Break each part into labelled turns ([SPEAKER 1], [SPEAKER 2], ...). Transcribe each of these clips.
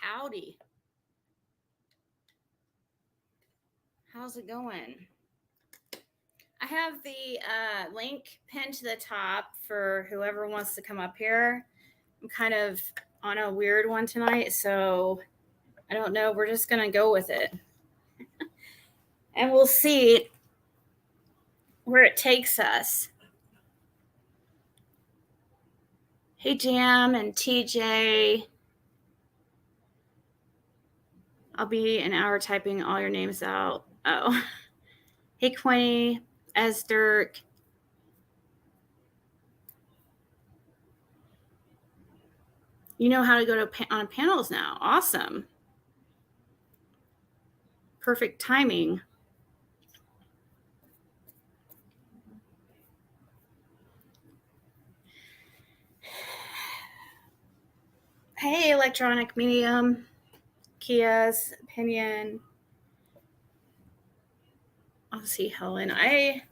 [SPEAKER 1] Howdy. How's it going? I have the link pinned to the top for whoever wants to come up here. I'm kind of on a weird one tonight, so I don't know. We're just going to go with it. And we'll see where it takes us. Hey, Jam and TJ. I'll be an hour typing all your names out. Oh. Hey, Quinny, as Dirk. You know how to go on panels now. Awesome. Perfect timing. Hey, Electronic Medium, Kia's Opinion. I'll see Helen. I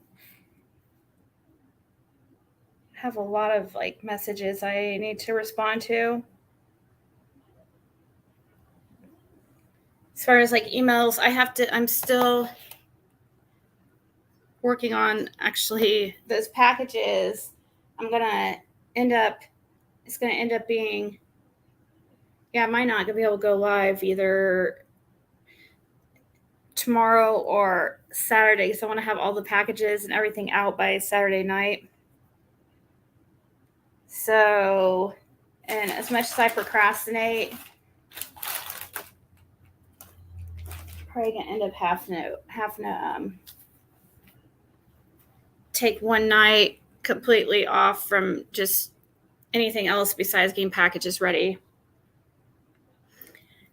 [SPEAKER 1] have a lot of messages I need to respond to. As far as emails, I'm still working on actually those packages. It's gonna end up being, I might not be able to go live either tomorrow or Saturday, so I want to have all the packages and everything out by Saturday night. So, and as much as I procrastinate, probably gonna end up having to take one night completely off from just anything else besides getting packages ready.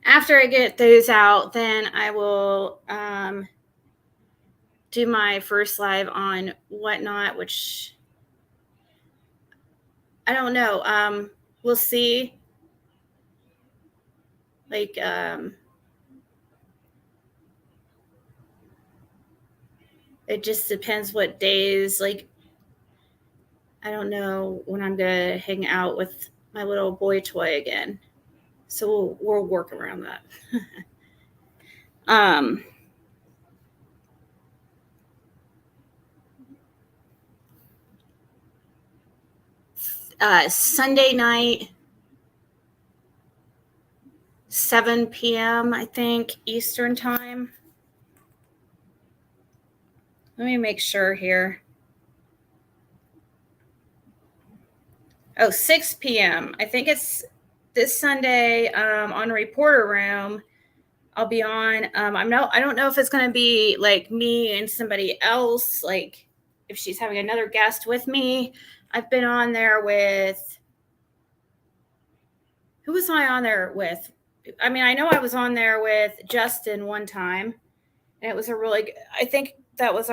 [SPEAKER 1] After I get those out, then I will do my first live on Whatnot, which I don't know. We'll see. It just depends what days. I don't know when I'm gonna hang out with my little boy toy again. So we'll work around that. Sunday night, 7 p.m., I think, Eastern time. Let me make sure here. 6 p.m. I think it's this Sunday on Reporter Room. I'll be on. I don't know if it's going to be me and somebody else, if she's having another guest with me. I've been on there with, who was I on there with? I mean, I know I was on there with Justin one time, and it was I think that was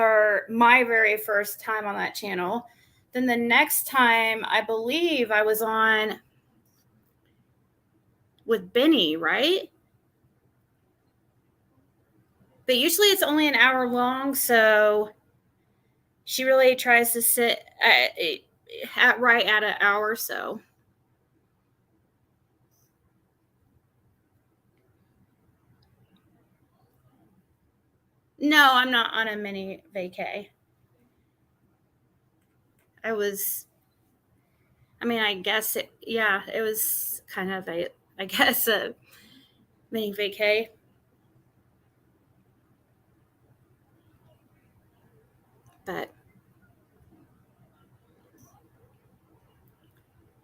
[SPEAKER 1] my very first time on that channel. Then the next time, I believe I was on with Benny, right? But usually it's only an hour long, so she really tries to sit right at an hour or so. No, I'm not on a mini vacay. I guess it was kind of a mini vacay. But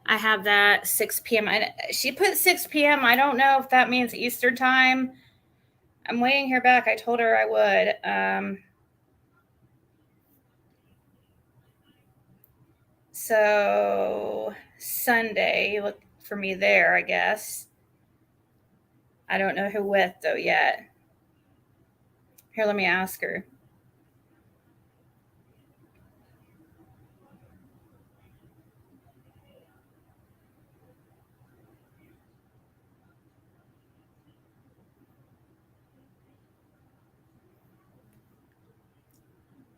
[SPEAKER 1] I have that 6 p.m. She put 6 p.m. I don't know if that means Eastern time. I'm waiting here back. I told her I would. So Sunday, look for me there, I guess. I don't know who with though yet. Here, let me ask her.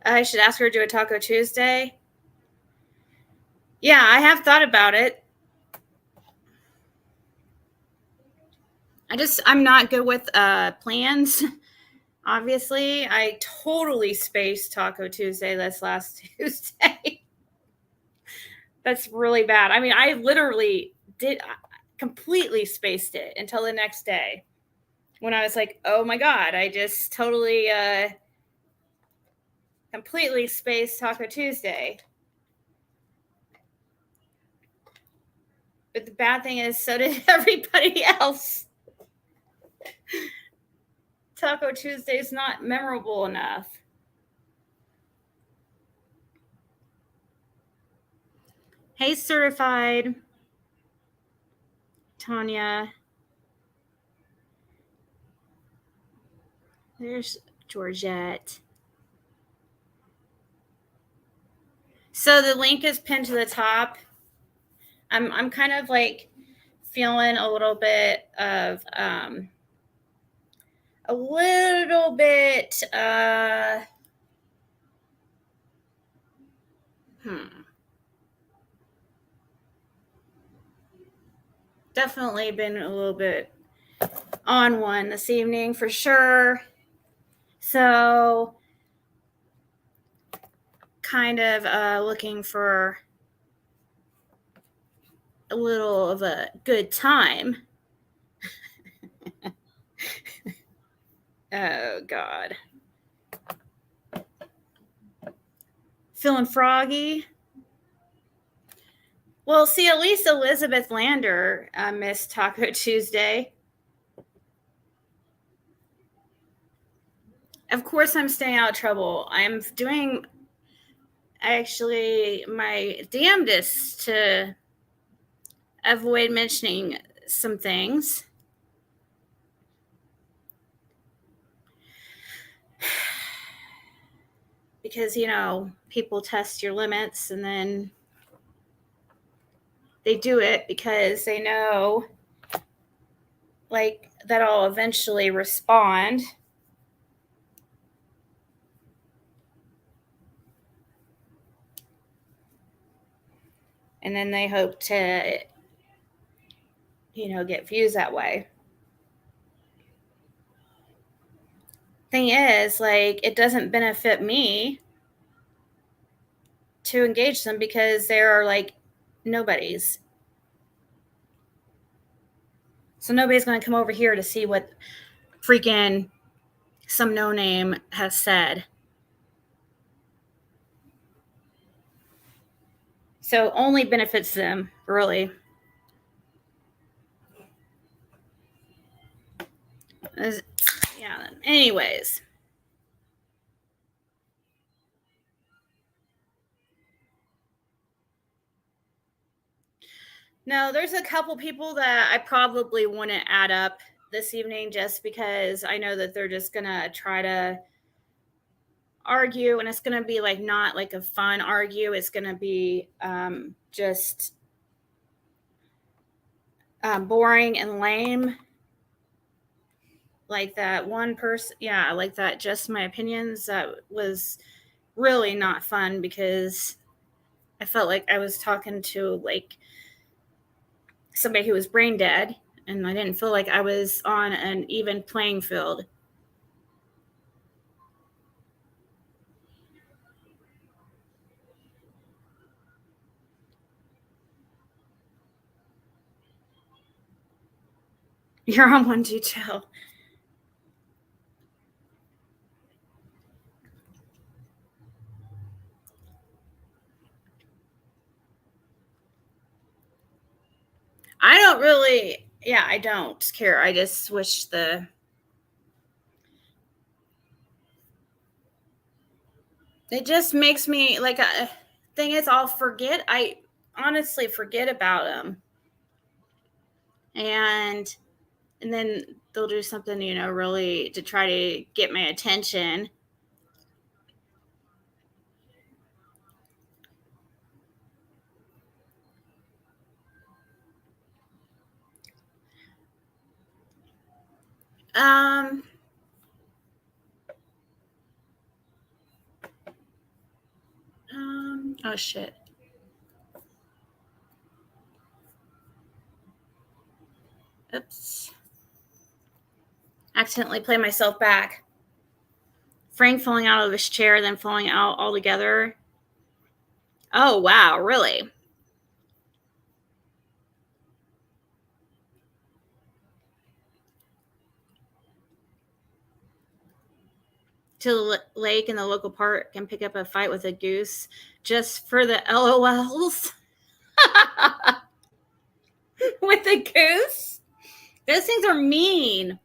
[SPEAKER 1] I should ask her to do a Taco Tuesday. Yeah, I have thought about it. I'm not good with plans. Obviously, I totally spaced Taco Tuesday this last Tuesday. That's really bad. I mean, I literally completely spaced it until the next day when I was like, oh my God, I just totally completely spaced Taco Tuesday. But the bad thing is, so did everybody else. Taco Tuesday is not memorable enough. Hey, certified Tanya. There's Georgette. So the link is pinned to the top. I'm kind of like feeling a little bit of definitely been a little bit on one this evening for sure. So kind of looking for a little of a good time. Oh God. Feeling froggy. Well, see, at least Elizabeth Lander missed Taco Tuesday. Of course, I'm staying out of trouble. I'm doing actually my damnedest to avoid mentioning some things. Because, you know, people test your limits and then they do it because they know, like, that I'll eventually respond. And then they hope to, you know, get views that way. Thing is, like, it doesn't benefit me to engage them because they're like nobodies. So nobody's going to come over here to see what freaking some no name has said. So only benefits them, really. Yeah. Anyways. No, there's a couple people that I probably wouldn't add up this evening just because I know that they're just going to try to argue, and it's going to be like not like a fun argue. It's going to be just boring and lame. Like that one person, yeah, like that just my opinions, that was really not fun because I felt like I was talking to like somebody who was brain dead, and I didn't feel like I was on an even playing field. You're on one detail. I don't really, yeah, I don't care. I just wish it just makes me like a thing is I honestly forget about them. And then they'll do something, you know, really to try to get my attention. Um, oh shit. Oops. accidentally play myself back. Frank falling out of his chair, then falling out altogether. Oh, wow, really? To the lake in the local park and pick up a fight with a goose just for the LOLs. With a goose? Those things are mean.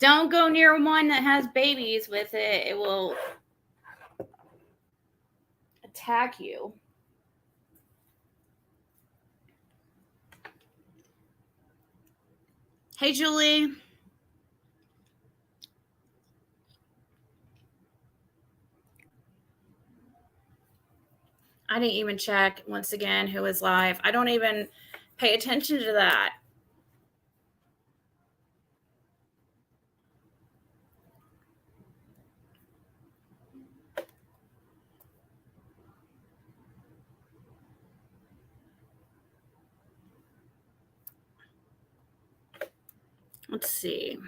[SPEAKER 1] Don't go near one that has babies with it. It will attack you. Hey, Julie. I didn't even check once again who was live. I don't even pay attention to that. Let's see.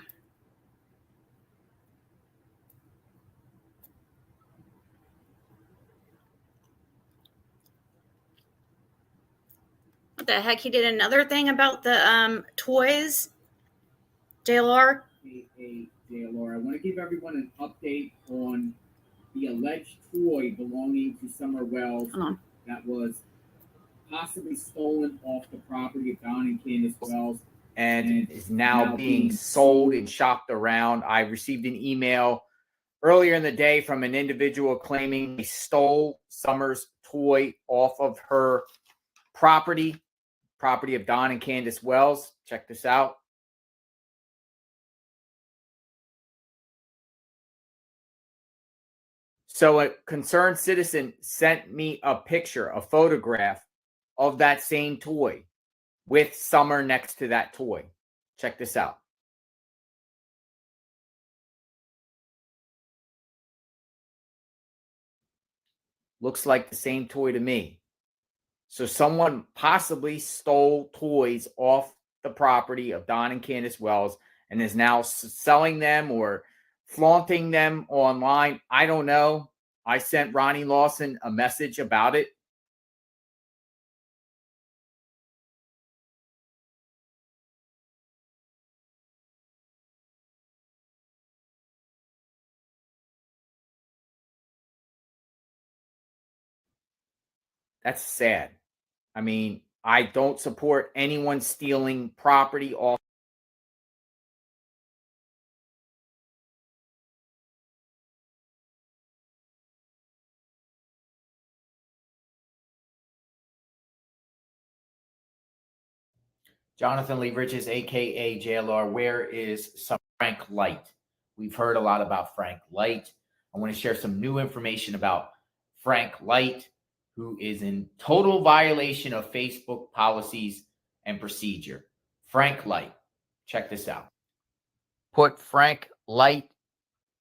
[SPEAKER 1] What the heck? He did another thing about the toys. JLR.
[SPEAKER 2] Hey, JLR, I want to give everyone an update on the alleged toy belonging to Summer Wells that was possibly stolen off the property of Don and Candace Wells
[SPEAKER 3] and is now being sold and shopped around. I received an email earlier in the day from an individual claiming they stole Summer's toy off of her property of Don and Candace Wells. Check this out. So a concerned citizen sent me a picture, a photograph of that same toy with Summer next to that toy. Check this out. Looks like the same toy to me. So someone possibly stole toys off the property of Don and Candace Wells and is now selling them or flaunting them online. I don't know. I sent Ronnie Lawson a message about it. That's sad. I mean, I don't support anyone stealing property off. Jonathan Lee Riches, a.k.a. JLR, where is some Frank Light? We've heard a lot about Frank Light. I want to share some new information about Frank Light, who is in total violation of Facebook policies and procedure. Frank Light, check this out. Put Frank Light,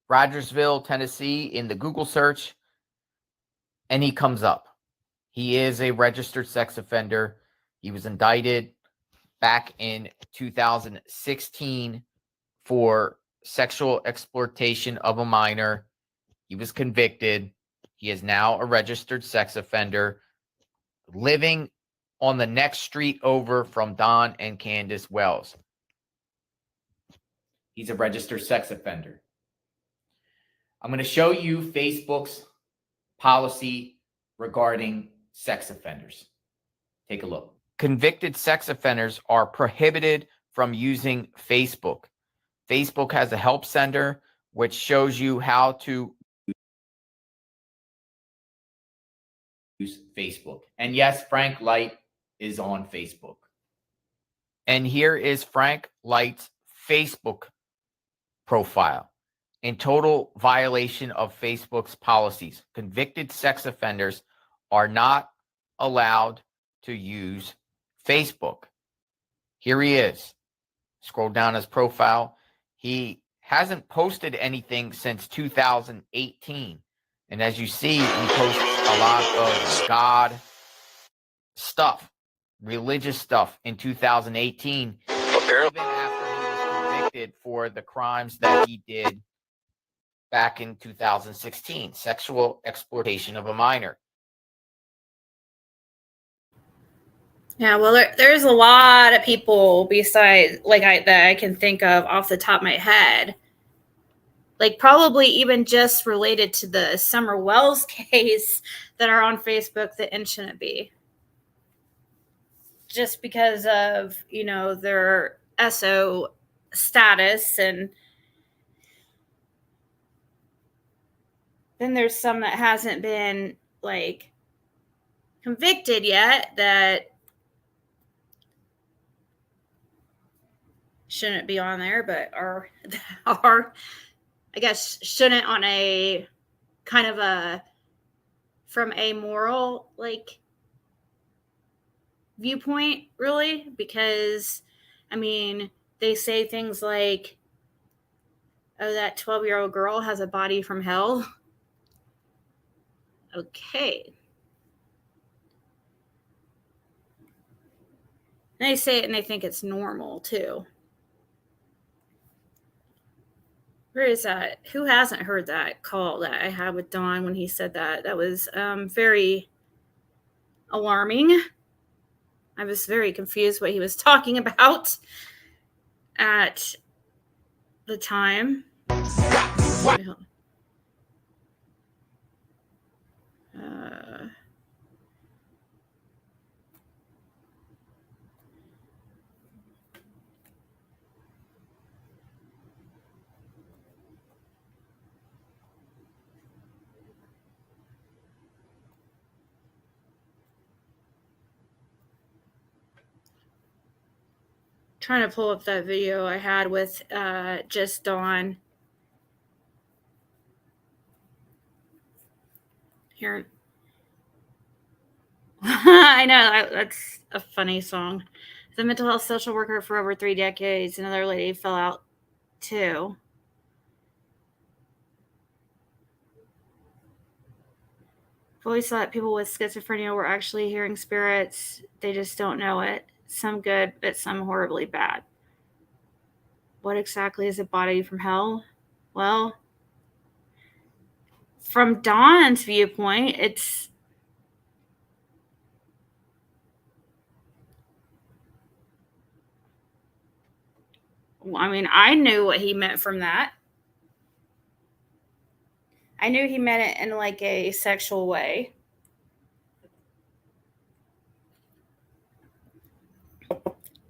[SPEAKER 3] Rogersville, Tennessee in the Google search, and he comes up. He is a registered sex offender. He was indicted back in 2016 for sexual exploitation of a minor. He was convicted. He is now a registered sex offender living on the next street over from Don and Candace Wells. He's a registered sex offender. I'm going to show you Facebook's policy regarding sex offenders. Take a look. Convicted sex offenders are prohibited from using Facebook. Facebook has a help center which shows you how to use Facebook. And yes, Frank Light is on Facebook. And here is Frank Light's Facebook profile. In total violation of Facebook's policies, convicted sex offenders are not allowed to use Facebook. Here he is. Scroll down his profile. He hasn't posted anything since 2018. And as you see, he posts a lot of God stuff, religious stuff in 2018. Apparently, even after he was convicted for the crimes that he did back in 2016, sexual exploitation of a minor.
[SPEAKER 1] Yeah, well, there's a lot of people besides that I can think of off the top of my head, like probably even just related to the Summer Wells case, that are on Facebook that it shouldn't be, just because of their SO status. And then there's some that hasn't been like convicted yet that shouldn't be on there, but are I guess shouldn't on a kind of a from a moral viewpoint, really, because I mean they say things like, oh, that 12-year-old girl has a body from hell. Okay. And they say it and they think it's normal too. Where is that? Who hasn't heard that call that I had with Don when he said that? That was very alarming. I was very confused what he was talking about at the time. Trying to pull up that video I had with just Dawn. Here. I know, that's a funny song. The mental health social worker for over 3 decades. Another lady fell out too. I've always thought people with schizophrenia were actually hearing spirits. They just don't know it. Some good, but some horribly bad. What exactly is a body from hell? Well, from Dawn's viewpoint, it's I knew what he meant from that. I knew he meant it in like a sexual way.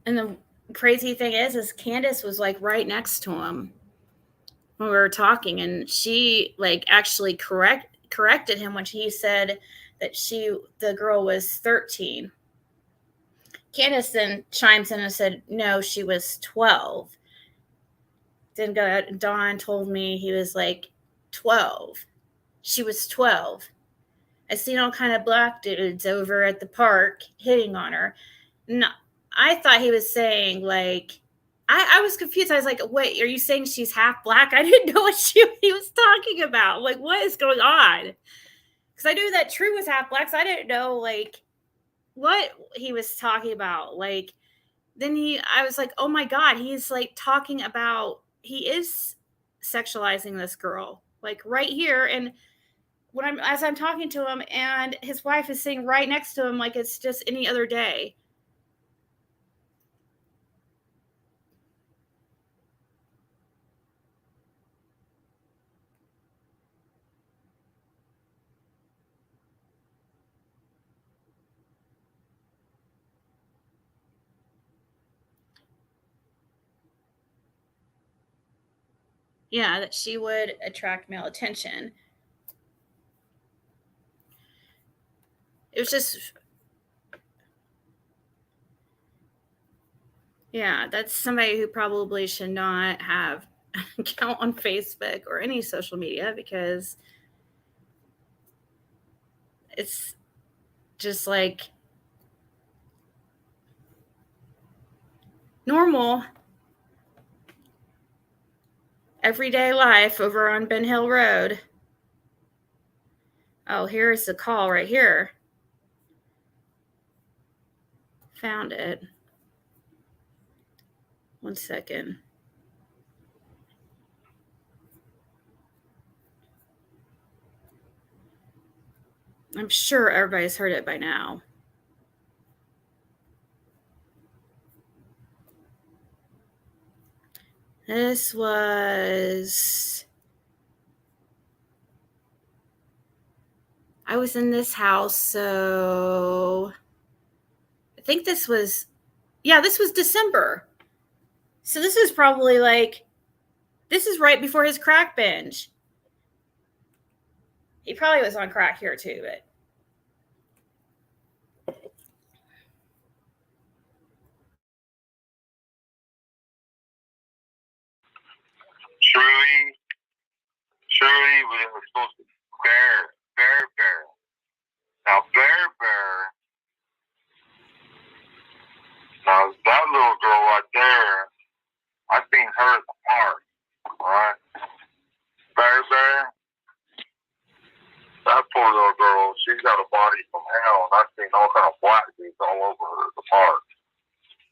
[SPEAKER 1] And the crazy thing is Candace was like right next to him when we were talking, and she like actually corrected him when he said that the girl was 13. Candace then chimes in and said, no, she was 12. Then Don told me he was like 12. She was 12. I seen all kind of black dudes over at the park hitting on her. No, I thought he was saying like, I was confused. I was like, wait, are you saying she's half black? I didn't know what he was talking about. Like, what is going on? Because I knew that True was half black, so I didn't know like what he was talking about. Like, then I was like, oh my God, he's like talking about, he is sexualizing this girl, like right here. And as I'm talking to him, and his wife is sitting right next to him, like it's just any other day. Yeah, that she would attract male attention. It was just, yeah, that's somebody who probably should not have an account on Facebook or any social media, because it's just like normal everyday life over on Ben Hill Road. Oh, here's the call right here. Found it. 1 second. I'm sure everybody's heard it by now. This was... I was in this house, so I think this was... Yeah, this was December. So this is probably like... This is right before his crack binge. He probably was on crack here too, but...
[SPEAKER 4] Shirley was supposed to bear. Now, bear. Now, that little girl right there, I seen her at the park, alright? Bear. That poor little girl, she's got a body from hell, and I've seen all kind of black dudes all over her at the park.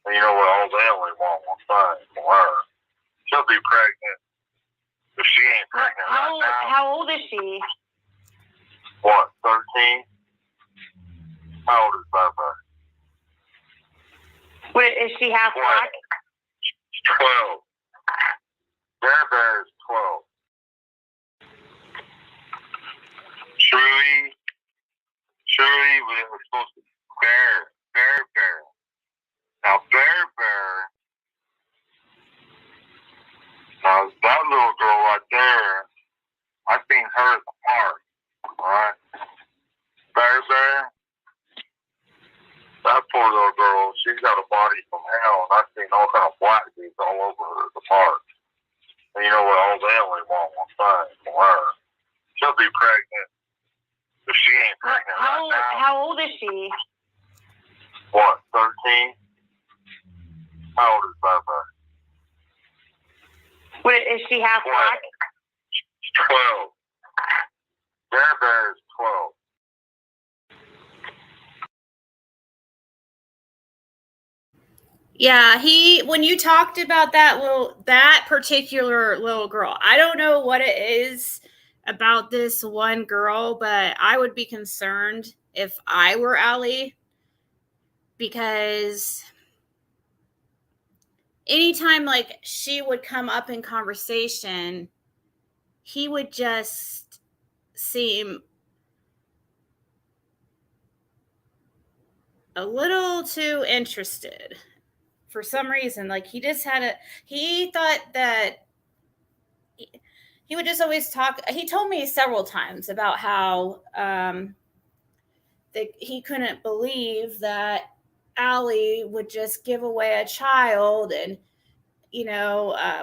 [SPEAKER 4] And you know what? All they only want one thing from her. She'll be pregnant. If she ain't pregnant
[SPEAKER 5] How old is she?
[SPEAKER 4] What, 13? How old is Bear?
[SPEAKER 5] What, is she half black?
[SPEAKER 4] 12. Bear is 12. Shirley was supposed to bear. Now, bear. Now, that little girl right there, I seen her at the park, alright? Bear. That poor little girl, she's got a body from hell, and I've seen all kind of black dudes all over her at the park. And you know what? All they only want one thing from her. She'll be pregnant. If she ain't pregnant
[SPEAKER 5] How old is she?
[SPEAKER 4] What, 13? How old is Bear?
[SPEAKER 5] What, is she half black?
[SPEAKER 4] 12. Bear is 12.
[SPEAKER 1] Yeah, when you talked about that particular little girl, I don't know what it is about this one girl, but I would be concerned if I were Allie, because anytime like she would come up in conversation, he would just seem a little too interested. For some reason, like he thought that he would just always talk. He told me several times about how that he couldn't believe that Allie would just give away a child, and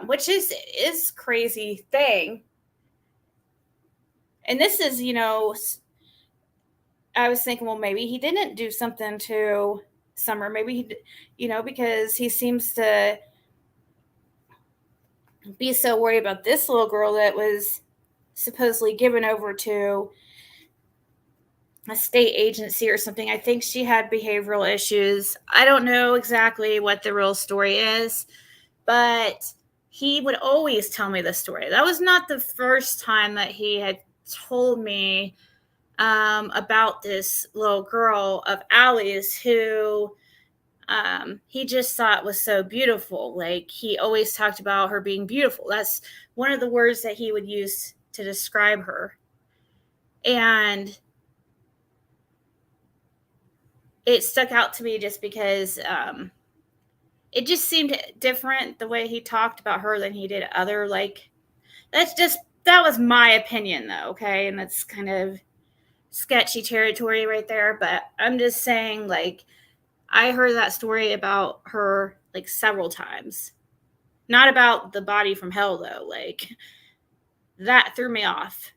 [SPEAKER 1] which is crazy thing. And this is, I was thinking, well, maybe he didn't do something to Summer. Maybe he, because he seems to be so worried about this little girl that was supposedly given over to a state agency or something. I think she had behavioral issues. I don't know exactly what the real story is, but he would always tell me the story. That was not the first time that he had told me about this little girl of Allie's who he just thought was so beautiful. Like he always talked about her being beautiful. That's one of the words that he would use to describe her. And it stuck out to me just because it just seemed different the way he talked about her than he did other, like, that was my opinion though. Okay. And that's kind of sketchy territory right there, but I'm just saying, like, I heard that story about her like several times. Not about the body from hell though. Like that threw me off.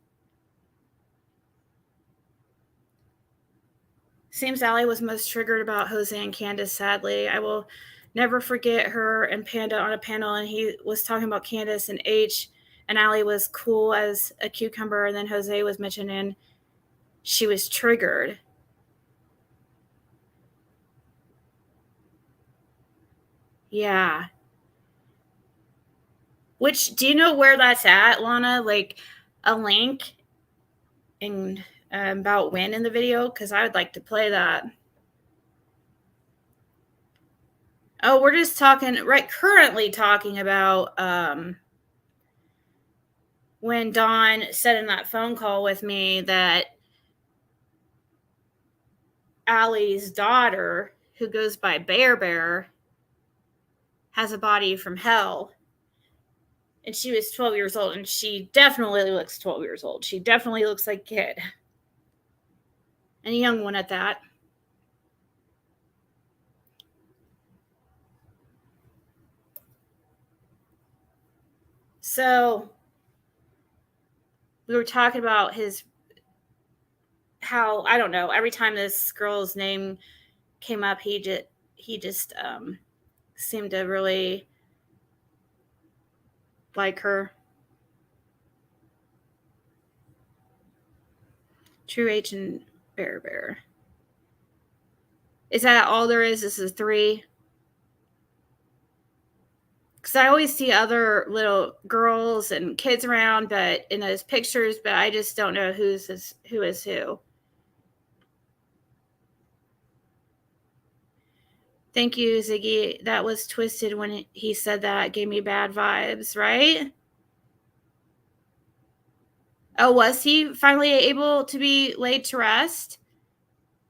[SPEAKER 1] Seems Allie was most triggered about Jose and Candace, sadly. I will never forget her and Panda on a panel, and he was talking about Candace and H, and Allie was cool as a cucumber, and then Jose was mentioning she was triggered. Yeah. Which, do you know where that's at, Lana? Like a link in about when in the video, because I would like to play that. Oh, we're just currently talking about when Dawn said in that phone call with me that Allie's daughter, who goes by Bear, has a body from hell. And she was 12 years old, and she definitely looks 12 years old. She definitely looks like a kid. And a young one at that. So we were talking about how, I don't know, every time this girl's name came up, he just seemed to really like her. True H and Bear. Is that all there is? This is 3? Because I always see other little girls and kids around, but in those pictures, but I just don't know who is who. Thank you, Ziggy. That was twisted when he said that. It gave me bad vibes, right? Oh, was he finally able to be laid to rest?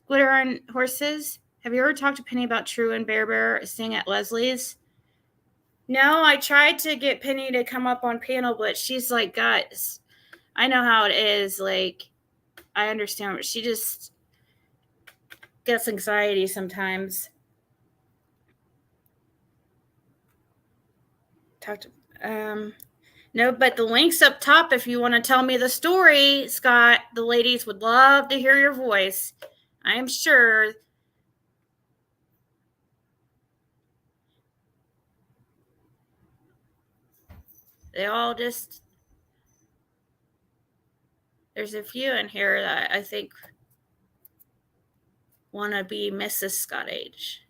[SPEAKER 1] Glitter on Horses. Have you ever talked to Penny about True and Bear staying at Leslie's? No, I tried to get Penny to come up on panel, but she's like, guys, I know how it is. Like, I understand, but she just gets anxiety sometimes. No, but the link's up top if you want to tell me the story, Scott. The ladies would love to hear your voice. I'm sure. They all just... There's a few in here that I think want to be Mrs. Scott H.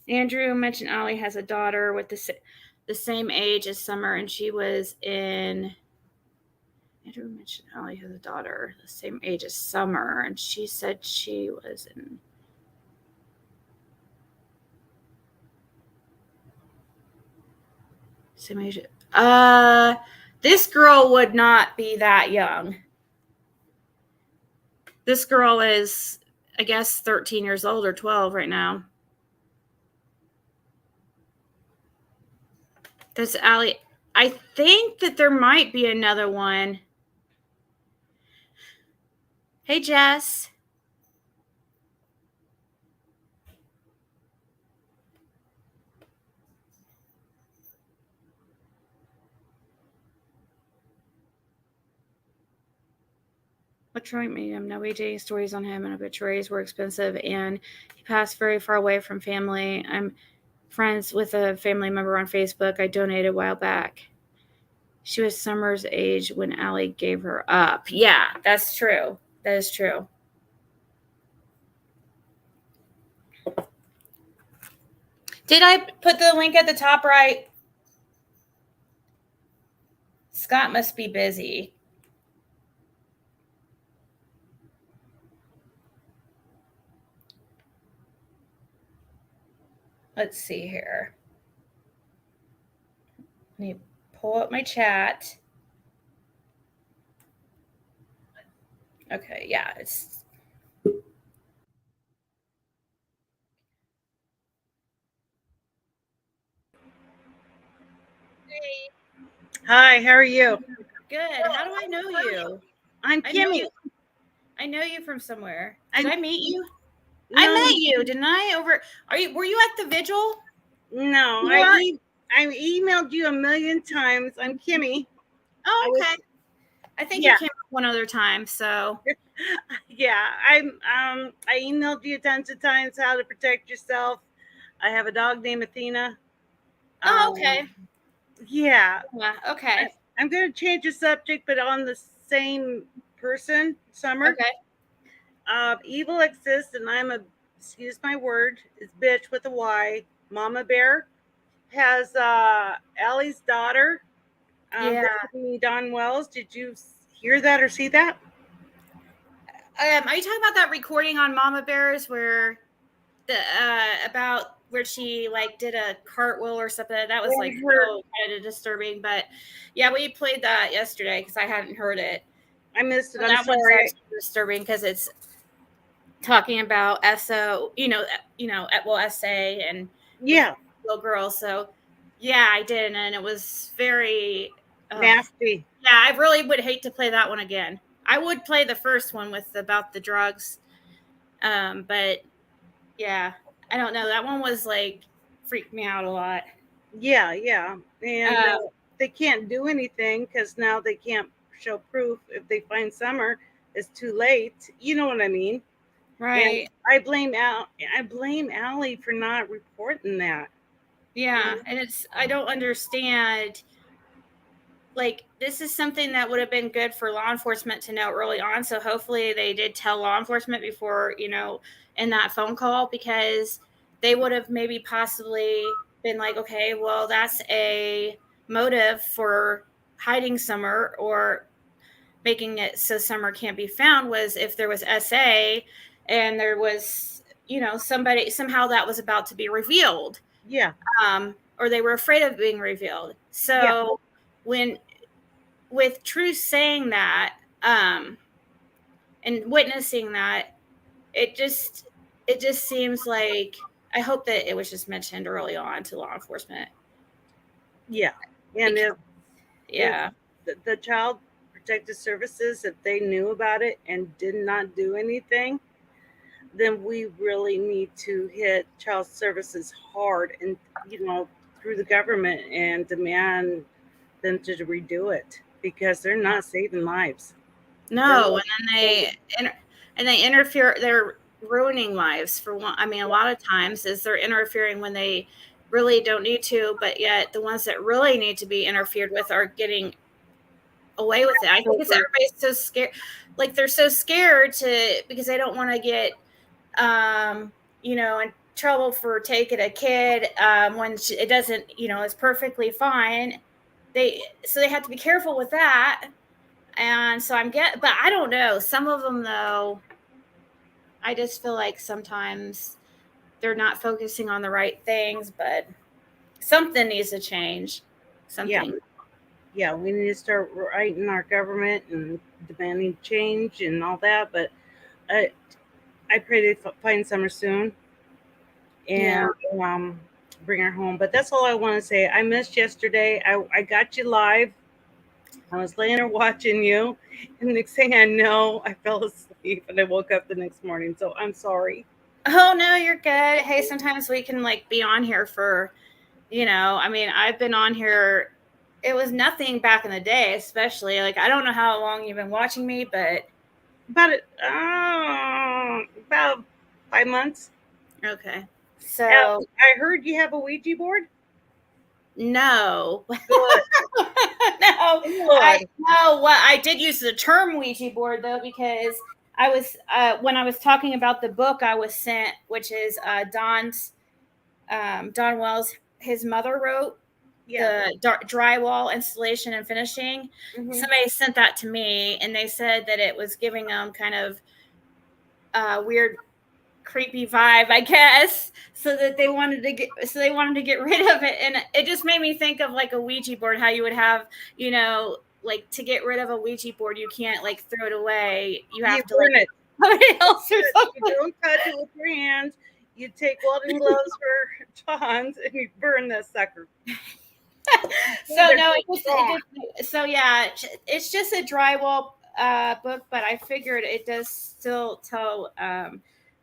[SPEAKER 1] Andrew mentioned Ollie has a daughter with the same age as Summer, and she was in... Andrew mentioned Ollie has a daughter the same age as Summer, and she said she was in... Same age. This girl would not be that young. This girl is, I guess, 13 years old or 12 right now. That's Allie. I think that there might be another one. Hey, Jess. Electronic medium. No dating stories on him, and obituaries were expensive, and he passed very far away from family. I'm friends with a family member on Facebook. I donated a while back. She was Summer's age when Allie gave her up. Yeah, that's true. That is true. Did I put the link at the top right? Scott must be busy. Let's see here. Let me pull up my chat. Okay, yeah, it's...
[SPEAKER 6] Hi, how are you?
[SPEAKER 1] Good. How do I know you?
[SPEAKER 6] I'm Kimmy.
[SPEAKER 1] I know you from somewhere. Did I meet you?
[SPEAKER 6] No,
[SPEAKER 1] I met you, didn't I? Were you at the vigil?
[SPEAKER 6] No, I emailed you a million times. I'm Kimmy.
[SPEAKER 1] Oh, okay. I think you came up one other time, so
[SPEAKER 6] yeah, I emailed you tons of times how to protect yourself. I have a dog named Athena.
[SPEAKER 1] Oh, okay.
[SPEAKER 6] Yeah.
[SPEAKER 1] Okay.
[SPEAKER 6] I'm going to change the subject, but on the same person, Summer.
[SPEAKER 1] Okay.
[SPEAKER 6] Evil exists, and I'm excuse my word, is bitch with a Y. Mama Bear has Allie's daughter
[SPEAKER 1] Yeah.
[SPEAKER 6] Brittany Don Wells, did you hear that or see that?
[SPEAKER 1] Are you talking about that recording on Mama Bears where the about where she like did a cartwheel or something? That was like so kind of disturbing. But yeah, we played that yesterday because I hadn't heard it.
[SPEAKER 6] I missed it.
[SPEAKER 1] So
[SPEAKER 6] I'm
[SPEAKER 1] that one's
[SPEAKER 6] sorry.
[SPEAKER 1] actually disturbing because it's talking about SO, SA and
[SPEAKER 6] Yeah,
[SPEAKER 1] little girls. So yeah, I did, and it was very
[SPEAKER 6] nasty.
[SPEAKER 1] Yeah, I really would hate to play that one again. I would play the first one with about the drugs, but yeah, I don't know. That one was like freaked me out a lot.
[SPEAKER 6] Yeah, and they can't do anything because now they can't show proof. If they find Summer, it's too late. You know what I mean?
[SPEAKER 1] Right.
[SPEAKER 6] And I blame Allie for not reporting that.
[SPEAKER 1] Yeah, and I don't understand. Like, this is something that would have been good for law enforcement to know early on. So hopefully they did tell law enforcement before, in that phone call, because they would have maybe possibly been like, okay, well, that's a motive for hiding Summer or making it so Summer can't be found, was if there was SA and there was, somebody somehow that was about to be revealed.
[SPEAKER 6] Yeah.
[SPEAKER 1] Or they were afraid of being revealed. So when with Truth saying that and witnessing that, it just seems like, I hope that it was just mentioned early on to law enforcement.
[SPEAKER 6] Yeah, and
[SPEAKER 1] if
[SPEAKER 6] the Child Protective Services, if they knew about it and did not do anything, then we really need to hit child services hard and through the government and demand them to redo it, because they're not saving lives.
[SPEAKER 1] No, and then they interfere. They're ruining lives for one. I mean, a lot of times is they're interfering when they really don't need to, but yet the ones that really need to be interfered with are getting away with it. I think it's everybody's so scared. Like, they're so scared because they don't want to get in trouble for taking a kid when it doesn't, it's perfectly fine. So they have to be careful with that. And so but I don't know. Some of them, though, I just feel like sometimes they're not focusing on the right things, but something needs to change. Something.
[SPEAKER 6] Yeah, we need to start writing our government and demanding change and all that. But I pray they find Summer soon and bring her home. But that's all I want to say. I missed yesterday. I got you live. I was laying there watching you, and the next thing I know, I fell asleep and I woke up the next morning. So I'm sorry.
[SPEAKER 1] Oh no, you're good. Hey, sometimes we can be on here for, I mean, I've been on here. It was nothing back in the day, especially I don't know how long you've been watching me, but
[SPEAKER 6] about 5 months.
[SPEAKER 1] Okay. So
[SPEAKER 6] I heard you have a Ouija board.
[SPEAKER 1] No.
[SPEAKER 6] Good.
[SPEAKER 1] No. I did use the term Ouija board, though, because I was when I was talking about the book I was sent, which is Don Wells, his mother wrote the drywall installation and finishing. Mm-hmm. Somebody sent that to me, and they said that it was giving them kind of weird, creepy vibe, I guess, so they wanted to get rid of it. And it just made me think of a Ouija board, how you would have, to get rid of a Ouija board, you can't throw it away. You have to
[SPEAKER 6] burn it.
[SPEAKER 1] Somebody else or something.
[SPEAKER 6] You don't touch it with your hands. You take welding gloves for Johns and you burn that sucker.
[SPEAKER 1] It's just a drywall book, but I figured it does still tell a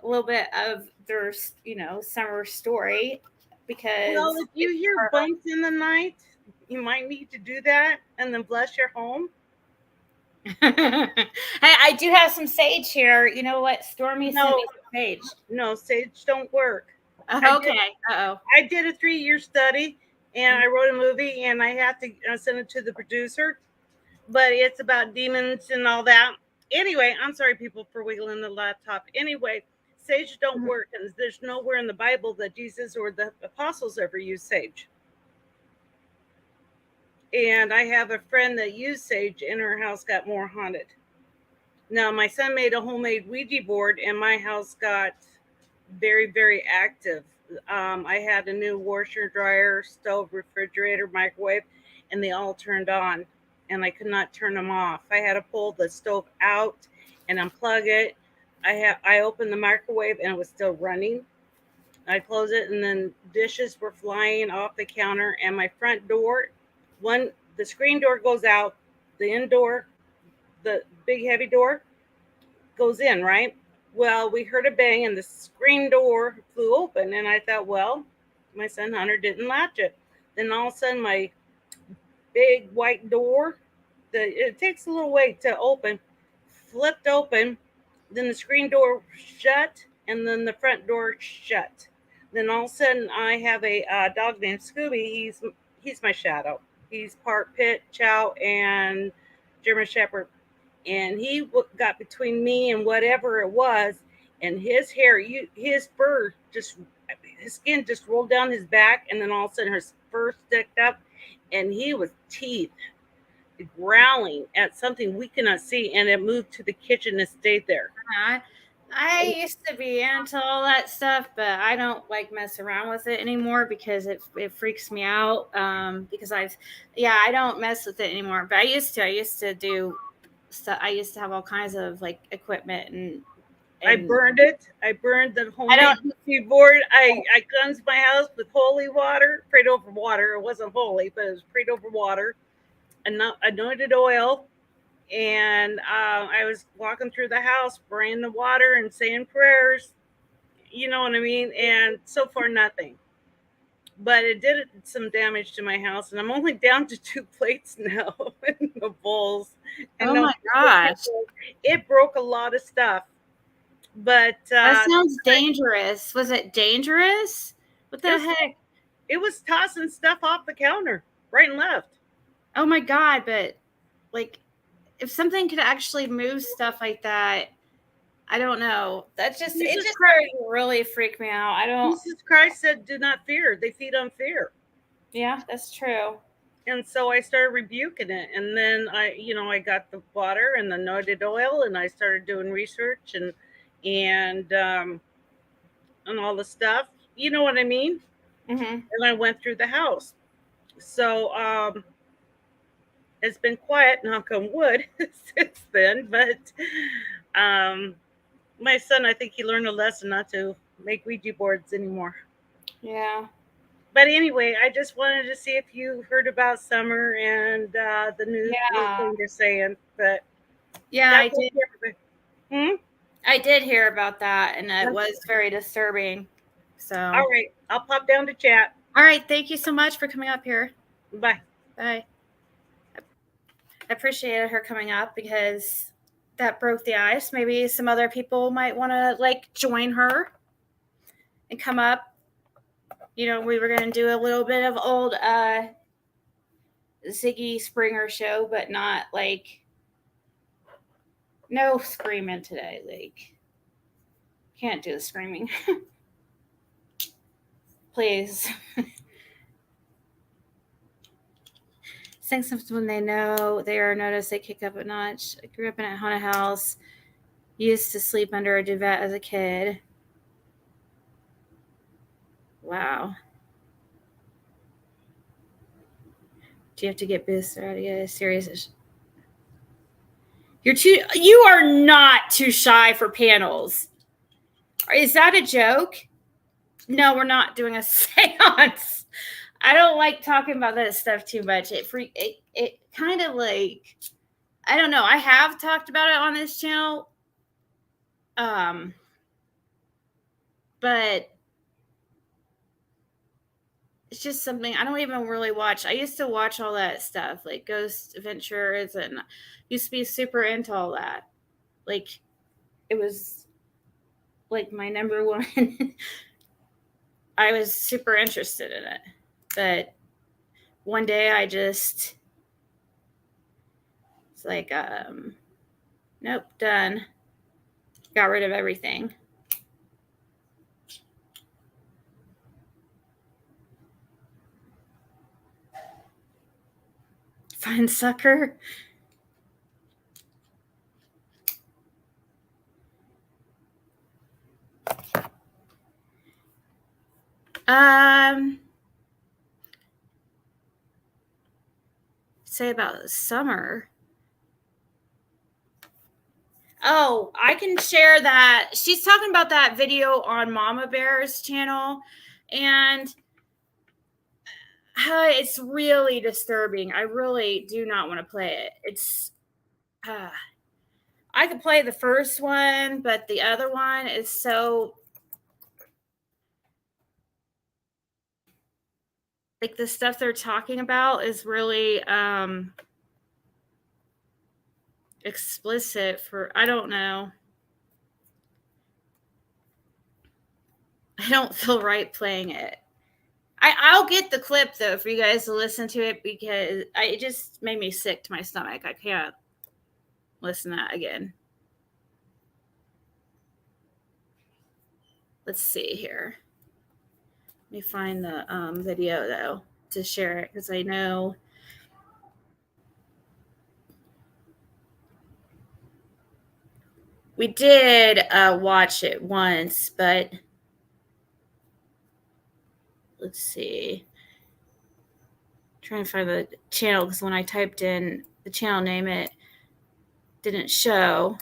[SPEAKER 1] little bit of their summer story, because
[SPEAKER 6] if you hear bumps in the night, you might need to do that and then bless your home.
[SPEAKER 1] I do have some sage here. You know what? Stormy sent me some sage.
[SPEAKER 6] No, sage don't work.
[SPEAKER 1] Okay.
[SPEAKER 6] I did a 3-year study and I wrote a movie and I have to send it to the producer, but it's about demons and all that. Anyway, I'm sorry, people, for wiggling the laptop. Anyway, sage don't work, and there's nowhere in the Bible that Jesus or the apostles ever used sage. And I have a friend that used sage, and her house got more haunted. Now, my son made a homemade Ouija board, and my house got very, very active. I had a new washer, dryer, stove, refrigerator, microwave, and they all turned on, and I could not turn them off. I had to pull the stove out and unplug it. I opened the microwave, and it was still running. I closed it, and then dishes were flying off the counter, and my front door, the screen door goes out, the indoor, the big heavy door goes in, right? Well, we heard a bang and the screen door flew open, and I thought, well, my son Hunter didn't latch it. Then all of a sudden, my big white door, it takes a little way to open, flipped open. Then the screen door shut, and then the front door shut. Then all of a sudden, I have a dog named Scooby. He's my shadow. He's part pit, chow, and German Shepherd. And he got between me and whatever it was, and his hair, his fur his skin just rolled down his back, and then all of a sudden his fur sticked up, and he was teeth growling at something we cannot see, and it moved to the kitchen and stayed there.
[SPEAKER 1] I used to be into all that stuff, but I don't like mess around with it anymore because it freaks me out. Because I don't mess with it anymore. But I used to do stuff. I used to have all kinds of like equipment and
[SPEAKER 6] I burned it. I burned the homemade keyboard. I cleansed my house with holy water, prayed over water. It wasn't holy, but it was prayed over water, and anointed oil. And I was walking through the house, spraying the water and saying prayers. You know what I mean? And so far, nothing. But it did some damage to my house, and I'm only down to 2 plates now in the bowls. And
[SPEAKER 1] oh my gosh,
[SPEAKER 6] it broke a lot of stuff. But
[SPEAKER 1] that sounds dangerous. Was it dangerous? What the heck?
[SPEAKER 6] It was tossing stuff off the counter, right and left.
[SPEAKER 1] Oh my God! But like, if something could actually move stuff like that, I don't know. It just really freaked me out.
[SPEAKER 6] Jesus Christ said, "Do not fear. They feed on fear."
[SPEAKER 1] Yeah, that's true.
[SPEAKER 6] And so I started rebuking it, and then I got the water and the anointed oil, and I started doing research and all the stuff. You know what I mean?
[SPEAKER 1] Mm-hmm.
[SPEAKER 6] And I went through the house. So it's been quiet, knock on wood, since then. But my son, I think he learned a lesson not to make Ouija boards anymore.
[SPEAKER 1] Yeah.
[SPEAKER 6] But anyway, I just wanted to see if you heard about summer and the news thing they're saying. But
[SPEAKER 1] yeah, I did.
[SPEAKER 6] I
[SPEAKER 1] did hear about that, and it was very disturbing. So,
[SPEAKER 6] all right, I'll pop down to chat.
[SPEAKER 1] All right, thank you so much for coming up here.
[SPEAKER 6] Bye.
[SPEAKER 1] Bye. I appreciated her coming up because that broke the ice. Maybe some other people might want to like join her and come up. We were going to do a little bit of old Ziggy Springer show, but not like no screaming today. Like, can't do the screaming. Please. Saying something when they know they are noticed, they kick up a notch. I grew up in a haunted house. Used to sleep under a duvet as a kid. Wow. Do you have to get boosted out to get a serious? You are not too shy for panels. Is that a joke? No, we're not doing a seance. I don't like talking about that stuff too much. It kind of like, I don't know. I have talked about it on this channel. But it's just something I don't even really watch. I used to watch all that stuff, like Ghost Adventures, and used to be super into all that. Like, it was like my number one. I was super interested in it. But one day I just, it's like, nope, done. Got rid of everything. Fine sucker. Say about summer. Oh, I can share that. She's talking about that video on Mama Bear's channel, and it's really disturbing. I really do not want to play it. It's I could play the first one, but the other one is so like the stuff they're talking about is really explicit for, I don't know. I don't feel right playing it. I'll get the clip though for you guys to listen to it, because it just made me sick to my stomach. I can't listen to that again. Let's see here. Let me find the video though to share it, because I know we did watch it once, but let's see. I'm trying to find the channel, because when I typed in the channel name, it didn't show.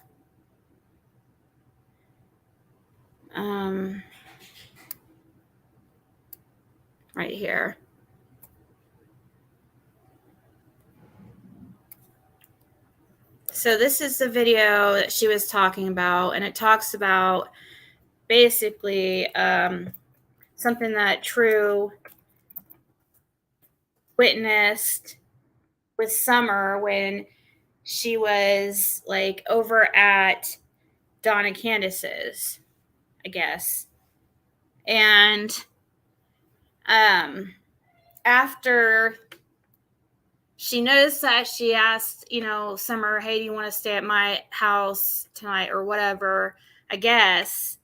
[SPEAKER 1] Right here. So this is the video that she was talking about, and it talks about basically something that True witnessed with Summer when she was like over at Donna Candace's, I guess. And after she noticed that, she asked, Summer, hey, do you want to stay at my house tonight or whatever, I guess.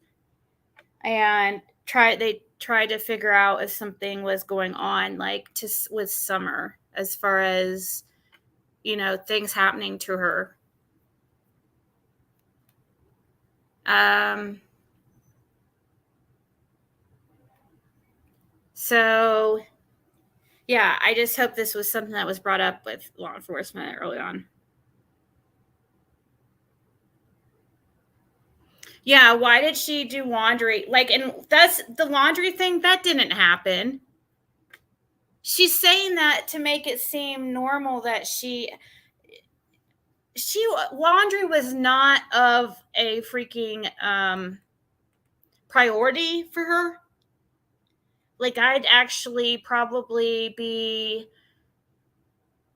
[SPEAKER 1] And they tried to figure out if something was going on, like with Summer, as far as, things happening to her. So yeah, I just hope this was something that was brought up with law enforcement early on. Yeah, why did she do laundry? And that's the laundry thing, that didn't happen. She's saying that to make it seem normal that laundry was not of a freaking priority for her. I'd actually probably be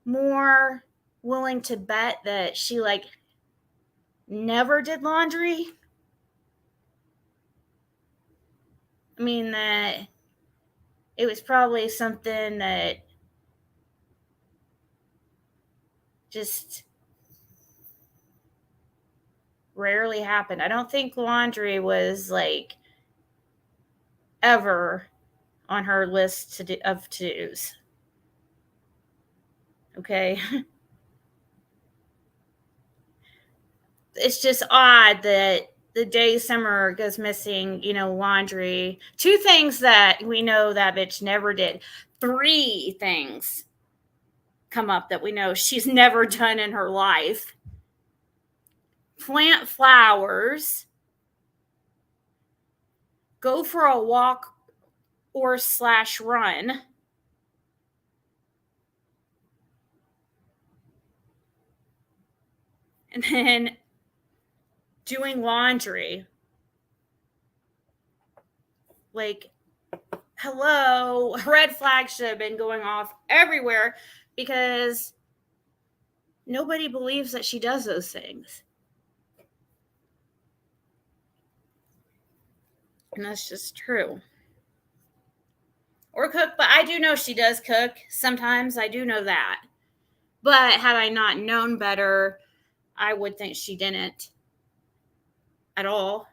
[SPEAKER 1] more willing to bet that she never did laundry. I mean, that it was probably something that just rarely happened. I don't think laundry was ever on her list of to-dos. Okay. It's just odd that the day Summer goes missing, laundry. 2 things that we know that bitch never did. 3 things come up that we know she's never done in her life. Plant flowers, go for a walk or /run, and then doing laundry. Hello, red flag should have been going off everywhere, because nobody believes that she does those things. And that's just true. Or cook, but I do know she does cook sometimes. I do know that. But had I not known better, I would think she didn't at all.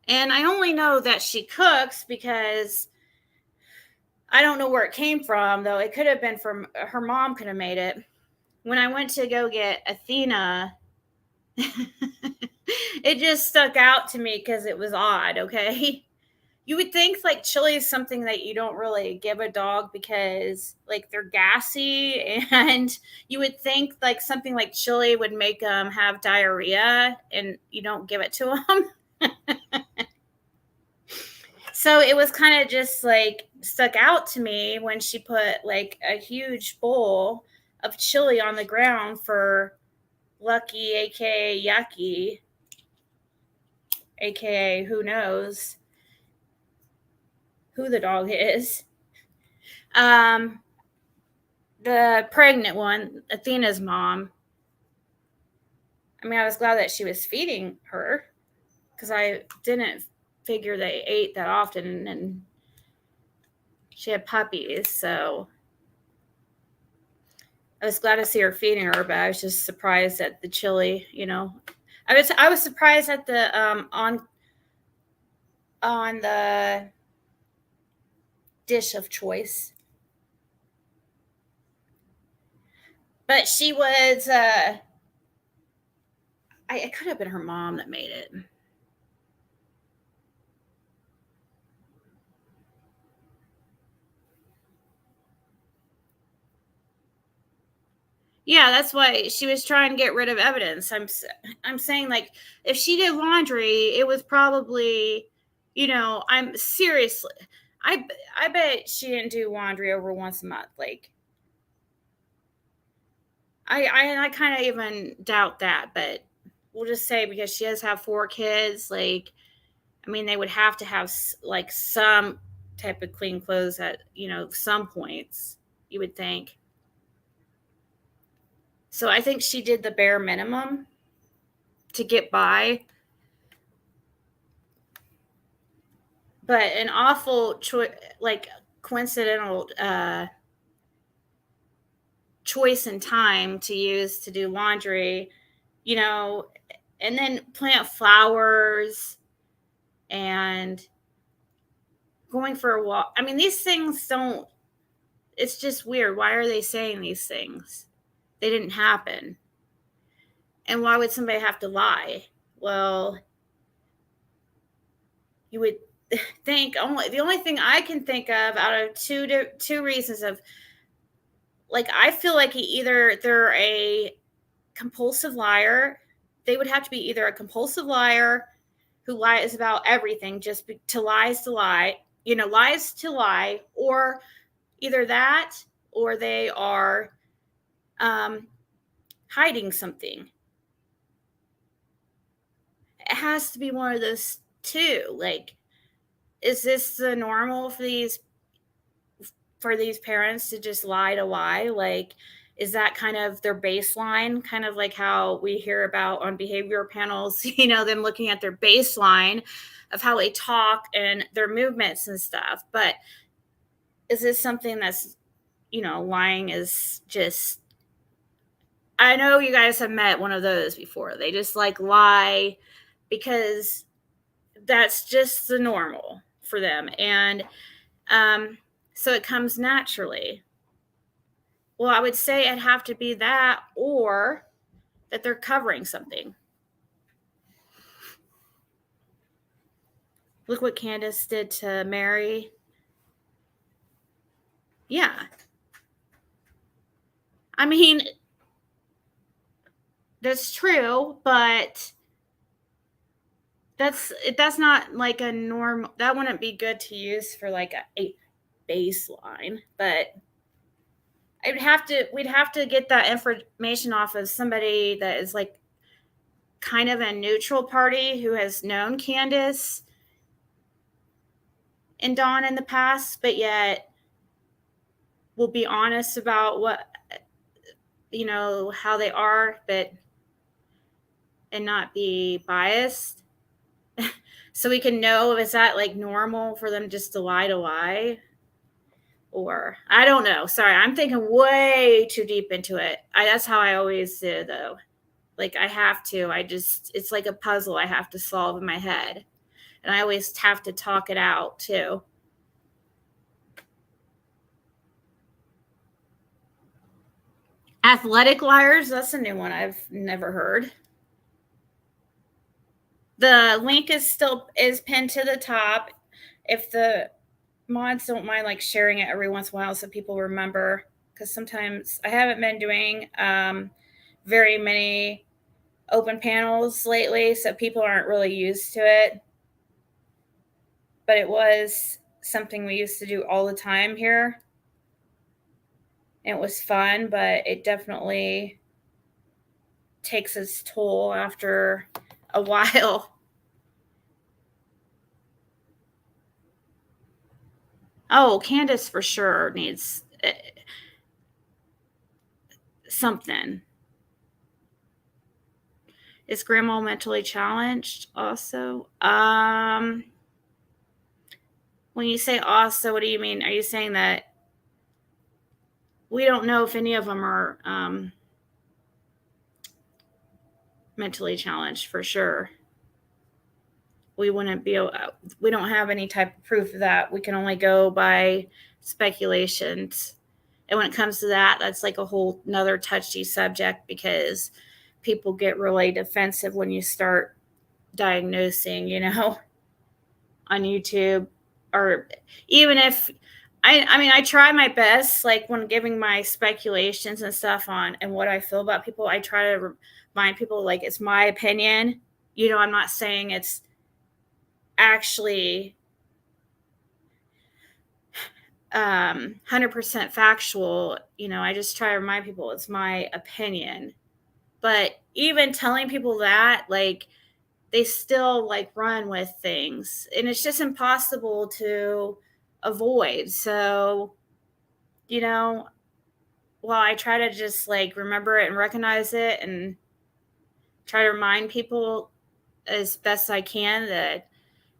[SPEAKER 1] And I only know that she cooks because I don't know where it came from, though. It could have been from her mom, could have made it. When I went to go get Athena, it just stuck out to me because it was odd, okay? You would think like chili is something that you don't really give a dog because like they're gassy, and you would think like something like chili would make them have diarrhea, and you don't give it to them. So it was kind of just like stuck out to me when she put like a huge bowl of chili on the ground for Lucky, aka Yucky, aka who knows who the dog is. The pregnant one, Athena's mom. I mean, I was glad that she was feeding her because I didn't figure they ate that often, and she had puppies, so I was glad to see her feeding her, but I was just surprised at the chili, you know. I was surprised at the on the dish of choice. But she was it could have been her mom that made it. Yeah, that's why she was trying to get rid of evidence. I'm saying, like, if she did laundry, it was probably, you know, I'm seriously, I bet she didn't do laundry over once a month. Like, I kind of even doubt that, but we'll just say because she does have 4 kids, like, I mean, they would have to have like some type of clean clothes at, you know, some points, you would think. So I think she did the bare minimum to get by. But an awful coincidental choice in time to use to do laundry, you know, and then plant flowers and going for a walk. I mean, these things don't, it's just weird. Why are they saying these things? They didn't happen. And why would somebody have to lie? Well, you would think the only thing I can think of out of two reasons of, like, I feel like they're a compulsive liar. They would have to be either a compulsive liar who lies about everything, just to lies to lie, you know, lies to lie, or either that, or they are hiding something. It has to be one of those two. Like, is this the normal for these parents to just lie to lie? Like, is that kind of their baseline? Kind of like how we hear about on behavior panels, you know, them looking at their baseline of how they talk and their movements and stuff. But is this something that's, you know, lying is just, I know you guys have met one of those before. They just like lie because that's just the normal for them. And so it comes naturally. Well, I would say it'd have to be that, or that they're covering something. Look what Candace did to Mary. Yeah. I mean, that's true, but that's not like a normal, that wouldn't be good to use for like a baseline. But we'd have to get that information off of somebody that is like kind of a neutral party who has known Candace and Dawn in the past, but yet will be honest about what, you know, how they are, but and not be biased. So we can know if it's that like normal for them just to lie. Or I don't know. Sorry, I'm thinking way too deep into it. That's how I always do, though. Like, I have to. It's like a puzzle I have to solve in my head. And I always have to talk it out, too. Athletic liars, that's a new one I've never heard. The link is pinned to the top. If the mods don't mind like sharing it every once in a while so people remember, because sometimes I haven't been doing very many open panels lately, so people aren't really used to it. But it was something we used to do all the time here. It was fun, but it definitely takes its toll after a while. Oh, Candace for sure needs something. Is grandma mentally challenged also? When you say also, what do you mean? Are you saying that we don't know if any of them are mentally challenged for sure? We wouldn't be, we don't have any type of proof of that. We can only go by speculations. And when it comes to that, that's like a whole nother touchy subject, because people get really defensive when you start diagnosing, on YouTube. Or even if I try my best, like when giving my speculations and stuff on and what I feel about people, I try to remind people like it's my opinion. I'm not saying it's actually 100% factual. I just try to remind people it's my opinion. But even telling people that, like, they still like run with things, and it's just impossible to avoid. So, while I try to just like remember it and recognize it and try to remind people as best I can that,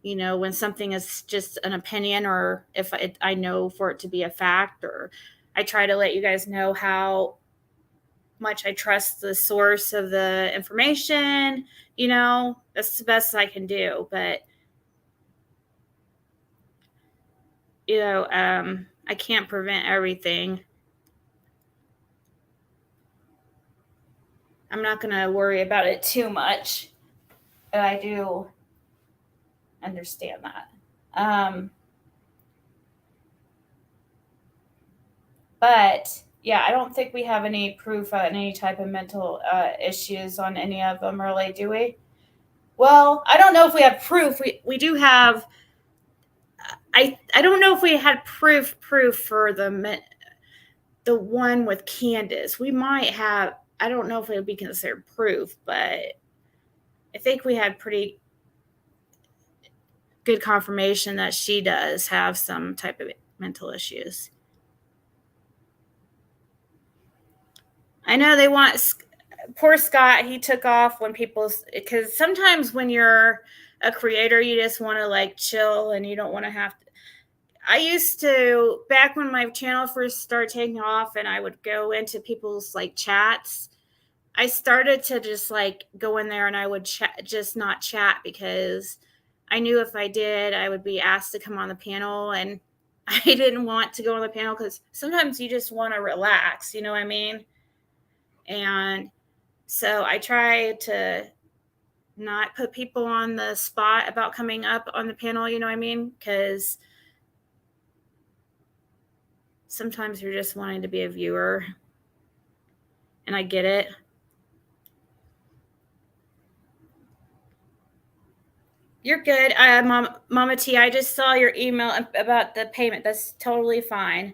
[SPEAKER 1] when something is just an opinion, or if I know for it to be a fact, or I try to let you guys know how much I trust the source of the information, that's the best I can do. But, I can't prevent everything. I'm not going to worry about it too much. But I do understand that. But yeah, I don't think we have any proof on any type of mental issues on any of them, really, do we? Well, I don't know if we have proof. We do have. I don't know if we had proof for the one with Candace. We might have. I don't know if it would be considered proof, but I think we had pretty good confirmation that she does have some type of mental issues. I know they want poor Scott. He took off when because sometimes when you're a creator, you just want to like chill and you don't want to have to. I used to, back when my channel first started taking off and I would go into people's like chats, I started to just like go in there and I would just not chat, because I knew if I did, I would be asked to come on the panel, and I didn't want to go on the panel because sometimes you just want to relax, you know what I mean? And so I try to not put people on the spot about coming up on the panel, you know what I mean? Because sometimes you're just wanting to be a viewer, and I get it. You're good. Mama T, I just saw your email about the payment. That's totally fine.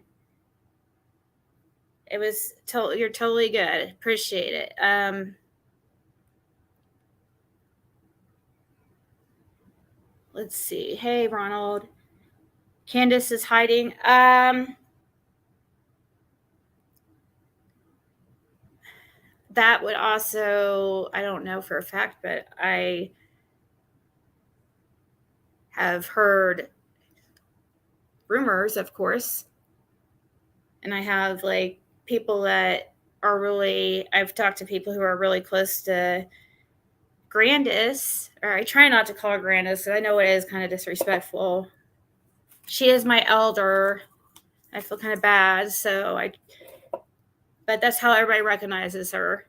[SPEAKER 1] It was you're totally good. Appreciate it. Let's see. Hey, Ronald. Candace is hiding. That would also, I don't know for a fact, but I have heard rumors, of course. And I have like people that are really, I've talked to people who are really close to Grandis, or I try not to call her Grandis because I know it is kind of disrespectful. She is my elder. I feel kind of bad, so but that's how everybody recognizes her,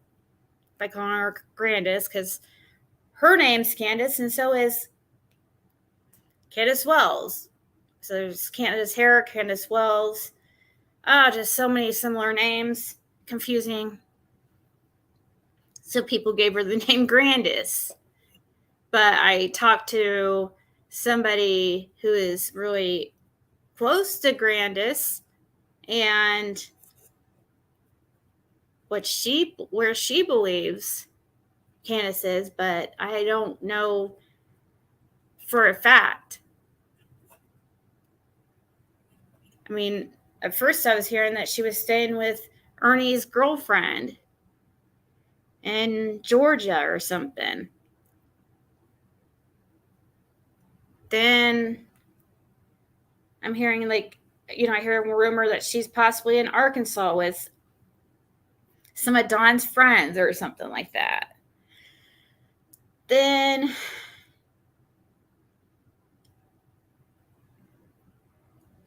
[SPEAKER 1] by calling her Grandis, because her name's Candace, and so is Candace Wells. So there's Candace Hare, Candace Wells. Just so many similar names. Confusing. So people gave her the name Grandis. But I talked to somebody who is really close to Grandis, and where she believes Candace is, but I don't know for a fact. I mean, at first I was hearing that she was staying with Ernie's girlfriend in Georgia or something. Then I'm hearing I hear a rumor that she's possibly in Arkansas with some of Dawn's friends or something like that. Then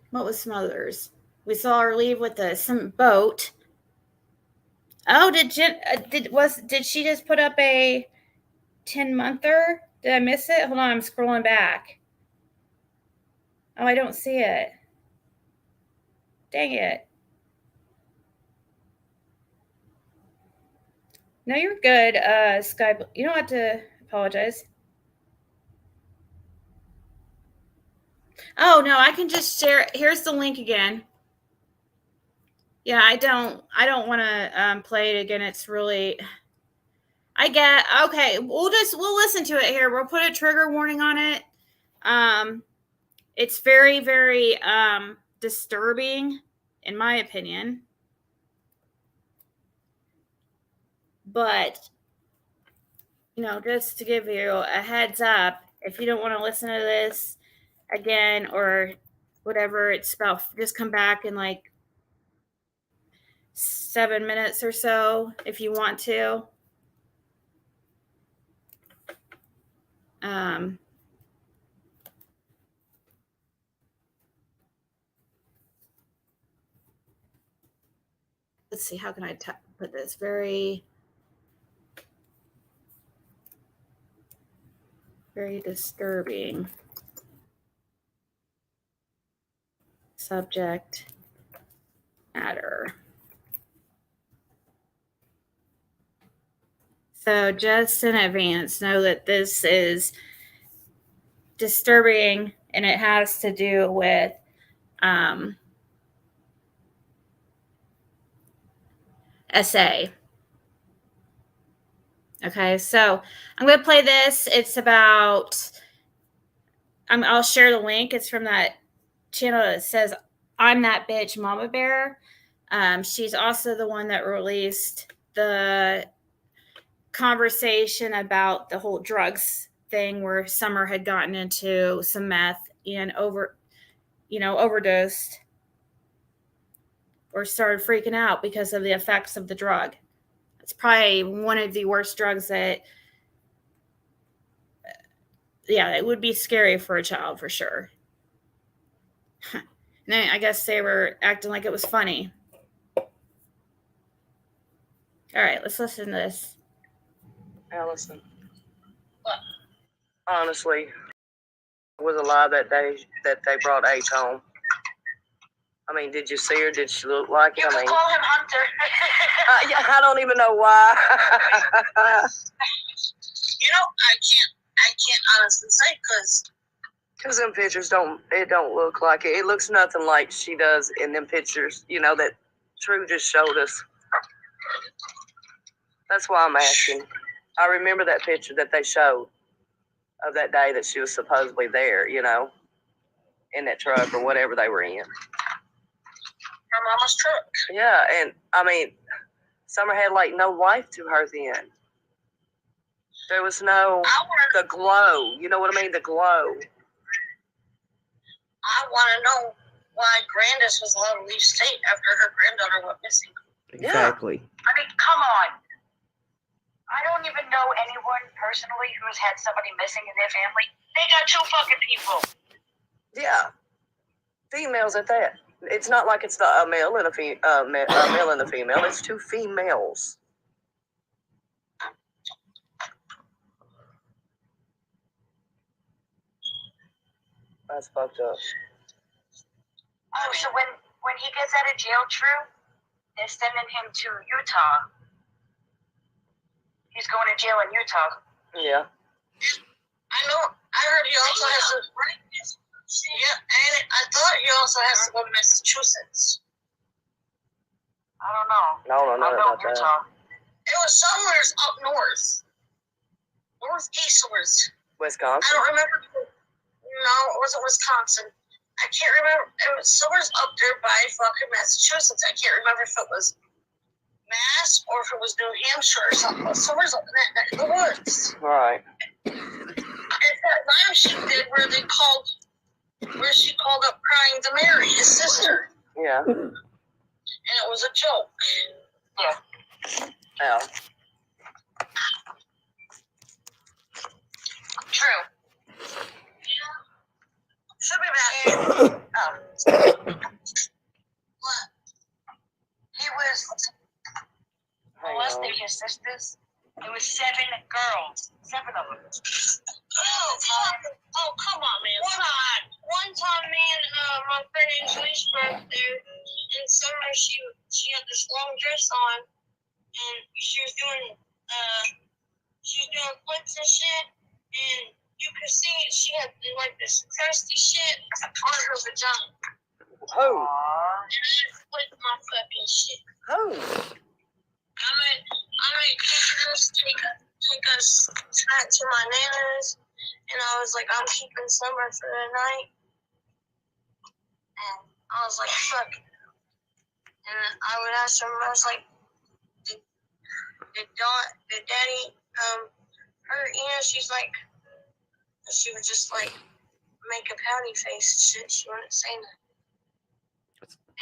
[SPEAKER 1] what was some others? We saw her leave with some boat. Oh, did she just put up a 10-monther? Did I miss it? Hold on, I'm scrolling back. Oh, I don't see it. Dang it. No, you're good, Sky. You don't have to apologize. Oh, no, I can just share. Here's the link again. Yeah, I don't want to play it again. It's really, okay, we'll listen to it here. We'll put a trigger warning on it. It's very, very disturbing, in my opinion. But, just to give you a heads up, if you don't want to listen to this again or whatever it's about, just come back in 7 minutes or so if you want to. Let's see, how can I put this? Very, very disturbing subject matter. So just in advance, know that this is disturbing, and it has to do with SA. Okay, so I'm going to play this. It's about, I'll share the link. It's from that channel that says, I'm That Bitch Mama Bear. She's also the one that released the conversation about the whole drugs thing where Summer had gotten into some meth and overdosed or started freaking out because of the effects of the drug. It's probably one of the worst drugs that, it would be scary for a child for sure. And then I guess they were acting like it was funny. All right, let's listen to this.
[SPEAKER 7] Allison. Honestly, it was a lie that day that they brought H home. I mean, did you see her? Did she look like it?
[SPEAKER 5] You can call him Hunter.
[SPEAKER 7] I don't even know why.
[SPEAKER 8] I can't honestly say
[SPEAKER 7] because them pictures don't look like it. It looks nothing like she does in them pictures, that True just showed us. That's why I'm asking. I remember that picture that they showed of that day that she was supposedly there, in that truck or whatever they were in.
[SPEAKER 8] her mama's truck.
[SPEAKER 7] Yeah, and I mean, Summer had no life to her then. There was no the glow. You know what I mean? The glow.
[SPEAKER 8] I want to know why Grandis was allowed to leave state after her granddaughter went missing.
[SPEAKER 7] Exactly.
[SPEAKER 5] I mean, come on. I don't even know anyone personally who's had somebody missing in their family. They got 2 fucking people.
[SPEAKER 7] Yeah. Females at that. It's not like it's a male and a male and a female. It's two females. That's fucked up.
[SPEAKER 5] Oh, so when he gets out of jail, True, they're sending him to Utah. He's going to jail in Utah.
[SPEAKER 7] Yeah.
[SPEAKER 8] I know. I heard he also has to. Yeah, and I thought he also has to go to Massachusetts.
[SPEAKER 5] I don't know.
[SPEAKER 7] No, I know about that.
[SPEAKER 5] Utah.
[SPEAKER 8] It was somewhere up north, northeastwards.
[SPEAKER 7] Wisconsin.
[SPEAKER 8] I don't remember. No, it wasn't Wisconsin. I can't remember. It was somewhere up there by fucking Massachusetts. I can't remember if it was Mass or if it was New Hampshire or something. Somewhere's up in that neck of the woods.
[SPEAKER 7] All right.
[SPEAKER 8] It's that live she did where she called up crying to Mary, his sister.
[SPEAKER 7] Yeah.
[SPEAKER 8] And it was a joke.
[SPEAKER 5] Yeah.
[SPEAKER 7] Yeah.
[SPEAKER 5] True.
[SPEAKER 8] She'll be back. What?
[SPEAKER 5] He was molesting his sisters. It was 7 girls. 7 of them.
[SPEAKER 8] Oh, come on, man. One time, me and my friend Angelie's birthday, in summer, she had this long dress on, and she was doing flips and shit, and you could see she had like this crusty shit on her vagina.
[SPEAKER 7] Who?
[SPEAKER 8] And I flipped my fucking shit.
[SPEAKER 7] Who?
[SPEAKER 8] I mean, take us back to my nana's, and I was like, I'm keeping Summer for the night, and I was like, fuck. And I would ask her, I was like, did Daddy hurt? You know, she's like, she would just like make a pouty face and shit. She wouldn't say nothing.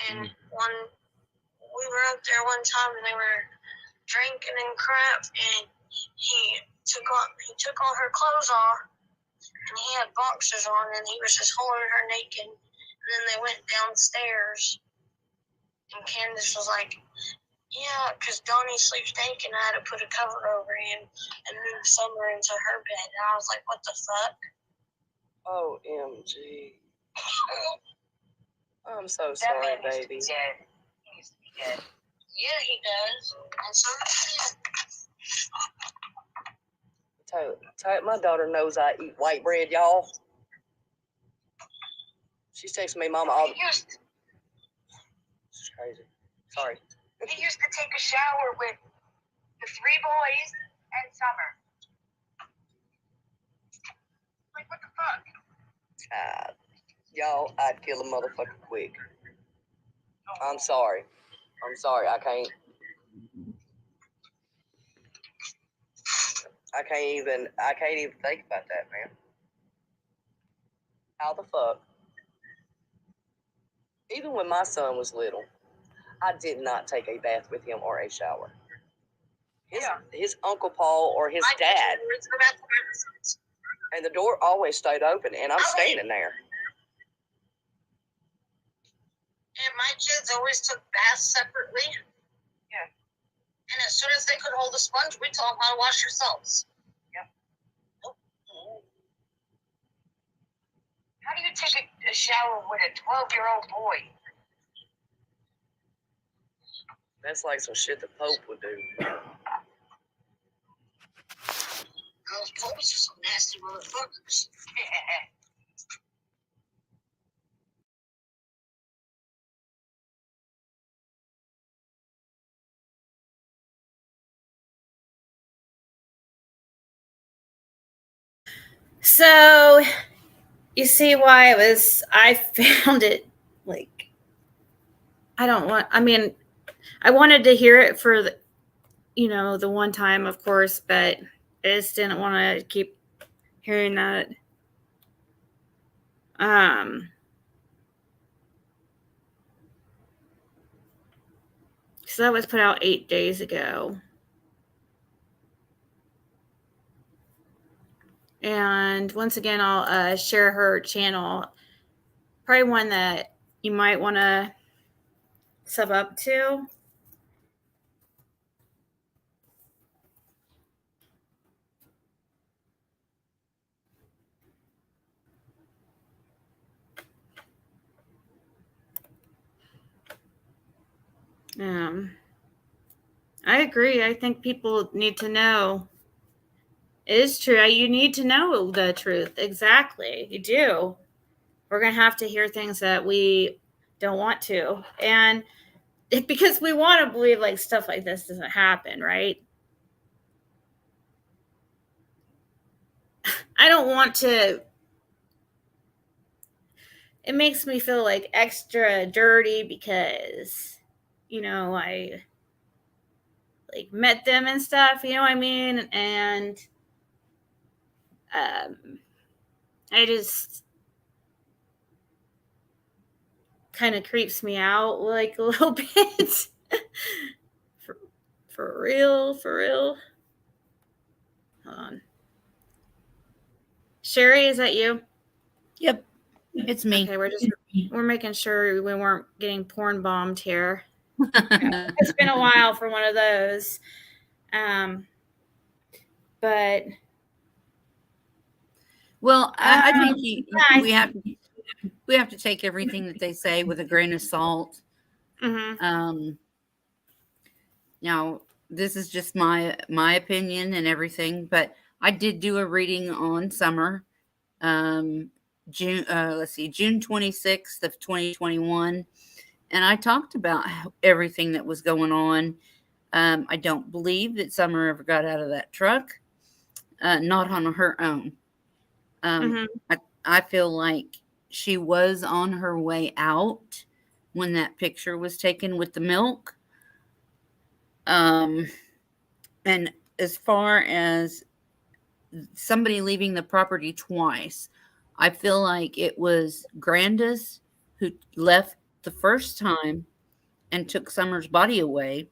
[SPEAKER 8] And we were up there one time, and they were drinking and crap, and he took all her clothes off, and he had boxers on, and he was just holding her naked. And then they went downstairs, and Candace was like, yeah, because Donnie sleeps naked, and I had to put a cover over him and move Summer into her bed. And I was like, what the fuck?
[SPEAKER 7] OMG. I'm so sorry, baby.
[SPEAKER 5] Dead. He needs to be dead.
[SPEAKER 8] Yeah, he does. And so does
[SPEAKER 7] Tell my daughter knows I eat white bread, y'all. She's texting me, Mama, all the...
[SPEAKER 5] He
[SPEAKER 7] It's crazy. Sorry.
[SPEAKER 5] used to take a shower with the 3 boys and Summer. Like, what the fuck?
[SPEAKER 7] Y'all, I'd kill a motherfucker quick. I'm sorry. I can't even think about that, man. How the fuck? Even when my son was little, I did not take a bath with him or a shower. His Uncle Paul or his dad. And the door always stayed open, and I'm standing there.
[SPEAKER 8] And my kids always took baths separately.
[SPEAKER 5] Yeah.
[SPEAKER 8] And as soon as they could hold a sponge, we taught them how to wash yourselves.
[SPEAKER 5] How do you take a shower with a 12-year-old boy?
[SPEAKER 7] That's like some shit the Pope would do.
[SPEAKER 8] Those popes are some nasty motherfuckers.
[SPEAKER 1] So you see why I found it like, I wanted to hear it for the one time, of course, but I just didn't want to keep hearing that. So that was put out 8 days ago. And once again, I'll share her channel. Probably one that, you might want to sub up to. I agree. I think people need to know. It is true. You need to know the truth. Exactly. You do. We're going to have to hear things that we don't want to. And because we want to believe like stuff like this doesn't happen, right? I don't want to. It makes me feel like extra dirty because, I like met them and stuff, you know what I mean? And I just kind of creeps me out like a little bit. for real. Hold on. Sherry, is that you?
[SPEAKER 9] Yep, it's me.
[SPEAKER 1] Okay, we're making sure we weren't getting porn bombed here. It's been a while for one of those. But
[SPEAKER 9] well, I think we have to take everything that they say with a grain of salt.
[SPEAKER 1] Mm-hmm.
[SPEAKER 9] Now, this is just my opinion and everything, but I did do a reading on Summer. June 26th of 2021, and I talked about everything that was going on. I don't believe that Summer ever got out of that truck, not on her own. I feel like she was on her way out when that picture was taken with the milk. And as far as somebody leaving the property twice, I feel like it was Grandis who left the first time and took Summer's body away.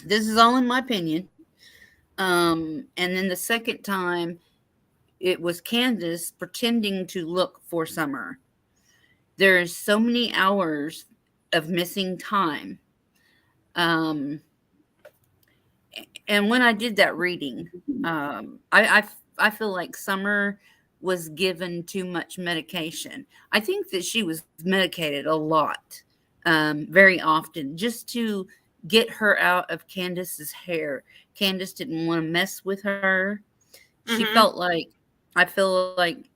[SPEAKER 9] This is all in my opinion. And then the second time, it was Candace pretending to look for Summer. There is so many hours of missing time. And when I did that reading, I feel like Summer was given too much medication. I think that she was medicated a lot, very often, just to get her out of Candace's hair. Candace didn't want to mess with her. She felt like, I feel like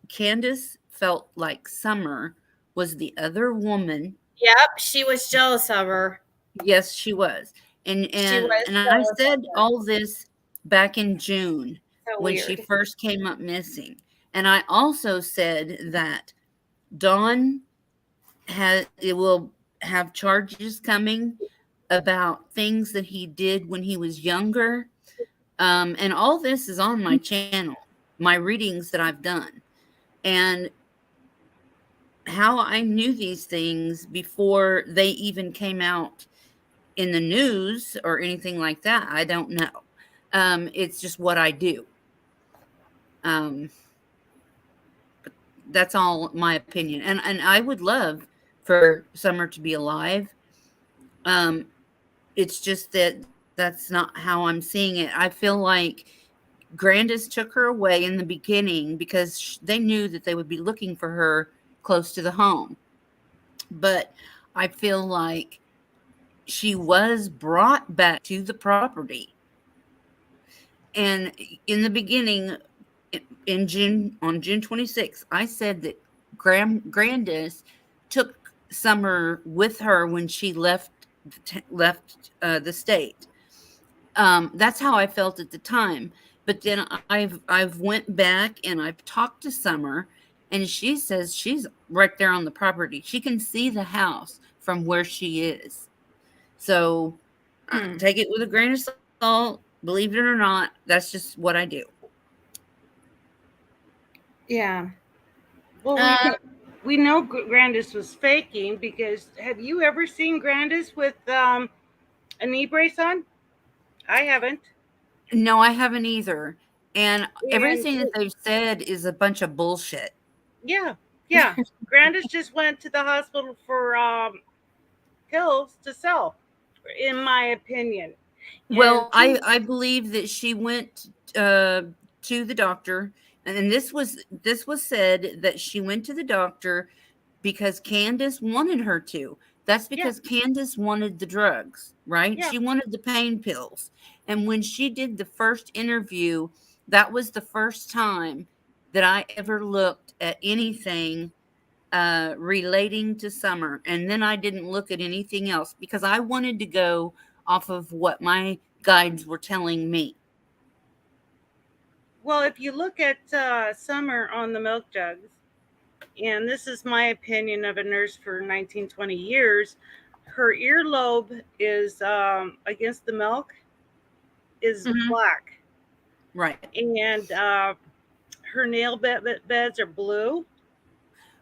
[SPEAKER 9] Candace felt like Summer was the other woman.
[SPEAKER 1] Yep, she was jealous of her.
[SPEAKER 9] Yes, she was. And I said all this back in June when she first came up missing. And I also said that Dawn will have charges coming about things that he did when he was younger. And all this is on my channel, my readings that I've done. And how I knew these things before they even came out in the news or anything like that, I don't know. It's just what I do. But that's all my opinion. And I would love for Summer to be alive. It's just that that's not how I'm seeing it. I feel like Grandis took her away in the beginning because they knew that they would be looking for her close to the home. But I feel like she was brought back to the property. And in the beginning, on June 26th, I said that Grandis took Summer with her when she left the state. That's how I felt at the time. But then I've went back and I've talked to Summer, and she says she's right there on the property. She can see the house from where she is. So take it with a grain of salt. Believe it or not, that's just what I do.
[SPEAKER 1] Yeah.
[SPEAKER 6] Well, we know Grandis was faking because have you ever seen Grandis with a knee brace on? I haven't.
[SPEAKER 9] No, I haven't either. And everything that they've said is a bunch of bullshit.
[SPEAKER 6] Yeah. Yeah, Grandis just went to the hospital for pills to sell, in my opinion.
[SPEAKER 9] Well,
[SPEAKER 6] And
[SPEAKER 9] I believe that she went to the doctor, and this was said that she went to the doctor because Candace wanted her to. That's because Candace wanted the drugs, right?
[SPEAKER 6] Yeah.
[SPEAKER 9] She wanted the pain pills. And when she did the first interview, that was the first time that I ever looked at anything relating to Summer. And then I didn't look at anything else because I wanted to go off of what my guides were telling me.
[SPEAKER 6] Well, if you look at Summer on the milk jugs, and this is my opinion of a nurse for 19, 20 years, her earlobe is against the milk is black.
[SPEAKER 9] Right.
[SPEAKER 6] And her nail beds are blue.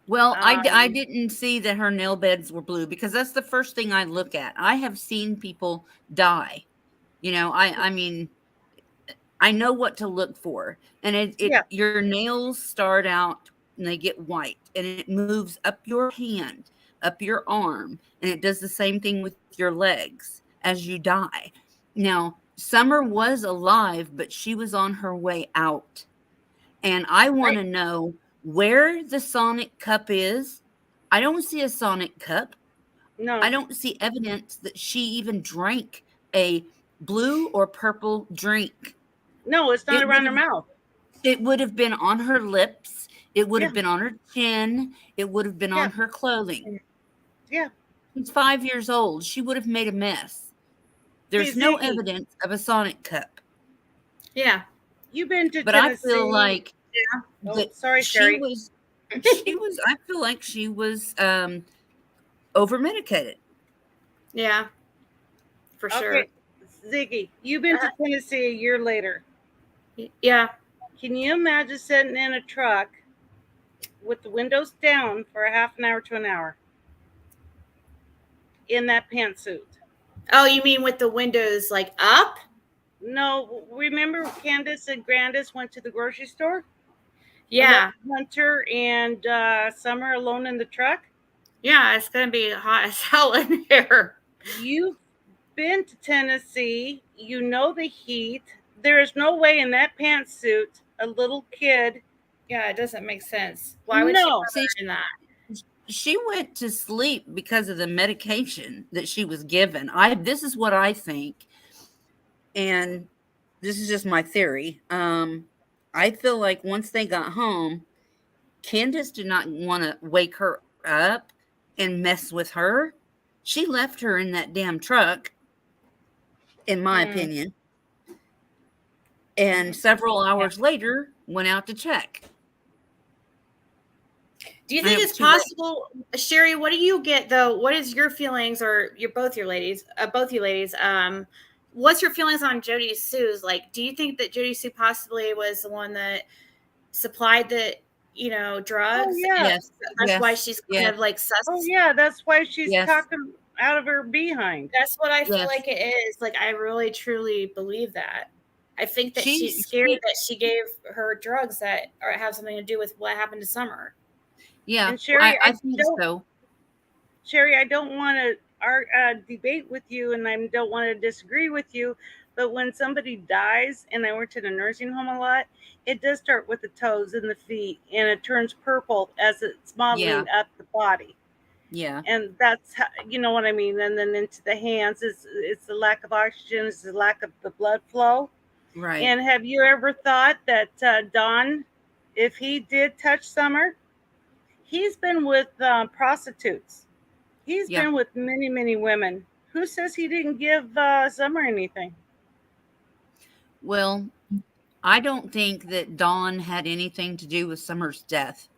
[SPEAKER 9] Well, I didn't see that her nail beds were blue because that's the first thing I look at. I have seen people die. You know, I mean, I know what to look for. And your nails start out and they get white and it moves up your hand, up your arm, and it does the same thing with your legs as you die. Now, Summer was alive, but she was on her way out. And I want to know where the Sonic cup is. I don't see a Sonic cup.
[SPEAKER 6] No.
[SPEAKER 9] I don't see evidence that she even drank a blue or purple drink.
[SPEAKER 6] No, it's not around her mouth.
[SPEAKER 9] It would have been on her lips. It would have been on her chin. It would have been on her clothing.
[SPEAKER 6] Yeah.
[SPEAKER 9] She's 5 years old. She would have made a mess. There's no evidence of a Sonic cup.
[SPEAKER 1] Yeah.
[SPEAKER 6] You've been to
[SPEAKER 9] but
[SPEAKER 6] Tennessee.
[SPEAKER 9] I feel like
[SPEAKER 6] sorry, Sherry.
[SPEAKER 9] she was I feel like she was over medicated.
[SPEAKER 1] Yeah. For sure.
[SPEAKER 6] Ziggy, you've been to Tennessee a year later.
[SPEAKER 1] Yeah.
[SPEAKER 6] Can you imagine sitting in a truck with the windows down for a half an hour to an hour in that pantsuit?
[SPEAKER 1] Oh, you mean with the windows like up?
[SPEAKER 6] No, remember Candace and Grandis went to the grocery store?
[SPEAKER 1] Yeah.
[SPEAKER 6] Hunter and Summer alone in the truck?
[SPEAKER 1] Yeah, it's going to be hot as hell in here.
[SPEAKER 6] You've been to Tennessee. You know the heat. There is no way in that pantsuit a little kid.
[SPEAKER 1] Yeah, it doesn't make sense. Why would she do that?
[SPEAKER 9] She went to sleep because of the medication that she was given. This is what I think. And this is just my theory. I feel like once they got home, Candace did not want to wake her up and mess with her. She left her in that damn truck, in my opinion. And several hours later, went out to check.
[SPEAKER 1] Do you think it's possible, Sherry? What do you get though? What is your feelings, or both you ladies? What's your feelings on Jody Sue's? Like, do you think that Jody Sue possibly was the one that supplied the, drugs?
[SPEAKER 6] Oh, yeah.
[SPEAKER 1] Yes. That's why she's kind of like sus.
[SPEAKER 6] Oh yeah, that's why she's talking out of her behind.
[SPEAKER 1] That's what I feel like it is. Like, I really truly believe that. I think that she's scared that she gave her drugs that have something to do with what happened to Summer.
[SPEAKER 9] Yeah,
[SPEAKER 6] and Sherry,
[SPEAKER 9] I think so.
[SPEAKER 6] Sherry, I don't want to debate with you, and I don't want to disagree with you, but when somebody dies, and I worked in a nursing home a lot, it does start with the toes and the feet, and it turns purple as it's modeling up the body.
[SPEAKER 9] Yeah.
[SPEAKER 6] And that's how, you know what I mean? And then into the hands, it's the lack of oxygen, it's the lack of the blood flow.
[SPEAKER 9] Right.
[SPEAKER 6] And have you ever thought that Don, if he did touch Summer, he's been with prostitutes. He's been with many, many women. Who says he didn't give Summer anything?
[SPEAKER 9] Well, I don't think that Dawn had anything to do with Summer's death.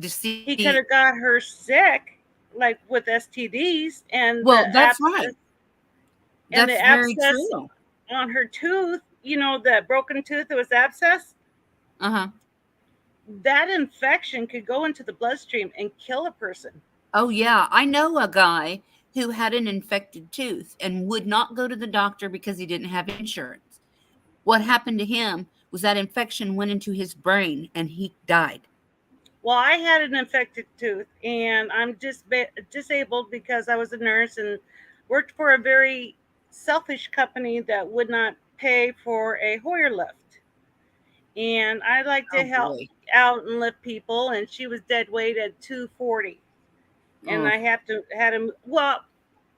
[SPEAKER 6] He could have got her sick, like with STDs, and
[SPEAKER 9] that's right.
[SPEAKER 6] And
[SPEAKER 9] that's
[SPEAKER 6] the
[SPEAKER 9] very
[SPEAKER 6] abscess
[SPEAKER 9] true.
[SPEAKER 6] On her tooth, that broken tooth that was abscess. That infection could go into the bloodstream and kill a person.
[SPEAKER 9] Oh yeah, I know a guy who had an infected tooth and would not go to the doctor because he didn't have insurance. What happened to him was that infection went into his brain and he died.
[SPEAKER 6] Well, I had an infected tooth, and I'm just disabled because I was a nurse and worked for a very selfish company that would not pay for a Hoyer lift. And I like to
[SPEAKER 9] Oh,
[SPEAKER 6] help
[SPEAKER 9] boy.
[SPEAKER 6] out and lift people, and she was dead weight at 240, and
[SPEAKER 9] Oh.
[SPEAKER 6] I had to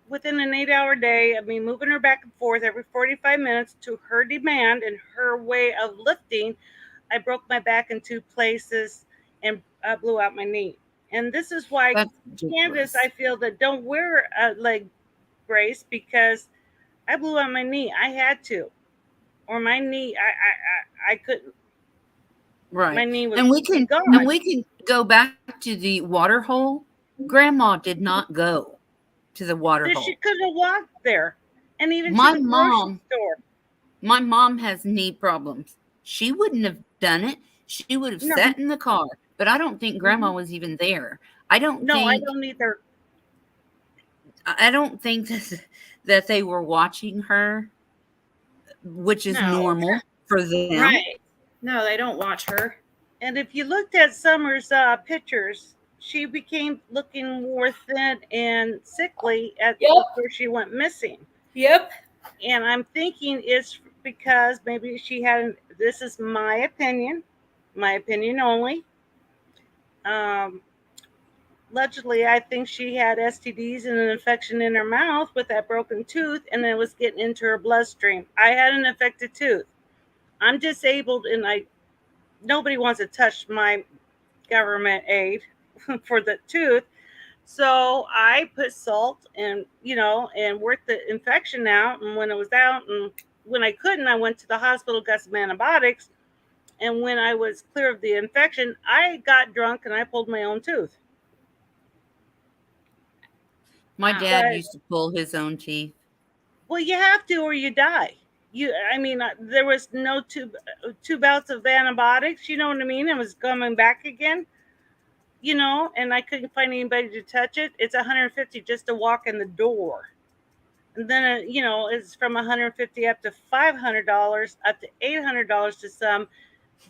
[SPEAKER 6] within an 8-hour day of me moving her back and forth every 45 minutes to her demand and her way of lifting, I broke my back in 2 places and blew out my knee. And this is why,
[SPEAKER 9] That's
[SPEAKER 6] Candace,
[SPEAKER 9] ridiculous.
[SPEAKER 6] I feel that don't wear a leg brace, because I blew out my knee. I had to, or my knee, I couldn't.
[SPEAKER 9] Right.
[SPEAKER 6] My knee was
[SPEAKER 9] And we can
[SPEAKER 6] gone.
[SPEAKER 9] go back to the water hole. Grandma did not go to the water
[SPEAKER 6] She
[SPEAKER 9] hole.
[SPEAKER 6] could have walked there, and even
[SPEAKER 9] My
[SPEAKER 6] to the grocery
[SPEAKER 9] mom
[SPEAKER 6] store.
[SPEAKER 9] My mom has knee problems. She wouldn't have done it. She would have
[SPEAKER 6] No.
[SPEAKER 9] sat in the car. But I don't think Grandma was even there. I don't
[SPEAKER 6] No, I
[SPEAKER 9] think
[SPEAKER 6] don't either.
[SPEAKER 9] I don't think that they were watching her, which is
[SPEAKER 1] No.
[SPEAKER 9] normal for them.
[SPEAKER 1] Right. No, they don't watch her.
[SPEAKER 6] And if you looked at Summer's pictures, she became looking more thin and sickly before she went missing.
[SPEAKER 1] Yep.
[SPEAKER 6] And I'm thinking it's because maybe she had, this is my opinion only. Allegedly, I think she had STDs and an infection in her mouth with that broken tooth, and it was getting into her bloodstream. I had an infected tooth. I'm disabled, and nobody wants to touch my government aid for the tooth. So I put salt and worked the infection out. And when it was out, and when I couldn't, I went to the hospital, got some antibiotics. And when I was clear of the infection, I got drunk and I pulled my own tooth.
[SPEAKER 9] My dad used to pull his own teeth.
[SPEAKER 6] Well, you have to, or you die. There was no two bouts of antibiotics. You know what I mean? It was coming back again. And I couldn't find anybody to touch it. It's $150 just to walk in the door. And then, it's from $150 up to $500, up to $800 to some,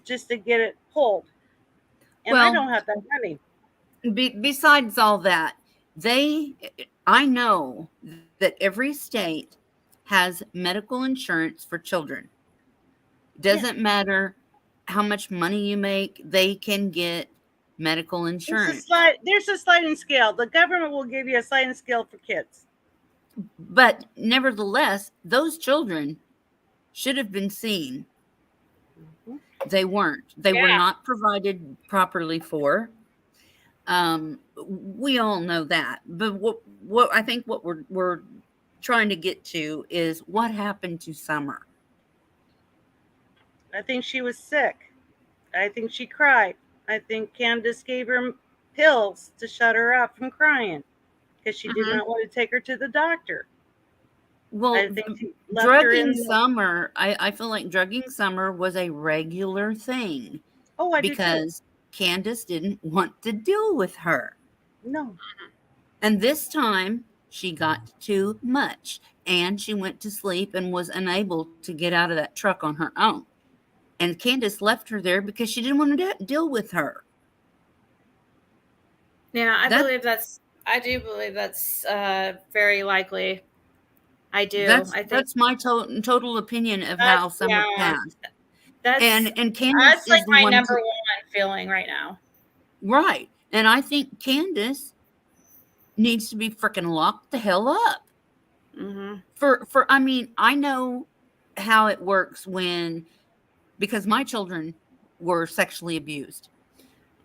[SPEAKER 6] just to get it pulled. And I don't have that money.
[SPEAKER 9] Besides all that, I know that every state has medical insurance for children. Doesn't matter how much money you make, they can get medical insurance.
[SPEAKER 6] There's a sliding scale. The government will give you a sliding scale for kids.
[SPEAKER 9] But nevertheless, those children should have been seen. They weren't. They were not provided properly for. We all know that. But what I think what we're trying to get to is what happened to Summer.
[SPEAKER 6] I think she was sick. I think she cried. I think Candace gave her pills to shut her up from crying because she did not want to take her to the doctor.
[SPEAKER 9] Well,
[SPEAKER 6] I think
[SPEAKER 9] drugging Summer, I feel like drugging Summer was a regular thing.
[SPEAKER 6] Oh, I do too.
[SPEAKER 9] Because Candace didn't want to deal with her.
[SPEAKER 6] No.
[SPEAKER 9] And this time she got too much and she went to sleep and was unable to get out of that truck on her own. And Candace left her there because she didn't want to deal with her.
[SPEAKER 1] Yeah, I do believe that's very likely. I do.
[SPEAKER 9] That's my total opinion of how Summer passed. And Candace
[SPEAKER 1] that's like
[SPEAKER 9] is the
[SPEAKER 1] my
[SPEAKER 9] one
[SPEAKER 1] number one feeling right now.
[SPEAKER 9] Right. And I think Candace needs to be freaking locked the hell up.
[SPEAKER 1] Mm-hmm.
[SPEAKER 9] I know how it works because my children were sexually abused.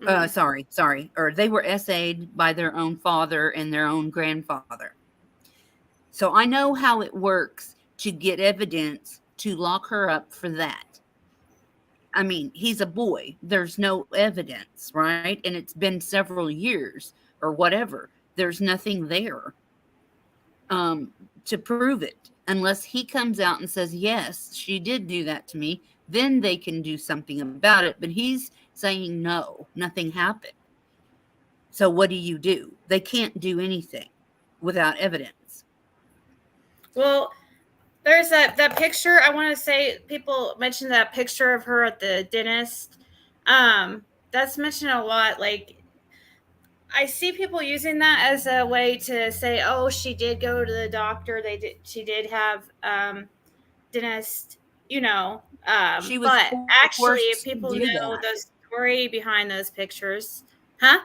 [SPEAKER 1] Mm-hmm.
[SPEAKER 9] Or they were SA'd by their own father and their own grandfather. So I know how it works to get evidence to lock her up for that. I mean, he's a boy. There's no evidence, right? And it's been several years or whatever. There's nothing there to prove it. Unless he comes out and says, yes, she did do that to me, then they can do something about it. But he's saying, no, nothing happened. So what do? They can't do anything without evidence.
[SPEAKER 1] Well, there's that picture. I want to say people mentioned that picture of her at the dentist. That that's mentioned a lot. Like, I see people using that as a way to say, "Oh, she did go to the doctor. She did have dentist." You know,
[SPEAKER 9] She was
[SPEAKER 1] but actually, if
[SPEAKER 9] forced to
[SPEAKER 1] people
[SPEAKER 9] do
[SPEAKER 1] know
[SPEAKER 9] that.
[SPEAKER 1] the story behind those pictures, huh?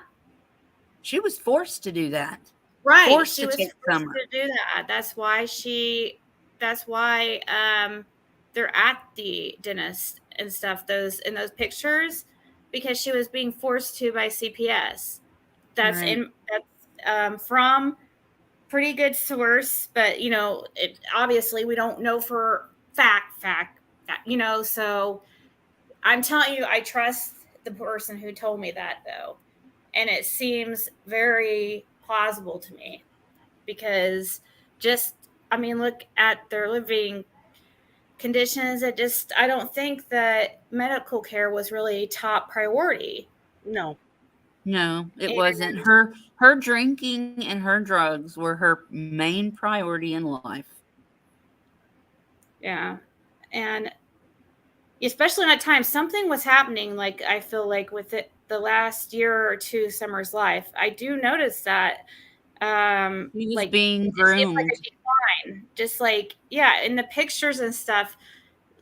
[SPEAKER 9] She was forced to do that.
[SPEAKER 1] Right.
[SPEAKER 9] Forced
[SPEAKER 1] She
[SPEAKER 9] to
[SPEAKER 1] was
[SPEAKER 9] take
[SPEAKER 1] forced
[SPEAKER 9] Summer.
[SPEAKER 1] to do that. That's why they're at the dentist and stuff, those in those pictures, because she was being forced to by CPS. That's
[SPEAKER 9] Right.
[SPEAKER 1] that's from pretty good source, but you know, it obviously we don't know for fact, you know, so I'm telling you, I trust the person who told me that though. And it seems very plausible to me because just, I mean, look at their living conditions. I don't think that medical care was really top priority.
[SPEAKER 6] No.
[SPEAKER 9] No, it
[SPEAKER 1] And
[SPEAKER 9] wasn't. Her drinking and her drugs were her main priority in life.
[SPEAKER 1] yeah. And especially in that time, something was happening. Like, I feel like with it, the last year or two, Summer's life, I do notice that
[SPEAKER 9] He was
[SPEAKER 1] like
[SPEAKER 9] being
[SPEAKER 1] it seems like
[SPEAKER 9] groomed.
[SPEAKER 1] a decline. Just like, yeah, in the pictures and stuff,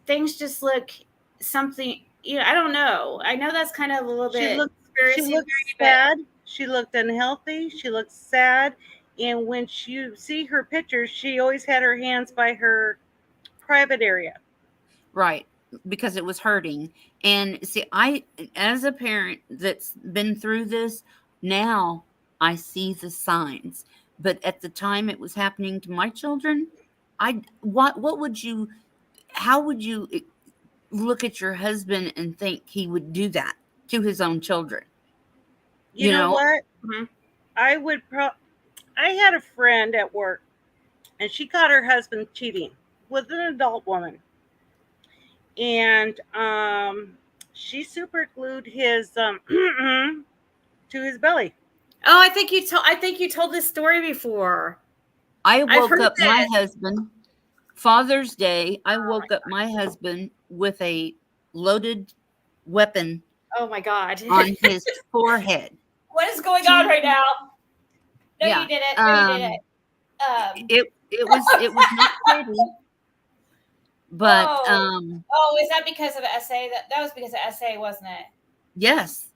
[SPEAKER 1] things just look something, you know, I don't know. I know that's kind of a little
[SPEAKER 6] She
[SPEAKER 1] bit
[SPEAKER 6] looked
[SPEAKER 1] conspiracy theory, but
[SPEAKER 6] sad. She looked unhealthy. She looked sad. And when you see her pictures, she always had her hands by her private area.
[SPEAKER 9] Right, because it was hurting. And see, I, as a parent that's been through this, now I see the signs. But at the time it was happening to my children, what would you, how would you look at your husband and think he would do that to his own children?
[SPEAKER 6] You know what?
[SPEAKER 1] mm-hmm.
[SPEAKER 6] I had a friend at work, and she caught her husband cheating with an adult woman. And she super glued his to his belly.
[SPEAKER 1] Oh, I think you told this story before.
[SPEAKER 9] I
[SPEAKER 1] I've
[SPEAKER 9] woke
[SPEAKER 1] heard
[SPEAKER 9] up my
[SPEAKER 1] this.
[SPEAKER 9] husband, Father's Day, I woke up my husband with a loaded weapon
[SPEAKER 1] Oh my God.
[SPEAKER 9] on his forehead.
[SPEAKER 1] What is going on right now? No,
[SPEAKER 9] Yeah.
[SPEAKER 1] you didn't. No, you didn't.
[SPEAKER 9] It was not pretty. But
[SPEAKER 1] oh, is that because of SA? That was because of SA, wasn't it?
[SPEAKER 9] yes.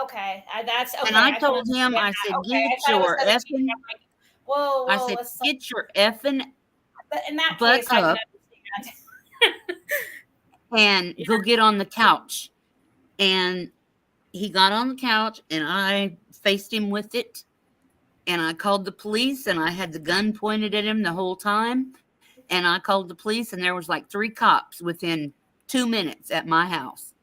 [SPEAKER 1] Okay, that's okay.
[SPEAKER 9] And I
[SPEAKER 1] can
[SPEAKER 9] told him,
[SPEAKER 1] understand
[SPEAKER 9] I
[SPEAKER 1] that.
[SPEAKER 9] said,
[SPEAKER 1] Okay, I
[SPEAKER 9] get
[SPEAKER 1] thought it was
[SPEAKER 9] your
[SPEAKER 1] other cheating.
[SPEAKER 9] effing,
[SPEAKER 1] I'm like, whoa,
[SPEAKER 9] I said,
[SPEAKER 1] let's.
[SPEAKER 9] get your effing
[SPEAKER 1] But in that
[SPEAKER 9] butt
[SPEAKER 1] case, I can
[SPEAKER 9] up
[SPEAKER 1] understand.
[SPEAKER 9] and go get on the couch. And he got on the couch and I faced him with it. And I called the police and I had the gun pointed at him the whole time. And I called the police and there was like 3 cops within 2 minutes at my house.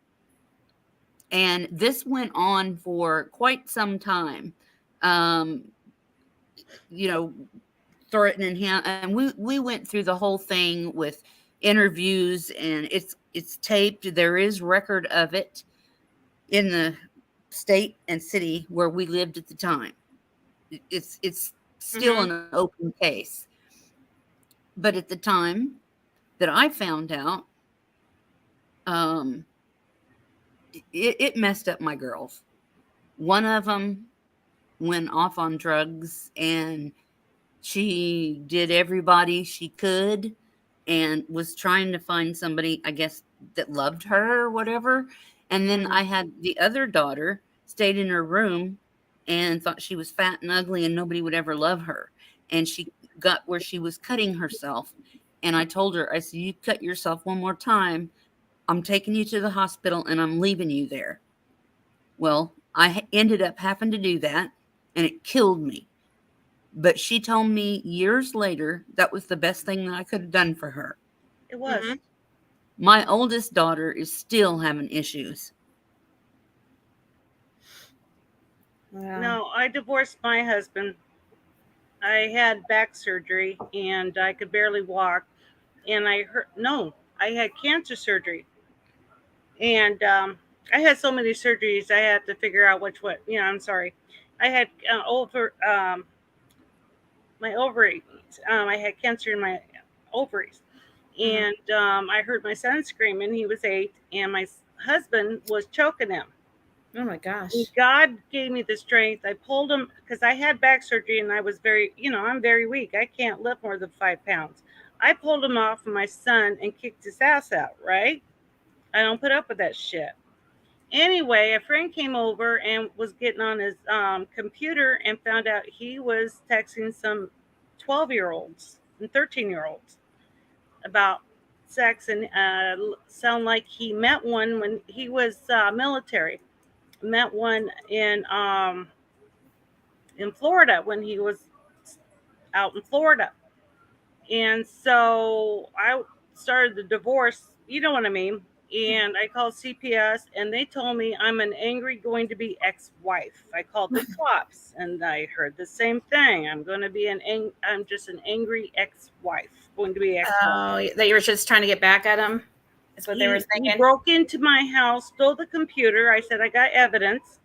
[SPEAKER 9] And this went on for quite some time. You know, threatening him. And we went through the whole thing with interviews and it's taped. There is record of it in the state and city where we lived at the time. It's still an open case. But at the time that I found out, it messed up my girls. One of them went off on drugs and she did everybody she could and was trying to find somebody, I guess, that loved her or whatever. And then I had the other daughter stayed in her room and thought she was fat and ugly and nobody would ever love her. And she got where she was cutting herself. And I told her, I said, you cut yourself one more time, I'm taking you to the hospital and I'm leaving you there. Well, I ended up having to do that and it killed me. But she told me years later that was the best thing that I could have done for her.
[SPEAKER 6] It was.
[SPEAKER 9] My oldest daughter is still having issues.
[SPEAKER 1] Wow.
[SPEAKER 6] No, I divorced my husband. I had back surgery and I could barely walk. And I had cancer surgery. And I had so many surgeries, I had to figure out which one. You know, I'm sorry. I had my ovaries. I had cancer in my ovaries. And I heard my son screaming. He was 8, and my husband was choking him.
[SPEAKER 1] Oh my gosh.
[SPEAKER 6] And God gave me the strength. I pulled him because I had back surgery and I was very, I'm very weak. I can't lift more than 5 pounds. I pulled him off of my son and kicked his ass out, right? I don't put up with that shit. Anyway, a friend came over and was getting on his computer and found out he was texting some 12-year-olds and 13-year-olds about sex, and sound like he met one when he was military. Met one in Florida when he was out in Florida. And so I started the divorce, you know what I mean? And I called CPS and they told me I'm an angry going to be ex-wife. I called the cops and I heard the same thing. I'm going to be I'm just an angry ex-wife, going to be ex-wife.
[SPEAKER 1] Oh, that you were just trying to get back at him? Is what they were thinking?
[SPEAKER 6] He broke into my house, stole the computer. I said, I got evidence.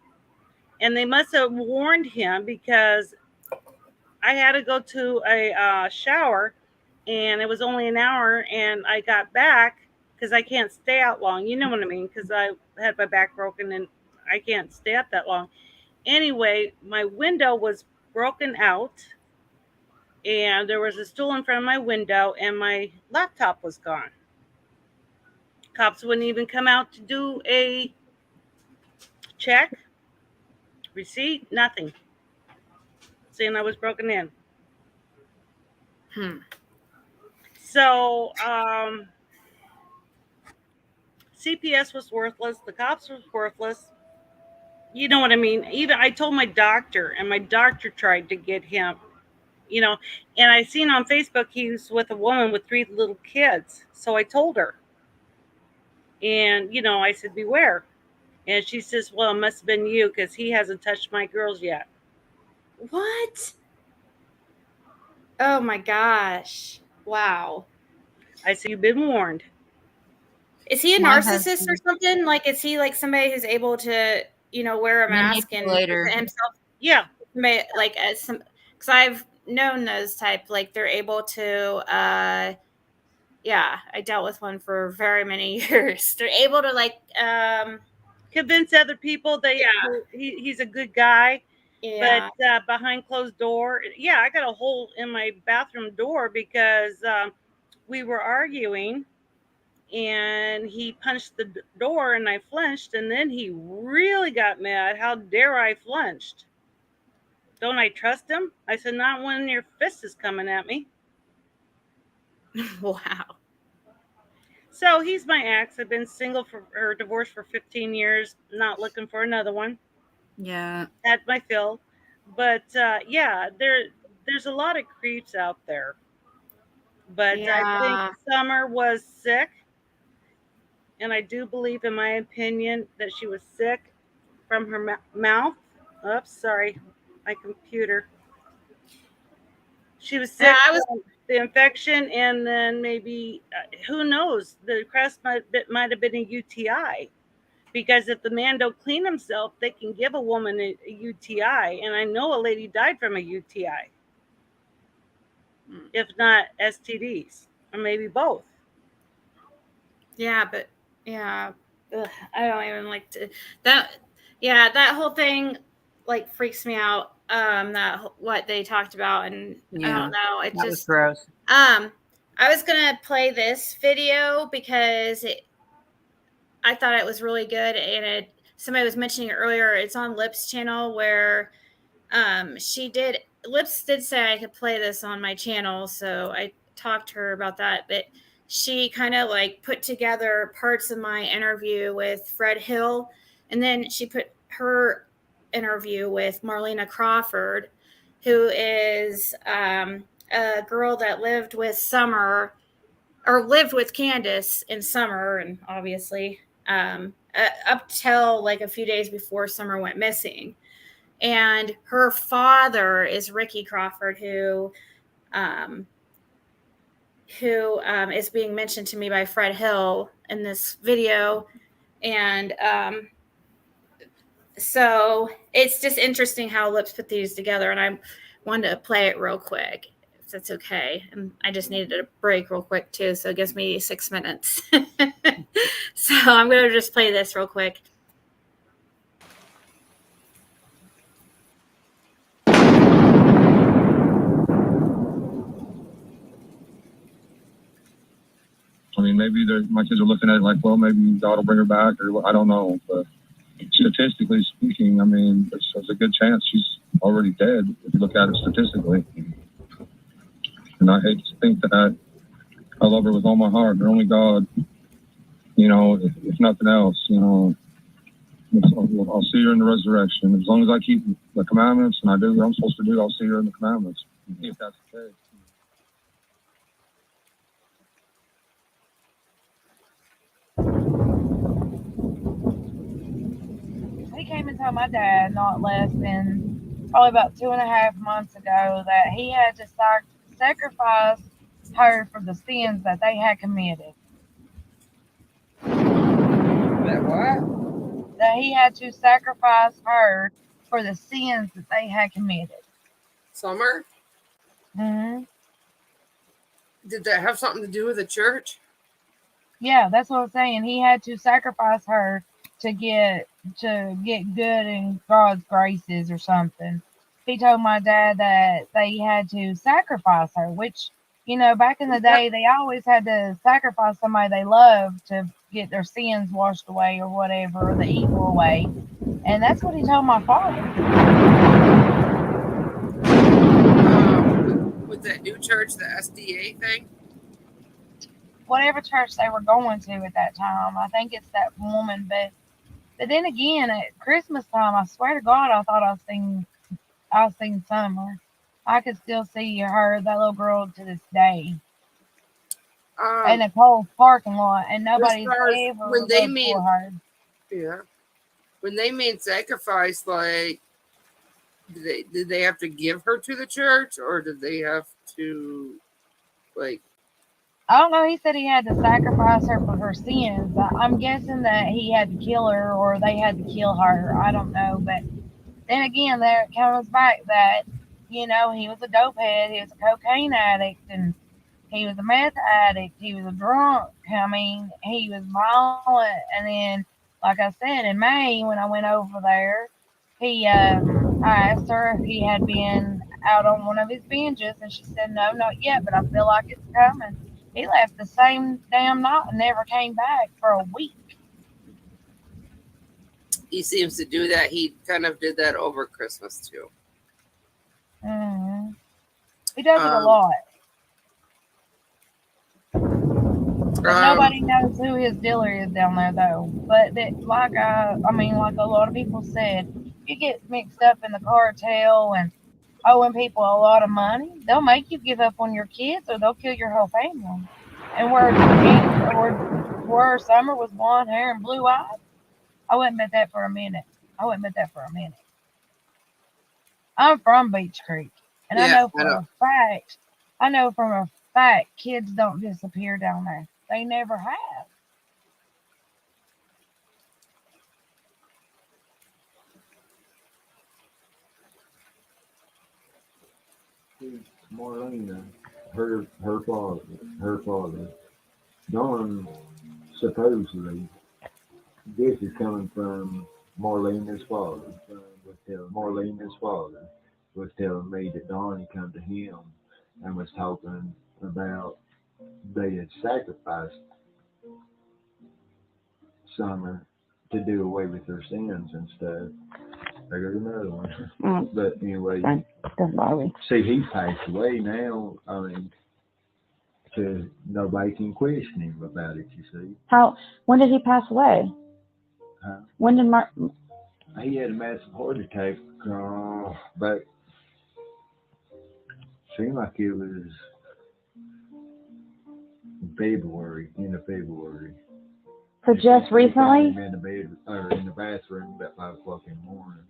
[SPEAKER 6] And they must have warned him because I had to go to a shower and it was only an hour and I got back because I can't stay out long. You know what I mean? Because I had my back broken and I can't stay up that long. Anyway, my window was broken out and there was a stool in front of my window and my laptop was gone. Cops wouldn't even come out to do a check, receipt, nothing. Saying I was broken in. So, CPS was worthless. The cops was worthless. You know what I mean? Even I told my doctor, and my doctor tried to get him, and I seen on Facebook he was with a woman with 3 little kids. So I told her. And, I said, beware. And she says, well, it must have been you because he hasn't touched my girls yet.
[SPEAKER 1] What? Oh my gosh. Wow.
[SPEAKER 6] I said, you've been warned.
[SPEAKER 1] Is he a narcissist or something? Like, is he like somebody who's able to, wear a mask and himself?
[SPEAKER 6] Yeah.
[SPEAKER 1] Like, as some, because I've known those type, like they're able to, I dealt with one for very many years. They're able to like,
[SPEAKER 6] convince other people that he's a good guy.
[SPEAKER 1] Yeah.
[SPEAKER 6] But behind closed door, I got a hole in my bathroom door because we were arguing and he punched the door and I flinched and then he really got mad. How dare I flinched? Don't I trust him? I said, not when your fist is coming at me.
[SPEAKER 1] Wow.
[SPEAKER 6] So he's my ex. I've been single or divorced for 15 years, not looking for another one.
[SPEAKER 9] Yeah.
[SPEAKER 6] Had my fill. But there's a lot of creeps out there. But I think Summer was sick. And I do believe, in my opinion, that she was sick from her mouth. Oops, sorry. My computer. She was sick from the infection, and then maybe, who knows, the crest might have been a UTI. Because if the man don't clean himself, they can give a woman a UTI. And I know a lady died from a UTI. If not STDs, or maybe both.
[SPEAKER 1] Yeah, but I don't even like to that whole thing like freaks me out. That what they talked about, and I don't know. It just
[SPEAKER 9] was gross.
[SPEAKER 1] I was gonna play this video because I thought it was really good, and somebody was mentioning it earlier. It's on Lip's channel where Lips did say I could play this on my channel, so I talked to her about that, but she kind of like put together parts of my interview with Fred Hill, and then she put her interview with Marlena Crawford, who is a girl that lived with Summer, or lived with Candace in Summer, and obviously up till like a few days before Summer went missing. And her father is Ricky Crawford, who is being mentioned to me by Fred Hill in this video. And so it's just interesting how Lips put these together. And I wanted to play it real quick, if that's okay. And I just needed a break real quick, too. So it gives me 6 minutes. So I'm going to just play this real quick.
[SPEAKER 10] maybe my kids are looking at it like, well, maybe God will bring her back, or I don't know. But statistically speaking, I mean, there's a good chance she's already dead if you look at it statistically. And I hate to think that. I love her with all my heart, but only God, you know, if nothing else, you know, I'll see her in the resurrection. As long as I keep the commandments and I do what I'm supposed to do, I'll see her in the commandments, if that's the case.
[SPEAKER 11] He came and told my dad not less than probably about 2.5 months ago that he had to sacrifice her for the sins that they had committed.
[SPEAKER 6] That what?
[SPEAKER 11] That he had to sacrifice her for the sins that they had committed.
[SPEAKER 6] Summer?
[SPEAKER 11] Mm-hmm.
[SPEAKER 6] Did that have something to do with the church?
[SPEAKER 11] Yeah, that's what I'm saying. He had to sacrifice her to get good in God's graces or something. He told my dad that they had to sacrifice her, which, you know, back in the day, they always had to sacrifice somebody they loved to get their sins washed away or whatever, or the evil away. And that's what he told my father.
[SPEAKER 6] With that new church, the SDA thing?
[SPEAKER 11] Whatever church they were going to at that time. I think it's that woman, but then again, at Christmas time, I swear to God, I thought I seen Summer. I could still see her, that little girl, to this day. In a cold parking lot, and nobody's ever
[SPEAKER 6] when they
[SPEAKER 11] looked for her.
[SPEAKER 6] Yeah. When they made sacrifice, like, did they have to give her to the church, or did they have to, like?
[SPEAKER 11] I don't know. He said he had to sacrifice her for her sins. I'm guessing that he had to kill her, or they had to kill her. I don't know, but then again, there it comes back that, you know, he was a dope head, he was a cocaine addict, and he was a meth addict, he was a drunk. I mean, he was violent. And then, like I said, in May, when I went over there, I asked her if he had been out on one of his binges, and she said, no, not yet, but I feel like it's coming. He left the same damn night and never came back for a week.
[SPEAKER 6] He seems to do that. He kind of did that over Christmas, too.
[SPEAKER 11] Mm-hmm. He does it a lot. But nobody knows who his dealer is down there, though. But like a lot of people said, you get mixed up in the cartel and owing people a lot of money, they'll make you give up on your kids, or they'll kill your whole family. And where Summer was blonde hair and blue eyes, I wouldn't bet that for a minute. I'm from Beach Creek, and I know from a fact, kids don't disappear down there. They never have.
[SPEAKER 12] Marlena, her father, Don, supposedly, this is coming from Marlena's father. Marlena's father was telling me that Don had come to him and was talking about they had sacrificed Summer to do away with her sins and stuff. I got another one. But anyway, see, he passed away now. I mean, so nobody can question him about it, you see.
[SPEAKER 13] When did he pass away?
[SPEAKER 12] Huh?
[SPEAKER 13] When did
[SPEAKER 12] He had a massive heart attack back, seemed like it was February, end of February.
[SPEAKER 13] So just recently?
[SPEAKER 12] In the bed, or in the bathroom about 5 o'clock in the morning.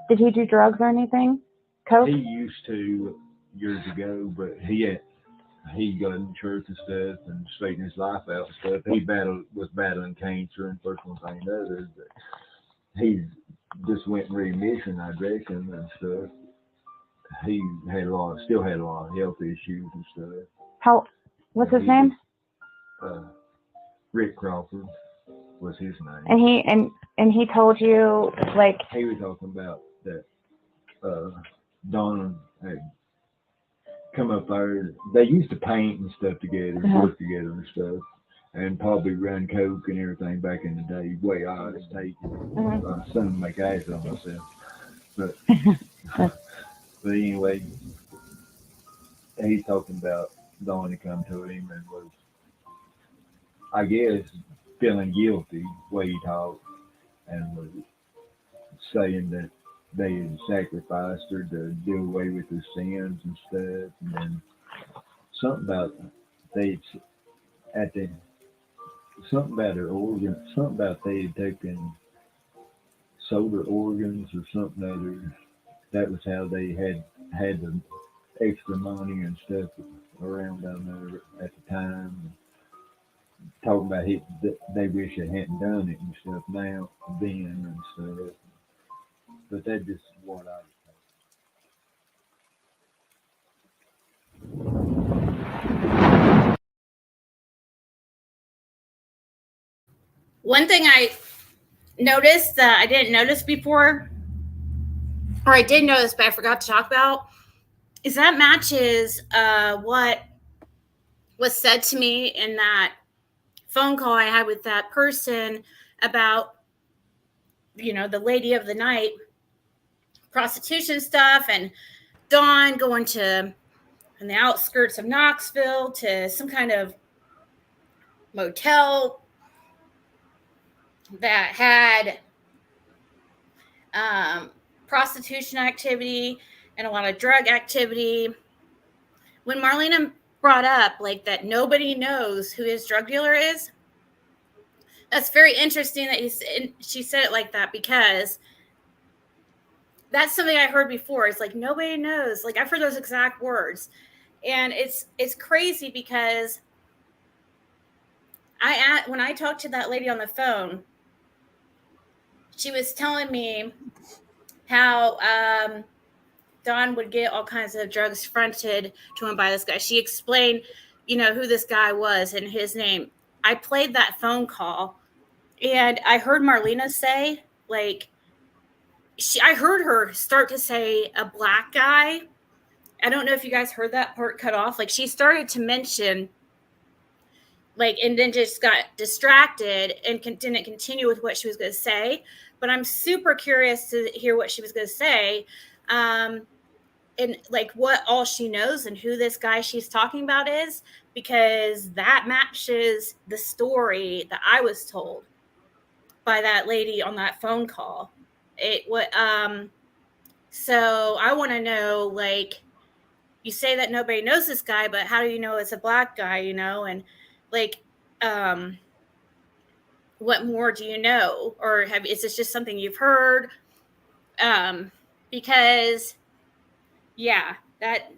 [SPEAKER 13] Did he do drugs or anything? Coke?
[SPEAKER 12] He used to years ago, but he got in church and stuff and straightened his life out and stuff. He was battling cancer and first one thing and others, but he just went in remission, I reckon, and stuff. He still had a lot of health issues and stuff.
[SPEAKER 13] What's his name?
[SPEAKER 12] Rick Crawford was his name.
[SPEAKER 13] And he told you, like,
[SPEAKER 12] he was talking about that Donna had come up there. They used to paint and stuff together, work together and stuff. and probably run coke and everything back in the day. Way I was taking. Some make ass on myself, but but anyway, he's talking about Dawn to come to him and was, I guess, feeling guilty way he talked and was saying that they had sacrificed her to do away with her sins and stuff, and then something about they at the something about her organ, something about they had taken sold her organs or something other. That was how they had the extra money and stuff around down there at the time. Talking about they wish they hadn't done it and stuff now, then and stuff. But that's just what I
[SPEAKER 1] One thing I noticed that I didn't notice before, or I did notice but I forgot to talk about, is that matches what was said to me in that phone call I had with that person about, the lady of the night, prostitution stuff, and Dawn going to in the outskirts of Knoxville to some kind of motel that had prostitution activity and a lot of drug activity. When Marlena brought up like that nobody knows who his drug dealer is, that's very interesting that she said it like that, because that's something I heard before. It's like nobody knows. Like I've heard those exact words, and it's crazy because when I talked to that lady on the phone, she was telling me how Dawn would get all kinds of drugs fronted to him by this guy. She explained, who this guy was and his name. I played that phone call, and I heard Marlena say, like, I heard her start to say a black guy. I don't know if you guys heard that part cut off. Like, she started to mention, like, and then just got distracted and didn't continue with what she was going to say. But I'm super curious to hear what she was going to say. And like what all she knows and who this guy she's talking about is, because that matches the story that I was told by that lady on that phone call. So I want to know, like, you say that nobody knows this guy, but how do you know it's a black guy, and like, what more do you know? Or is this just something you've heard? Because yeah, that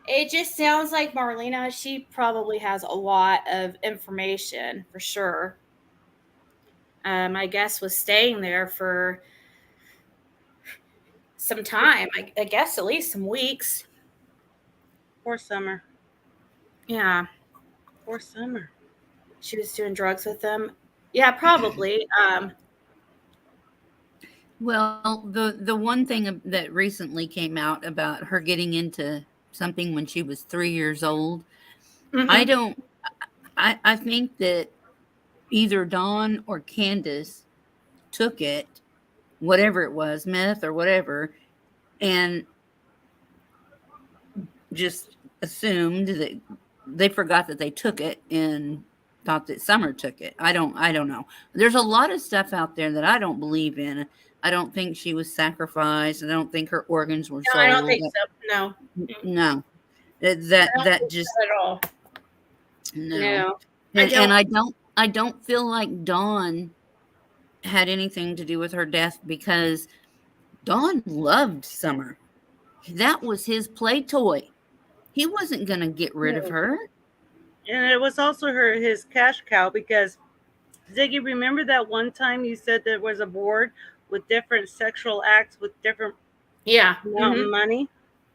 [SPEAKER 1] it just sounds like Marlena, she probably has a lot of information for sure. I guess was staying there for some time. I guess at least some weeks.
[SPEAKER 6] Or summer.
[SPEAKER 1] Yeah.
[SPEAKER 6] Or summer.
[SPEAKER 1] She was doing drugs with them. Yeah, probably.
[SPEAKER 9] Well, the one thing that recently came out about her getting into something when she was 3 years old,
[SPEAKER 1] Mm-hmm.
[SPEAKER 9] I think that either Dawn or Candace took it, whatever it was, meth or whatever, and just assumed that they forgot that they took it and thought that Summer took it. I don't know. There's a lot of stuff out there that I don't believe in. I don't think she was sacrificed. I don't think her organs were sold.
[SPEAKER 1] I don't think so.
[SPEAKER 9] No. That just
[SPEAKER 1] at all.
[SPEAKER 9] No. And I don't feel like Dawn had anything to do with her death, because Dawn loved Summer. That was his play toy. He wasn't going to get rid of her.
[SPEAKER 6] And it was also his cash cow, because Ziggy, remember that one time you said there was a board with different sexual acts with different amount of money?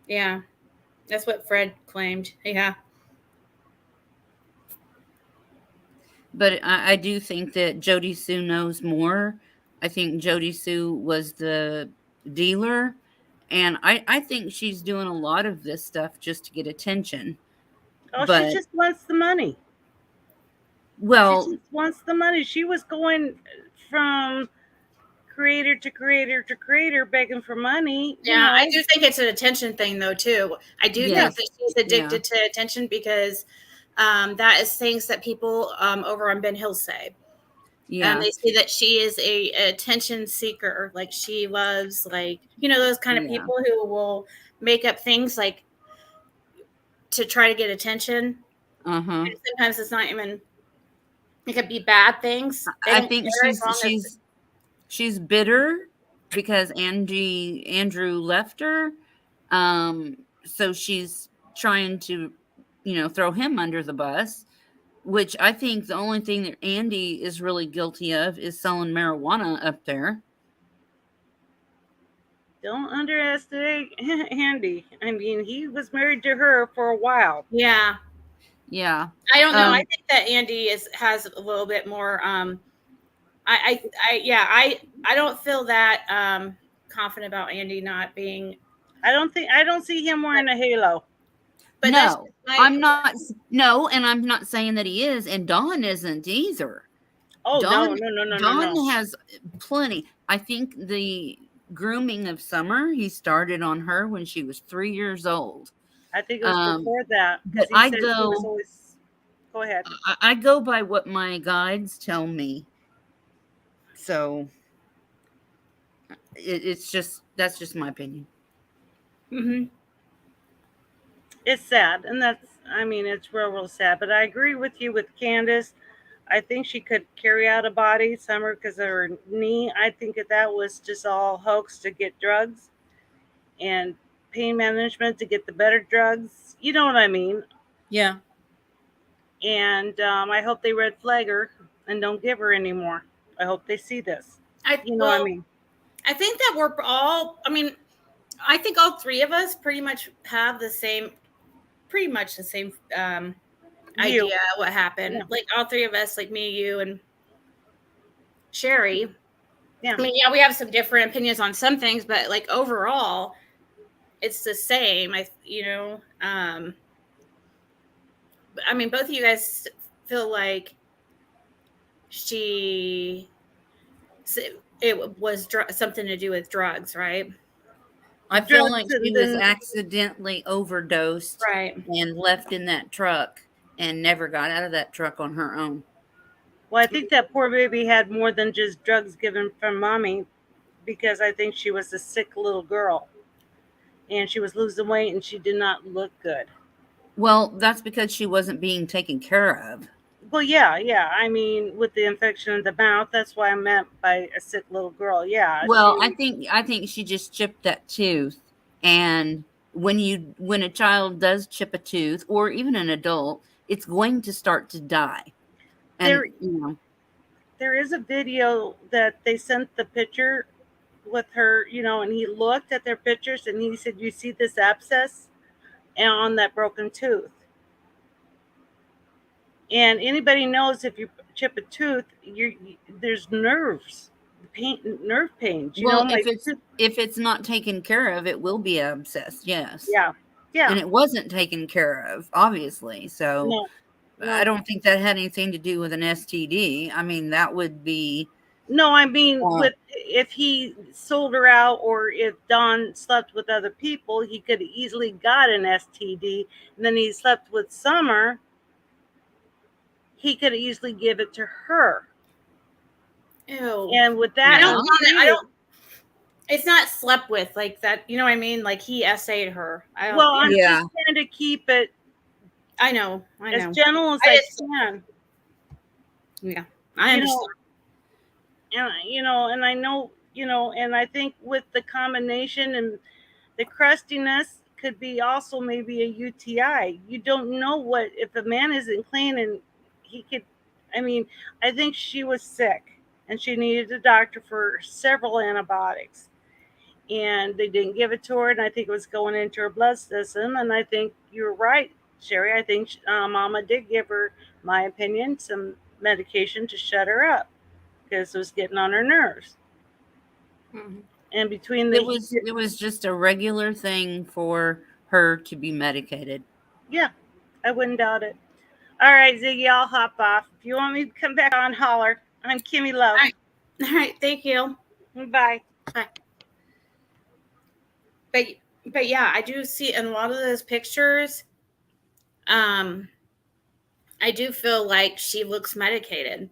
[SPEAKER 1] Yeah. That's what Fred claimed. Yeah.
[SPEAKER 9] But I do think that Jody Sue knows more. I think Jody Sue was the dealer. And I think she's doing a lot of this stuff just to get attention.
[SPEAKER 6] Oh, she just wants the money.
[SPEAKER 9] Well,
[SPEAKER 6] She just wants the money. She was going from creator to creator to creator begging for money. You
[SPEAKER 1] Yeah,
[SPEAKER 6] know.
[SPEAKER 1] I do think it's an attention thing though too. I do
[SPEAKER 9] Yes.
[SPEAKER 1] think that she's addicted to attention because that is things that people over on Ben Hill say.
[SPEAKER 9] Yeah.
[SPEAKER 1] They say that she is a attention seeker. Like she loves, like, you know, those kind of
[SPEAKER 9] Yeah.
[SPEAKER 1] people who will make up things like to try to get attention.
[SPEAKER 9] Uh-huh.
[SPEAKER 1] And sometimes it's not even, it could be bad things. They
[SPEAKER 9] I
[SPEAKER 1] don't
[SPEAKER 9] think
[SPEAKER 1] care as long as
[SPEAKER 9] she's bitter because Andrew left her. So she's trying to, throw him under the bus, which I think the only thing that Andy is really guilty of is selling marijuana up there.
[SPEAKER 6] Don't underestimate Andy. I mean, he was married to her for a while.
[SPEAKER 1] Yeah.
[SPEAKER 9] Yeah.
[SPEAKER 1] I don't know. I think that Andy has a little bit more I don't feel that confident about Andy not being.
[SPEAKER 6] I don't see him wearing a halo.
[SPEAKER 1] But
[SPEAKER 9] no, I'm not. No, and I'm not saying that he is, and Dawn isn't either.
[SPEAKER 6] Oh,
[SPEAKER 9] Dawn,
[SPEAKER 6] no.
[SPEAKER 9] Dawn has plenty. I think the grooming of Summer, he started on her when she was 3 years old.
[SPEAKER 6] I think it was before that.
[SPEAKER 9] But
[SPEAKER 6] Go ahead.
[SPEAKER 9] I go by what my guides tell me. So that's just my opinion.
[SPEAKER 1] Mm-hmm.
[SPEAKER 6] It's sad, and it's real sad. But I agree with you with Candace. I think she could carry out a body, Summer, because of her knee. I think that was just all hoax to get drugs and pain management to get the better drugs. You know what I mean?
[SPEAKER 9] Yeah.
[SPEAKER 6] And I hope they red flag her and don't give her anymore. I hope they see this. You know what I mean?
[SPEAKER 1] I think that we're all, I think all three of us pretty much have the same idea what happened. Yeah. Like all three of us, like me, you, and Sherry.
[SPEAKER 6] Yeah.
[SPEAKER 1] We have some different opinions on some things, but like overall, it's the same. Both of you guys feel like it was something to do with drugs, right?
[SPEAKER 9] I feel like she was accidentally overdosed,
[SPEAKER 1] right,
[SPEAKER 9] and left in that truck and never got out of that truck on her own.
[SPEAKER 6] Well, I think that poor baby had more than just drugs given from mommy, because I think she was a sick little girl and she was losing weight and she did not look good.
[SPEAKER 9] Well, that's because she wasn't being taken care of.
[SPEAKER 6] Well, yeah. With the infection in the mouth, that's why I meant by a sick little girl. Yeah.
[SPEAKER 9] Well, I think she just chipped that tooth, and when a child does chip a tooth, or even an adult, it's going to start to die. And
[SPEAKER 6] there is a video that they sent the picture with her, and he looked at their pictures and he said, "You see this abscess on that broken tooth?" And anybody knows if you chip a tooth, there's nerves, nerve pain.
[SPEAKER 9] If it's not taken care of, it will be abscessed. Yes.
[SPEAKER 6] Yeah.
[SPEAKER 9] And it wasn't taken care of, obviously. So no. I don't think that had anything to do with an STD. That would be.
[SPEAKER 6] No, if he sold her out, or if Don slept with other people, he could have easily got an STD. And then he slept with Summer. He could easily give it to her.
[SPEAKER 1] Ew.
[SPEAKER 6] And with that,
[SPEAKER 1] I don't. It's not slept with like that. You know what I mean? Like he essayed her.
[SPEAKER 6] I'm just trying to keep it.
[SPEAKER 1] I know.
[SPEAKER 6] As gentle as I can.
[SPEAKER 1] Yeah, I understand.
[SPEAKER 6] And I know, and I think with the combination and the crustiness could be also maybe a UTI. You don't know what if a man isn't clean and he could. I think she was sick and she needed a doctor for several antibiotics, and they didn't give it to her. And I think it was going into her blood system. And I think you're right, Sherry. I think Mama did give her, my opinion, some medication to shut her up because it was getting on her nerves.
[SPEAKER 1] Mm-hmm.
[SPEAKER 6] And between
[SPEAKER 9] it was just a regular thing for her to be medicated.
[SPEAKER 6] Yeah, I wouldn't doubt it. All right, Ziggy, I'll hop off. If you want me to come back on, holler. I'm Kimmy Love.
[SPEAKER 1] All right, thank you.
[SPEAKER 6] Bye.
[SPEAKER 1] But yeah, I do see in a lot of those pictures, I do feel like she looks medicated.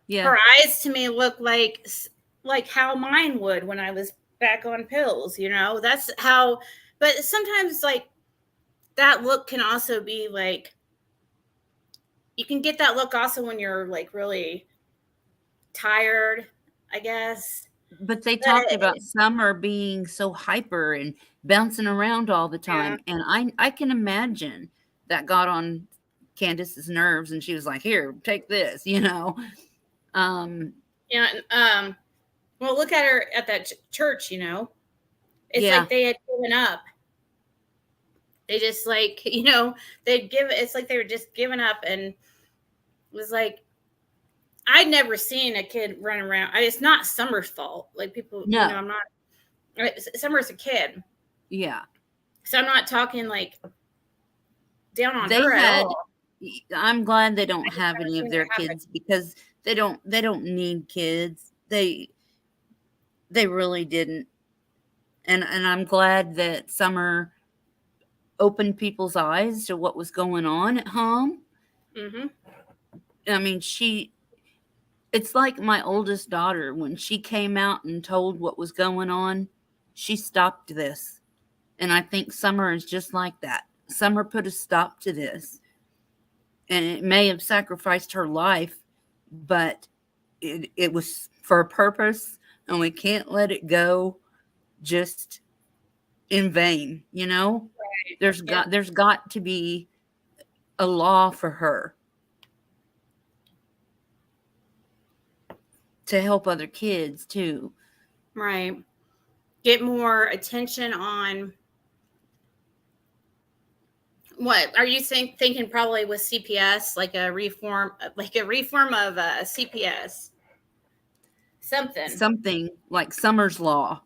[SPEAKER 9] Yeah.
[SPEAKER 1] Her eyes to me look like how mine would when I was back on pills, you know? That's how, but sometimes like that look can also be like, you can get that look also when you're like really tired, I guess.
[SPEAKER 9] But they talked about Summer being so hyper and bouncing around all the time. And I can imagine that got on Candace's nerves, and she was like, here, take this, you know.
[SPEAKER 1] Yeah, well, look at her at that church, you know. It's
[SPEAKER 9] Yeah.
[SPEAKER 1] like they had given up. They just like, you know, it's like they were just giving up, and it was like, I'd never seen a kid run around. It's not Summer's fault. Like people,
[SPEAKER 9] No.
[SPEAKER 1] you know, I'm not. Summer's a kid.
[SPEAKER 9] Yeah.
[SPEAKER 1] So I'm not talking like down on
[SPEAKER 9] They
[SPEAKER 1] her at
[SPEAKER 9] had.
[SPEAKER 1] all.
[SPEAKER 9] I'm glad they don't have any of their kids because they don't need kids. They really didn't. And I'm glad that Summer opened people's eyes to what was going on at home.
[SPEAKER 1] Mm-hmm.
[SPEAKER 9] I mean, it's like my oldest daughter, when she came out and told what was going on, she stopped this. And I think Summer is just like that. Summer put a stop to this. And it may have sacrificed her life, but it was for a purpose, and we can't let it go just in vain, you know? Right. There's got to be a law for her to help other kids too.
[SPEAKER 1] Right. Get more attention on what are you thinking probably with CPS, like a reform of CPS. Something
[SPEAKER 9] like Summer's Law.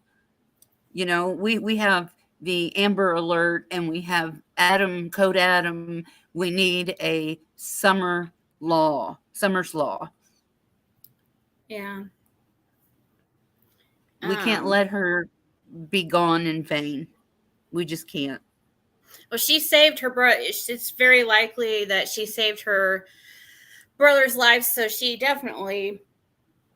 [SPEAKER 9] You know, we have the Amber Alert, and we have Code Adam. We need a Summer's Law.
[SPEAKER 1] Yeah.
[SPEAKER 9] We can't let her be gone in vain. We just can't.
[SPEAKER 1] Well, she saved her brother. It's very likely that she saved her brother's life, so she definitely,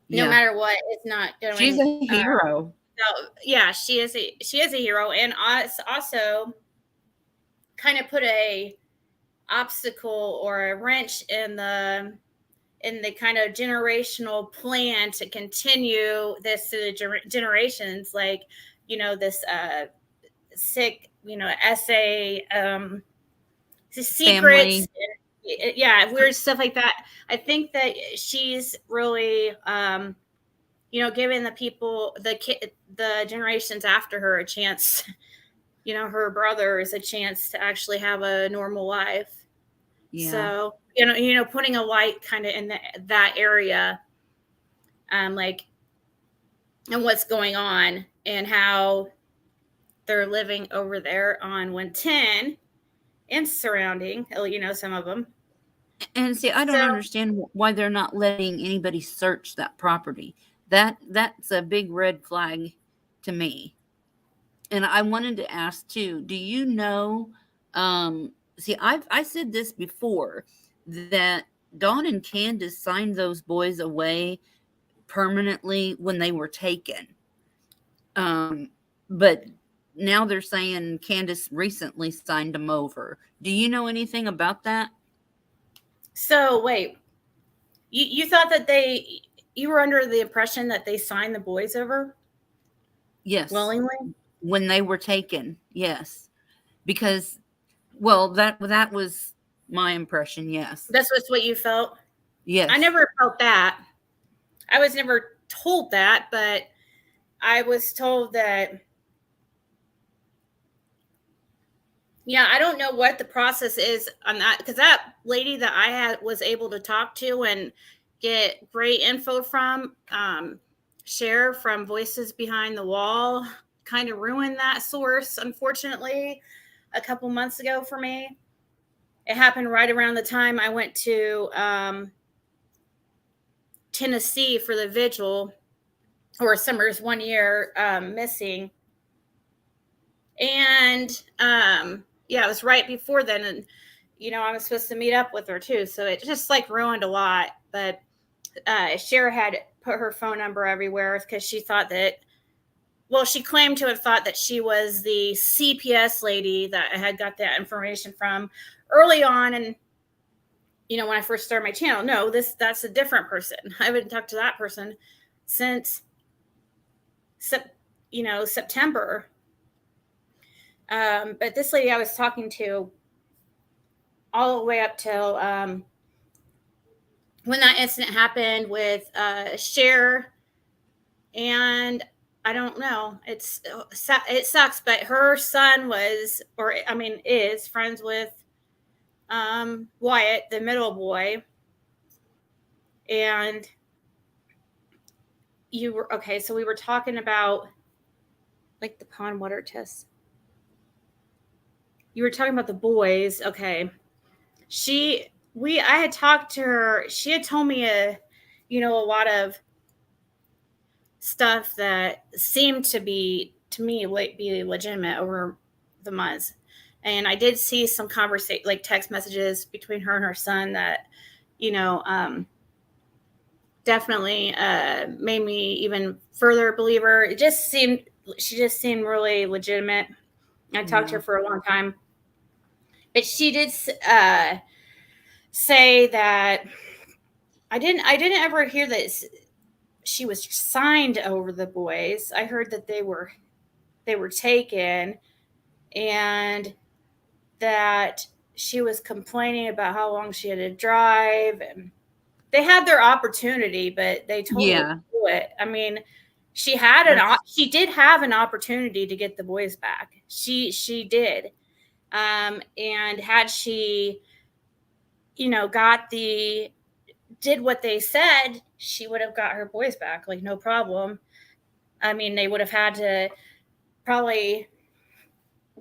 [SPEAKER 1] no matter what, is not going.
[SPEAKER 9] She's a hero.
[SPEAKER 1] So yeah, she is a hero, and also kind of put a obstacle or a wrench in the kind of generational plan to continue this to the generations, like, you know, this sick, you know, essay, secrets, yeah, weird stuff like that. I think that she's really, you know, giving the people, the generations after her a chance, you know, her brothers a chance to actually have a normal life. Yeah. So, you know, putting a light kind of in that area, like, and what's going on and how they're living over there on 110 and surrounding, you know, some of them.
[SPEAKER 9] And see, I don't understand why they're not letting anybody search that property. That's a big red flag to me. And I wanted to ask too, do you know, see, I said this before, that Dawn and Candace signed those boys away permanently when they were taken. But now they're saying Candace recently signed them over. Do you know anything about that?
[SPEAKER 1] So wait, you thought that you were under the impression that they signed the boys over?
[SPEAKER 9] Yes.
[SPEAKER 1] Willingly?
[SPEAKER 9] When they were taken, yes. Because, well, that was my impression, yes.
[SPEAKER 1] That's what you felt?
[SPEAKER 9] Yes.
[SPEAKER 1] I never felt that. I was never told that, but I was told that, yeah, I don't know what the process is on that, because that lady that I was able to talk to and get great info from, share from Voices Behind the Wall, kind of ruined that source, unfortunately, a couple months ago for me. it happened right around the time I went to Tennessee for the vigil, or Summer's 1 year missing. And yeah, it was right before then. And, you know, I was supposed to meet up with her too. So it just like ruined a lot. But Cher had put her phone number everywhere because she thought that, well, she claimed to have thought that she was the CPS lady that I had got that information from early on. And, you know, when I first started my channel, no, that's a different person. I haven't talked to that person since, you know, September. But this lady I was talking to all the way up till when that incident happened with Cher, and I don't know, it sucks, but her son was, or I mean is friends with Wyatt, the middle boy. And you were okay, so we were talking about like the pond water test. You were talking about the boys. Okay. I had talked to her. She had told me a lot of stuff that seemed to me be legitimate over the months. And I did see some conversation, like text messages between her and her son that, definitely made me even further believe her. She just seemed really legitimate. I talked to her for a long time. But she did say that I didn't ever hear that she was signed over the boys. I heard that they were taken, and that she was complaining about how long she had to drive, and they had their opportunity, but they totally blew it. I mean, she did have an opportunity to get the boys back. She did. And had she, did what they said, she would have got her boys back, like no problem. I mean, they would have had to probably,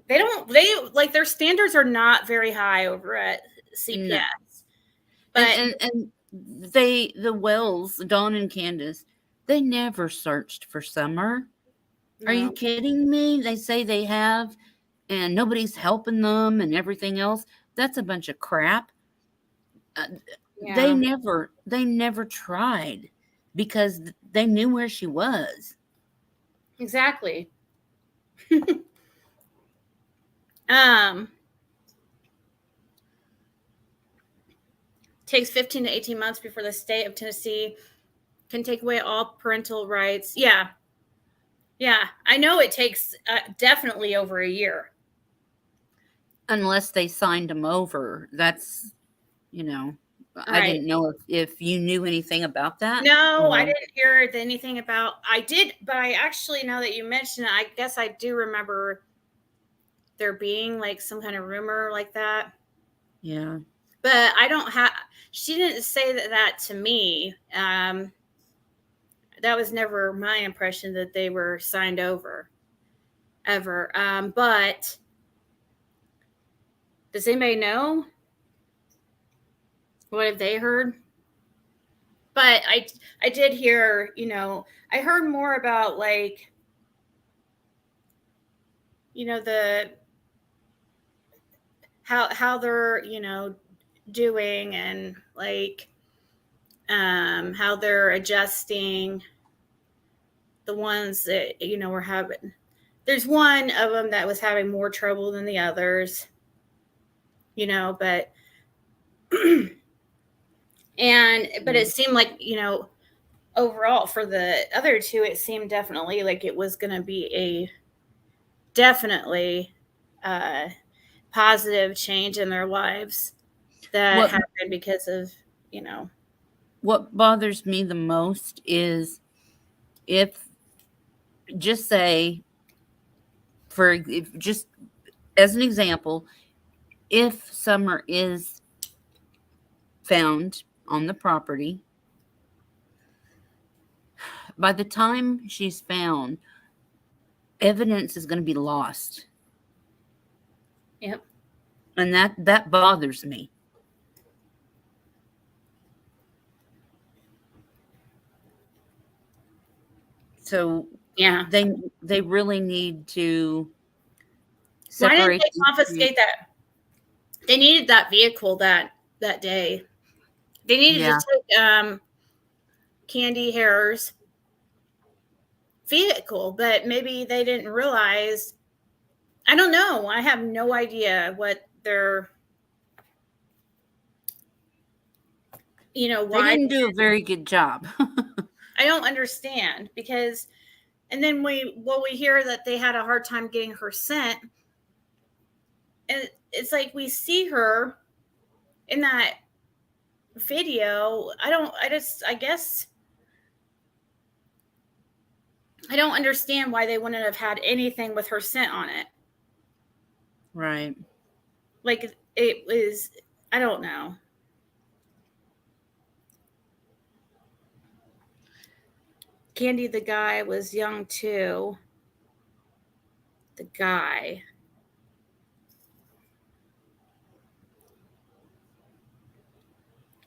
[SPEAKER 1] their standards are not very high over at CPS.
[SPEAKER 9] No.
[SPEAKER 1] But
[SPEAKER 9] and the Wells, Dawn and Candace, they never searched for Summer. No. Are you kidding me? They say they have, and nobody's helping them and everything else. That's a bunch of crap. They never tried because they knew where she was.
[SPEAKER 1] Exactly. Takes 15 to 18 months before the state of Tennessee can take away all parental rights. Yeah. I know it takes definitely over a year.
[SPEAKER 9] Unless they signed them over. That's, right. I didn't know if you knew anything about that.
[SPEAKER 1] No, I didn't hear anything about. I did, but I actually, now that you mention it, I guess I do remember there being like some kind of rumor like that.
[SPEAKER 9] Yeah.
[SPEAKER 1] But she didn't say that to me. That was never my impression that they were signed over ever. But does anybody know? What have they heard? But I did hear, I heard more about like, the how they're, doing, and like how they're adjusting. The ones that, were having, there's one of them that was having more trouble than the others, but but it seemed like, overall for the other two, it seemed definitely like it was going to be a definitely positive change in their lives that happened because of,
[SPEAKER 9] What bothers me the most is just as an example, if Summer is found on the property, by the time she's found, evidence is going to be lost.
[SPEAKER 1] Yep.
[SPEAKER 9] And that bothers me. So
[SPEAKER 1] Yeah.
[SPEAKER 9] they really need to
[SPEAKER 1] Why didn't
[SPEAKER 9] separate.
[SPEAKER 1] they confiscate that? They needed that vehicle that day. They needed
[SPEAKER 9] Yeah.
[SPEAKER 1] to take Candy Hare's vehicle, but maybe they didn't realize. I don't know. I have no idea what they're,
[SPEAKER 9] They
[SPEAKER 1] why.
[SPEAKER 9] didn't do a very good job.
[SPEAKER 1] I don't understand because, and then we hear that they had a hard time getting her sent. And it's like we see her in that video. I guess I don't understand why they wouldn't have had anything with her scent on it.
[SPEAKER 9] Right.
[SPEAKER 1] Like it was, I don't know. Candy, the guy, was young too. The guy.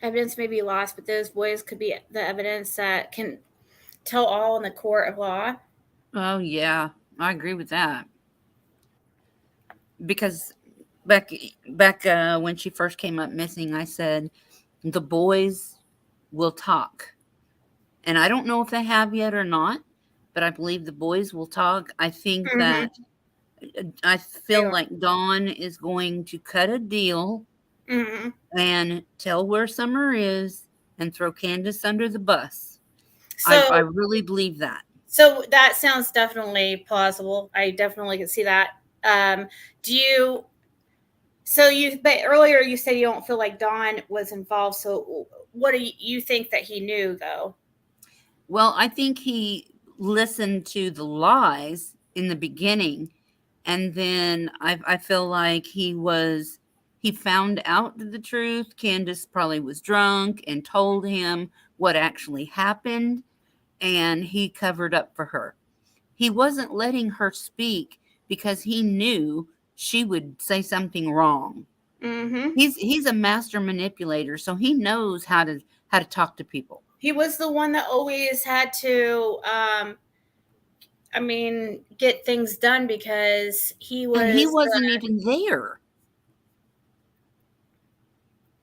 [SPEAKER 1] Evidence may be lost, but those boys could be the evidence that can tell all in the court of law.
[SPEAKER 9] Oh yeah, I agree with that. Because back when she first came up missing, I said the boys will talk, and I don't know if they have yet or not, but I believe the boys will talk. I think that I feel like Dawn is going to cut a deal and tell where Summer is and throw Candace under the bus.
[SPEAKER 1] So
[SPEAKER 9] I really believe that.
[SPEAKER 1] So that sounds definitely plausible. I definitely can see that. But earlier you said you don't feel like Dawn was involved. So what do you think that he knew though?
[SPEAKER 9] Well, I think he listened to the lies in the beginning, and then I feel like he found out the truth. Candace probably was drunk and told him what actually happened, and he covered up for her. He wasn't letting her speak because he knew she would say something wrong.
[SPEAKER 1] Mm-hmm.
[SPEAKER 9] He's a master manipulator, so he knows how to talk to people.
[SPEAKER 1] He was the one that always had to get things done because he
[SPEAKER 9] wasn't even there.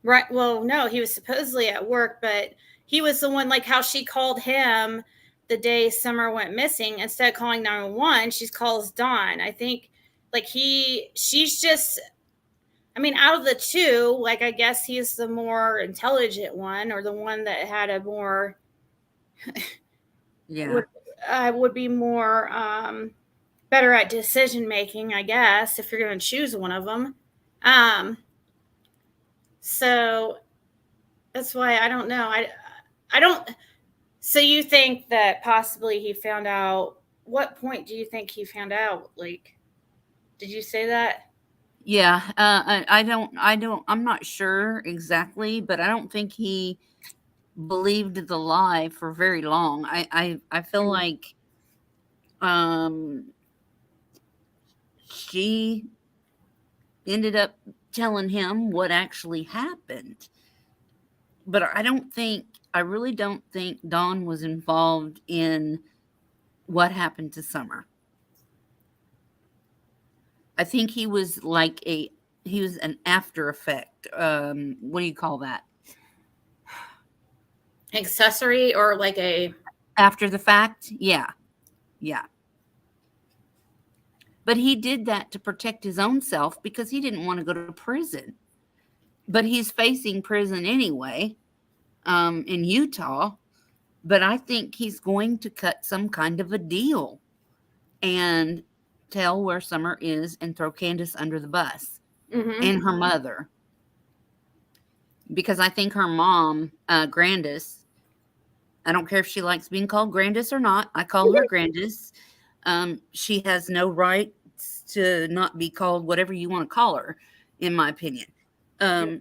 [SPEAKER 1] Right. Well, no, he was supposedly at work, but he was the one, like how she called him the day Summer went missing. Instead of calling 911, she calls Dawn. I think she's just, out of the two, like, I guess he's the more intelligent one, or the one that had a more, would be more, better at decision making, I guess, if you're going to choose one of them. So that's why I don't know. I don't. So you think that possibly he found out? What point do you think he found out? Like, did you say that?
[SPEAKER 9] Yeah, I'm not sure exactly, but I don't think he believed the lie for very long. I feel like she ended up telling him what actually happened. But I really don't think Dawn was involved in what happened to Summer. I think he was an after effect. What do you call that?
[SPEAKER 1] Accessory, or like a
[SPEAKER 9] after the fact? Yeah. But he did that to protect his own self because he didn't want to go to prison. But he's facing prison anyway, in Utah. But I think he's going to cut some kind of a deal and tell where Summer is and throw Candace under the bus and her mother. Because I think her mom, Grandis, I don't care if she likes being called Grandis or not. I call her Grandis. She has no rights to not be called whatever you want to call her, in my opinion.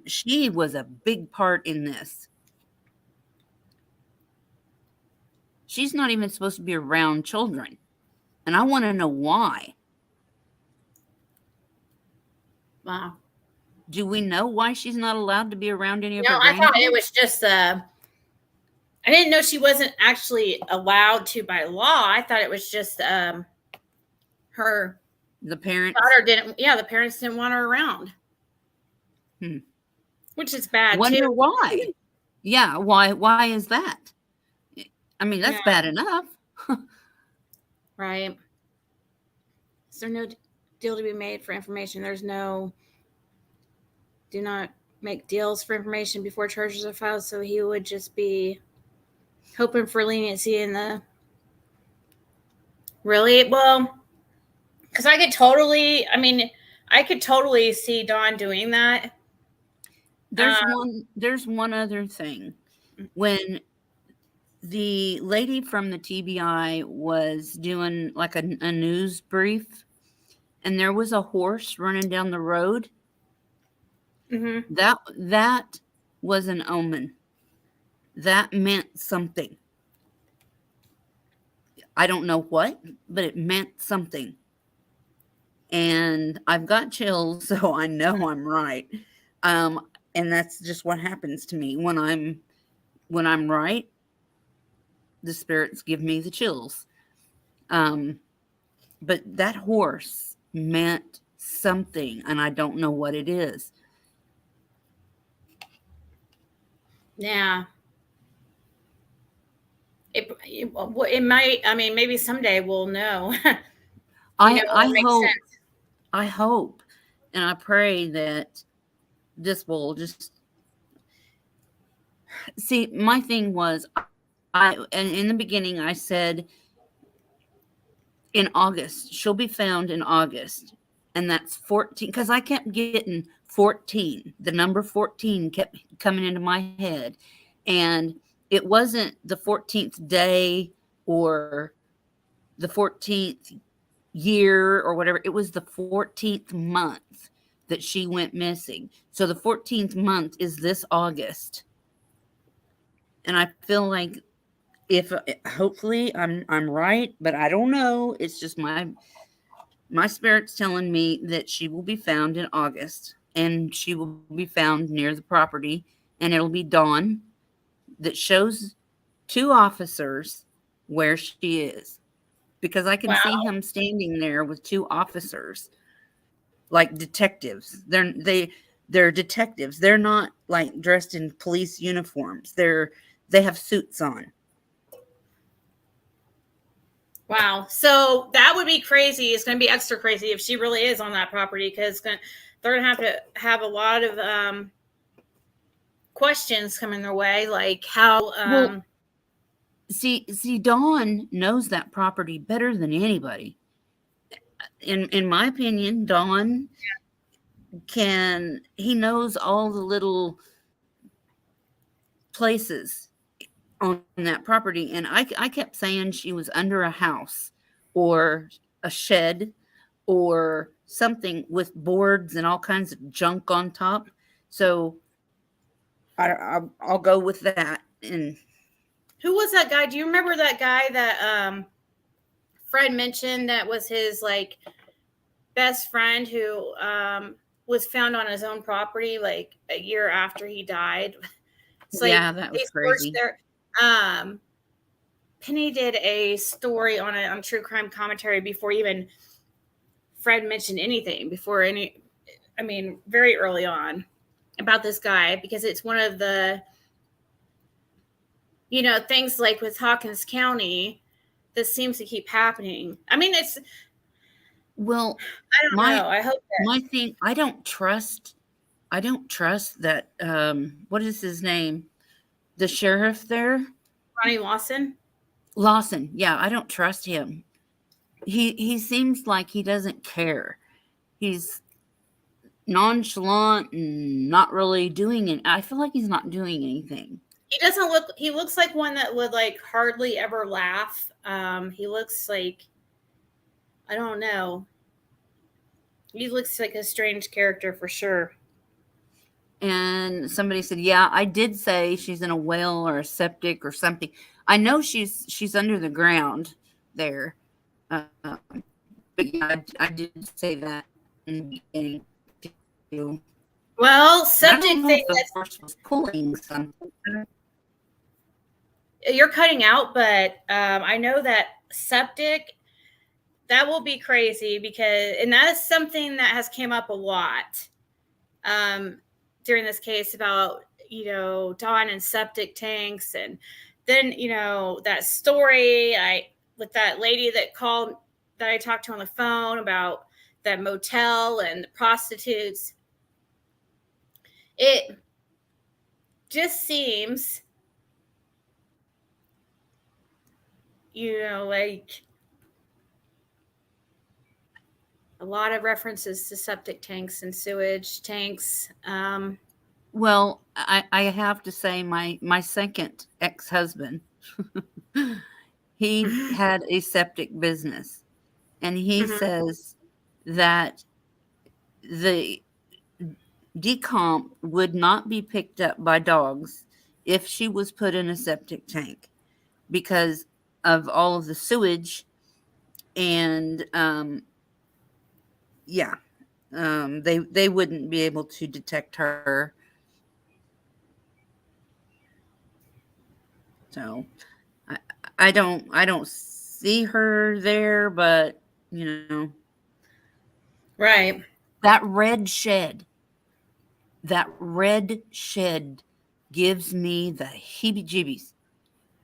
[SPEAKER 9] She was a big part in this. She's not even supposed to be around children. And I want to know why.
[SPEAKER 1] Wow.
[SPEAKER 9] Do we know why she's not allowed to be around any of
[SPEAKER 1] No,
[SPEAKER 9] her
[SPEAKER 1] I thought it
[SPEAKER 9] grandkids?
[SPEAKER 1] was just I didn't know she wasn't actually allowed to by law. I thought it was just her
[SPEAKER 9] The parents.
[SPEAKER 1] daughter didn't. Yeah, the parents didn't want her around, which is bad
[SPEAKER 9] Wonder
[SPEAKER 1] too.
[SPEAKER 9] why? Yeah, why is that? I mean, that's
[SPEAKER 1] Yeah.
[SPEAKER 9] bad enough.
[SPEAKER 1] Right. Is there no deal to be made for information? There's no. Do not make deals for information before charges are filed. So he would just be hoping for leniency in the. Really? Well, because I could totally. I mean, I could totally see Dawn doing that.
[SPEAKER 9] There's one other thing. When the lady from the TBI was doing like a news brief, and there was a horse running down the road, that was an omen. That meant something. I don't know what, but it meant something. And I've got chills, so I know I'm right. And that's just what happens to me when I'm right. The spirits give me the chills. But that horse meant something, and I don't know what it is.
[SPEAKER 1] Yeah. It might. I mean, maybe someday we'll know.
[SPEAKER 9] I hope, and I pray that this will just see. My thing was, and in the beginning I said in August she'll be found in August, and that's 14 because I kept getting 14. The number 14 kept coming into my head, and it wasn't the 14th day or the 14th year or whatever. It was the 14th month that she went missing. So the 14th month is this August. And I feel like if hopefully I'm right, but I don't know. It's just my spirit's telling me that she will be found in August, and she will be found near the property, and it'll be Dawn that shows 2 officers where she is, because I can see him standing there with 2 officers, like detectives. They're detectives. They're not like dressed in police uniforms. They have suits on.
[SPEAKER 1] Wow. So that would be crazy. It's going to be extra crazy if she really is on that property, because they're going to have a lot of questions coming their way, like how.
[SPEAKER 9] Well, see, Dawn knows that property better than anybody. In my opinion, Dawn he knows all the little places on that property, and I kept saying she was under a house or a shed or something with boards and all kinds of junk on top. So I'll go with that. And
[SPEAKER 1] who was that guy? Do you remember that guy that Fred mentioned that was his like best friend who was found on his own property like a year after he died? So
[SPEAKER 9] yeah, that was crazy.
[SPEAKER 1] Penny did a story on True Crime Commentary before even Fred mentioned anything, very early on about this guy, because it's one of the, things like with Hawkins County, this seems to keep happening. I mean, I don't know. I hope that
[SPEAKER 9] my thing, I don't trust that, what is his name? The sheriff there?
[SPEAKER 1] Ronnie Lawson?
[SPEAKER 9] Lawson. Yeah, I don't trust him. He seems like he doesn't care. He's nonchalant and not really doing it. I feel like he's not doing anything.
[SPEAKER 1] He looks like one that would like hardly ever laugh. He looks like, I don't know. He looks like a strange character for sure.
[SPEAKER 9] And somebody said, yeah, I did say she's in a well or a septic or something. I know she's under the ground there. But yeah, I did say that in the beginning too.
[SPEAKER 1] Well,
[SPEAKER 9] I
[SPEAKER 1] subject
[SPEAKER 9] don't know
[SPEAKER 1] thing
[SPEAKER 9] if the horse was pulling something.
[SPEAKER 1] you're cutting out, but I know that septic, that will be crazy because, and that is something that has came up a lot during this case about, Dawn and septic tanks. And then, that story with that lady that called, that I talked to on the phone about that motel and the prostitutes. It just seems, like a lot of references to septic tanks and sewage tanks.
[SPEAKER 9] Well, I have to say my second ex-husband, he had a septic business, and he says that the decomp would not be picked up by dogs if she was put in a septic tank because of all of the sewage. And they wouldn't be able to detect her. So I don't see her there, but
[SPEAKER 1] Right.
[SPEAKER 9] that red shed gives me the heebie-jeebies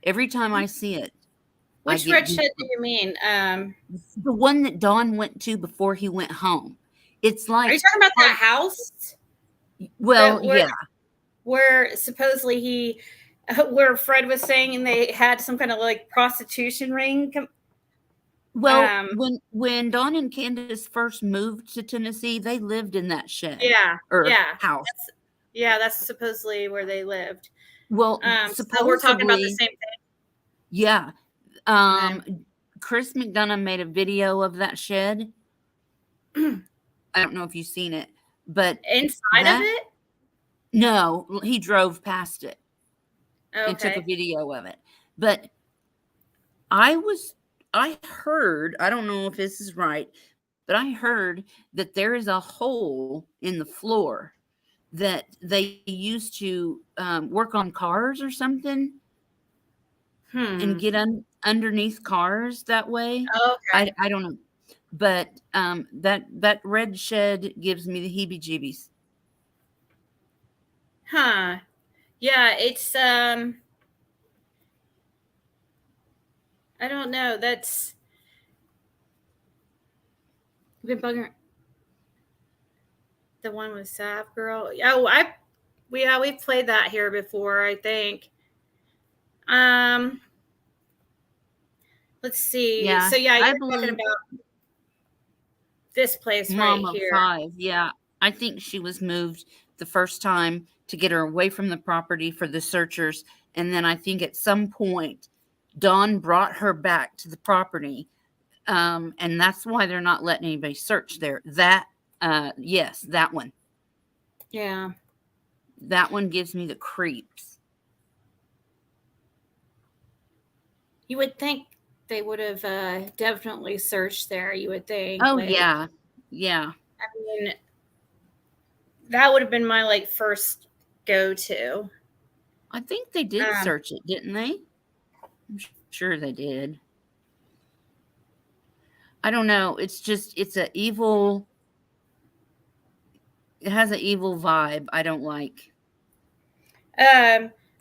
[SPEAKER 9] every time I see it.
[SPEAKER 1] Which red shed do you mean?
[SPEAKER 9] The one that Don went to before he went home. It's like,
[SPEAKER 1] are you talking about that house?
[SPEAKER 9] Well, yeah.
[SPEAKER 1] Where supposedly where Fred was saying they had some kind of like prostitution ring.
[SPEAKER 9] Well, when Dawn and Candace first moved to Tennessee, they lived in that shed. House.
[SPEAKER 1] That's supposedly where they lived.
[SPEAKER 9] Well, supposedly,
[SPEAKER 1] so we're talking about the same thing.
[SPEAKER 9] Yeah. Chris McDonough made a video of that shed. I don't know if you've seen it, but
[SPEAKER 1] inside of it?
[SPEAKER 9] No, he drove past it and took a
[SPEAKER 1] Okay.
[SPEAKER 9] video of it. But I heard, I don't know if this is right, but I heard that there is a hole in the floor that they used to work on cars or something and get underneath cars that way.
[SPEAKER 1] Okay.
[SPEAKER 9] I don't know. But that red shed gives me the heebie-jeebies.
[SPEAKER 1] Huh. Yeah, it's I don't know. That's been bugging the one with Sav Girl. Oh, we've played that here before, I think. Let's see.
[SPEAKER 9] Yeah,
[SPEAKER 1] So yeah,
[SPEAKER 9] I
[SPEAKER 1] you're
[SPEAKER 9] believe
[SPEAKER 1] talking about this place
[SPEAKER 9] Mom
[SPEAKER 1] right
[SPEAKER 9] of
[SPEAKER 1] here.
[SPEAKER 9] 5. Yeah, I think she was moved the first time to get her away from the property for the searchers, and then I think at some point Dawn brought her back to the property, and that's why they're not letting anybody search there. Yes, that one.
[SPEAKER 1] Yeah.
[SPEAKER 9] That one gives me the creeps.
[SPEAKER 1] You would think they would have definitely searched there. You would think.
[SPEAKER 9] Oh,
[SPEAKER 1] like,
[SPEAKER 9] yeah.
[SPEAKER 1] I mean, that would have been my first go-to.
[SPEAKER 9] I think they did search it, didn't they? I'm sure they did. I don't know. It's an evil. It has an evil vibe I don't like.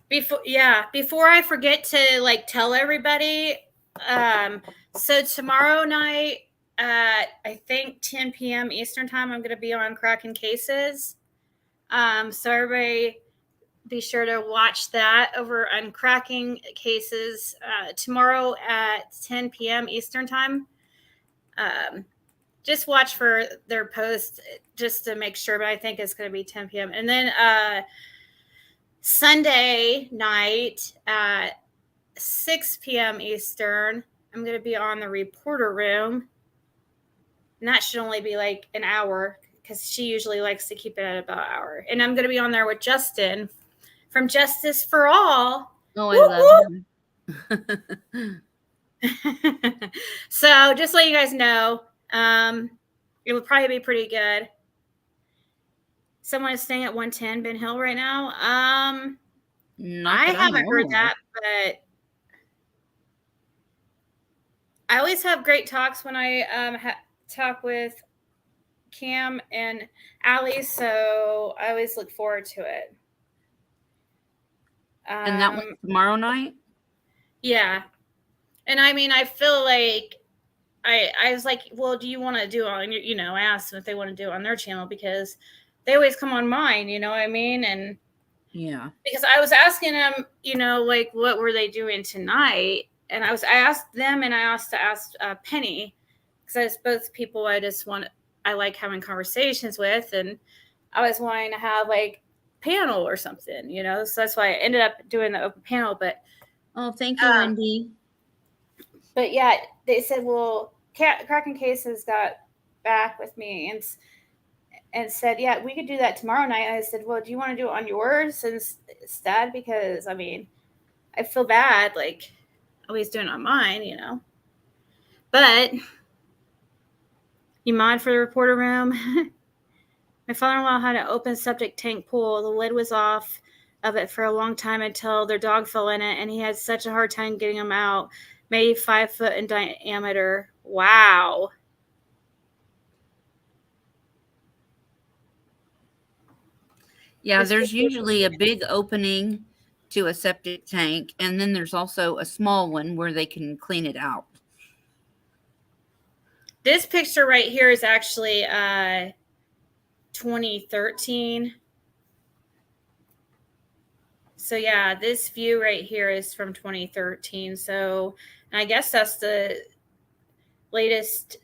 [SPEAKER 1] Before I forget to tell everybody, so tomorrow night at I think 10 p.m. Eastern time, I'm going to be on Cracking Cases. So everybody be sure to watch that over on Cracking Cases tomorrow at 10 p.m. Eastern time. Just watch for their post just to make sure, but I think it's going to be 10 p.m. And then Sunday night at 6 p.m. Eastern, I'm going to be on the Reporter Room. And that should only be an hour because she usually likes to keep it at about an hour. And I'm going to be on there with Justin from Justice for All.
[SPEAKER 9] Oh, I love him.
[SPEAKER 1] So just let you guys know, it would probably be pretty good. someone is staying at 110 Ben Hill right now.
[SPEAKER 9] Not
[SPEAKER 1] I
[SPEAKER 9] that I
[SPEAKER 1] haven't heard
[SPEAKER 9] know of.
[SPEAKER 1] that, but I always have great talks when I talk with Cam and Allie, so I always look forward to it.
[SPEAKER 9] And that one's tomorrow night?
[SPEAKER 1] Yeah. And I mean, I feel like I was like, well, do you want to do on your, I asked them if they want to do it on their channel because they always come on mine, you know what I mean? And
[SPEAKER 9] yeah,
[SPEAKER 1] because I was asking them, like what were they doing tonight? And I asked them and I asked Penny because both people I like having conversations with, and I was wanting to have like panel or something, so that's why I ended up doing the open panel. But
[SPEAKER 9] oh, thank you, Wendy.
[SPEAKER 1] But yeah, they said, well, Kraken Cases got back with me and said, yeah, we could do that tomorrow night. And I said, well, do you want to do it on yours instead? Because I mean, I feel bad, like always doing it on mine, But you mod for the reporter room? My father-in-law had an open septic tank pool. The lid was off of it for a long time until their dog fell in it, and he had such a hard time getting them out. Maybe 5 foot in diameter. Wow.
[SPEAKER 9] Yeah, there's usually a big opening to a septic tank, and then there's also a small one where they can clean it out.
[SPEAKER 1] This picture right here is actually 2013. So yeah, this view right here is from 2013. So I guess that's the latest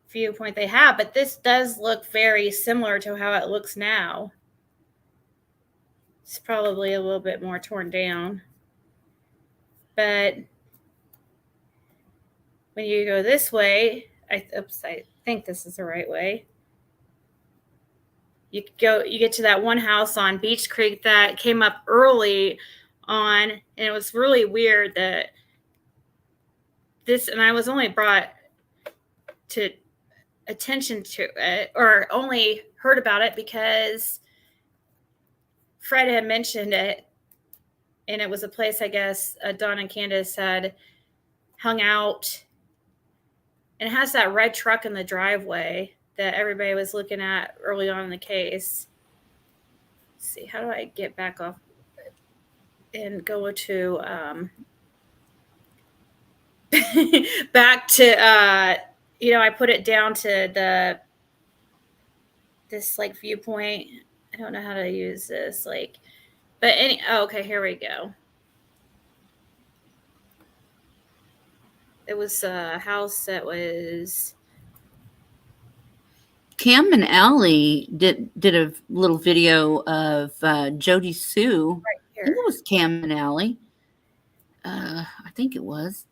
[SPEAKER 1] viewpoint they have, but this does look very similar to how it looks now. It's probably a little bit more torn down, but when you go this way, I think this is the right way. You get to that one house on Beach Creek that came up early on, and it was really weird that and I was only brought to attention to it, or only heard about it because Fred had mentioned it, and it was a place, I guess, Don and Candace had hung out, and it has that red truck in the driveway that everybody was looking at early on in the case. Let's see, how do I get back off and go to back to I put it down to this like viewpoint. I don't know how to use this, okay, here we go. It was a house that was
[SPEAKER 9] Cam and Allie did a little video of Jody Sue.
[SPEAKER 1] Right here.
[SPEAKER 9] I think it was Cam and Allie. I think it was.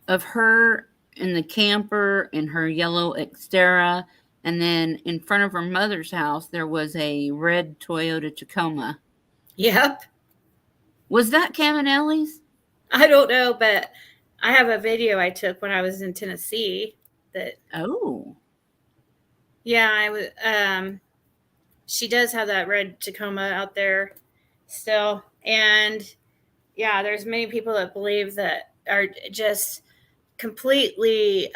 [SPEAKER 9] Of her in the camper in her yellow Xterra, and then in front of her mother's house there was a red Toyota Tacoma.
[SPEAKER 1] Yep.
[SPEAKER 9] Was that Cam and Allie's?
[SPEAKER 1] I don't know, but I have a video I took when I was in Tennessee that.
[SPEAKER 9] Oh.
[SPEAKER 1] Yeah, I was. She does have that red Tacoma out there still, and yeah, there's many people that believe that are just completely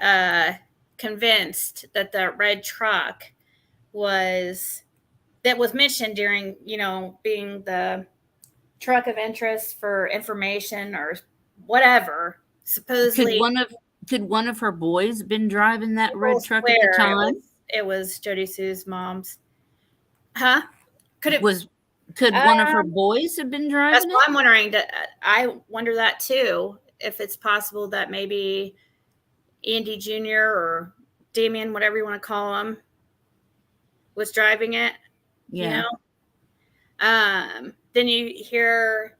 [SPEAKER 1] convinced that the red truck was mentioned during, being the truck of interest for information or whatever. Supposedly,
[SPEAKER 9] could one of her boys been driving that red truck at the time?
[SPEAKER 1] It was Jody Sue's mom's. Huh? Could one
[SPEAKER 9] of her boys have been driving?
[SPEAKER 1] That's what I'm wondering. I wonder that too. If it's possible that maybe Andy Jr. or Damien, whatever you want to call him, was driving it.
[SPEAKER 9] Yeah.
[SPEAKER 1] Then you hear,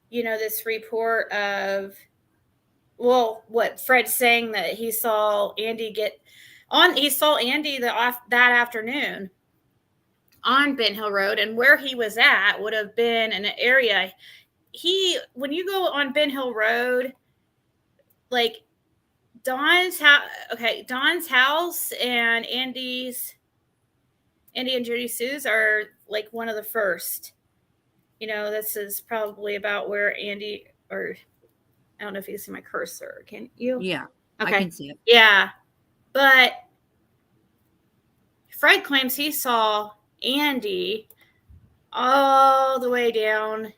[SPEAKER 1] this report of, what Fred's saying that he saw Andy that afternoon on Ben Hill Road, and where he was at would have been in an area. When you go on Ben Hill Road, like Dawn's house. Okay, Dawn's house and Andy and Judy Sue's are like one of the first. This is probably about where Andy, or I don't know if you see my cursor. Can you?
[SPEAKER 9] Yeah.
[SPEAKER 1] Okay.
[SPEAKER 9] I can see it.
[SPEAKER 1] Yeah. But Fred claims he saw Andy all the way down,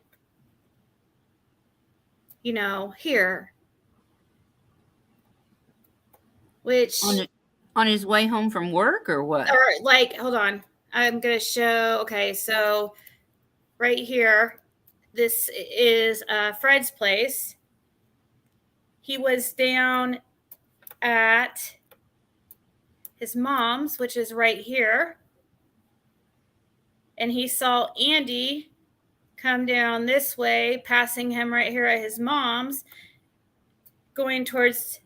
[SPEAKER 1] here. Which
[SPEAKER 9] on his way home from work or what?
[SPEAKER 1] Or like, hold on. I'm gonna show. Okay, so right here, this is Fred's place. He was down at his mom's, which is right here, and he saw Andy come down this way, passing him right here at his mom's, going towards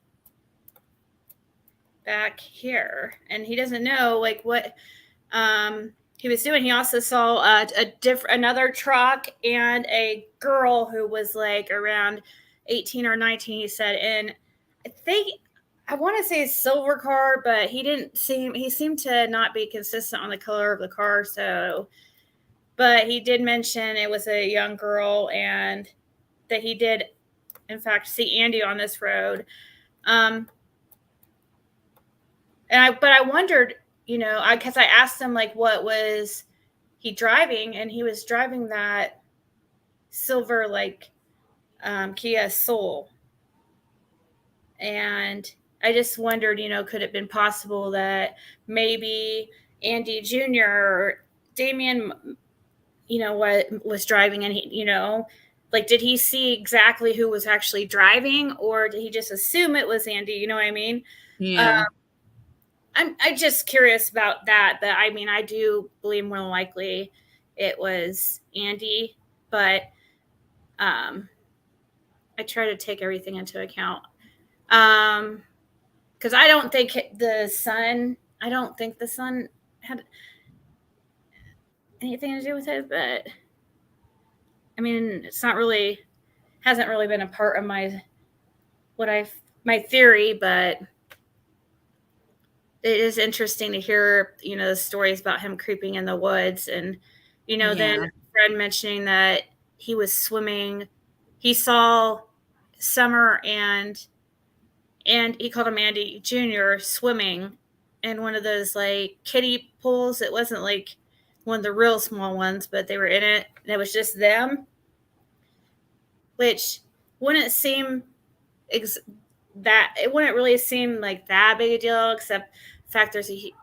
[SPEAKER 1] back here, and he doesn't know like what he was doing. He also saw another truck and a girl who was like around 18 or 19, he said, and I want to say a silver car, but he seemed to not be consistent on the color of the car. So, but he did mention it was a young girl and that he did in fact see Andy on this road. But I wondered, because I asked him like what was he driving, and he was driving that silver like Kia Soul, and I just wondered, could it have been possible that maybe Andy Jr. or Damien, what was driving, and he, like, did he see exactly who was actually driving, or did he just assume it was Andy? You know what I mean?
[SPEAKER 9] Yeah.
[SPEAKER 1] I'm just curious about that. But I mean, I do believe more than likely it was Andy, but I try to take everything into account. Because I don't think the son had anything to do with it, but I mean, hasn't really been a part of my theory, but it is interesting to hear, the stories about him creeping in the woods, and, then Fred mentioning that he was swimming. He saw Summer and he called him Andy Jr. swimming in one of those like kiddie pools. It wasn't like one of the real small ones, but they were in it, and it was just them, which wouldn't seem it wouldn't really seem like that big a deal, except the fact he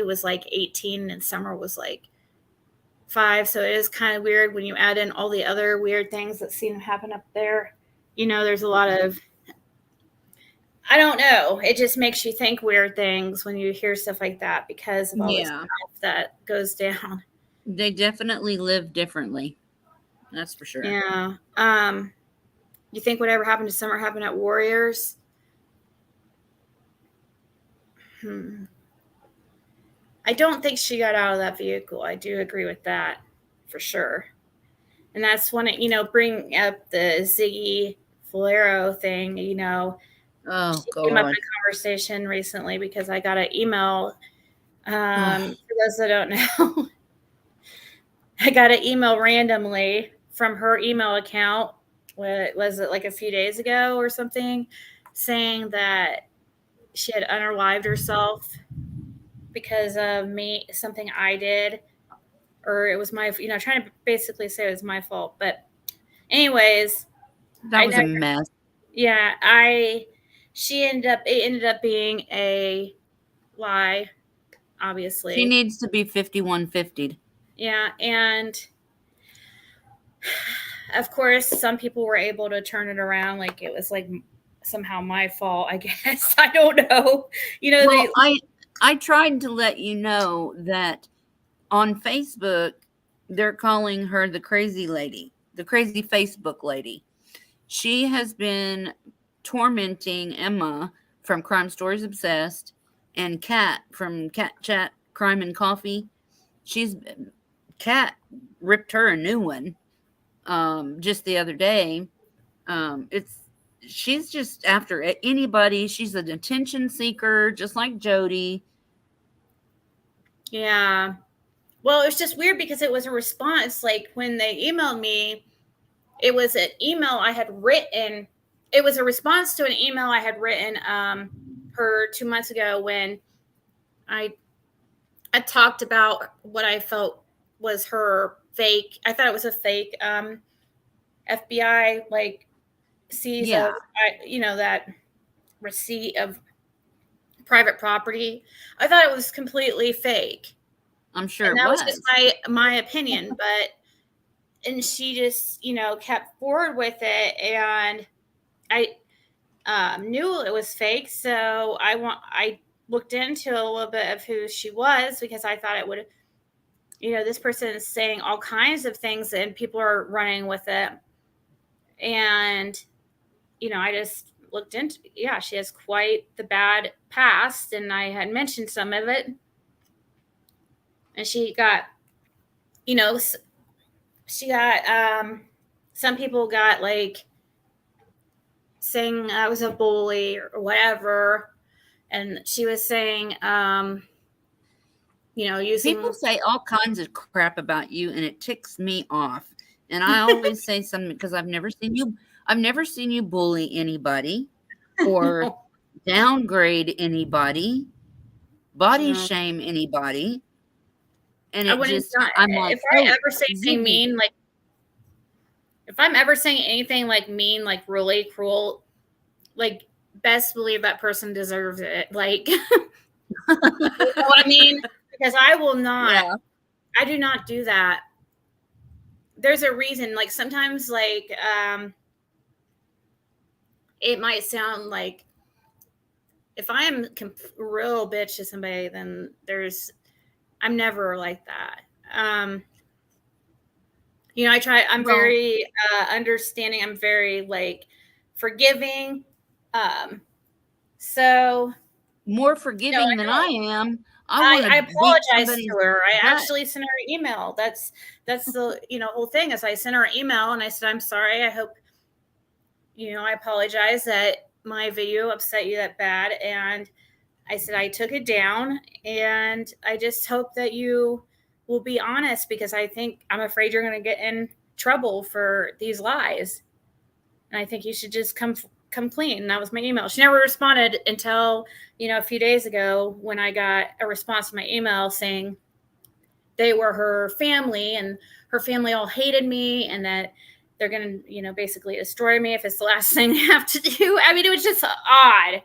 [SPEAKER 1] was like 18 and Summer was like 5. So it is kind of weird when you add in all the other weird things that seem to happen up there. There's a lot of, I don't know. It just makes you think weird things when you hear stuff like that because of all the stuff that goes down.
[SPEAKER 9] They definitely live differently. That's for sure.
[SPEAKER 1] Yeah. You think whatever happened to Summer happened at Warriors? I don't think she got out of that vehicle. I do agree with that for sure. And that's when it, bring up the Ziggy Valero thing, she came up in a conversation recently because I got an email. For those that don't know, I got an email randomly from her email account. Was it like a few days ago or something, saying that she had unalived herself because of something I did, or it was my, trying to basically say it was my fault. But anyways,
[SPEAKER 9] that was a mess.
[SPEAKER 1] Yeah, it ended up being a lie, obviously.
[SPEAKER 9] She needs to be 5150'd.
[SPEAKER 1] Yeah, and of course, some people were able to turn it around, like it was like somehow my fault, I guess. I don't know.
[SPEAKER 9] I tried to let you know that on Facebook, they're calling her the crazy lady, the crazy Facebook lady. She has been tormenting Emma from Crime Stories Obsessed and Kat from Cat Chat Crime and Coffee. Kat ripped her a new one just the other day. she's just after anybody. She's an attention seeker, just like Jody.
[SPEAKER 1] Yeah. Well, it's just weird because it was a response. Like when they emailed me, it was an email I had written. It was a response to an email I had written her 2 months ago when I talked about what I felt was her fake. I thought it was a fake FBI like seize of that receipt of private property. I thought it was completely fake.
[SPEAKER 9] I'm sure
[SPEAKER 1] and
[SPEAKER 9] it
[SPEAKER 1] that
[SPEAKER 9] was.
[SPEAKER 1] just my opinion, and she just kept forward with it, and I knew it was fake, so I looked into a little bit of who she was because I thought it would, this person is saying all kinds of things and people are running with it, and I just looked into, she has quite the bad past, and I had mentioned some of it, and she got some people got like saying I was a bully or whatever, and she was saying using
[SPEAKER 9] people say all kinds of crap about you, and it ticks me off. And I always say something because I've never seen you bully anybody or downgrade anybody, body shame anybody. And it I'm like,
[SPEAKER 1] if I ever say anything mean, like if I'm ever saying anything like mean, like really cruel, like best believe that person deserves it. Like, you know what I mean? Because I will not, I do not do that. There's a reason. Like sometimes, like it might sound like if I am real bitch to somebody, then I'm never like that. I'm very understanding. I'm very like forgiving. So
[SPEAKER 9] more forgiving than I am.
[SPEAKER 1] I apologize to her. I actually sent her an email. That's the whole thing is I sent her an email and I said, I'm sorry. I hope I apologize that my video upset you that bad. And I said I took it down, and I just hope that you will be honest because I'm afraid you're going to get in trouble for these lies. And I think you should just come clean. And that was my email. She never responded until, a few days ago when I got a response to my email saying they were her family and her family all hated me and that they're going to, basically destroy me if it's the last thing they have to do. I mean, it was just odd.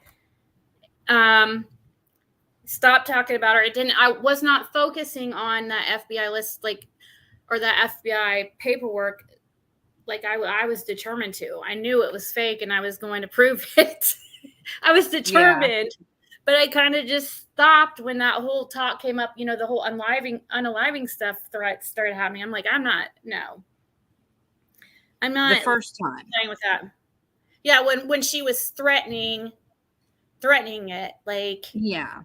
[SPEAKER 1] Stop talking about her. I was not focusing on that FBI list, or that FBI paperwork. Like I was determined to. I knew it was fake and I was going to prove it. I was determined, but I kind of just stopped when that whole talk came up, the whole unaliving stuff threat started happening. I'm like, I'm not
[SPEAKER 9] the first time
[SPEAKER 1] with that. Yeah. When she was threatening it, like,
[SPEAKER 9] yeah.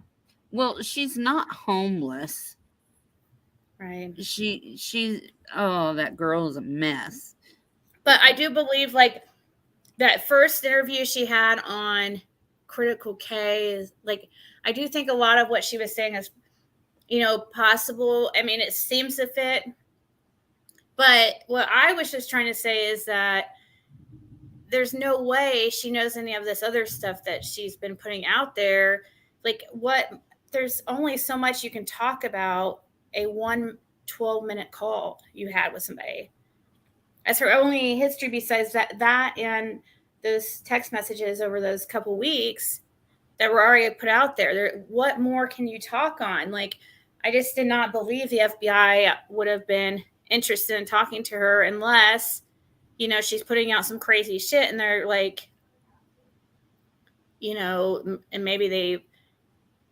[SPEAKER 9] Well, she's not homeless.
[SPEAKER 1] Right.
[SPEAKER 9] That girl is a mess.
[SPEAKER 1] But I do believe like that first interview she had on Critical K is like, I do think a lot of what she was saying is, possible. I mean, it seems to fit. But what I was just trying to say is that there's no way she knows any of this other stuff that she's been putting out there. Like there's only so much you can talk about a 12-minute call you had with somebody. That's her only history besides that and those text messages over those couple weeks that were already put out there. What more can you talk on? Like, I just did not believe the FBI would have been interested in talking to her unless, she's putting out some crazy shit and they're like, and maybe they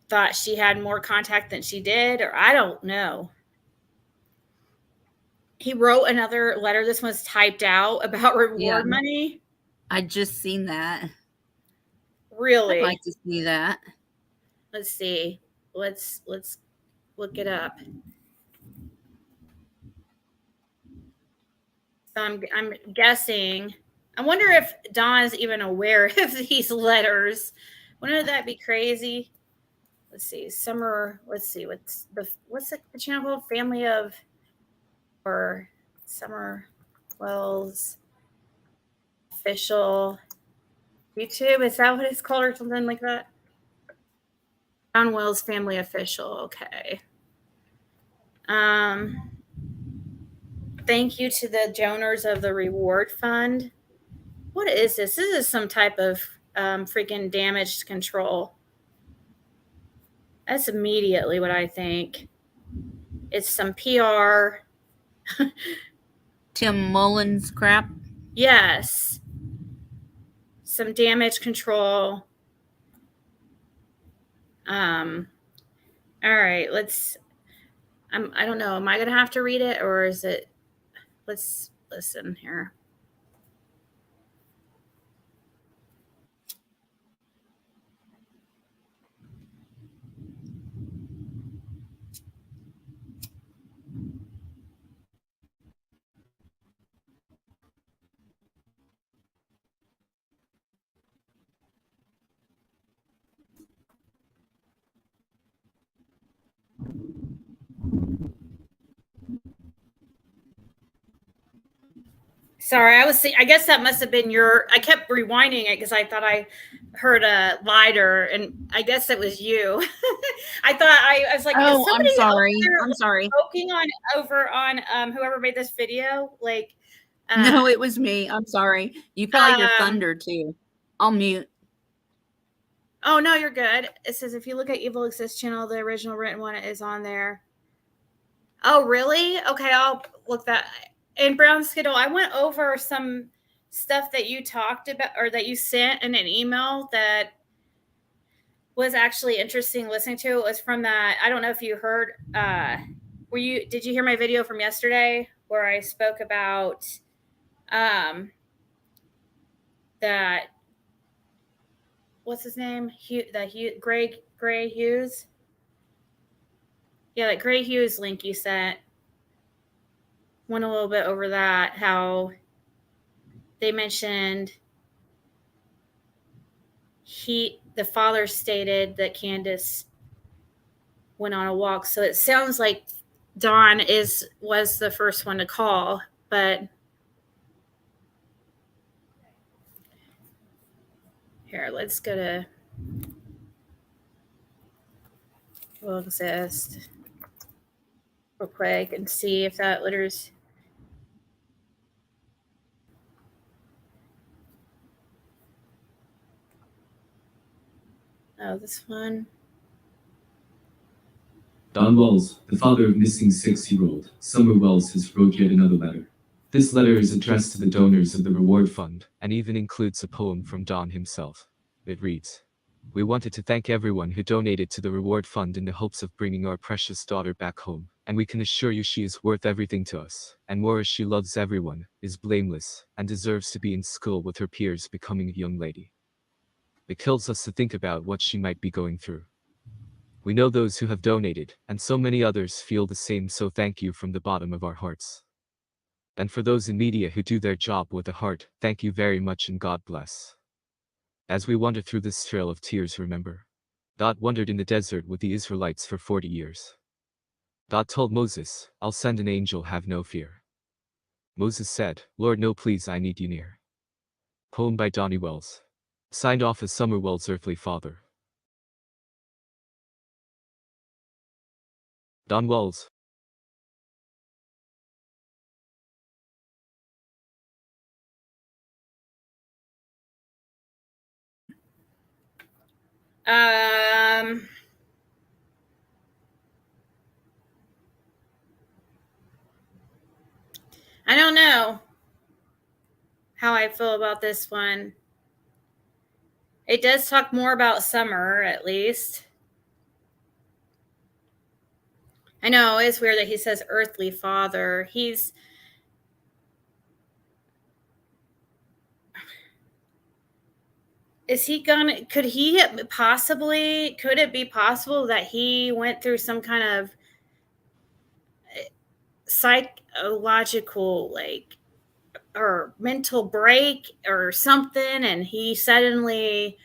[SPEAKER 1] thought she had more contact than she did, or I don't know. He wrote another letter. This one's typed out about reward money.
[SPEAKER 9] I just seen that.
[SPEAKER 1] Really?
[SPEAKER 9] I'd like to see that.
[SPEAKER 1] Let's see. Let's look it up. So I'm guessing I wonder if Don is even aware of these letters. Wouldn't that be crazy? Let's see. Summer. Let's see. What's the channel called? Family of or Summer Wells official YouTube. Is that what it's called or something like that? Don Wells Family Official. Okay. Thank you to the donors of the reward fund. What is this? This is some type of freaking damage control. That's immediately what I think. It's some PR.
[SPEAKER 9] Tim Mullins crap.
[SPEAKER 1] Yes. Some damage control. All right, let's. I don't know. Am I gonna have to read it or is it? Let's listen here. Sorry, I guess that must have been your. I kept rewinding it because I thought I heard a lighter, and I guess it was you. I was like,
[SPEAKER 9] oh,
[SPEAKER 1] is somebody
[SPEAKER 9] I'm sorry.
[SPEAKER 1] there,
[SPEAKER 9] I'm sorry.
[SPEAKER 1] Poking on over on whoever made this video, like.
[SPEAKER 9] No, it was me. I'm sorry. You probably hear thunder too. I'll mute.
[SPEAKER 1] Oh no, you're good. It says if you look at Evil Exists channel, the original written one is on there. Oh really? Okay, I'll look that. And Brown Skittle, I went over some stuff that you talked about or that you sent in an email that was actually interesting listening to. It was from that. I don't know if you heard. Did you hear my video from yesterday where I spoke about that? What's his name? Gray Hughes. Yeah, that Gray Hughes link you sent. Went a little bit over that, how they mentioned the father stated that Candace went on a walk. So it sounds like Dawn was the first one to call, but here, let's go to Will Exist real quick and see if that letter's. Oh, this one.
[SPEAKER 14] Don Wells, the father of missing 6-year-old Summer Wells, has wrote yet another letter. This letter is addressed to the donors of the reward fund and even includes a poem from Don himself. It reads, "We wanted to thank everyone who donated to the reward fund in the hopes of bringing our precious daughter back home, and we can assure you she is worth everything to us, and more as she loves everyone, is blameless, and deserves to be in school with her peers becoming a young lady. It kills us to think about what she might be going through. We know those who have donated, and so many others feel the same, so thank you from the bottom of our hearts. And for those in media who do their job with a heart, thank you very much and God bless." As we wander through this trail of tears, remember, God wandered in the desert with the Israelites for 40 years. God told Moses, "I'll send an angel, have no fear." Moses said, "Lord, no, please, I need you near." Poem by Donnie Wells. Signed off as Summer Wells' earthly father. Don Wells.
[SPEAKER 1] I don't know how I feel about this one. It does talk more about Summer, at least. I know it's weird that he says earthly father. Could it be possible that he went through some kind of psychological, like, or mental break or something, and he suddenly,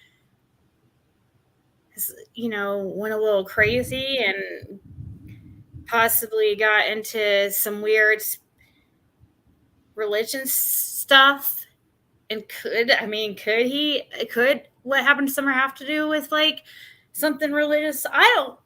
[SPEAKER 1] went a little crazy and possibly got into some weird religion stuff. And could what happened to Summer have to do with like something religious? I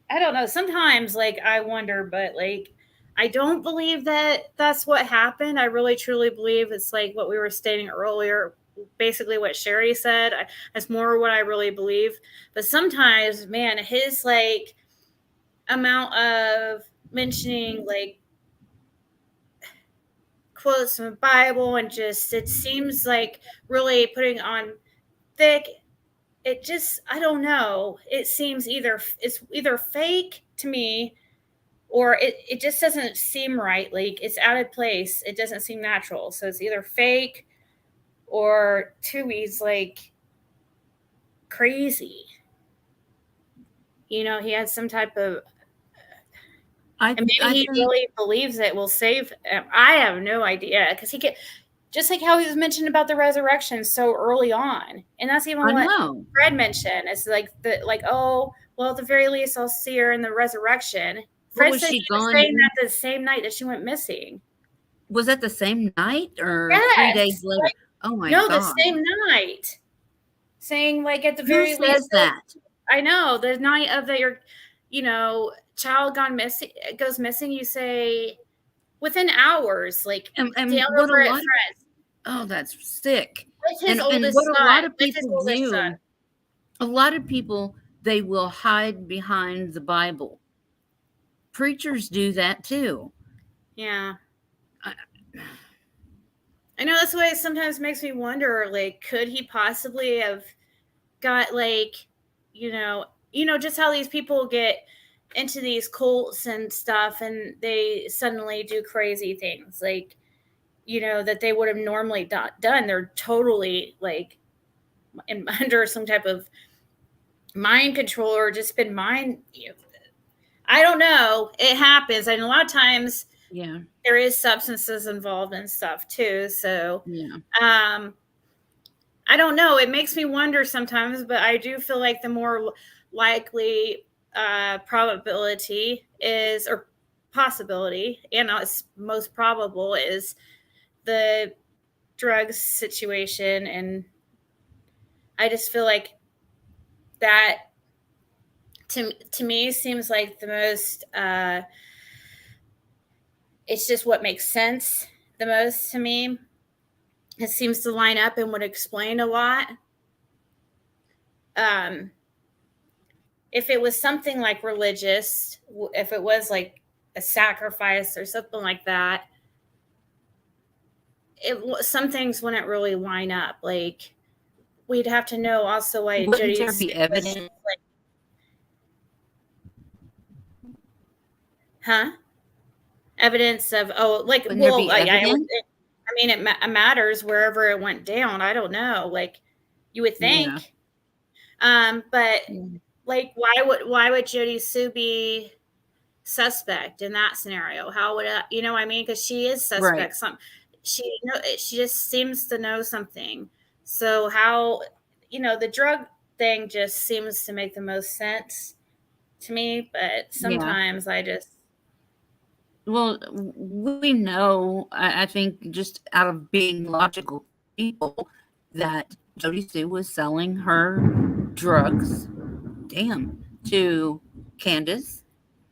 [SPEAKER 1] don't know. Sometimes like I wonder, but like I don't believe that that's what happened. I really truly believe it's like what we were stating earlier, basically what Sherry said. That's more what I really believe. But sometimes, man, his like amount of mentioning like quotes from the Bible and just it seems like really putting on thick. It just, I don't know. It seems it's either fake to me or it just doesn't seem right. Like it's out of place. It doesn't seem natural. So it's either fake or he's like crazy. He had some type of, and maybe he really believes it will save him. I have no idea because he get just like how he was mentioned about the resurrection so early on, and that's even what Fred mentioned. It's like oh well, at the very least, I'll see her in the resurrection. Fred said she was saying that the same night that she went missing.
[SPEAKER 9] Was that the same night or 3 days later?
[SPEAKER 1] Like,
[SPEAKER 9] oh my god!
[SPEAKER 1] No, the same night. Saying like at the very least.
[SPEAKER 9] Who says that?
[SPEAKER 1] I know the night of your, child goes missing. You say within hours, like
[SPEAKER 9] and
[SPEAKER 1] down over at Fred's.
[SPEAKER 9] Oh, that's sick.
[SPEAKER 1] And what a lot of people do,
[SPEAKER 9] a lot of people, they will hide behind the Bible. Preachers do that too.
[SPEAKER 1] Yeah. I know that's why it sometimes makes me wonder, like, could he possibly have got like, just how these people get into these cults and stuff and they suddenly do crazy things like, that they would have normally done. They're totally like under some type of mind control or just been mind. I don't know. It happens. And a lot of times there is substances involved and stuff too. So, I don't know. It makes me wonder sometimes, but I do feel like the more likely probability is, or possibility, and it's most probable is the drugs situation. And I just feel like that to me seems like the most, it's just what makes sense the most to me. It seems to line up and would explain a lot. If it was something like religious, if it was like a sacrifice or something like that, some things wouldn't really line up. Like we'd have to know also why
[SPEAKER 9] Wouldn't there be evidence?
[SPEAKER 1] Evidence of it matters wherever it went down. I don't know. Like you would think, but like why would Jody Sue be suspect in that scenario? How would you know what I mean? Because she is suspect.
[SPEAKER 9] Right.
[SPEAKER 1] She just seems to know something. So how the drug thing just seems to make the most sense to me. But sometimes I just.
[SPEAKER 9] Well, we know, I think, just out of being logical people, that Jody Sue was selling her drugs, to Candace.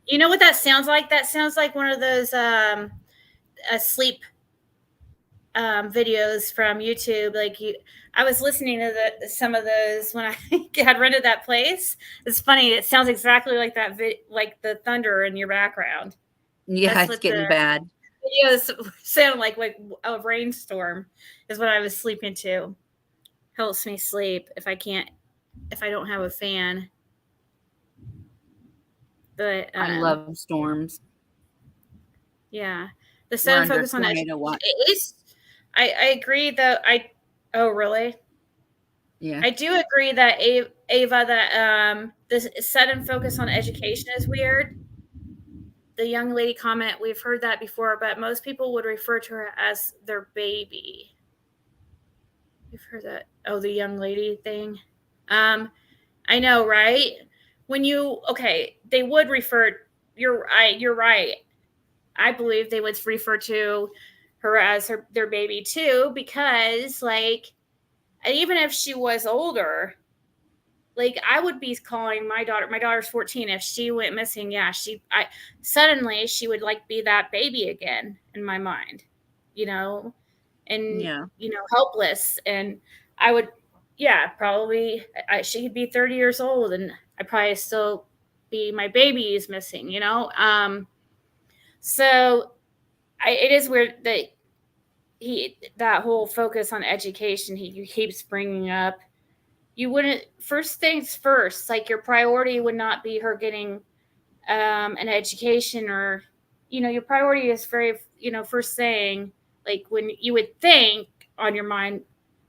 [SPEAKER 1] You know what that sounds like? That sounds like one of those sleep videos from YouTube. Like I was listening to some of those when I had rented that place. It's funny. It sounds exactly like that, like the thunder in your background.
[SPEAKER 9] Yeah, it's getting bad.
[SPEAKER 1] Videos sound like a rainstorm is what I was sleeping to. Helps me sleep if I don't have a fan. But
[SPEAKER 9] I love storms.
[SPEAKER 1] Yeah, the sudden focus on education. I agree though. Oh really?
[SPEAKER 9] Yeah,
[SPEAKER 1] I do agree that Ava that this sudden focus on education is weird. the young lady comment, we've heard that before, but most people would refer to her as their baby. We've heard that. Oh, the young lady thing. I know, right? They would refer. You're right. I believe they would refer to her as their baby too, because like, even if she was older, like I would be calling my daughter's 14. If she went missing, yeah, suddenly she would like be that baby again in my mind, and
[SPEAKER 9] Yeah.
[SPEAKER 1] helpless. And I would, probably she could be 30 years old and I'd probably still be my baby is missing, So it is weird that that whole focus on education he keeps bringing up. You wouldn't, first things first, like your priority would not be her getting an education, or your priority is very, first thing, like when you would think on your mind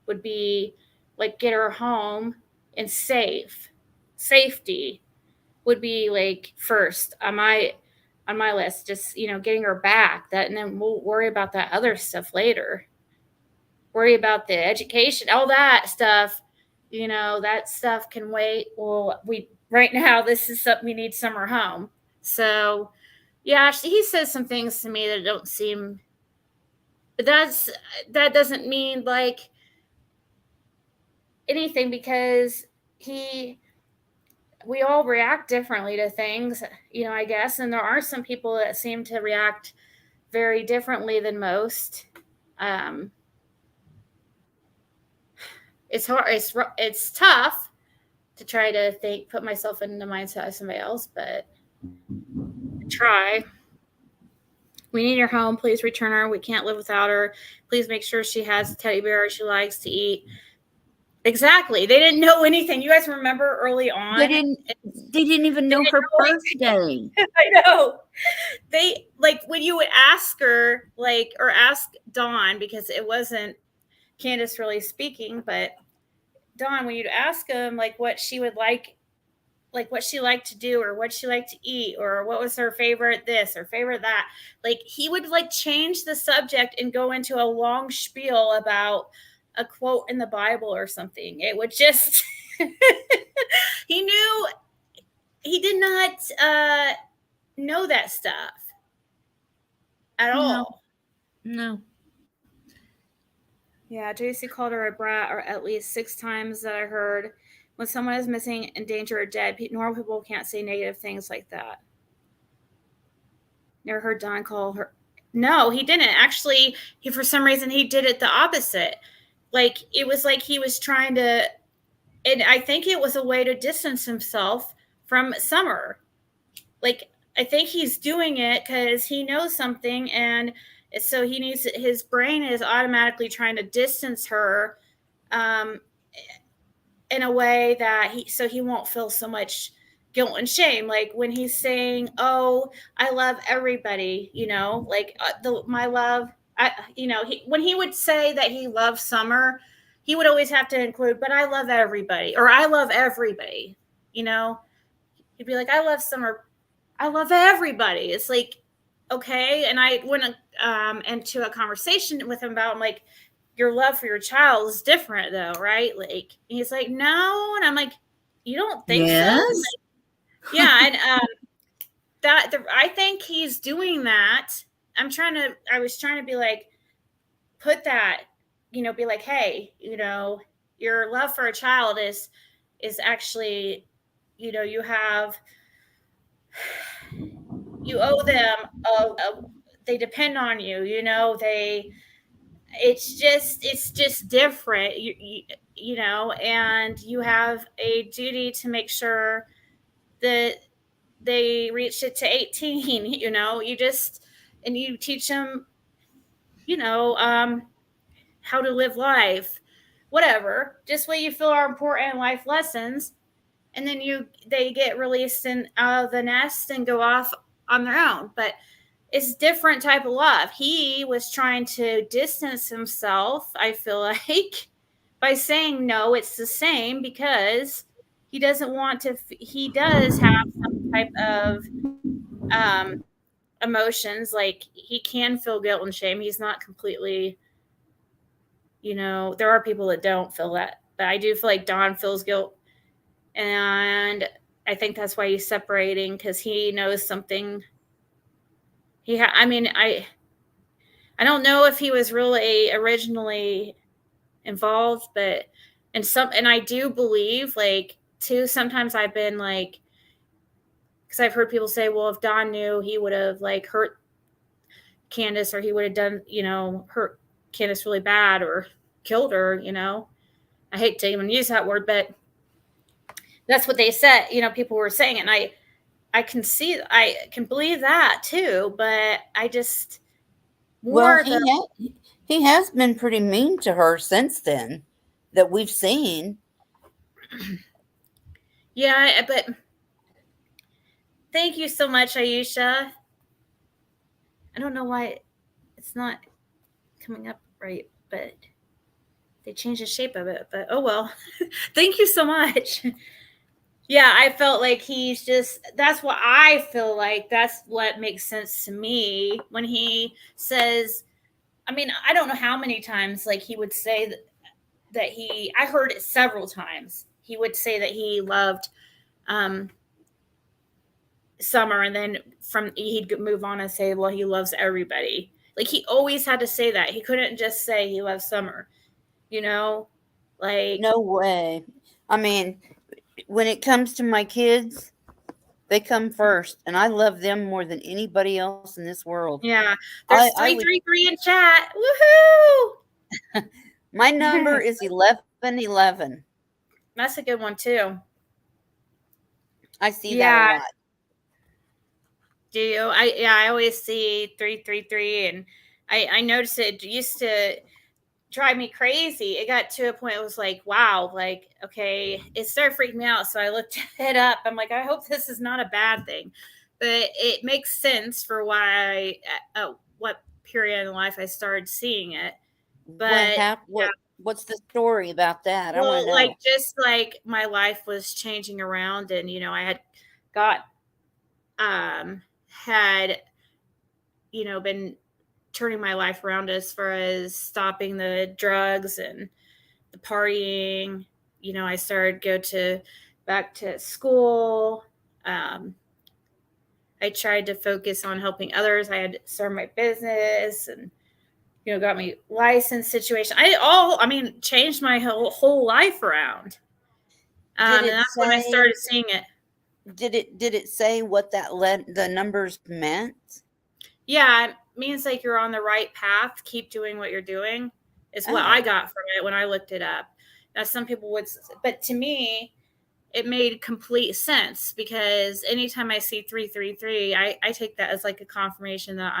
[SPEAKER 1] would be like get her home and safety would be like first on my list, just getting her back, that, and then we'll worry about that other stuff later. Worry about the education, all that stuff, that stuff can wait. Well, right now this is something we need Summer home. So yeah, he says some things to me that don't seem, but that doesn't mean like anything, because we all react differently to things, I guess, and there are some people that seem to react very differently than most. It's hard. It's tough to try to put myself in the mindset of somebody else, but try. We need her home. Please return her. We can't live without her. Please make sure she has a teddy bear she likes to eat. Exactly. They didn't know anything. You guys remember early on?
[SPEAKER 9] They didn't even know her birthday.
[SPEAKER 1] I know. They, like, when you would ask her, like, or ask Dawn, because it wasn't Candace really speaking, but Dawn, when you'd ask him like what she would like what she liked to do, or what she liked to eat, or what was her favorite this or favorite that, like he would like change the subject and go into a long spiel about a quote in the Bible or something. It would just he did not know that stuff at all.
[SPEAKER 9] No.
[SPEAKER 1] Yeah, JC called her a brat, or at least 6 times that I heard. When someone is missing, in danger, or dead, normal people can't say negative things like that. Never heard Don call her. No, he didn't. Actually, for some reason, he did it the opposite. Like, it was like he was trying to, and I think it was a way to distance himself from Summer. Like, I think he's doing it because he knows something, and so his brain is automatically trying to distance her in a way that he won't feel so much guilt and shame. Like when he's saying, "Oh, I love everybody," like my love. When he would say that he loves Summer, he would always have to include, "But I love everybody," or "I love everybody." He'd be like, "I love Summer. I love everybody." It's like, okay. And I went into a conversation with him about, I'm like, your love for your child is different though, right? Like, he's like, "No." And I'm like, "You don't think so?" Like, yeah. And I think he's doing that. I was trying to be like, put that, be like, hey, your love for a child is actually, you owe them they depend on you, it's just different, and you have a duty to make sure that they reach it to 18, and you teach them, how to live life, whatever, just what you feel are important life lessons. And then they get released out of the nest and go off on their own. But it's different type of love. He was trying to distance himself, I feel like, by saying no, it's the same, because he doesn't want to. He does have some type of emotions. Like, he can feel guilt and shame. He's not completely, there are people that don't feel that, but I do feel like Don feels guilt. And I think that's why he's separating, because he knows something. I don't know if he was really originally involved, but and I do believe, like, too, sometimes I've been like, because I've heard people say, well, if Don knew, he would have, like, hurt Candace, or he would have done, hurt Candace really bad, or killed her. I hate to even use that word, but that's what they said. People were saying it, and I can believe that too, but I just
[SPEAKER 9] Well,
[SPEAKER 1] more
[SPEAKER 9] he has been pretty mean to her since then that we've seen.
[SPEAKER 1] Yeah, but thank you so much, Aisha. I don't know why it's not coming up right, but they changed the shape of it. But oh well. Thank you so much. Yeah, I felt like that's what I feel like. That's what makes sense to me when he says, I don't know how many times, like, he would say that I heard it several times. He would say that he loved Summer, and then he'd move on and say, well, he loves everybody. Like, he always had to say that. He couldn't just say he loves Summer, like,
[SPEAKER 9] No way. When it comes to my kids, they come first, and I love them more than anybody else in this world.
[SPEAKER 1] Yeah. There's 333 in chat. Woohoo!
[SPEAKER 9] My number is 1111.
[SPEAKER 1] That's a good one too.
[SPEAKER 9] I see that a lot.
[SPEAKER 1] Do you? I always see 333, and I noticed it used to drive me crazy. It got to a point, it was like, wow, like, okay, it started freaking me out. So I looked it up. I'm like, I hope this is not a bad thing, but it makes sense for why what period in life I started seeing it. But
[SPEAKER 9] what's the story about that? I want to know.
[SPEAKER 1] Like, just like my life was changing around, and I had been turning my life around as far as stopping the drugs and the partying. I started back to school. I tried to focus on helping others. I had to start my business, and got me license situation. Changed my whole life around. And that's when I started seeing it.
[SPEAKER 9] Did it say what the numbers meant?
[SPEAKER 1] Yeah, it means like you're on the right path. Keep doing what you're doing is what I got from it when I looked it up. Now, some people would, but to me, it made complete sense, because anytime I see 333, I take that as like a confirmation that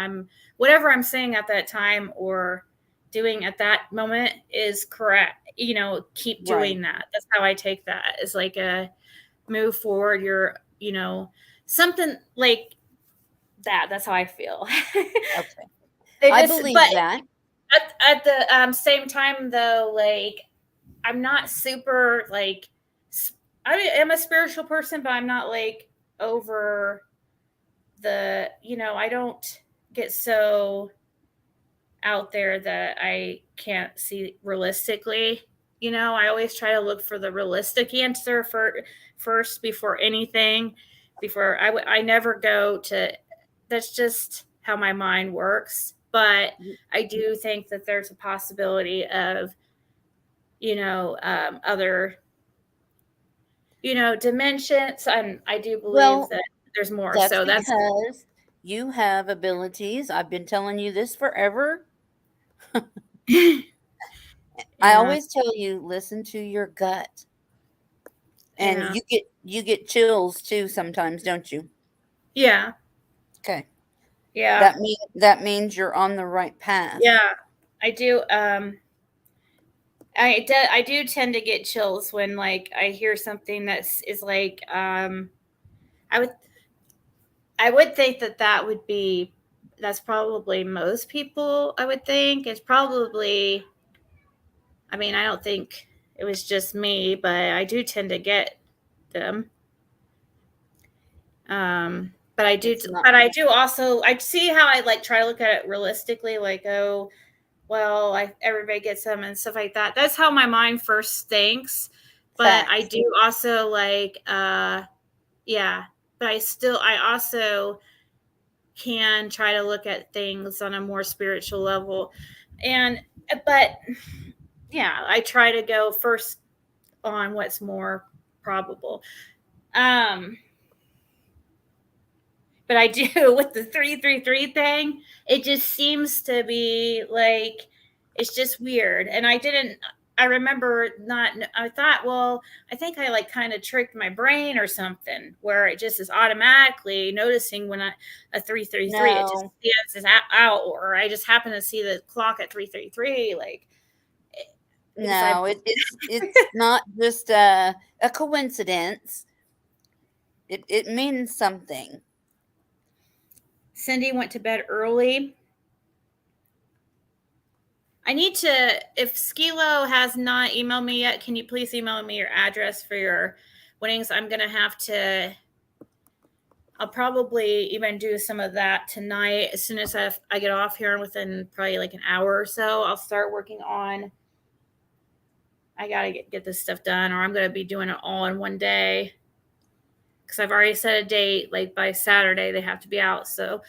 [SPEAKER 1] whatever I'm saying at that time or doing at that moment is correct. Keep doing that. That's how I take that, as like a move forward. You're, something like that. That's how I feel.
[SPEAKER 9] Okay. I believe that.
[SPEAKER 1] At the same time, though, like, I'm not super, like, I am a spiritual person, but I'm not like over the, I don't get so out there that I can't see realistically. I always try to look for the realistic answer first before anything. Before I never go to, that's just how my mind works. But I do think that there's a possibility of, other, dimensions, and I do believe that there's more.
[SPEAKER 9] That's because you have abilities. I've been telling you this forever. I always tell you, listen to your gut. And you get chills too sometimes, don't you?
[SPEAKER 1] Yeah.
[SPEAKER 9] Okay.
[SPEAKER 1] Yeah.
[SPEAKER 9] That means you're on the right path.
[SPEAKER 1] Yeah, I do. I do tend to get chills when, like, I hear something is like, I would think that's probably most people. I would think it's probably, I don't think it was just me, but I do tend to get them. But I do,
[SPEAKER 9] It's not-
[SPEAKER 1] but I do also, I see how I like try to look at it realistically, like, oh, well, everybody gets them and stuff like that. That's how my mind first thinks. But I
[SPEAKER 9] Facts.
[SPEAKER 1] do also like, yeah, but I also can try to look at things on a more spiritual level. But yeah, I try to go first on what's more probable. But I do with the 333 thing, it just seems to be like it's just weird. And I remember I thought, well, I think I like kind of tricked my brain or something where it just is automatically noticing when a 333, it just
[SPEAKER 9] No.
[SPEAKER 1] stands out, or I just happen to see the clock at 333. Like,
[SPEAKER 9] No, it's not just a coincidence. It means something.
[SPEAKER 1] Cindy went to bed early. I need to, if Skilo has not emailed me yet, can you please email me your address for your winnings? I'm going to have to, I'll probably even do some of that tonight. As soon as I get off here within probably like an hour or so, I'll start working on, I got to get this stuff done, or I'm going to be doing it all in one day. Because I've already set a date, like by Saturday, they have to be out. So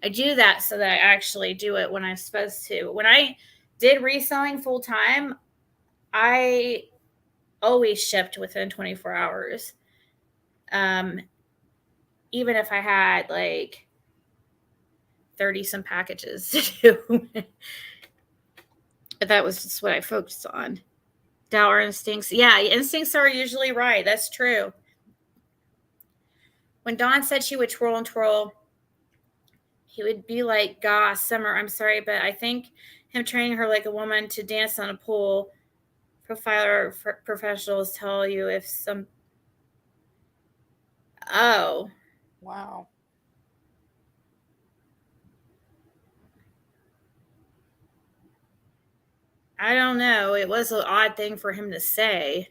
[SPEAKER 1] I do that so that I actually do it when I'm supposed to. When I did reselling full time, I always shipped within 24 hours. Even if I had like 30 some packages to do. But that was just what I focused on. Dower instincts. Yeah, instincts are usually right. That's true. When Dawn said she would twirl and twirl, he would be like, gosh, Summer, I'm sorry, but I think him training her like a woman to dance on a pole, profiler professionals tell you if some. Oh.
[SPEAKER 9] Wow.
[SPEAKER 1] I don't know. It was an odd thing for him to say.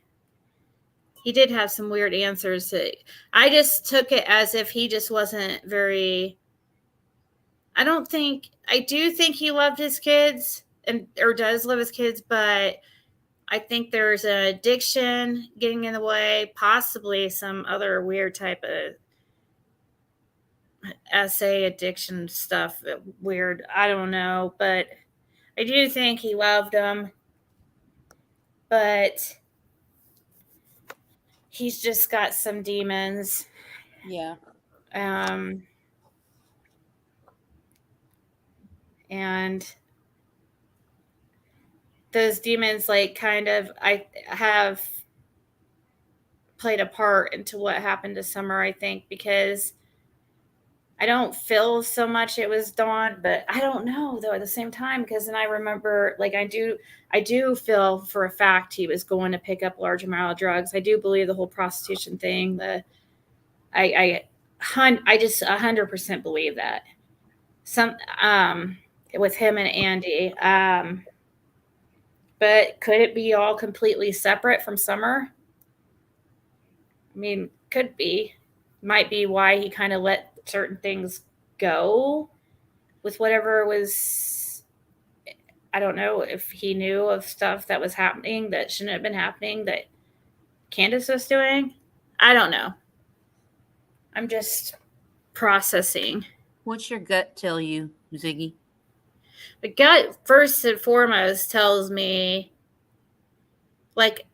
[SPEAKER 1] He did have some weird answers. I just took it as if he just wasn't very. I do think he loved his kids or does love his kids, but I think there's an addiction getting in the way, possibly some other weird type of essay addiction stuff. Weird. I don't know, but I do think he loved them. But he's just got some demons.
[SPEAKER 9] Yeah.
[SPEAKER 1] And those demons, like, kind of, I have played a part into what happened to Summer, I think, because I don't feel so much it was Dawn, but I don't know though at the same time, because then I remember, like, I do feel for a fact he was going to pick up a large amount of drugs. I do believe the whole prostitution thing. I just 100% believe that. With him and Andy. But could it be all completely separate from Summer? I mean, could be. Might be why he kind of let certain things go with whatever was. I don't know if he knew of stuff that was happening that shouldn't have been happening that Candace was doing. I don't know. I'm just processing.
[SPEAKER 9] What's your gut tell you, Ziggy?
[SPEAKER 1] The gut, first and foremost, tells me, like,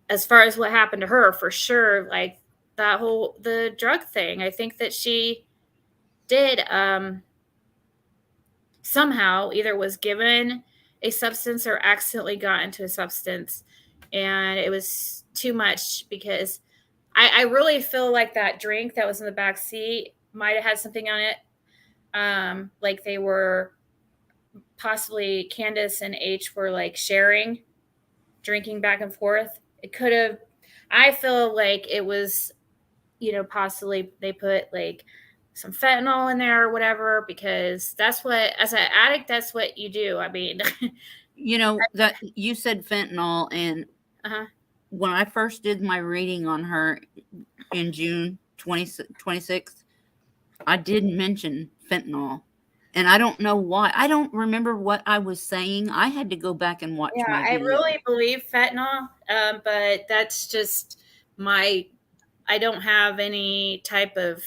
[SPEAKER 1] as far as what happened to her, for sure, like, the drug thing. I think that she did somehow either was given a substance or accidentally got into a substance, and it was too much, because I really feel like that drink that was in the back seat might have had something on it. Like they were possibly, Candace and H were like sharing, drinking back and forth. It could have, I feel like it was, possibly they put like some fentanyl in there or whatever, because that's what, as an addict, that's what you do. I mean,
[SPEAKER 9] that you said fentanyl, and when I first did my reading on her in June 26th, I did mention fentanyl. And I don't know why. I don't remember what I was saying. I had to go back and watch
[SPEAKER 1] Yeah,
[SPEAKER 9] my
[SPEAKER 1] I
[SPEAKER 9] video.
[SPEAKER 1] really believe fentanyl, but that's just I don't have any type of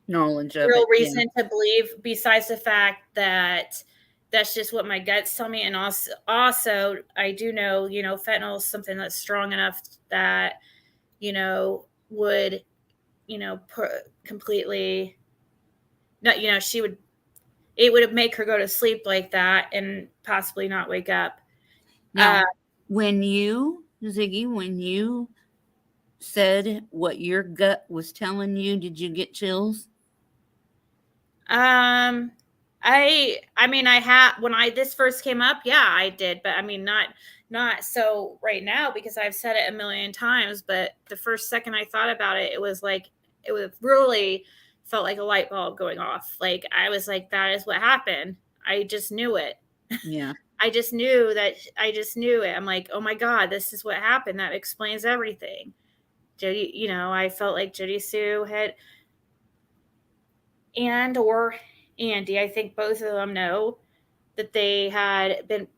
[SPEAKER 9] knowledge of
[SPEAKER 1] real
[SPEAKER 9] it. Yeah.
[SPEAKER 1] reason to believe besides the fact that that's just what my guts tell me. And also I do know, fentanyl is something that's strong enough that, would, completely not, it would make her go to sleep like that and possibly not wake up.
[SPEAKER 9] Now, Ziggy, when you said what your gut was telling you, did you get chills?
[SPEAKER 1] I mean, I had when this first came up, yeah, I did, but I mean, not so right now because I've said it a million times. But the first second I thought about it, it was really felt like a light bulb going off. Like I was like, that is what happened. I just knew it.
[SPEAKER 9] Yeah.
[SPEAKER 1] I just knew it. I'm like, oh my God, this is what happened. That explains everything. Jody, I felt like Jody Sue had or Andy, I think both of them know that they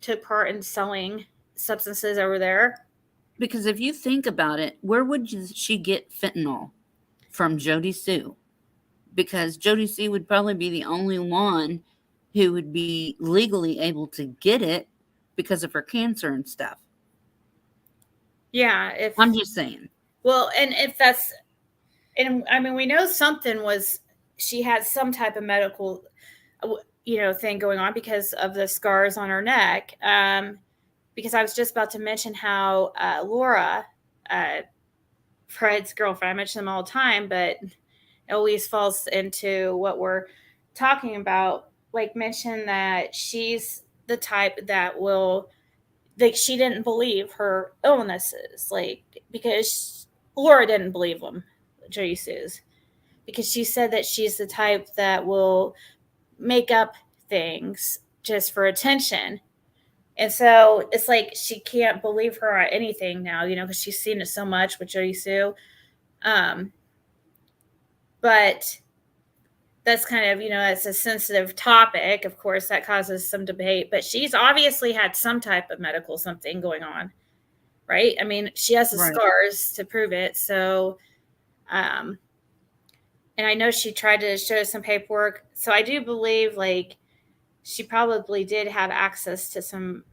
[SPEAKER 1] took part in selling substances over there.
[SPEAKER 9] Because if you think about it, where would she get fentanyl? From Jody Sue. Because Jody Sue would probably be the only one who would be legally able to get it because of her cancer and stuff.
[SPEAKER 1] Yeah,
[SPEAKER 9] I'm just saying.
[SPEAKER 1] Well, and if that's, and I mean, we know she had some type of medical, thing going on because of the scars on her neck. Because I was just about to mention how Laura, Fred's girlfriend, I mention them all the time, but it always falls into what we're talking about. Like, mention that she's the type that will, like, she didn't believe her illnesses, like, because Laura didn't believe them, Jody Sue's, because she said that she's the type that will make up things just for attention. And so it's like she can't believe her at anything now, because she's seen it so much with Jody Sue. But that's kind of, it's a sensitive topic. Of course, that causes some debate. But she's obviously had some type of medical something going on, right? I mean, she has the scars to prove it. So, and I know she tried to show some paperwork. So I do believe, like, she probably did have access to some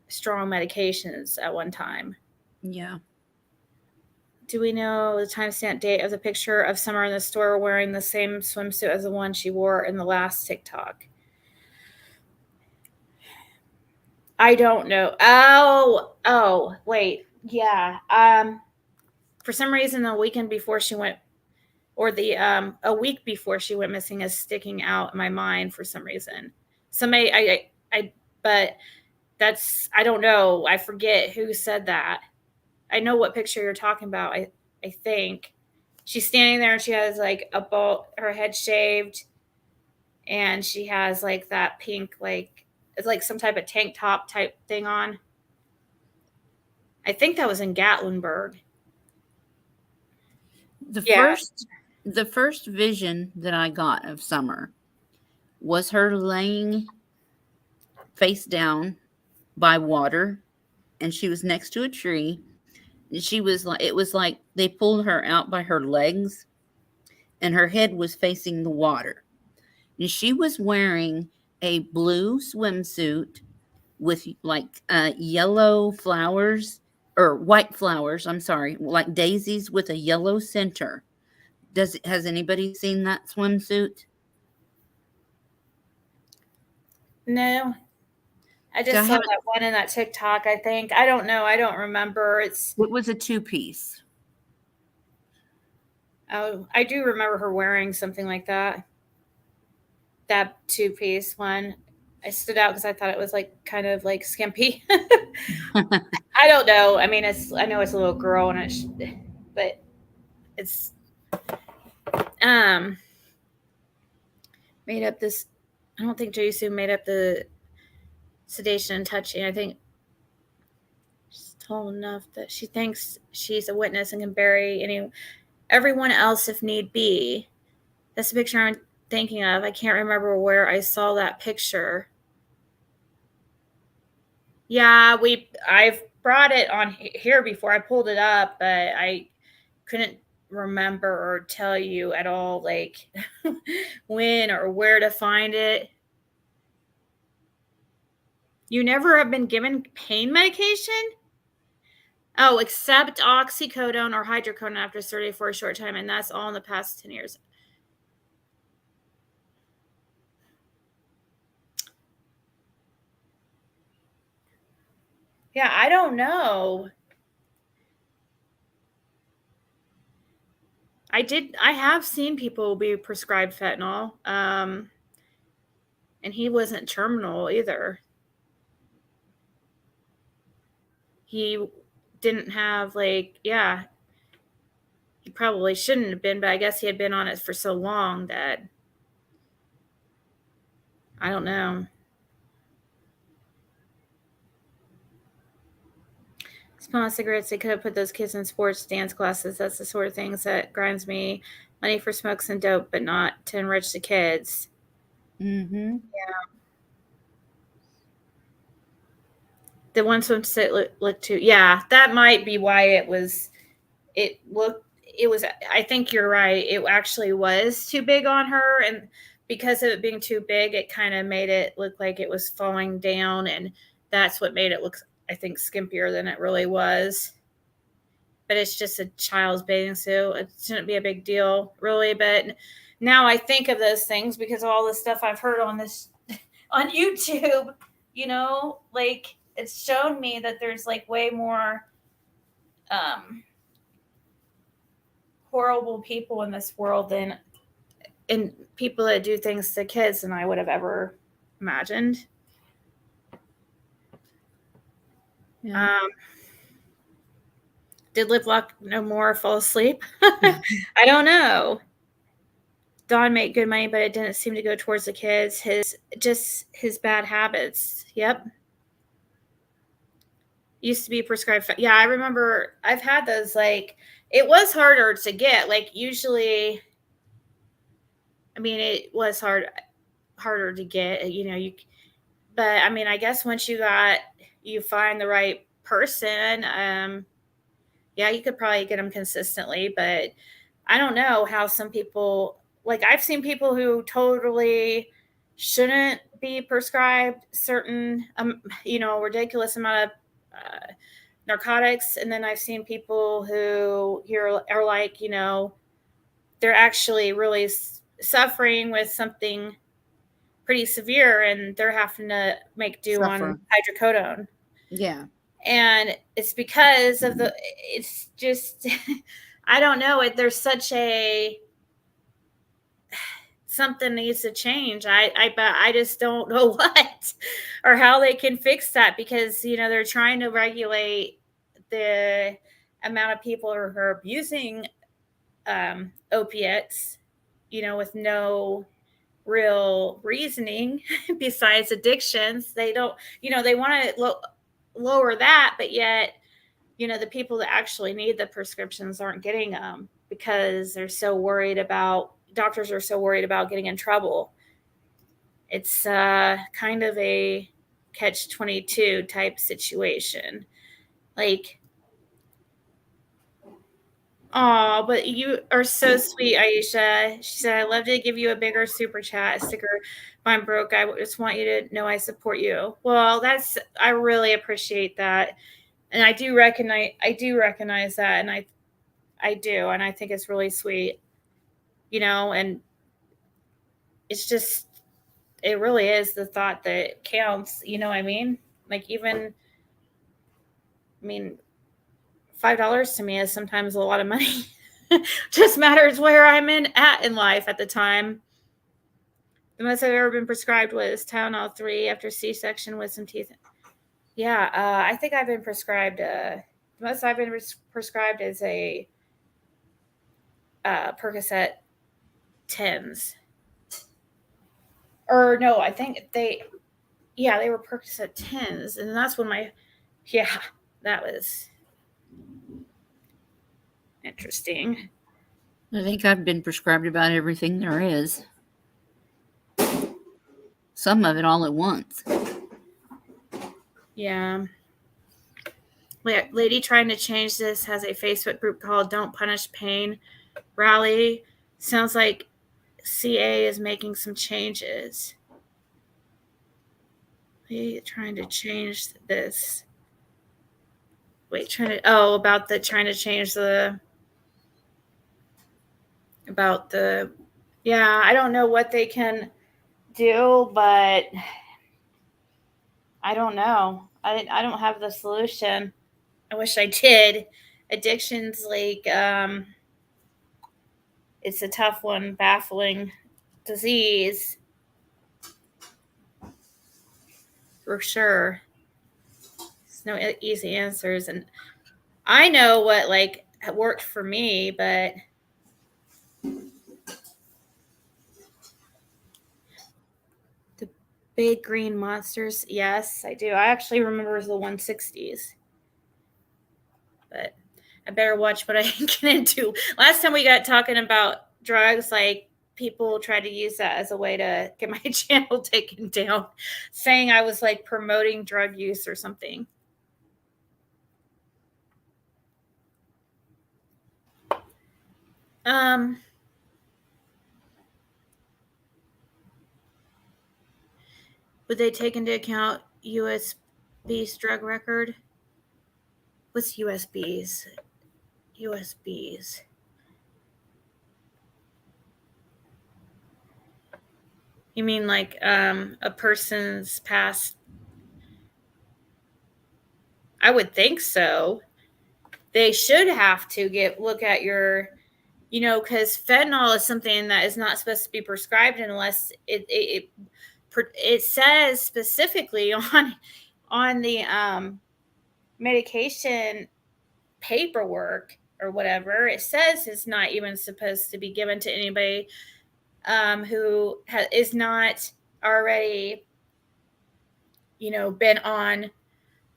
[SPEAKER 1] strong medications at one time.
[SPEAKER 9] Yeah.
[SPEAKER 1] Do we know the timestamp date of the picture of Summer in the store wearing the same swimsuit as the one she wore in the last TikTok? I don't know. Oh, wait. Yeah. For some reason, the weekend before she went, or a week before she went missing, is sticking out in my mind for some reason. But that's, I don't know. I forget who said that. I know what picture you're talking about. I think she's standing there and she has like her head shaved, and she has like that pink, like it's like some type of tank top type thing on. I think that was in Gatlinburg.
[SPEAKER 9] The first vision that I got of Summer was her laying face down by water, and she was next to a tree. She was like, it was like they pulled her out by her legs, and her head was facing the water. And she was wearing a blue swimsuit with like yellow flowers, or white flowers, I'm sorry, like daisies with a yellow center. Has anybody seen that swimsuit?
[SPEAKER 1] No. I just saw that one in that TikTok, I think. I don't know. I don't remember. It
[SPEAKER 9] was a two-piece.
[SPEAKER 1] Oh, I do remember her wearing something like that. That two-piece one. I stood out because I thought it was like kind of like skimpy. I don't know. I mean, I know it's a little girl, but it's made up this. I don't think Jody Sue made up the sedation and touching. I think she's tall enough that she thinks she's a witness and can bury everyone else if need be. That's the picture I'm thinking of. I can't remember where I saw that picture. Yeah, I've brought it on here before. I pulled it up, but I couldn't remember or tell you at all, like when or where to find it. You never have been given pain medication? Oh, except oxycodone or hydrocodone after surgery for a short time, and that's all in the past 10 years. Yeah, I don't know. I have seen people be prescribed fentanyl. And he wasn't terminal either. He didn't have he probably shouldn't have been, but I guess he had been on it for so long that I don't know. Smoking cigarettes, they could have put those kids in sports dance classes. That's the sort of things that grinds me. Money for smokes and dope, but not to enrich the kids.
[SPEAKER 9] Mm-hmm.
[SPEAKER 1] Yeah. The one swimsuit looked too. Yeah, that might be why it was. It looked. It was. I think you're right. It actually was too big on her, and because of it being too big, it kind of made it look like it was falling down, and that's what made it look, I think, skimpier than it really was. But it's just a child's bathing suit. It shouldn't be a big deal, really. But now I think of those things because of all the stuff I've heard on this on YouTube. You know, like it's shown me that there's like way more horrible people in this world than and people that do things to kids than I would have ever imagined.
[SPEAKER 9] Yeah.
[SPEAKER 1] Did Lip Lock no more fall asleep? I don't know. Don made good money, but it didn't seem to go towards the kids. His bad habits. Yep. Used to be prescribed. Yeah, I remember I've had those. Like, it was harder to get. Like, usually, I mean, it was harder to get. You know, but I mean, I guess once you find the right person, yeah, you could probably get them consistently, but I don't know how some people, like I've seen people who totally shouldn't be prescribed certain, ridiculous amount of narcotics. And then I've seen people who are like, they're actually really suffering with something pretty severe and they're having to make do on hydrocodone.
[SPEAKER 9] Yeah.
[SPEAKER 1] And it's because of it's just, I don't know. There's such something needs to change. I just don't know what or how they can fix that because, they're trying to regulate the amount of people who are abusing opiates, with no real reasoning besides addictions. They don't, they want to lower that, but yet, the people that actually need the prescriptions aren't getting them because doctors are so worried about getting in trouble. It's kind of a catch-22 type situation. Like, oh, but you are so sweet, Aisha. She said, I'd love to give you a bigger super chat sticker. If I'm broke, I just want you to know I support you. Well, I really appreciate that. And I do recognize that. And I do. And I think it's really sweet, and it's just, it really is the thought that counts. You know what I mean? Like $5 to me is sometimes a lot of money. Just matters where I'm at in life at the time. The most I've ever been prescribed was Tylenol 3 after C-section with some teeth. Yeah, I think I've been prescribed. The most I've been prescribed is a Percocet 10s. Or no, I think they were Percocet 10s, and that's when that was interesting.
[SPEAKER 9] I think I've been prescribed about everything there is. Some of it all at once.
[SPEAKER 1] Yeah. Lady trying to change this has a Facebook group called Don't Punish Pain Rally. Sounds like CA is making some changes. Lady trying to change this. Wait, about the trying to change the about the yeah, I don't know what they can do, but I don't know. I don't have the solution. I wish I did. Addiction's like it's a tough one, baffling disease for sure. There's no easy answers, and I know what like worked for me, but the big green monsters, yes, I do. I actually remember the 160s, but I better watch what I get into. Last time we got talking about drugs, like people tried to use that as a way to get my channel taken down, saying I was like promoting drug use or something. Would they take into account USPS drug record? What's USPS? USPS. You mean like a person's past? I would think so. They should have to look at your, because fentanyl is something that is not supposed to be prescribed unless it says specifically on the medication paperwork or whatever. It says it's not even supposed to be given to anybody who is not already, been on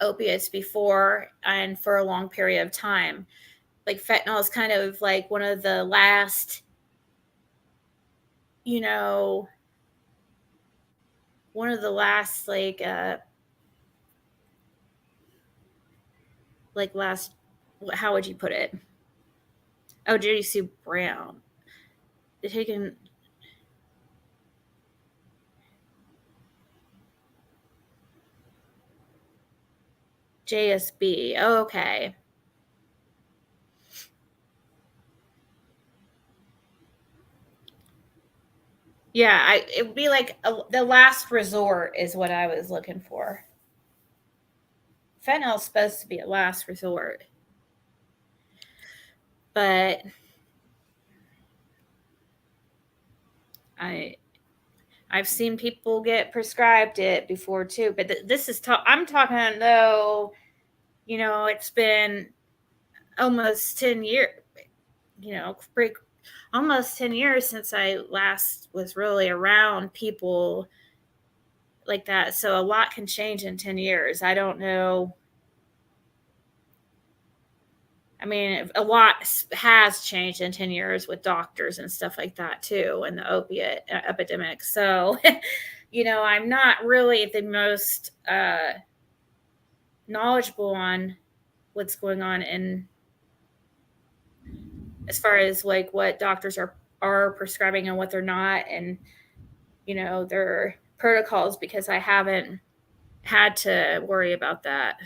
[SPEAKER 1] opiates before and for a long period of time. Like fentanyl is kind of like one of the last, last, how would you put it? Oh, Judy Sue Brown. They're taking JSB. Oh, okay. Yeah, it would be like the last resort is what I was looking for. Fentanyl's supposed to be a last resort, but I've seen people get prescribed it before too. But this is I'm talking though, it's been almost 10 years, almost 10 years since I last was really around people like that. So a lot can change in 10 years. I don't know. I mean, a lot has changed in 10 years with doctors and stuff like that too, and the opiate epidemic. So, I'm not really the most knowledgeable on what's going on in as far as like what doctors are prescribing and what they're not, and their protocols, because I haven't had to worry about that.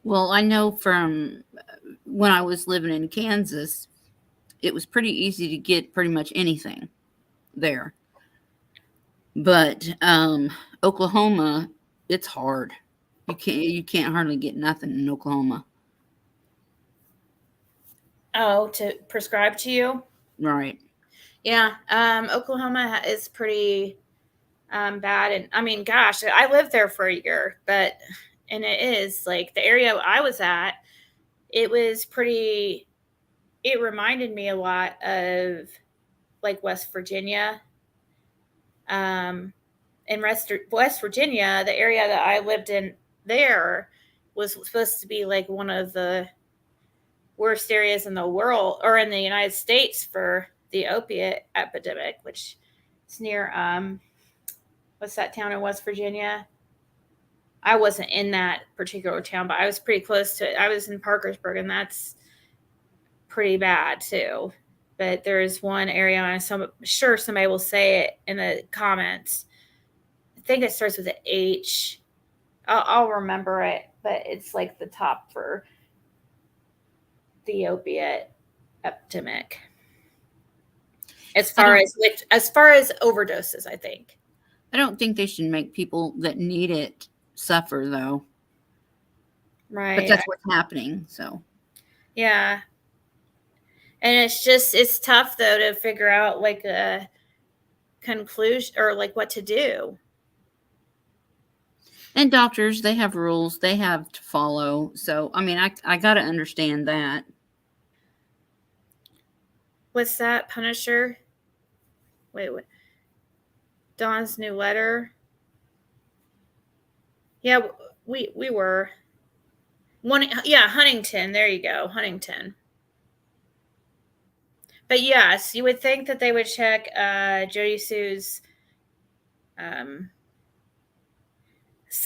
[SPEAKER 9] Well, I know from when I was living in Kansas, it was pretty easy to get pretty much anything there. But Oklahoma, it's hard. You can't hardly get nothing in Oklahoma.
[SPEAKER 1] Oh, to prescribe to you?
[SPEAKER 9] Right.
[SPEAKER 1] Yeah. Oklahoma is pretty bad. And I mean, gosh, I lived there for a year, and it is like the area I was at, it reminded me a lot of like West Virginia. In West Virginia, the area that I lived in there was supposed to be like one of the worst areas in the world or in the United States for the opiate epidemic, which is near what's that town in West Virginia? I wasn't in that particular town, but I was pretty close to it. I was in Parkersburg, and that's pretty bad too. But there's one area, and I'm sure somebody will say it in the comments. I think it starts with an H. I'll remember it, but it's like the top for the opiate epidemic. As far as overdoses, I think.
[SPEAKER 9] I don't think they should make people that need it suffer, though.
[SPEAKER 1] Right.
[SPEAKER 9] But that's what's happening. So.
[SPEAKER 1] Yeah. And it's tough though to figure out like a conclusion or like what to do.
[SPEAKER 9] And doctors, they have rules they have to follow. So, I mean, I got to understand that.
[SPEAKER 1] What's that, Punisher? Wait. Dawn's new letter. Yeah, we were. Huntington. There you go, Huntington. But yes, you would think that they would check Jody Sue's. I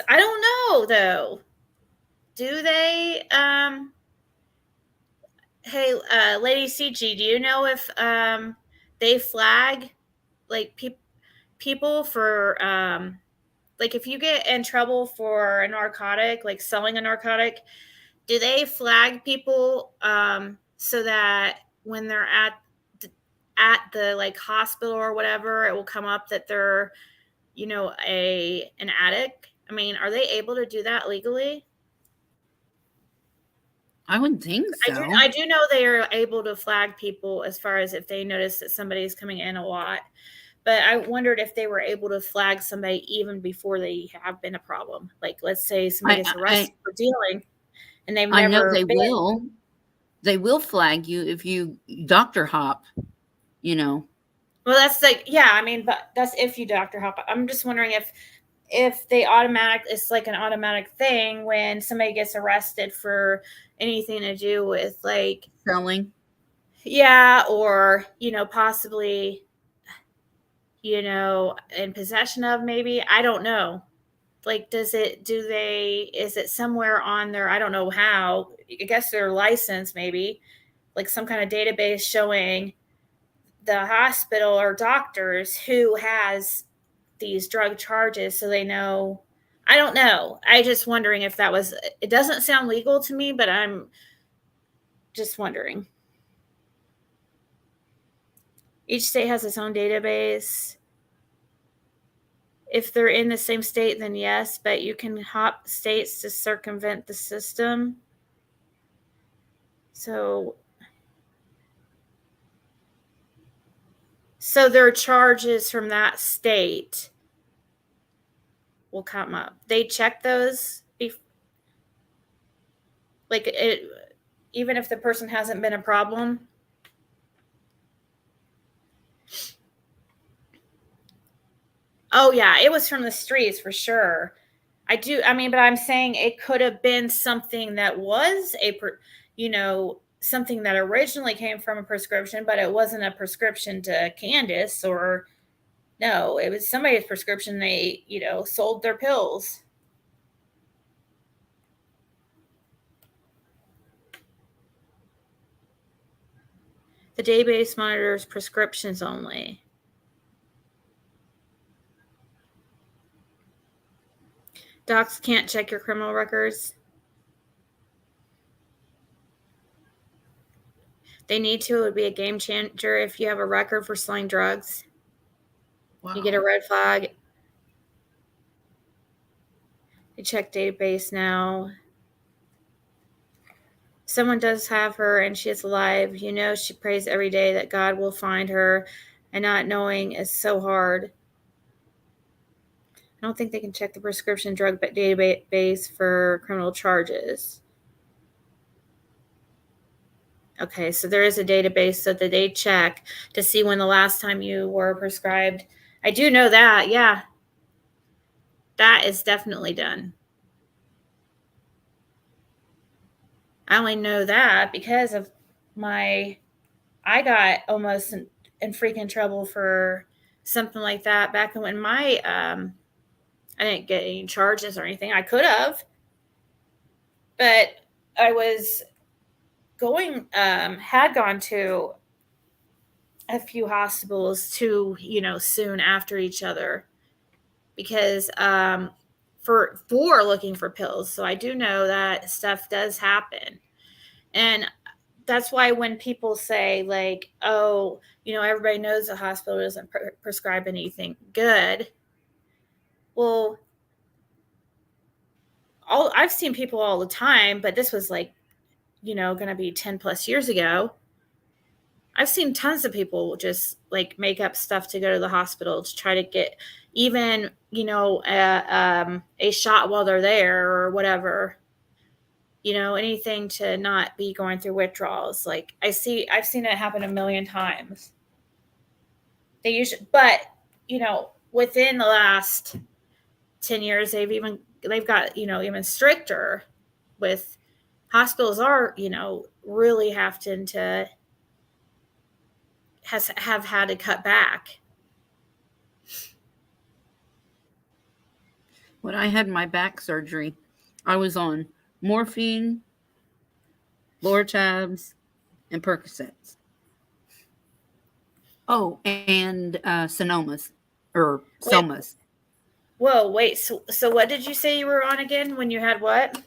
[SPEAKER 1] don't know though. Do they? Hey, Lady CG, do you know if they flag like people for like if you get in trouble for a narcotic, like selling a narcotic, do they flag people so that when they're at the like hospital or whatever, it will come up that they're, an addict? I mean, are they able to do that legally?
[SPEAKER 9] I wouldn't think so.
[SPEAKER 1] I do know they are able to flag people as far as if they notice that somebody's coming in a lot. But I wondered if they were able to flag somebody even before they have been a problem. Like, let's say somebody gets arrested for dealing, and they've never.
[SPEAKER 9] I know they will. They will flag you if you doctor hop. Well,
[SPEAKER 1] that's like, yeah. I mean, but that's if you doctor hop. I'm just wondering if they it's like an automatic thing when somebody gets arrested for anything to do with like
[SPEAKER 9] selling.
[SPEAKER 1] Yeah, or possibly in possession of, maybe, I don't know. Like, is it somewhere on their, I don't know how, I guess their license, maybe like some kind of database showing the hospital or doctors who has these drug charges, so they know. I don't know. I just wondering if that was, it doesn't sound legal to me, but I'm just wondering. Each state has its own database. If they're in the same state, then yes, but you can hop states to circumvent the system. So their charges from that state will come up. They check those, even if the person hasn't been a problem. Oh yeah, it was from the streets for sure. But I'm saying it could have been something that was something that originally came from a prescription, but it wasn't a prescription to Candace, or no, it was somebody's prescription. They, sold their pills. The database monitors prescriptions only. Docs can't check your criminal records. They need to. It would be a game changer if you have a record for selling drugs. Wow. You get a red flag. They check database now. Someone does have her and she is alive. She prays every day that God will find her, and not knowing is so hard. I don't think they can check the prescription drug database for criminal charges. Okay, so there is a database so that they check to see when the last time you were prescribed. I do know that, yeah. That is definitely done. I only know that because of I got almost in freaking trouble for something like that back when my I didn't get any charges or anything. I could have, but I was had gone to a few hospitals too, soon after each other because for looking for pills. So I do know that stuff does happen. And that's why when people say like, oh, everybody knows the hospital doesn't prescribe anything good. Well, I've seen people all the time, but this was like, going to be 10 plus years ago. I've seen tons of people just like make up stuff to go to the hospital to try to get even, a shot while they're there or whatever. Anything to not be going through withdrawals. Like I've seen it happen a million times. They usually, but within the last 10 years, they've got, even stricter with hospitals are, really having to have had to cut back.
[SPEAKER 9] When I had my back surgery, I was on morphine, Lortabs, and Percocets. Oh, and Sonomas or Somas.
[SPEAKER 1] Whoa, wait. So what did you say you were on again when you had what?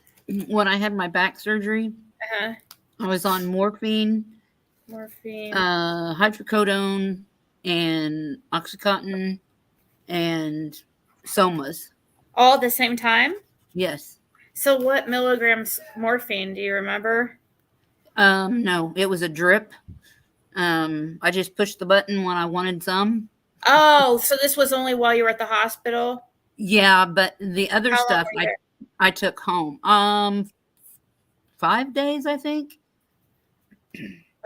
[SPEAKER 9] When I had my back surgery, I was on morphine, hydrocodone, and Oxycontin, and Somas.
[SPEAKER 1] All at the same time?
[SPEAKER 9] Yes.
[SPEAKER 1] So what milligrams morphine do you remember?
[SPEAKER 9] No, it was a drip. I just pushed the button when I wanted some.
[SPEAKER 1] Oh, so this was only while you were at the hospital?
[SPEAKER 9] Yeah, but the other stuff I took home. 5 days, I think.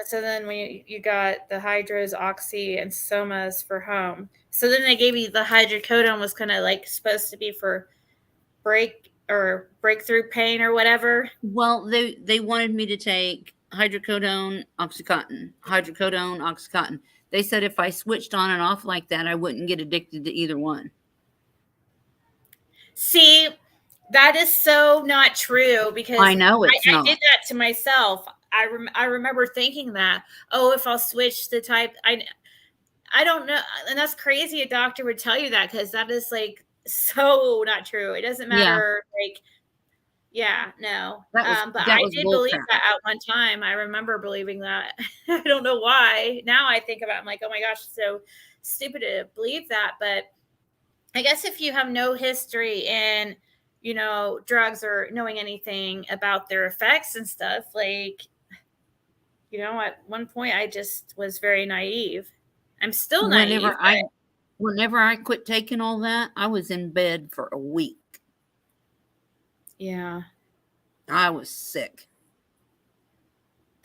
[SPEAKER 1] So then when you got the hydros, oxy, and somas for home. So then they gave you the hydrocodone was kind of like supposed to be for breakthrough pain or whatever.
[SPEAKER 9] Well, they wanted me to take hydrocodone, Oxycontin. They said if I switched on and off like that, I wouldn't get addicted to either one.
[SPEAKER 1] See, that is so not true because
[SPEAKER 9] I know it's not.
[SPEAKER 1] I did that to myself. I remember thinking that, oh, if I'll switch the type, I don't know. And that's crazy. A doctor would tell you that because that is like so not true. It doesn't matter. Like, yeah, no. But I did believe that at one time. I remember believing that. I don't know why. Now I think about it, I'm like, oh my gosh, so stupid to believe that. But I guess if you have no history in, drugs or knowing anything about their effects and stuff, like, at one point I just was very naive. I'm still naive.
[SPEAKER 9] Whenever I quit taking all that, I was in bed for a week.
[SPEAKER 1] Yeah.
[SPEAKER 9] I was sick.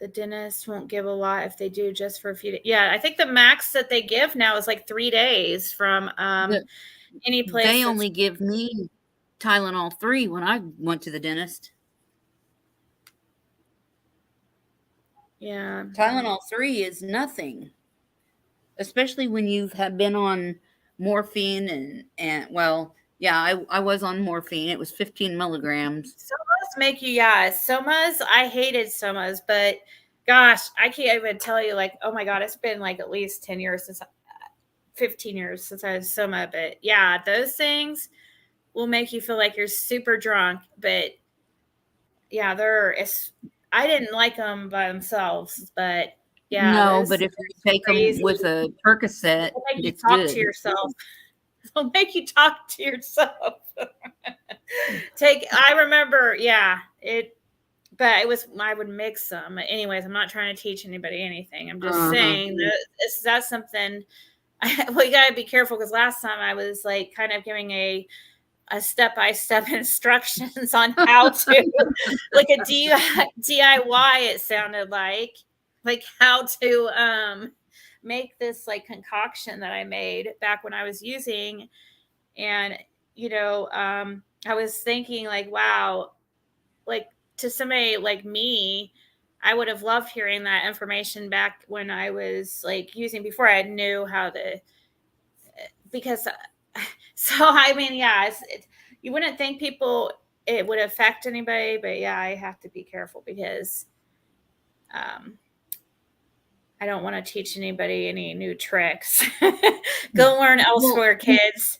[SPEAKER 1] The dentist won't give a lot if they do just for a few days. Yeah, I think the max that they give now is like 3 days from any place.
[SPEAKER 9] They only give me Tylenol 3 when I went to the dentist.
[SPEAKER 1] Yeah.
[SPEAKER 9] Tylenol 3 is nothing. Especially when you have been on morphine and well, yeah, I was on morphine. It was 15 milligrams.
[SPEAKER 1] Somas make you, Somas, I hated Somas, but gosh, I can't even tell you, like, oh my God, it's been like at least 10 years 15 years since I had Soma. But yeah, those things will make you feel like you're super drunk. But yeah, I didn't like them by themselves, but yeah.
[SPEAKER 9] No, but if you take them with a Percocet, it's good.
[SPEAKER 1] To yourself. It'll make you talk to yourself. I remember, but I would mix them. Anyways, I'm not trying to teach anybody anything. I'm just saying that's something we got to be careful because last time I was like kind of giving a step-by-step instructions on how to like a DIY, it sounded like how to make this like concoction that I made back when I was using. And I was thinking like, wow, like to somebody like me, I would have loved hearing that information back when I was like using before I knew how to, because so I mean, yeah, you wouldn't think it would affect anybody, but yeah, I have to be careful because I don't want to teach anybody any new tricks. Go learn elsewhere, kids.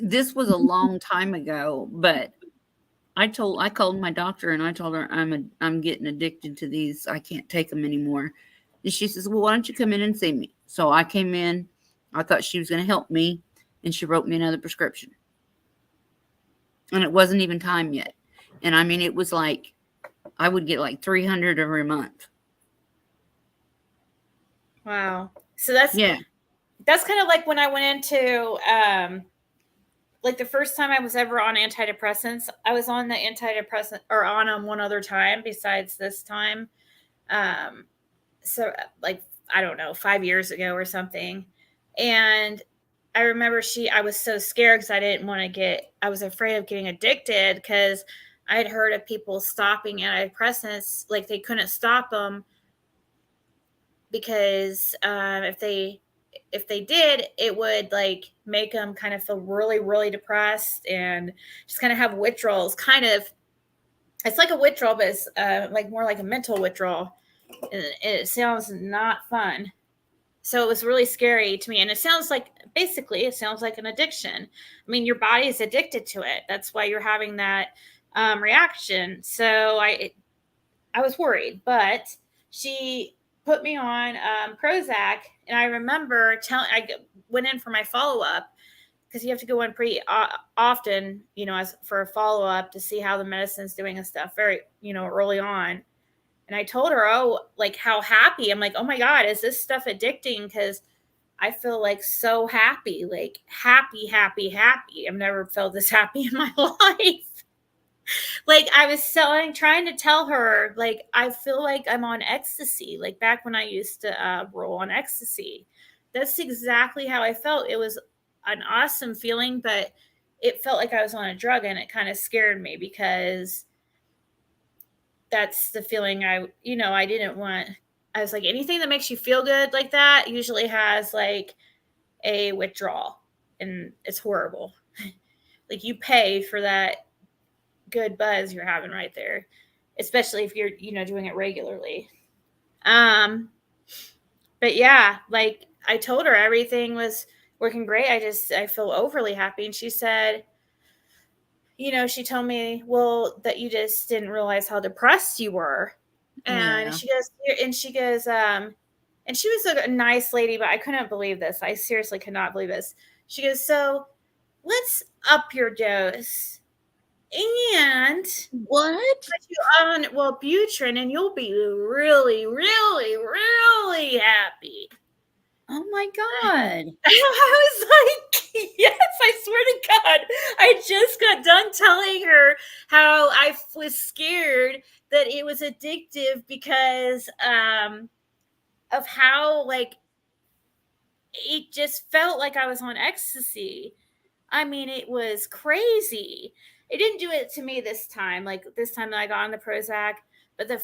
[SPEAKER 9] This was a long time ago, but I called my doctor and I told her I'm getting addicted to these. I can't take them anymore. And she says, well, why don't you come in and see me? So I came in. I thought she was going to help me, and she wrote me another prescription. And it wasn't even time yet. And I mean, it was like I would get like 300 every month.
[SPEAKER 1] Wow. So that's kind of like when I went into like the first time I was ever on antidepressants. I was on the antidepressant or on them one other time besides this time. So like, I don't know, 5 years ago or something. And I remember I was so scared because I was afraid of getting addicted because I had heard of people stopping antidepressants, like they couldn't stop them because if they did, it would like make them kind of feel really, really depressed and just kind of have withdrawals. It's like a withdrawal, but it's like more like a mental withdrawal. And it sounds not fun. So it was really scary to me. And it sounds like an addiction. I mean, your body is addicted to it. That's why you're having that reaction. So I was worried, but she put me on Prozac. And I remember I went in for my follow-up because you have to go in pretty often, as for a follow-up to see how the medicine's doing and stuff very, early on. And I told her, like how happy. I'm like, oh my God, is this stuff addicting? Because I feel like so happy, like happy, happy, happy. I've never felt this happy in my life. Like I was trying to tell her, like, I feel like I'm on ecstasy. Like back when I used to roll on ecstasy. That's exactly how I felt. It was an awesome feeling, but it felt like I was on a drug, and it kind of scared me because that's the feeling I didn't want. I was like, anything that makes you feel good like that usually has like a withdrawal, and it's horrible. Like you pay for that good buzz you're having right there, especially if you're, doing it regularly. But yeah, like I told her everything was working great. I feel overly happy. And she said, she told me, well, that you just didn't realize how depressed you were. And she goes, and she was a nice lady, but I couldn't believe this. I seriously could not believe this. She goes, so let's up your dose and
[SPEAKER 9] what?
[SPEAKER 1] Put you on Wellbutrin, and you'll be really, really, really happy.
[SPEAKER 9] Oh my God.
[SPEAKER 1] I was like, yes, I swear to God. I just got done telling her how I was scared that it was addictive because of how, like, it just felt like I was on ecstasy. I mean, it was crazy. It didn't do it to me this time. Like this time that I got on the Prozac, but the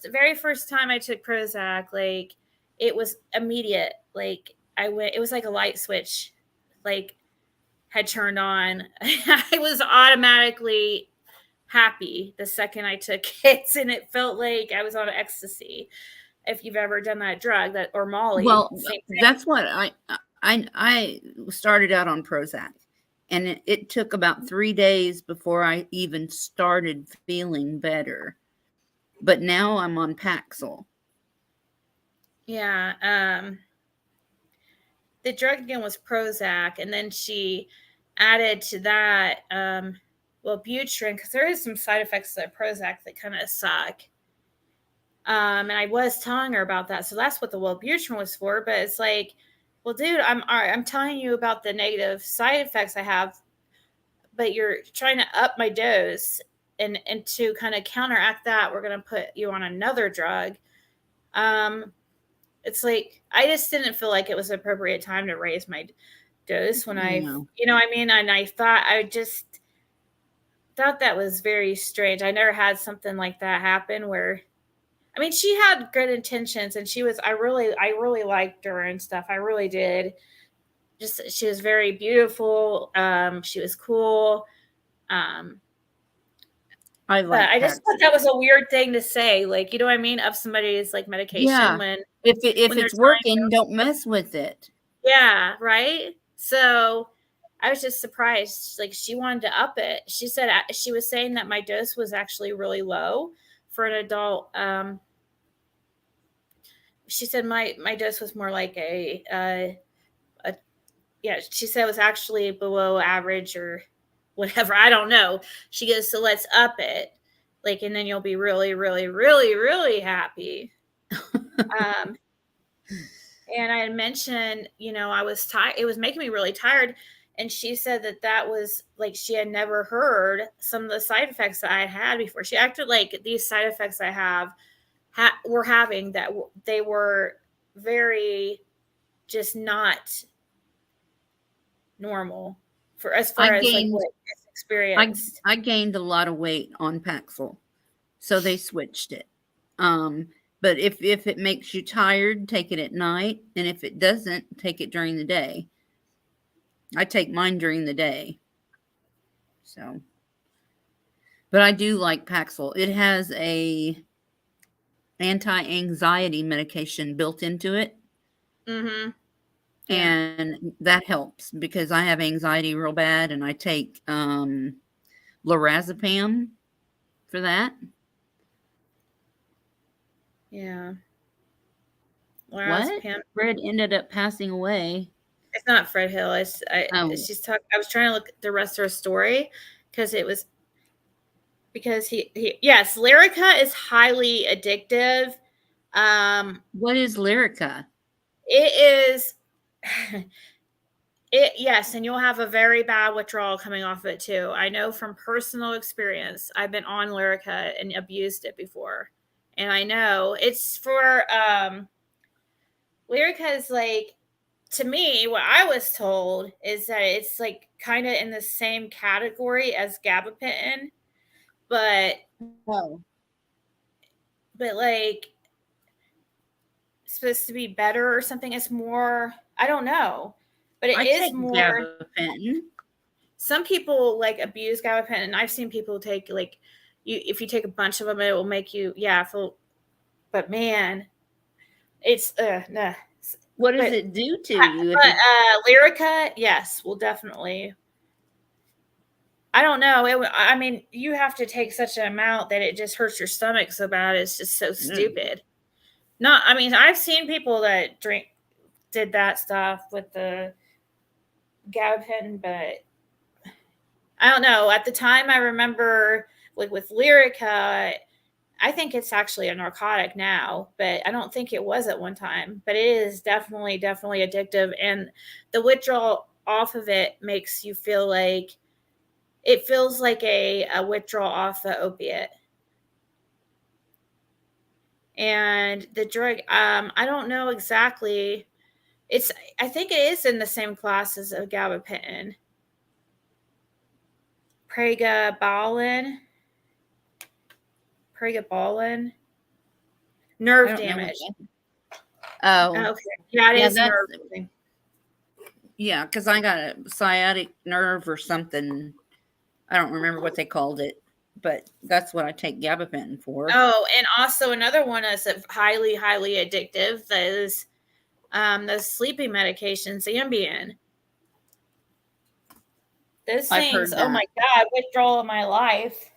[SPEAKER 1] very first time I took Prozac, like it was immediate. Like it was like a light switch, like had turned on. I was automatically happy the second I took it, and it felt like I was on ecstasy. If you've ever done that drug, or Molly,
[SPEAKER 9] well, that's what I started out on Prozac. And it took about 3 days before I even started feeling better. But now I'm on Paxil.
[SPEAKER 1] Yeah. The drug again was Prozac. And then she added to that Wellbutrin, because there is some side effects to Prozac that kind of suck. And I was telling her about that. So that's what the Wellbutrin was for. But it's like, well, dude, I'm telling you about the negative side effects I have, but you're trying to up my dose, and to kind of counteract that, we're going to put you on another drug. It's like, I just didn't feel like it was appropriate time to raise my dose when and I thought thought that was very strange. I never had something like that happen where, I mean, she had good intentions and I really liked her and stuff. I really did. Just, she was very beautiful. She was cool.
[SPEAKER 9] I
[SPEAKER 1] But
[SPEAKER 9] like
[SPEAKER 1] I just thought that was a weird thing to say. Like, you know what I mean? Of somebody's like medication
[SPEAKER 9] Yeah.
[SPEAKER 1] when
[SPEAKER 9] If
[SPEAKER 1] when they're
[SPEAKER 9] it's working, don't mess with it.
[SPEAKER 1] yeah, right. So I was just surprised. Like, she wanted to up it. She said she was saying that my dose was actually really low for an adult. She said my dose was more like yeah. She said it was actually below average or whatever. I don't know. She goes, so let's up it, like, and then you'll be really, really, really, really happy. And I had mentioned, I was tired. It was making me really tired. And she said that was like, she had never heard some of the side effects that I had before. She acted like these side effects I were having, that they were very just not normal for as far as like what is experienced.
[SPEAKER 9] I gained a lot of weight on Paxil, so they switched it. But if it makes you tired, take it at night, and if it doesn't, take it during the day. I take mine during the day. So, but I do like Paxil. It has a anti-anxiety medication built into it.
[SPEAKER 1] Mm-hmm.
[SPEAKER 9] And that helps because I have anxiety real bad, and I take lorazepam for that.
[SPEAKER 1] Yeah.
[SPEAKER 9] What? Fred ended up passing away.
[SPEAKER 1] It's not Fred Hill. I was trying to look at the rest of her story because yes, Lyrica is highly addictive.
[SPEAKER 9] What is Lyrica?
[SPEAKER 1] It is yes, and you'll have a very bad withdrawal coming off of it too. I know from personal experience. I've been on Lyrica and abused it before. And I know it's for Lyrica is like, to me, what I was told is that it's like kind of in the same category as gabapentin, but like supposed to be better or something. It's more, I don't know, but it is more
[SPEAKER 9] gabapentin.
[SPEAKER 1] Some people like abuse gabapentin, and I've seen people take like if you take a bunch of them, it will make you feel. But man, it's nah.
[SPEAKER 9] What does it do to you?
[SPEAKER 1] But Lyrica, yes, will definitely. I don't know. I mean, you have to take such an amount that it just hurts your stomach so bad. It's just so stupid. I mean, I've seen people that did that stuff with the gabapentin, but I don't know. At the time, I remember like with Lyrica, I think it's actually a narcotic now, but I don't think it was at one time. But it is definitely addictive, and the withdrawal off of it makes you feel like it feels like a withdrawal off the opiate. And the drug, I don't know exactly. I think it is in the same class as a gabapentin. Pregabalin. Nerve damage.
[SPEAKER 9] Oh,
[SPEAKER 1] okay. Yeah, it is nerve.
[SPEAKER 9] Yeah, because I got a sciatic nerve or something. I don't remember what they called it, but that's what I take gabapentin for.
[SPEAKER 1] Oh, and also another one is highly addictive. That is those sleeping medications, Ambien. Those things, oh my God, withdrawal of my life.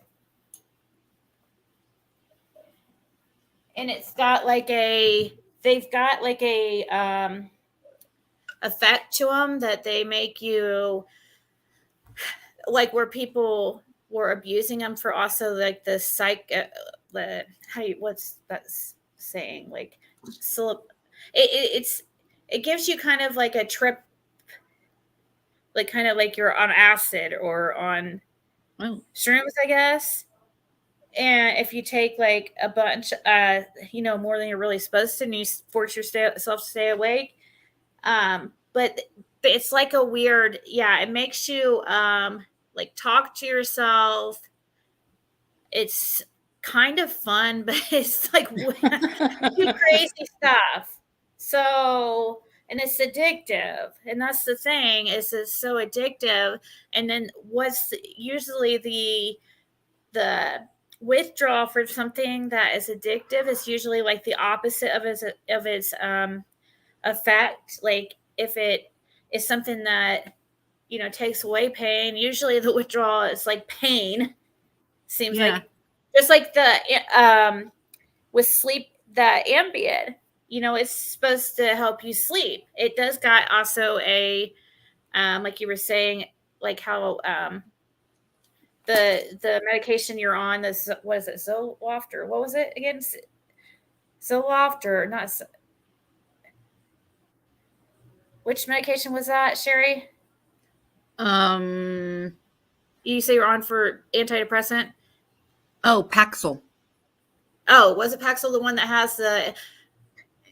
[SPEAKER 1] And they've got like a effect to them that they make you like, where people were abusing them for also like the what's that saying, like it gives you kind of like a trip, like kind of like you're on acid or on shrooms, I guess. And if you take like a bunch, more than you're really supposed to, and you force yourself to stay awake, but it's like a weird, it makes you like talk to yourself. it's kind of fun, but it's like too crazy stuff. So, and it's addictive, and that's the thing, is it's so addictive. And then what's usually the withdrawal for something that is addictive is usually like the opposite of its effect. Like if it is something that, you know, takes away pain, usually the withdrawal is like pain. Seems like just like the with sleep, that Ambien, you know, it's supposed to help you sleep. It does got also a like you were saying, like how the medication you're on, this, what is it, Zoloft, or what was it again? Zoloft, or not? Which medication was that, Sherry? You say you're on for antidepressant?
[SPEAKER 9] Oh, Paxil.
[SPEAKER 1] Oh, was it Paxil the one that has the?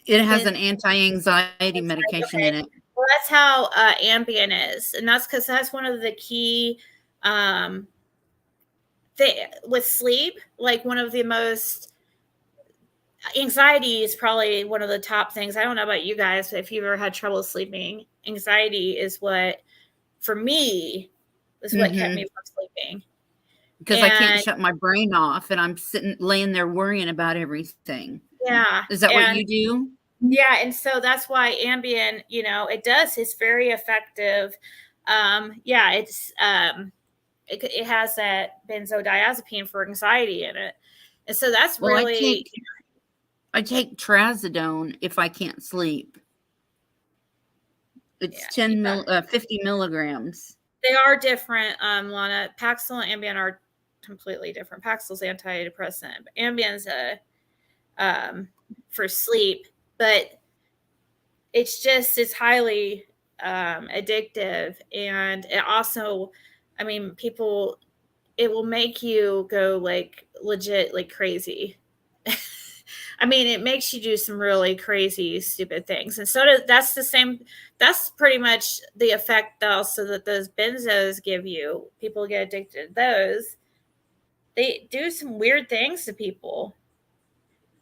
[SPEAKER 9] It has an anti-anxiety medication in it.
[SPEAKER 1] Well, that's how Ambien is, and that's because that's one of the key with sleep. Like one of the most, anxiety is probably one of the top things. I don't know about you guys, but if you've ever had trouble sleeping, anxiety is what, for me, is what kept me from sleeping.
[SPEAKER 9] Because I can't shut my brain off, and I'm laying there worrying about everything.
[SPEAKER 1] Yeah.
[SPEAKER 9] Is that what you do?
[SPEAKER 1] Yeah, and so that's why Ambien, you know, it's very effective. Yeah, it has that benzodiazepine for anxiety in it, and so that's really.
[SPEAKER 9] I take trazodone if I can't sleep. It's 50 milligrams.
[SPEAKER 1] They are different, Lana. Paxil and Ambien are completely different. Paxil's antidepressant, but Ambien's for sleep. But it's highly addictive, and it also, I mean, it will make you go like legit like crazy. I mean, it makes you do some really crazy, stupid things. And so that's pretty much the effect also that those benzos give you. People get addicted to those. They do some weird things to people.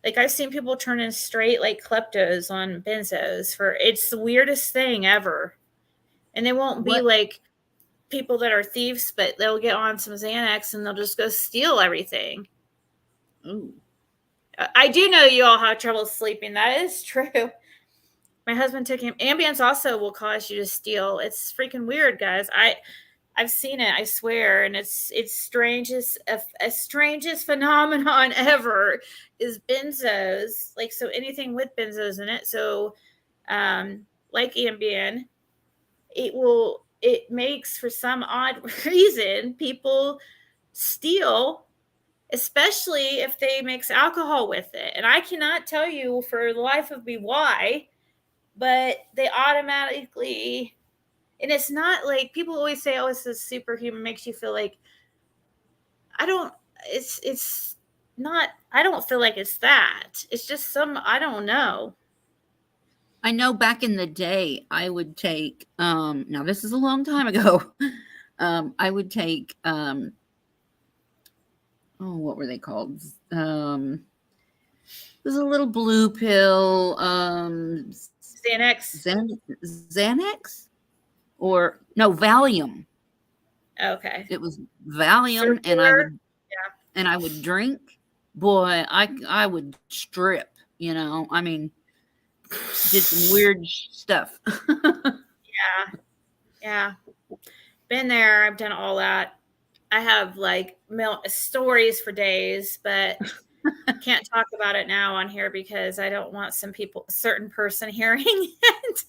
[SPEAKER 1] Like I've seen people turn in straight like kleptos on benzos it's the weirdest thing ever. And they won't be like people that are thieves, but they'll get on some Xanax and they'll just go steal everything.
[SPEAKER 9] Ooh.
[SPEAKER 1] I do know you all have trouble sleeping. That is true. My husband took him. Ambience also will cause you to steal. It's freaking weird, guys. I've seen it, I swear, and it's strangest phenomenon ever is benzos. Like, so anything with benzos in it. So like Ambien, it makes, for some odd reason, people steal, especially if they mix alcohol with it. And I cannot tell you for the life of me why, but they automatically, and it's not like people always say, oh, it's this superhuman, makes you feel like, it's not, I don't feel like it's that. It's just I don't know.
[SPEAKER 9] I know back in the day, I would take, now this is a long time ago. I would take, what were they called? There's a little blue pill, Xanax, or no, Valium.
[SPEAKER 1] Okay.
[SPEAKER 9] It was Valium, and I would drink. Boy, I would strip, you know. I mean, did some weird stuff.
[SPEAKER 1] Yeah. Been there. I've done all that. I have like stories for days, but can't talk about it now on here because I don't want certain person hearing it.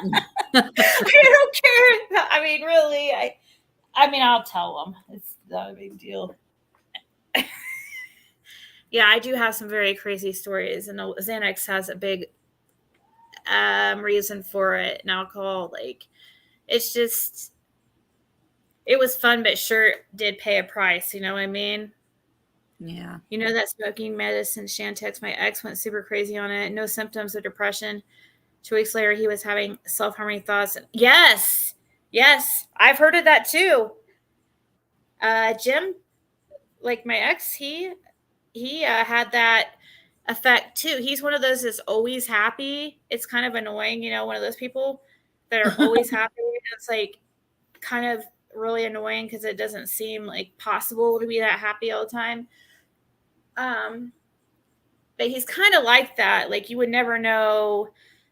[SPEAKER 1] I don't care. I mean, really, I mean, I'll tell them. It's not a big deal. Yeah, I do have some very crazy stories, and Xanax has a big reason for it, and alcohol. Like, it's just, it was fun, but sure did pay a price. You know what I mean?
[SPEAKER 9] Yeah.
[SPEAKER 1] You know that smoking medicine, Chantix, my ex went super crazy on it. No symptoms of depression. 2 weeks later, he was having self-harming thoughts. Yes, I've heard of that too. Jim like my ex, he had that effect too. He's one of those that's always happy. It's kind of annoying, you know, one of those people that are always happy. It's like kind of really annoying because it doesn't seem like possible to be that happy all the time. But he's kind of like that. Like you would never know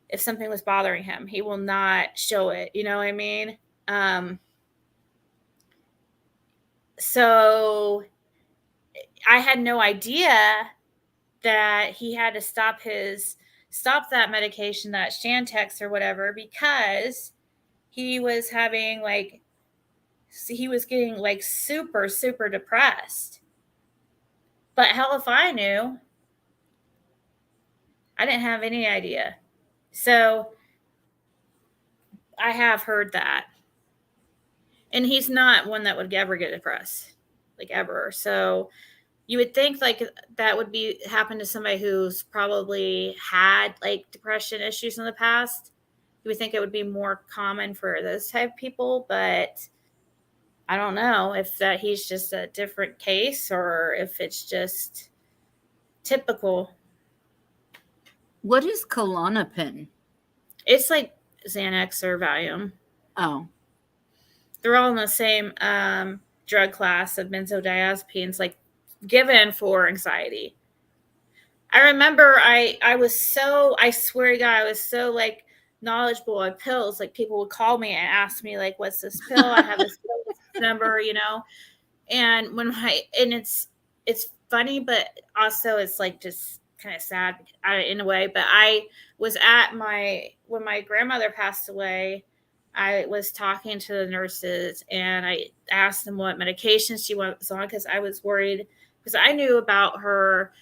[SPEAKER 1] if something was bothering him. He will not show it. You know what I mean? So I had no idea that he had to stop that medication, that Shantex or whatever, because he was having like, he was getting like super, super depressed. But hell if I knew. I didn't have any idea. So I have heard that. And he's not one that would ever get depressed, like ever. So you would think like that would be happen to somebody who's probably had like depression issues in the past. You would think it would be more common for those type of people, but I don't know if that he's just a different case or if it's just typical.
[SPEAKER 9] What is Klonopin?
[SPEAKER 1] It's like Xanax or Valium.
[SPEAKER 9] Oh.
[SPEAKER 1] They're all in the same drug class of benzodiazepines, like given for anxiety. I remember I swear to God, I was so like knowledgeable on pills. Like people would call me and ask me like, what's this pill? I have this pill, what's this number, you know? And it's funny, but also it's like just kind of sad in a way. But I was when my grandmother passed away, I was talking to the nurses and I asked them what medication she was on because I was worried because I knew about her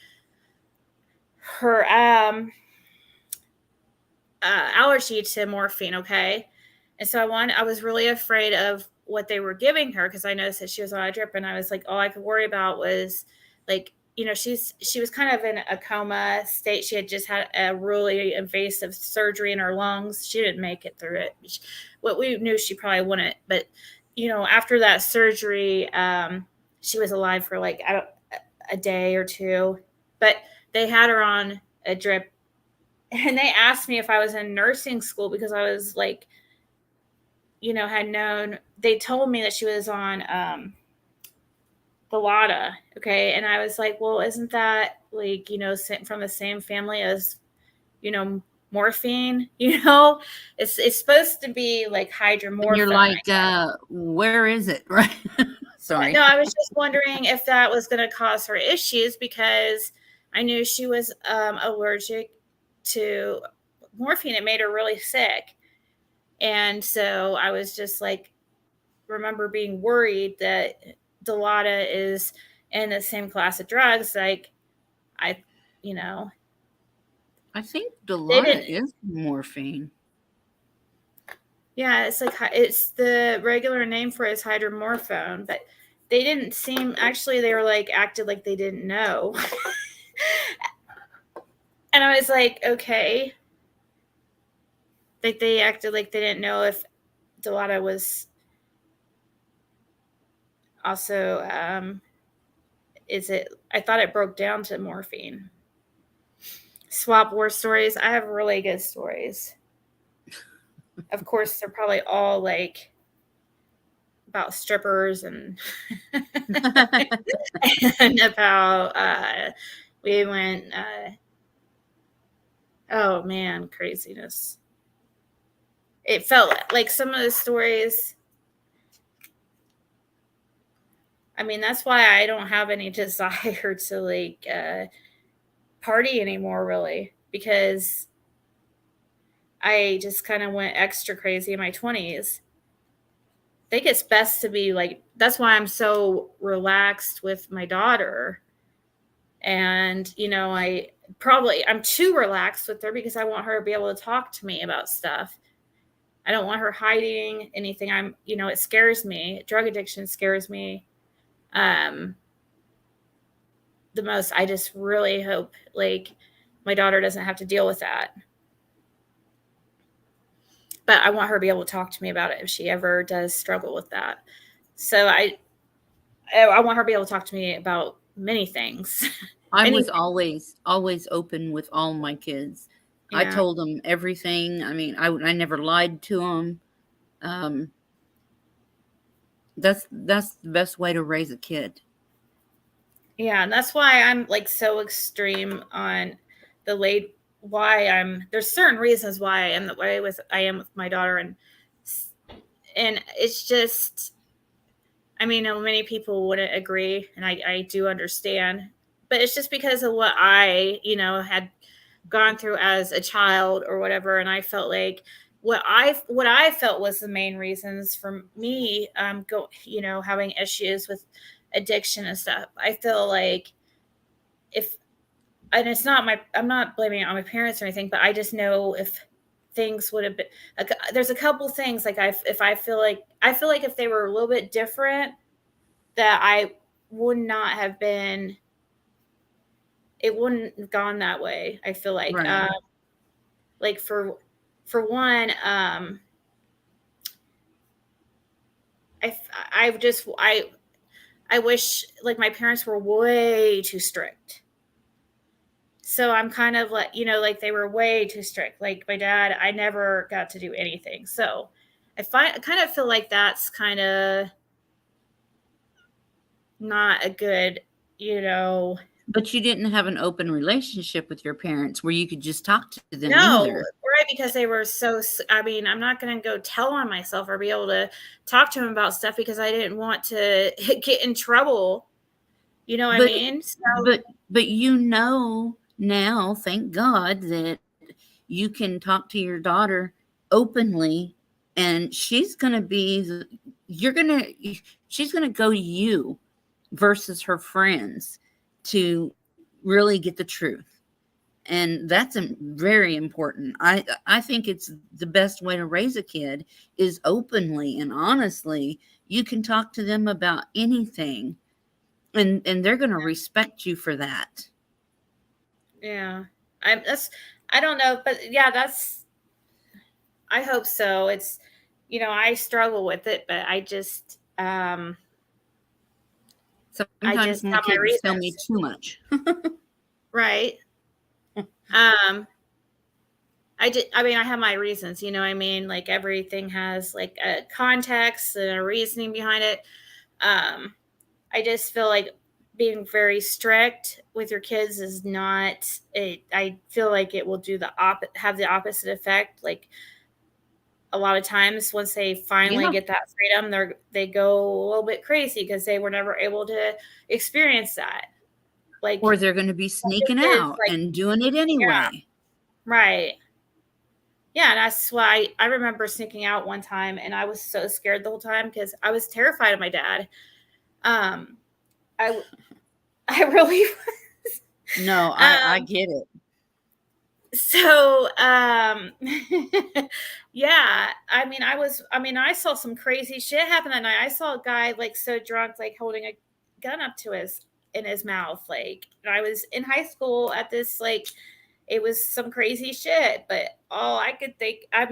[SPEAKER 1] allergy to morphine. Okay. And so I was really afraid of what they were giving her because I noticed that she was on a drip and I was like, all I could worry about was like, you know, she was kind of in a coma state. She had just had a really invasive surgery in her lungs. She didn't make it through it. What we knew she probably wouldn't, but you know, after that surgery, she was alive for like a day or two, but they had her on a drip and they asked me if I was in nursing school because I was like, you know, they told me that she was on, Bellotta. Okay. And I was like, well, isn't that like, you know, from the same family as, you know, morphine, you know, it's supposed to be like hydromorphone.
[SPEAKER 9] You're like, where is it? Right. Sorry.
[SPEAKER 1] No, I was just wondering if that was going to cause her issues because I knew she was allergic to morphine. It made her really sick. And so I was just like, remember being worried that Bellotta is in the same class of drugs. Like you know,
[SPEAKER 9] I think Bellotta is morphine.
[SPEAKER 1] Yeah, it's like it's the regular name for it is hydromorphone, but they didn't seem actually they were like acted like they didn't know. And I was like, okay. Like they acted like they didn't know if Bellotta was also I thought it broke down to morphine. Swap war stories. I have really good stories. Of course, they're probably all like about strippers and and about we went oh man, craziness. It felt like some of the stories. I mean, that's why I don't have any desire to like party anymore, really, because I just kind of went extra crazy in my 20s. I think it's best to be like, that's why I'm so relaxed with my daughter. And, you know, I'm too relaxed with her because I want her to be able to talk to me about stuff. I don't want her hiding anything. It scares me. Drug addiction scares me. The most. I just really hope like my daughter doesn't have to deal with that. But I want her to be able to talk to me about it if she ever does struggle with that. So I I want her to be able to talk to me about many things.
[SPEAKER 9] I was
[SPEAKER 1] Anything.
[SPEAKER 9] always open with all my kids. I
[SPEAKER 1] Yeah.
[SPEAKER 9] told them everything. I mean, I never lied to them. That's the best way to raise a kid.
[SPEAKER 1] Yeah, and that's why I'm like so extreme on the late. There's certain reasons why I am the way I am with my daughter, and it's just. I mean, many people wouldn't agree, and I do understand, but it's just because of what I, had gone through as a child or whatever, and I felt like what I felt was the main reasons for me having issues with addiction and stuff. I feel like if and it's not I'm not blaming it on my parents or anything, but I just know if things would have been there's a couple things like I feel like if they were a little bit different, that I would not have been, it wouldn't have gone that way. I feel like,
[SPEAKER 9] Right.
[SPEAKER 1] like for one, I wish like my parents were way too strict. So I'm kind of like, like they were way too strict. Like my dad, I never got to do anything. So I kind of feel like that's kind of not a good,
[SPEAKER 9] But you didn't have an open relationship with your parents where you could just talk to them
[SPEAKER 1] No,
[SPEAKER 9] either.
[SPEAKER 1] right, because they were I mean, I'm not going to go tell on myself or be able to talk to them about stuff because I didn't want to get in trouble. You know what I
[SPEAKER 9] But
[SPEAKER 1] mean? So,
[SPEAKER 9] but now, thank God, that you can talk to your daughter openly, and she's going to be she's going to go to you versus her friends to really get the truth. And that's very important. I think it's the best way to raise a kid is openly and honestly. You can talk to them about anything, and they're going to respect you for that.
[SPEAKER 1] yeah. I don't know, but yeah, I hope so. It's, I struggle with it, but I just I
[SPEAKER 9] Sometimes
[SPEAKER 1] just
[SPEAKER 9] my
[SPEAKER 1] have my
[SPEAKER 9] kids tell me
[SPEAKER 1] reasons.
[SPEAKER 9] too much.
[SPEAKER 1] Right. I mean, I have my reasons, you know what I mean? Like everything has like a context and a reasoning behind it. I just feel like being very strict with your kids is not I feel like it will have the opposite effect. Like a lot of times once they finally
[SPEAKER 9] Yeah.
[SPEAKER 1] get that freedom, they go a little bit crazy because they were never able to experience that. Like
[SPEAKER 9] Or they're going to be sneaking
[SPEAKER 1] kids,
[SPEAKER 9] out and doing it
[SPEAKER 1] yeah,
[SPEAKER 9] anyway.
[SPEAKER 1] right. Yeah, and that's why I remember sneaking out one time, and I was so scared the whole time because I was terrified of my dad. I really was.
[SPEAKER 9] No, I get it.
[SPEAKER 1] So, yeah, I saw some crazy shit happen that night. I saw a guy like so drunk, like holding a gun up to in his mouth. Like, and I was in high school at this, like, it was some crazy shit, but all I could think, I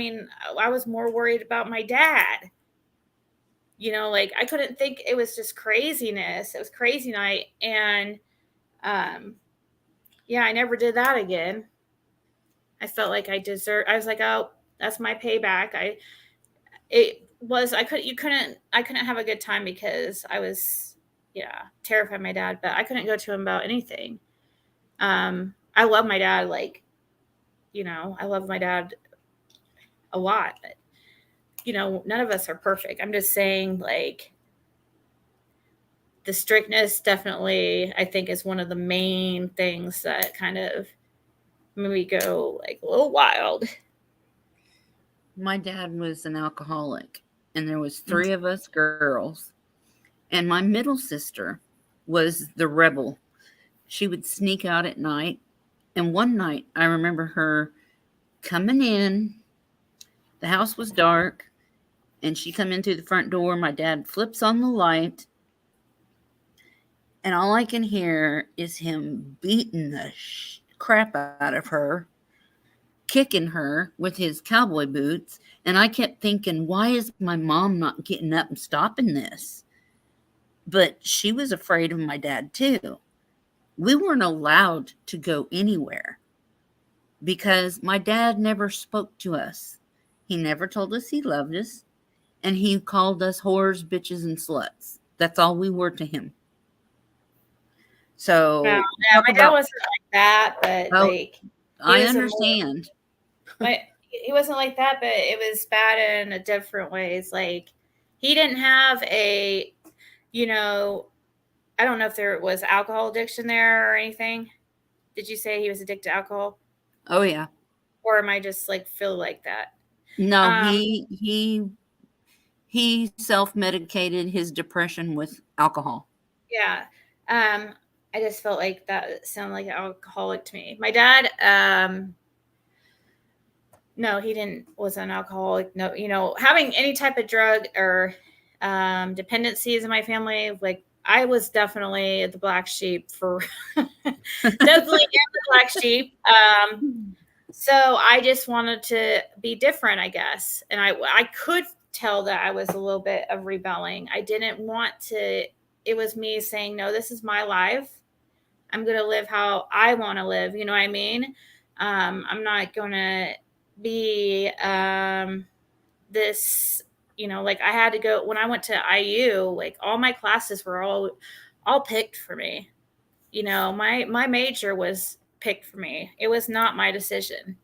[SPEAKER 1] was more worried about my dad. Like I couldn't think, it was just craziness. It was crazy night. And, yeah, I never did that again. I felt like I was like, oh, that's my payback. I couldn't have a good time because I was, yeah, terrified of my dad, but I couldn't go to him about anything. I love my dad, like, I love my dad a lot, but none of us are perfect. I'm just saying, like, the strictness definitely, I think, is one of the main things that kind of made me go like a little wild.
[SPEAKER 9] My dad was an alcoholic, and there was 3 of us girls, and my middle sister was the rebel. She would sneak out at night, and one night I remember her coming in. The house was dark, and she come in through the front door. My dad flips on the light, and all I can hear is him beating the crap out of her, kicking her with his cowboy boots. And I kept thinking, why is my mom not getting up and stopping this? but she was afraid of my dad too. We weren't allowed to go anywhere because my dad never spoke to us. He never told us he loved us, and he called us whores, bitches, and sluts. That's all we were to him. So
[SPEAKER 1] No, yeah, my dad wasn't like that, but like
[SPEAKER 9] I understand.
[SPEAKER 1] He wasn't like that, but it was bad in a different ways. Like he didn't have a, you know, I don't know if there was alcohol addiction there or anything. Did you say he was addicted to alcohol?
[SPEAKER 9] Oh yeah.
[SPEAKER 1] Or am I just like feel like that?
[SPEAKER 9] No, he self-medicated his depression with alcohol.
[SPEAKER 1] Yeah. I just felt like that sounded like an alcoholic to me. My dad, no, he was an alcoholic. No, you know, having any type of drug or dependencies in my family, like I was definitely the black sheep for definitely the black sheep. So I just wanted to be different, I guess. And I could tell that I was a little bit of rebelling. I didn't want to, it was me saying, no, this is my life. I'm going to live how I want to live. You know what I mean? I'm not going to be this, you know, like I had to go when I went to IU, like all my classes were all picked for me. You know, my major was picked for me. It was not my decision.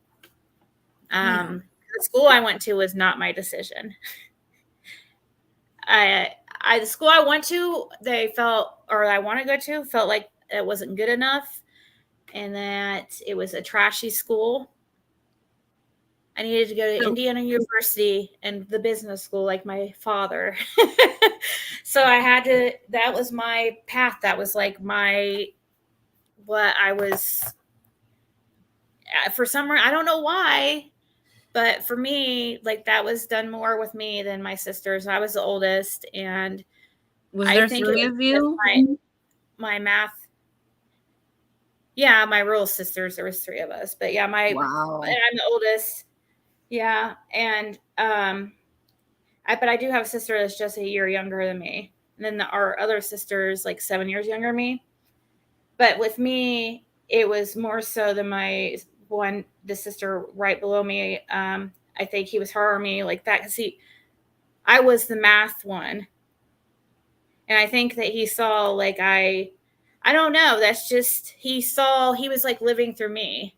[SPEAKER 1] The school I went to was not my decision. The school I went to, they felt, or I want to go to, felt like it wasn't good enough, and that it was a trashy school. I needed to go to Indiana University and the business school like my father. So I had to, that was my path. That was like what I was, for some reason, I don't know why, but for me, like that was done more with me than my sisters. I was the oldest, and
[SPEAKER 9] was there three of you?
[SPEAKER 1] My math. Yeah, my real sisters, there was 3 of us, but yeah,
[SPEAKER 9] wow.
[SPEAKER 1] And I'm the oldest. Yeah. And, but I do have a sister that's just a year younger than me. And then our other sister's like 7 years younger than me. But with me, it was more so than the sister right below me. I think he was harder me like that because I was the math one. And I think that he saw like I don't know. That's just, he was like living through me,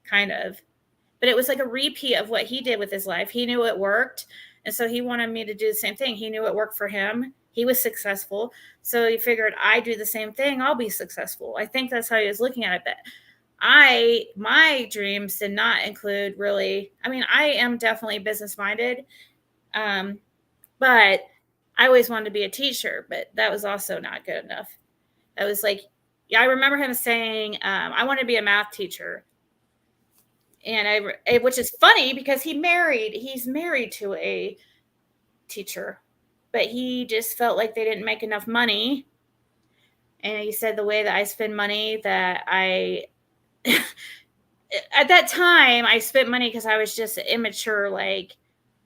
[SPEAKER 1] kind of. But it was like a repeat of what he did with his life. He knew it worked. And so he wanted me to do the same thing. He knew it worked for him. He was successful. So he figured I do the same thing, I'll be successful. I think that's how he was looking at it. But my dreams did not include really, I mean, I am definitely business minded. But I always wanted to be a teacher, but that was also not good enough. I was like, yeah, I remember him saying, I want to be a math teacher. And which is funny because he's married to a teacher, but he just felt like they didn't make enough money. And he said the way that I spend money, that at that time I spent money because I was just an immature, like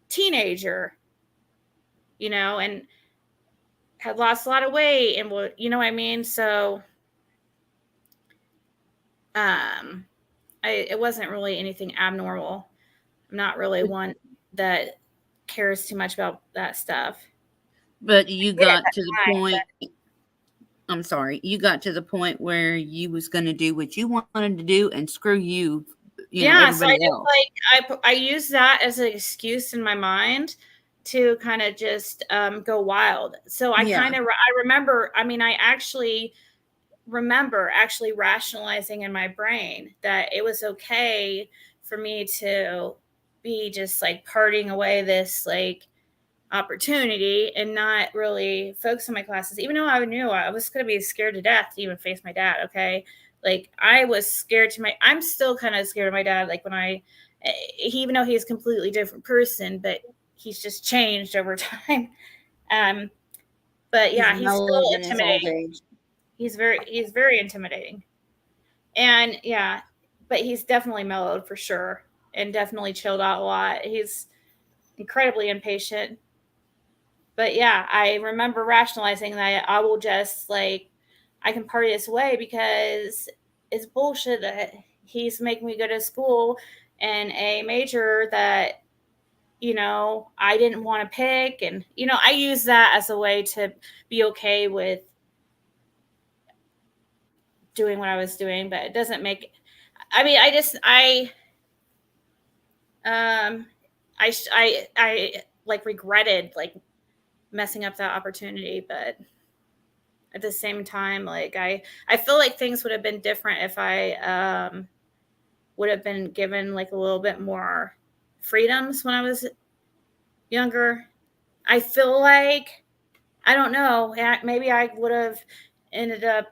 [SPEAKER 1] teenager, you know, and had lost a lot of weight and you know what I mean? So, it wasn't really anything abnormal. I'm not really one that cares too much about that stuff.
[SPEAKER 9] But you got to the point. I'm sorry. You got to the point where you was going to do what you wanted to do and screw you.
[SPEAKER 1] Yeah, so I just I use that as an excuse in my mind to kind of just go wild. So I remember. I mean, I actually remember rationalizing in my brain that it was okay for me to be just like partying away this like opportunity and not really focus on my classes, even though I knew I was going to be scared to death to even face my dad. Okay. Like I was scared I'm still kind of scared of my dad. Like even though he's a completely different person, but he's just changed over time. But yeah, he's still intimidating. He's very intimidating. And yeah, but he's definitely mellowed for sure and definitely chilled out a lot. He's incredibly impatient. But yeah, I remember rationalizing that I will just like, I can party this away because it's bullshit that he's making me go to school in a major that, you know, I didn't want to pick. And, you know, I use that as a way to be okay with doing what I was doing, but it doesn't make, I mean, I like regretted like messing up that opportunity, but at the same time, like I feel like things would have been different if I would have been given like a little bit more freedoms when I was younger. I feel like, I don't know, maybe I would have ended up,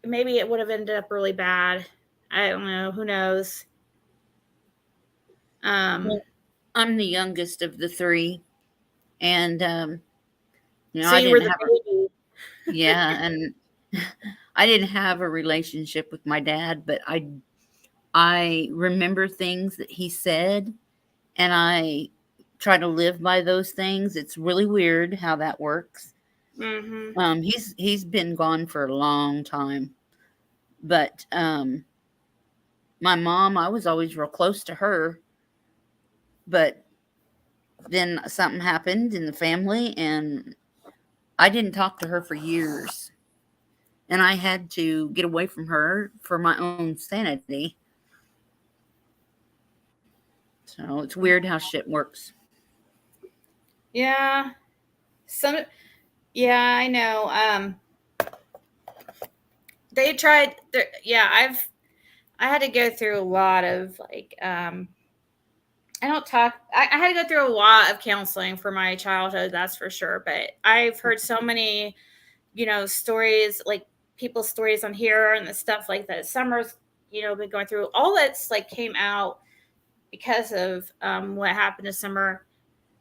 [SPEAKER 1] maybe it would have ended up really bad. I don't know, who knows.
[SPEAKER 9] Well, I'm the youngest of the three, and you know,
[SPEAKER 1] So
[SPEAKER 9] I
[SPEAKER 1] you were
[SPEAKER 9] didn't
[SPEAKER 1] the
[SPEAKER 9] have
[SPEAKER 1] baby.
[SPEAKER 9] yeah, and I didn't have a relationship with my dad, but I remember things that he said, and I try to live by those things. It's really weird how that works.
[SPEAKER 1] Mm-hmm.
[SPEAKER 9] He's been gone for a long time, but my mom, I was always real close to her, but then something happened in the family, and I didn't talk to her for years, and I had to get away from her for my own sanity. So it's weird how shit works.
[SPEAKER 1] Yeah. Yeah, I know. They tried, yeah, I had to go through a lot of like, I don't talk, I had to go through a lot of counseling for my childhood, that's for sure. But I've heard so many, you know, stories, like people's stories on here and the stuff like that. Summer's, you know, been going through all that's like came out because of what happened to Summer.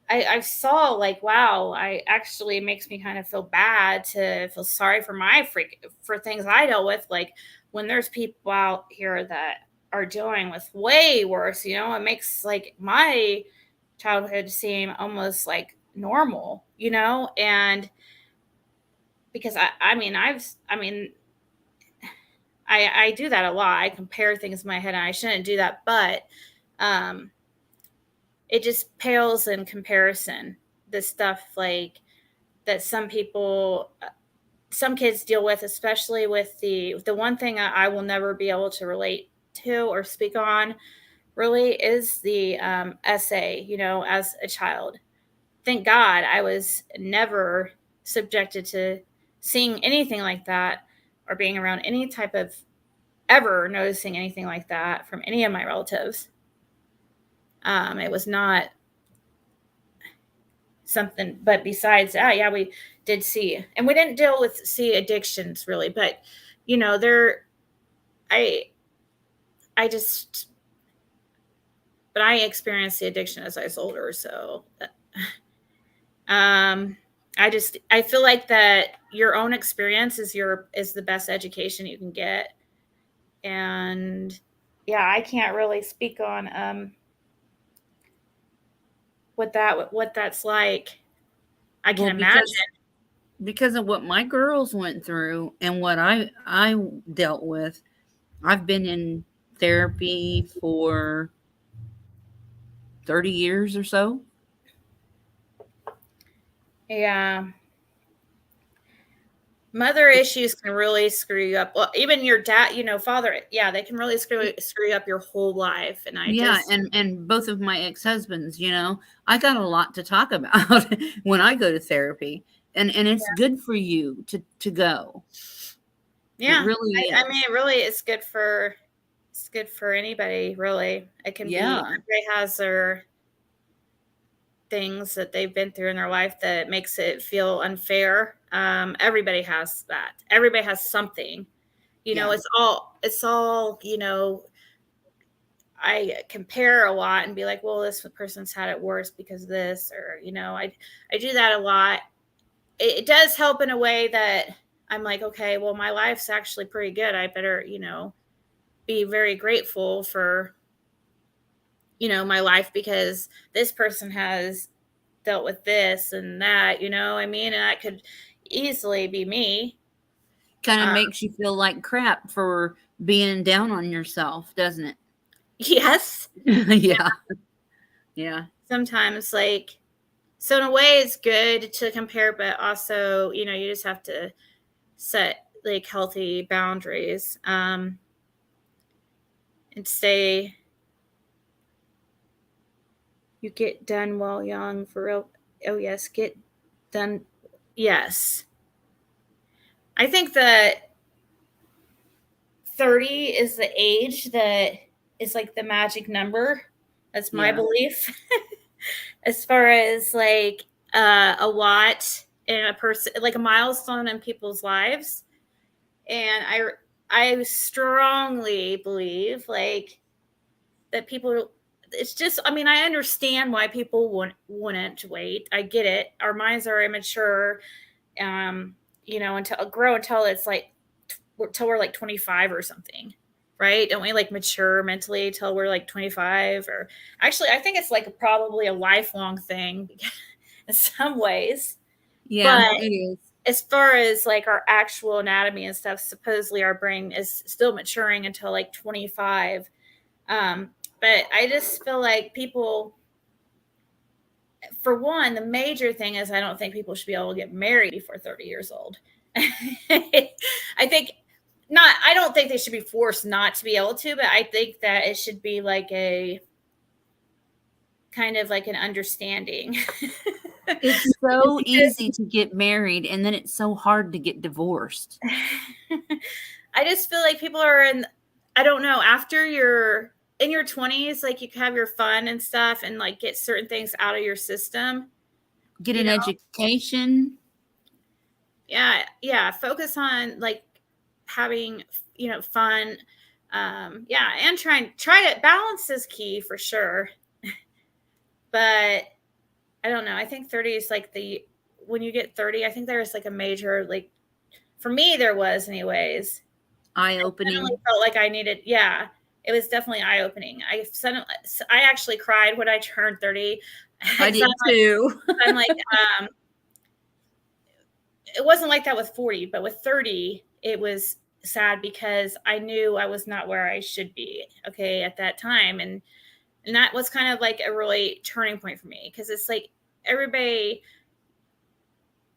[SPEAKER 1] I saw like, wow, I actually, it makes me kind of feel bad to feel sorry for for things I dealt with. Like when there's people out here that are dealing with way worse, you know, it makes like my childhood seem almost like normal, you know. And because I do that a lot. I compare things in my head, and I shouldn't do that, but um it just pales in comparison. The stuff like that some kids deal with, especially with the one thing I will never be able to relate to or speak on really is the essay, you know, as a child. Thank God I was never subjected to seeing anything like that or being around any type of, ever noticing anything like that from any of my relatives. It was not something, but besides that, yeah, we did see, and we didn't deal with addictions really, but you know, I I just, but I experienced the addiction as I was older, so um I feel like that your own experience is the best education you can get. And yeah, I can't really speak on what that's like. I can
[SPEAKER 9] Well,
[SPEAKER 1] imagine.
[SPEAKER 9] because of what my girls went through and what I dealt with, I've been in therapy for 30 years or so.
[SPEAKER 1] Yeah. Mother issues can really screw you up. Well, even your dad, you know, father, yeah, they can really screw you up your whole life. And I
[SPEAKER 9] Yeah,
[SPEAKER 1] just,
[SPEAKER 9] and both of my ex-husbands, you know, I got a lot to talk about when I go to therapy. And it's good for you to go. It
[SPEAKER 1] yeah,
[SPEAKER 9] really
[SPEAKER 1] I mean,
[SPEAKER 9] is.
[SPEAKER 1] it really is good for, it's good for anybody, really. It can be,
[SPEAKER 9] Yeah.
[SPEAKER 1] everybody has their things that they've been through in their life that makes it feel unfair. Everybody has that. Everybody has something. You know,
[SPEAKER 9] Yeah.
[SPEAKER 1] it's all, you know, I compare a lot and be like, well, this person's had it worse because of this, or, you know, I do that a lot. It does help in a way that I'm like, okay, well, my life's actually pretty good. I better, you know, be very grateful for, you know, my life because this person has dealt with this and that, you know, I mean, and that could easily be me.
[SPEAKER 9] Kind of makes you feel like crap for being down on yourself, doesn't it?
[SPEAKER 1] Yes.
[SPEAKER 9] Yeah. Yeah.
[SPEAKER 1] Sometimes, like, so in a way it's good to compare, but also, you know, you just have to set like healthy boundaries and stay. You get done while young, for real. Oh yes, get done. Yes. I think that 30 is the age that is like the magic number. That's my belief. As far as like a lot in a person, like a milestone in people's lives. And I strongly believe like that people, it's just, I mean, I understand why people wouldn't wait. I get it. Our minds are immature, you know, until it's like till we're like 25 or something, right? Don't we like mature mentally till we're like 25? Or actually, I think it's like probably a lifelong thing in some ways.
[SPEAKER 9] Yeah,
[SPEAKER 1] But
[SPEAKER 9] it is.
[SPEAKER 1] as far as like our actual anatomy and stuff, supposedly our brain is still maturing until like 25. But I just feel like people, for one, the major thing is I don't think people should be able to get married before 30 years old. I don't think they should be forced not to be able to, but I think that it should be like a kind of like an understanding.
[SPEAKER 9] It's so easy to get married, and then it's so hard to get divorced.
[SPEAKER 1] I just feel like people are I don't know, after you're in your 20s, like you can have your fun and stuff and like get certain things out of your system.
[SPEAKER 9] Get an education.
[SPEAKER 1] Yeah. Focus on like having, you know, fun. Yeah. And try to balance is key for sure. But I don't know. I think 30 is like when you get 30, I think there's like a major, like, for me, there was anyways.
[SPEAKER 9] Eye-opening.
[SPEAKER 1] I felt like I needed, it was definitely eye-opening. I actually cried when I turned 30.
[SPEAKER 9] I did too.
[SPEAKER 1] I'm like, it wasn't like that with 40, but with 30, it was sad because I knew I was not where I should be, okay, at that time. And that was kind of like a really turning point for me, because it's like everybody,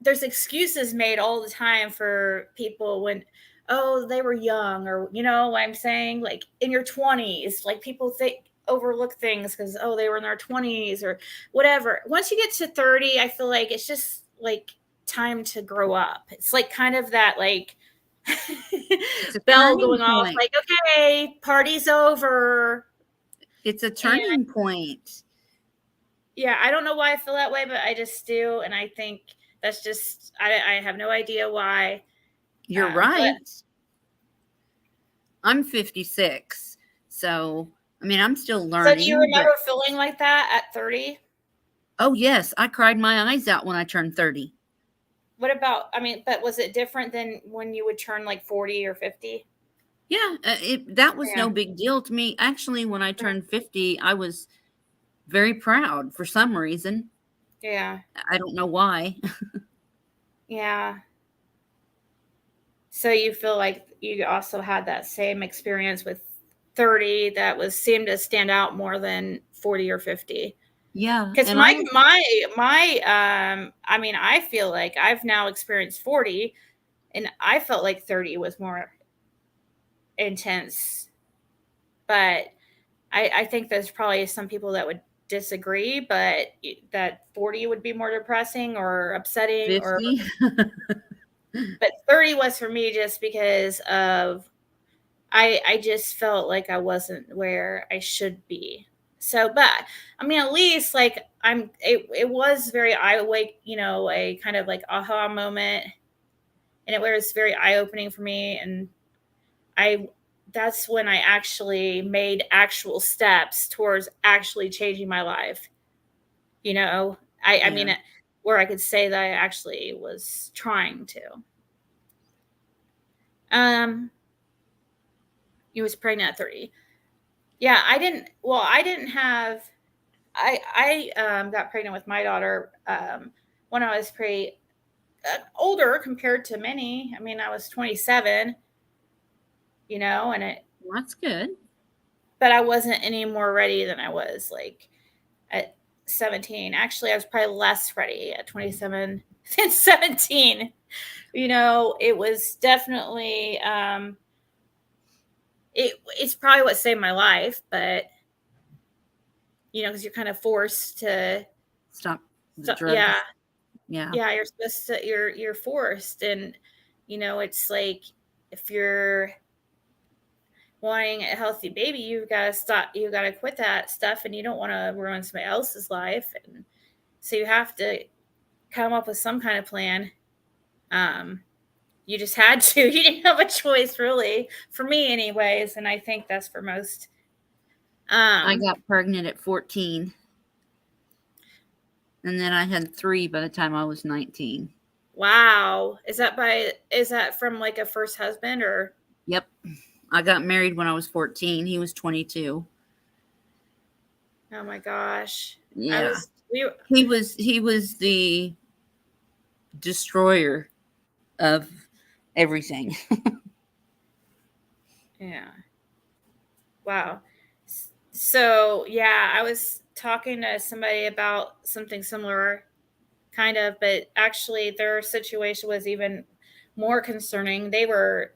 [SPEAKER 1] there's excuses made all the time for people when, oh, they were young, or, you know what I'm saying? Like in your 20s, like people overlook things because, oh, they were in their 20s or whatever. Once you get to 30, I feel like it's just like time to grow up. It's like kind of that like bell going off, like, okay, party's over.
[SPEAKER 9] It's a turning point.
[SPEAKER 1] Yeah, I don't know why I feel that way, but I just do. And I think that's just, I have no idea why.
[SPEAKER 9] You're right. I'm 56. So, I mean, I'm still learning.
[SPEAKER 1] So do you remember feeling like that at 30?
[SPEAKER 9] Oh, yes. I cried my eyes out when I turned 30.
[SPEAKER 1] What about, I mean, but was it different than when you would turn like 40 or 50?
[SPEAKER 9] Yeah, that was no big deal to me. Actually, when I turned 50, I was very proud for some reason.
[SPEAKER 1] Yeah.
[SPEAKER 9] I don't know why.
[SPEAKER 1] Yeah. So you feel like you also had that same experience with 30 that seemed to stand out more than 40 or 50.
[SPEAKER 9] Yeah.
[SPEAKER 1] Because I mean, I feel like I've now experienced 40, and I felt like 30 was more intense. But I think there's probably some people that would disagree, but that 40 would be more depressing or upsetting.
[SPEAKER 9] 50?
[SPEAKER 1] But 30 was for me just because of I just felt like I wasn't where I should be. So, but I mean, at least like it was very eye-awake, you know, a kind of like aha moment, and it was very eye-opening for me. And that's when I actually made actual steps towards actually changing my life. You know, I mean, where I could say that I actually was trying to. You was pregnant at 30. Yeah, I didn't have, I got pregnant with my daughter when I was pretty older compared to many. I mean, I was 27, you know, and
[SPEAKER 9] That's good.
[SPEAKER 1] but I wasn't any more ready than I was like at 17. Actually, I was probably less ready at 27 than 17. You know, it was definitely it's probably what saved my life, but you know, because you're kind of forced to
[SPEAKER 9] Stop the drugs.
[SPEAKER 1] yeah,
[SPEAKER 9] Yeah.
[SPEAKER 1] yeah, you're supposed to, you're forced, and you know, it's like if you're wanting a healthy baby, you've got to stop, you got to quit that stuff, and you don't want to ruin somebody else's life, and so you have to come up with some kind of plan. You just had to. You didn't have a choice, really, for me, anyways, and I think that's for most.
[SPEAKER 9] I got pregnant at 14. And then I had 3 by the time I was 19.
[SPEAKER 1] Wow. Is that from like a first husband or?
[SPEAKER 9] Yep. I got married when I was 14. He was 22.
[SPEAKER 1] Oh my gosh.
[SPEAKER 9] Yeah. He was the destroyer of everything.
[SPEAKER 1] Yeah. Wow. So, yeah, I was talking to somebody about something similar, kind of, but actually their situation was even more concerning. They were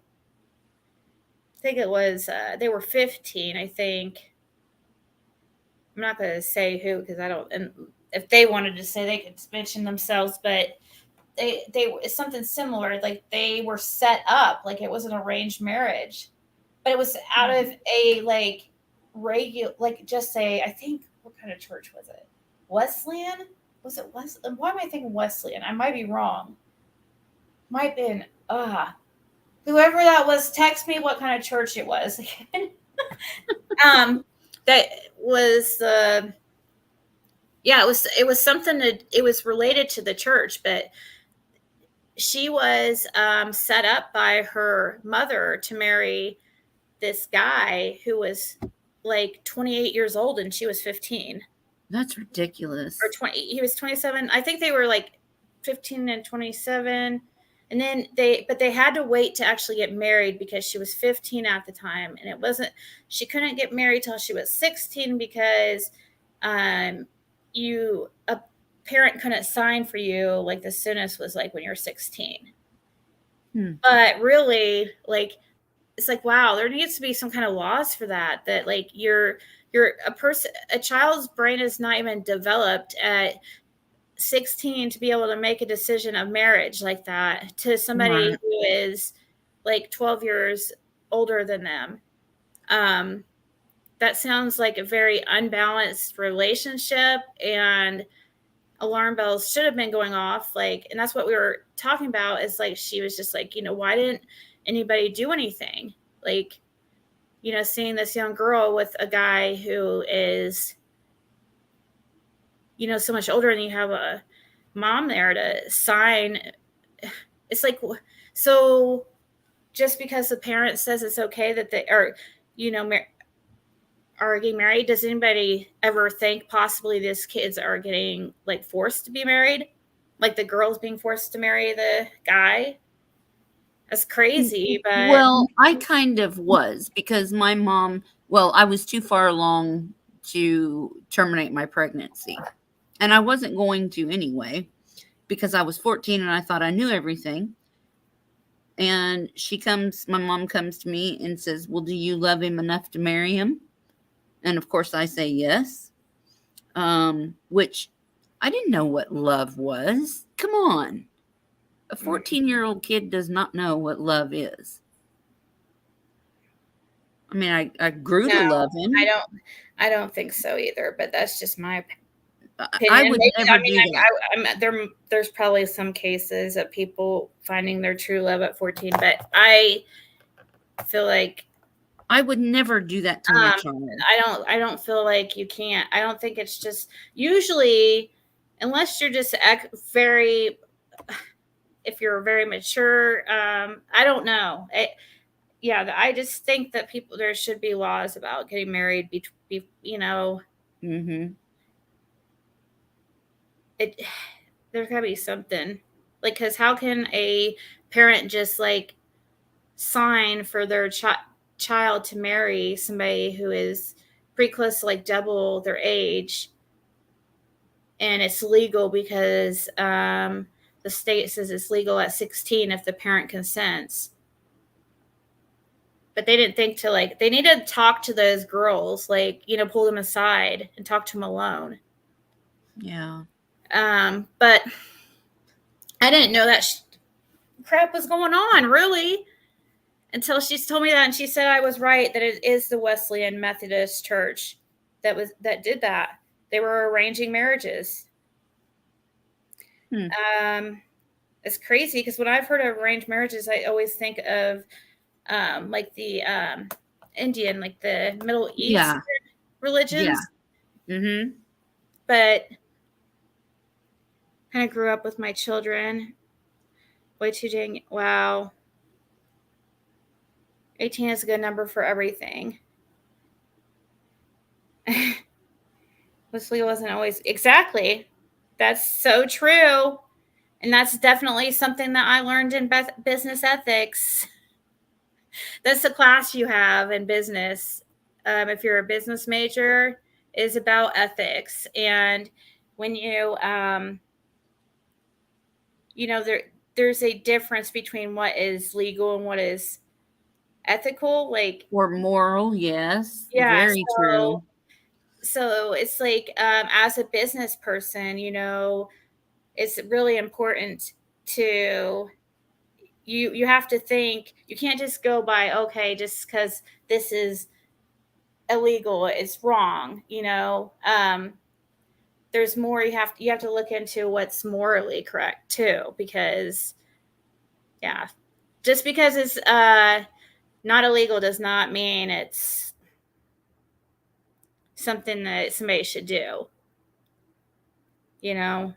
[SPEAKER 1] 15, I think. I'm not going to say who because I don't, and if they wanted to say, they could mention themselves, but it's something similar. Like they were set up like it was an arranged marriage, but it was out of a like regular, like just say, I think, what kind of church was it? Wesleyan? Was it Wesleyan? Why am I thinking Wesleyan? I might be wrong. Might have been, whoever that was, text me what kind of church it was. That was it was something that it was related to the church, but she was set up by her mother to marry this guy who was like 28 years old and she was 15.
[SPEAKER 9] That's ridiculous.
[SPEAKER 1] Or 20, he was 27. I think they were like 15 and 27. And then they had to wait to actually get married because she was 15 at the time. And she couldn't get married till she was 16 because a parent couldn't sign for you. Like the soonest was like when you're 16. But really, like, it's like, wow, there needs to be some kind of laws for that like you're a child's brain is not even developed at 16 to be able to make a decision of marriage like that to somebody who is like 12 years older than them. That sounds like a very unbalanced relationship, and alarm bells should have been going off. Like, and that's what we were talking about, is like, she was just like, you know, why didn't anybody do anything? Like, you know, seeing this young girl with a guy who is, you know, so much older, and you have a mom there to sign. It's like, so just because the parent says it's okay that they are, you know, are getting married, does anybody ever think possibly these kids are getting like forced to be married? Like the girl's being forced to marry the guy? That's crazy. But
[SPEAKER 9] well, I kind of was, because my mom, I was too far along to terminate my pregnancy. And I wasn't going to anyway, because I was 14 and I thought I knew everything. And my mom comes to me and says, well, do you love him enough to marry him? And of course I say yes. Which I didn't know what love was. Come on. A 14-year-old kid does not know what love is. I mean, I grew to love him.
[SPEAKER 1] I don't think so either, but that's just my opinion.
[SPEAKER 9] I would never do that.
[SPEAKER 1] There's probably some cases of people finding their true love at 14, but I feel like
[SPEAKER 9] I would never do that to my child.
[SPEAKER 1] I don't feel like you can't. I don't think it's just, usually, unless you're just very, if you're very mature, I don't know. I just think that there should be laws about getting married, you know. there's gotta be something. Like, because how can a parent just like sign for their child to marry somebody who is pretty close to like double their age, and it's legal because the state says it's legal at 16 if the parent consents. But they didn't think to like, they need to talk to those girls, like, you know, pull them aside and talk to them alone.
[SPEAKER 9] Yeah.
[SPEAKER 1] But I didn't know that crap was going on, really, until she told me that, and she said I was right, that it is the Wesleyan Methodist Church that did that. They were arranging marriages. It's crazy because when I've heard of arranged marriages, I always think of like the Indian, like the Middle East religions.
[SPEAKER 9] Yeah. Mm-hmm.
[SPEAKER 1] But kind of grew up with my children. Way too dang, wow. 18 is a good number for everything. Wesley wasn't always, exactly. That's so true. And that's definitely something that I learned in business ethics. That's the class you have in business. If you're a business major, is about ethics. And when you, you know, there's a difference between what is legal and what is ethical, like,
[SPEAKER 9] or moral. Yes.
[SPEAKER 1] Yeah,
[SPEAKER 9] Very true.
[SPEAKER 1] So it's like, as a business person, you know, it's really important to you have to think. You can't just go by, okay, just because this is illegal, it's wrong, you know. There's more. You have to look into what's morally correct too, because yeah, just because it's not illegal does not mean it's something that somebody should do, you know.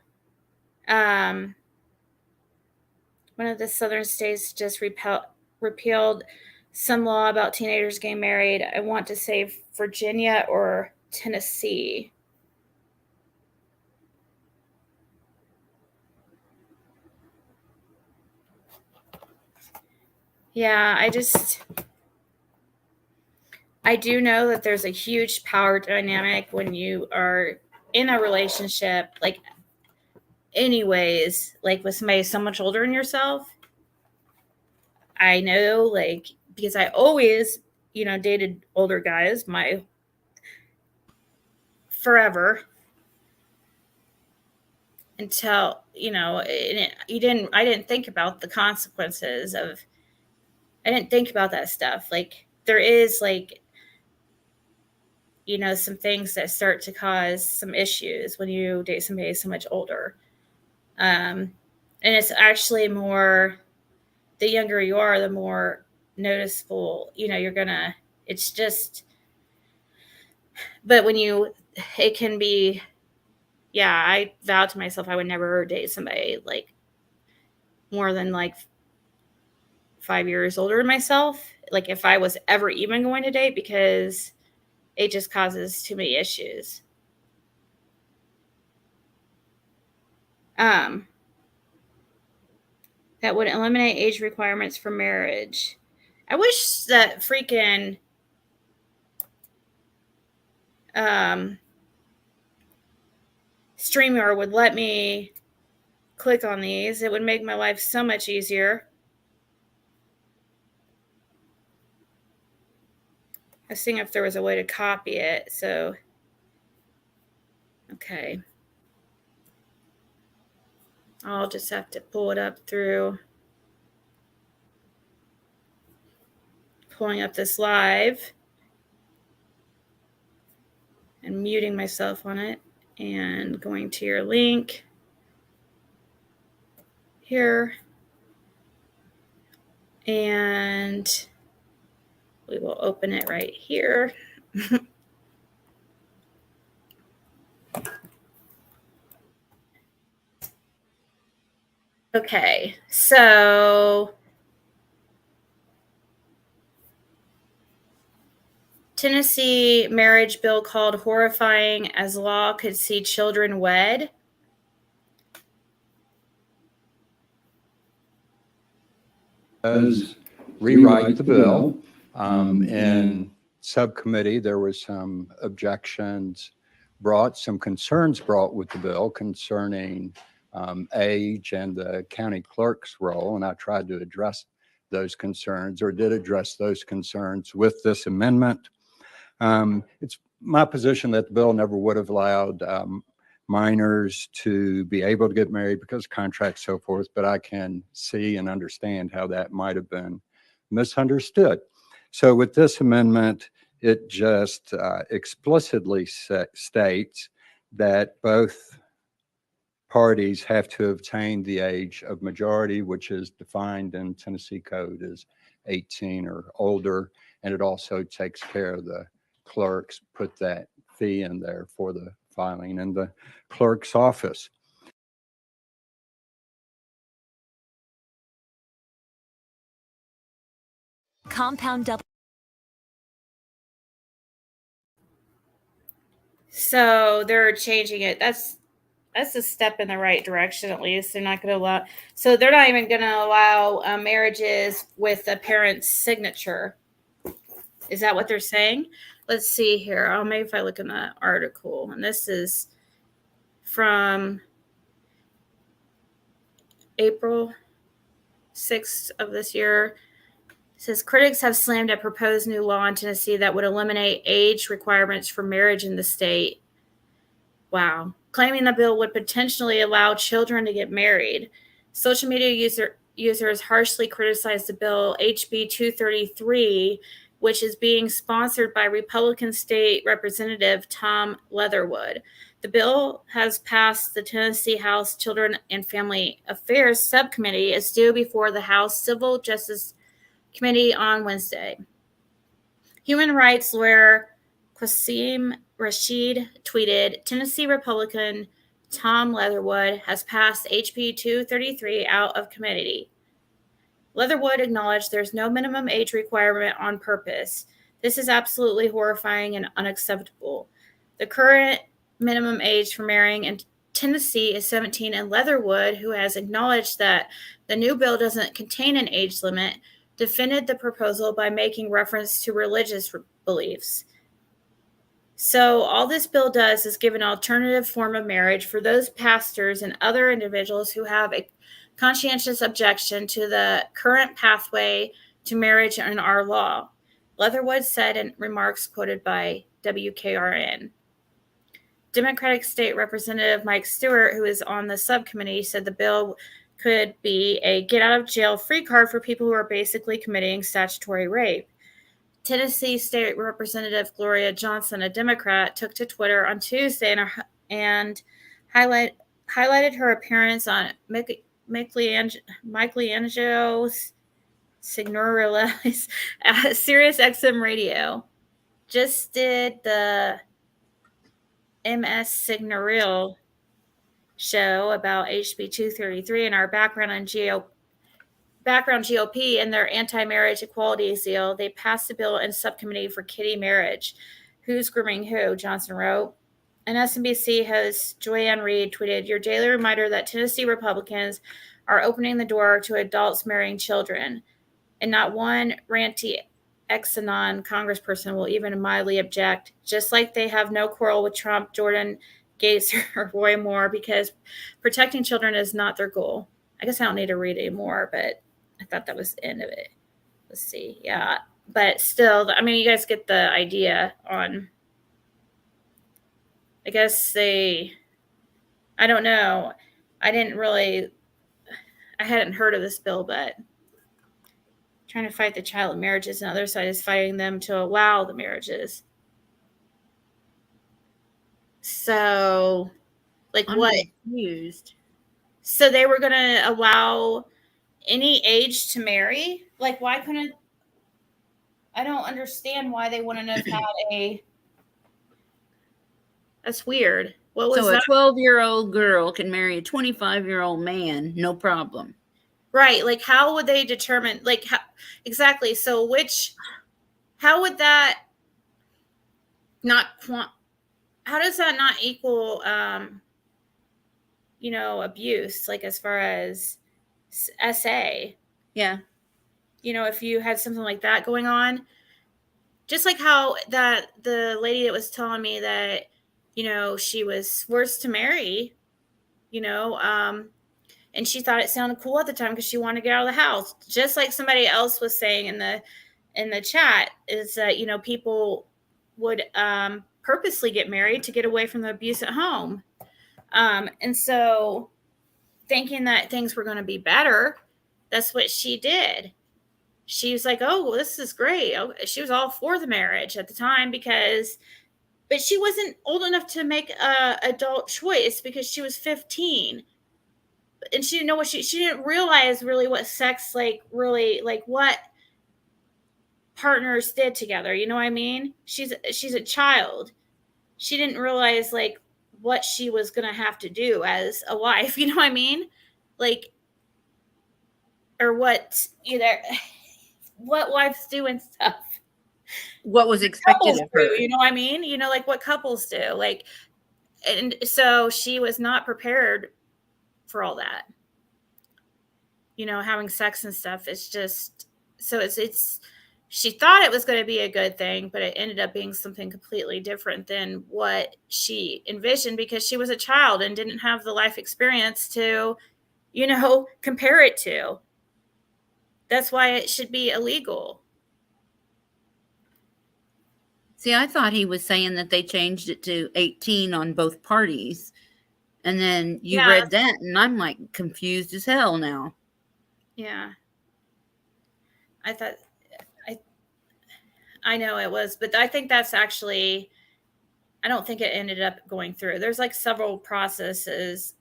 [SPEAKER 1] One of the southern states just repealed some law about teenagers getting married. I want to say Virginia or Tennessee. Yeah, I do know that there's a huge power dynamic when you are in a relationship, like, anyways, like with somebody so much older than yourself. I know, like, because I always, you know, dated older guys forever until, you know, I didn't think about the consequences of, I didn't think about that stuff. Like, there is, like, you know, some things that start to cause some issues when you date somebody so much older. And it's actually more, the younger you are, the more noticeable, you know, it's just, but it can be, yeah, I vowed to myself I would never date somebody like more than like 5 years older than myself. Like, if I was ever even going to date, because it just causes too many issues. That would eliminate age requirements for marriage. I wish that freaking StreamYard would let me click on these. It would make my life so much easier. I was seeing if there was a way to copy it. So, okay. I'll just have to pull it up through pulling up this live and muting myself on it and going to your link here. And we will open it right here. Okay, so Tennessee marriage bill called horrifying as law could see children wed.
[SPEAKER 15] does rewrite the bill. In subcommittee, there was some objections brought, some concerns brought with the bill concerning age and the county clerk's role, and I tried to address those concerns, or did address those concerns with this amendment. It's my position that the bill never would have allowed minors to be able to get married because of contracts, so forth, but I can see and understand how that might have been misunderstood. So with this amendment, it just explicitly states that both parties have to obtain the age of majority, which is defined in Tennessee Code as 18 or older, and it also takes care of the clerks, put that fee in there for the filing in the clerk's office.
[SPEAKER 16] Compound double.
[SPEAKER 1] So they're changing it. That's a step in the right direction, at least. They're not going to allow. So they're not even going to allow marriages with a parent's signature. Is that what they're saying? Let's see here. Oh, maybe if I look in the article, and this is from April 6th of this year. It says critics have slammed a proposed new law in Tennessee that would eliminate age requirements for marriage in the state. Wow. Claiming the bill would potentially allow children to get married. Social media users harshly criticized the bill HB 233, which is being sponsored by Republican State Representative Tom Leatherwood. The bill has passed the Tennessee House Children and Family Affairs Subcommittee. It's due before the House Civil Justice Committee on Wednesday. Human rights lawyer Qasim Rashid tweeted, Tennessee Republican Tom Leatherwood has passed HB 233 out of committee. Leatherwood acknowledged there's no minimum age requirement on purpose. This is absolutely horrifying and unacceptable. The current minimum age for marrying in Tennessee is 17, and Leatherwood, who has acknowledged that the new bill doesn't contain an age limit, defended the proposal by making reference to religious beliefs. So all this bill does is give an alternative form of marriage for those pastors and other individuals who have a conscientious objection to the current pathway to marriage in our law, Leatherwood said in remarks quoted by WKRN. Democratic State Representative Mike Stewart, who is on the subcommittee, said the bill could be a get-out-of-jail-free card for people who are basically committing statutory rape. Tennessee State Representative Gloria Johnson, a Democrat, took to Twitter on Tuesday and highlighted her appearance on Michelangelo's Signorelli's Sirius XM radio. Just did the MS Signorel show about HB 233 and our background on GOP and their anti-marriage equality zeal. They passed the bill in subcommittee for kiddie marriage. Who's grooming who? Johnson wrote. And SNBC host Joyanne Reed tweeted, your daily reminder that Tennessee Republicans are opening the door to adults marrying children. And not one ranty ex-anon congressperson will even mildly object, just like they have no quarrel with Trump, Jordan, Gates, or Roy Moore, because protecting children is not their goal. I guess I don't need to read anymore, but I thought that was the end of it. Let's see. Yeah. But still, I mean, you guys get the idea on, I guess I don't know. I hadn't heard of this bill, but trying to fight the child marriages, and the other side is fighting them to allow the marriages. So, like,
[SPEAKER 9] I'm
[SPEAKER 1] what?
[SPEAKER 9] confused.
[SPEAKER 1] So they were going to allow any age to marry? Like, why couldn't? I don't understand why they wouldn't have had That's weird. What was
[SPEAKER 9] So a
[SPEAKER 1] that?
[SPEAKER 9] 12-year-old girl can marry a 25-year-old man, no problem.
[SPEAKER 1] Right. Like, how would they determine, like, how, exactly. So how would that not, how does that not equal, abuse, like, as far as SA?
[SPEAKER 9] Yeah.
[SPEAKER 1] if you had something like that going on. Just like how that the lady that was telling me that, she was forced to marry, and she thought it sounded cool at the time because she wanted to get out of the house. Just like somebody else was saying in the chat, is that, people would purposely get married to get away from the abuse at home. And so thinking that things were going to be better, that's what she did. She was like, oh, well, this is great. She was all for the marriage at the time but she wasn't old enough to make a adult choice because she was 15. And she didn't know she didn't realize really what sex, really, what partners did together. You know what I mean? She's a child. She didn't realize what she was going to have to do as a wife. You know what I mean? Or what wives do and stuff.
[SPEAKER 9] What was expected of her.
[SPEAKER 1] You know what I mean? What couples do. And so she was not prepared for all that. Having sex and stuff. It's just, so it's she thought it was going to be a good thing, but it ended up being something completely different than what she envisioned because she was a child and didn't have the life experience to, compare it to. That's why it should be illegal.
[SPEAKER 9] See, I thought he was saying that they changed it to 18 on both parties. And then you read that, and I'm confused as hell now.
[SPEAKER 1] Yeah. I know it was, but I think that's actually, I don't think it ended up going through. There's several processes,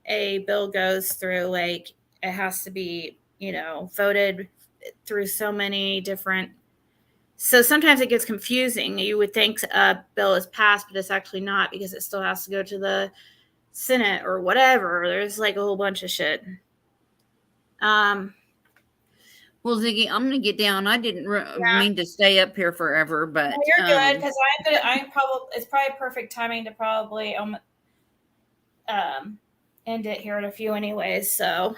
[SPEAKER 1] a bill goes through, it has to be, voted through so many different. So sometimes it gets confusing. You would think a bill is passed, but it's actually not because it still has to go to the Senate or whatever. There's a whole bunch of shit.
[SPEAKER 9] Well, Ziggy, I'm gonna get down. I didn't mean to stay up here forever, but
[SPEAKER 1] no, you're good because it's probably perfect timing to probably end it here in a few anyways. So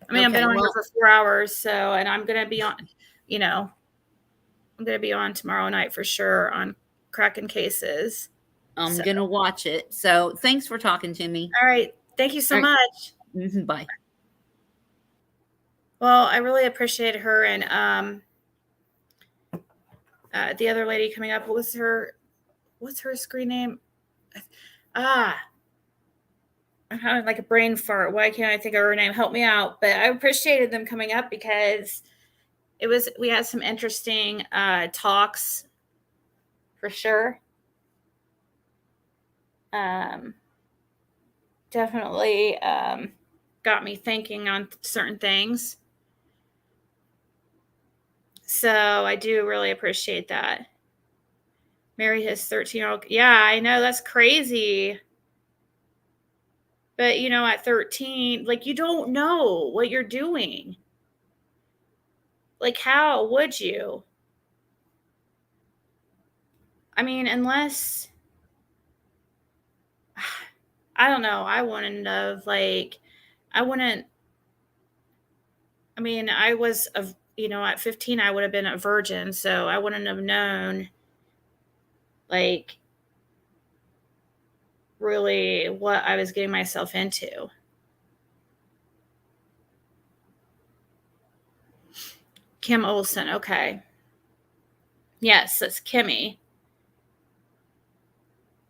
[SPEAKER 1] I've been on here for 4 hours, so, and I'm gonna be on, I'm gonna be on tomorrow night for sure on cracking cases.
[SPEAKER 9] I'm gonna watch it. So thanks for talking to me.
[SPEAKER 1] All right, thank you so much.
[SPEAKER 9] Bye.
[SPEAKER 1] Well, I really appreciate her and the other lady coming up. What's her screen name? I'm having a brain fart. Why can't I think of her name? Help me out. But I appreciated them coming up because we had some interesting talks for sure. Definitely got me thinking on certain things. So I do really appreciate that. Marry his 13-year-old. Yeah, I know. That's crazy. But, at 13, you don't know what you're doing. How would you? I mean, unless, I don't know. I wouldn't have, I was, at 15, I would have been a virgin. So I wouldn't have known, really what I was getting myself into. Kim Olsen. Okay. Yes, that's Kimmy.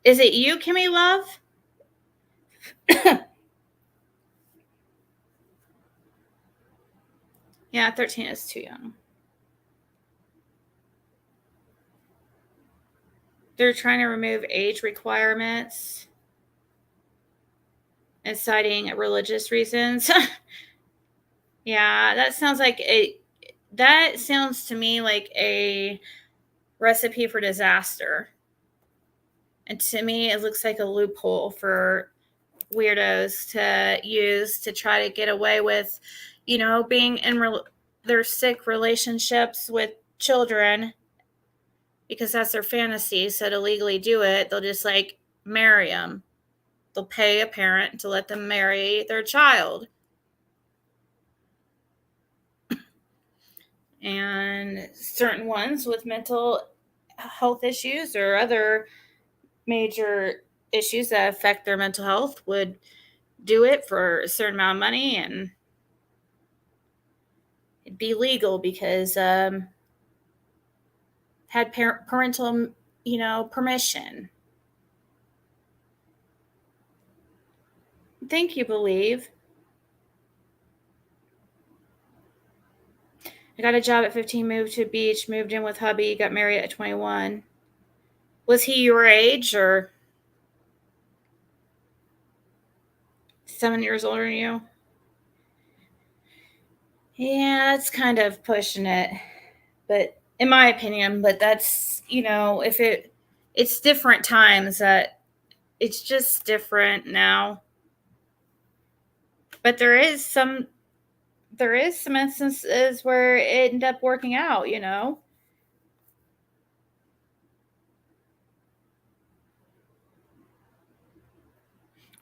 [SPEAKER 1] Is it you, Kimmy Love? Yeah, 13 is too young. They're trying to remove age requirements and citing religious reasons. Yeah, that sounds to me like a recipe for disaster. And to me, it looks like a loophole for weirdos to use to try to get away with, being in their sick relationships with children because that's their fantasy. So to legally do it, they'll just marry them. They'll pay a parent to let them marry their child. and certain ones with mental health issues or other major issues that affect their mental health would do it for a certain amount of money, and it'd be legal because had parental, permission. Thank you, Believe. I got a job at 15, moved to the beach, moved in with hubby, got married at 21. Was he your age or 7 years older than you? Yeah, that's kind of pushing it, but in my opinion, but that's, if it's different times, that it's just different now. But there is some instances where it ended up working out,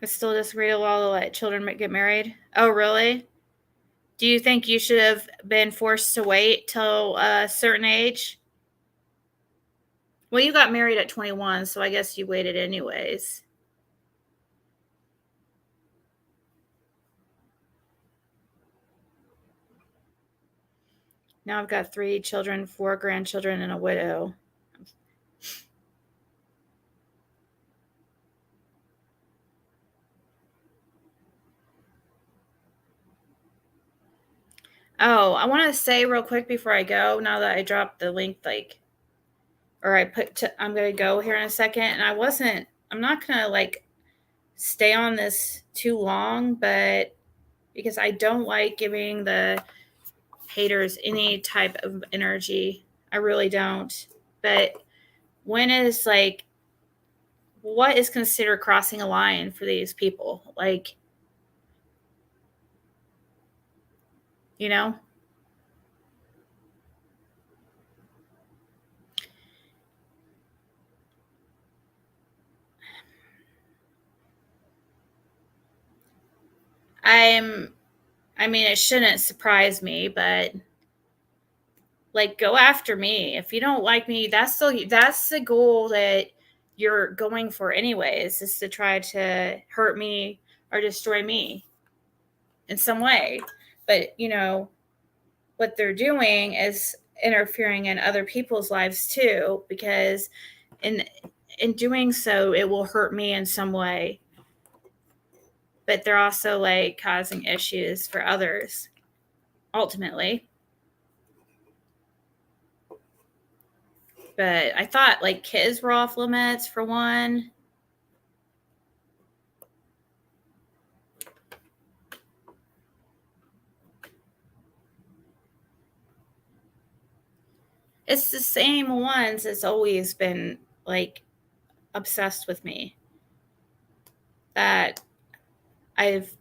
[SPEAKER 1] I still disagree with all to let children get married. Oh, really? Do you think you should have been forced to wait till a certain age? Well, you got married at 21, so I guess you waited anyways. Now I've got 3 children, 4 grandchildren, and a widow. Oh, I want to say real quick before I go, now that I dropped the link, I'm going to go here in a second, and I'm not going to stay on this too long, but because I don't like giving the haters any type of energy. I really don't. But when is what is considered crossing a line for these people? It shouldn't surprise me, but go after me. If you don't like me, that's the goal that you're going for anyways, is to try to hurt me or destroy me in some way. But, what they're doing is interfering in other people's lives too, because in doing so, it will hurt me in some way. But they're also causing issues for others ultimately. But I thought kids were off limits for one. It's the same ones that's always been obsessed with me, that I've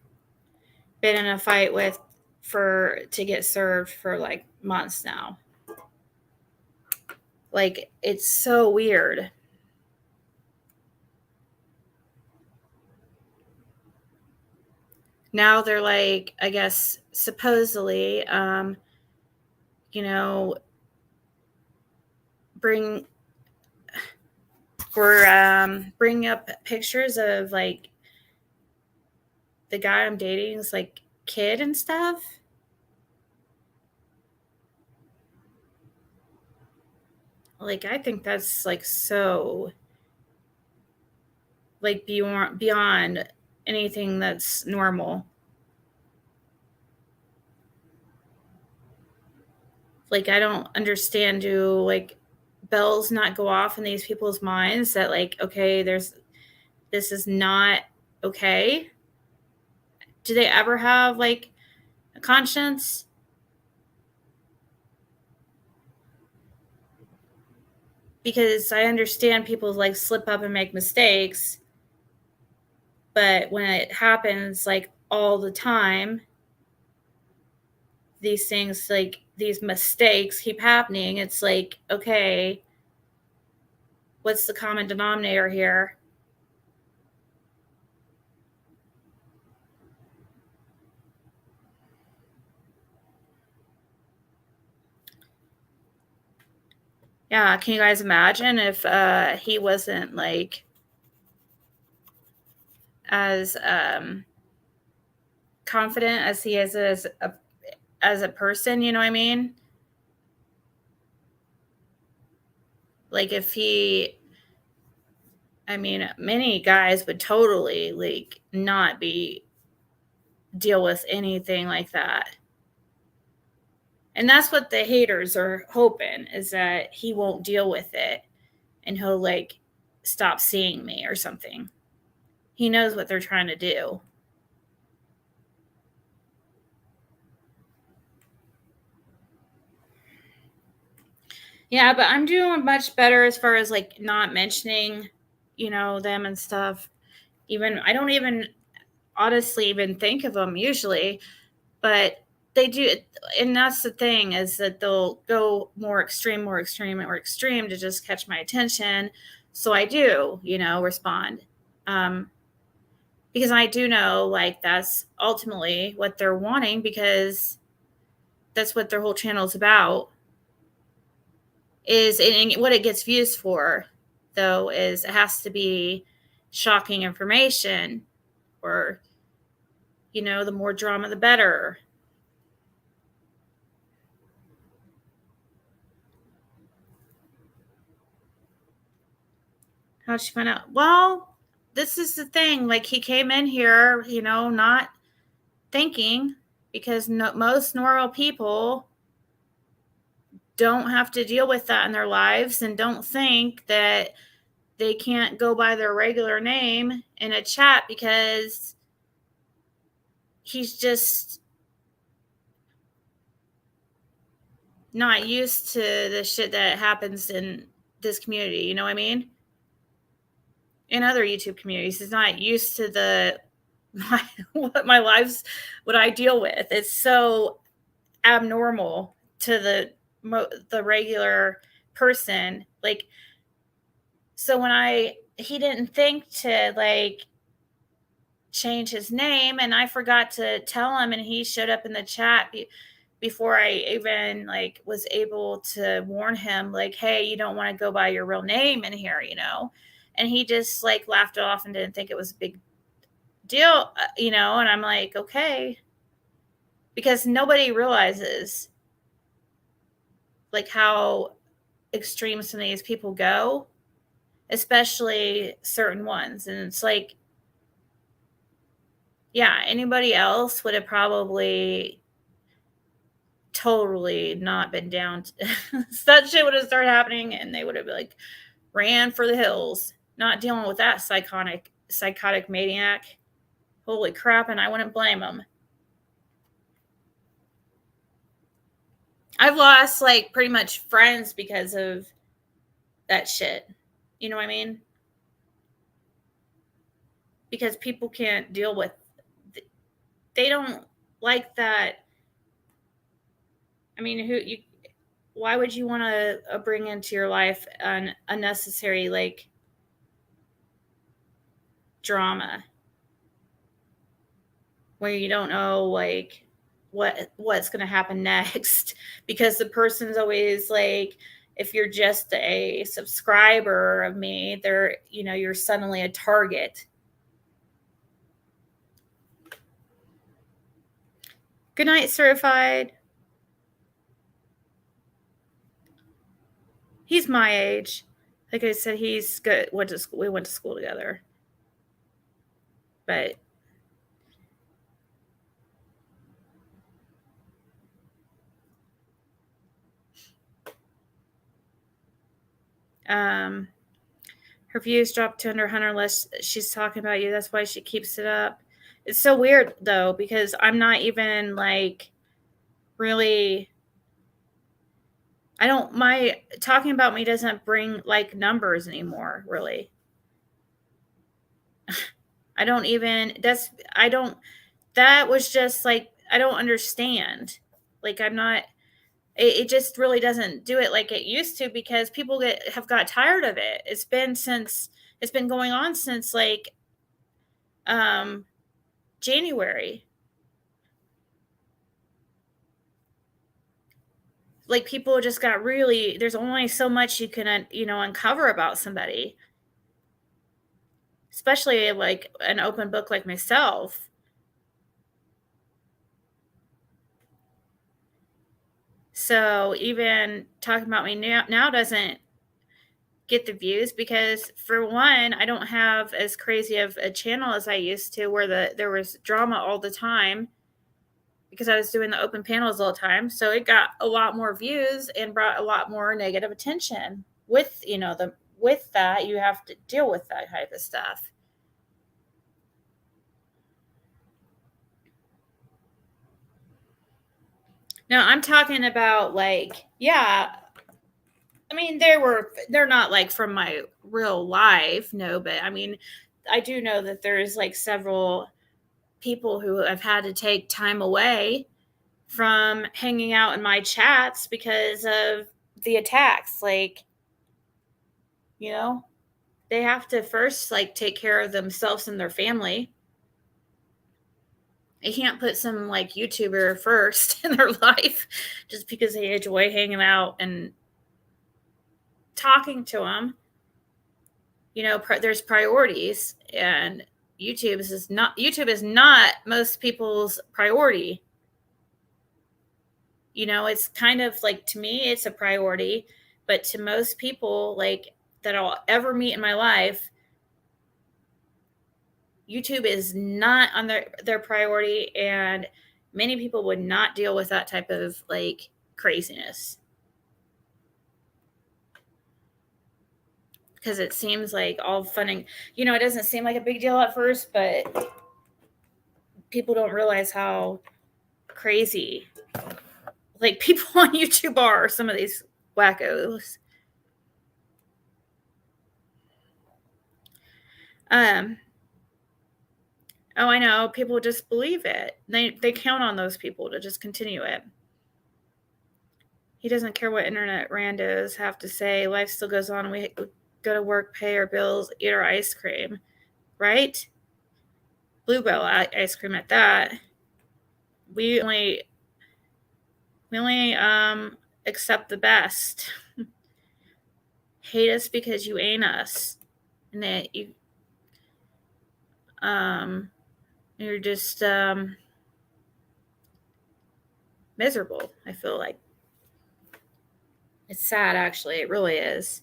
[SPEAKER 1] been in a fight with to get served for months now. It's so weird. Now they're I guess supposedly bring up pictures of the guy I'm dating's kid and stuff. I think that's so beyond anything that's normal. I don't understand, do bells not go off in these people's minds that okay, this is not okay? Do they ever have a conscience? Because I understand people slip up and make mistakes, but when it happens all the time, these things these mistakes keep happening. It's okay, what's the common denominator here? Yeah, can you guys imagine if he wasn't like as confident as he is as a person, you know what I mean? Like if he, I mean, many guys would totally like not deal with anything like that. And that's what the haters are hoping, is that he won't deal with it and he'll like stop seeing me or something. He knows what they're trying to do. Yeah, but I'm doing much better as far as like not mentioning, them and stuff. Even I don't even honestly even think of them usually, but they do. And that's the thing, is that they'll go more extreme to just catch my attention. So I do, respond. Because I do know like that's ultimately what they're wanting, because that's what their whole channel is about. And what it gets views for, though, is it has to be shocking information, or the more drama the better. How'd she find out? Well, this is the thing, like he came in here not thinking, because most normal people don't have to deal with that in their lives, and don't think that they can't go by their regular name in a chat, because he's just not used to the shit that happens in this community. You know what I mean? In other YouTube communities, he's not used to what I deal with. It's so abnormal to the regular person. Like, so when he didn't think to like change his name, and I forgot to tell him, and he showed up in the chat before I even like was able to warn him, like, hey, you don't want to go by your real name in here, and he just like laughed it off and didn't think it was a big deal, and I'm like, okay, because nobody realizes like how extreme some of these people go, especially certain ones. And it's like, yeah, anybody else would have probably totally not been down that shit would have started happening, and they would have like ran for the hills, not dealing with that psychotic maniac. Holy crap. And I wouldn't blame them. I've lost like pretty much friends because of that shit. You know what I mean? Because people can't deal with, they don't like that. I mean, why would you want to bring into your life an unnecessary like drama where you don't know like what's going to happen next? Because the person's always like, if you're just a subscriber of me, you're suddenly a target. Good night, certified. He's my age. Like I said, he's good. We went to school together. But her views dropped to under 100 unless she's talking about you. That's why she keeps it up. It's so weird though, because I'm not even like really, my talking about me doesn't bring like numbers anymore, really. That was just like, I don't understand. Like, it just really doesn't do it like it used to, because people have got tired of it. It's been going on since like January. like people just got really, there's only so much you can, uncover about somebody, especially like an open book like myself. So even talking about me now doesn't get the views because, for one, I don't have as crazy of a channel as I used to, where there was drama all the time because I was doing the open panels all the time. So it got a lot more views and brought a lot more negative attention. With with that, you have to deal with that type of stuff. Now I'm talking about I mean, they're not like from my real life, no, but I mean, I do know that there's like several people who have had to take time away from hanging out in my chats because of the attacks. Like, they have to first like take care of themselves and their family. They can't put some like YouTuber first in their life just because they enjoy hanging out and talking to them. There's priorities, and YouTube is not most people's priority. It's kind of like, to me, it's a priority, but to most people like that I'll ever meet in my life, YouTube is not on their priority, and many people would not deal with that type of like craziness. Because it seems like all fun and, it doesn't seem like a big deal at first, but people don't realize how crazy like people on YouTube are, some of these wackos. Oh, I know. People just believe it. They count on those people to just continue it. He doesn't care what internet randos have to say. Life still goes on. We go to work, pay our bills, eat our ice cream, right? Bluebell ice cream at that. We only accept the best. Hate us because you ain't us, and that you're just miserable. I feel like it's sad, actually. It really is.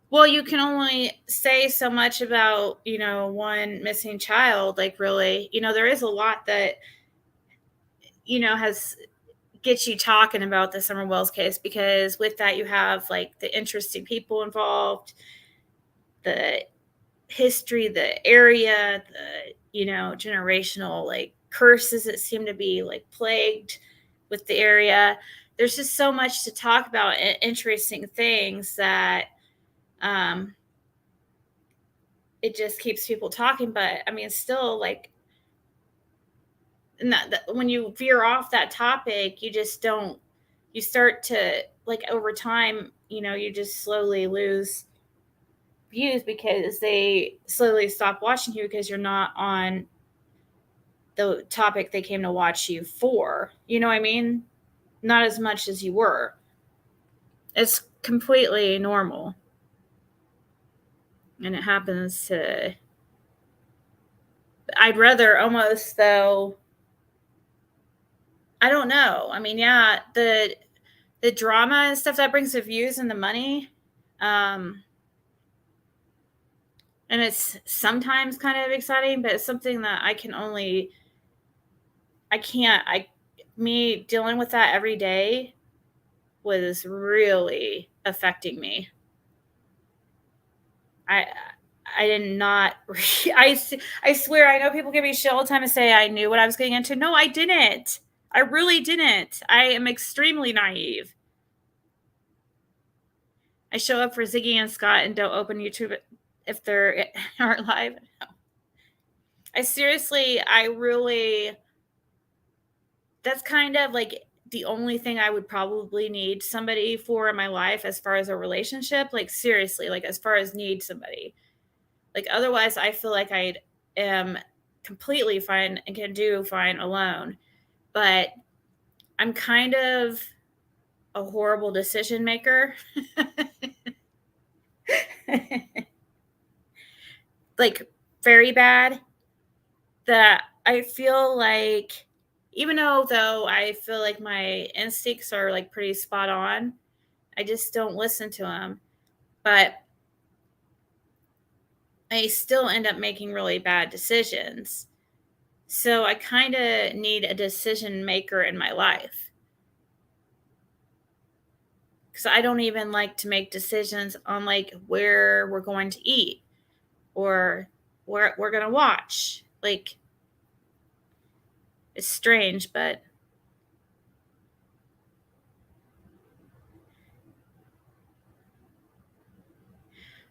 [SPEAKER 1] Well, you can only say so much about, one missing child. Like, really, there is a lot that, gets you talking about the Summer Wells case, because with that you have like the interesting people involved, the history, the area, the, generational like curses that seem to be like plagued with the area. There's just so much to talk about and interesting things that it just keeps people talking. But I mean, still, like, when you veer off that topic, you just don't, you start to, like, over time, you just slowly lose views because they slowly stop watching you because you're not on the topic they came to watch you for. You know what I mean? Not as much as you were. It's completely normal. And it happens to, I'd rather almost, though, I don't know. I mean, yeah, the drama and stuff that brings the views and the money. And it's sometimes kind of exciting, but it's something that me dealing with that every day was really affecting me. I did not, I swear, I know people give me shit all the time and say I knew what I was getting into. No, I didn't. I really didn't. I am extremely naive. I show up for Ziggy and Scott and don't open YouTube if they aren't live. No. That's kind of like the only thing I would probably need somebody for in my life as far as a relationship. Like, seriously, like, as far as need somebody. Like, otherwise, I feel like I am completely fine and can do fine alone. But I'm kind of a horrible decision maker. Like, very bad. That I feel like, even though I feel like my instincts are like pretty spot on, I just don't listen to them. But I still end up making really bad decisions. So I kind of need a decision maker in my life. Because I don't even like to make decisions on like where we're going to eat or where we're going to watch. Like, it's strange, but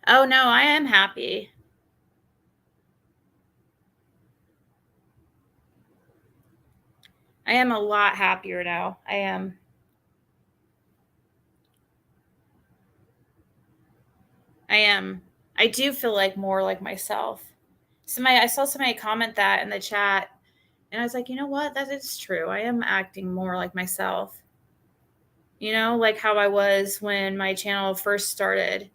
[SPEAKER 1] oh no, I am happy. I am a lot happier now. I am. I do feel like more like myself. I saw somebody comment that in the chat, and I was like, you know what? That is true. I am acting more like myself. You know, like how I was when my channel first started.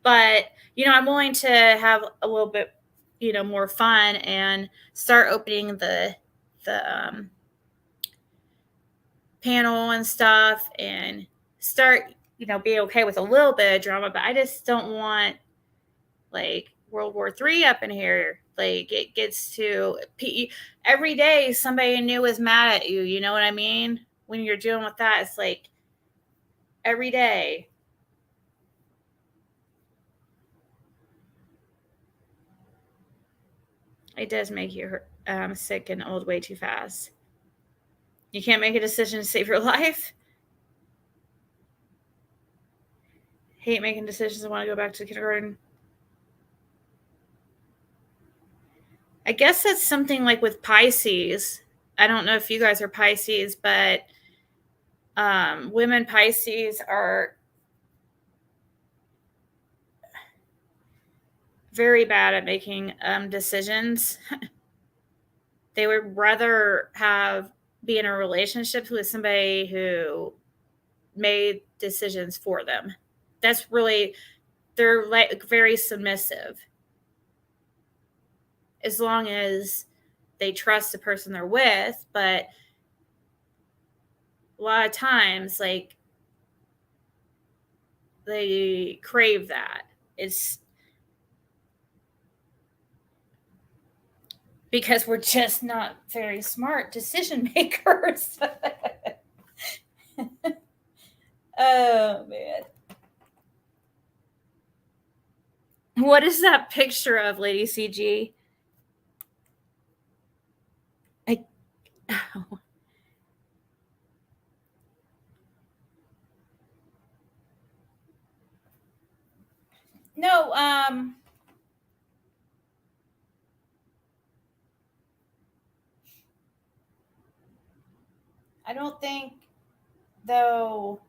[SPEAKER 1] But, you know, I'm willing to have a little bit, you know, more fun and start opening the panel and stuff and start, you know, being okay with a little bit of drama. But I just don't want like World War III up in here. Like, it gets to every day somebody new is mad at you. You know what I mean? When you're dealing with that, it's like every day. It does make you sick and old way too fast. You can't make a decision to save your life. Hate making decisions. I want to go back to kindergarten. I guess that's something like with Pisces. I don't know if you guys are Pisces, but women Pisces are very bad at making decisions. They would rather be in a relationship with somebody who made decisions for them. That's really, they're like very submissive. As long as they trust the person they're with, but a lot of times, like, they crave that. It's because we're just not very smart decision makers. Oh, man. What is that picture of, Lady CG? No, I don't think, though.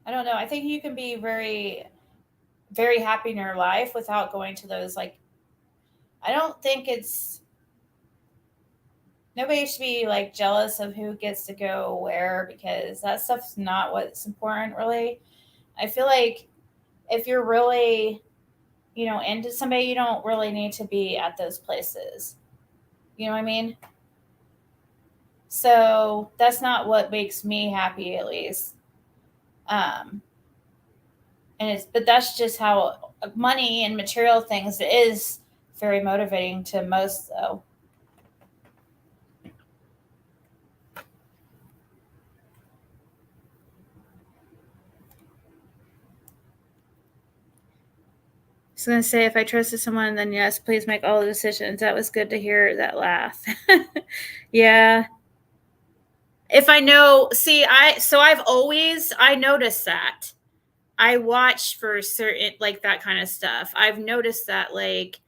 [SPEAKER 1] I don't know. I think you can be very, very happy in your life without going to those, like, I don't think nobody should be like jealous of who gets to go where, because that stuff's not what's important, really. I feel like if you're really, you know, into somebody, you don't really need to be at those places. You know what I mean? So that's not what makes me happy, at least. But that's just how money and material things is very motivating to most, though. I was going to say, if I trusted someone, then yes, please make all the decisions. That was good to hear that laugh. Yeah. If I know, I noticed that. I watch for certain, like, that kind of stuff. I've noticed that, like,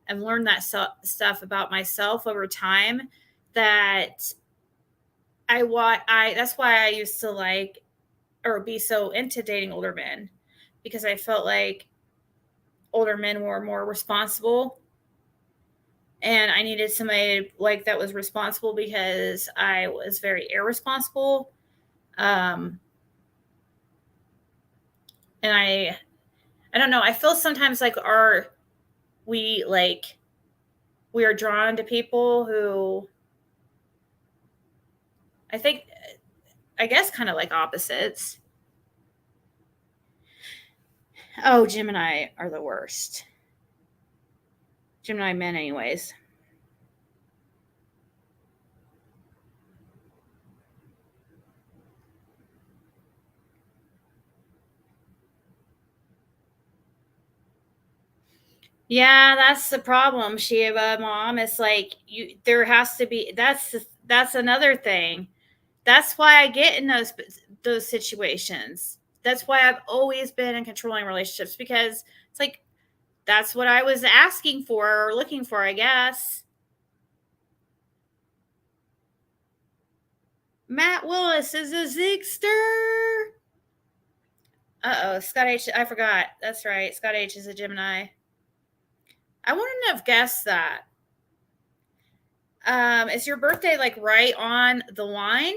[SPEAKER 1] I've learned that stuff about myself over time, that that's why I used to like, or be so into dating older men, because I felt like older men were more responsible. And I needed somebody like that was responsible because I was very irresponsible. And I don't know. I feel sometimes like we are drawn to people who I guess kind of like opposites. Oh, Gemini are the worst. Gemini men, anyways. Yeah, that's the problem, Shiva, Mom. It's like there has to be. That's another thing. That's why I get in those situations. That's why I've always been in controlling relationships, because it's like that's what I was asking for or looking for, I guess. Matt Willis is a Zigster. Scott H. I forgot. That's right. Scott H. is a Gemini. I wouldn't have guessed that. Is your birthday like right on the line?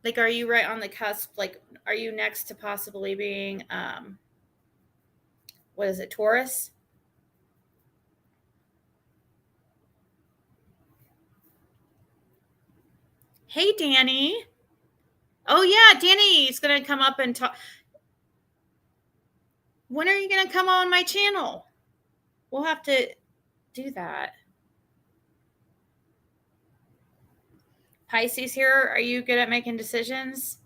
[SPEAKER 1] Like, are you right on the cusp? Like, are you next to possibly being, what is it, Taurus? Hey, Danny. Oh, yeah, Danny's going to come up and talk. When are you going to come on my channel? We'll have to do that. Pisces here. Are you good at making decisions?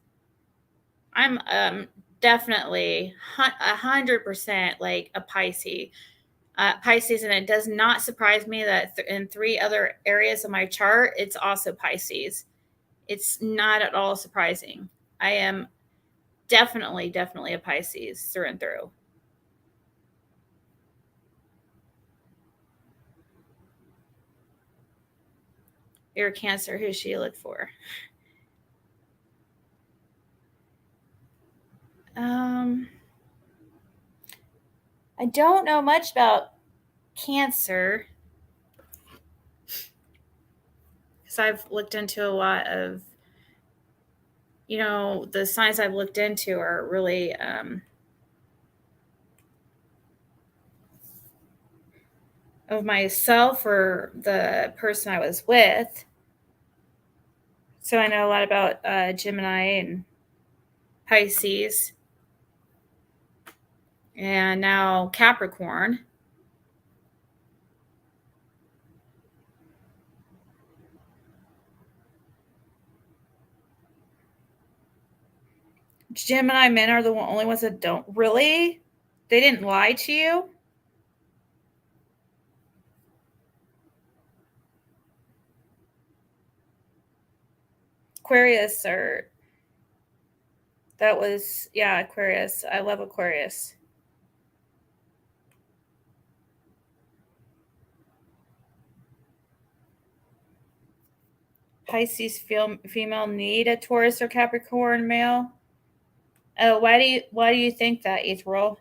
[SPEAKER 1] I'm definitely 100% like a Pisces. Pisces, and it does not surprise me that in 3 other areas of my chart, it's also Pisces. It's not at all surprising. I am definitely a Pisces through and through. You're a Cancer. Who should you look for? I don't know much about Cancer because I've looked into a lot of, the signs I've looked into are really of myself or the person I was with. So I know a lot about Gemini and Pisces. And now Capricorn. Gemini men are the only ones that don't. Really? They didn't lie to you? Aquarius Aquarius. I love Aquarius. Pisces female need a Taurus or Capricorn male. Oh, why do you think that, Ethereal?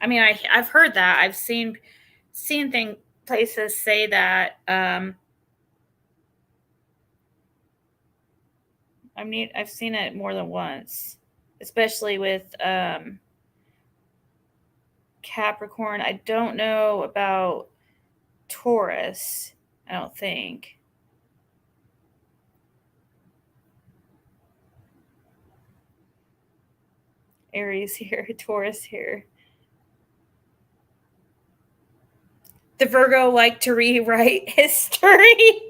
[SPEAKER 1] I mean, I've heard that. I've seen places say that. I've seen it more than once, especially with Capricorn. I don't know about Taurus. I don't think. Aries here, Taurus here. The Virgo like to rewrite history.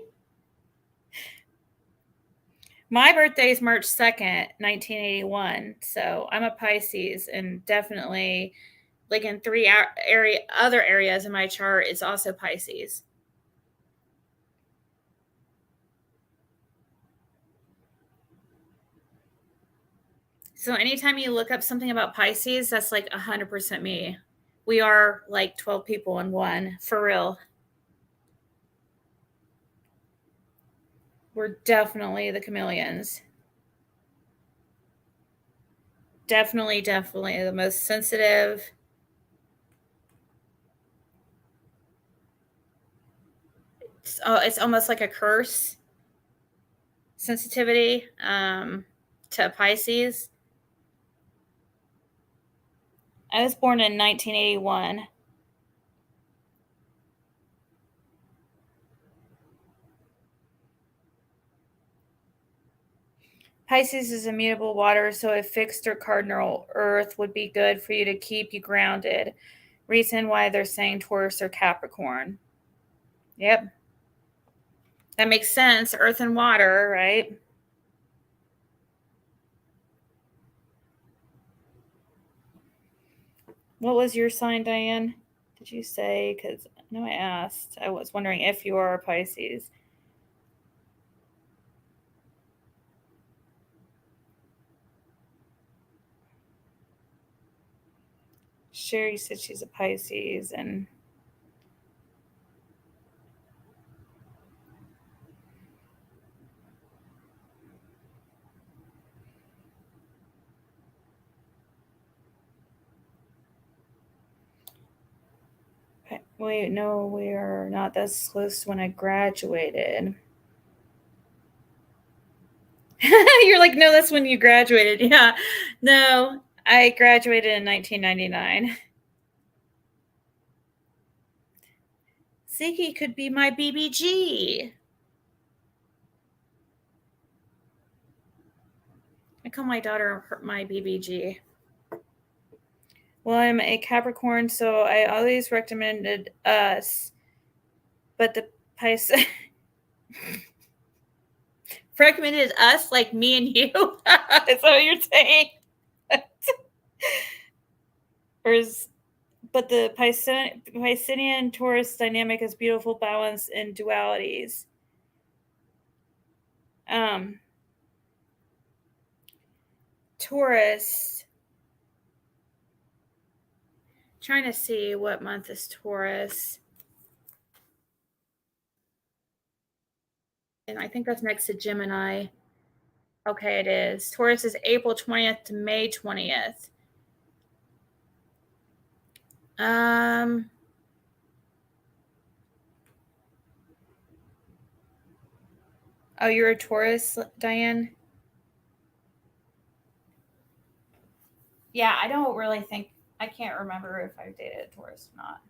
[SPEAKER 1] My birthday is March 2nd, 1981. So I'm a Pisces, and definitely like in 3 other areas in my chart, it's also Pisces. So anytime you look up something about Pisces, that's like 100% me. We are like 12 people in one, for real. We're definitely the chameleons. Definitely the most sensitive. It's almost like a curse sensitivity to Pisces. I was born in 1981. Pisces is immutable water, so a fixed or cardinal earth would be good for you to keep you grounded. Reason why they're saying Taurus or Capricorn. Yep. That makes sense. Earth and water, right? What was your sign, Diane? Did you say? Because I know I asked. I was wondering if you are a Pisces. Sherry said she's a Pisces, and wait, no, we are not this close to when I graduated. You're like, no, that's when you graduated. Yeah. No, I graduated in 1999. Ziggy could be my BBG. I call my daughter my BBG. Well, I'm a Capricorn, so I always recommended us. But the Pisces recommended us, like me and you. Is that what you're saying? But the Piscean Taurus dynamic is beautiful balance and dualities. Taurus. Trying to see what month is Taurus. And I think that's next to Gemini. Okay, it is. Taurus is April 20th to May 20th. Oh, you're a Taurus, Diane? Yeah, I don't really think, I can't remember if I dated a Taurus or not.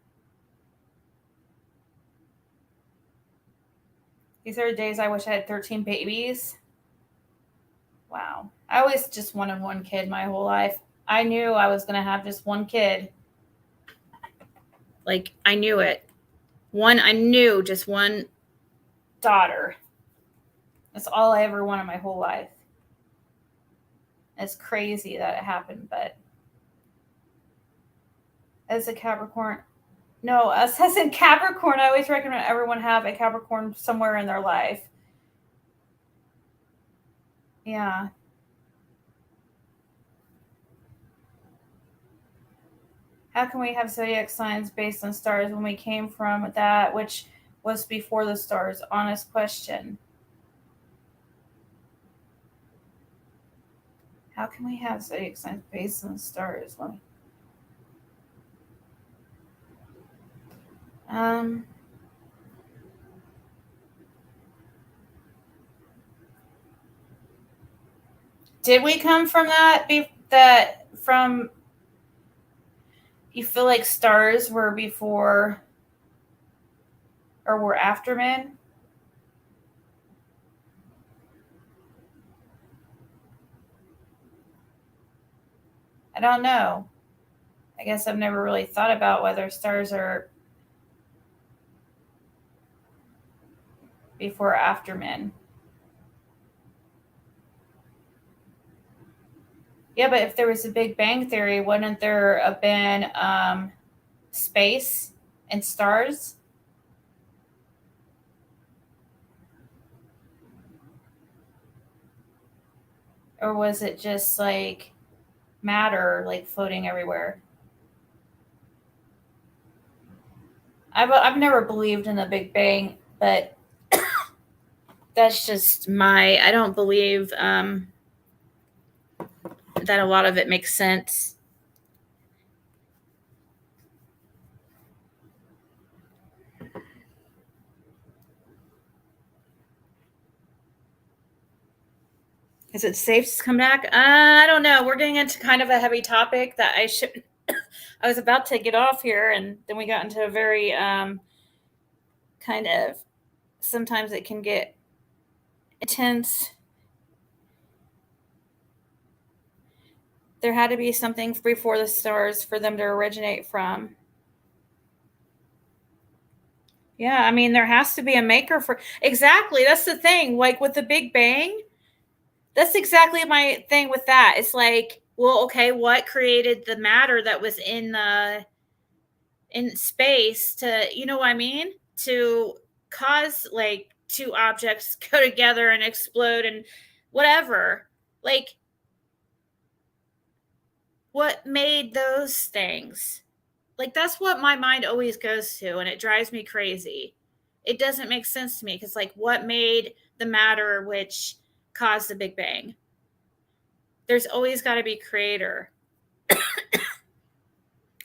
[SPEAKER 1] These are days I wish I had 13 babies. Wow. I always just wanted one kid my whole life. I knew I was going to have just one kid. Like, I knew it. I knew just one daughter. That's all I ever wanted my whole life. It's crazy that it happened, but as a Capricorn, no, us as in Capricorn, I always recommend everyone have a Capricorn somewhere in their life. Yeah. How can we have zodiac signs based on stars when we came from that which was before the stars? Honest question. How can we have zodiac signs based on the stars? Did we come from that? You feel like stars were before or were after men? I don't know. I guess I've never really thought about whether stars are before or after men. Yeah, but if there was a Big Bang Theory, wouldn't there have been space and stars? Or was it just like matter, like floating everywhere? I've never believed in the Big Bang, but that's just I don't believe that a lot of it makes sense. Is it safe to come back? I don't know. We're getting into kind of a heavy topic that I should. I was about to get off here, and then we got into a very kind of. Sometimes it can get intense. There had to be something before the stars for them to originate from. Yeah, I mean, there has to be a maker for exactly. That's the thing. Like with the Big Bang, that's exactly my thing with that. It's like, well, okay, what created the matter that was in space to, you know what I mean? To cause like two objects go together and explode and whatever. Like, what made those things? Like, that's what my mind always goes to, and it drives me crazy. It doesn't make sense to me because, like, what made the matter which caused the Big Bang? There's always got to be creator.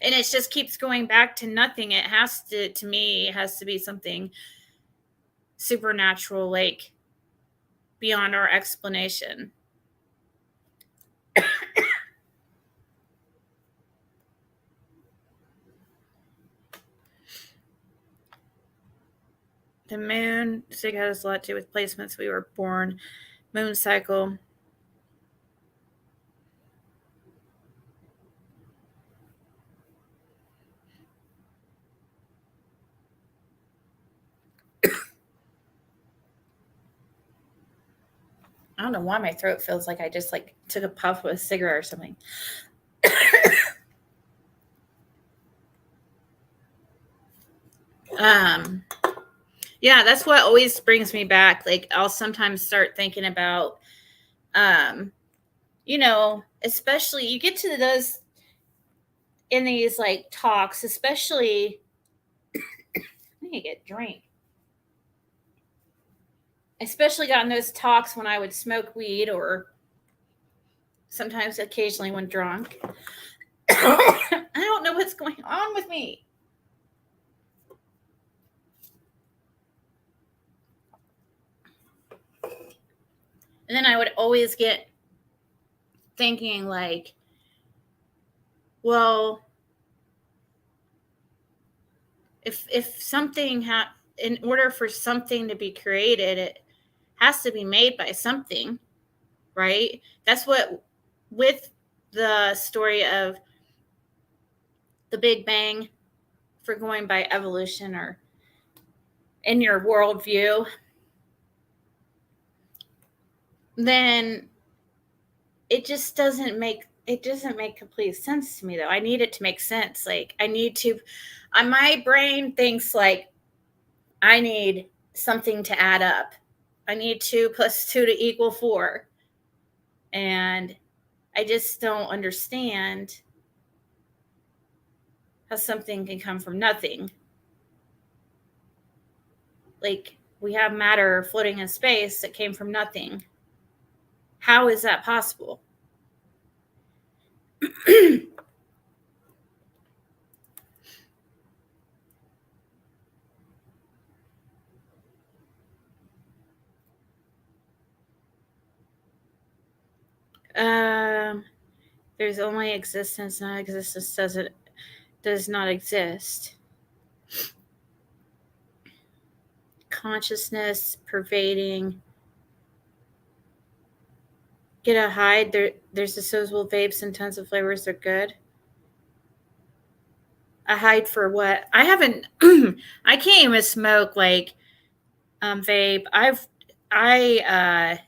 [SPEAKER 1] And it just keeps going back to nothing. It has to me, it has to be something supernatural, like beyond our explanation. The moon, Ziggy has a lot to do with placements. We were born, moon cycle. I don't know why my throat feels like I just like took a puff with a cigarette or something. Yeah, that's what always brings me back. Like, I'll sometimes start thinking about, you know, especially you get to those in these like talks, especially I need to get a drink. Especially got in those talks when I would smoke weed or sometimes occasionally when drunk. I don't know what's going on with me. And then I would always get thinking like, well, if something in order for something to be created, it has to be made by something, right? That's what with the story of the Big Bang, for going by evolution or in your worldview, then it just doesn't make complete sense to me though. I need it to make sense. Like I need to my brain thinks like I need something to add up. I need 2 + 2 to equal 4. And I just don't understand how something can come from nothing. Like we have matter floating in space that came from nothing. How is that possible? There's only existence, not existence does not exist. Consciousness pervading. Get a hide. There's disposable vapes and tons of flavors. They're good. A hide for what? I haven't. I can't even smoke like vape. I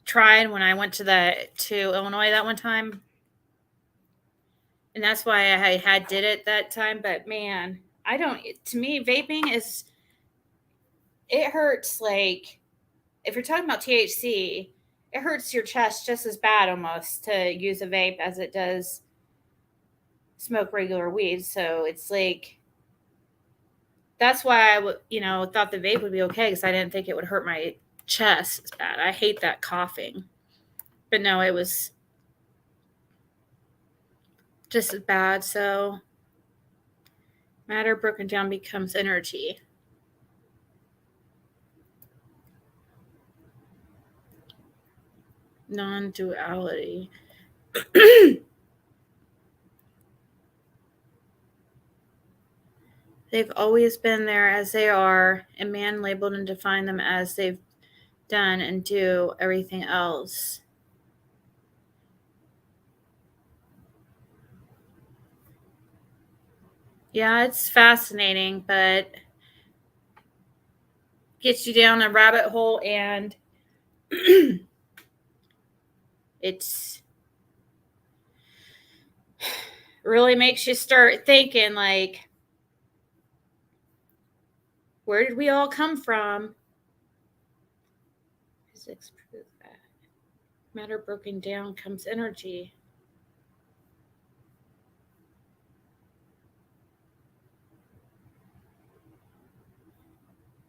[SPEAKER 1] tried when I went to Illinois that one time, and that's why I had did it that time. But man, I don't. To me, vaping is. It hurts like if you're talking about THC, it hurts your chest just as bad almost to use a vape as it does smoke regular weed. So it's like that's why I thought the vape would be okay because I didn't think it would hurt my chest as bad. I hate that coughing, but no, it was just as bad. So matter broken down becomes energy. Non-duality. They've always been there as they are, and man labeled and defined them as they've done and do everything else. Yeah, it's fascinating, but gets you down a rabbit hole, and it's really makes you start thinking, like, where did we all come from? Physics proves that. Matter broken down comes energy.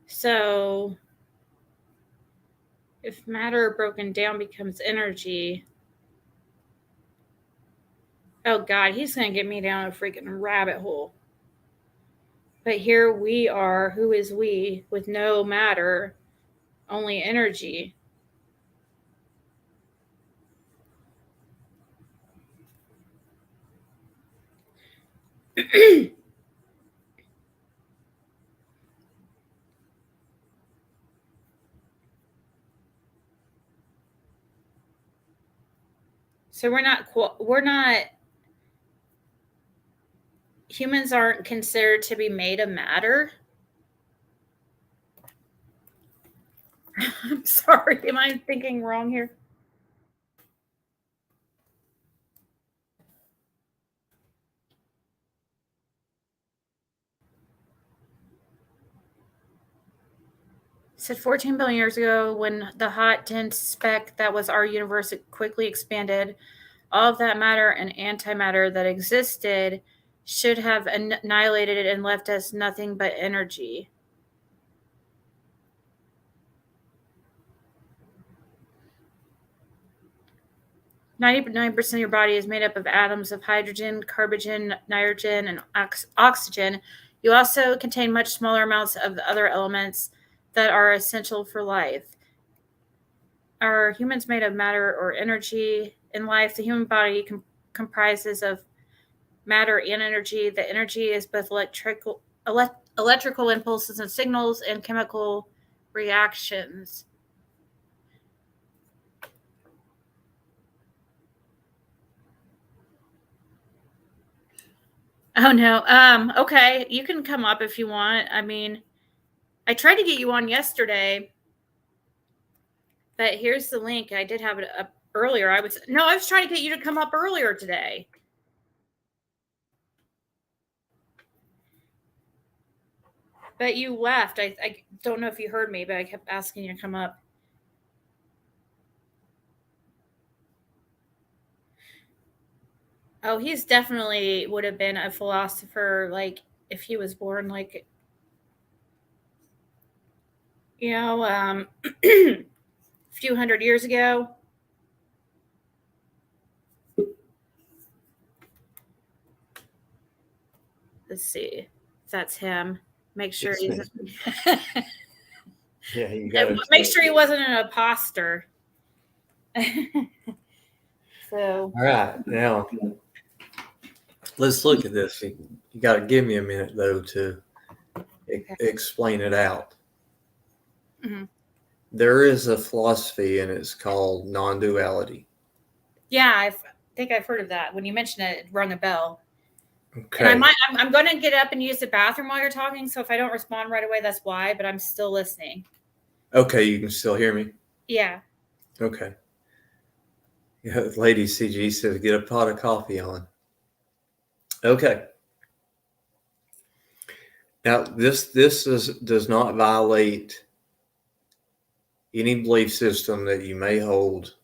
[SPEAKER 1] So if matter broken down becomes energy, oh God, he's going to get me down a freaking rabbit hole. But here we are, who is we, with no matter, only energy. So we're not, humans aren't considered to be made of matter. I'm sorry, am I thinking wrong here? Said 14 billion years ago, when the hot, dense speck that was our universe quickly expanded, all of that matter and antimatter that existed should have annihilated it and left us nothing but energy. "99% of your body is made up of atoms of hydrogen, carbon, nitrogen, and oxygen. You also contain much smaller amounts of the other elements that are essential for life. Are humans made of matter or energy? In life, the human body comprises of matter and energy. The energy is both electrical impulses and signals and chemical reactions." Oh no. Okay, you can come up if you want. I mean, I tried to get you on yesterday, but here's the link. I did have it up earlier. I was trying to get you to come up earlier today. But you left. I don't know if you heard me, but I kept asking you to come up. Oh, he's definitely would have been a philosopher, like, if he was born, like, a few hundred years ago. Let's see if that's him. Make sure he's
[SPEAKER 17] Yeah, you got to
[SPEAKER 1] make sure he wasn't an imposter. So,
[SPEAKER 17] all right, now let's look at this. You got to give me a minute though to explain it out.
[SPEAKER 1] Mhm.
[SPEAKER 17] There is a philosophy, and it's called non-duality.
[SPEAKER 1] Yeah, I think I've heard of that. When you mentioned it, it rung a bell.
[SPEAKER 17] Okay.
[SPEAKER 1] And I'm going to get up and use the bathroom while you're talking. So if I don't respond right away, that's why. But I'm still listening.
[SPEAKER 17] Okay, you can still hear me?
[SPEAKER 1] Yeah.
[SPEAKER 17] Okay. Yeah, Lady CG says, get a pot of coffee on. Okay. Now, this does not violate any belief system that you may hold,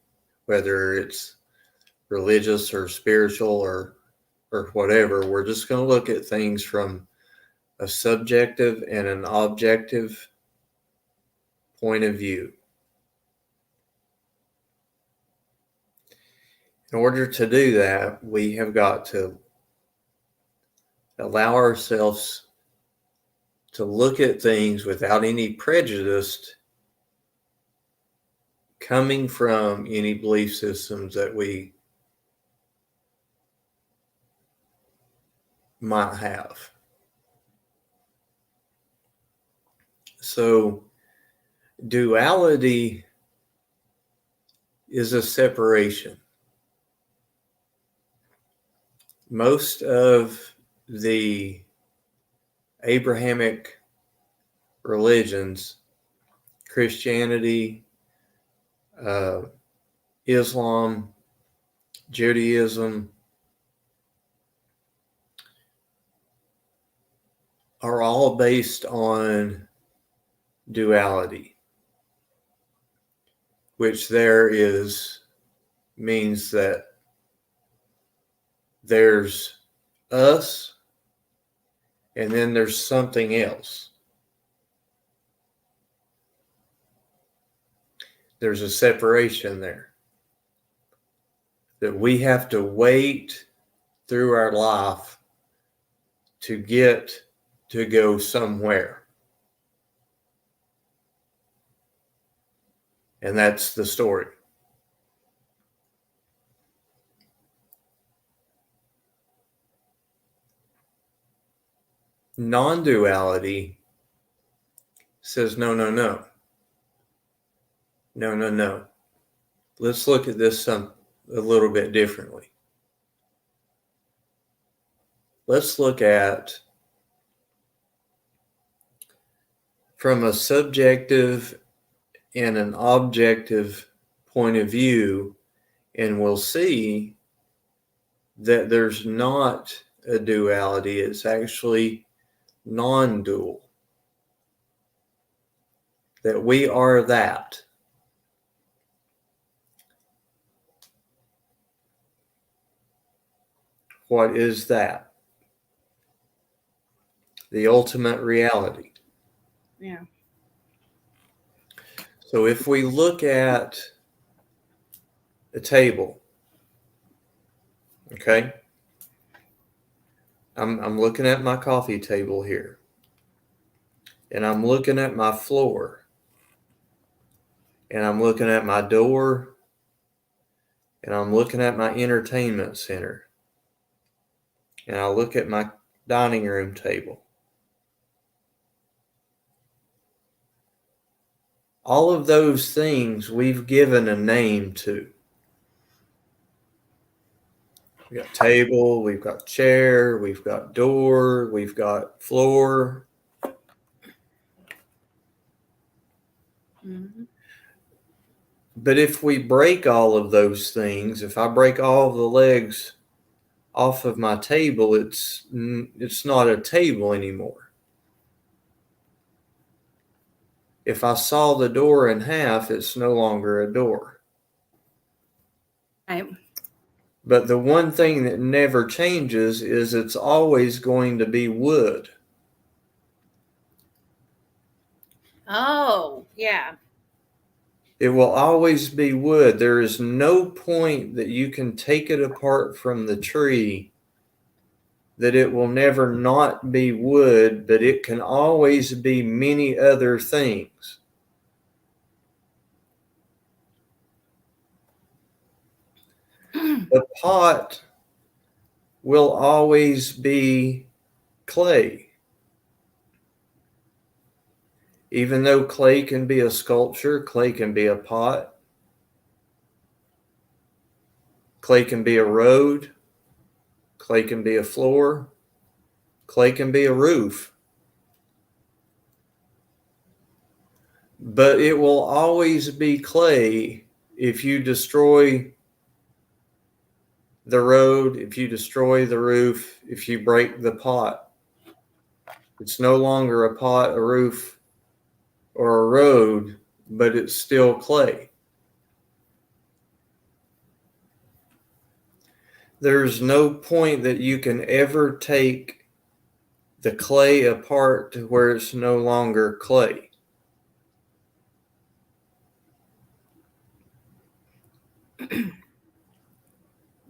[SPEAKER 17] whether it's religious or spiritual or whatever. We're just going to look at things from a subjective and an objective point of view. In order to do that, we have got to allow ourselves to look at things without any prejudice coming from any belief systems that we might have. So, duality is a separation. Most of the Abrahamic religions, Christianity, Islam, Judaism, are all based on duality, which means that there's us and then there's something else. There's a separation there that we have to wait through our life to get to go somewhere. And that's the story. Non-duality says, no, no, no. No, no, no. Let's look at this a little bit differently. Let's look at from a subjective and an objective point of view, and we'll see that there's not a duality. It's actually non-dual. That we are that. What is that? The ultimate reality.
[SPEAKER 1] Yeah.
[SPEAKER 17] So if we look at a table, okay, I'm looking at my coffee table here, and I'm looking at my floor, and I'm looking at my door, and I'm looking at my entertainment center, and I look at my dining room table. All of those things we've given a name to. We've got table, we've got chair, we've got door, we've got floor.
[SPEAKER 1] Mm-hmm.
[SPEAKER 17] But if we break all of those things, if I break all the legs off of my table, it's not a table anymore. If I saw the door in half, it's no longer a door.
[SPEAKER 1] Right.
[SPEAKER 17] But the one thing that never changes is it's always going to be wood.
[SPEAKER 1] Oh, yeah.
[SPEAKER 17] It will always be wood. There is no point that you can take it apart from the tree that it will never not be wood, but it can always be many other things. The pot will always be clay. Even though clay can be a sculpture, clay can be a pot, clay can be a road, clay can be a floor, clay can be a roof. But it will always be clay if you destroy the road, if you destroy the roof, if you break the pot. It's no longer a pot, a roof, or a road, but it's still clay. There's no point that you can ever take the clay apart to where it's no longer clay.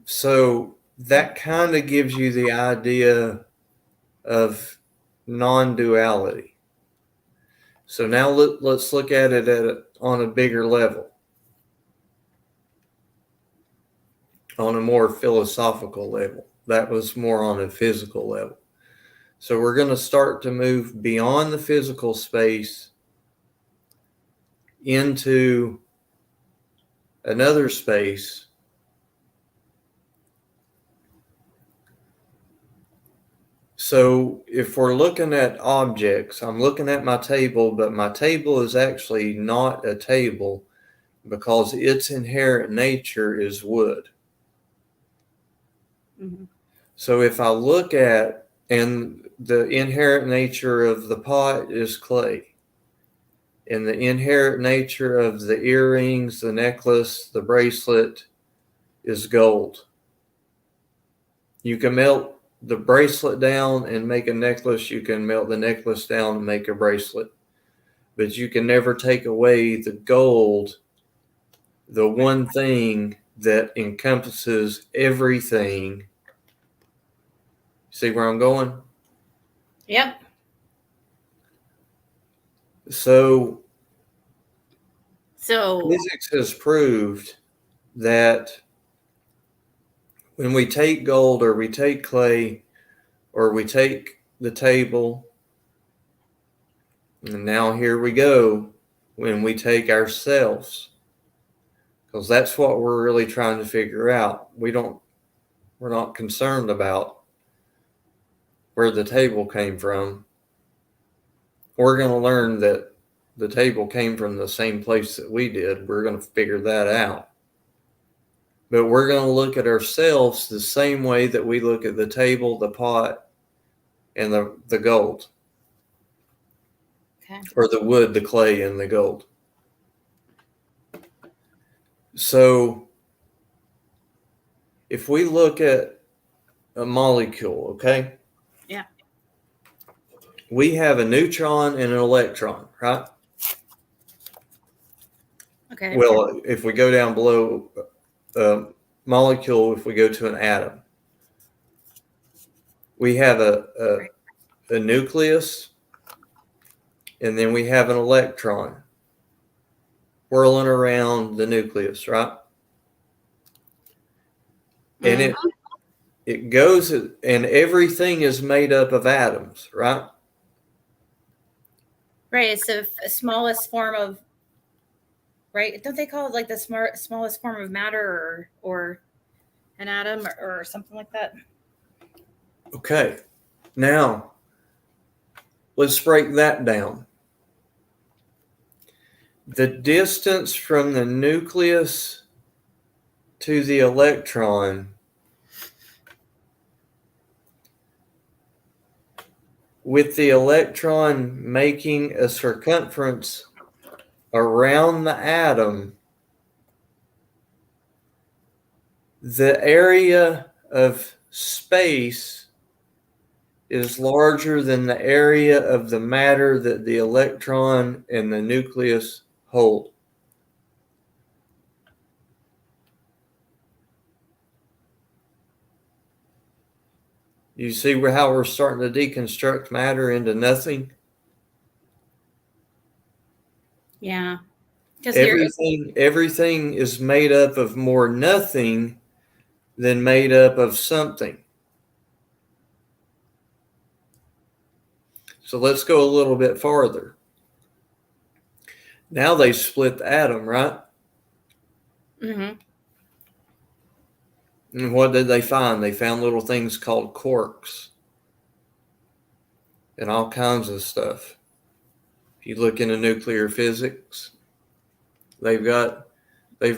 [SPEAKER 17] So that kind of gives you the idea of non-duality. So now let's look at it on a bigger level, on a more philosophical level. That was more on a physical level. So we're going to start to move beyond the physical space into another space. So if we're looking at objects, I'm looking at my table, but my table is actually not a table because its inherent nature is wood.
[SPEAKER 1] Mm-hmm.
[SPEAKER 17] So if I look at, and the inherent nature of the pot is clay, and the inherent nature of the earrings, the necklace, the bracelet is gold. You can melt the bracelet down and make a necklace. You can melt the necklace down and make a bracelet. But you can never take away the gold, the one thing that encompasses everything. See where I'm going?
[SPEAKER 1] Yep.
[SPEAKER 17] So
[SPEAKER 1] So
[SPEAKER 17] physics has proved that when we take gold or we take clay or we take the table, and now here we go, when we take ourselves, because that's what we're really trying to figure out. We're not concerned about where the table came from. We're going to learn that the table came from the same place that we did. We're going to figure that out. But we're going to look at ourselves the same way that we look at the table, the pot, and the gold.
[SPEAKER 1] Okay.
[SPEAKER 17] Or the wood, the clay, and the gold. So if we look at a molecule, okay?
[SPEAKER 1] Yeah.
[SPEAKER 17] We have a neutron and an electron, right?
[SPEAKER 1] Okay.
[SPEAKER 17] Well, if we go down below molecule, if we go to an atom, we have a nucleus, and then we have an electron whirling around the nucleus, right? And it goes, and everything is made up of atoms, right?
[SPEAKER 1] Right. It's the smallest form of, right? Don't they call it like the smallest form of matter or an atom or something like that?
[SPEAKER 17] Okay. Now, let's break that down. The distance from the nucleus to the electron with the electron making a circumference around the atom, the area of space is larger than the area of the matter that the electron and the nucleus hold. You see how we're starting to deconstruct matter into nothing?
[SPEAKER 1] Yeah.
[SPEAKER 17] Everything is made up of more nothing than made up of something. So let's go a little bit farther. Now they split the atom, right?
[SPEAKER 1] Mm-hmm.
[SPEAKER 17] And what did they find? They found little things called quarks and all kinds of stuff. If you look into nuclear physics, they've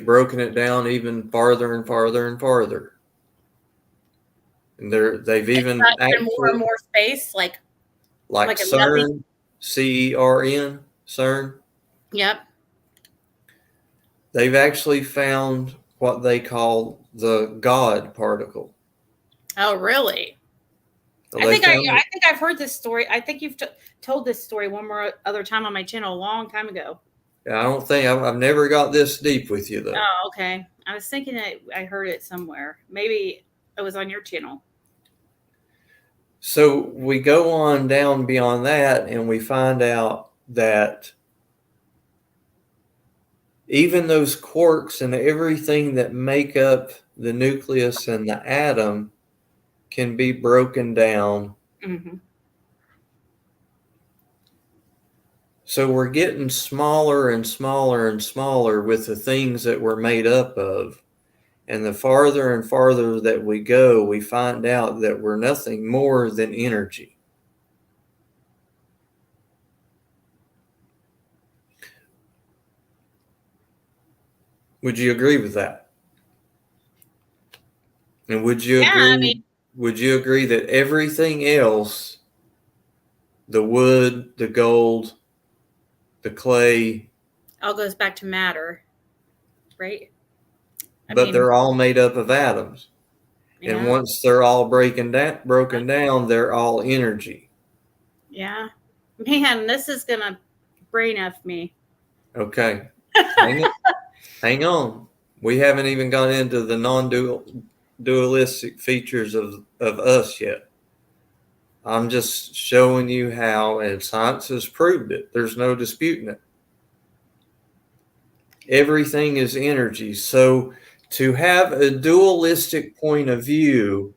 [SPEAKER 17] broken it down even farther and farther and farther. And they've even
[SPEAKER 1] actually more and more space, like
[SPEAKER 17] CERN, CERN, CERN.
[SPEAKER 1] Yep.
[SPEAKER 17] They've actually found what they call the God particle.
[SPEAKER 1] Oh, really?
[SPEAKER 17] So
[SPEAKER 1] I think I've heard this story. I think you've told this story one more other time on my channel a long time ago.
[SPEAKER 17] Yeah, I don't think I've never got this deep with you though.
[SPEAKER 1] Oh, okay. I was thinking that I heard it somewhere. Maybe it was on your channel.
[SPEAKER 17] So we go on down beyond that and we find out that even those quarks and everything that make up the nucleus and the atom can be broken down.
[SPEAKER 1] Mm-hmm.
[SPEAKER 17] So we're getting smaller and smaller and smaller with the things that we're made up of. And the farther and farther that we go, we find out that we're nothing more than energy. Would you agree with that? And would you agree? Would you agree that everything else, the wood, the gold, the clay,
[SPEAKER 1] all goes back to matter, right?
[SPEAKER 17] but they're all made up of atoms.
[SPEAKER 1] Yeah.
[SPEAKER 17] And once they're all broken down, they're all energy.
[SPEAKER 1] Yeah. Man, this is going to brain F me.
[SPEAKER 17] Okay. Hang on. We haven't even gone into the non-dualistic features of us yet. I'm just showing you how, and science has proved it. There's no disputing it. Everything is energy. So to have a dualistic point of view,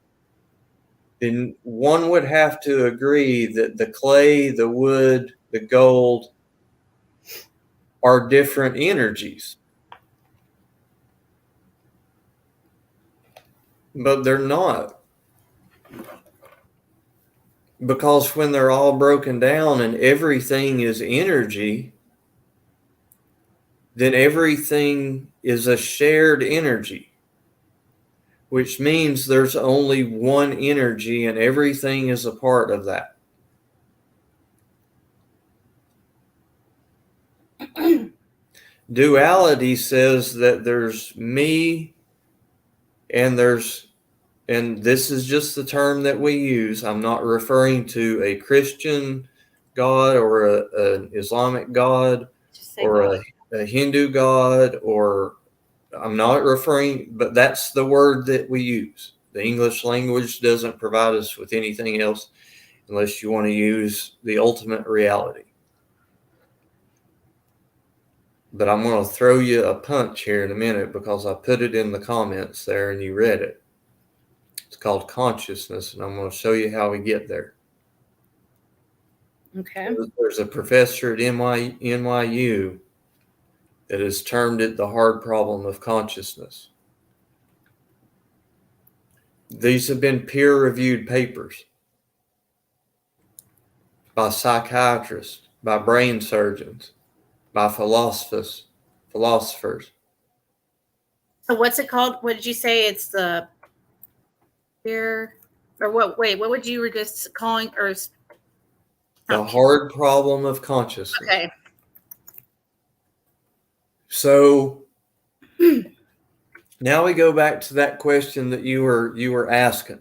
[SPEAKER 17] then one would have to agree that the clay, the wood, the gold are different energies. But they're not. Because when they're all broken down and everything is energy, then everything is a shared energy, which means there's only one energy and everything is a part of that. Duality says that there's me and this is just the term that we use. I'm not referring to a Christian God or an Islamic God or a Hindu God, or I'm not referring, but that's the word that we use. The English language doesn't provide us with anything else unless you want to use the ultimate reality. But I'm going to throw you a punch here in a minute because I put it in the comments there and you read it. It's called consciousness, and I'm going to show you how we get there.
[SPEAKER 1] Okay.
[SPEAKER 17] There's a professor at NYU that has termed it the hard problem of consciousness. These have been peer-reviewed papers by psychiatrists, by brain surgeons, by philosophers.
[SPEAKER 1] So what's it called? What did you say? It's the fear or what? Wait, what would you were just calling or
[SPEAKER 17] the hard problem of consciousness.
[SPEAKER 1] Okay.
[SPEAKER 17] So now we go back to that question that you were asking.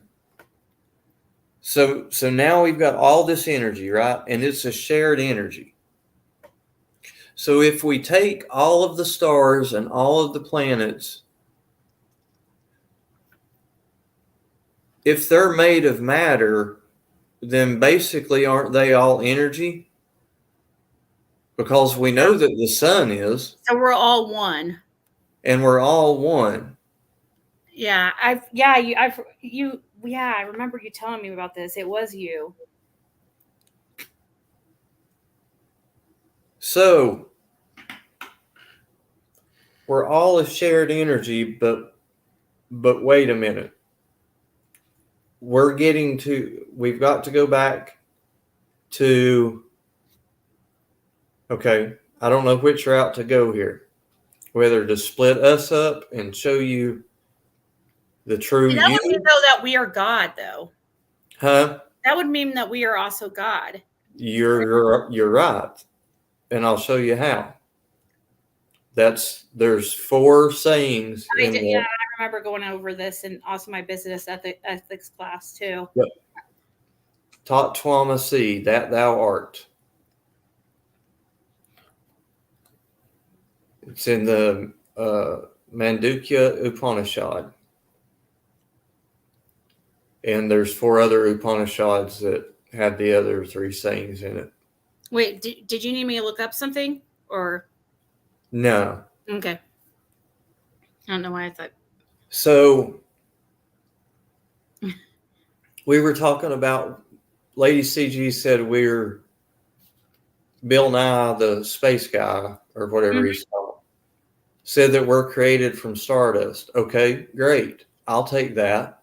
[SPEAKER 17] So now we've got all this energy, right? And it's a shared energy. So if we take all of the stars and all of the planets, if they're made of matter, then basically aren't they all energy? Because we know that the sun is.
[SPEAKER 1] So we're all one.
[SPEAKER 17] And we're all one.
[SPEAKER 1] Yeah, I remember you telling me about this. It was you.
[SPEAKER 17] So we're all a shared energy, but wait a minute. We've got to go back to, okay, I don't know which route to go here. Whether to split us up and show you the true
[SPEAKER 1] That
[SPEAKER 17] you.
[SPEAKER 1] would mean though that we are God, though.
[SPEAKER 17] Huh?
[SPEAKER 1] That would mean that we are also God.
[SPEAKER 17] You're right. And I'll show you how. There's 4 sayings.
[SPEAKER 1] I remember going over this and also my business ethics class too.
[SPEAKER 17] Yep. Tat Twamasi, that thou art. It's in the Mandukya Upanishad. And there's 4 other Upanishads that have the other 3 sayings in it.
[SPEAKER 1] Wait, did you need me to look up something or?
[SPEAKER 17] No.
[SPEAKER 1] Okay. I don't know why I thought.
[SPEAKER 17] So we were talking about, Lady CG said we're Bill Nye, the space guy, or whatever he's called, said that we're created from stardust. Okay, great. I'll take that.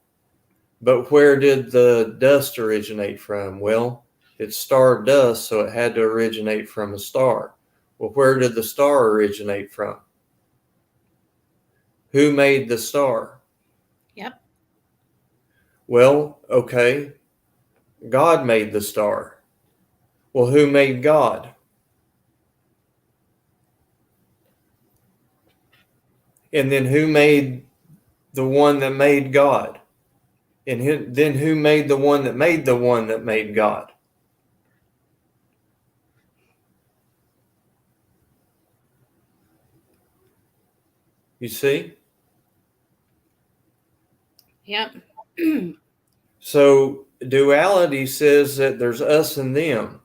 [SPEAKER 17] But where did the dust originate from? Well, it's stardust, so it had to originate from a star. Well, where did the star originate from? Who made the star?
[SPEAKER 1] Yep.
[SPEAKER 17] Well, okay, God made the star. Well, who made God? And then who made the one that made God? And then who made the one that made the one that made God? You see?
[SPEAKER 1] Yep.
[SPEAKER 17] So duality says that there's us and them,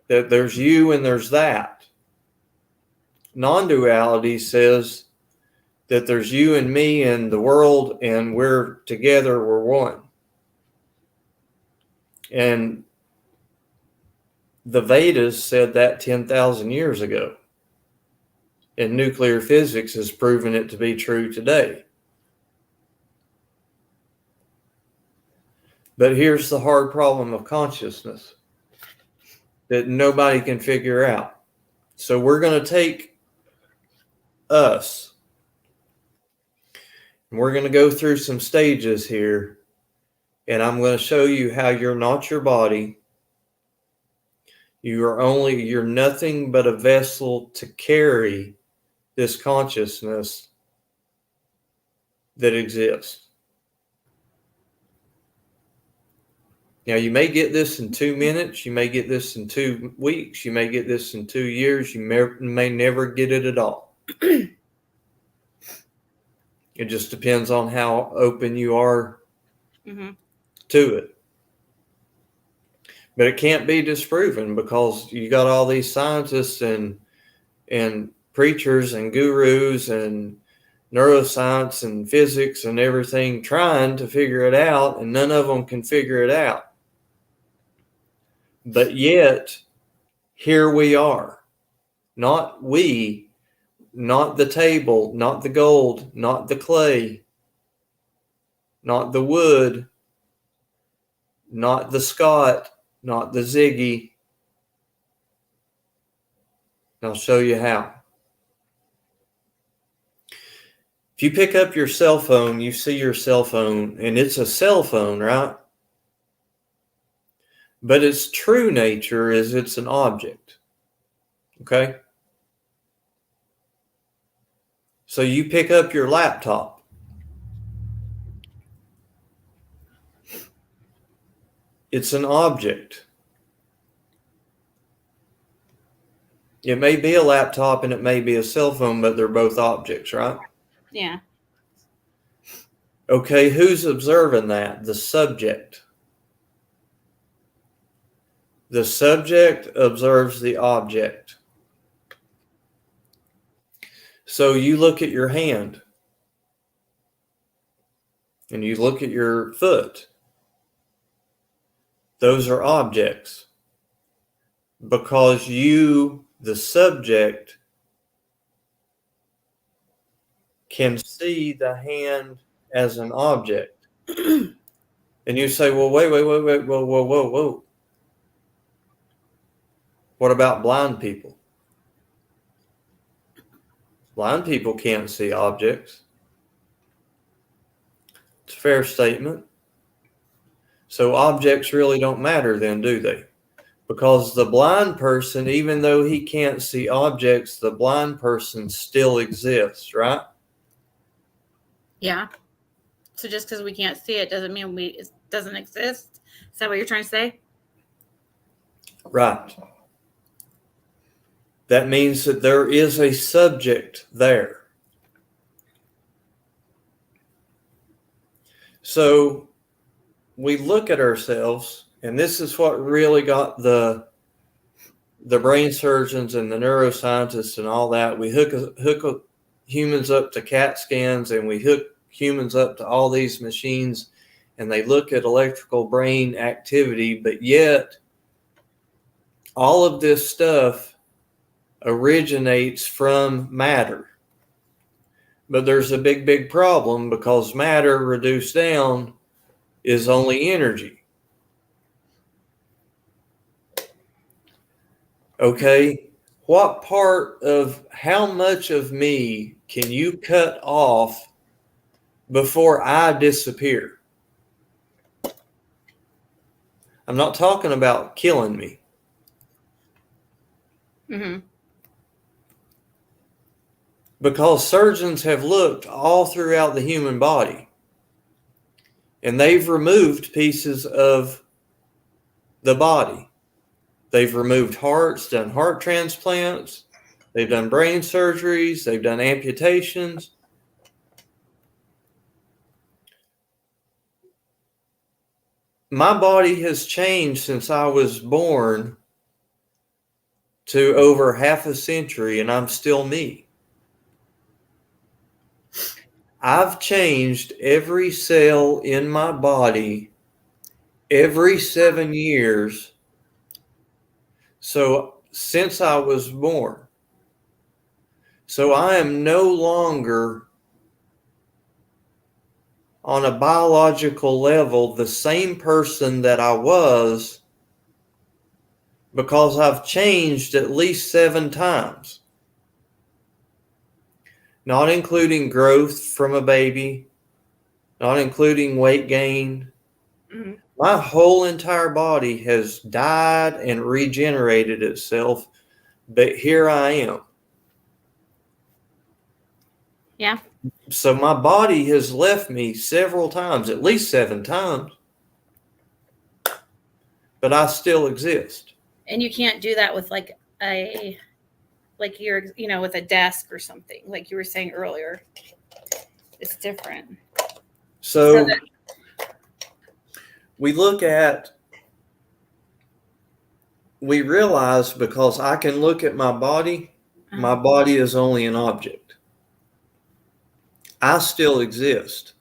[SPEAKER 17] that there's you and there's that. Non-duality says that there's you and me and the world, and we're together, we're one. And the Vedas said that 10,000 years ago. And nuclear physics has proven it to be true today. But here's the hard problem of consciousness that nobody can figure out. So we're going to take us, and we're going to go through some stages here, and I'm going to show you how you're not your body. You're nothing but a vessel to carry this consciousness that exists. Now, you may get this in 2 minutes. You may get this in 2 weeks. You may get this in 2 years. You may never get it at all. It just depends on how open you are to it. But it can't be disproven because you got all these scientists and preachers and gurus and neuroscience and physics and everything trying to figure it out, and none of them can figure it out. But yet, here we are. Not we, not the table, not the gold, not the clay, not the wood, not the Scott, not the Ziggy. I'll show you how. If you pick up your cell phone, you see your cell phone, and it's a cell phone, right? But its true nature is it's an object. Okay? So you pick up your laptop. It's an object. It may be a laptop and it may be a cell phone, but they're both objects, right?
[SPEAKER 1] Yeah.
[SPEAKER 17] Okay, who's observing that? The subject. The subject observes the object. So you look at your hand and you look at your foot. Those are objects because you, the subject, can see the hand as an object. And you say, well, wait, whoa. What about blind people? Blind people can't see objects. It's a fair statement. So objects really don't matter then, do they? Because the blind person, even though he can't see objects, the blind person still exists, right?
[SPEAKER 1] Yeah. So just because we can't see it doesn't mean it doesn't exist? Is that what you're trying to say?
[SPEAKER 17] Right. That means that there is a subject there. So we look at ourselves, and this is what really got the brain surgeons and the neuroscientists and all that. We hook humans up to CAT scans, and we hook humans up to all these machines, and they look at electrical brain activity, but yet all of this stuff originates from matter. But there's a big problem, because matter reduced down is only energy. Okay, what part of how much of me can you cut off before I disappear? I'm not talking about killing me.
[SPEAKER 1] Mm-hmm.
[SPEAKER 17] Because surgeons have looked all throughout the human body, and they've removed pieces of the body. They've removed hearts, done heart transplants, they've done brain surgeries, they've done amputations. My body has changed since I was born to over half a century, and I'm still me. I've changed every cell in my body every 7 years. So since I was born. So I am no longer on a biological level the same person that I was, because I've changed at least 7 times. Not including growth from a baby, not including weight gain.
[SPEAKER 1] Mm-hmm.
[SPEAKER 17] My whole entire body has died and regenerated itself, but here I am.
[SPEAKER 1] Yeah.
[SPEAKER 17] So my body has left me several times, at least 7 times, but I still exist.
[SPEAKER 1] And you can't do that with like you're, with a desk or something, like you were saying earlier. It's different.
[SPEAKER 17] So we realize, because I can look at my body is only an object. I still exist.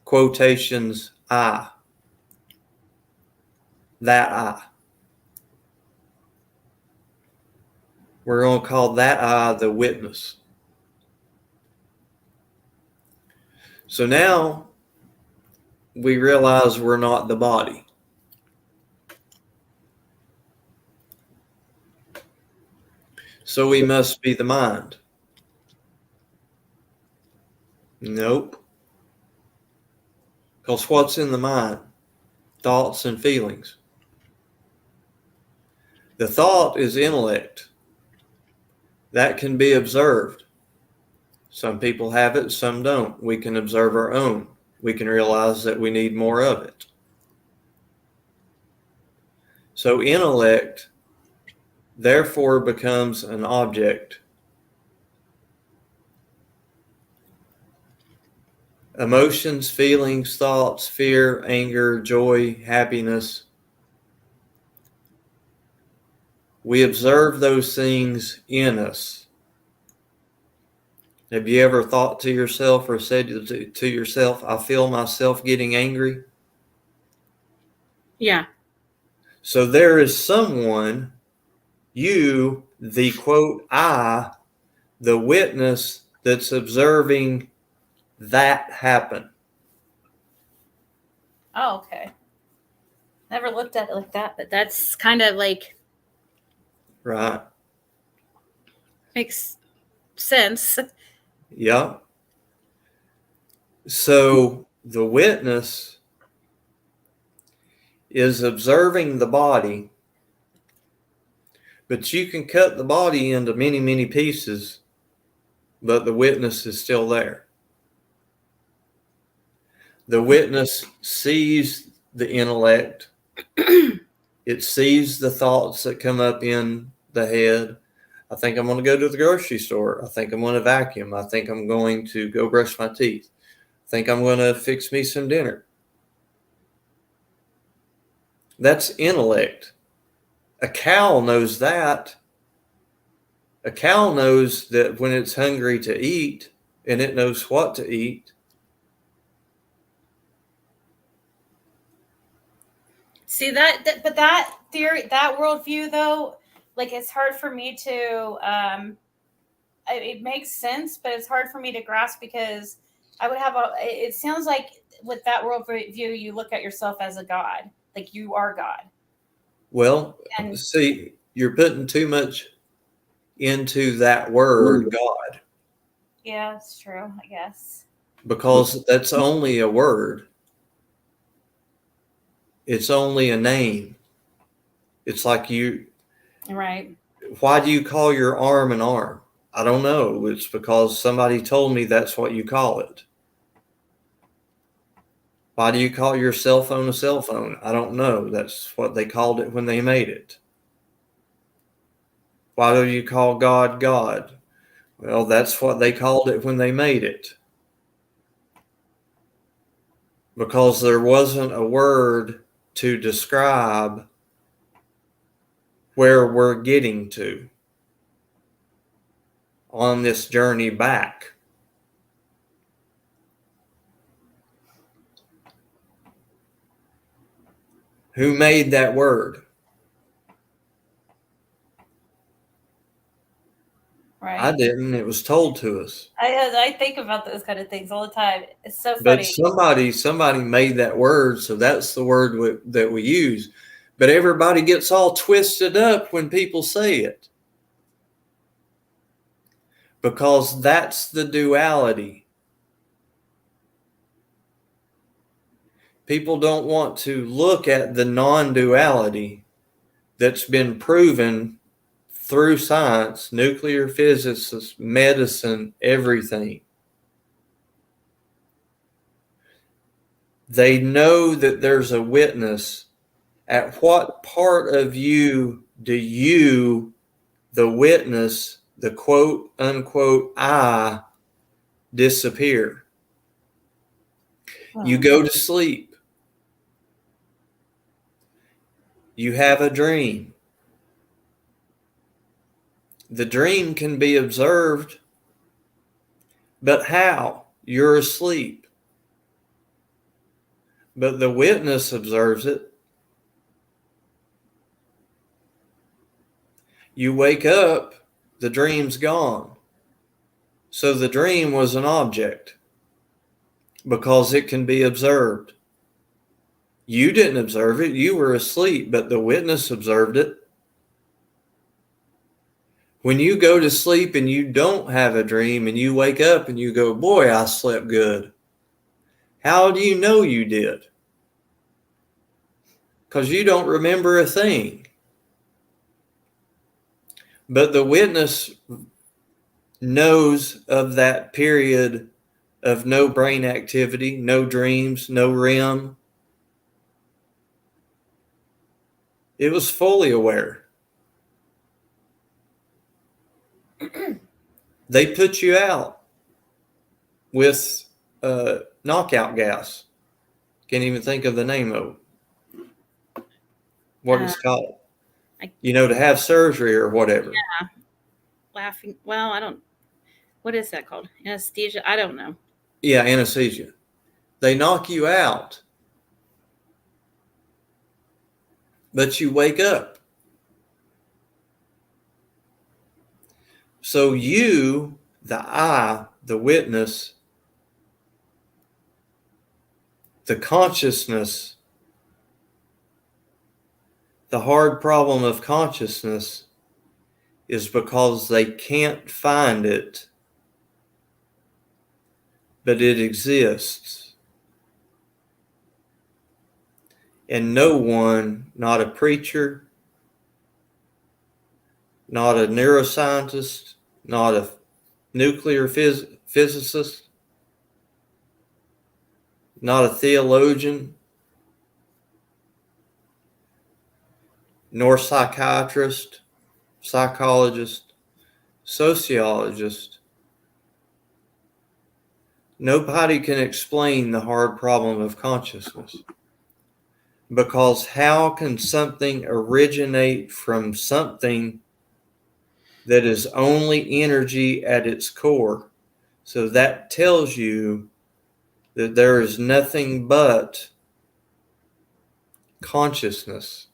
[SPEAKER 17] Quotations, I. That I. We're going to call that I the witness. So now we realize we're not the body. So we must be the mind. Nope. Because what's in the mind? Thoughts and feelings. The thought is intellect. That can be observed. Some people have it, some don't. We can observe our own. We can realize that we need more of it. So intellect, therefore, becomes an object. Emotions, feelings, thoughts, fear, anger, joy, happiness. We observe those things in us. Have you ever thought to yourself or said to yourself, I feel myself getting angry?
[SPEAKER 1] Yeah.
[SPEAKER 17] So there is someone, you, the quote, I, the witness, that's observing that happen.
[SPEAKER 1] Oh, okay. Never looked at it like that, but that's kind of like.
[SPEAKER 17] Right.
[SPEAKER 1] Makes sense.
[SPEAKER 17] Yeah. So the witness is observing the body, but you can cut the body into many pieces, but the witness is still there. The witness sees the intellect. It sees the thoughts that come up in the head. I think I'm going to go to the grocery store. I think I'm going to vacuum. I think I'm going to go brush my teeth. I think I'm going to fix me some dinner. That's intellect. A cow knows that. A cow knows that when it's hungry to eat, and it knows what to eat.
[SPEAKER 1] See but that theory, that worldview, though, like it's hard for me to. It makes sense, but it's hard for me to grasp because I would have a. It sounds like with that worldview, you look at yourself as a god, like you are God.
[SPEAKER 17] Well,
[SPEAKER 1] And
[SPEAKER 17] see, you're putting too much into that word, God,
[SPEAKER 1] yeah, it's true, I guess.
[SPEAKER 17] because that's only a word. It's only a name. It's like you.
[SPEAKER 1] Right.
[SPEAKER 17] Why do you call your arm an arm? I don't know. It's because somebody told me that's what you call it. Why do you call your cell phone a cell phone? I don't know. That's what they called it when they made it. Why do you call God God? Well, that's what they called it when they made it. Because there wasn't a word to describe where we're getting to on this journey back. Who made that word?
[SPEAKER 1] Right.
[SPEAKER 17] I didn't. It was told to us.
[SPEAKER 1] I think about those kind of things all the time. It's so
[SPEAKER 17] But
[SPEAKER 1] funny.
[SPEAKER 17] somebody made that word, so that's the word that we use. But everybody gets all twisted up when people say it. Because that's the duality. People don't want to look at the non-duality that's been proven through science, nuclear physics, medicine, everything. They know that there's a witness. At what part of you do you, the witness, the quote unquote I, disappear? You go to sleep. You have a dream. The dream can be observed, but how? You're asleep. But the witness observes it. You wake up, the dream's gone. So the dream was an object because it can be observed. You didn't observe it. You were asleep, but the witness observed it. When you go to sleep and you don't have a dream and you wake up and you go, boy, I slept good. How do you know you did? Because you don't remember a thing. But the witness knows of that period of no brain activity, no dreams, no REM. It was fully aware. They put you out with knockout gas. Can't even think of the name of it. What it's called. To have surgery or whatever.
[SPEAKER 1] Yeah. Laughing. Well, I don't. What is that called? Anesthesia? I don't know.
[SPEAKER 17] Yeah, anesthesia. They knock you out. But you wake up. So you, the I, the witness, the consciousness, the hard problem of consciousness is because they can't find it, but it exists. And no one, not a preacher, not a neuroscientist, not a nuclear physicist, not a theologian, nor psychiatrist, psychologist, sociologist. Nobody can explain the hard problem of consciousness. Because how can something originate from something that is only energy at its core? So that tells you that there is nothing but consciousness.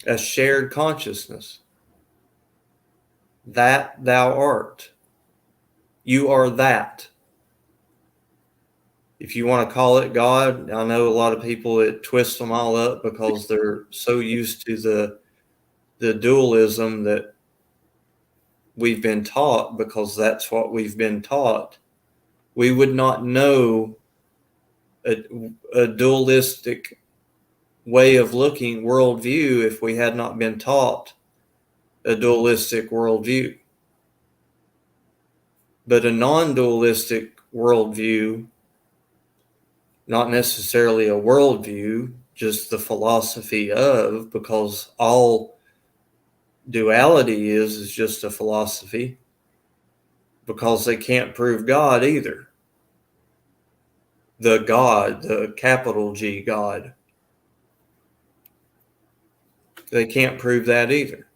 [SPEAKER 17] A shared consciousness. That thou art. You are that. If you want to call it God, I know a lot of people, it twists them all up because they're so used to the dualism that we've been taught, because that's what we've been taught. We would not know a dualistic way of looking worldview if we had not been taught a dualistic worldview. But a non-dualistic worldview, not necessarily a worldview, just the philosophy of, because all duality is just a philosophy, because they can't prove God either. The God, the capital G God. They can't prove that either.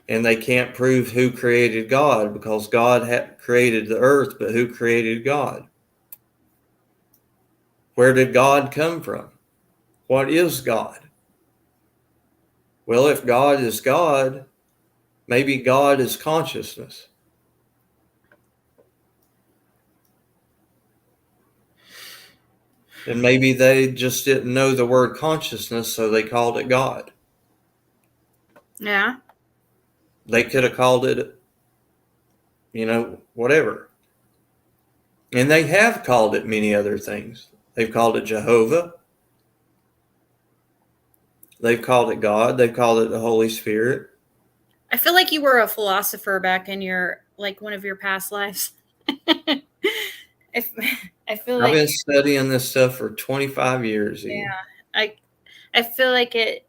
[SPEAKER 17] And they can't prove who created God, because God had created the earth, but who created God? Where did God come from? What is God? Well, if God is God, maybe God is consciousness. And maybe they just didn't know the word consciousness, so they called it God.
[SPEAKER 1] Yeah.
[SPEAKER 17] They could have called it, whatever. And they have called it many other things. They've called it Jehovah. They've called it God. They've called it the Holy Spirit.
[SPEAKER 1] I feel like you were a philosopher back in one of your past lives. I feel like
[SPEAKER 17] I've been studying this stuff for 25 years.
[SPEAKER 1] Yeah. I feel like it,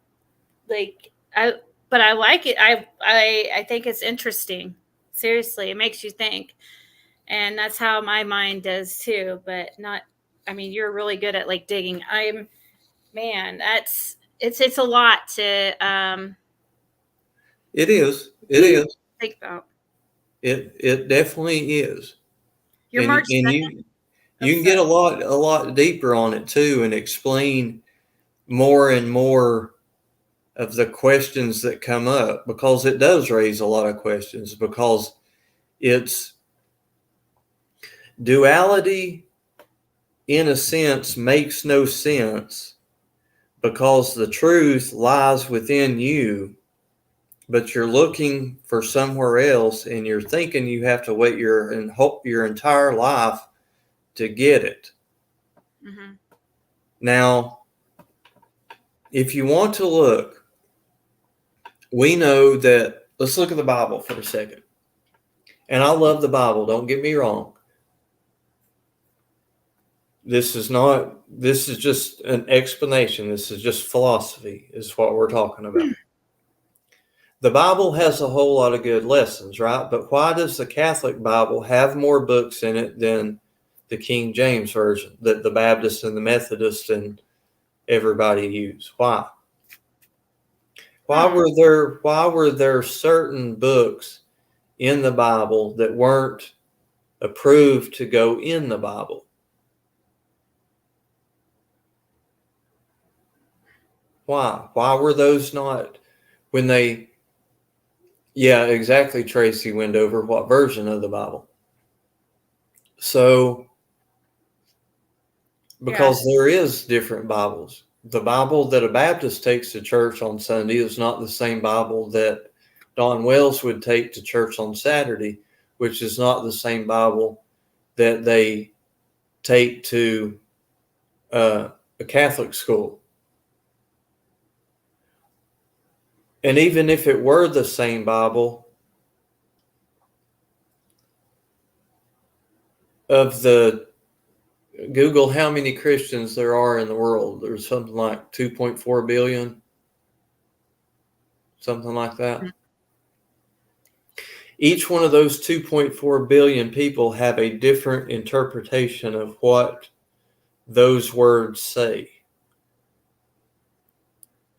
[SPEAKER 1] but I like it. I think it's interesting. Seriously, it makes you think. And that's how my mind does too, but you're really good at digging. It's a lot to
[SPEAKER 17] It is. It is.
[SPEAKER 1] think about.
[SPEAKER 17] It definitely is.
[SPEAKER 1] You're
[SPEAKER 17] And
[SPEAKER 1] March
[SPEAKER 17] you can get a lot deeper on it too, and explain more and more of the questions that come up, because it does raise a lot of questions, because it's duality in a sense makes no sense, because the truth lies within you, but you're looking for somewhere else, and you're thinking you have to wait your entire life to get it.
[SPEAKER 1] Mm-hmm.
[SPEAKER 17] Now, if you want to look, we know that, let's look at the Bible for a second. And I love the Bible, don't get me wrong. This is just an explanation. This is just philosophy, is what we're talking about. The Bible has a whole lot of good lessons, right? But why does the Catholic Bible have more books in it than the King James Version that the Baptists and the Methodists and everybody use? Why? Why were there certain books in the Bible that weren't approved to go in the Bible? Why? Why were those not when they? Yeah, exactly, Tracy Wendover. What version of the Bible? So, because there is different Bibles. The Bible that a Baptist takes to church on Sunday is not the same Bible that Don Wells would take to church on Saturday, which is not the same Bible that they take to a Catholic school. And even if it were the same Bible, of the Google how many Christians there are in the world, there's something like 2.4 billion, something like that. Each one of those 2.4 billion people have a different interpretation of what those words say.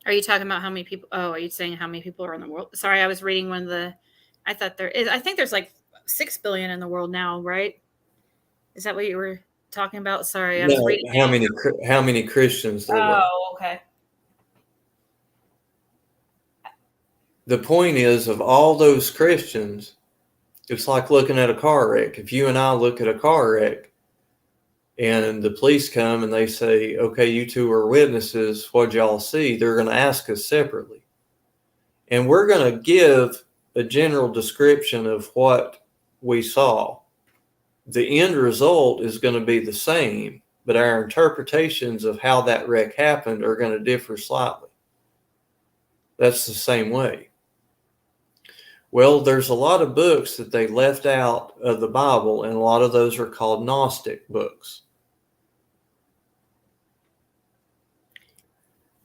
[SPEAKER 1] Are you talking about how many people? Oh, are you saying how many people are in the world? Sorry, I was reading one of the. I thought there is. I think there's like 6 billion in the world now, right? Is that what you were talking about? Sorry, I was
[SPEAKER 17] No,
[SPEAKER 1] reading.
[SPEAKER 17] how many Christians there were.
[SPEAKER 1] Oh, okay.
[SPEAKER 17] The point is, of all those Christians, it's like looking at a car wreck. If you and I look at a car wreck and the police come and they say, okay, you two are witnesses, what'd y'all see? They're going to ask us separately. And we're going to give a general description of what we saw. The end result is going to be the same, but our interpretations of how that wreck happened are going to differ slightly. That's the same way. Well, there's a lot of books that they left out of the Bible, and a lot of those are called Gnostic books.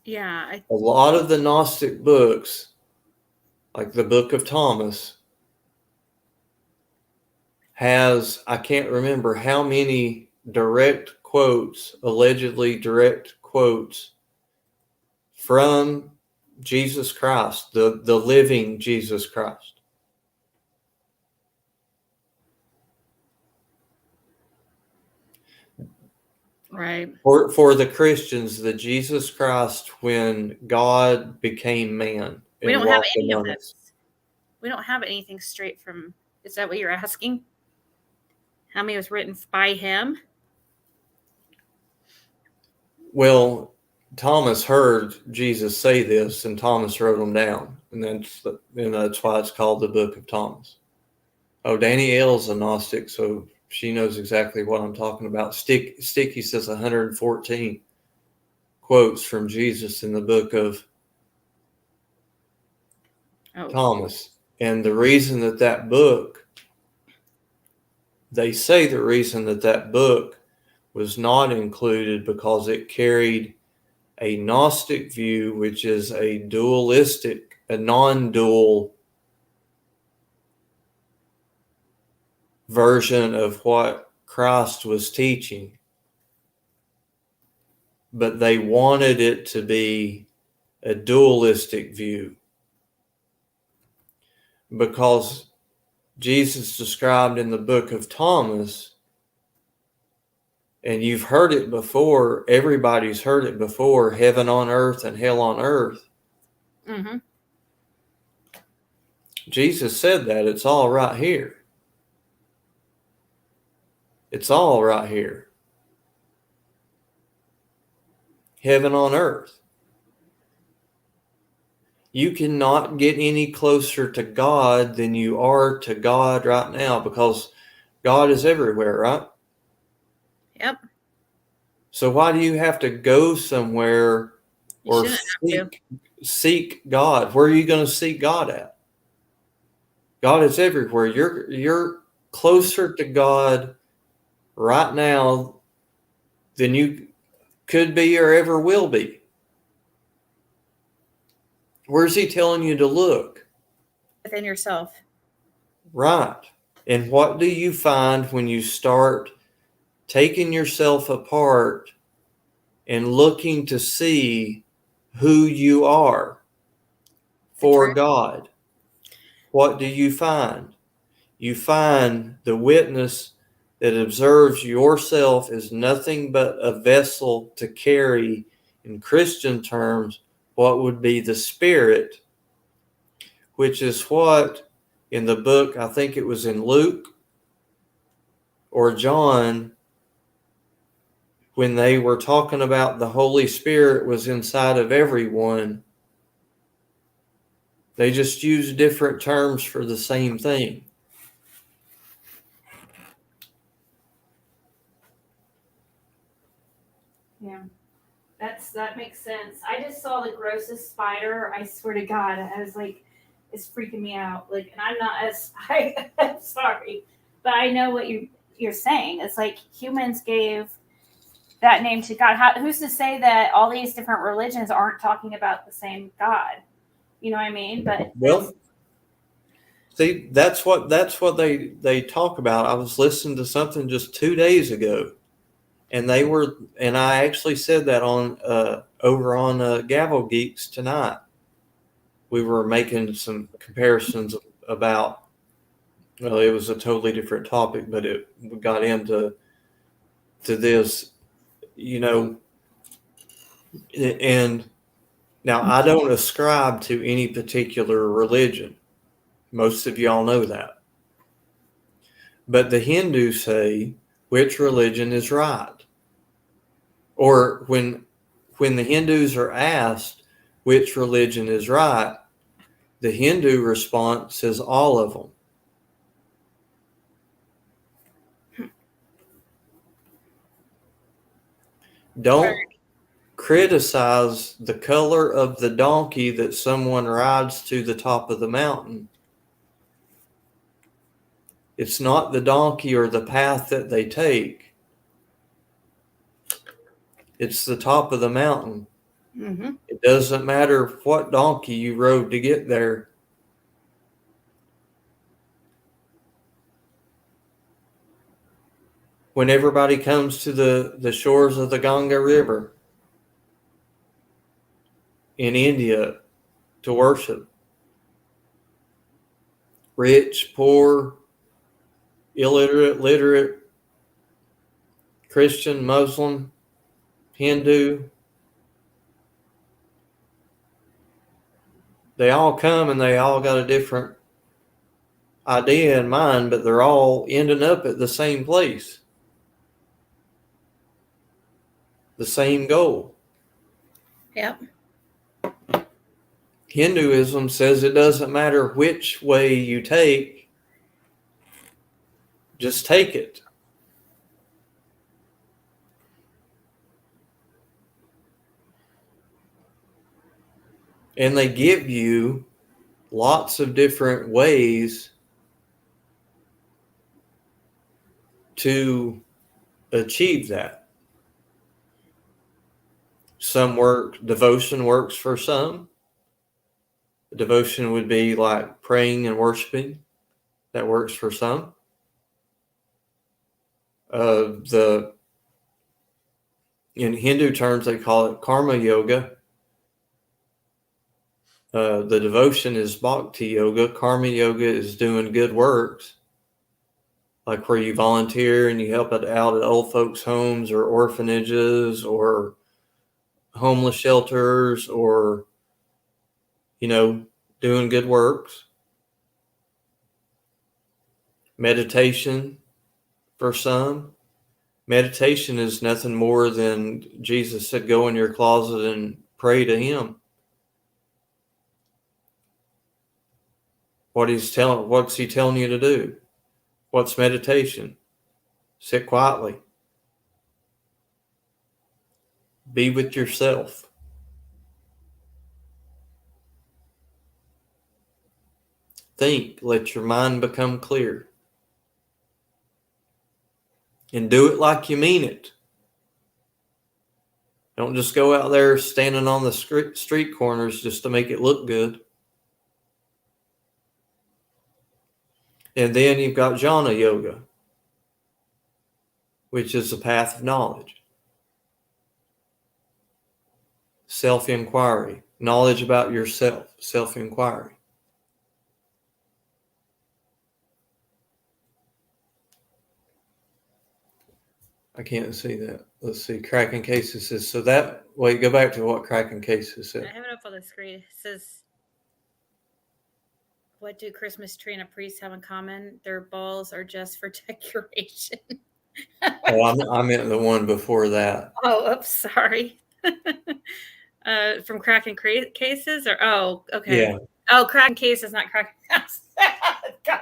[SPEAKER 1] Yeah.
[SPEAKER 17] A lot of the Gnostic books, like the Book of Thomas, has, I can't remember how many direct quotes, allegedly direct quotes from Jesus Christ, the living Jesus Christ.
[SPEAKER 1] Right.
[SPEAKER 17] For the Christians, the Jesus Christ when God became man.
[SPEAKER 1] We don't have any of
[SPEAKER 17] among
[SPEAKER 1] this. We don't have anything straight from. Is that what you're asking? How many was written by him?
[SPEAKER 17] Well, Thomas heard Jesus say this, and Thomas wrote them down, and that's why it's called the Book of Thomas. Oh, Danny L's a Gnostic, so she knows exactly what I'm talking about. Sticky says 114 quotes from Jesus in the Book of Thomas, and the reason that book, they say the reason that book was not included because it carried a Gnostic view, which is a dualistic, a non-dual version of what Christ was teaching. But they wanted it to be a dualistic view because Jesus described in the Book of Thomas, and you've heard it before, everybody's heard it before, heaven on earth and hell on earth.
[SPEAKER 1] Mm-hmm.
[SPEAKER 17] Jesus said that. It's all right here. It's all right here. Heaven on earth. You cannot get any closer to God than you are to God right now because God is everywhere, right?
[SPEAKER 1] Yep.
[SPEAKER 17] So why do you have to go somewhere or seek God? Where are you going to seek God at? God is everywhere. You're closer to God right now than you could be or ever will be. Where's he telling you to look?
[SPEAKER 1] Within yourself.
[SPEAKER 17] Right. And what do you find when you start taking yourself apart and looking to see who you are for God? What do you find? You find the witness that observes yourself as nothing but a vessel to carry, in Christian terms, what would be the Spirit, which is what in the book, I think it was in Luke or John, when they were talking about the Holy Spirit was inside of everyone, they just used different terms for the same thing.
[SPEAKER 1] Yeah, that makes sense. I just saw the grossest spider. I swear to God, I was like, it's freaking me out. Like, and I'm not as I'm sorry, but I know what you're saying. It's like humans gave that name to God. Who's to say that all these different religions aren't talking about the same God? You know what I mean? But
[SPEAKER 17] well, That's what they talk about. I was listening to something just 2 days ago, and I actually said that on over on Gavel Geeks tonight. We were making some comparisons about. Well, it was a totally different topic, but we got into this, and now I don't ascribe to any particular religion. Most of y'all know that. But the Hindus say which religion is right. Or when the Hindus are asked which religion is right, the Hindu response is all of them. Don't criticize the color of the donkey that someone rides to the top of the mountain. It's not the donkey or the path that they take. It's the top of the mountain.
[SPEAKER 1] Mm-hmm.
[SPEAKER 17] It doesn't matter what donkey you rode to get there. When everybody comes to the shores of the Ganga River in India to worship, rich, poor, illiterate, literate, Christian, Muslim, Hindu, they all come and they all got a different idea in mind, but they're all ending up at the same place, the same goal.
[SPEAKER 1] Yep.
[SPEAKER 17] Hinduism says it doesn't matter which way you take, just take it. And they give you lots of different ways to achieve that. Devotion works for some. Devotion would be like praying and worshiping. That works for some. In Hindu terms, they call it karma yoga. The devotion is bhakti yoga. Karma yoga is doing good works, like where you volunteer and you help out at old folks' homes or orphanages or homeless shelters or, doing good works. Meditation for some. Meditation is nothing more than Jesus said, go in your closet and pray to him. What's he telling you to do? What's meditation? Sit quietly. Be with yourself. Think, let your mind become clear. And do it like you mean it. Don't just go out there standing on the street corners just to make it look good. And then you've got jnana yoga, which is the path of knowledge. Self-inquiry, knowledge about yourself, self-inquiry. I can't see that. Let's see. Cracking cases says, so that, wait, go back to what cracking cases said.
[SPEAKER 1] I have it up on the screen. It says, what do Christmas tree and a priest have in common? Their balls are just for decoration.
[SPEAKER 17] I meant the one before that.
[SPEAKER 1] Oh, oops, sorry. From cracking cases or, oh, okay.
[SPEAKER 17] Yeah.
[SPEAKER 1] Oh, cracking cases, not cracking cases. God.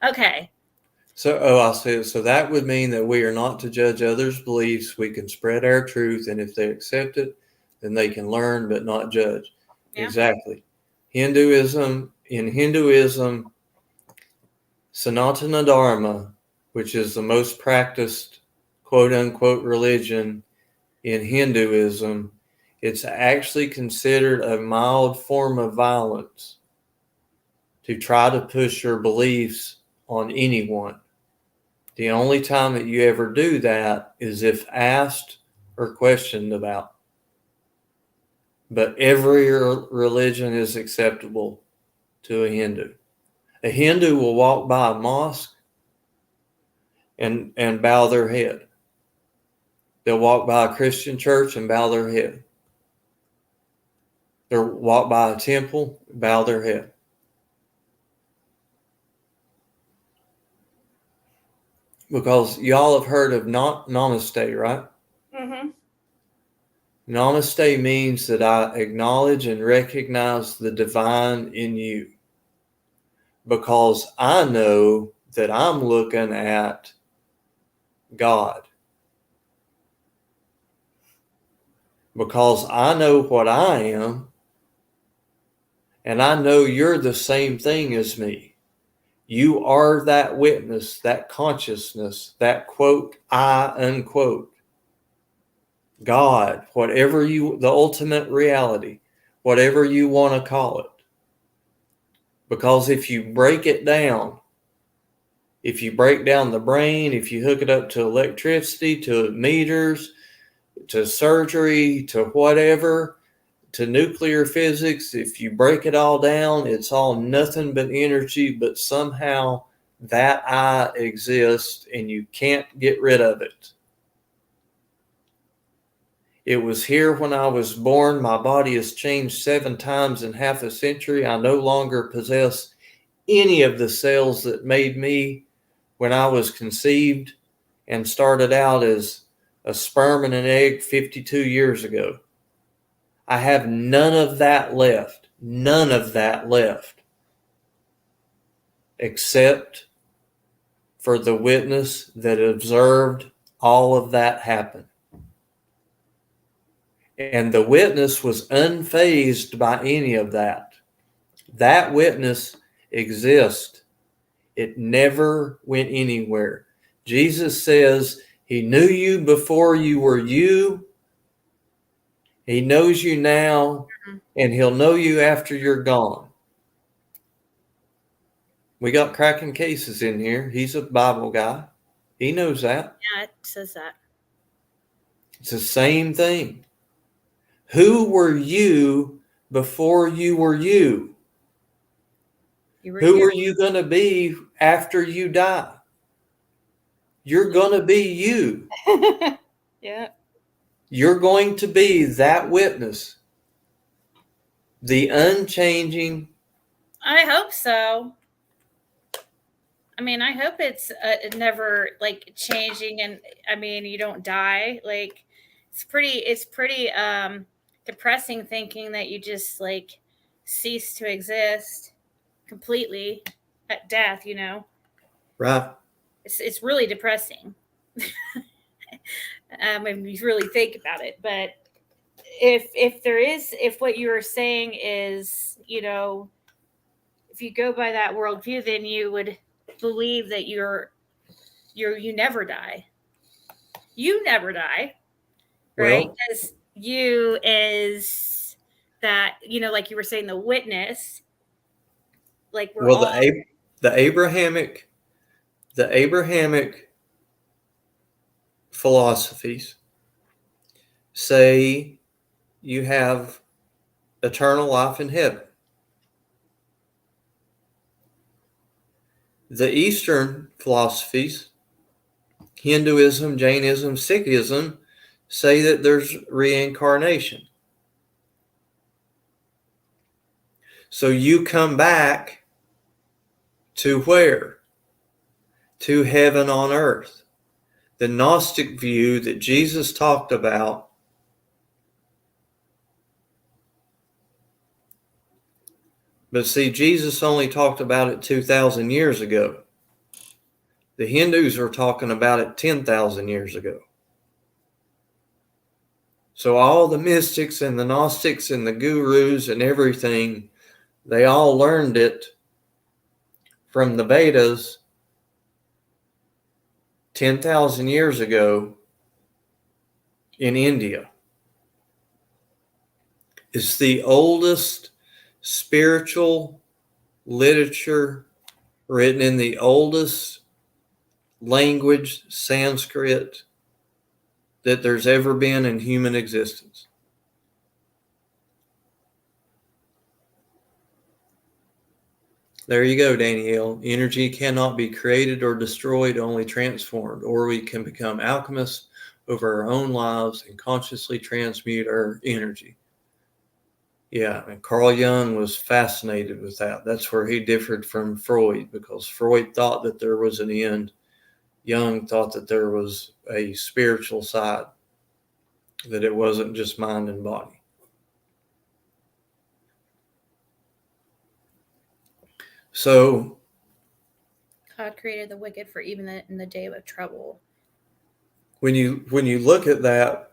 [SPEAKER 1] Okay.
[SPEAKER 17] So, I see. So that would mean that we are not to judge others' beliefs. We can spread our truth, and if they accept it, then they can learn, but not judge. Yeah. Exactly. In Hinduism, Sanatana Dharma, which is the most practiced quote unquote religion in Hinduism, it's actually considered a mild form of violence to try to push your beliefs on anyone. The only time that you ever do that is if asked or questioned about. But every religion is acceptable to a Hindu. A Hindu will walk by a mosque and bow their head. They'll walk by a Christian church and bow their head. They'll walk by a temple, bow their head. Because y'all have heard of namaste, right?
[SPEAKER 1] Mm-hmm.
[SPEAKER 17] Namaste means that I acknowledge and recognize the divine in you. Because I know that I'm looking at God. Because I know what I am, and I know you're the same thing as me. You are that witness, that consciousness, that quote, I unquote. God, whatever the ultimate reality, whatever you want to call it. Because if you break it down, if you break down the brain, if you hook it up to electricity, to meters, to surgery, to whatever, to nuclear physics, if you break it all down, it's all nothing but energy, but somehow that I exists and you can't get rid of it. It was here when I was born. My body has changed 7 times in half a century. I no longer possess any of the cells that made me when I was conceived and started out as a sperm and an egg 52 years ago. I have none of that left. None of that left. Except for the witness that observed all of that happen. And the witness was unfazed by any of that. That witness exists. It never went anywhere. Jesus says he knew you before you were you. He knows you now, and he'll know you after you're gone. We got cracking cases in here. He's a Bible guy. He knows that.
[SPEAKER 1] Yeah, it says that.
[SPEAKER 17] It's the same thing. Who were you before you were you? Who are you going to be after you die? You're going to be you.
[SPEAKER 1] Yeah.
[SPEAKER 17] You're going to be that witness. The unchanging.
[SPEAKER 1] I hope so. I mean, I hope it's never like changing, and I mean, you don't die. Like, it's pretty depressing thinking that you just like cease to exist completely at death. You know,
[SPEAKER 17] Right.
[SPEAKER 1] It's really depressing. When you really think about it, but if what you were saying is, you know, if you go by that worldview, then you would believe that you never die. You never die, right? Because you is that, you know, like you were saying, the witness. Like we're all
[SPEAKER 17] the Abrahamic philosophies say you have eternal life in heaven. The Eastern philosophies, Hinduism, Jainism, Sikhism, say that there's reincarnation. So you come back to where? To heaven on earth. The Gnostic view that Jesus talked about but see, Jesus only talked about it 2,000 years ago. The Hindus are talking about it 10,000 years ago. So all the mystics and the Gnostics and the gurus and everything, they all learned it from the Vedas 10,000 years ago in India. It's the oldest spiritual literature written in the oldest language, Sanskrit, that there's ever been in human existence. There you go, Danielle. Energy cannot be created or destroyed, only transformed, or we can become alchemists over our own lives and consciously transmute our energy. Yeah, and Carl Jung was fascinated with that. That's where he differed from Freud, because Freud thought that there was an end. Jung thought that there was a spiritual side, that it wasn't just mind and body. So
[SPEAKER 1] God created the wicked for even in the day of trouble.
[SPEAKER 17] when you look at that,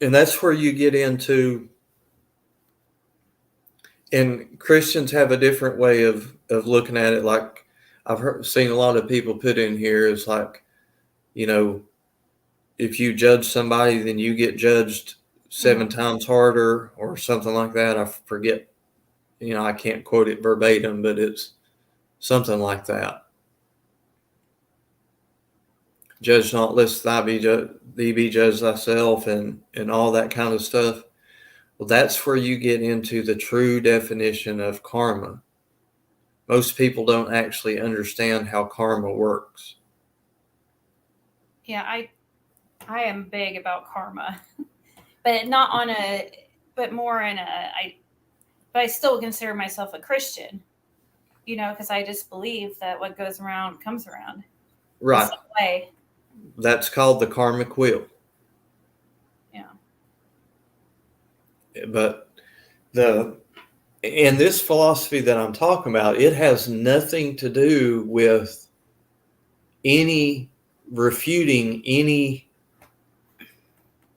[SPEAKER 17] and that's where you get into, and Christians have a different way of looking at it. Like seen a lot of people put in here is like, you know, if you judge somebody, then you get judged 7 times harder or something like that. I forget, you know, I can't quote it verbatim, but it's something like that. Judge not, lest thee be judged thyself, and all that kind of stuff. Well, that's where you get into the true definition of karma. Most people don't actually understand how karma works.
[SPEAKER 1] Yeah, I am big about karma, but not on a, but more in a, but I still consider myself a Christian, you know, because I just believe that what goes around comes around.
[SPEAKER 17] Right.
[SPEAKER 1] Some way.
[SPEAKER 17] That's called the karmic wheel.
[SPEAKER 1] Yeah.
[SPEAKER 17] But and this philosophy that I'm talking about, it has nothing to do with any refuting any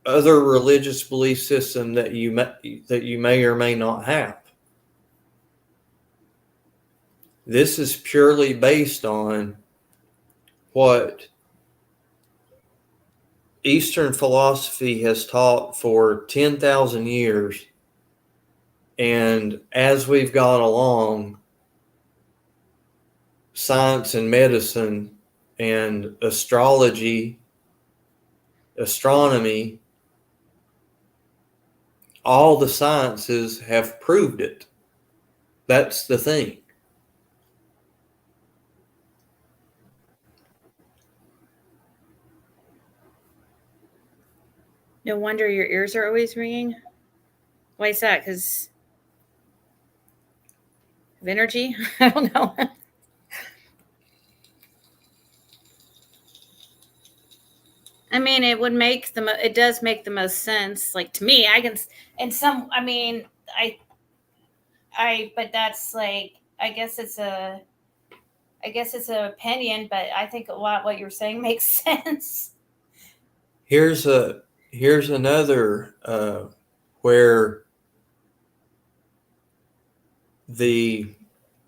[SPEAKER 17] other religious belief system that you may or may not have. This is purely based on what Eastern philosophy has taught for 10,000 years. And as we've gone along, science and medicine and astrology, astronomy, all the sciences have proved it. That's the thing.
[SPEAKER 1] No wonder your ears are always ringing. Why is that? Because of energy? I don't know. I mean, it does make the most sense. Like to me, I can, and some, I mean, but that's like, I guess it's an opinion, but I think a lot what you're saying makes sense.
[SPEAKER 17] Here's another where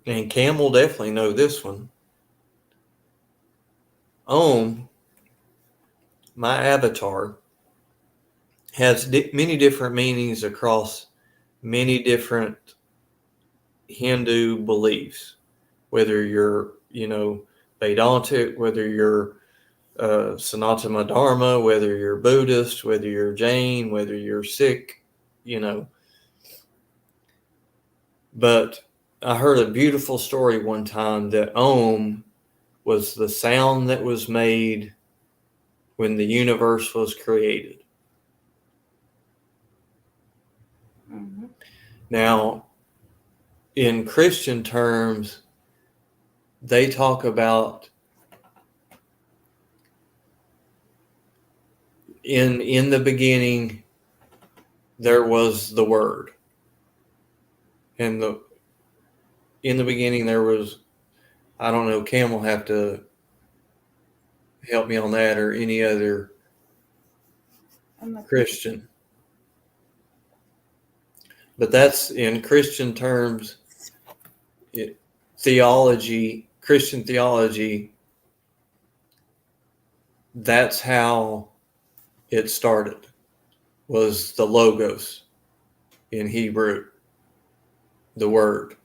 [SPEAKER 17] and Cam will definitely know this one. My avatar, has many different meanings across many different Hindu beliefs, whether you're, you know, Vedantic, whether you're Sanatana Dharma, whether you're Buddhist, whether you're Jain, whether you're Sikh, you know. But I heard a beautiful story one time that Om was the sound that was made when the universe was created.
[SPEAKER 1] Mm-hmm.
[SPEAKER 17] Now, in Christian terms, they talk about in the beginning there was the Word, and in the beginning there was, I don't know, Cam will have to help me on that, or any other Christian. But that's in Christian terms, Christian theology, that's how it started, was the Logos in Hebrew, the Word.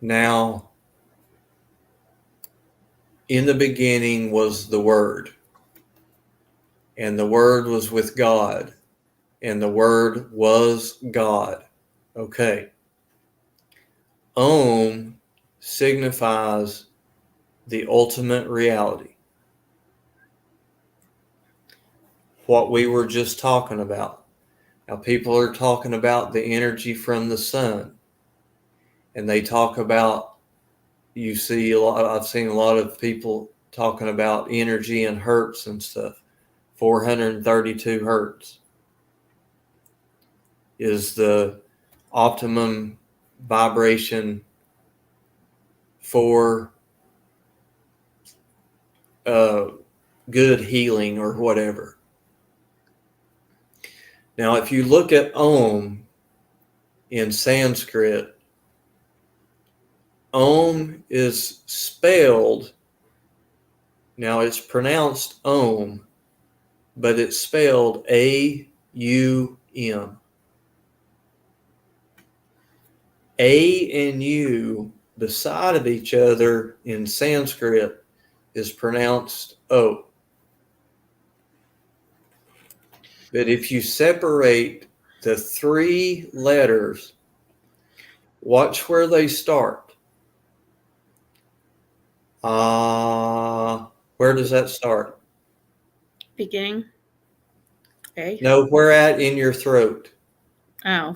[SPEAKER 17] Now, in the beginning was the Word, and the Word was with God, and the Word was God. Okay. Om signifies the ultimate reality. What we were just talking about. Now, people are talking about the energy from the sun, and they talk about, you see a lot, I've seen a lot of people talking about energy and hertz and stuff. 432 hertz is the optimum vibration for good healing or whatever. Now, if you look at Om in Sanskrit, Om is spelled, now it's pronounced Om, but it's spelled A-U-M. A and U beside of each other in Sanskrit is pronounced O. But if you separate the three letters, watch where they start. Where does that start?
[SPEAKER 1] Beginning. Okay.
[SPEAKER 17] No, where at in your throat?
[SPEAKER 1] Oh.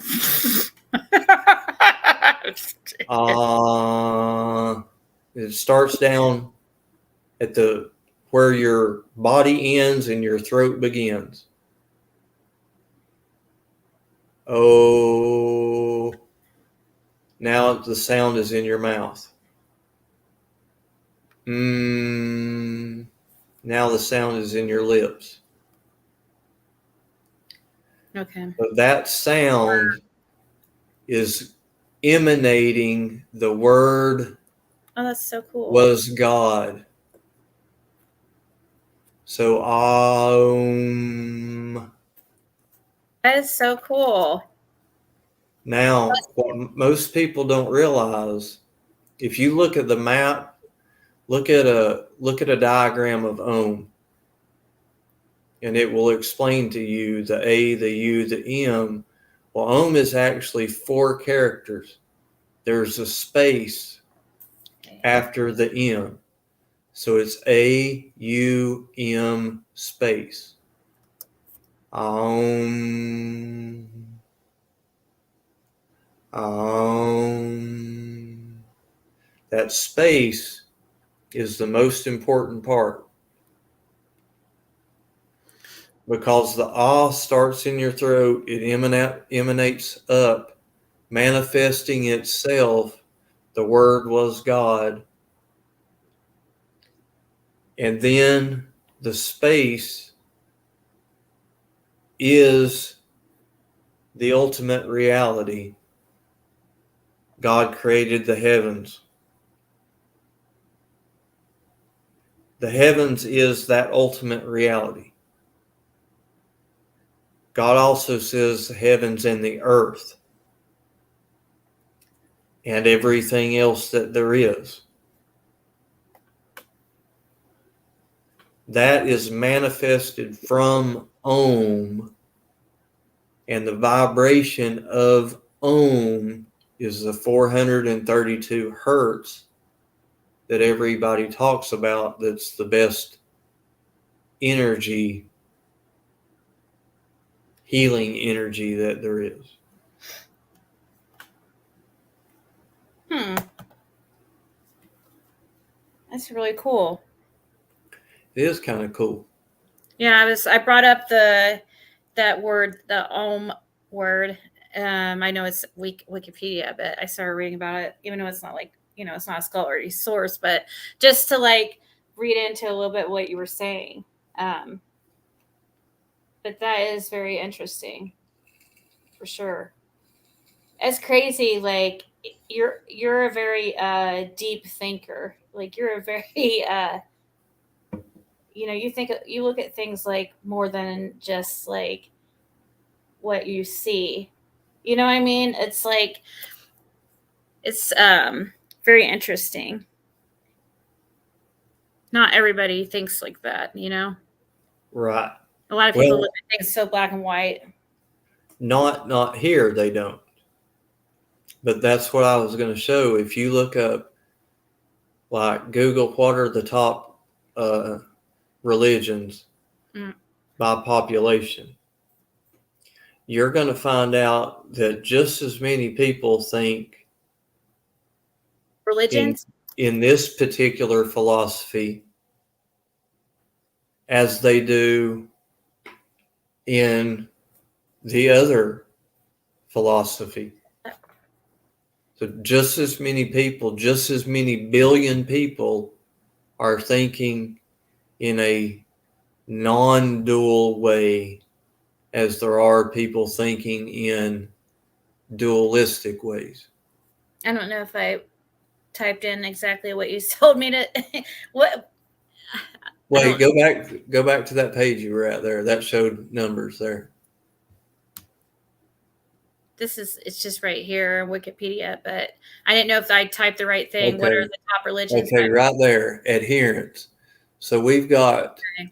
[SPEAKER 17] It starts down at the where your body ends and your throat begins. Oh, now the sound is in your mouth. Now the sound is in your lips.
[SPEAKER 1] Okay.
[SPEAKER 17] But that sound is emanating the word.
[SPEAKER 1] Oh, that's so cool.
[SPEAKER 17] Was God. So
[SPEAKER 1] that is so cool.
[SPEAKER 17] Now, what most people don't realize, if you look at the map, look at a diagram of Om, and it will explain to you the A, the U, the M. Well, Om is actually 4 characters. There's a space after the M. So it's A-U-M space. Om. That space is the most important part, because the starts in your throat, it emanates up, manifesting itself. The word was God. And then the space is the ultimate reality. God created the heavens. The heavens is that ultimate reality. God also says the heavens and the earth and everything else that there is. That is manifested from Om, and the vibration of Om is the 432 hertz that everybody talks about. That's the best energy, healing energy that there is.
[SPEAKER 1] That's really cool.
[SPEAKER 17] It is kind of cool.
[SPEAKER 1] Yeah, I brought up that word, the Om word. I know it's Wikipedia, but I started reading about it, even though it's not like, it's not a scholarly source, but just to like read into a little bit what you were saying. But that is very interesting, for sure. It's crazy. Like you're a very deep thinker. Like you're a very you look at things like more than just like what you see. You know what I mean? It's like it's very very interesting. Not everybody thinks like that, you know?
[SPEAKER 17] Right.
[SPEAKER 1] A lot of people
[SPEAKER 17] Well,
[SPEAKER 1] look at things so black and white.
[SPEAKER 17] not here, they don't. But that's what I was going to show. If you look up, like, Google, what are the top religions by population, you're going to find out that just as many people think
[SPEAKER 1] Religions?
[SPEAKER 17] in this particular philosophy as they do in the other philosophy. So just as many people, just as many billion people are thinking in a non-dual way as there are people thinking in dualistic ways.
[SPEAKER 1] I don't know if I typed in exactly what you told me to. What?
[SPEAKER 17] Wait, go back to that page you were at there. That showed numbers there.
[SPEAKER 1] It's just right here, Wikipedia, but I didn't know if I typed the right thing. What
[SPEAKER 17] Okay.
[SPEAKER 1] are the top religions?
[SPEAKER 17] Okay, right there, adherence. So we've got.
[SPEAKER 1] Okay.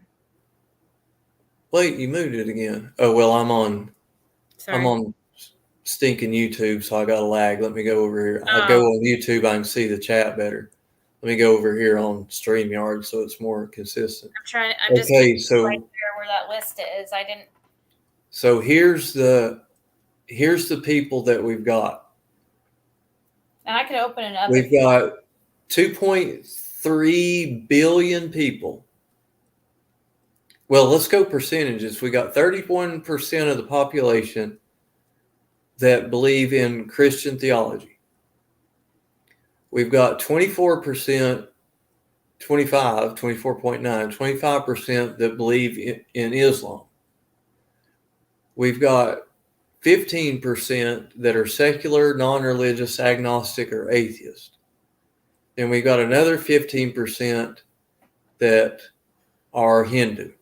[SPEAKER 17] Wait, you moved it again. Oh well, I'm on stinking YouTube, so I got a lag. Let me go over here. I go on YouTube, I can see the chat better. Let me go over here on StreamYard so it's more consistent.
[SPEAKER 1] I'm just
[SPEAKER 17] okay, so
[SPEAKER 1] right there where that list is. I didn't.
[SPEAKER 17] So here's the people that we've got.
[SPEAKER 1] And I could open it up.
[SPEAKER 17] We've got 2.3 billion people. Well, let's go percentages. We got 31% of the population that believe in Christian theology. We've got 24%, 25% that believe in Islam. We've got 15% that are secular, non-religious, agnostic, or atheist. And we've got another 15% that are Hindu.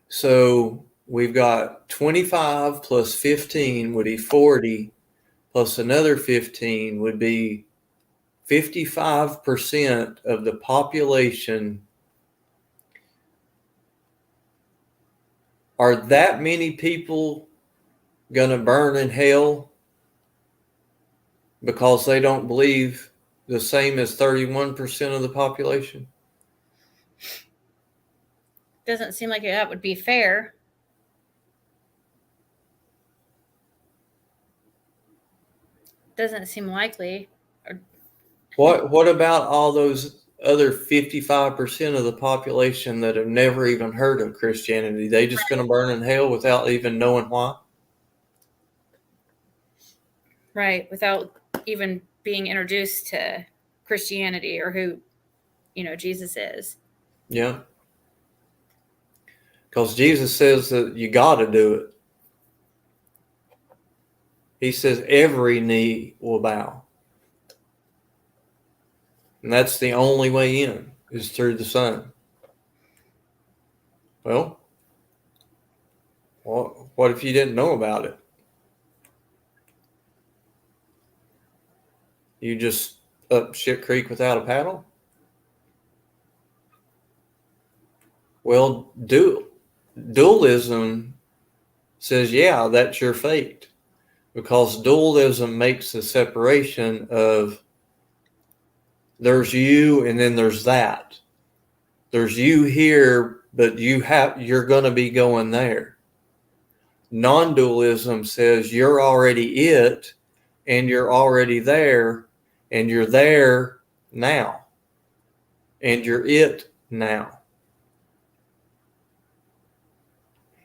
[SPEAKER 17] So we've got 25 plus 15 would be 40, plus another 15 would be 55% of the population. Are that many people going to burn in hell because they don't believe the same as 31% of the population?
[SPEAKER 1] Doesn't seem like that would be fair. Doesn't seem likely.
[SPEAKER 17] What about all those other 55% of the population that have never even heard of Christianity? They just going to burn in hell without even knowing why?
[SPEAKER 1] Right, without even being introduced to Christianity or who, Jesus is.
[SPEAKER 17] Yeah. Because Jesus says that you got to do it. He says every knee will bow. And that's the only way in, is through the Son. Well, what if you didn't know about it? You just up shit creek without a paddle? Well, dualism says, yeah, that's your fate. Because dualism makes the separation of there's you and then there's that. There's you here, but you're going to be going there. Non-dualism says you're already it and you're already there and you're there now and you're it now.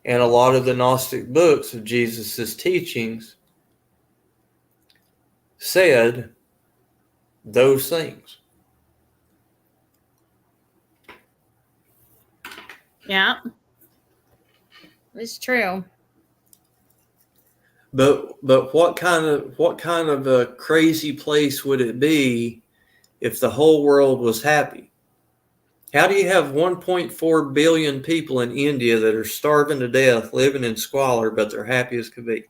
[SPEAKER 17] And a lot of the Gnostic books of Jesus's teachings said those things.
[SPEAKER 1] Yeah, it's true.
[SPEAKER 17] But what kind of a crazy place would it be if the whole world was happy? How do you have 1.4 billion people in India that are starving to death, living in squalor, but they're happy as could be?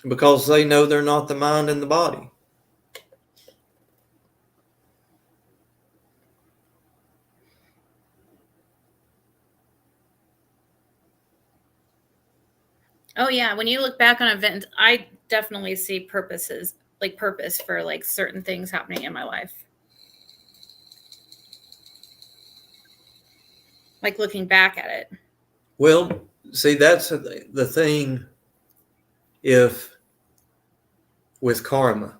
[SPEAKER 17] because they know they're not the mind and the body.
[SPEAKER 1] Oh yeah, when you look back on events, I definitely see purpose for like certain things happening in my life. Like looking back at it.
[SPEAKER 17] Well, see, that's the thing. If with karma,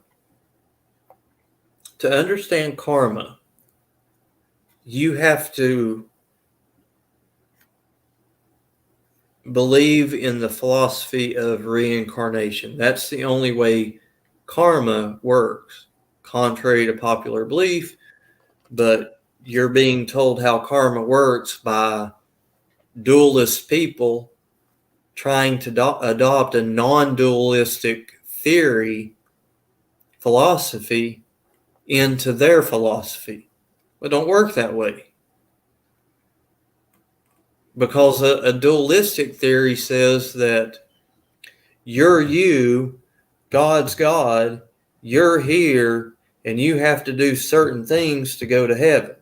[SPEAKER 17] to understand karma, you have to believe in the philosophy of reincarnation. That's the only way karma works, contrary to popular belief. But you're being told how karma works by dualist people trying to adopt a non-dualistic theory, philosophy, into their philosophy. It don't work that way. Because a dualistic theory says that you're you, God's God, you're here, and you have to do certain things to go to heaven.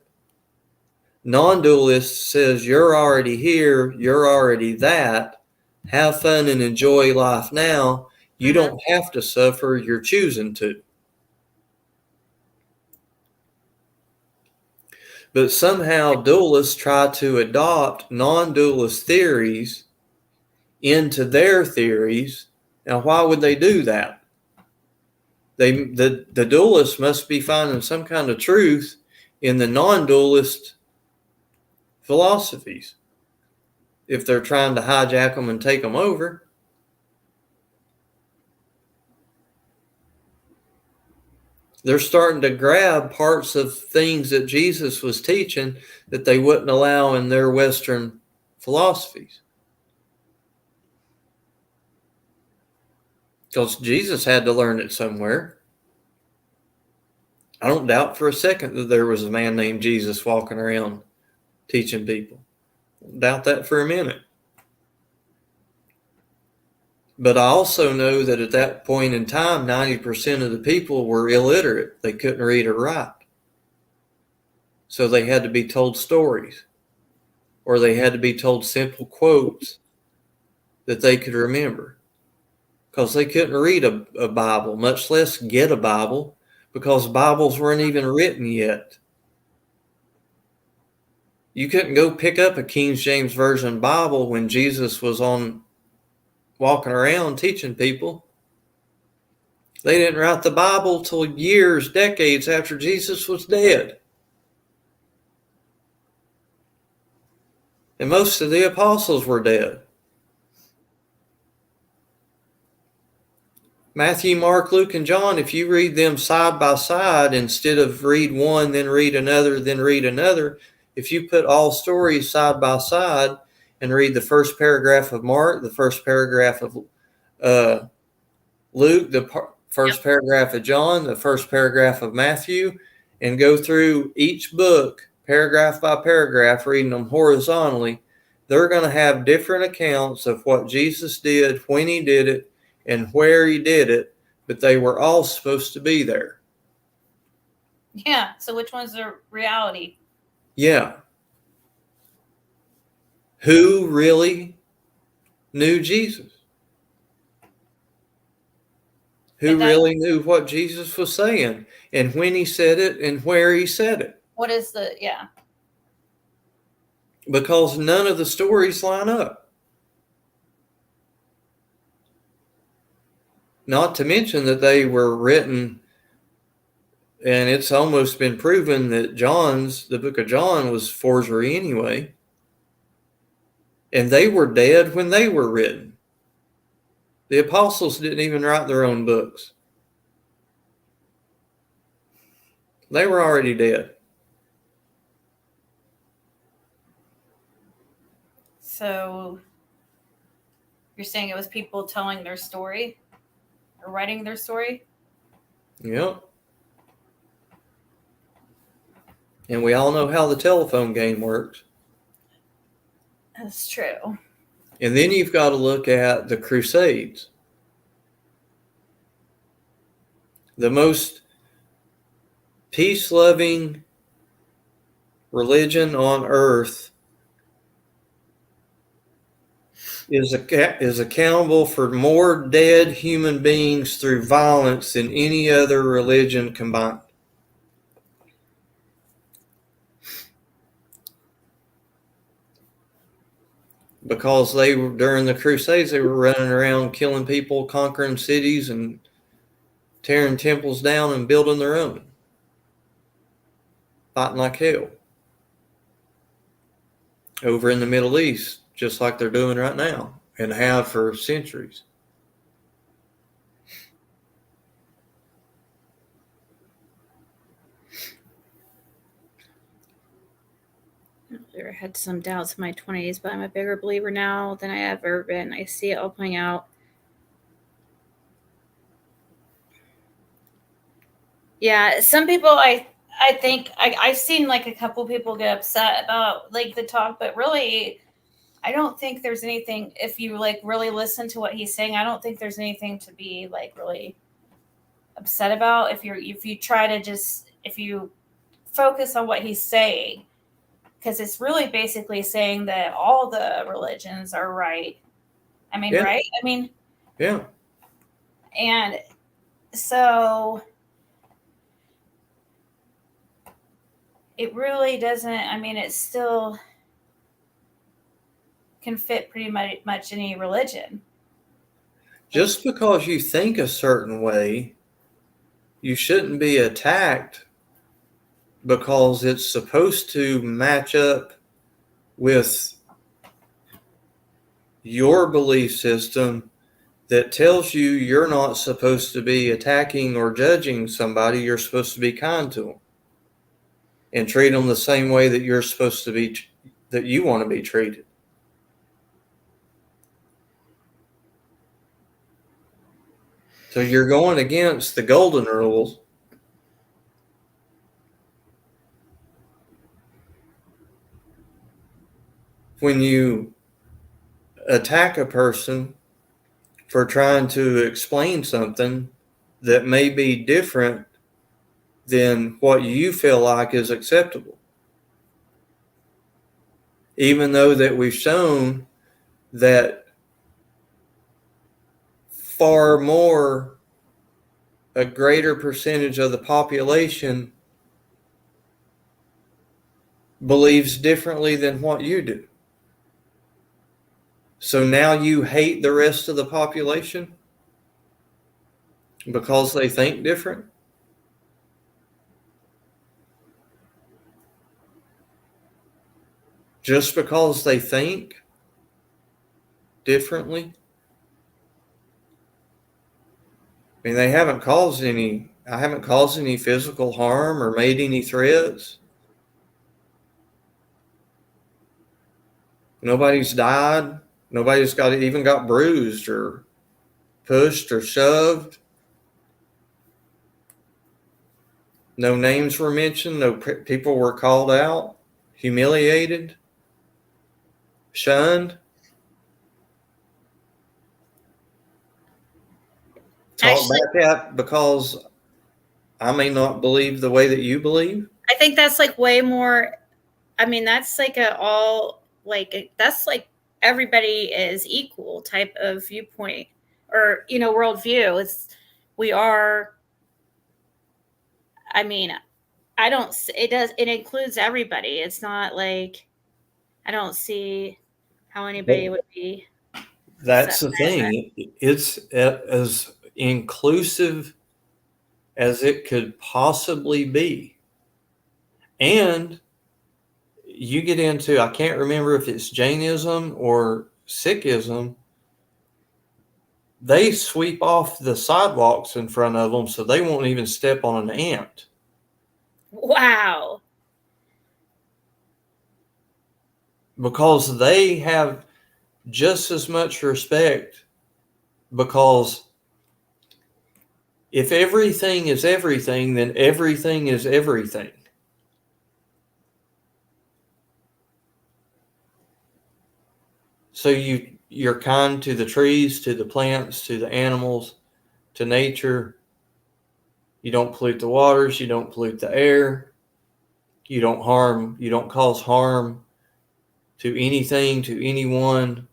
[SPEAKER 17] Non-dualist says you're already here, you're already that. Have fun and enjoy life now. You don't have to suffer, you're choosing to. But somehow dualists try to adopt non-dualist theories into their theories. Now, why would they do that? The dualists must be finding some kind of truth in the non-dualist philosophies if they're trying to hijack them and take them over. They're starting to grab parts of things that Jesus was teaching that they wouldn't allow in their Western philosophies. Because Jesus had to learn it somewhere. I don't doubt for a second that there was a man named Jesus walking around teaching people. Don't doubt that for a minute. But I also know that at that point in time, 90% of the people were illiterate. They couldn't read or write. So they had to be told stories, or they had to be told simple quotes that they could remember. Because they couldn't read a Bible, much less get a Bible, because Bibles weren't even written yet. You couldn't go pick up a King James Version Bible when Jesus was walking around teaching people. They didn't write the Bible till years, decades after Jesus was dead. And most of the apostles were dead. Matthew, Mark, Luke, and John, if you read them side by side, instead of read one, then read another, then read another, if you put all stories side by side and read the first paragraph of Mark, the first paragraph of Luke, the first paragraph of John, the first paragraph of Matthew, and go through each book, paragraph by paragraph, reading them horizontally, they're going to have different accounts of what Jesus did, when he did it, and where he did it, but they were all supposed to be there.
[SPEAKER 1] Yeah. So which one's the reality?
[SPEAKER 17] Yeah. Who really knew Jesus? Who really knew what Jesus was saying and when he said it and where he said it?
[SPEAKER 1] What is the, yeah.
[SPEAKER 17] Because none of the stories line up. Not to mention that they were written, and it's almost been proven that the book of John was forgery anyway. And they were dead when they were written. The apostles didn't even write their own books. They were already dead.
[SPEAKER 1] So you're saying it was people telling their story or writing their story?
[SPEAKER 17] Yep. And we all know how the telephone game works.
[SPEAKER 1] That's true.
[SPEAKER 17] And then you've got to look at the Crusades. The most peace-loving religion on earth is accountable for more dead human beings through violence than any other religion combined. Because they were, during the Crusades, they were running around killing people, conquering cities, and tearing temples down and building their own. Fighting like hell. Over in the Middle East, just like they're doing right now and have for centuries.
[SPEAKER 1] I had some doubts in my 20s, but I'm a bigger believer now than I have ever been. I see it all playing out. Yeah, some people I think I've seen like a couple people get upset about like the talk, but really I don't think there's anything, if you like really listen to what he's saying, I don't think there's anything to be like really upset about if you try to just, if you focus on what he's saying, because it's really basically saying that all the religions are right. I mean,
[SPEAKER 17] Yeah.
[SPEAKER 1] right? I mean,
[SPEAKER 17] Yeah.
[SPEAKER 1] and so it really doesn't, I mean, it still can fit pretty much any religion.
[SPEAKER 17] Just because you think a certain way, you shouldn't be attacked because it's supposed to match up with your belief system that tells you you're not supposed to be attacking or judging somebody. You're supposed to be kind to them and treat them the same way that you're supposed to be, that you want to be treated. So you're going against the golden rules. When you attack a person for trying to explain something that may be different than what you feel like is acceptable. Even though that we've shown that far more, a greater percentage of the population believes differently than what you do. So now you hate the rest of the population because they think different? Just because they think differently? I mean, I haven't caused any physical harm or made any threats. Nobody's died. Nobody's even got bruised or pushed or shoved. No names were mentioned. No people were called out, humiliated, shunned. Talk back at because I may not believe the way that you believe.
[SPEAKER 1] I think that's like way more, I mean, that's like that's like everybody is equal type of viewpoint or, worldview. I mean, it includes everybody. It's not like, I don't see how anybody would be.
[SPEAKER 17] That's the thing. It's as inclusive as it could possibly be. And you get into, I can't remember if it's Jainism or Sikhism, they sweep off the sidewalks in front of them so they won't even step on an ant.
[SPEAKER 1] Wow.
[SPEAKER 17] Because they have just as much respect, because if everything is everything, then everything is everything. So you're kind to the trees, to the plants, to the animals, to nature. You don't pollute the waters. You don't pollute the air. You don't cause harm to anything, to anyone.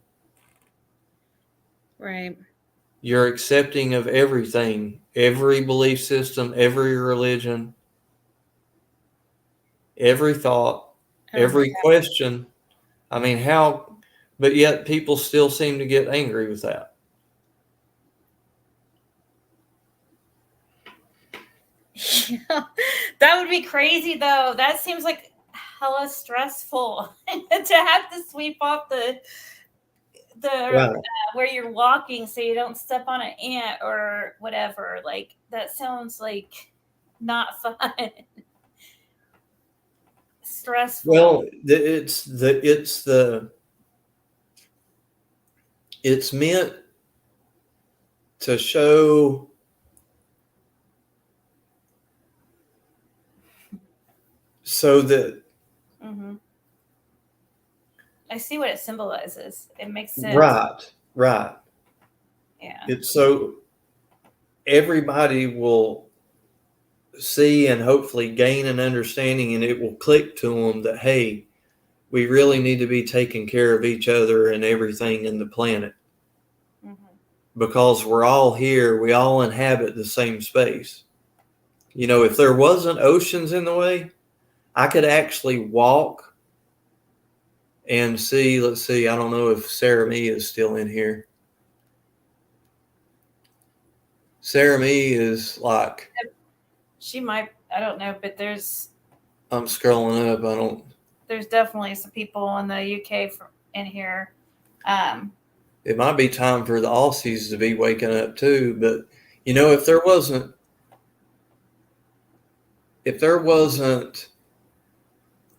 [SPEAKER 1] Right.
[SPEAKER 17] You're accepting of everything, every belief system, every religion, every thought, every question. I mean, how, but yet people still seem to get angry with that.
[SPEAKER 1] That would be crazy though. That seems like hella stressful to have to sweep off the
[SPEAKER 17] Right.
[SPEAKER 1] where you're walking so you don't step on an ant or whatever. Like that sounds like not fun. Stressful.
[SPEAKER 17] Well, it's meant to show so that
[SPEAKER 1] Mhm. I see what it symbolizes. It makes sense.
[SPEAKER 17] right.
[SPEAKER 1] Yeah.
[SPEAKER 17] It's so everybody will see and hopefully gain an understanding, and it will click to them that, hey, we really need to be taking care of each other and everything in the planet. Because we're all here, we all inhabit the same space. You know, if there wasn't oceans in the way, I could actually walk and see, let's see, I don't know if Sarah Mee is still in here. Sarah Mee is like,
[SPEAKER 1] She might, I don't know, but
[SPEAKER 17] I'm scrolling up.
[SPEAKER 1] There's definitely some people in the UK in here.
[SPEAKER 17] It might be time for the Aussies to be waking up too. But you know, if there wasn't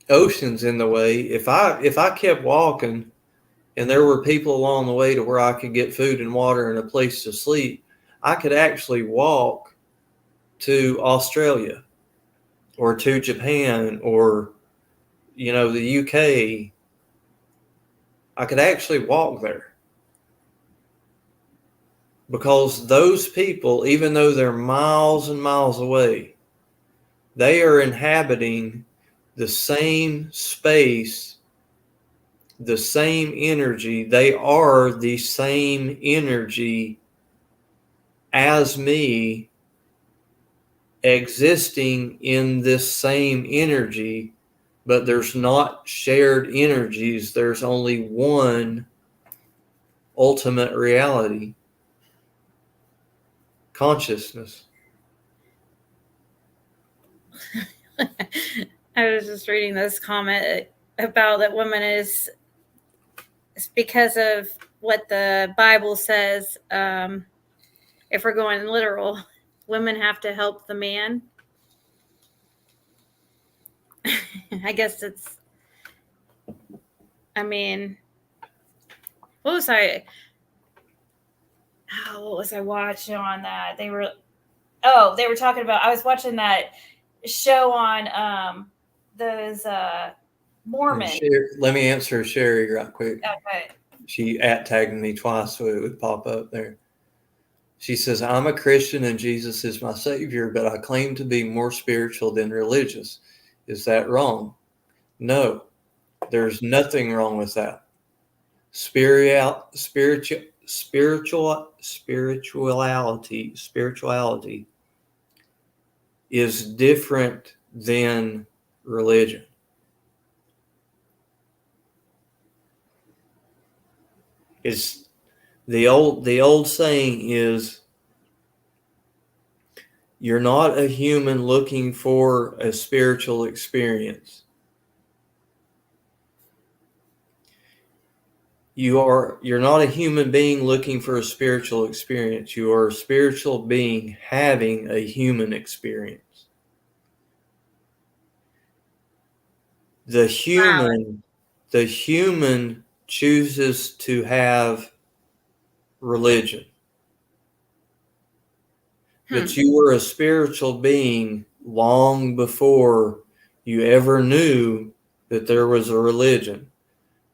[SPEAKER 17] oceans in the way, if I kept walking and there were people along the way to where I could get food and water and a place to sleep, I could actually walk to Australia or to Japan or, you know, the UK. I could actually walk there. Because those people, even though they're miles and miles away, they are inhabiting the same space, the same energy. They are the same energy as me, existing in this same energy, but there's not shared energies. There's only one ultimate reality. Consciousness.
[SPEAKER 1] I was just reading this comment about that woman is it's because of what the Bible says. If we're going literal, women have to help the man. I guess it's, I mean, what was I watching on that? They were talking about, I was watching that show on those Mormon.
[SPEAKER 17] Let me answer Sherry right quick.
[SPEAKER 1] Okay.
[SPEAKER 17] She tagged me twice so it would pop up there. She says, I'm a Christian and Jesus is my Savior, but I claim to be more spiritual than religious. Is that wrong? No, there's nothing wrong with that. Spirituality is different than religion. It's the old saying is, you're not a human looking for a spiritual experience. You're not a human being looking for a spiritual experience. You are a spiritual being having a human experience. The human chooses to have religion. But you were a spiritual being long before you ever knew that there was a religion,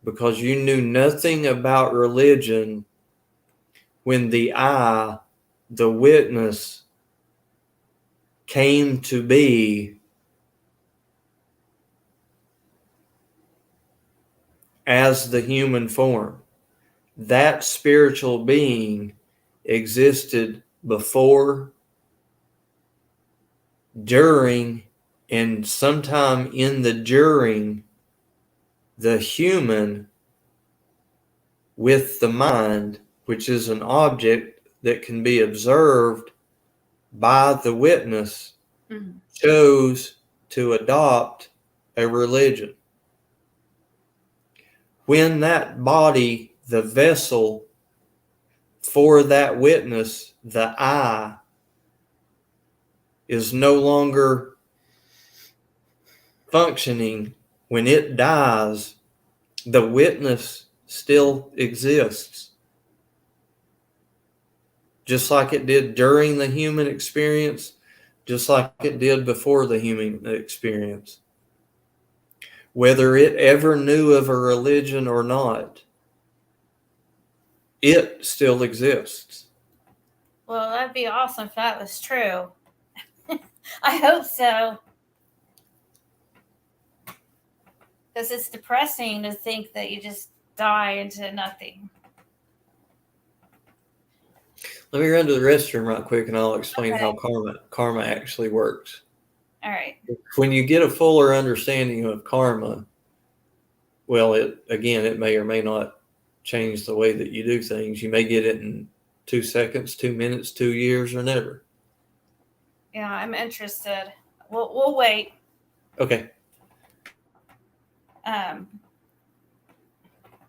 [SPEAKER 17] because you knew nothing about religion when the witness, came to be as the human form. That spiritual being existed before, during, and sometime in the during, the human with the mind, which is an object that can be observed by the witness, chose to adopt a religion. When that body, the vessel for that witness, the I, is no longer functioning, when it dies, the witness still exists. Just like it did during the human experience, just like it did before the human experience. Whether it ever knew of a religion or not, it still exists.
[SPEAKER 1] Well, that'd be awesome if that was true. I hope so. Because it's depressing to think that you just die into nothing.
[SPEAKER 17] Let me run to the restroom right quick and I'll explain
[SPEAKER 1] Okay.
[SPEAKER 17] how karma actually works.
[SPEAKER 1] All right.
[SPEAKER 17] When you get a fuller understanding of karma, well, it may or may not change the way that you do things. You may get it in 2 seconds, 2 minutes, 2 years, or never.
[SPEAKER 1] Yeah, I'm interested. We'll wait.
[SPEAKER 17] Okay.
[SPEAKER 1] But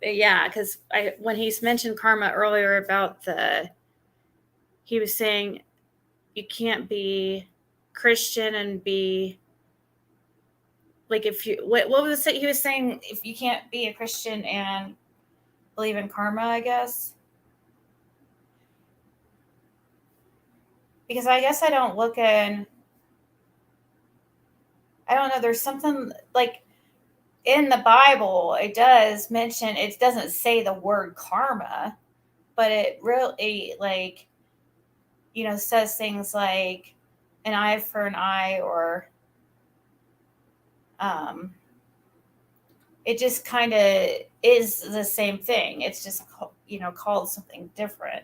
[SPEAKER 1] yeah, because when he's mentioned karma earlier about he was saying you can't be Christian and be like, if you, what was it he was saying, if you can't be a Christian and believe in karma, I guess. Because I guess I don't know, there's something like in the Bible, it does mention, it doesn't say the word karma, but it really, like, says things like an eye for an eye, or it just kind of is the same thing. It's just, called something different.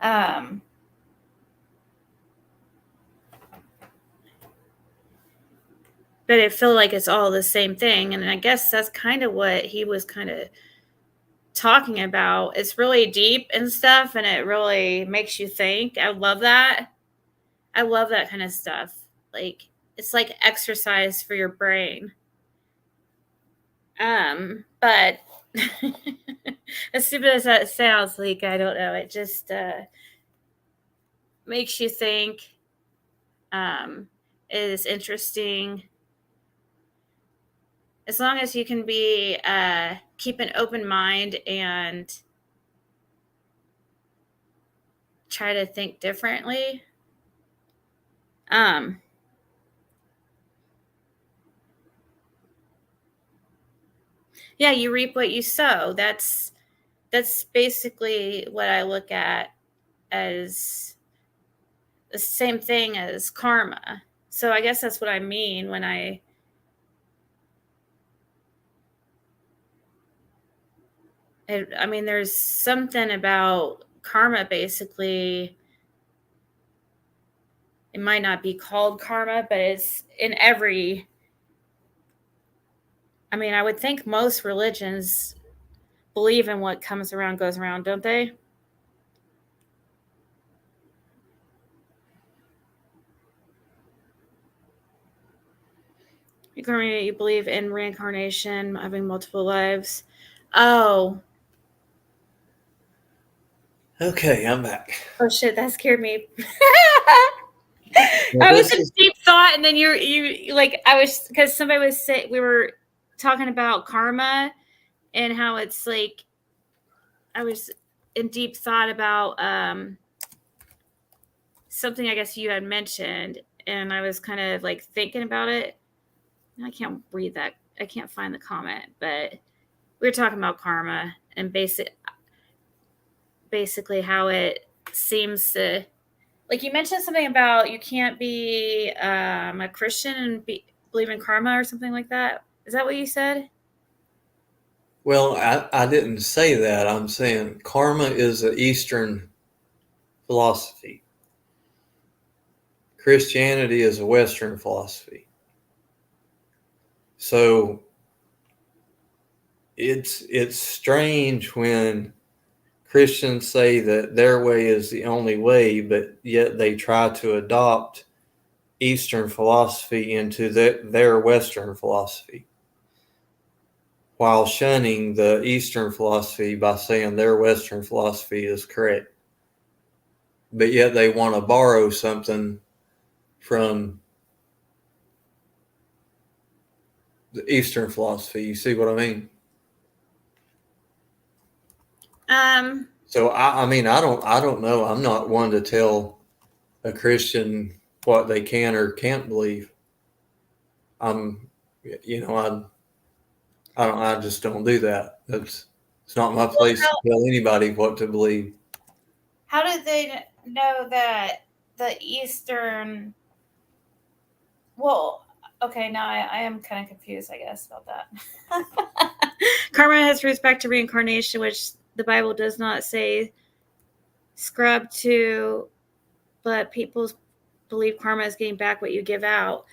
[SPEAKER 1] But I feel like it's all the same thing. And I guess that's kind of what he was kind of talking about. It's really deep and stuff, and it really makes you think. I love that. I love that kind of stuff. Like, it's like exercise for your brain. But as stupid as that sounds, like, I don't know, it just makes you think. It is interesting. As long as you can be keep an open mind and try to think differently. Yeah, you reap what you sow. That's basically what I look at as the same thing as karma. So I guess that's what I mean when I mean, there's something about karma, basically. It might not be called karma, but it's in every, I would think most religions believe in what comes around goes around, don't they? You believe in reincarnation, having multiple lives. Oh.
[SPEAKER 17] Okay, I'm back.
[SPEAKER 1] Oh shit, that scared me. I was in deep thought, and then you like, I was, because somebody was saying, we were talking about karma and how it's like, I was in deep thought about something I guess you had mentioned, and I was kind of like thinking about it. I can't read that. I can't find the comment, but we were talking about karma and basically how it seems to, like you mentioned something about you can't be a Christian and believe in karma or something like that. Is that what you said?
[SPEAKER 17] Well, I didn't say that. I'm saying karma is an Eastern philosophy. Christianity is a Western philosophy. So it's strange when Christians say that their way is the only way, but yet they try to adopt Eastern philosophy into their Western philosophy, while shunning the Eastern philosophy by saying their Western philosophy is correct. But yet they want to borrow something from the Eastern philosophy. You see what I mean? So I mean, I don't know. I'm not one to tell a Christian what they can or can't believe. I just don't do that. It's not my place to tell anybody what to believe.
[SPEAKER 1] How did they know that the Eastern? Well, okay, now I am kind of confused, I guess, about that. Karma has respect to reincarnation, which the Bible does not say scrub to, but people believe karma is getting back what you give out.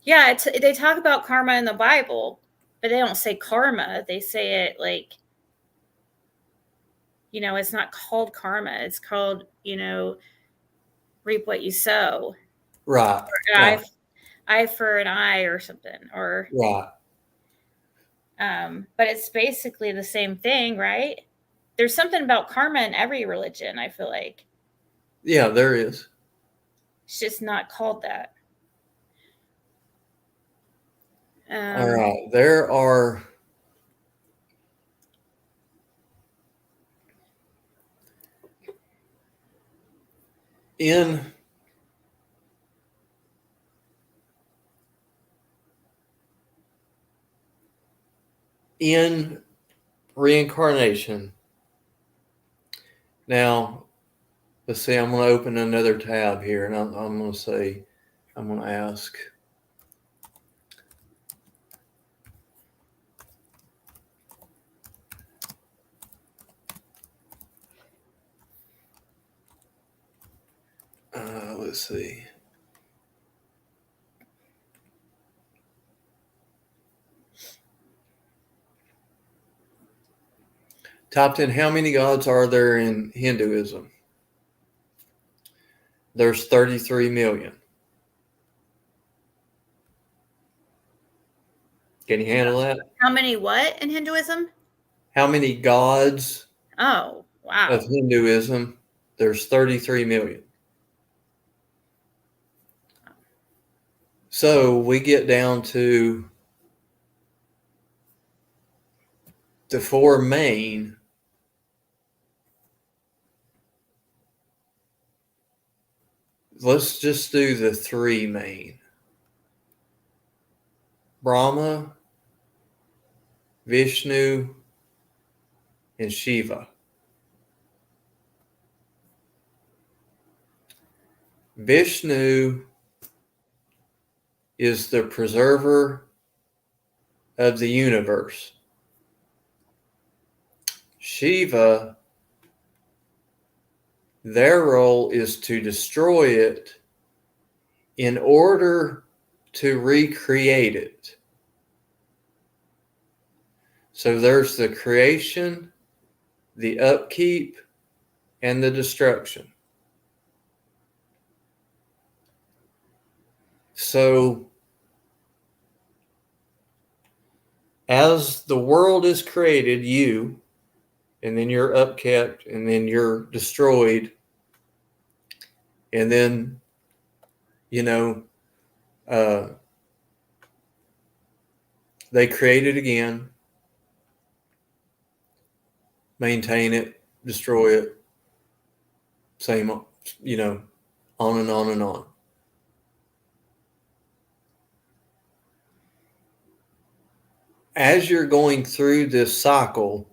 [SPEAKER 1] Yeah, they talk about karma in the Bible, but they don't say karma. They say it like, it's not called karma. It's called, reap what you sow.
[SPEAKER 17] Right.
[SPEAKER 1] Or eye for an eye or something. Or
[SPEAKER 17] right.
[SPEAKER 1] But it's basically the same thing, right? There's something about karma in every religion, I feel like.
[SPEAKER 17] Yeah, there is.
[SPEAKER 1] It's just not called that.
[SPEAKER 17] All right. There are in reincarnation. Now, let's see, I'm going to open another tab here, and I'm going to ask. Let's see. Typed in, how many gods are there in Hinduism? There's 33 million. Can you handle that?
[SPEAKER 1] How many what in Hinduism?
[SPEAKER 17] How many gods
[SPEAKER 1] Oh, wow.
[SPEAKER 17] of Hinduism? There's 33 million. So we get down to the four main. Let's just do the three main. Brahma, Vishnu, and Shiva. Vishnu is the preserver of the universe. Shiva, their role is to destroy it in order to recreate it. So there's the creation, the upkeep, and the destruction. So as the world is created, and then you're upkept, and then you're destroyed, and then, they create it again, maintain it, destroy it, same, on and on and on. As you're going through this cycle,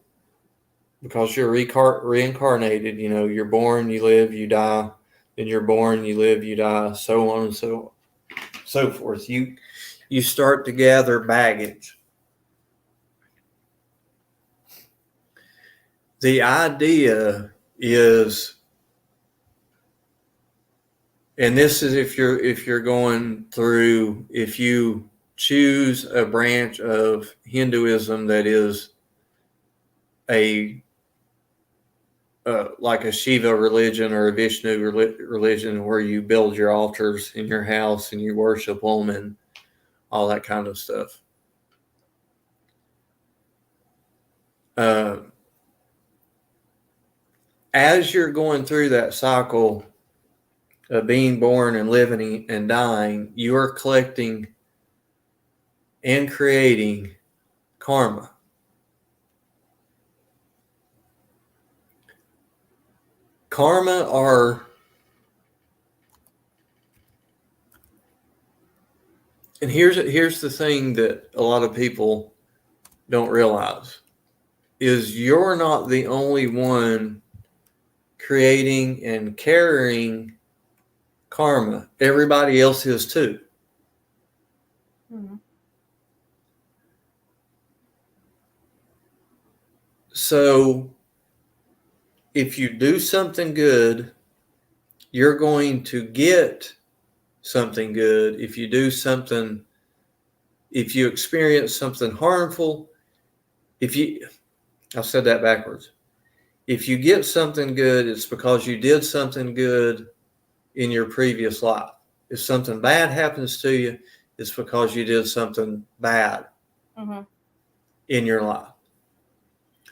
[SPEAKER 17] because you're reincarnated. You know, you're born, you live, you die. Then you're born, you live, you die, so on and so forth. You start to gather baggage. The idea is, and this is if you're going through, if you choose a branch of Hinduism that is like a Shiva religion or a Vishnu religion, where you build your altars in your house and you worship them and all that kind of stuff. As you're going through that cycle of being born and living and dying, you are collecting and creating karma. Karma are, and here's the thing that a lot of people don't realize, is you're not the only one creating and carrying karma. Everybody else is too.
[SPEAKER 1] Mm-hmm.
[SPEAKER 17] So if you do something good, you're going to get something good. If you experience something harmful, I said that backwards. If you get something good, it's because you did something good in your previous life. If something bad happens to you, it's because you did something bad in your life.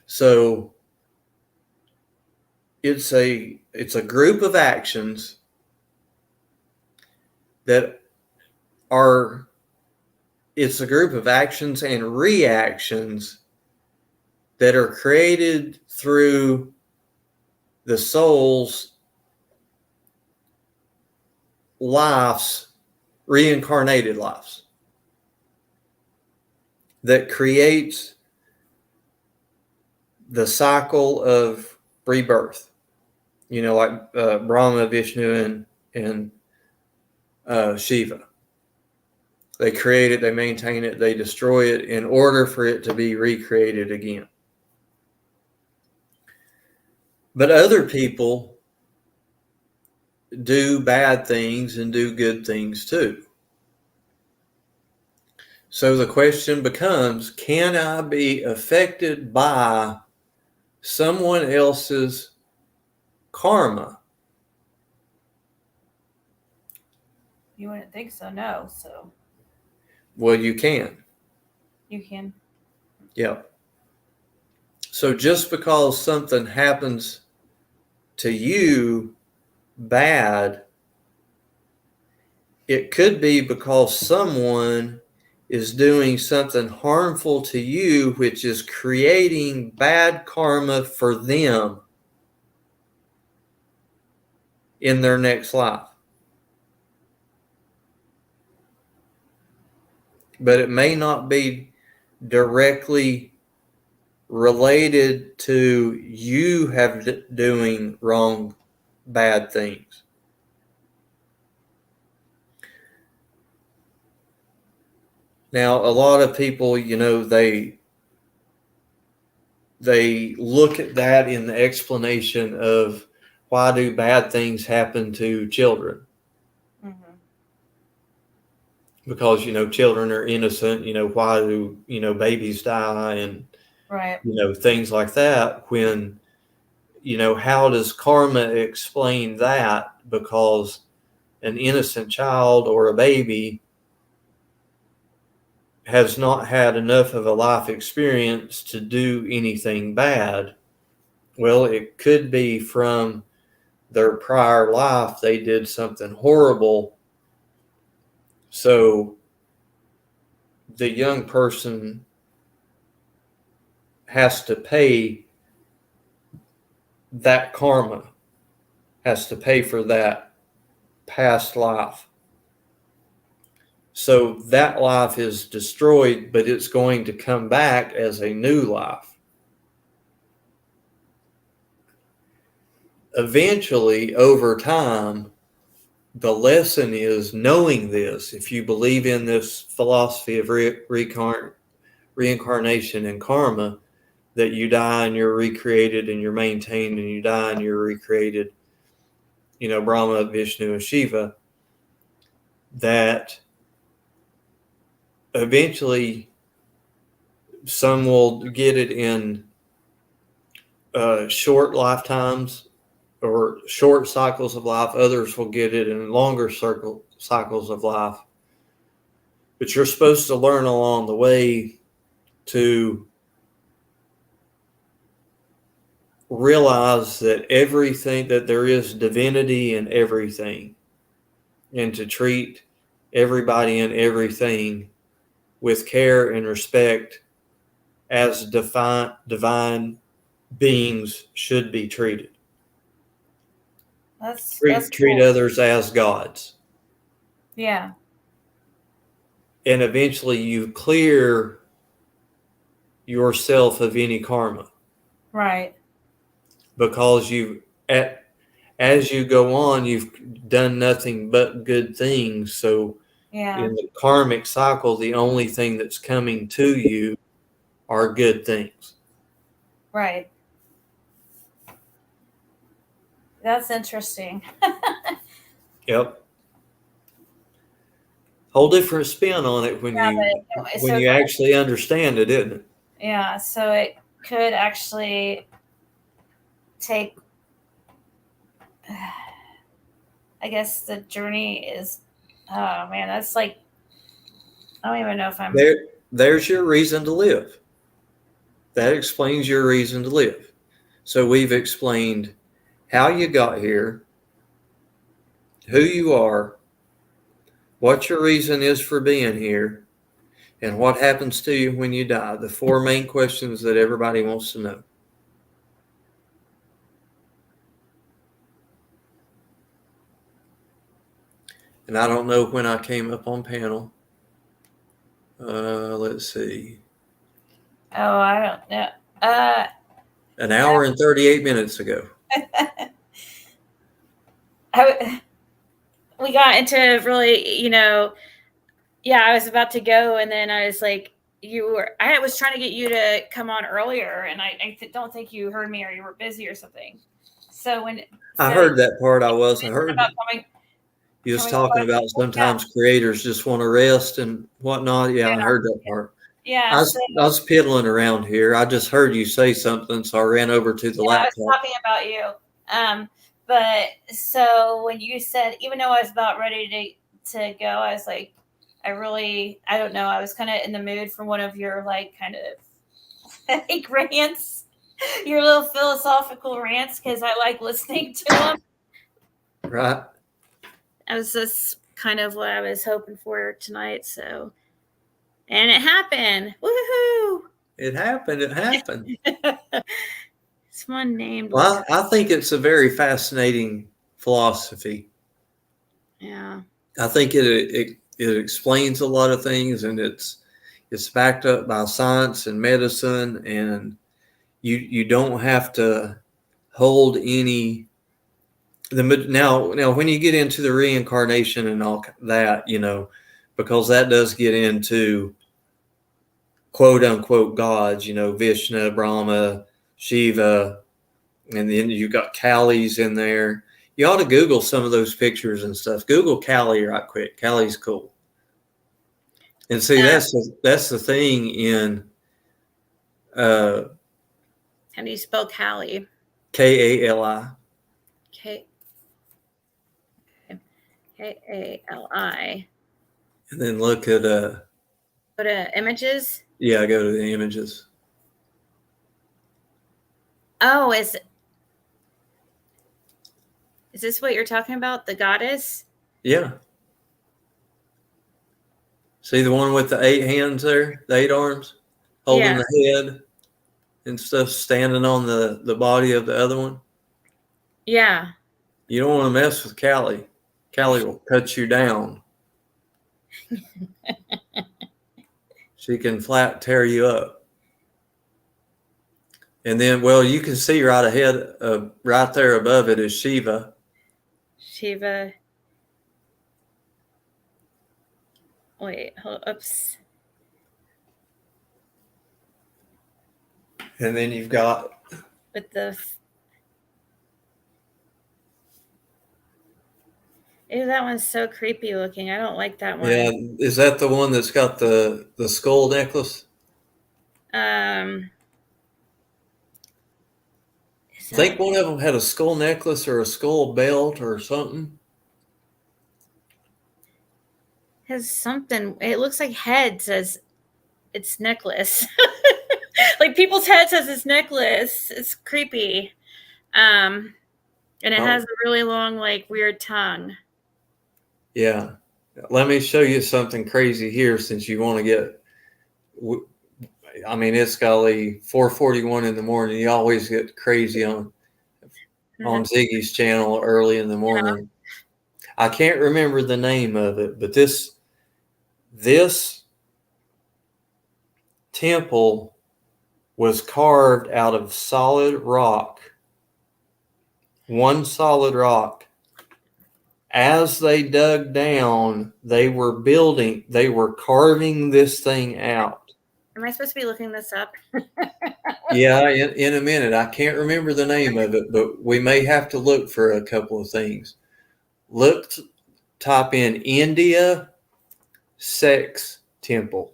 [SPEAKER 17] So it's a group of actions that are, it's a group of actions and reactions that are created through the soul's lives, reincarnated lives, that creates the cycle of rebirth. You know, like Brahma, Vishnu, and Shiva. They create it, they maintain it, they destroy it in order for it to be recreated again. But other people do bad things and do good things too. So the question becomes, can I be affected by someone else's karma?
[SPEAKER 1] You wouldn't think so, no. So
[SPEAKER 17] Well, you can.
[SPEAKER 1] you can.
[SPEAKER 17] Yep. So just because something happens to you bad, it could be because someone is doing something harmful to you, which is creating bad karma for them in their next life. But it may not be directly related to you doing wrong, bad things. Now, a lot of people, you know, they look at that in the explanation of why do bad things happen to children? Because, you know, children are innocent, you know, why do, you know, babies die and,
[SPEAKER 1] right,
[SPEAKER 17] you know, things like that, when, you know, how does karma explain that? Because an innocent child or a baby has not had enough of a life experience to do anything bad. Well, it could be from their prior life, they did something horrible. So the young person has to pay that karma, has to pay for that past life. So that life is destroyed, but it's going to come back as a new life. eventually, over time, the lesson is knowing this. If you believe in this philosophy of reincarnation and karma, that you die and you're recreated and you're maintained, and you die and you're recreated, Brahma, Vishnu, and Shiva, that eventually some will get it in short lifetimes or short cycles of life. Others will get it in longer cycles of life. But you're supposed to learn along the way to realize that there is divinity in everything, and to treat everybody and everything with care and respect as divine beings should be treated.
[SPEAKER 1] That's
[SPEAKER 17] Treat
[SPEAKER 1] cool.
[SPEAKER 17] others as gods.
[SPEAKER 1] Yeah.
[SPEAKER 17] And eventually you clear yourself of any karma,
[SPEAKER 1] Right.
[SPEAKER 17] because as you go on, you've done nothing but good things. So
[SPEAKER 1] Yeah.
[SPEAKER 17] in the karmic cycle, the only thing that's coming to you are good things.
[SPEAKER 1] Right. That's interesting.
[SPEAKER 17] Yep. Whole different spin on it when you actually understand it, isn't it?
[SPEAKER 1] Yeah, so it could actually take, I guess the journey is, oh man, that's like, I don't even know if I'm
[SPEAKER 17] There's your reason to live. That explains your reason to live. So we've explained how you got here, who you are, what your reason is for being here, and what happens to you when you die. The 4 main questions that everybody wants to know. And I don't know when I came up on panel. Let's see.
[SPEAKER 1] Oh, I don't know.
[SPEAKER 17] An hour and 38 minutes ago.
[SPEAKER 1] We got into really, yeah, I was about to go, and then I was like, I was trying to get you to come on earlier, and I don't think you heard me, or you were busy or something. So
[SPEAKER 17] I heard that part. I heard
[SPEAKER 1] about coming.
[SPEAKER 17] you was talking about sometimes creators just want to rest and whatnot. Yeah, I heard that part.
[SPEAKER 1] Yeah,
[SPEAKER 17] I was piddling around here. I just heard you say something, so I ran over to the laptop.
[SPEAKER 1] I was talking about you. But so when you said, even though I was about ready to go, I was like, I don't know. I was kind of in the mood for one of your kind of like rants, your little philosophical rants, because I like listening to them.
[SPEAKER 17] Right.
[SPEAKER 1] That was just kind of what I was hoping for tonight. So, and it happened. Woohoo!
[SPEAKER 17] It happened. It happened.
[SPEAKER 1] It's one named.
[SPEAKER 17] Well, I think it's a very fascinating philosophy.
[SPEAKER 1] Yeah.
[SPEAKER 17] I think it explains a lot of things, and it's backed up by science and medicine, and you don't have to hold any. Now when you get into the reincarnation and all that, because that does get into quote unquote gods, Vishnu, Brahma, Shiva, and then you got Kali's in there. You ought to Google some of those pictures and stuff. Google Kali right quick. Kali's cool. And see, that's the thing in
[SPEAKER 1] how do you spell Kali?
[SPEAKER 17] Kali.
[SPEAKER 1] Kali.
[SPEAKER 17] And then look at
[SPEAKER 1] go to images.
[SPEAKER 17] Yeah, go to the images.
[SPEAKER 1] Oh, is this what you're talking about? The goddess?
[SPEAKER 17] Yeah. See the one with the 8 hands there, the 8 arms, holding the head and stuff, standing on the body of the other one?
[SPEAKER 1] Yeah.
[SPEAKER 17] You don't want to mess with Kali. Kali will cut you down. She can flat tear you up. And then, well, you can see right ahead, right there above it is Shiva.
[SPEAKER 1] Shiva. Wait, oops.
[SPEAKER 17] And then you've got
[SPEAKER 1] With the. Ew, that one's so creepy looking. I don't like that one.
[SPEAKER 17] Yeah, is that the one that's got the skull necklace?
[SPEAKER 1] Um,
[SPEAKER 17] I think one of them had a skull necklace or a skull belt or something.
[SPEAKER 1] Has something. It looks like head says it's necklace. Like people's head says it's necklace. It's creepy. And it has a really long, like weird tongue.
[SPEAKER 17] Yeah. Let me show you something crazy here since you want to get. I mean, it's golly 4:41 in the morning. You always get crazy on Ziggy's channel early in the morning. I can't remember the name of it, but this temple was carved out of solid rock. One solid rock. As they dug down, they were carving this thing out.
[SPEAKER 1] Am I supposed to be looking this up?
[SPEAKER 17] Yeah, in a minute. I can't remember the name of it, but we may have to look for a couple of things. Type in India sex temple.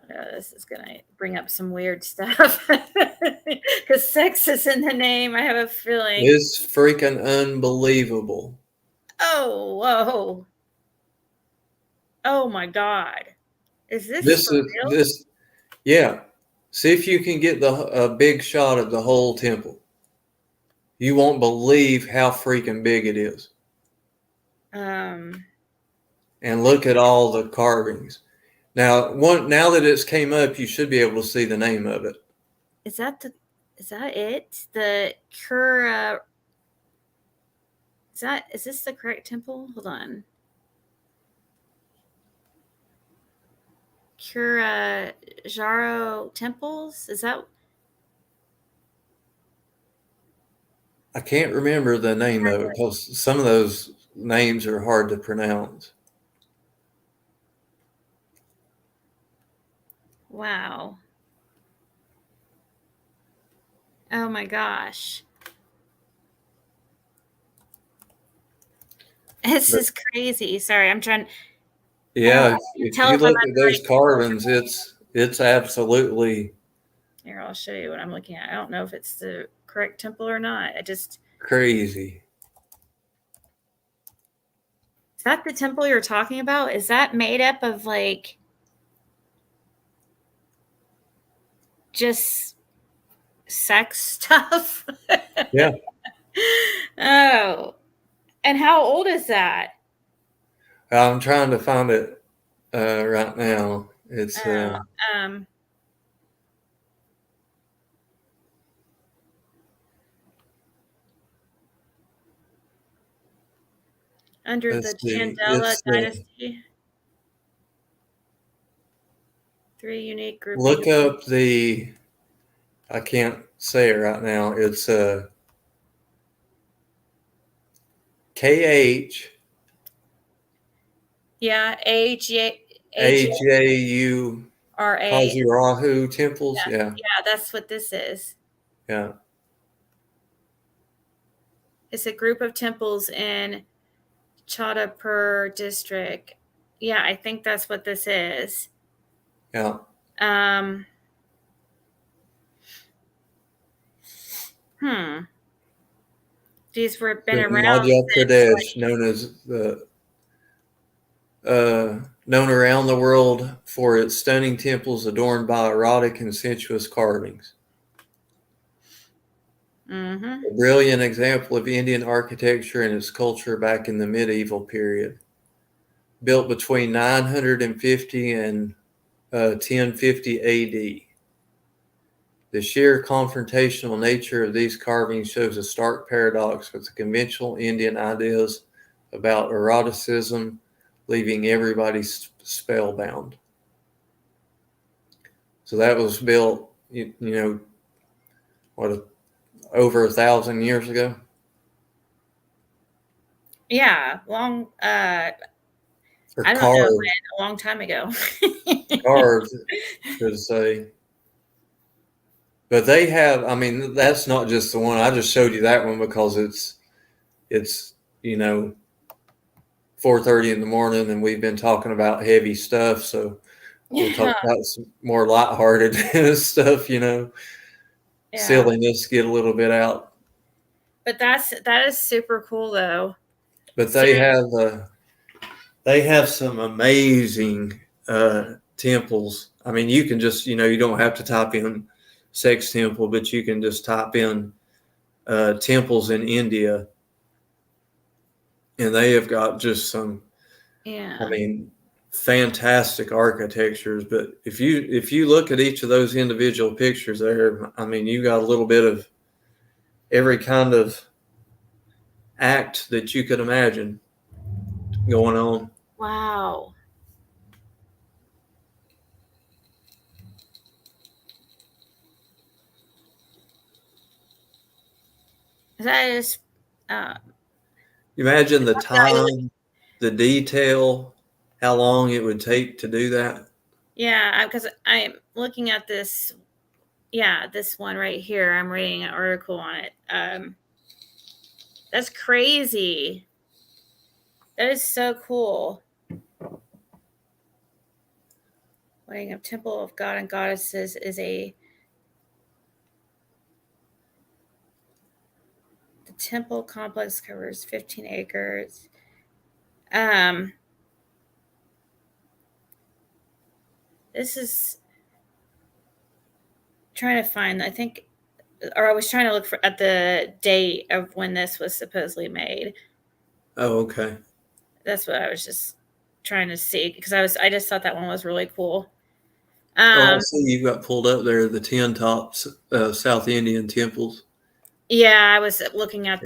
[SPEAKER 1] This is going to bring up some weird stuff. Because sex is in the name, I have a feeling.
[SPEAKER 17] It's freaking unbelievable.
[SPEAKER 1] Oh, whoa. Oh, my God. Is this real?
[SPEAKER 17] Yeah. See if you can get a big shot of the whole temple. You won't believe how freaking big it is. And look at all the carvings. Now that it's came up, you should be able to see the name of it.
[SPEAKER 1] Is that it? The Kura. Is this the correct temple? Hold on. Kurajaro temples? Is that?
[SPEAKER 17] I can't remember the name of it because some of those names are hard to pronounce.
[SPEAKER 1] Wow. Oh my gosh. This is crazy. Sorry, I'm trying.
[SPEAKER 17] Yeah, if you look at those carvings, it's absolutely.
[SPEAKER 1] Here, I'll show you what I'm looking at. I don't know if it's the correct temple or not.
[SPEAKER 17] Crazy.
[SPEAKER 1] Is that the temple you're talking about? Is that made up of like just sex stuff?
[SPEAKER 17] Yeah.
[SPEAKER 1] Oh. And how old is that?
[SPEAKER 17] I'm trying to find it right now. It's
[SPEAKER 1] under the Chandela dynasty. 3 unique groupings.
[SPEAKER 17] Look up I can't say it right now. It's KH.
[SPEAKER 1] Yeah, AJU
[SPEAKER 17] Khajuraho temples. Yeah,
[SPEAKER 1] that's what this is.
[SPEAKER 17] Yeah.
[SPEAKER 1] It's a group of temples in Chhatapur district. Yeah, I think that's what this is.
[SPEAKER 17] Yeah.
[SPEAKER 1] These were been
[SPEAKER 17] in
[SPEAKER 1] around.
[SPEAKER 17] Madhya Pradesh, known around the world for its stunning temples adorned by erotic and sensuous carvings.
[SPEAKER 1] Mm-hmm.
[SPEAKER 17] A brilliant example of Indian architecture and its culture back in the medieval period. Built between 950 and 1050 AD. The sheer confrontational nature of these carvings shows a stark paradox with the conventional Indian ideas about eroticism, leaving everybody spellbound. So that was built you know, what, over 1,000 years ago?
[SPEAKER 1] Yeah, long.
[SPEAKER 17] Or
[SPEAKER 1] I don't know
[SPEAKER 17] carved,
[SPEAKER 1] when. A long time ago.
[SPEAKER 17] carved, should say. But they have. I mean, that's not just the one. I just showed you that one because it's 4:30 in the morning, and we've been talking about heavy stuff, so we'll talk about some more lighthearted stuff.
[SPEAKER 1] Yeah.
[SPEAKER 17] Silliness, get a little bit out.
[SPEAKER 1] But that is super cool though.
[SPEAKER 17] But they have some amazing temples. I mean, you can just you don't have to type in sex temple, but you can just type in temples in India, and they have got just some.
[SPEAKER 1] Yeah.
[SPEAKER 17] I mean, fantastic architectures. But if you look at each of those individual pictures there, I mean, you got a little bit of every kind of act that you could imagine going on.
[SPEAKER 1] Wow. That is.
[SPEAKER 17] Imagine the time, the detail, how long it would take to do that.
[SPEAKER 1] Yeah, because I'm looking at this. Yeah, this one right here. I'm reading an article on it. That's crazy. That is so cool. Wedding of Temple of God and Goddesses is the temple complex covers 15 acres. This is trying to find, I think, or I was trying to look at the date of when this was supposedly made.
[SPEAKER 17] Oh, okay.
[SPEAKER 1] That's what I was just trying to see because I just thought that one was really cool.
[SPEAKER 17] I see you've got pulled up there the 10 tops South Indian temples.
[SPEAKER 1] Yeah, I was looking at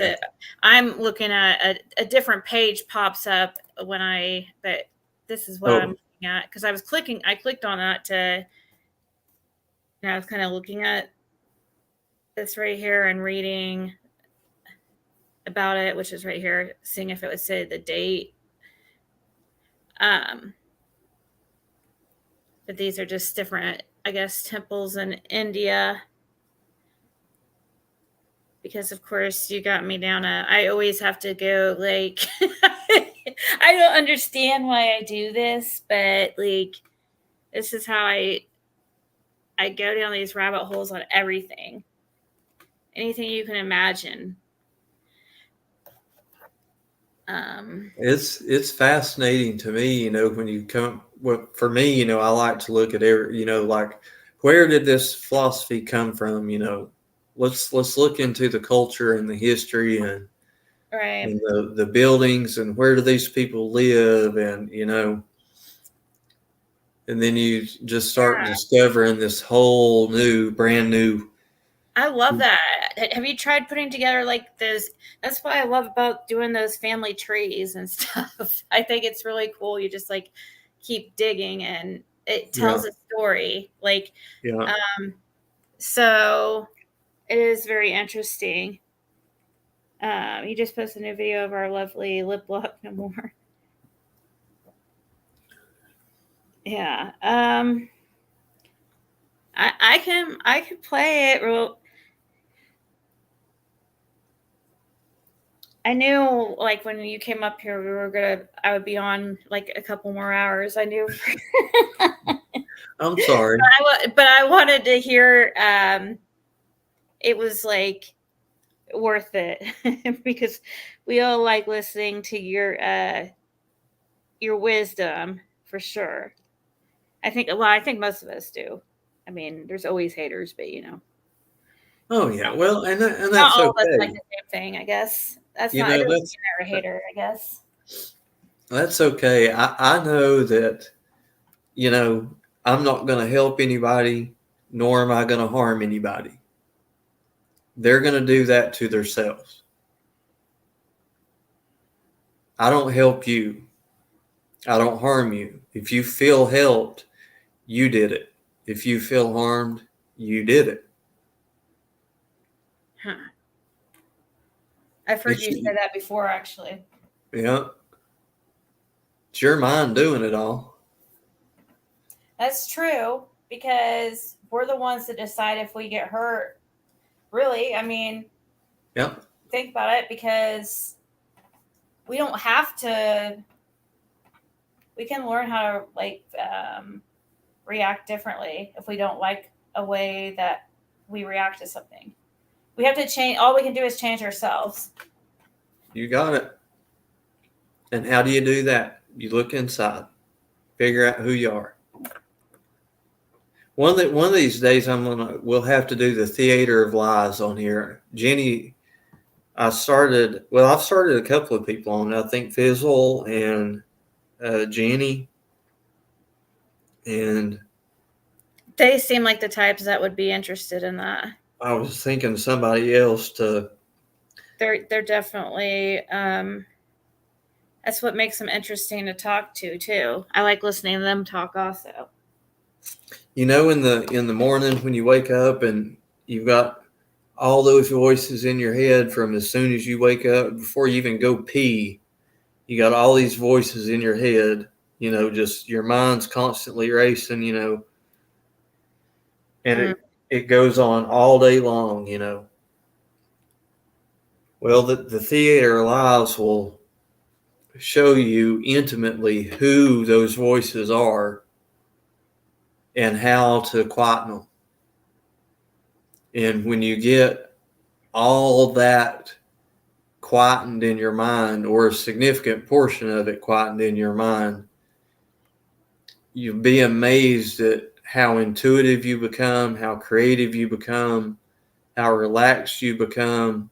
[SPEAKER 1] I'm looking at a different page pops up but this is what I'm looking at because I clicked on that and I was kind of looking at this right here and reading about it, which is right here, seeing if it would say the date. But these are just different, I guess, temples in India. Because of course you got me down I always have to go like I don't understand why I do this, but like this is how I go down these rabbit holes on everything. Anything you can imagine.
[SPEAKER 17] It's fascinating to me, when you come. Well, for me, I like to look at every, like where did this philosophy come from? Let's look into the culture and the history and the buildings and where do these people live and and then you just start discovering this whole brand new.
[SPEAKER 1] I love that. Have you tried putting together like those? That's what I love about doing those family trees and stuff. I think it's really cool. You just like keep digging and it tells a story. Like, so it is very interesting. You just posted a new video of our lovely lip lock no more. Yeah. I can play it real. I knew like when you came up here, I would be on like a couple more hours. I knew.
[SPEAKER 17] I'm sorry.
[SPEAKER 1] But I wanted to hear, it was like worth it because we all like listening to your wisdom for sure. I think most of us do. I mean, there's always haters, but
[SPEAKER 17] Oh yeah, well, and that's
[SPEAKER 1] not all
[SPEAKER 17] okay.
[SPEAKER 1] of us like the same thing. I guess that's not. It doesn't mean they're a hater. I guess
[SPEAKER 17] that's okay. I know that I'm not going to help anybody, nor am I going to harm anybody. They're going to do that to themselves. I don't help you. I don't harm you. If you feel helped, you did it. If you feel harmed, you did it.
[SPEAKER 1] Huh. I've heard
[SPEAKER 17] It's,
[SPEAKER 1] you say that before, actually.
[SPEAKER 17] yeah. It's your mind doing it all.
[SPEAKER 1] That's true, because we're the ones that decide if we get hurt. Really, I mean,
[SPEAKER 17] Yep.
[SPEAKER 1] think about it, because we don't have to. We can learn how to react differently if we don't like a way that we react to something. We have to change. All we can do is change ourselves.
[SPEAKER 17] You got it. And how do you do that? You look inside, figure out who you are. One of these days, we'll have to do the theater of lies on here. Jenny, I've started a couple of people on it. I think Fizzle and Jenny, and
[SPEAKER 1] They seem like the types that would be interested in that.
[SPEAKER 17] I was thinking somebody else to.
[SPEAKER 1] They're definitely. That's what makes them interesting to talk to too. I like listening to them talk also.
[SPEAKER 17] In the morning when you wake up and you've got all those voices in your head from as soon as you wake up, before you even go pee, you got all these voices in your head, just your mind's constantly racing, and it goes on all day long, Well, the theater lives will show you intimately who those voices are and how to quieten them. And when you get all that quietened in your mind, or a significant portion of it quietened in your mind, you'll be amazed at how intuitive you become, how creative you become, how relaxed you become.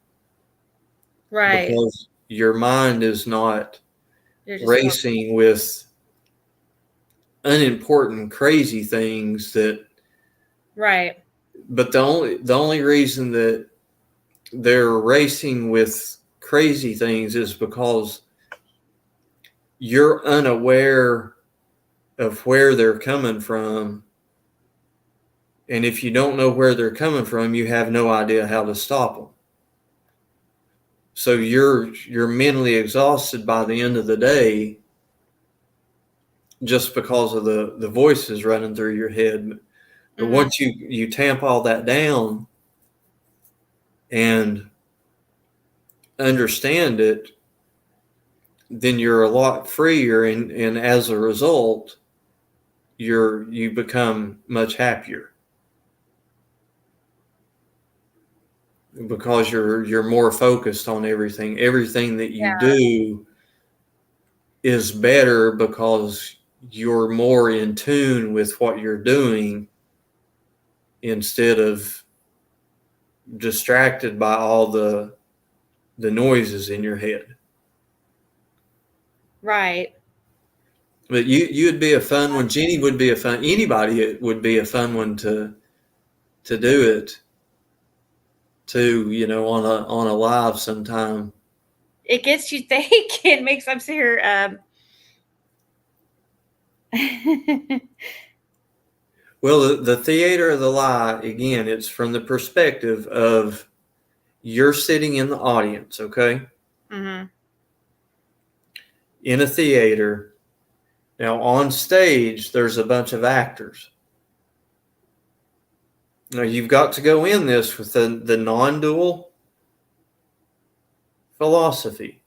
[SPEAKER 1] Right.
[SPEAKER 17] Because your mind is not racing with unimportant, crazy things that.
[SPEAKER 1] Right.
[SPEAKER 17] But the only reason that they're racing with crazy things is because you're unaware of where they're coming from. And if you don't know where they're coming from, you have no idea how to stop them. So you're mentally exhausted by the end of the day just because of the voices running through your head. But once you tamp all that down and understand it, then you're a lot freer, and as a result, you become much happier because you're more focused on everything. Everything that you do is better because you're more in tune with what you're doing instead of distracted by all the noises in your head.
[SPEAKER 1] Right.
[SPEAKER 17] But you would be a fun one. Jenny would be anybody it would be a fun one to do it too, on a live sometime.
[SPEAKER 1] It gets you thinking, makes I'm here.
[SPEAKER 17] Well, the theater of the lie, again, it's from the perspective of you're sitting in the audience, okay?
[SPEAKER 1] Mm-hmm.
[SPEAKER 17] In a theater. Now, on stage, there's a bunch of actors. Now, you've got to go in this with the non-dual philosophy.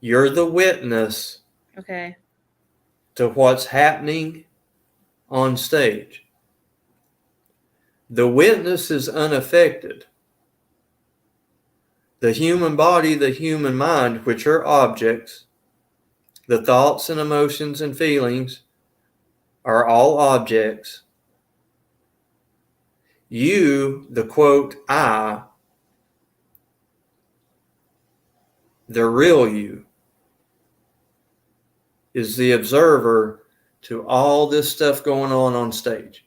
[SPEAKER 17] You're the witness to what's happening on stage. The witness is unaffected. The human body, the human mind, which are objects, the thoughts and emotions and feelings are all objects. You, the quote, I, the real you, is the observer to all this stuff going on stage.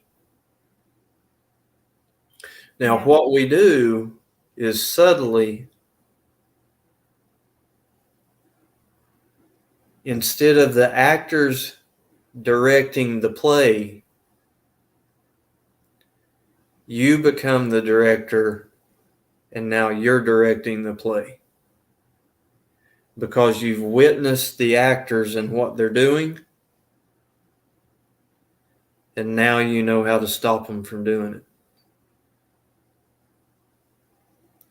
[SPEAKER 17] Now, what we do is subtly, instead of the actors directing the play, You become the director, and now you're directing the play. Because you've witnessed the actors and what they're doing, and now you know how to stop them from doing it.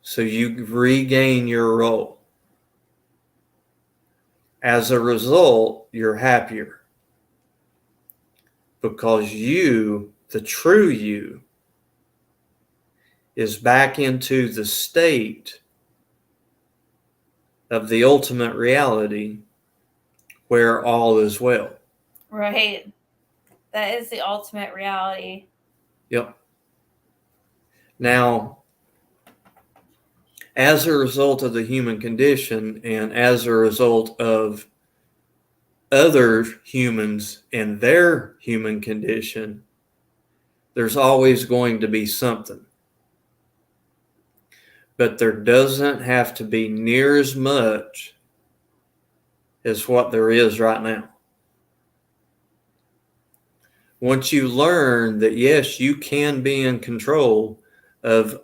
[SPEAKER 17] So you regain your role. As a result, you're happier. Because you, the true you, is back into the state of the ultimate reality where all is well.
[SPEAKER 1] Right. That is the ultimate reality.
[SPEAKER 17] Yep. Now, as a result of the human condition and as a result of other humans and their human condition, there's always going to be something. But there doesn't have to be near as much as what there is right now. Once you learn that, yes, you can be in control of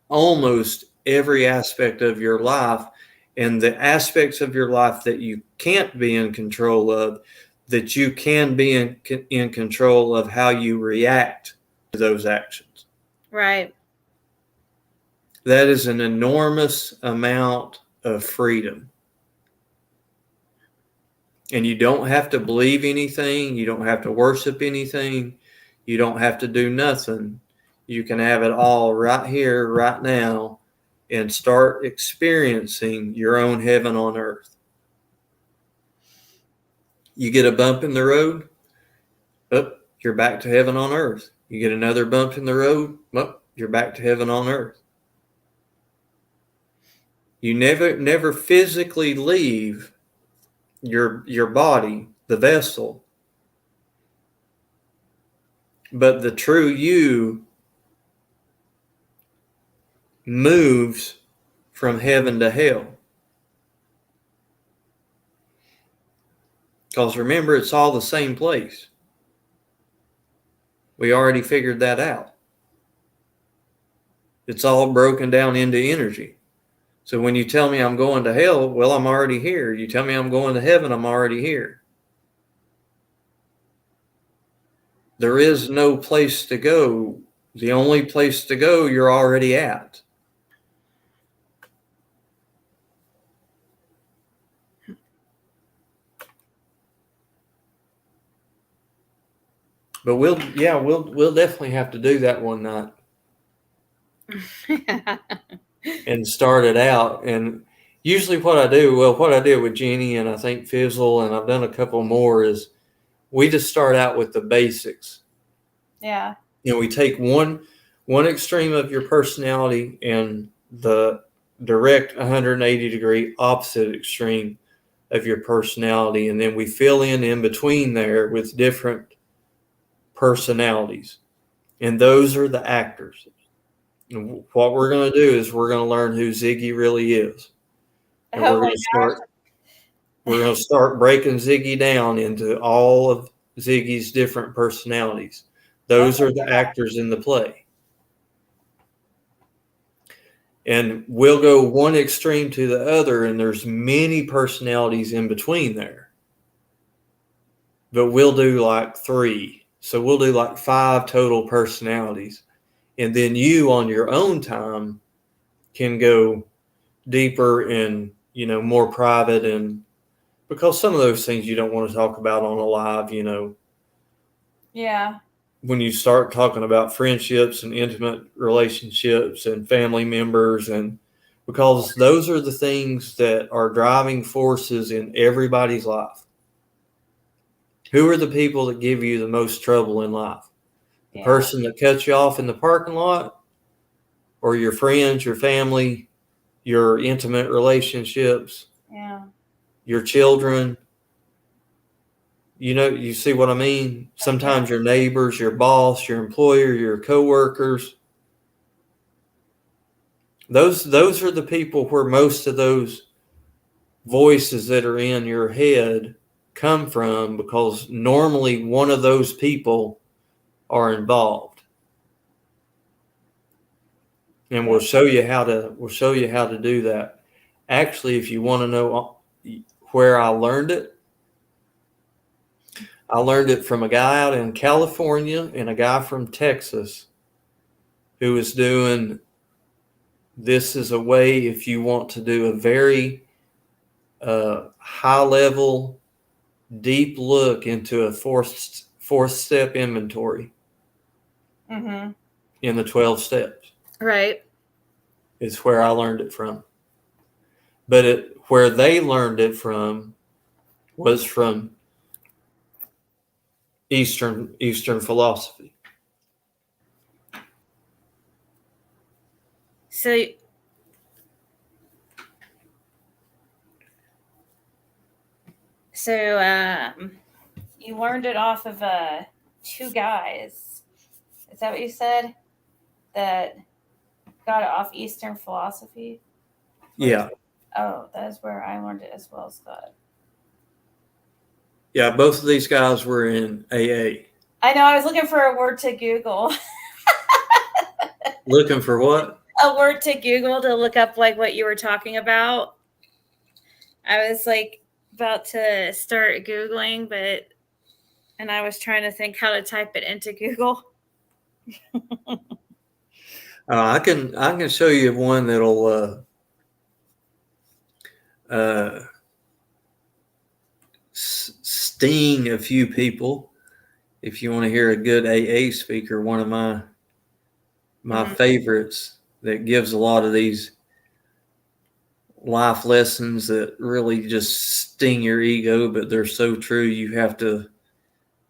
[SPEAKER 17] almost every aspect of your life, and the aspects of your life that you can't be in control of, that you can be in control of how you react to those actions.
[SPEAKER 1] Right.
[SPEAKER 17] That is an enormous amount of freedom. And you don't have to believe anything. You don't have to worship anything. You don't have to do nothing. You can have it all right here, right now, and start experiencing your own heaven on earth. You get a bump in the road, you're back to heaven on earth. You get another bump in the road, you're back to heaven on earth. You never physically leave your body, the vessel, but the true you moves from heaven to hell. Because remember, it's all the same place. We already figured that out. It's all broken down into energy. So when you tell me I'm going to hell, well, I'm already here. You tell me I'm going to heaven, I'm already here. There is no place to go. The only place to go, you're already at. But we'll definitely have to do that one night. And start it out. And usually what I did with Jenny and I think Fizzle, and I've done a couple more, is we just start out with the basics.
[SPEAKER 1] Yeah.
[SPEAKER 17] You know, we take one extreme of your personality and the direct 180-degree opposite extreme of your personality, and then we fill in between there with different personalities. And those are the actors. And what we're going to do is we're going to learn who Ziggy really is. And we're going to start breaking Ziggy down into all of Ziggy's different personalities. Those are the actors in the play. And we'll go one extreme to the other, and there's many personalities in between there. But we'll do like 3. So we'll do like 5 total personalities. And then you on your own time can go deeper and, more private, and because some of those things you don't want to talk about on a live,
[SPEAKER 1] Yeah.
[SPEAKER 17] When you start talking about friendships and intimate relationships and family members, and because those are the things that are driving forces in everybody's life. Who are the people that give you the most trouble in life? The person that cuts you off in the parking lot, or your friends, your family, your intimate relationships, your children? You see what I mean? Sometimes your neighbors, your boss, your employer, your coworkers. Those are the people where most of those voices that are in your head come from, because normally one of those people are involved.
[SPEAKER 18] and we'll show you how to do that. Actually, if you want to know where I learned it from a guy out in California and a guy from Texas who is doing this as a way if you want to do a very high level, deep look into a fourth step inventory
[SPEAKER 1] Mm-hmm.
[SPEAKER 18] in the 12 steps.
[SPEAKER 1] Right.
[SPEAKER 18] Is where I learned it from. But where they learned it from was from Eastern philosophy.
[SPEAKER 1] So you learned it off of two guys. Is that what you said? That got it off Eastern philosophy?
[SPEAKER 18] Yeah.
[SPEAKER 1] Oh, that's where I learned it as well, Scott.
[SPEAKER 18] Yeah, both of these guys were in AA.
[SPEAKER 1] I know. I was looking for a word to Google.
[SPEAKER 18] Looking for what?
[SPEAKER 1] A word to Google to look up like what you were talking about. I was like about to start Googling, and I was trying to think how to type it into Google.
[SPEAKER 18] I can show you one that'll sting a few people. If you want to hear a good AA speaker, one of my favorites that gives a lot of these life lessons that really just sting your ego, but they're so true. You have to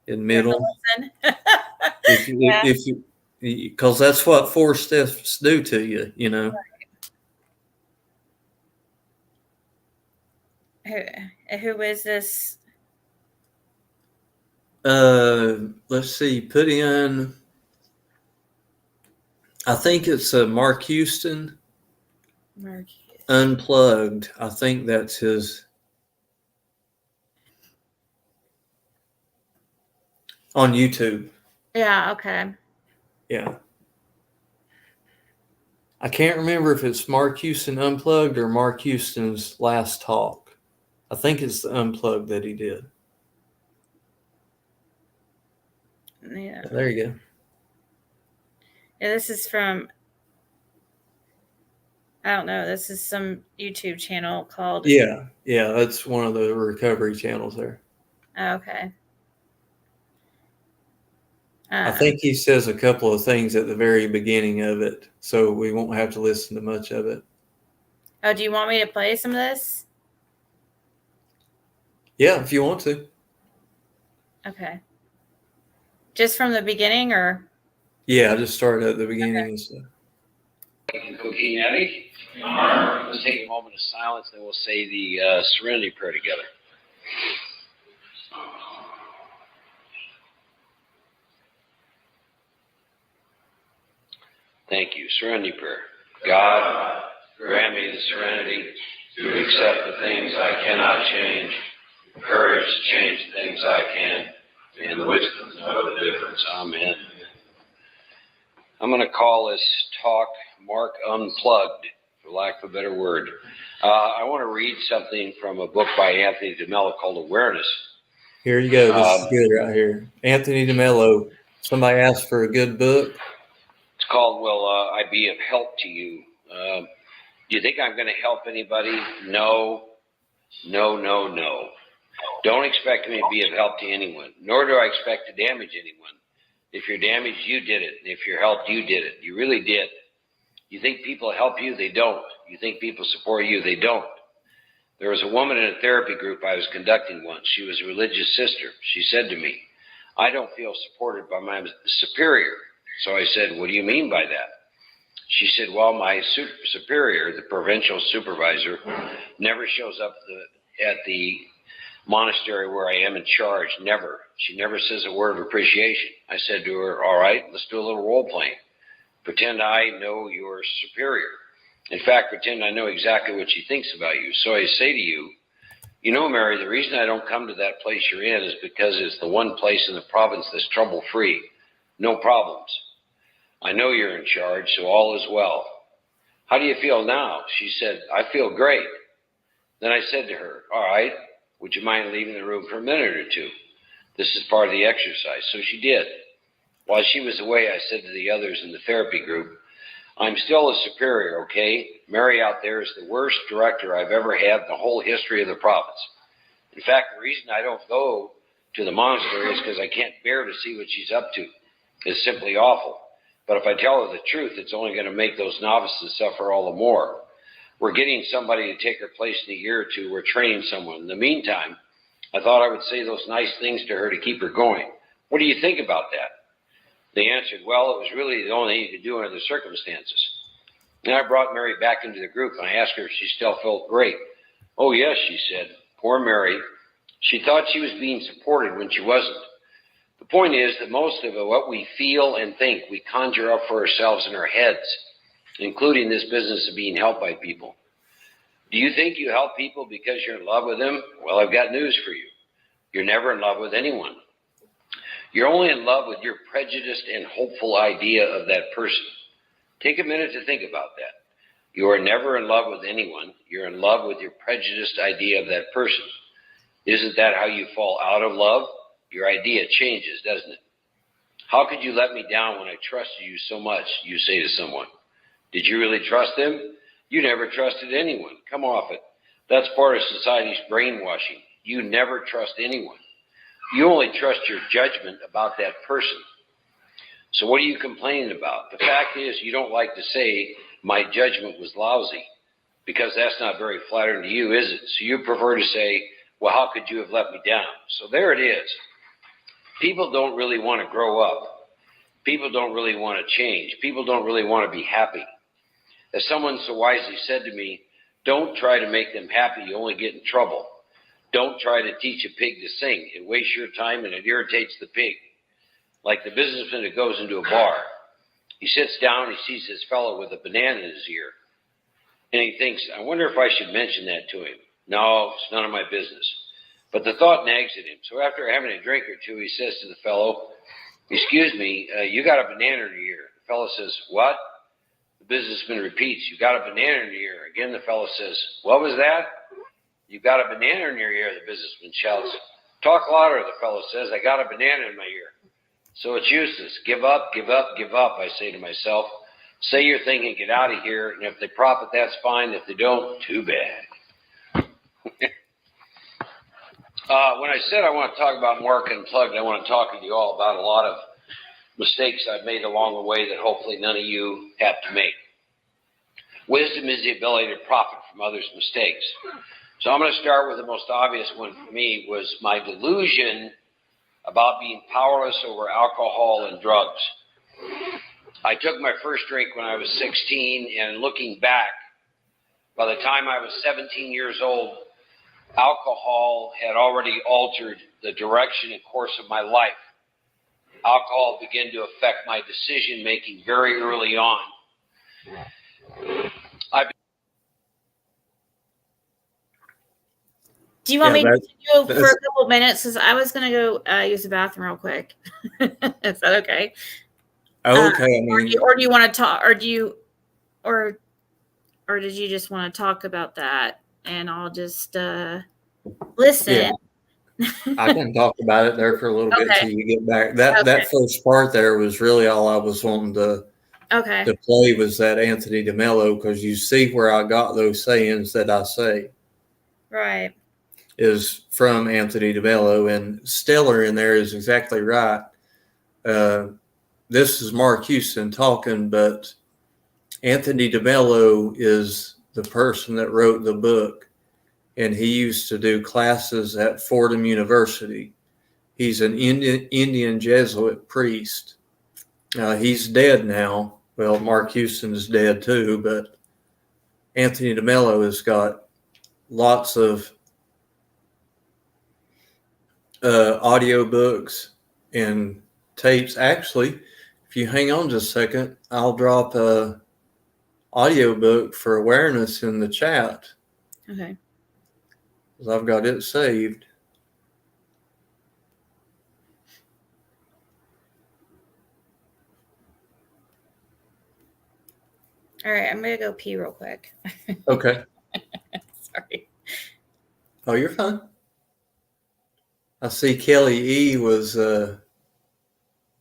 [SPEAKER 18] admit them. Because that's what 4 steps do to you, you know.
[SPEAKER 1] Who is this?
[SPEAKER 18] Let's see. Put in. I think it's Mark Houston. Unplugged. I think that's his. On YouTube.
[SPEAKER 1] Yeah. Okay.
[SPEAKER 18] Yeah. I can't remember if it's Mark Houston Unplugged or Mark Houston's last talk. I think it's the Unplugged that he did.
[SPEAKER 1] Yeah.
[SPEAKER 18] There you go.
[SPEAKER 1] Yeah, this is from, I don't know, this is some YouTube channel called.
[SPEAKER 18] Yeah, that's one of the recovery channels there.
[SPEAKER 1] Okay.
[SPEAKER 18] I think he says a couple of things at the very beginning of it, so we won't have to listen to much of it.
[SPEAKER 1] Oh, do you want me to play some of this?
[SPEAKER 18] Yeah, if you want to.
[SPEAKER 1] Okay. Just from the beginning, or?
[SPEAKER 18] Yeah, I just started at the beginning and stuff.
[SPEAKER 19] Cocaine addict. Let's take a moment of silence, and we'll say the Serenity Prayer together. Thank you. Serenity Prayer. God, grant me the serenity to accept the things I cannot change, the courage to change the things I can, and the wisdom to know the difference. Amen. I'm going to call this talk Mark Unplugged, for lack of a better word. I want to read something from a book by Anthony DeMello called Awareness.
[SPEAKER 18] Here you go. This is good right here. Anthony DeMello. Somebody asked for a good book.
[SPEAKER 19] It's called Will I Be of Help to You? Do you think I'm going to help anybody? No. Don't expect me to be of help to anyone, nor do I expect to damage anyone. If you're damaged, you did it. If you're helped, you did it. You really did. You think people help you? They don't. You think people support you? They don't. There was a woman in a therapy group I was conducting once. She was a religious sister. She said to me, I don't feel supported by my superior. So I said, what do you mean by that? She said, well, my superior, the provincial supervisor, never shows up at the monastery where I am in charge. Never. She never says a word of appreciation. I said to her, all right, let's do a little role playing. Pretend I know your superior. In fact, pretend I know exactly what she thinks about you. So I say to you, you know, Mary, the reason I don't come to that place you're in is because it's the one place in the province that's trouble-free. No problems. I know you're in charge, so all is well. How do you feel now? She said, I feel great. Then I said to her, all right, would you mind leaving the room for a minute or two? This is part of the exercise. So she did. While she was away, I said to the others in the therapy group, I'm still a superior, okay? Mary out there is the worst director I've ever had in the whole history of the province. In fact, the reason I don't go to the monastery is because I can't bear to see what she's up to. It's simply awful. But if I tell her the truth, it's only going to make those novices suffer all the more. We're getting somebody to take her place in a year or two. We're training someone. In the meantime, I thought I would say those nice things to her to keep her going. What do you think about that? They answered, well, it was really the only thing you could do under the circumstances. Then I brought Mary back into the group, and I asked her if she still felt great. Oh, yes, she said. Poor Mary. She thought she was being supported when she wasn't. The point is that most of what we feel and think, we conjure up for ourselves in our heads, including this business of being helped by people. Do you think you help people because you're in love with them? Well, I've got news for you. You're never in love with anyone. You're only in love with your prejudiced and hopeful idea of that person. Take a minute to think about that. You are never in love with anyone. You're in love with your prejudiced idea of that person. Isn't that how you fall out of love? Your idea changes, doesn't it? How could you let me down when I trusted you so much, you say to someone. Did you really trust them? You never trusted anyone. Come off it. That's part of society's brainwashing. You never trust anyone. You only trust your judgment about that person. So what are you complaining about? The fact is you don't like to say my judgment was lousy because that's not very flattering to you, is it? So you prefer to say, well, how could you have let me down? So there it is. People don't really want to grow up. People don't really want to change. People don't really want to be happy. As someone so wisely said to me, don't try to make them happy, you only get in trouble. Don't try to teach a pig to sing. It wastes your time and it irritates the pig. Like the businessman that goes into a bar. He sits down, he sees this fellow with a banana in his ear. And he thinks, I wonder if I should mention that to him. No, it's none of my business. But the thought nags at him. So after having a drink or two, he says to the fellow, excuse me, you got a banana in your ear. The fellow says, what? The businessman repeats, you got a banana in your ear. Again, the fellow says, what was that? You got a banana in your ear, the businessman shouts. Talk louder, the fellow says, I got a banana in my ear. So it's useless. Give up, give up, give up, I say to myself. Say your thing and get out of here. And if they profit, that's fine. If they don't, too bad. When I said I want to talk about Mark Unplugged, I want to talk to you all about a lot of mistakes I've made along the way that hopefully none of you have to make. Wisdom is the ability to profit from others' mistakes. So I'm going to start with the most obvious one for me was my delusion about being powerless over alcohol and drugs. I took my first drink when I was 16, and looking back, by the time I was 17 years old, alcohol had already altered the direction and course of my life. Alcohol began to affect my decision making very early on.
[SPEAKER 1] Do you want me to go for a couple of minutes? Because I was going to go use the bathroom real quick. Is that okay?
[SPEAKER 18] Okay.
[SPEAKER 1] Or do you want to talk? Or do you, or did you just want to talk about that? And I'll just listen.
[SPEAKER 18] Yeah. I can talk about it there for a little bit till you get back. That first part there was really all I was wanting to play was that Anthony DeMello, because you see where I got those sayings that I say.
[SPEAKER 1] Right.
[SPEAKER 18] Is from Anthony DeMello, and Stellar in there is exactly right. This is Mark Houston talking, but Anthony DeMello is the person that wrote the book, and he used to do classes at Fordham University. He's an Indian Jesuit priest. He's dead now. Well, Mark Houston is dead too, but Anthony DeMello has got lots of audio books and tapes. Actually, if you hang on just a second, I'll drop a audio book for awareness in the chat.
[SPEAKER 1] Okay.
[SPEAKER 18] Because I've got it saved.
[SPEAKER 1] All right, I'm gonna go pee real quick.
[SPEAKER 18] Okay.
[SPEAKER 1] Sorry.
[SPEAKER 18] Oh, you're fine. I see Kelly E was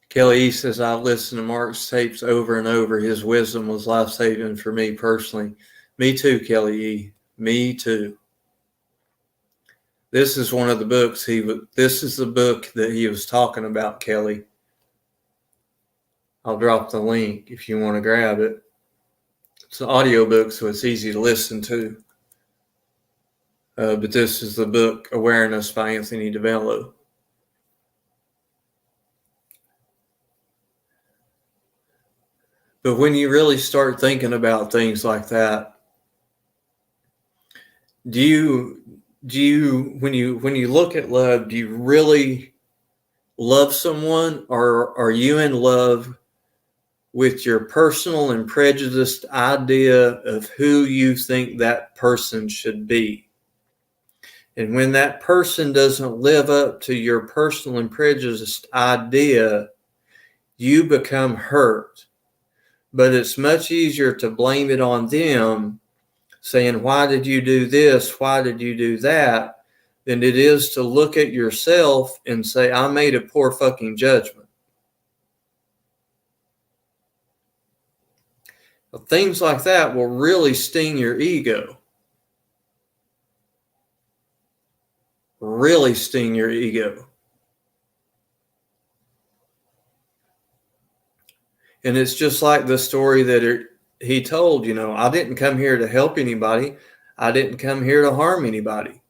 [SPEAKER 18] Kelly E says, I've listened to Mark's tapes over and over. His wisdom was life-saving for me personally. Me too, Kelly E. Me too. This is one of the books this is the book that he was talking about, Kelly. I'll drop the link if you want to grab it. It's an audiobook, so it's easy to listen to. But this is the book, Awareness by Anthony DeVello. But when you really start thinking about things like that, do you when you look at love, do you really love someone, or are you in love with your personal and prejudiced idea of who you think that person should be? And when that person doesn't live up to your personal and prejudiced idea, you become hurt. But it's much easier to blame it on them, saying, why did you do this? Why did you do that? Than it is to look at yourself and say, I made a poor fucking judgment. But things like that will really sting your ego. Really sting your ego. And it's just like the story that he told, I didn't come here to help anybody. I didn't come here to harm anybody.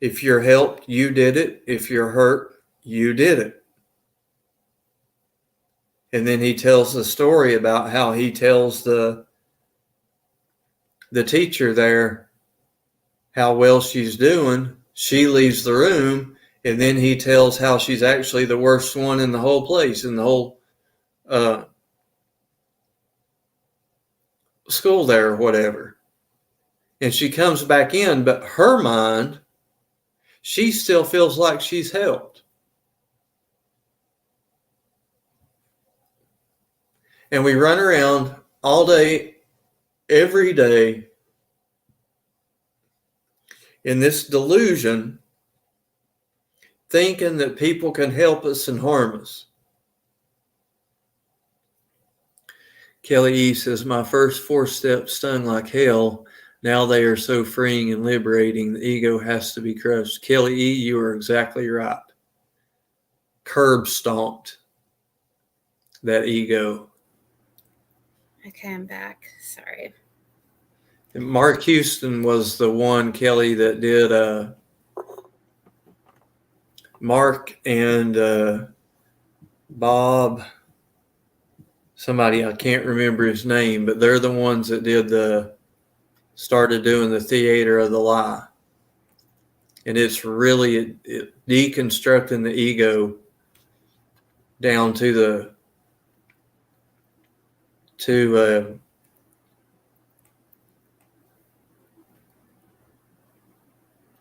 [SPEAKER 18] If you're helped, you did it. If you're hurt, you did it. And then he tells the story about how he tells the teacher there how well she's doing. She leaves the room. And then he tells how she's actually the worst one in the whole place, in the whole school there or whatever. And she comes back in, but her mind, she still feels like she's helped. And we run around all day, every day, in this delusion, thinking that people can help us and harm us. Kelly E says, my first 4 steps stung like hell. Now they are so freeing and liberating. The ego has to be crushed. Kelly E, you are exactly right. Curb stomped that ego.
[SPEAKER 1] Okay, I'm back. Sorry.
[SPEAKER 18] And Mark Houston was the one, Kelly, that did Mark and Bob, somebody, I can't remember his name, but they're the ones that started doing the theater of the lie. And it's really deconstructing the ego down to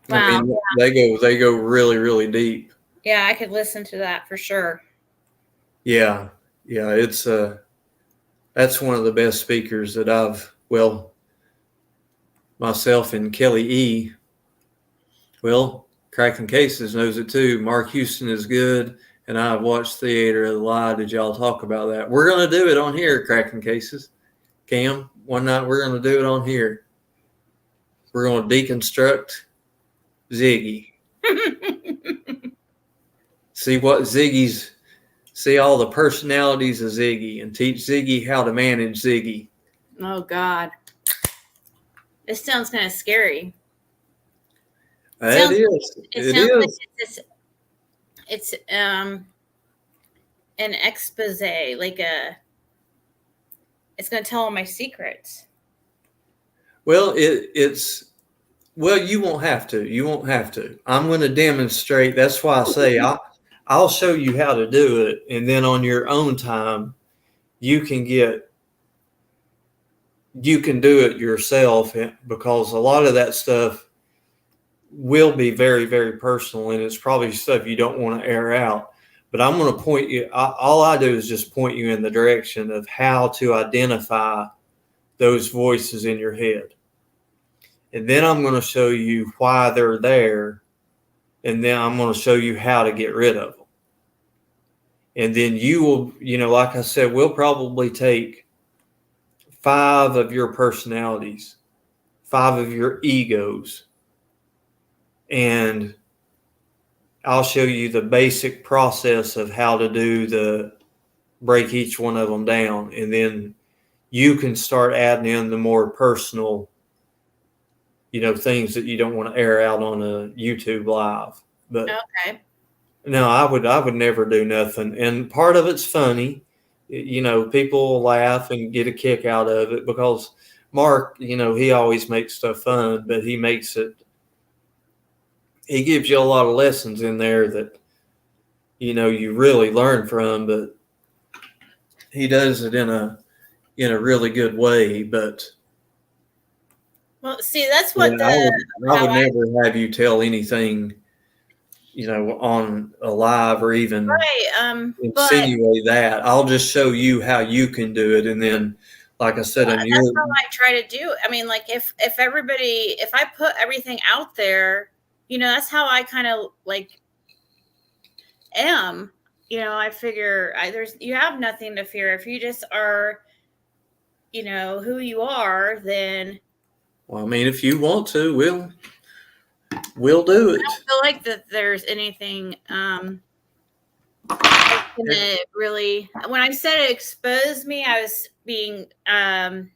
[SPEAKER 1] Wow.
[SPEAKER 18] I mean, they go really, really deep.
[SPEAKER 1] Yeah, I could listen to that for sure.
[SPEAKER 18] Yeah. It's that's one of the best speakers that myself and Kelly E. Well, Cracking Cases knows it too. Mark Houston is good, and I've watched Theater of the Lie. Did y'all talk about that? We're gonna do it on here, Cracking Cases. Cam, one night we're gonna do it on here. We're gonna deconstruct Ziggy. See all the personalities of Ziggy and teach Ziggy how to manage Ziggy.
[SPEAKER 1] Oh God. This sounds kind of scary.
[SPEAKER 18] It is.
[SPEAKER 1] It sounds like it's an expose, like it's gonna tell all my secrets.
[SPEAKER 18] Well, you won't have to. You won't have to. I'm going to demonstrate. That's why I say I'll show you how to do it, and then on your own time, you can do it yourself, because a lot of that stuff will be very, very personal, and it's probably stuff you don't want to air out. But I'm going to point you, all I do is just point you in the direction of how to identify those voices in your head. And then I'm going to show you why they're there. And then I'm going to show you how to get rid of them. And then you will, like I said, we'll probably take 5 of your personalities, 5 of your egos, and I'll show you the basic process of how to break each one of them down. And then you can start adding in the more personal, things that you don't want to air out on a YouTube live. But
[SPEAKER 1] okay.
[SPEAKER 18] No, I would never do nothing. And part of it's funny. People laugh and get a kick out of it because Mark, he always makes stuff fun, but he gives you a lot of lessons in there that, you really learn from, but he does it in a really good way. But
[SPEAKER 1] well, see, that's what
[SPEAKER 18] I would never have you tell anything, on a live or even
[SPEAKER 1] right.
[SPEAKER 18] insinuate that. I'll just show you how you can do it. And then, like I said,
[SPEAKER 1] that's how I try to do it. I mean, like if I put everything out there, that's how I kind of like am. I figure you have nothing to fear. If you just are, who you are, then.
[SPEAKER 18] Well, I mean, if you want to, we'll do it.
[SPEAKER 1] I don't feel like that there's anything really. When I said it exposed me, I was being I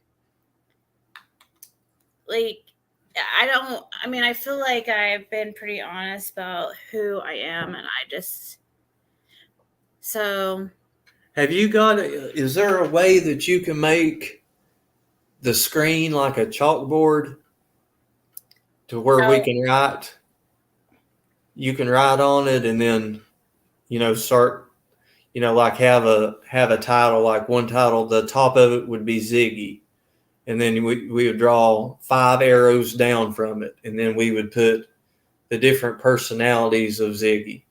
[SPEAKER 1] feel like I've been pretty honest about who I am, and
[SPEAKER 18] have you is there a way that you can make the screen like a chalkboard to where we can write? You can write on it and then, start, like have a title, like one title, the top of it would be Ziggy. And then we would draw 5 arrows down from it. And then we would put the different personalities of Ziggy.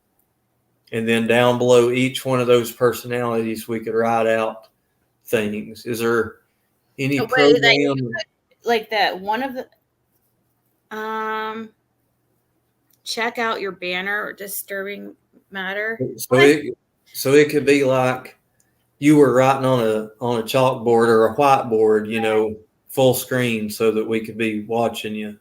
[SPEAKER 18] And then down below each one of those personalities, we could write out things. Is there any program
[SPEAKER 1] like that? One of the check out your banner or disturbing matter.
[SPEAKER 18] So it could be like you were writing on a chalkboard or a whiteboard, full screen, so that we could be watching you.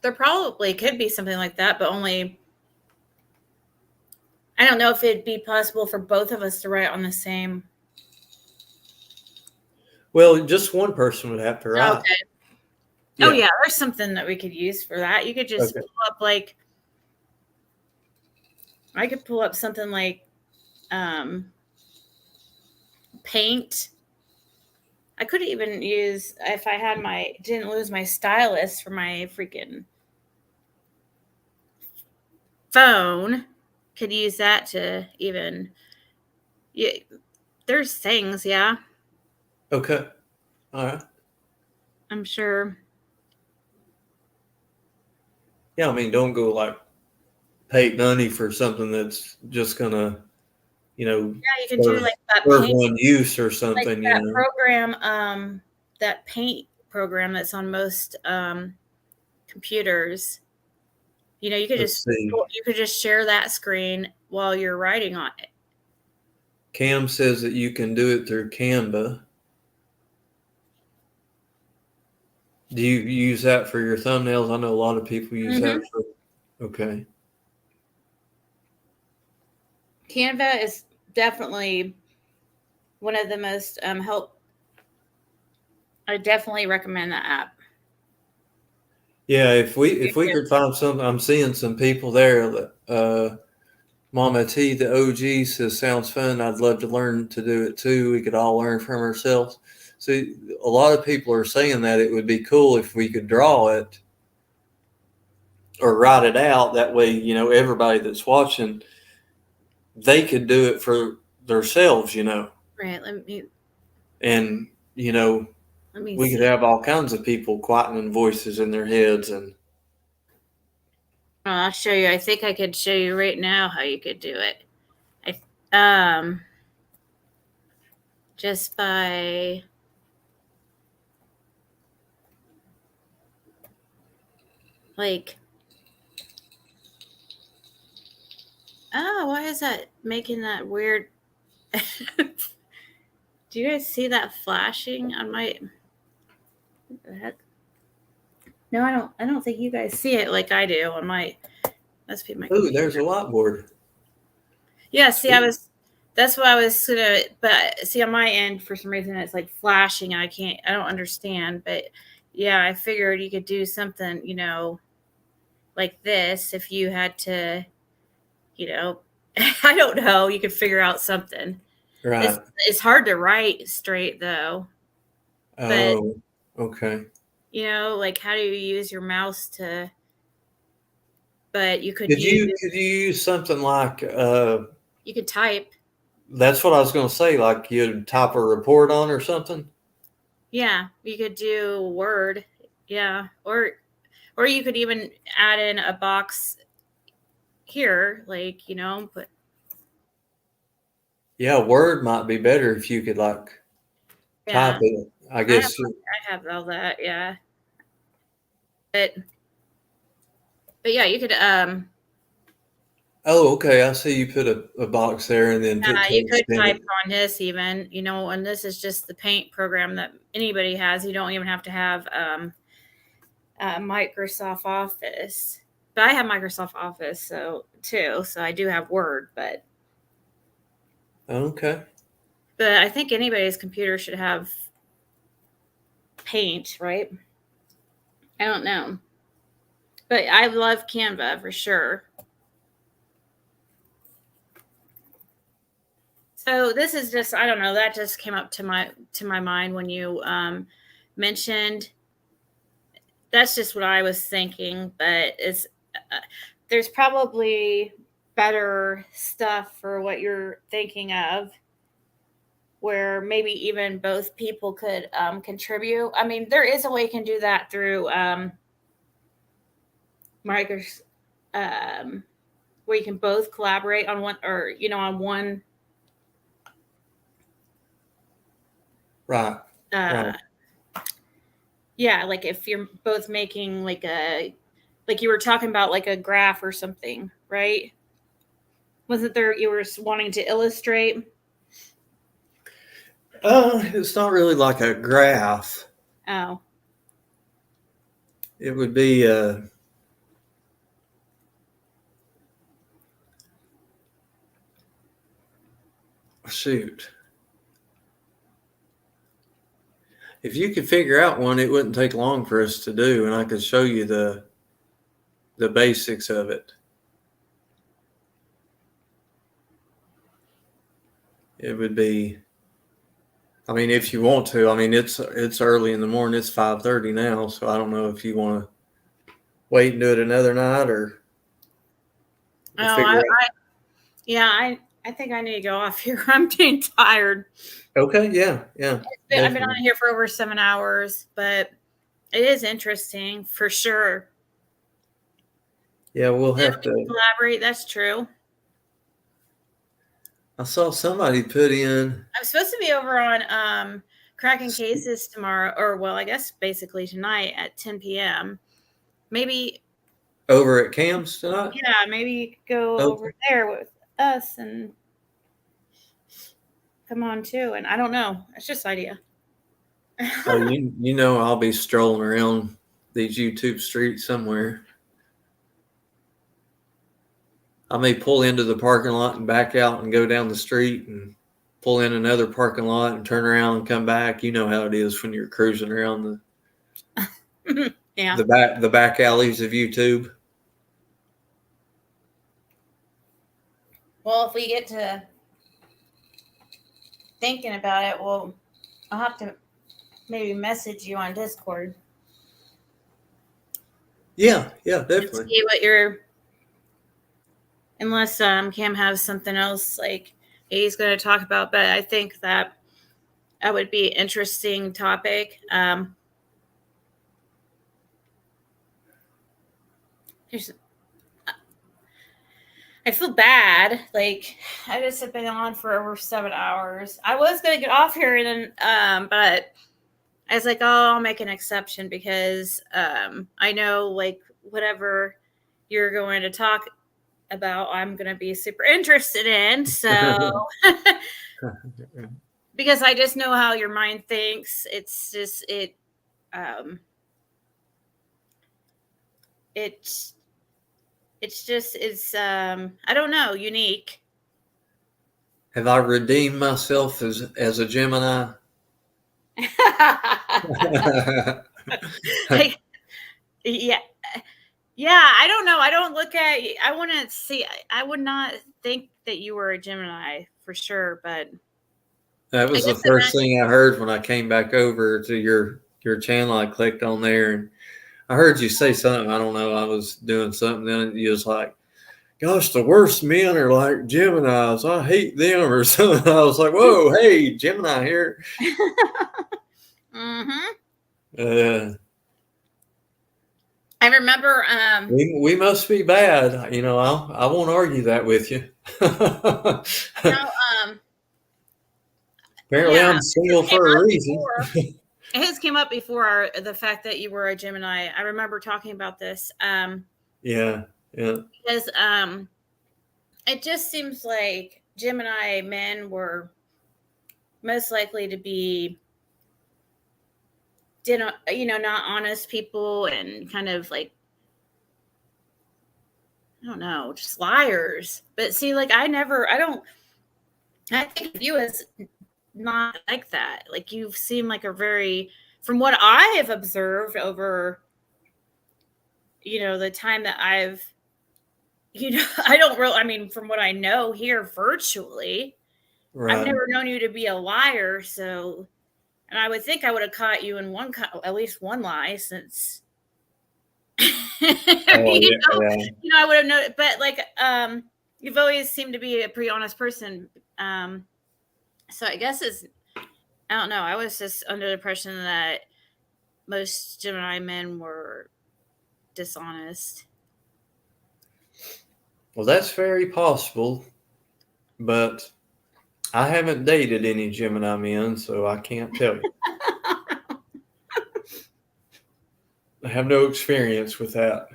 [SPEAKER 1] There probably could be something like that, but only I don't know if it'd be possible for both of us to write on the same.
[SPEAKER 18] Well, just one person would have to write.
[SPEAKER 1] Okay. Yeah. Oh yeah, there's something that we could use for that. You could just pull up I could pull up something like paint. I could even use, if I had didn't lose my stylus for my freaking phone, could use that to even, there's things, yeah.
[SPEAKER 18] Okay. All right.
[SPEAKER 1] I'm sure.
[SPEAKER 18] Yeah, I mean, don't go like pay money for something that's just gonna,
[SPEAKER 1] yeah, you can do like that
[SPEAKER 18] paint, one use or something.
[SPEAKER 1] Like that program, that paint program that's on most computers. You could just share that screen while you're writing on it.
[SPEAKER 18] Cam says that you can do it through Canva. Do you use that for your thumbnails? I know a lot of people use that for. Okay.
[SPEAKER 1] Canva is definitely one of the most help. I definitely recommend that app.
[SPEAKER 18] Yeah, if we could find something, I'm seeing some people there. Mama T, the OG, says sounds fun. I'd love to learn to do it too. We could all learn from ourselves. So a lot of people are saying that it would be cool if we could draw it or write it out. That way, everybody that's watching, they could do it for themselves,
[SPEAKER 1] Right. Let me.
[SPEAKER 18] And,
[SPEAKER 1] Let me
[SPEAKER 18] We
[SPEAKER 1] see.
[SPEAKER 18] could have all kinds of people quietening voices in their heads, and
[SPEAKER 1] I'll show you. I think I could show you right now how you could do it. Just by like, oh, why is that making that weird? Do you guys see that flashing on my? What the heck? No, I don't. I don't think you guys see it like I do on my. Must be my.
[SPEAKER 18] ooh, there's a whiteboard.
[SPEAKER 1] Yeah. See, that's what I was gonna. But see, on my end, for some reason, it's like flashing, and I can't. I don't understand. But yeah, I figured you could do something, like this if you had to, I don't know. You could figure out something.
[SPEAKER 18] Right.
[SPEAKER 1] It's hard to write straight though. But
[SPEAKER 18] Oh, okay.
[SPEAKER 1] like how do you use your mouse to? But you could
[SPEAKER 18] Could
[SPEAKER 1] use.
[SPEAKER 18] you use something like
[SPEAKER 1] You could type.
[SPEAKER 18] that's what I was going to say, like you'd type a report on or something?
[SPEAKER 1] Yeah, you could do Word. Yeah, or you could even add in a box here, like but
[SPEAKER 18] Yeah, Word might be better if you could like type it. I guess.
[SPEAKER 1] I have all that. Yeah, but yeah, you could
[SPEAKER 18] Oh, okay. I see you put a box there and then put
[SPEAKER 1] you
[SPEAKER 18] text
[SPEAKER 1] could
[SPEAKER 18] in
[SPEAKER 1] type
[SPEAKER 18] it.
[SPEAKER 1] on this even, and this is just the Paint program that anybody has. You don't even have to have Microsoft Office. But I have Microsoft Office too, so I do have Word, but
[SPEAKER 18] Okay.
[SPEAKER 1] I think anybody's computer should have Paint, right? I don't know. But I love Canva for sure. So this is just, I don't know, that just came up to my mind when you mentioned. That's just what I was thinking, but there's probably better stuff for what you're thinking of, where maybe even both people could contribute. I mean, there is a way you can do that through Microsoft, where you can both collaborate on one, or on one.
[SPEAKER 18] Right. Right.
[SPEAKER 1] Yeah, like if you're both making like you were talking about like a graph or something, right? Wasn't there, you were wanting to illustrate?
[SPEAKER 18] It's not really like a graph.
[SPEAKER 1] Oh.
[SPEAKER 18] It would be shoot. If you could figure out one, it wouldn't take long for us to do, and I could show you the basics of it. It would be, I mean, if you want to. I mean, it's early in the morning. It's 5:30 now, so I don't know if you want to wait and do it another night or
[SPEAKER 1] Oh, I think I need to go off here. I'm getting tired.
[SPEAKER 18] Okay, yeah.
[SPEAKER 1] I've been on here for over 7 hours, but it is interesting for sure.
[SPEAKER 18] Yeah, we'll have to
[SPEAKER 1] collaborate. That's true.
[SPEAKER 18] I saw somebody put in.
[SPEAKER 1] I'm supposed to be over on cracking cases tomorrow, or well, I guess basically tonight at 10 p.m. Maybe
[SPEAKER 18] Over at Cam's tonight?
[SPEAKER 1] Yeah, maybe go over there with us and come on too. And I don't know. It's just an idea.
[SPEAKER 18] Oh, you know I'll be strolling around these YouTube streets somewhere. I may pull into the parking lot and back out and go down the street and pull in another parking lot and turn around and come back. You know how it is when you're cruising around
[SPEAKER 1] yeah.
[SPEAKER 18] the back alleys of YouTube.
[SPEAKER 1] Well, if we get to thinking about it, I'll have to maybe message you on Discord.
[SPEAKER 18] Yeah, definitely.
[SPEAKER 1] See what you're. Unless Cam has something else like he's going to talk about, but I think that would be an interesting topic. I feel bad. Like, I just have been on for over 7 hours. I was gonna get off here and then, but I was like, oh, I'll make an exception because I know like whatever you're going to talk about, I'm gonna be super interested in. So because I just know how your mind thinks. It's just it's I don't know, unique.
[SPEAKER 18] Have I redeemed myself as a Gemini?
[SPEAKER 1] Like, yeah. Yeah, I don't know. I don't look at. I want to see. I would not think that you were a Gemini for sure, but
[SPEAKER 18] That was the first thing I heard when I came back over to your channel. I clicked on there and I heard you say something. I don't know. I was doing something, then you was like, "Gosh, the worst men are like Geminis. I hate them," or something. I was like, "Whoa, hey, Gemini here."
[SPEAKER 1] I remember.
[SPEAKER 18] We must be bad. You know, I won't argue that with you. Apparently, I'm single for a reason.
[SPEAKER 1] His came up before the fact that you were a Gemini. I remember talking about this.
[SPEAKER 18] Yeah.
[SPEAKER 1] Because it just seems like Gemini men were most likely to be, not honest people and kind of like, I don't know, just liars. But see, like I think of you as not like that. Like you seem like from what I have observed over, the time that I've, from what I know here virtually,
[SPEAKER 18] right.
[SPEAKER 1] I've never known you to be a liar. So, and I would think I would have caught you in at least one lie since, I would have known, but like, you've always seemed to be a pretty honest person. So I guess I don't know. I was just under the impression that most Gemini men were dishonest.
[SPEAKER 18] Well, that's very possible, but I haven't dated any Gemini men, so I can't tell you. I have no experience with that.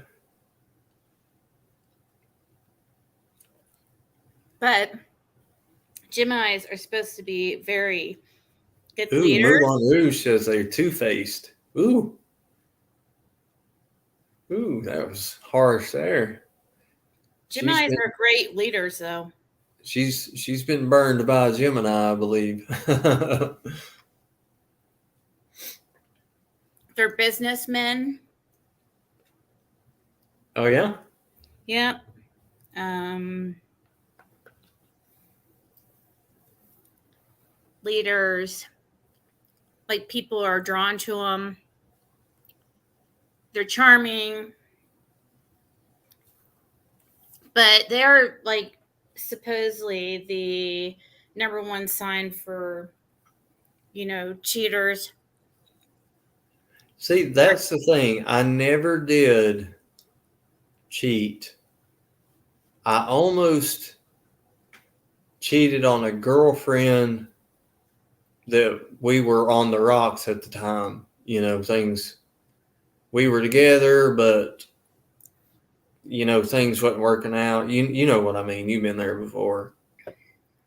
[SPEAKER 1] But Geminis are supposed to be very good
[SPEAKER 18] Ooh,
[SPEAKER 1] leaders.
[SPEAKER 18] Moulin Rouge says they're two-faced. Ooh, that was harsh there.
[SPEAKER 1] Geminis are great leaders, though.
[SPEAKER 18] She's been burned by a Gemini, I believe.
[SPEAKER 1] They're businessmen.
[SPEAKER 18] Oh yeah?
[SPEAKER 1] Yep. Leaders, like people are drawn to them. They're charming, but they're like supposedly the number one sign for, cheaters.
[SPEAKER 18] See, that's the thing. I never did cheat. I almost cheated on a girlfriend that we were on the rocks at the time. We were together, but things wasn't working out. You know what I mean. You've been there before.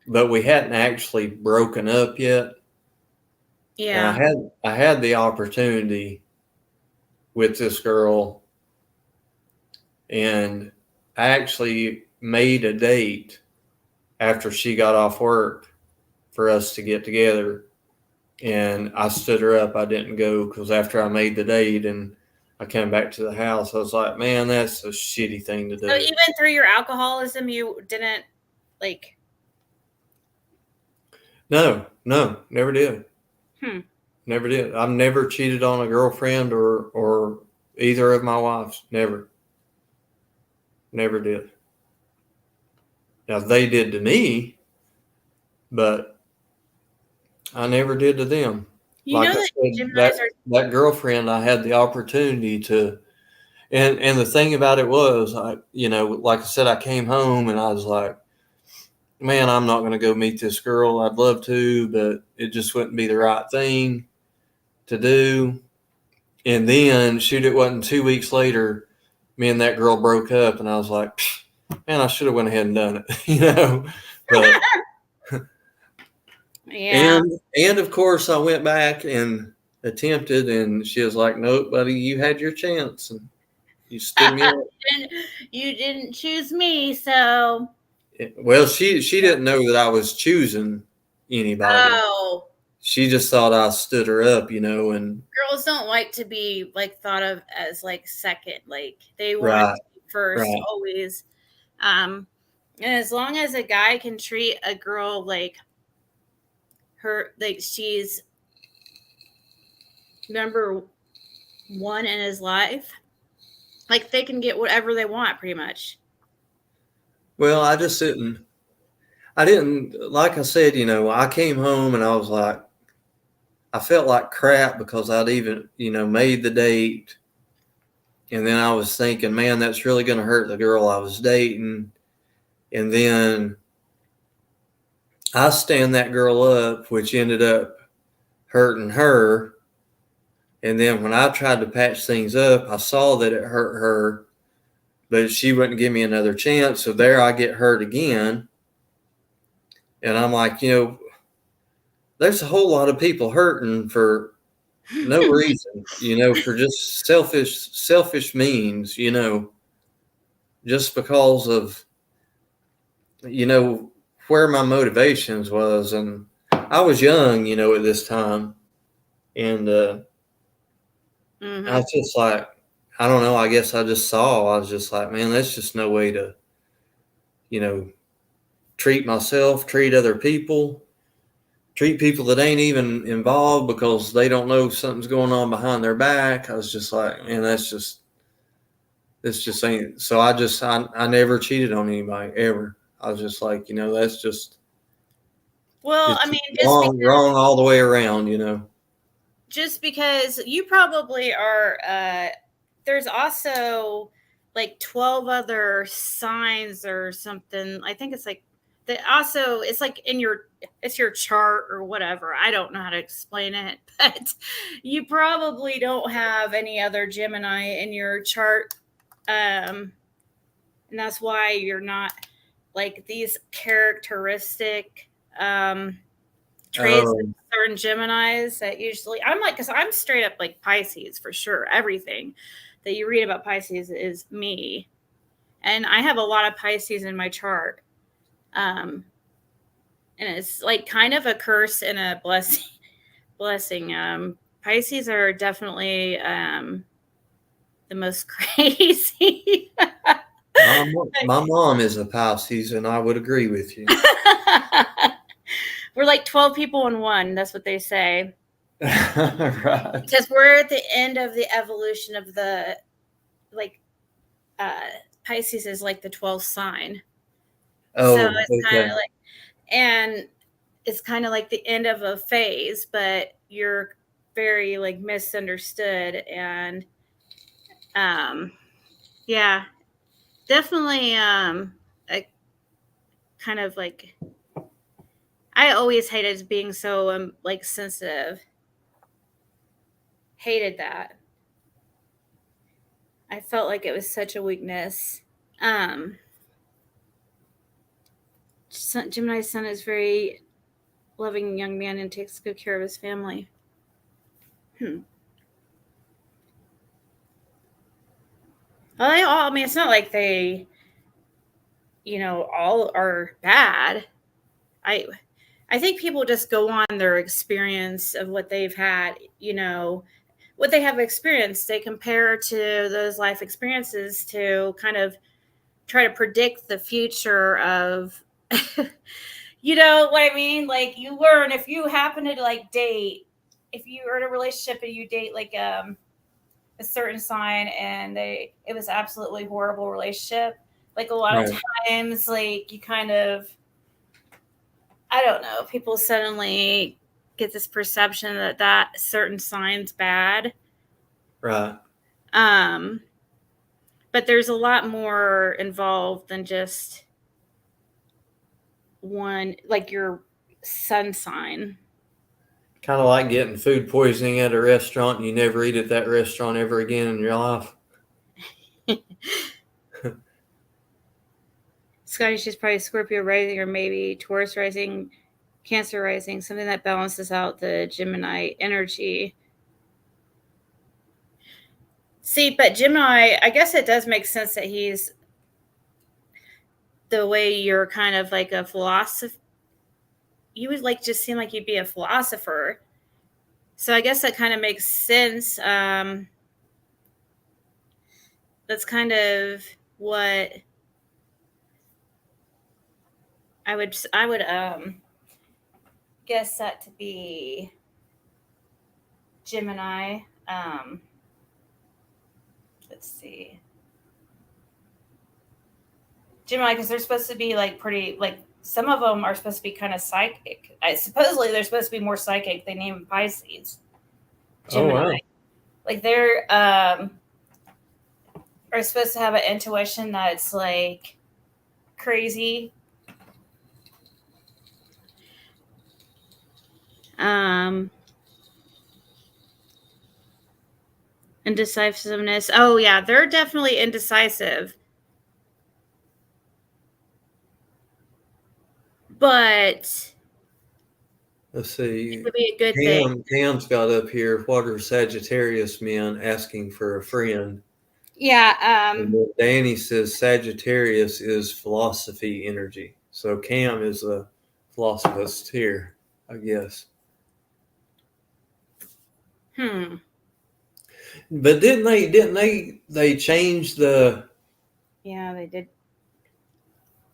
[SPEAKER 18] But we hadn't actually broken up yet.
[SPEAKER 1] Yeah.
[SPEAKER 18] And I had the opportunity with this girl, and I actually made a date after she got off work for us to get together. And I stood her up. I didn't go because after I made the date and I came back to the house, I was like, man, that's a shitty thing to do.
[SPEAKER 1] So even through your alcoholism, you didn't like?
[SPEAKER 18] No, never did. Never did. I've never cheated on a girlfriend or either of my wives. Never did. Now they did to me, but I never did to them.
[SPEAKER 1] You
[SPEAKER 18] Like
[SPEAKER 1] know
[SPEAKER 18] I
[SPEAKER 1] that
[SPEAKER 18] said,
[SPEAKER 1] Geminis are
[SPEAKER 18] that girlfriend, I had the opportunity to, and the thing about it was, like I said, I came home and I was like, man, I'm not going to go meet this girl. I'd love to, but it just wouldn't be the right thing to do. And then, shoot, it wasn't 2 weeks later, me and that girl broke up, and I was like, man, I should have went ahead and done it, But
[SPEAKER 1] yeah.
[SPEAKER 18] and of course, I went back and attempted, and she was like, nope, buddy, you had your chance, and you stood me up.
[SPEAKER 1] You didn't choose me, so.
[SPEAKER 18] Well, she didn't know that I was choosing anybody.
[SPEAKER 1] Oh.
[SPEAKER 18] She just thought I stood her up, and
[SPEAKER 1] Girls don't like to be like thought of as like second. Like they want
[SPEAKER 18] right,
[SPEAKER 1] to be first
[SPEAKER 18] right.
[SPEAKER 1] always. And as long as a guy can treat a girl like she's number one in his life, like they can get whatever they want pretty much.
[SPEAKER 18] Well, I didn't, like I said, I came home and I was like, I felt like crap because I'd even, made the date. And then I was thinking, man, that's really going to hurt the girl I was dating. And then I stand that girl up, which ended up hurting her. And then when I tried to patch things up, I saw that it hurt her, but she wouldn't give me another chance. So there I get hurt again. And I'm like, there's a whole lot of people hurting for no reason, for just selfish means, just because of, where my motivations was. And I was young, at this time. And I was just like, I don't know, I guess I was just like, man, that's just no way to, treat myself, treat other people, treat people that ain't even involved because they don't know something's going on behind their back. I was just like, man, this just ain't. So I never cheated on anybody ever. I was just like, that's just.
[SPEAKER 1] Well, I mean,
[SPEAKER 18] wrong all the way around,
[SPEAKER 1] Just because you probably are, there's also like 12 other signs or something. I think it's like that. Also, it's like it's your chart or whatever. I don't know how to explain it, but you probably don't have any other Gemini in your chart. And that's why you're not like these characteristic, traits of certain Geminis that usually because I'm straight up like Pisces for sure. Everything that you read about Pisces is me, and I have a lot of Pisces in my chart. And it's like kind of a curse and a blessing. Pisces are definitely the most crazy.
[SPEAKER 18] My mom is a Pisces, and I would agree with you.
[SPEAKER 1] We're like 12 people in one. That's what they say.
[SPEAKER 18] Right.
[SPEAKER 1] Because we're at the end of the evolution of the, Pisces is like the 12th sign.
[SPEAKER 18] Oh,
[SPEAKER 1] so it's kind
[SPEAKER 18] okay.
[SPEAKER 1] of like, and it's kind of like the end of a phase, but you're very like misunderstood. And, yeah, definitely, a kind of like, I always hated being so like sensitive. Hated that. I felt like it was such a weakness. Gemini's son is very loving young man and takes good care of his family. Well, they all. I mean, it's not like they, all are bad. I think people just go on their experience of what they've had, what they have experienced. They compare to those life experiences to kind of try to predict the future of, you know what I mean? Like you learn if you happen to like date, if you are in a relationship and you date like a certain sign and it was absolutely horrible relationship. Like a lot of times, like you kind of, I don't know, people suddenly get this perception that certain sign's bad.
[SPEAKER 18] Right.
[SPEAKER 1] But there's a lot more involved than just one, like your sun sign.
[SPEAKER 18] Kind of like getting food poisoning at a restaurant and you never eat at that restaurant ever again in your life.
[SPEAKER 1] Scotty, she's probably Scorpio rising or maybe Taurus rising, Cancer rising, something that balances out the Gemini energy. See, but Gemini, I guess it does make sense that he's the way you're kind of like a philosopher. You would like just seem like you'd be a philosopher. So I guess that kind of makes sense. That's kind of what I would guess that to be Gemini. Let's see. Gemini, because they're supposed to be like pretty, like some of them are supposed to be kind of psychic. Supposedly they're supposed to be more psychic. They name Pisces. Gemini.
[SPEAKER 18] Oh, wow.
[SPEAKER 1] Like they're are supposed to have an intuition that's like crazy. Indecisiveness. Oh yeah, they're definitely indecisive. But
[SPEAKER 18] Let's see.
[SPEAKER 1] it would be a good thing.
[SPEAKER 18] Cam's got up here. What are Sagittarius men asking for a friend?
[SPEAKER 1] Yeah.
[SPEAKER 18] And then Danny says Sagittarius is philosophy energy. So Cam is a philosophist here, I guess. But didn't they change the?
[SPEAKER 1] Yeah, they did.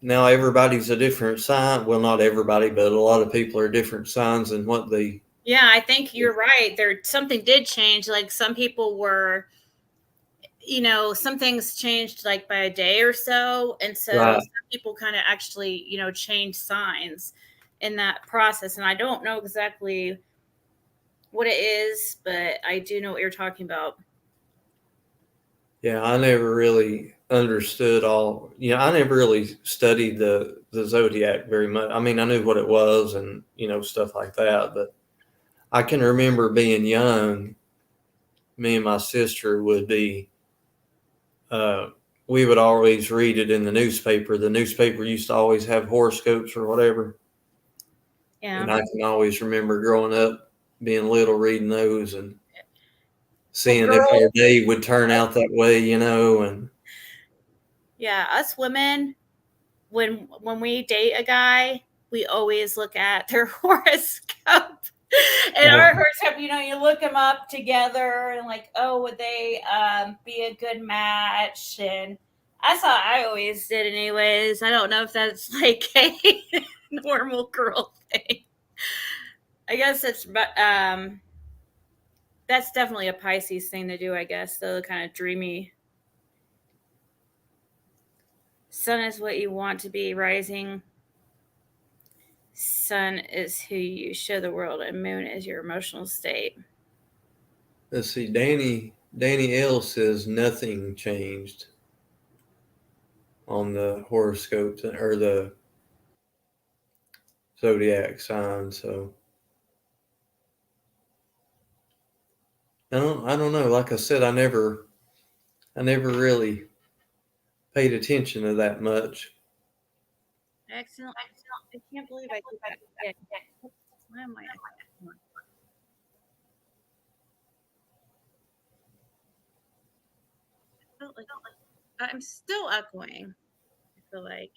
[SPEAKER 18] Now everybody's a different sign. Well, not everybody, but a lot of people are different signs than what they.
[SPEAKER 1] Yeah, I think you're right. Something did change. Like some people were, some things changed like by a day or so, and so
[SPEAKER 18] Right.
[SPEAKER 1] some people kind of actually, changed signs in that process. And I don't know exactly what it is, but I do know what you're talking about.
[SPEAKER 18] Yeah, I never really understood all. I never really studied the zodiac very much. I mean, I knew what it was and stuff like that, but I can remember being young. Me and my sister would be. We would always read it in the newspaper. The newspaper used to always have horoscopes or whatever.
[SPEAKER 1] Yeah.
[SPEAKER 18] And I can always remember growing up, being little, reading those and seeing if our day would turn out that way, and.
[SPEAKER 1] Yeah, us women, when we date a guy, we always look at their horoscope. And our horoscope, you look them up together and like, oh, would they be a good match? And that's how I always did anyways. I don't know if that's like a normal girl thing. I guess it's that's definitely a Pisces thing to do, I guess, the kind of dreamy. Sun is what you want to be. Rising sun is who you show the world, and moon is your emotional state.
[SPEAKER 18] Let's see. Danny L says nothing changed on the horoscopes or the zodiac sign. So I don't know. Like I said, I never really paid attention to that much.
[SPEAKER 1] Excellent. I can't believe I did that again. Why am I? I'm still echoing. I feel like.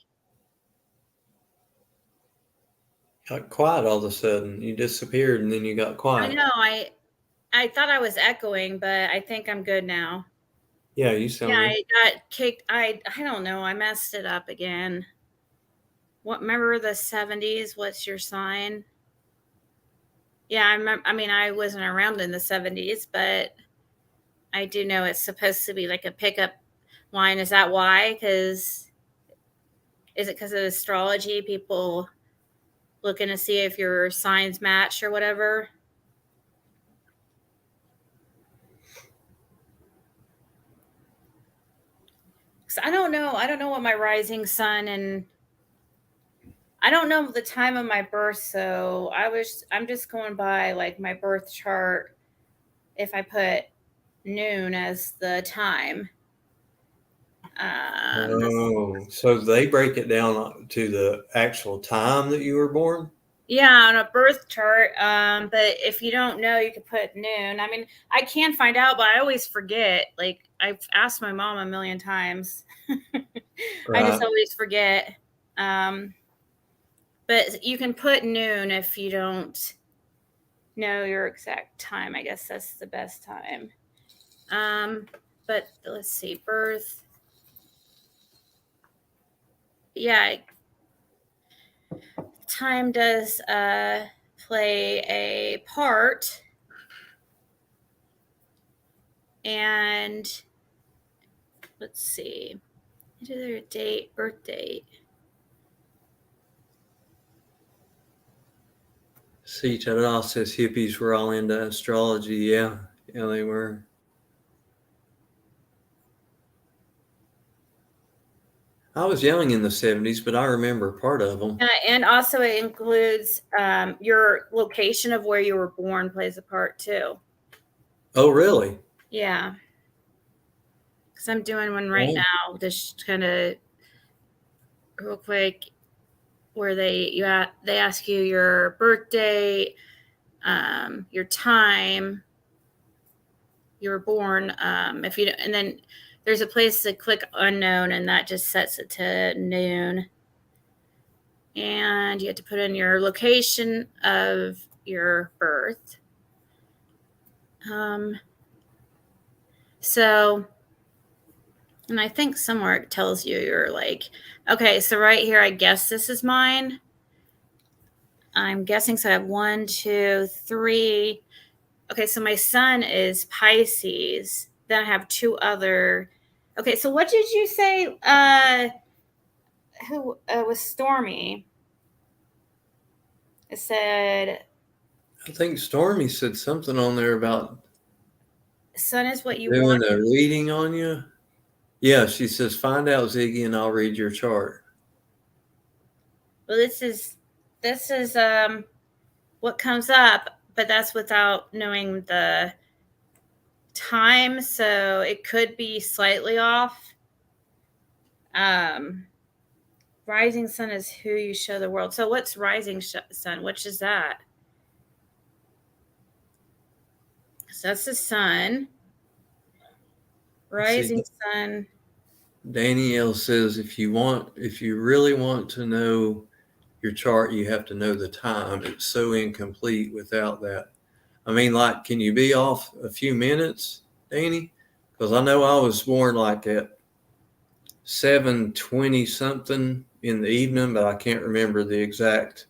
[SPEAKER 18] Got quiet all of a sudden. You disappeared and then you got quiet.
[SPEAKER 1] I know. I thought I was echoing, but I think I'm good now.
[SPEAKER 18] Yeah, you sound.
[SPEAKER 1] Yeah, I got kicked. I don't know. I messed it up again. Remember the 70s? What's your sign? Yeah, I remember. I mean, I wasn't around in the 70s, but I do know it's supposed to be like a pickup line. Is that why? Is it because of astrology? People looking to see if your signs match or whatever. So I don't know what my rising sun, and I don't know the time of my birth, so I'm just going by like my birth chart. If I put noon as the time.
[SPEAKER 18] So they break it down to the actual time that you were born?
[SPEAKER 1] Yeah, on a birth chart. But if you don't know, you could put noon. I mean, I can find out, but I always forget. Like, I've asked my mom a million times. I just always forget. But you can put noon if you don't know your exact time. I guess that's the best time. But let's see, birth. Yeah, time does play a part. And let's see, their date, birth date.
[SPEAKER 18] See, Tadal says hippies were all into astrology. Yeah, they were. I was young in the 70s, but I remember part of them.
[SPEAKER 1] And also it includes your location of where you were born plays a part too.
[SPEAKER 18] Oh, really?
[SPEAKER 1] Yeah. Because I'm doing one right now, just kind of real quick, where they ask you your birthday, your time you were born, if you and then there's a place to click unknown, and that just sets it to noon. And you have to put in your location of your birth. So, and I think somewhere it tells you you're like, okay, so right here, I guess this is mine. I'm guessing, so I have 1, 2, 3. Okay, so my sun is Pisces. Then I have 2 other. Okay, so what did you say? Who was Stormy? It said.
[SPEAKER 18] I think Stormy said something on there about
[SPEAKER 1] sun is what you
[SPEAKER 18] doing
[SPEAKER 1] want.
[SPEAKER 18] a reading on you. Yeah, she says, find out, Ziggy, and I'll read your chart.
[SPEAKER 1] Well, this is what comes up, but that's without knowing the time, so it could be slightly off. Rising sun is who you show the world. So what's rising sun? Which is that? So that's the sun. Rising sun.
[SPEAKER 18] Danielle says, if you really want to know your chart, you have to know the time. It's so incomplete without that. I mean, like, can you be off a few minutes, Danny? Because I know I was born like at 7:20 something in the evening, but I can't remember the exact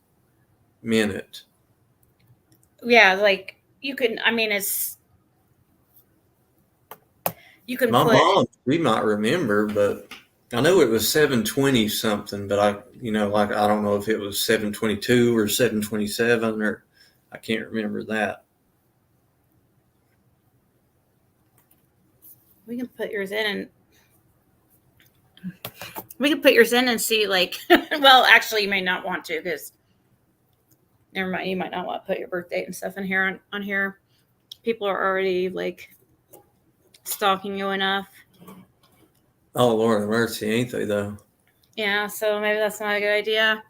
[SPEAKER 18] minute.
[SPEAKER 1] Yeah, like you can. I mean, it's you can.
[SPEAKER 18] My mom, we might remember, but I know it was 7:20 something. But I don't know if it was 7:22 or 7:27, or I can't remember that.
[SPEAKER 1] We can put yours in and see, like, well, actually, you may not want to, because never mind, you might not want to put your birth date and stuff in here on here. People are already like stalking you enough.
[SPEAKER 18] Oh, Lord have mercy, ain't they though?
[SPEAKER 1] Yeah, so maybe that's not a good idea.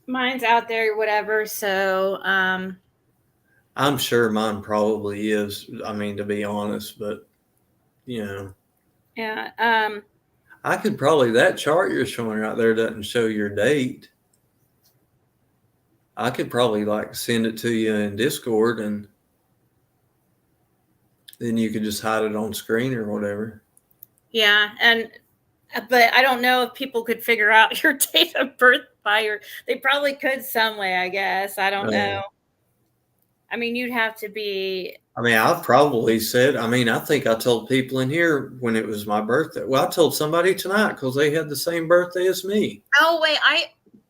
[SPEAKER 1] Mine's out there, whatever. So
[SPEAKER 18] I'm sure mine probably is. I mean, to be honest, but
[SPEAKER 1] yeah.
[SPEAKER 18] I could probably, that chart you're showing right there doesn't show your date. I could probably like send it to you in Discord, and then you could just hide it on screen or whatever.
[SPEAKER 1] Yeah, but I don't know if people could figure out your date of birth they probably could some way, I guess. I don't know. I mean, you'd have to be.
[SPEAKER 18] I mean, I've probably said, I think I told people in here when it was my birthday. Well, I told somebody tonight because they had the same birthday as me.
[SPEAKER 1] Oh, wait,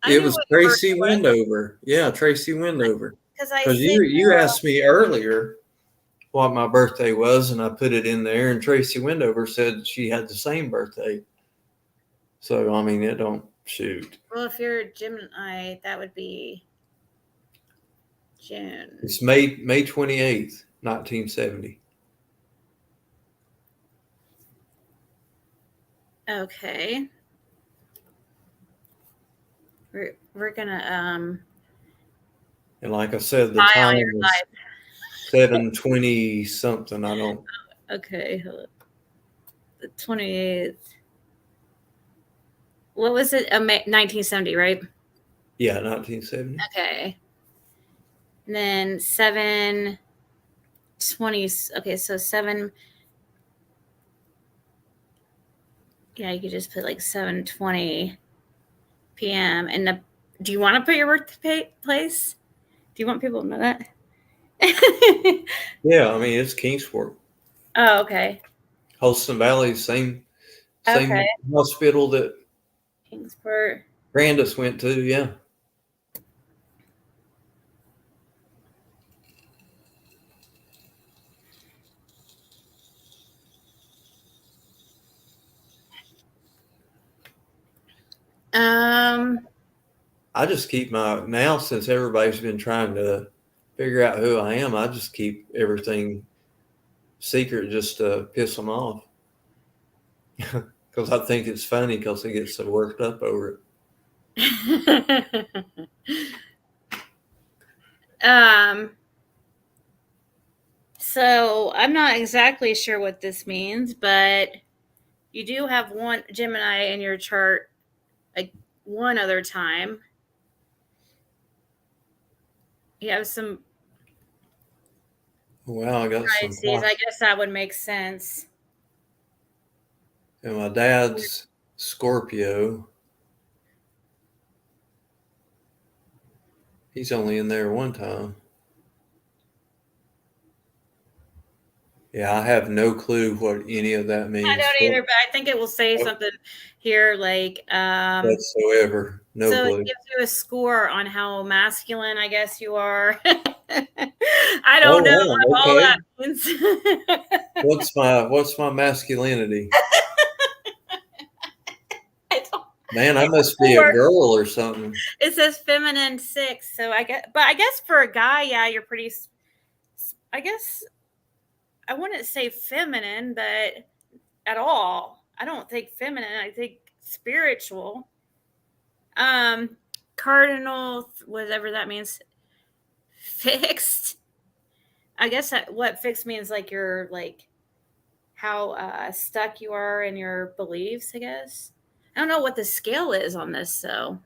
[SPEAKER 18] It was Tracy Windover. Yeah, Tracy Windover.
[SPEAKER 1] Because
[SPEAKER 18] you asked me earlier what my birthday was, and I put it in there, and Tracy Windover said she had the same birthday. So I mean, it don't shoot.
[SPEAKER 1] Well, if you're Gemini, that would be June.
[SPEAKER 18] It's May 28th, 1970.
[SPEAKER 1] Okay. We're gonna
[SPEAKER 18] And like I said, the
[SPEAKER 1] Smile
[SPEAKER 18] time
[SPEAKER 1] your
[SPEAKER 18] was
[SPEAKER 1] life.
[SPEAKER 18] 7:20 something. I don't.
[SPEAKER 1] Okay, hold up. The 28th. What was it? 1970, right?
[SPEAKER 18] Yeah, 1970.
[SPEAKER 1] Okay. And then 7:20. Okay, so 7. Yeah, you could just put like 7:20 p.m. And do you want to put your birthplace? Do you want people to know that?
[SPEAKER 18] Yeah, I mean it's Kingsport,
[SPEAKER 1] Oh, okay.
[SPEAKER 18] Holston Valley, same
[SPEAKER 1] Okay.
[SPEAKER 18] hospital that
[SPEAKER 1] Kingsport.
[SPEAKER 18] Grandis went to. Yeah. I just keep now since everybody's been trying to figure out who I am, I just keep everything secret just to piss them off. Because I think it's funny because they get so worked up over it.
[SPEAKER 1] So I'm not exactly sure what this means, but you do have one Gemini in your chart like one other time. You have some
[SPEAKER 18] Wow, I got some.
[SPEAKER 1] I guess that would make sense.
[SPEAKER 18] And my dad's Scorpio. He's only in there one time. Yeah, I have no clue what any of that means.
[SPEAKER 1] I don't either, but I think it will say something here like
[SPEAKER 18] whatsoever. No
[SPEAKER 1] so
[SPEAKER 18] clue.
[SPEAKER 1] it gives you a score on how masculine I guess you are. I don't know what all that means.
[SPEAKER 18] What's my masculinity? Man, I must be a girl or something.
[SPEAKER 1] It says feminine 6, so I guess for a guy, yeah, you're pretty. I guess I wouldn't say feminine, but at all. I don't think feminine. I think spiritual. Cardinal, whatever that means. Fixed. I guess what fixed means like you're like how stuck you are in your beliefs. I guess. I don't know what the scale is on this, though.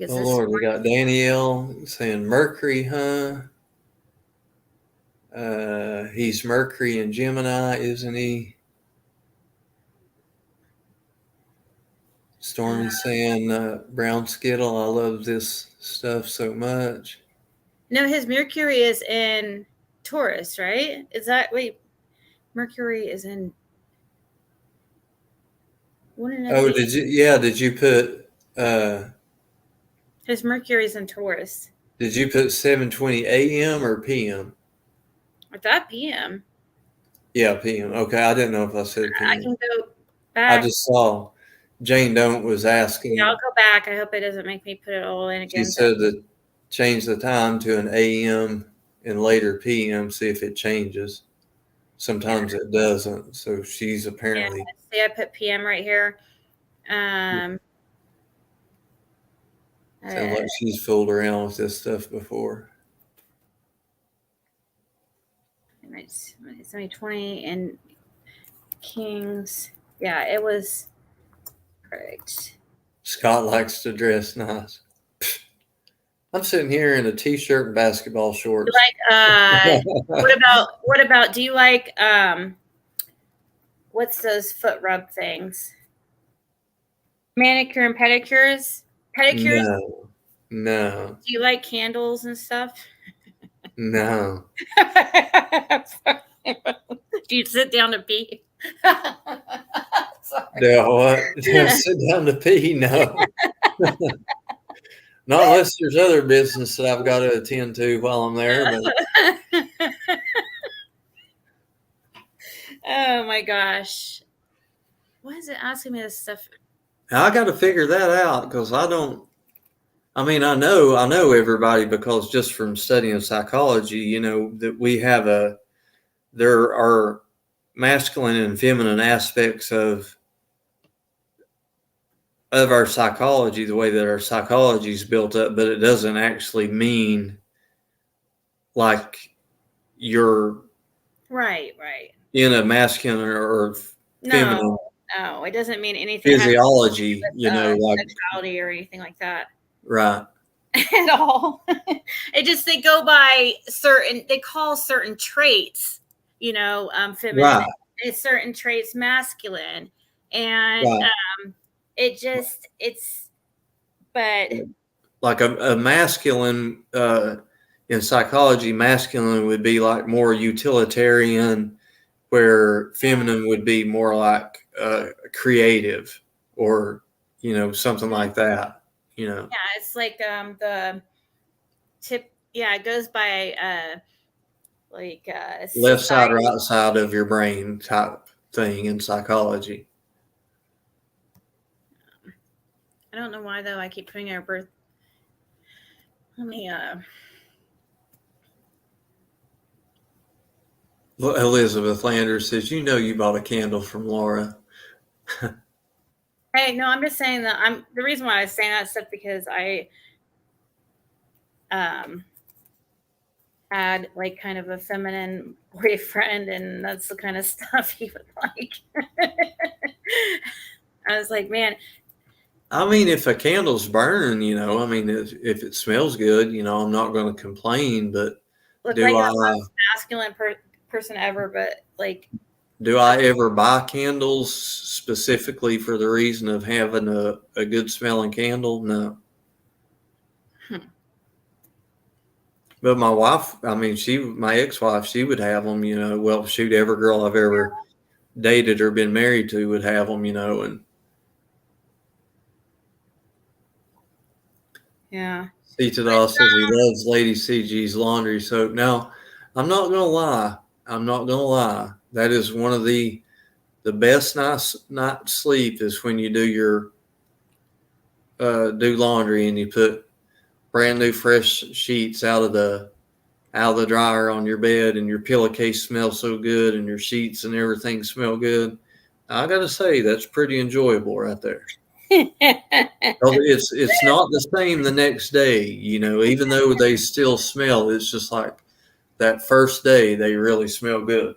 [SPEAKER 18] Oh, Lord, we got Danielle saying Mercury, huh? He's Mercury and Gemini, isn't he? Stormy saying Brown Skittle, I love this stuff so much.
[SPEAKER 1] No, his Mercury is in Taurus, right? Mercury is in.
[SPEAKER 18] Oh, did you? Yeah, did you put?
[SPEAKER 1] His Mercury's in Taurus.
[SPEAKER 18] Did you put 7:20 a.m. or p.m.?
[SPEAKER 1] I thought p.m.
[SPEAKER 18] Yeah, p.m. Okay, I didn't know if I said p.m.
[SPEAKER 1] I can go back.
[SPEAKER 18] I just saw Jane Don't was asking.
[SPEAKER 1] Yeah, I'll go back. I hope it doesn't make me put it all in again.
[SPEAKER 18] She said to change the time to an a.m. and later p.m. See if it changes. Sometimes it doesn't. So she's apparently.
[SPEAKER 1] Yeah, see, I put p.m. right here.
[SPEAKER 18] Sounds like she's fooled around with this stuff before.
[SPEAKER 1] It's only 20 and Kings. Yeah, it was correct.
[SPEAKER 18] Scott likes to dress nice. I'm sitting here in a t-shirt and basketball shorts.
[SPEAKER 1] What about do you like what's those foot rub things? Manicure and pedicures?
[SPEAKER 18] No.
[SPEAKER 1] Do you like candles and stuff?
[SPEAKER 18] No.
[SPEAKER 1] Do you sit down to pee?
[SPEAKER 18] Yeah, what? Sit down to pee? No. Not unless there's other business that I've got to attend to while I'm there. But
[SPEAKER 1] Oh my gosh. Why is it asking me this stuff?
[SPEAKER 18] I got to figure that out because I don't. I mean, I know everybody because just from studying psychology, you know, that there are masculine and feminine aspects of our psychology, the way that our psychology is built up, but it doesn't actually mean like you're
[SPEAKER 1] Right.
[SPEAKER 18] in a masculine or feminine
[SPEAKER 1] No, it doesn't mean anything has to do
[SPEAKER 18] physiology,
[SPEAKER 1] with
[SPEAKER 18] you know, like
[SPEAKER 1] sexuality or anything like that
[SPEAKER 18] right.
[SPEAKER 1] at all. It just they go by they call certain traits, you know, feminine.
[SPEAKER 18] Right.
[SPEAKER 1] It's certain traits masculine, and
[SPEAKER 18] Right.
[SPEAKER 1] but
[SPEAKER 18] Like a masculine in psychology, masculine would be like more utilitarian, where feminine would be more like creative or, you know, something like that, you know.
[SPEAKER 1] yeah, it's like the tip. Yeah, it goes by
[SPEAKER 18] Left side,
[SPEAKER 1] society.
[SPEAKER 18] right side of your brain type thing in psychology.
[SPEAKER 1] I don't know why though. I keep putting our birth. Let me
[SPEAKER 18] Elizabeth Landers says, "You know, you bought a candle from Laura."
[SPEAKER 1] Hey, no, I'm just saying that the reason why I was saying that stuff because I had like kind of a feminine boyfriend, and that's the kind of stuff he would like. I was like, man.
[SPEAKER 18] I mean, if a candle's burning, you know, I mean, if it smells good, you know, I'm not going to complain. But
[SPEAKER 1] Look,
[SPEAKER 18] do
[SPEAKER 1] like
[SPEAKER 18] I?
[SPEAKER 1] the most masculine person ever, but like.
[SPEAKER 18] Do I ever buy candles specifically for the reason of having a good smelling candle? No. But my wife, I mean, my ex-wife, she would have them, you know. Well, shoot, every girl I've ever dated or been married to would have them, you know. And
[SPEAKER 1] yeah.
[SPEAKER 18] Citadel says he loves Lady CG's laundry soap. Now, I'm not gonna lie. That is one of the best night's sleep is when you do your do laundry and you put brand new fresh sheets out of the dryer on your bed, and your pillowcase smells so good, and your sheets and everything smell good. I gotta say that's pretty enjoyable right there. It's not the same the next day, you know, even though they still smell. It's just like that first day they really smell good.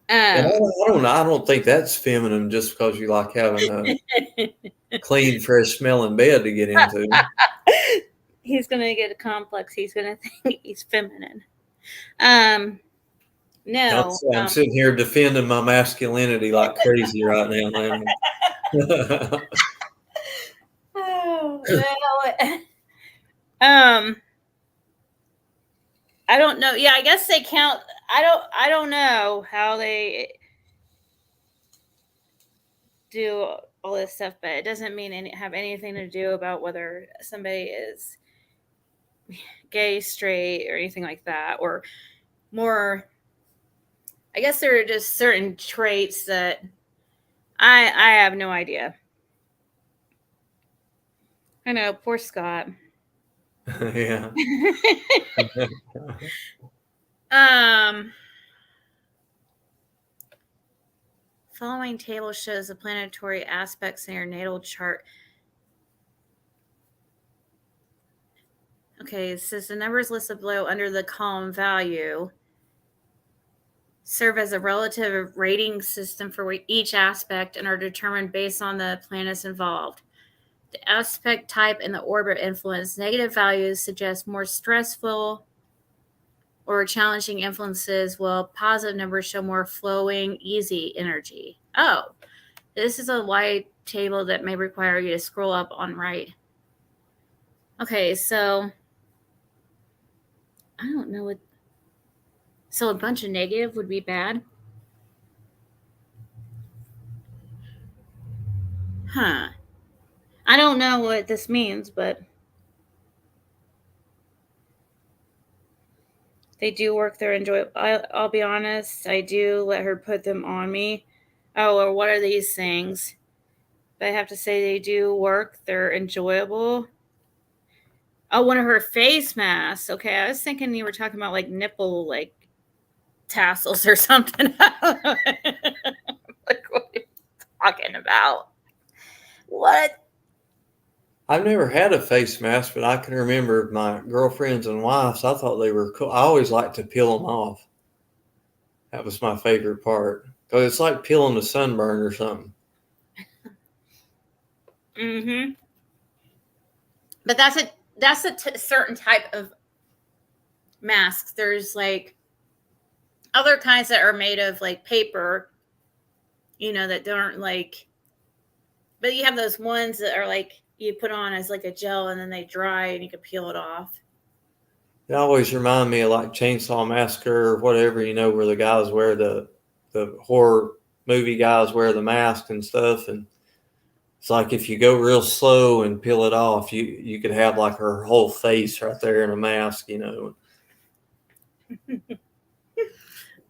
[SPEAKER 18] And I don't think that's feminine just because you like having a clean, fresh smelling bed to get into.
[SPEAKER 1] He's gonna get a complex. He's gonna think he's feminine. No.
[SPEAKER 18] I'm sitting here defending my masculinity like crazy right now, man.
[SPEAKER 1] Oh, well, I don't know. Yeah, I guess they count. I don't know how they do all this stuff, but it doesn't mean have anything to do about whether somebody is gay, straight, or anything like that, or more. I guess there are just certain traits that I have no idea. I know, poor Scott.
[SPEAKER 18] Yeah.
[SPEAKER 1] Following table shows the planetary aspects in your natal chart. Okay, it says the numbers listed below under the column value serve as a relative rating system for each aspect and are determined based on the planets involved. The aspect type and the orbit influence. Negative values suggest more stressful or challenging influences, while positive numbers show more flowing, easy energy. Oh, this is a light table that may require you to scroll up on right. Okay, so I don't know what. So a bunch of negative would be bad? Huh. I don't know what this means, but they do work. They're enjoyable. I'll be honest. I do let her put them on me. Oh, or what are these things? But I have to say they do work. They're enjoyable. Oh, one of her face masks. Okay, I was thinking you were talking about like nipple like tassels or something. Like what are you talking about? What?
[SPEAKER 18] I've never had a face mask, but I can remember my girlfriends and wives. I thought they were cool. I always liked to peel them off. That was my favorite part because it's like peeling a sunburn or something.
[SPEAKER 1] Mm-hmm. But that's a certain type of mask. There's like other kinds that are made of like paper, that don't like. But you have those ones that are like you put on as like a gel and then they dry and you can peel it off.
[SPEAKER 18] It always remind me of like Chainsaw Massacre or whatever, where the guys wear the horror movie guys wear the mask and stuff, and it's like if you go real slow and peel it off, you could have like her whole face right there in a mask,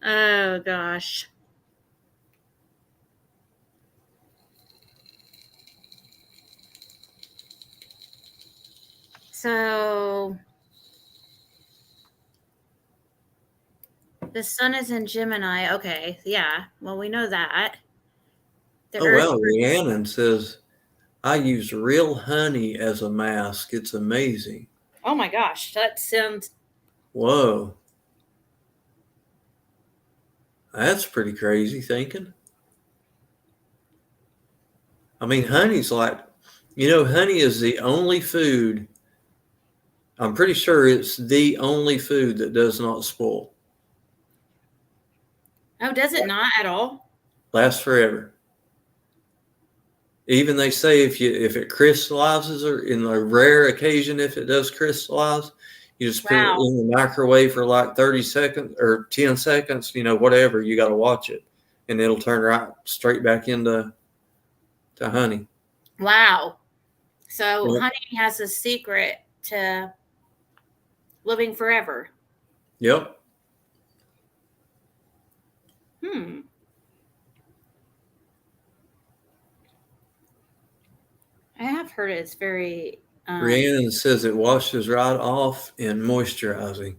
[SPEAKER 1] Oh gosh. So the sun is in Gemini. Okay, yeah. Well, we know that.
[SPEAKER 18] Oh wow, Rhiannon says I use real honey as a mask. It's amazing.
[SPEAKER 1] Oh my gosh, that sounds.
[SPEAKER 18] Whoa. That's pretty crazy thinking. I mean, honey's like, honey is the only food. I'm pretty sure it's the only food that does not spoil.
[SPEAKER 1] Oh, does it not at all?
[SPEAKER 18] Lasts forever. Even they say if it crystallizes, or in a rare occasion if it does crystallize, you just put it in the microwave for like 30 seconds or 10 seconds, whatever. You got to watch it, and it'll turn right straight back into honey.
[SPEAKER 1] Wow. So honey has a secret to living forever.
[SPEAKER 18] Yep.
[SPEAKER 1] I have heard it's very.
[SPEAKER 18] Rhiannon says it washes right off and moisturizing.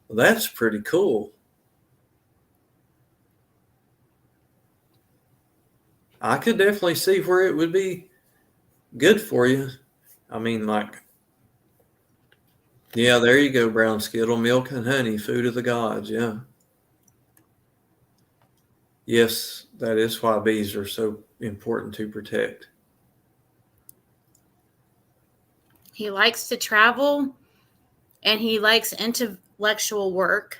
[SPEAKER 18] Well, that's pretty cool. I could definitely see where it would be good for you. I mean, yeah, there you go, brown skittle, milk and honey, food of the gods. Yeah. Yes, that is why bees are so important to protect.
[SPEAKER 1] He likes to travel and he likes intellectual work.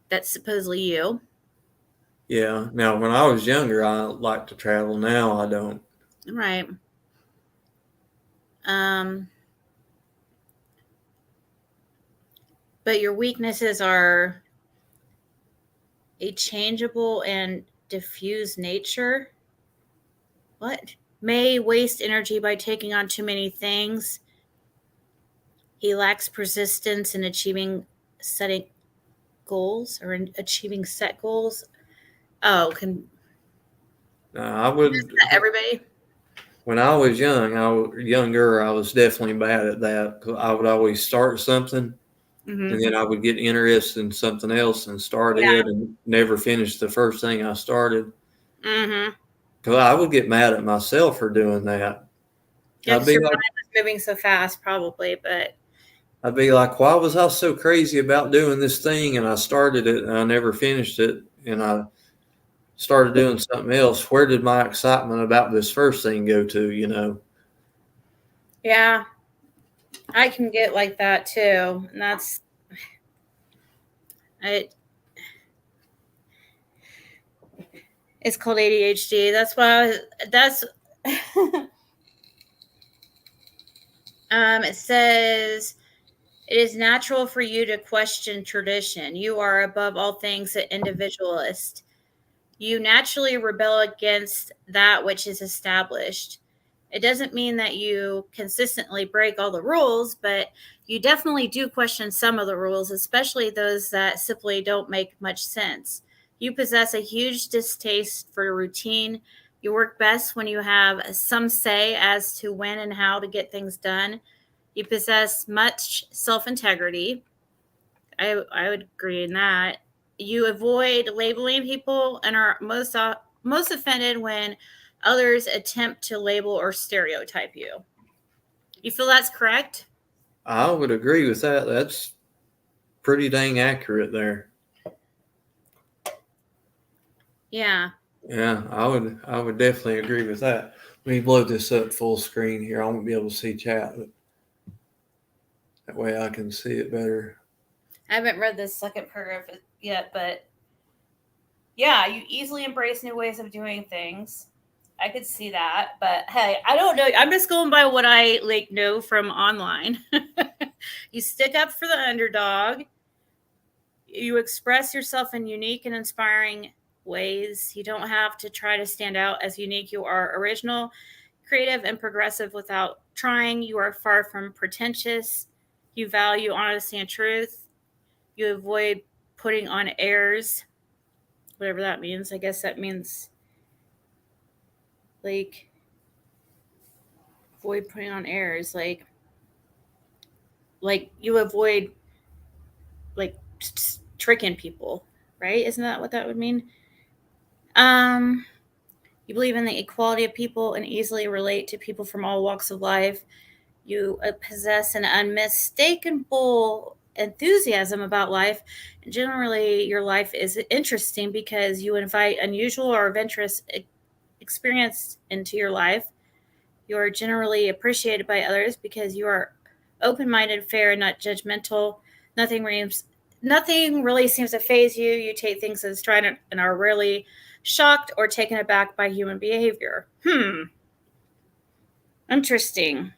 [SPEAKER 1] That's supposedly you.
[SPEAKER 18] Yeah. Now, when I was younger, I liked to travel. Now I don't.
[SPEAKER 1] Right. But your weaknesses are a changeable and diffuse nature. What? May waste energy by taking on too many things. He lacks persistence in setting goals or in achieving set goals. Oh,
[SPEAKER 18] I would.
[SPEAKER 1] Everybody.
[SPEAKER 18] When I was younger, I was definitely bad at that. I would always start something, and then I would get interested in something else and start it and never finish the first thing I started. Because I would get mad at myself for doing that.
[SPEAKER 1] Yeah, because your mind was moving so fast, probably, but
[SPEAKER 18] I'd be like, why was I so crazy about doing this thing? And I started it and I never finished it. And I started doing something else. Where did my excitement about this first thing go to,
[SPEAKER 1] Yeah, I can get like that too. And that's it. It's called ADHD. That's why it says it is natural for you to question tradition. You are above all things an individualist. You naturally rebel against that which is established. It doesn't mean that you consistently break all the rules, but you definitely do question some of the rules, especially those that simply don't make much sense. You possess a huge distaste for routine. You work best when you have some say as to when and how to get things done. You possess much self-integrity. I would agree in that. You avoid labeling people and are most offended when others attempt to label or stereotype you. You feel that's correct?
[SPEAKER 18] I would agree with that. That's pretty dang accurate there.
[SPEAKER 1] Yeah.
[SPEAKER 18] Yeah, I would definitely agree with that. Let me blow this up full screen here. I won't be able to see chat, but that way I can see it better.
[SPEAKER 1] I haven't read this second paragraph yet, but yeah, you easily embrace new ways of doing things. I could see that, but hey, I don't know. I'm just going by what I know from online. You stick up for the underdog. You express yourself in unique and inspiring ways. You don't have to try to stand out as unique. You are original, creative, and progressive without trying. You are far from pretentious. You value honesty and truth. You avoid putting on airs, whatever that means. I guess that means avoid putting on airs, like you avoid tricking people, right? Isn't that what that would mean? You believe in the equality of people and easily relate to people from all walks of life. You possess an unmistakable enthusiasm about life. Generally, your life is interesting because you invite unusual or adventurous experience into your life. You are generally appreciated by others because you are open-minded, fair, and not judgmental. Nothing really seems to faze you. You take things as stride and are rarely shocked or taken aback by human behavior. Interesting.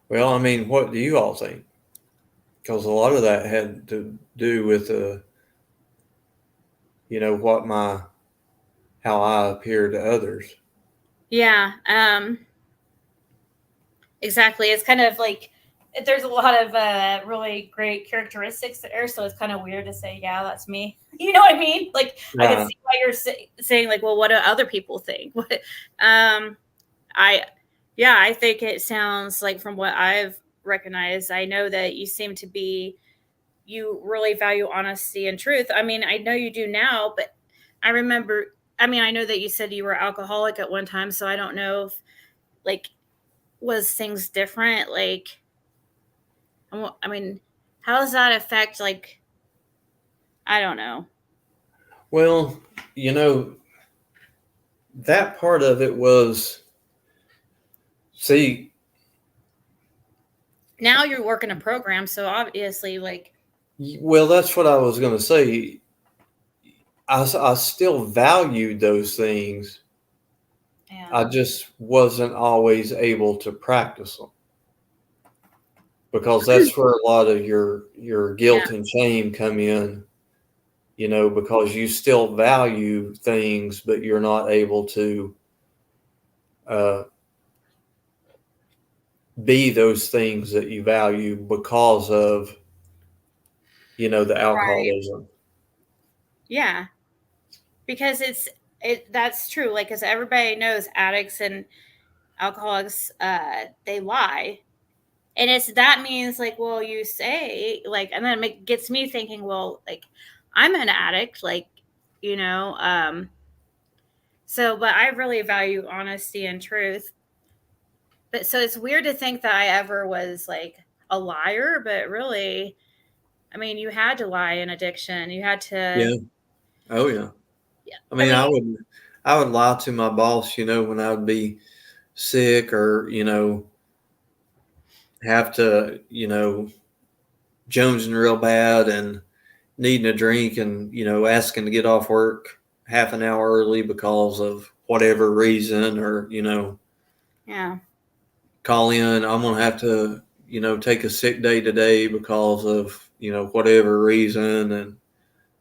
[SPEAKER 18] Well, I mean, what do you all think? Because a lot of that had to do with how I appear to others.
[SPEAKER 1] Yeah. Exactly. It's kind of like there's a lot of really great characteristics there, so it's kind of weird to say, yeah, that's me. You know what I mean? Like, I can see why you're saying, like, well, what do other people think? I think it sounds like, from what I've recognized, I know that you really value honesty and truth. I mean, I know you do now, but I know that you said you were alcoholic at one time, so I don't know if, was things different? I mean, how does that affect, I don't know.
[SPEAKER 18] Well, that part of it was, see,
[SPEAKER 1] now you're working a program, so obviously,
[SPEAKER 18] well, that's what I was going to say. I still valued those things. Yeah. I just wasn't always able to practice them, because that's where a lot of your guilt and shame come in, because you still value things, but you're not able to be those things that you value because of, the alcoholism. Right.
[SPEAKER 1] Yeah, because that's true. Because everybody knows addicts and alcoholics, they lie. And that means, well, you say, and then it gets me thinking, well, I'm an addict, but I really value honesty and truth. But so it's weird to think that I ever was a liar, but really, I mean, you had to lie in addiction. You had to.
[SPEAKER 18] Yeah. Oh yeah. Yeah. I mean, I would lie to my boss, when I would be sick or, have to, jonesing real bad and needing a drink and, asking to get off work half an hour early because of whatever reason, or,
[SPEAKER 1] yeah,
[SPEAKER 18] call in, I'm going to have to, take a sick day today because of, whatever reason. And,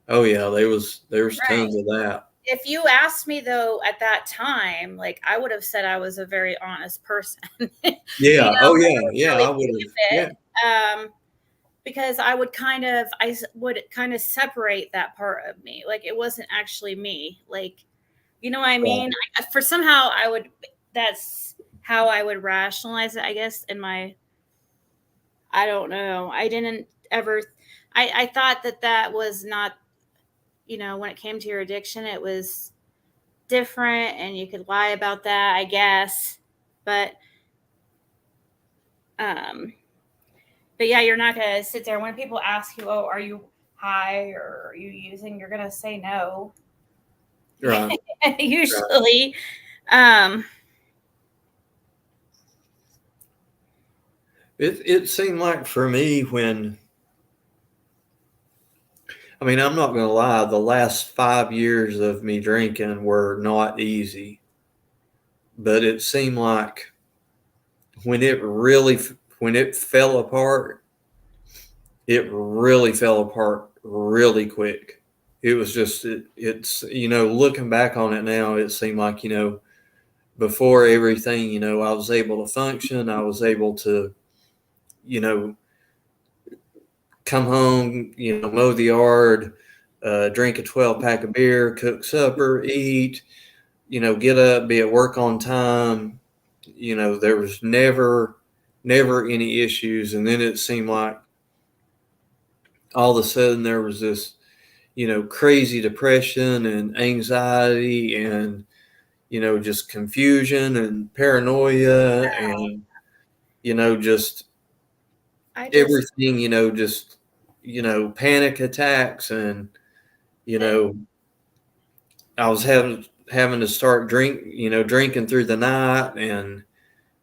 [SPEAKER 18] Oh yeah, there was
[SPEAKER 1] Right.
[SPEAKER 18] tons of that.
[SPEAKER 1] If you asked me though at that time, like I would have said I was a very honest person.
[SPEAKER 18] Yeah. Oh yeah.
[SPEAKER 1] I was
[SPEAKER 18] Yeah.
[SPEAKER 1] really
[SPEAKER 18] I would have.
[SPEAKER 1] with
[SPEAKER 18] Yeah.
[SPEAKER 1] it, because I would kind of separate that part of me. Like it wasn't actually me. Like, you know what I mean? For somehow that's how I would rationalize it, I guess, I don't know. I didn't ever, I thought that was not, when it came to your addiction, it was different and you could lie about that, I guess. But yeah, you're not going to sit there when people ask you, "Oh, are you high or are you using?" You're going to say no.
[SPEAKER 18] Right.
[SPEAKER 1] Usually.
[SPEAKER 18] It seemed like for me I'm not going to lie, the last 5 years of me drinking were not easy. But it seemed like when it fell apart, it really fell apart really quick. It was just, it's, looking back on it now, it seemed like, before everything, I was able to function. I was able to, come home, mow the yard, drink a 12-pack of beer, cook supper, eat, get up, be at work on time. There was never any issues. And then it seemed like all of a sudden there was this, crazy depression and anxiety and, just confusion and paranoia and, just everything, just, panic attacks and, I was having to start drinking through the night and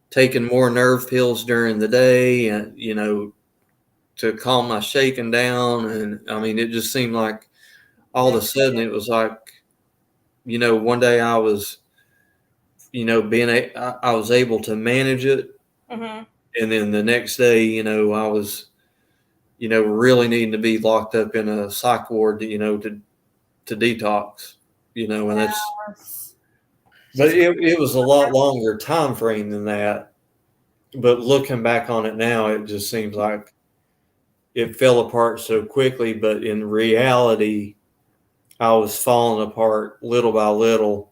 [SPEAKER 18] taking more nerve pills during the day and, to calm my shaking down. And it just seemed like all of a sudden it was like, one day I was, I was able to manage it.
[SPEAKER 1] Mm-hmm.
[SPEAKER 18] And then the next day, I was, really needing to be locked up in a psych ward, to detox, and that's, but it was a lot longer time frame than that. But looking back on it now, it just seems like it fell apart so quickly. But in reality, I was falling apart little by little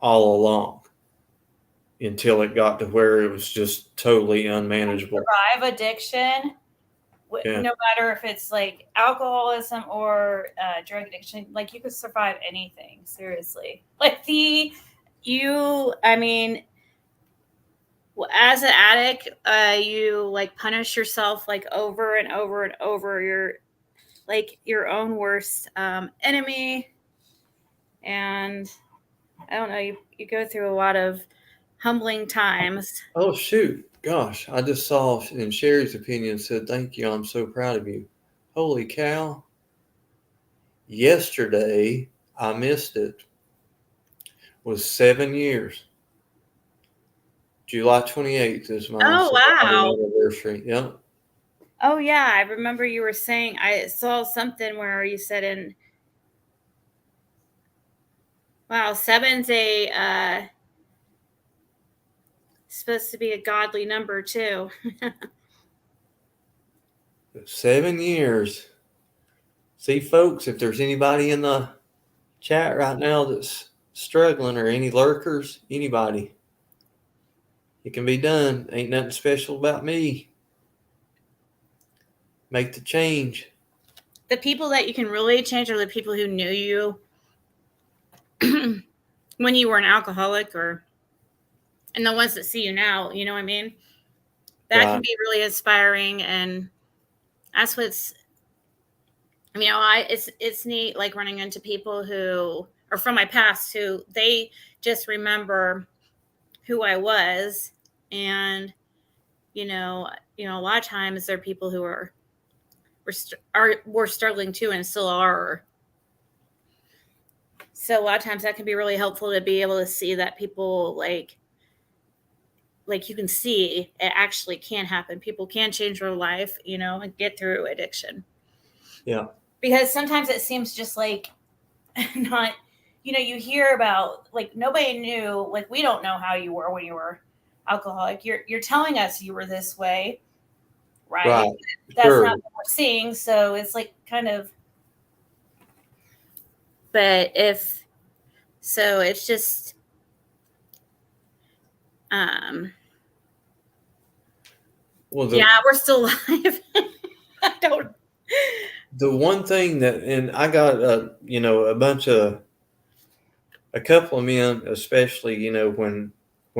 [SPEAKER 18] all along until it got to where it was just totally unmanageable.
[SPEAKER 1] Survive addiction,
[SPEAKER 18] Yeah.
[SPEAKER 1] no matter if it's like alcoholism or drug addiction, like you could survive anything, seriously. Like as an addict, you like punish yourself like over and over and over. You're like your own worst enemy. And I don't know, you go through a lot of humbling times.
[SPEAKER 18] Oh, shoot. Gosh, I just saw in Sherry's opinion said, "Thank you. I'm so proud of you." Holy cow. Yesterday, I missed it. Was 7 years. July 28th is my anniversary. Yep.
[SPEAKER 1] Oh yeah, I remember you were saying, I saw something where you said wow, 7's supposed to be a godly number too.
[SPEAKER 18] 7 years. See, folks, if there's anybody in the chat right now that's struggling or any lurkers, anybody, it can be done. Ain't nothing special about me. Make the change.
[SPEAKER 1] The people that you can really change are the people who knew you when you were an alcoholic, and the ones that see you now, you know what I mean? That can be really inspiring, and that's what's, it's neat, like running into people who are from my past who they just remember who I was, and a lot of times there are people who were struggling too and still are. So a lot of times that can be really helpful to be able to see that people like you can see it actually can happen. People can change their life, and get through addiction.
[SPEAKER 18] Yeah.
[SPEAKER 1] because sometimes it seems just like not, you hear about like nobody knew, like we don't know how you were when you were alcoholic. You're telling us you were this way, right?
[SPEAKER 18] Right.
[SPEAKER 1] That's
[SPEAKER 18] Sure.
[SPEAKER 1] not what we're seeing. So it's like kind of, but so it's just,
[SPEAKER 18] Well,
[SPEAKER 1] yeah, we're still alive. I don't.
[SPEAKER 18] The one thing that, and I got a couple of men, especially, when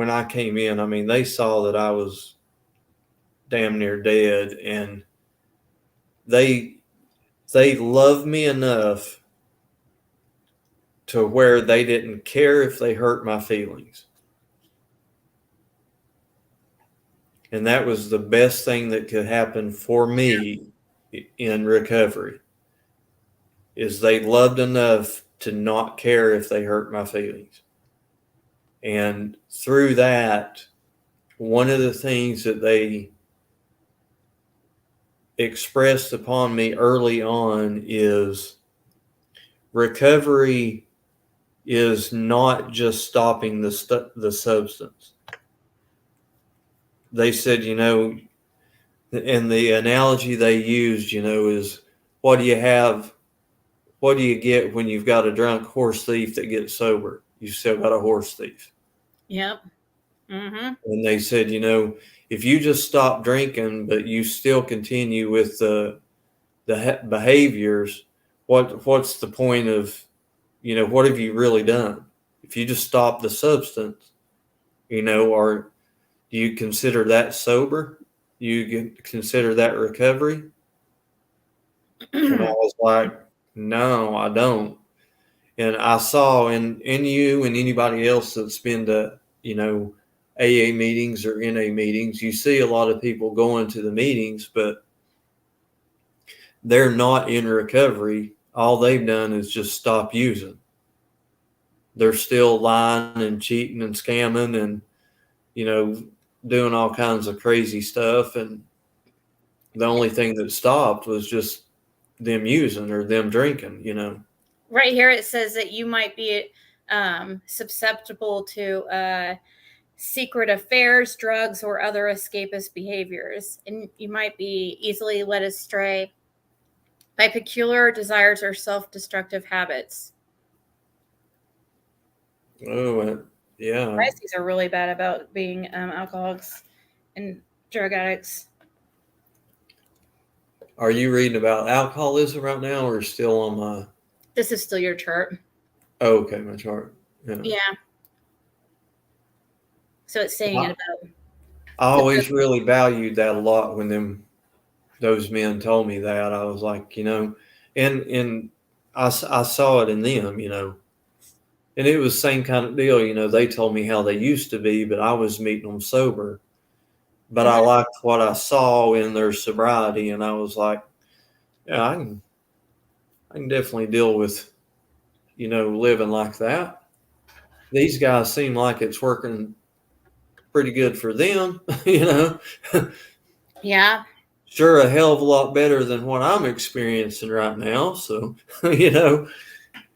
[SPEAKER 18] I came in, I mean, they saw that I was damn near dead, and they loved me enough to where they didn't care if they hurt my feelings. And that was the best thing that could happen for me in recovery, is they loved enough to not care if they hurt my feelings. And through that, one of the things that they expressed upon me early on is recovery is not just stopping the substance. They said, and the analogy they used, is what do you get when you've got a drunk horse thief that gets sober? You've still got a horse thief.
[SPEAKER 1] Yep. Mm-hmm.
[SPEAKER 18] And they said, if you just stop drinking, but you still continue with the behaviors, what's the point of, what have you really done? If you just stop the substance, or do you consider that sober? You consider that recovery? And I was like, no, I don't. And I saw in you and anybody else that's been to, AA meetings or NA meetings, you see a lot of people going to the meetings, but they're not in recovery. All they've done is just stop using. They're still lying and cheating and scamming and, doing all kinds of crazy stuff. And the only thing that stopped was just them using or them drinking,
[SPEAKER 1] Right here it says that you might be susceptible to secret affairs, drugs, or other escapist behaviors, and you might be easily led astray by peculiar desires or self-destructive habits.
[SPEAKER 18] Oh, yeah.
[SPEAKER 1] Crises are really bad about being alcoholics and drug addicts.
[SPEAKER 18] Are you reading about alcoholism right now, or still on my?
[SPEAKER 1] This is still your chart.
[SPEAKER 18] Oh, okay, my chart.
[SPEAKER 1] Yeah. So it's saying it about.
[SPEAKER 18] I always really valued that a lot when those men told me that. I was like, and I saw it in them, and it was the same kind of deal. They told me how they used to be, but I was meeting them sober. But I liked what I saw in their sobriety, and I was like, yeah, I can definitely deal with, living like that. These guys seem like it's working pretty good for them,
[SPEAKER 1] Yeah.
[SPEAKER 18] Sure, a hell of a lot better than what I'm experiencing right now. So, it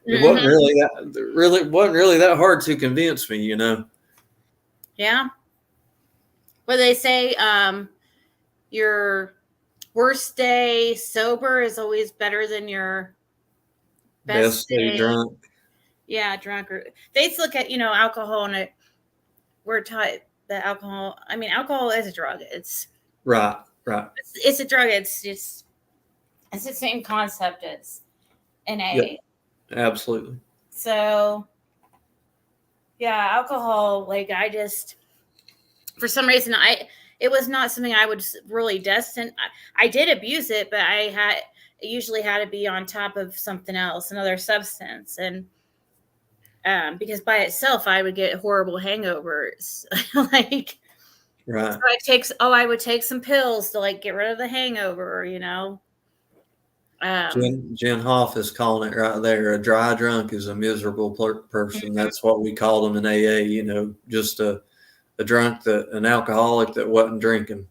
[SPEAKER 18] wasn't really that hard to convince me,
[SPEAKER 1] Yeah. Well, they say your worst day sober is always better than your best
[SPEAKER 18] day drunk.
[SPEAKER 1] Yeah, drunk. They look at alcohol, and we're taught that alcohol. I mean, alcohol is a drug. It's
[SPEAKER 18] right.
[SPEAKER 1] It's a drug. It's the same concept as NA.
[SPEAKER 18] Yep, absolutely.
[SPEAKER 1] So, yeah, alcohol. Like for some reason, it was not something I would really destined. I did abuse it, but I usually had to be on top of something else, another substance, and because by itself I would get horrible hangovers.
[SPEAKER 18] Right.
[SPEAKER 1] So I would take some pills to get rid of the hangover,
[SPEAKER 18] Jen Hoff is calling it right there. A dry drunk is a miserable person. Mm-hmm. That's what we call them in AA, just a drunk, an alcoholic that wasn't drinking,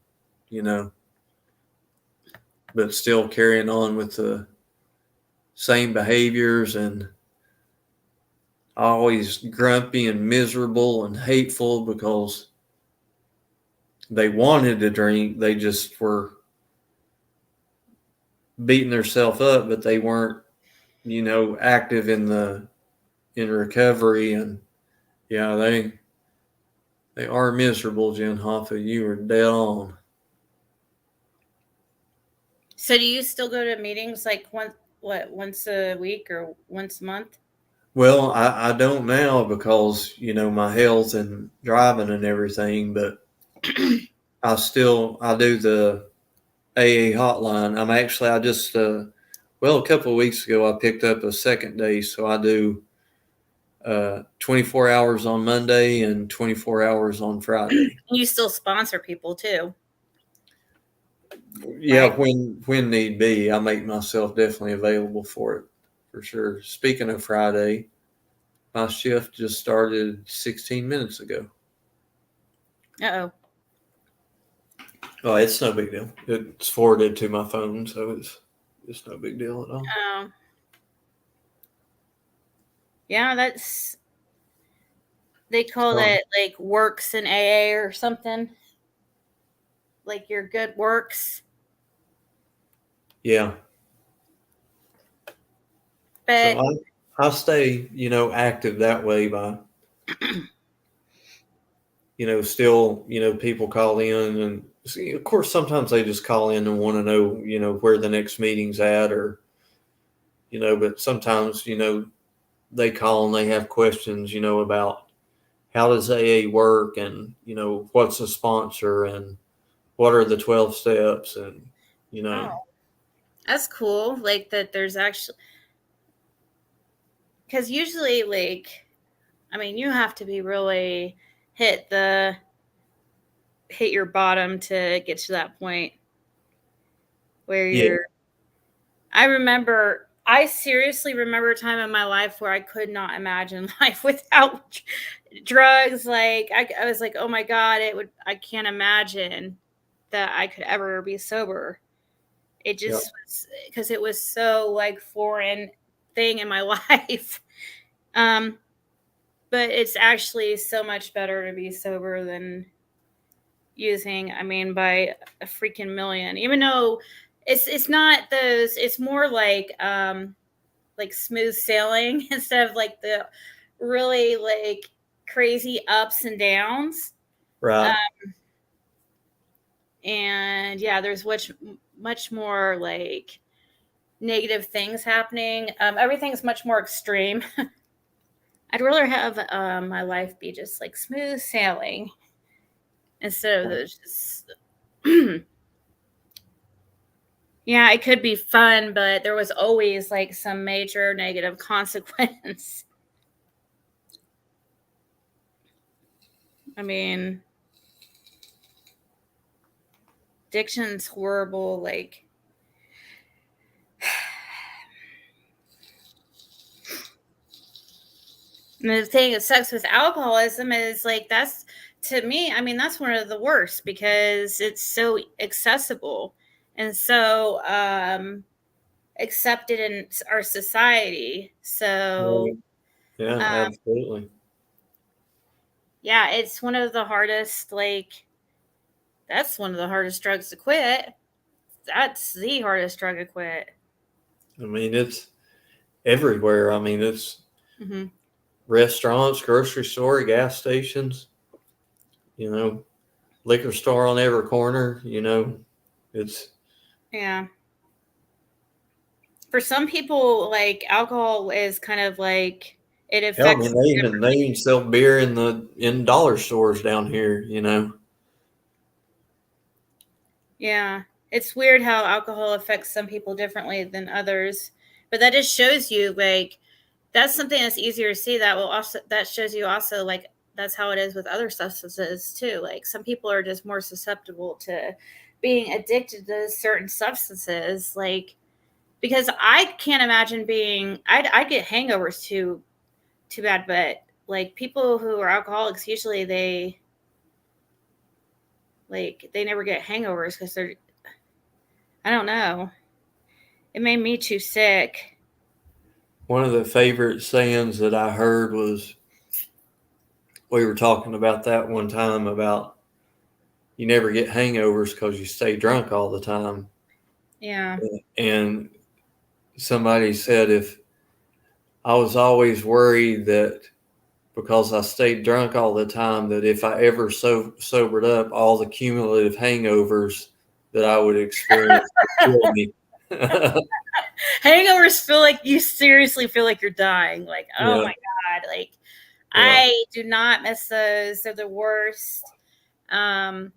[SPEAKER 18] but still carrying on with the same behaviors and always grumpy and miserable and hateful because they wanted to drink. They just were beating themselves up, but they weren't, active in recovery. And yeah, they are miserable, Jen Hoffa. You were dead on.
[SPEAKER 1] So do you still go to meetings like once a week or once a month?
[SPEAKER 18] Well, I don't now because, my health and driving and everything, but I do the AA hotline. A couple of weeks ago, I picked up a second day. So I do 24 hours on Monday and 24 hours on Friday.
[SPEAKER 1] You still sponsor people too.
[SPEAKER 18] Yeah,
[SPEAKER 1] right?
[SPEAKER 18] when need be, I make myself definitely available for it, for sure. Speaking of Friday, my shift just started 16 minutes ago.
[SPEAKER 1] Uh-oh.
[SPEAKER 18] Oh, it's no big deal. It's forwarded to my phone, so it's no big deal at all.
[SPEAKER 1] Oh. Yeah, they call it like works in AA or something. Like your good works.
[SPEAKER 18] Yeah.
[SPEAKER 1] But
[SPEAKER 18] So I stay, active that way by, still, people call in and see, of course, sometimes they just call in and want to know, where the next meeting's at or, but sometimes, they call and they have questions, about how does AA work and, what's a sponsor and what are the 12 steps and,
[SPEAKER 1] Oh, that's cool. Like that there's actually, because usually you have to be really hit your bottom to get to that point where you're. I seriously remember a time in my life where I could not imagine life without drugs. Like I was like, oh my God, I can't imagine that I could ever be sober. It just was because it was so like foreign thing in my life. But it's actually so much better to be sober than using, by a freaking million. Even though it's not those, it's more like smooth sailing instead of like the really like crazy ups and downs.
[SPEAKER 18] Right.
[SPEAKER 1] And yeah, there's much more like negative things happening. Everything's much more extreme. I'd rather have my life be just like smooth sailing instead of those just yeah, it could be fun, but there was always like some major negative consequence. Addiction's horrible. Like, and the thing that sucks with alcoholism is like that's to me. That's one of the worst because it's so accessible and so accepted in our society. So,
[SPEAKER 18] yeah, absolutely.
[SPEAKER 1] Yeah, it's one of the hardest. That's one of the hardest drugs to quit. That's the hardest drug to quit.
[SPEAKER 18] It's everywhere. It's restaurants, grocery store, gas stations, liquor store on every corner, it's.
[SPEAKER 1] Yeah. For some people, like alcohol is kind of like it affects.
[SPEAKER 18] They even sell beer in dollar stores down here,
[SPEAKER 1] Yeah, it's weird how alcohol affects some people differently than others, but that just shows you like that's something that's easier to see. That shows you also like that's how it is with other substances too. Like some people are just more susceptible to being addicted to certain substances, like because I can't imagine I get hangovers too bad, but like people who are alcoholics usually they never get hangovers because they're I don't know. It made me too sick.
[SPEAKER 18] One of the favorite sayings that I heard was, we were talking about that one time about you never get hangovers because you stay drunk all the time.
[SPEAKER 1] Yeah.
[SPEAKER 18] And somebody said, if I was always worried that because I stayed drunk all the time, that if I ever sobered up, all the cumulative hangovers that I would experience would kill me.
[SPEAKER 1] Hangovers feel like you seriously feel like you're dying. Like, oh
[SPEAKER 18] Yeah.
[SPEAKER 1] my God. Like,
[SPEAKER 18] Yeah.
[SPEAKER 1] I do not miss those. They're the worst. And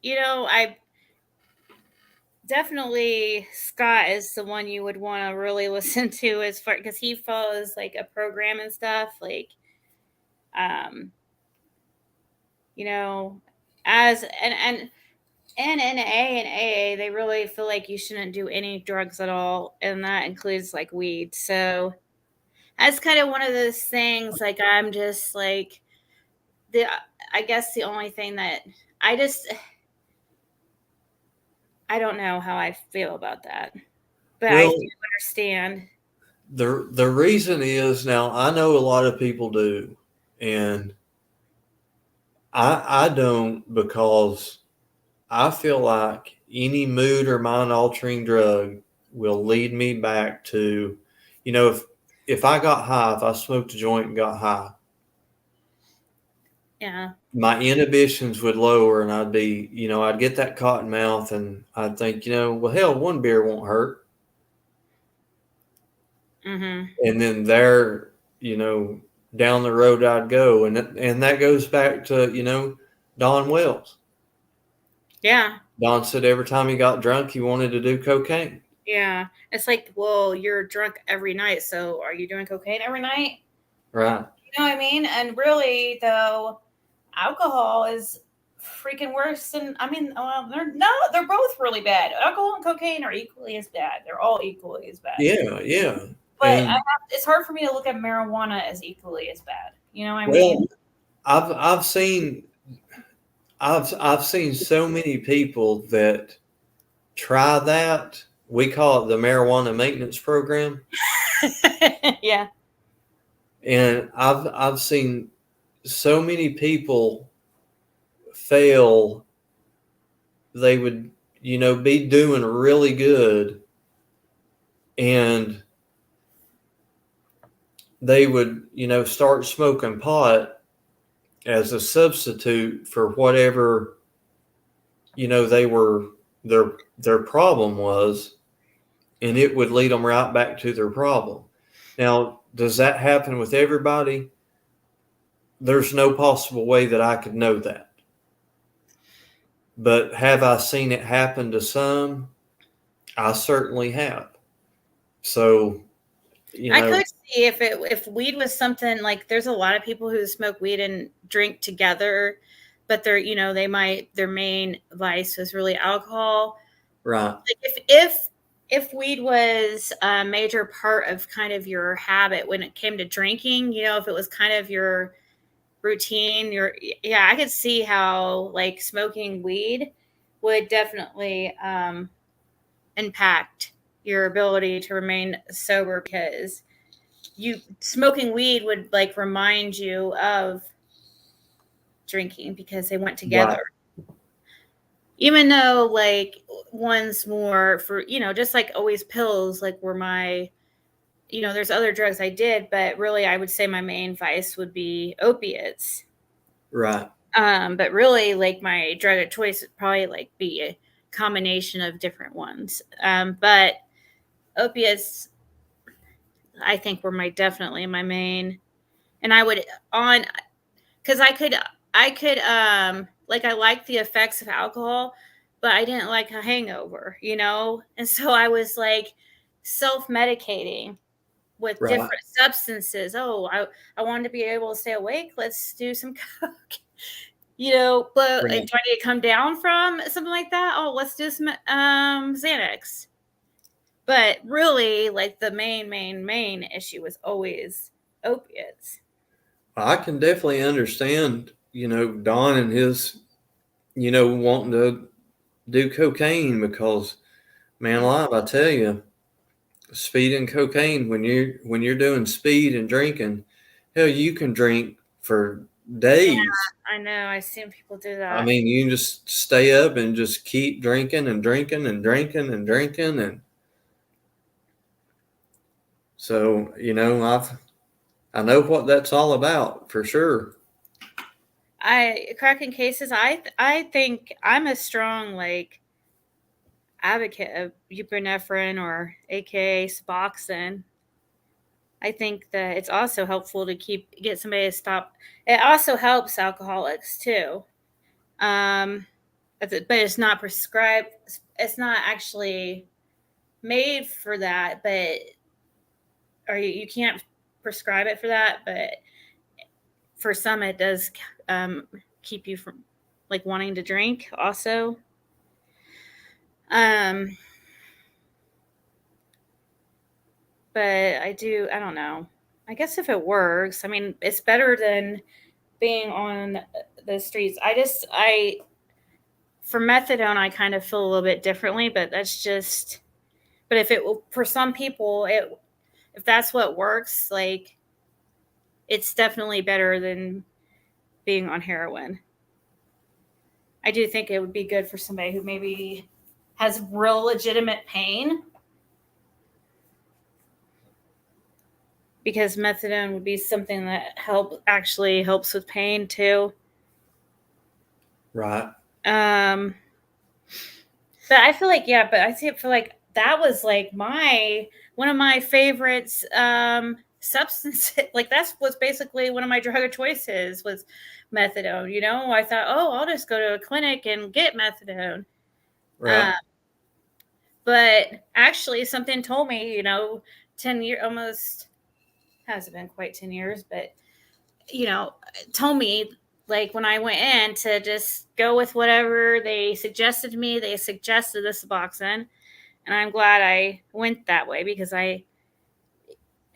[SPEAKER 1] I definitely, Scott is the one you would want to really listen to, as far, because he follows like a program and stuff. Like, as and NNA and AA, they really feel like you shouldn't do any drugs at all, and that includes like weed. So that's kind of one of those things. Like, I'm just like, I guess the only thing that I don't know how I feel about that, but I
[SPEAKER 18] Well,
[SPEAKER 1] do understand.
[SPEAKER 18] the reason is, now I know a lot of people do, and I don't, because I feel like any mood or mind altering drug will lead me back to, if I got high, if I smoked a joint and got high,
[SPEAKER 1] Yeah.
[SPEAKER 18] my inhibitions would lower, and I'd be, I'd get that cotton mouth, and I'd think, well, hell, one beer won't hurt.
[SPEAKER 1] Mm-hmm.
[SPEAKER 18] And then there, down the road I'd go. And that goes back to, Don Wells.
[SPEAKER 1] Yeah.
[SPEAKER 18] Don said every time he got drunk, he wanted to do cocaine.
[SPEAKER 1] Yeah. It's like, well, you're drunk every night, so are you doing cocaine every night?
[SPEAKER 18] Right.
[SPEAKER 1] You know what I mean? And really, though, alcohol is freaking worse than, they're both really bad. Alcohol and cocaine are equally as bad. They're all equally as bad.
[SPEAKER 18] Yeah, yeah.
[SPEAKER 1] But it's hard for me to look at marijuana as equally as bad. You know what I mean?
[SPEAKER 18] I've seen so many people that try that. We call it the marijuana maintenance program.
[SPEAKER 1] Yeah.
[SPEAKER 18] And I've seen so many people fail. They would, be doing really good, and they would, start smoking pot as a substitute for whatever, their problem was, and it would lead them right back to their problem. Now, does that happen with everybody? There's no possible way that I could know that. But have I seen it happen to some? I certainly have. So,
[SPEAKER 1] I could see if weed was something like, there's a lot of people who smoke weed and drink together, but their main vice was really alcohol.
[SPEAKER 18] Right.
[SPEAKER 1] Like, if weed was a major part of kind of your habit when it came to drinking, if it was kind of your routine, I could see how like smoking weed would definitely impact your ability to remain sober, because smoking weed would like remind you of drinking because they went together. Right. Even though like one's more for, just like always pills, like were my, there's other drugs I did, but really I would say my main vice would be opiates.
[SPEAKER 18] Right.
[SPEAKER 1] But really like my drug of choice would probably like be a combination of different ones. But opiates, I think, were definitely my main, and I would because I could like, I liked the effects of alcohol, but I didn't like a hangover, and so I was like self-medicating with different substances. Oh, I wanted to be able to stay awake. Let's do some coke. But do I need to come down from something like that? Oh, let's do some Xanax. But really, like, the main issue was always opiates.
[SPEAKER 18] I can definitely understand, Don and his, wanting to do cocaine, because, man alive, I tell you, Speed and cocaine. When you're doing speed and drinking, hell, you can drink for days.
[SPEAKER 1] Yeah, I know. I've seen people do that.
[SPEAKER 18] I mean, you can just stay up and just keep drinking and drinking and drinking and drinking, and so I know what that's all about for sure.
[SPEAKER 1] Cracking cases. I think I'm a strong advocate of buprenorphine or AKA Suboxone. I think that it's also helpful to get somebody to stop. It also helps alcoholics too. But it's not prescribed. It's not actually made for that, or you can't prescribe it for that. But for some, it does keep you from wanting to drink also. But I don't know. I guess if it works, I mean, it's better than being on the streets. For methadone, I kind of feel a little bit differently, but that's just, but if it will, for some people, if that's what works, it's definitely better than being on heroin. I do think it would be good for somebody who maybe has real legitimate pain, because methadone would be something that actually helps with pain too.
[SPEAKER 18] Right.
[SPEAKER 1] But I feel like, yeah, but I feel like that was one of my favorites substances. That was basically one of my drug of choices was methadone. I thought, oh, I'll just go to a clinic and get methadone.
[SPEAKER 18] Right.
[SPEAKER 1] But actually, something told me, 10 years, almost hasn't been quite 10 years, but told me when I went in to just go with whatever they suggested to me. They suggested the Suboxone, and I'm glad I went that way because it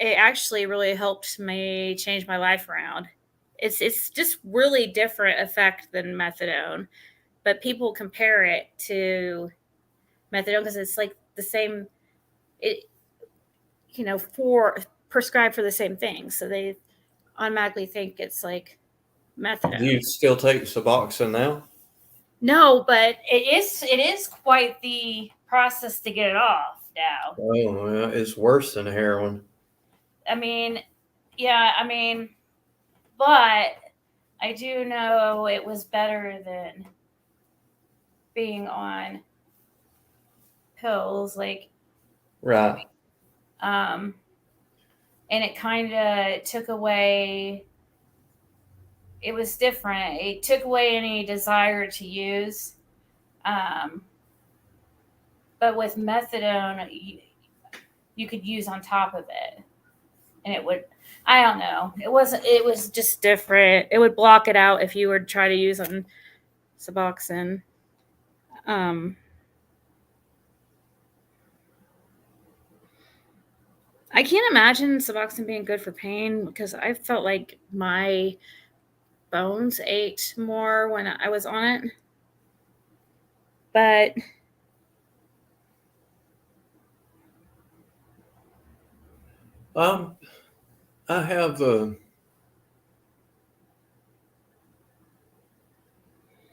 [SPEAKER 1] actually really helped me change my life around. It's just really different effect than methadone, but people compare it to methadone because it's the same. It for prescribed for the same thing, so they automatically think it's methadone.
[SPEAKER 18] Do you still take Suboxone now?
[SPEAKER 1] No, but it is quite the process to get it off now.
[SPEAKER 18] Oh, well, it's worse than heroin.
[SPEAKER 1] I mean, yeah, but I do know it was better than being on pills,
[SPEAKER 18] Right.
[SPEAKER 1] And it kind of took away. It was different. It took away any desire to use. But with methadone, you could use on top of it, and it would. I don't know. It was just different. It would block it out if you were to try to use on Suboxone. I can't imagine Suboxone being good for pain because I felt like my bones ached more when I was on it. But
[SPEAKER 18] I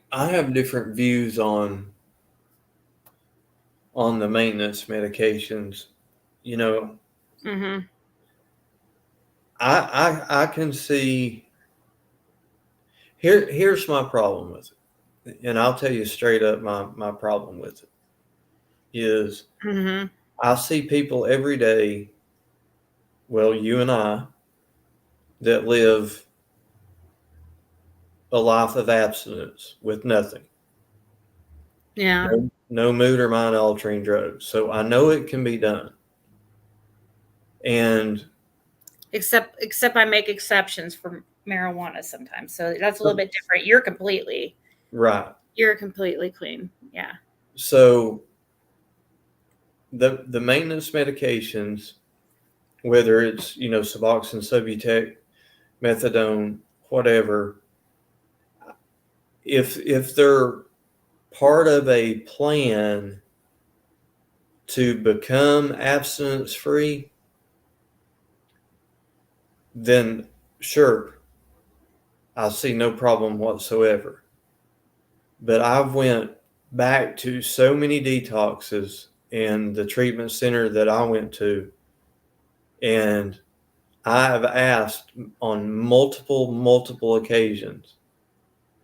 [SPEAKER 18] have different views on the maintenance medications.
[SPEAKER 1] Mm-hmm.
[SPEAKER 18] I can see. Here's my problem with it, and I'll tell you straight up my problem with it is
[SPEAKER 1] Mm-hmm.
[SPEAKER 18] I see people every day, well, you and I, that live a life of abstinence with nothing.
[SPEAKER 1] Yeah.
[SPEAKER 18] No mood or mind altering drugs. So I know it can be done. And
[SPEAKER 1] except I make exceptions for marijuana sometimes. So that's a little bit different. You're completely
[SPEAKER 18] right.
[SPEAKER 1] You're completely clean. Yeah.
[SPEAKER 18] So the maintenance medications, whether it's Suboxone, Subutex, methadone, whatever, if they're part of a plan to become abstinence free, then sure, I see no problem whatsoever. But I've went back to so many detoxes in the treatment center that I went to, and I've asked on multiple occasions.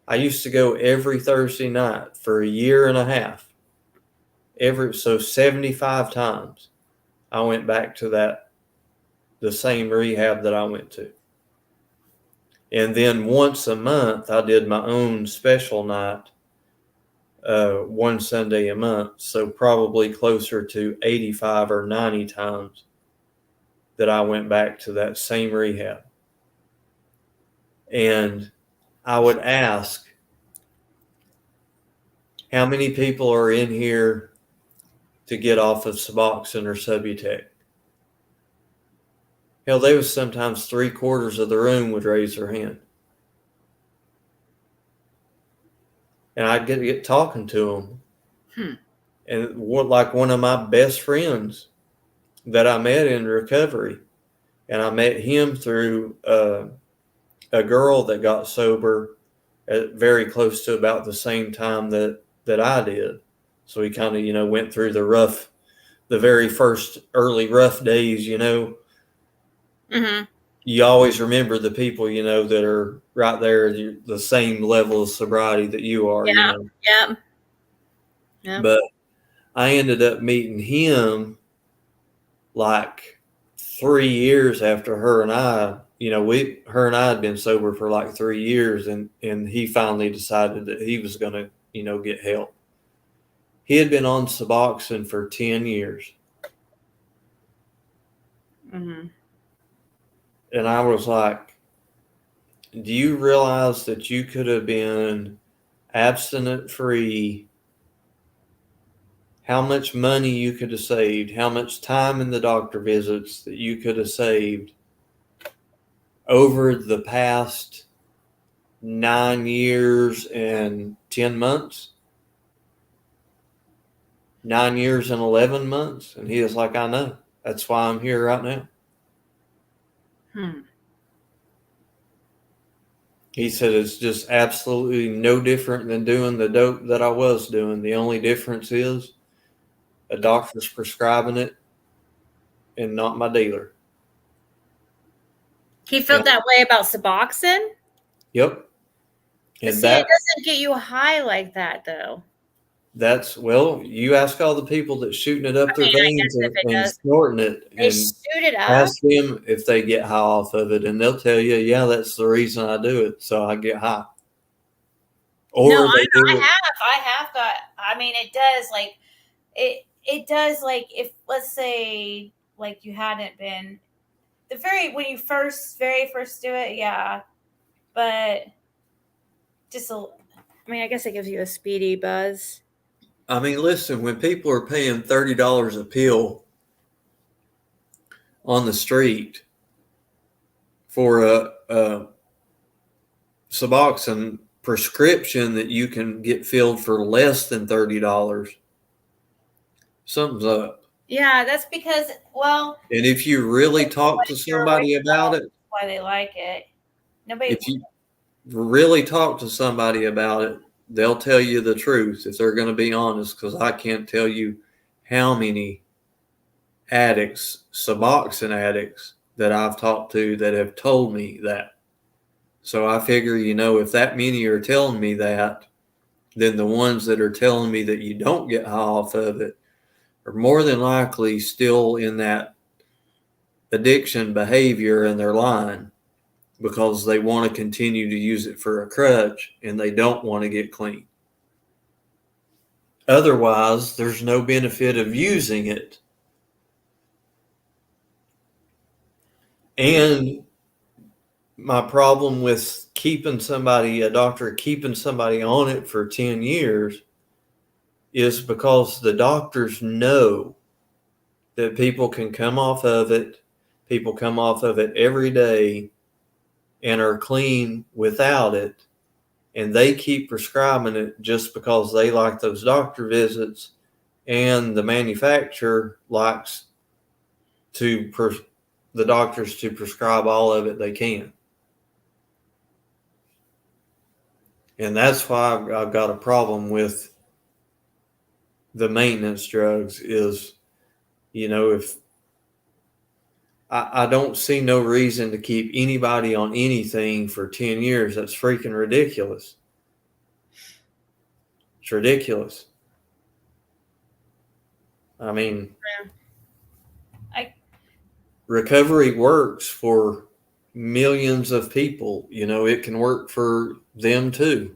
[SPEAKER 18] I used to go every Thursday night for a year and a half. So 75 times I went back to the same rehab that I went to. And then once a month, I did my own special night, one Sunday a month. So probably closer to 85 or 90 times that I went back to that same rehab. And I would ask, how many people are in here to get off of Suboxone or Subutex? Hell, there was sometimes 3/4 of the room would raise their hand. And I'd get talking to them. And like one of my best friends that I met in recovery, and I met him through a girl that got sober at very close to about the same time that I did. So we kind of, went through the very first early rough days, You always remember the people, that are right there, the same level of sobriety that you are,
[SPEAKER 1] Yeah.
[SPEAKER 18] But I ended up meeting him like 3 years after her and I had been sober for like 3 years, and he finally decided that he was going to, get help. He had been on Suboxone for 10 years.
[SPEAKER 1] Mm-hmm.
[SPEAKER 18] And I was like, do you realize that you could have been abstinent free? How much money you could have saved, how much time in the doctor visits that you could have saved over the past 9 years and 10 months? 9 years and 11 months? And he was like, I know. That's why I'm here right now. He said it's just absolutely no different than doing the dope that I was doing. The only difference is a doctor's prescribing it and not my dealer.
[SPEAKER 1] He felt that way about Suboxone?
[SPEAKER 18] Yep.
[SPEAKER 1] But
[SPEAKER 18] And
[SPEAKER 1] see, it doesn't get you high like that, though.
[SPEAKER 18] You ask all the people that shooting it up their veins and snorting it,
[SPEAKER 1] They
[SPEAKER 18] and
[SPEAKER 1] shoot it up.
[SPEAKER 18] ask them if they get high off of it, and they'll tell you, yeah, that's the reason I do it, so I get high. Or
[SPEAKER 1] No,
[SPEAKER 18] they do it.
[SPEAKER 1] I have got. I mean, it does like it does like if let's say like you hadn't been when you very first do it, yeah, but just I guess it gives you a speedy buzz.
[SPEAKER 18] I mean, listen, when people are paying $30 a pill on the street for a Suboxone prescription that you can get filled for less than $30, something's up.
[SPEAKER 1] Yeah, that's because, well.
[SPEAKER 18] And if you really talk to somebody about it,
[SPEAKER 1] why they like it.
[SPEAKER 18] If you really talk to somebody about it, they'll tell you the truth if they're going to be honest, because I can't tell you how many addicts, Suboxone addicts, that I've talked to that have told me that. So I figure, if that many are telling me that, then the ones that are telling me that you don't get high off of it are more than likely still in that addiction behavior, and they're lying because they want to continue to use it for a crutch and they don't want to get clean. Otherwise, there's no benefit of using it. And my problem with a doctor keeping somebody on it for 10 years is because the doctors know that people can come off of it. People come off of it every day and are clean without it. And they keep prescribing it just because they like those doctor visits and the manufacturer likes to the doctors to prescribe all of it they can. And that's why I've got a problem with the maintenance drugs is, if I don't see no reason to keep anybody on anything for 10 years. That's freaking ridiculous. It's ridiculous. I mean, recovery works for millions of people. It can work for them too.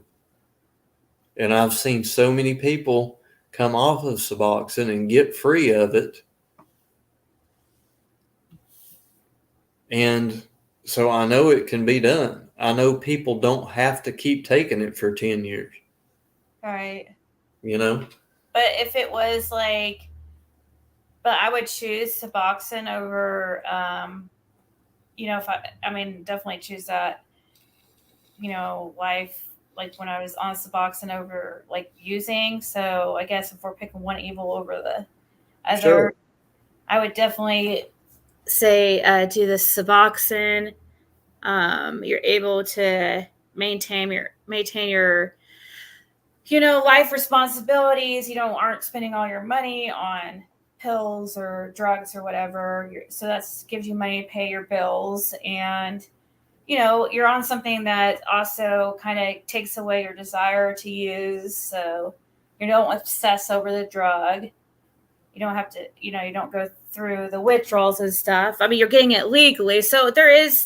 [SPEAKER 18] And I've seen so many people come off of Suboxone and get free of it. And so I know it can be done. I know people don't have to keep taking it for 10 years.
[SPEAKER 1] Right. But if it was but I would choose Suboxone over, definitely choose that, life, when I was on Suboxone over using. So I guess if we're picking one evil over the other,
[SPEAKER 18] Sure.
[SPEAKER 1] I would definitely say do the Suboxone. You're able to maintain your life responsibilities. Aren't spending all your money on pills or drugs or whatever. So that gives you money to pay your bills, and you're on something that also kind of takes away your desire to use. So you don't obsess over the drug. You don't have to, you don't go through the withdrawals and stuff. I mean, you're getting it legally. So there is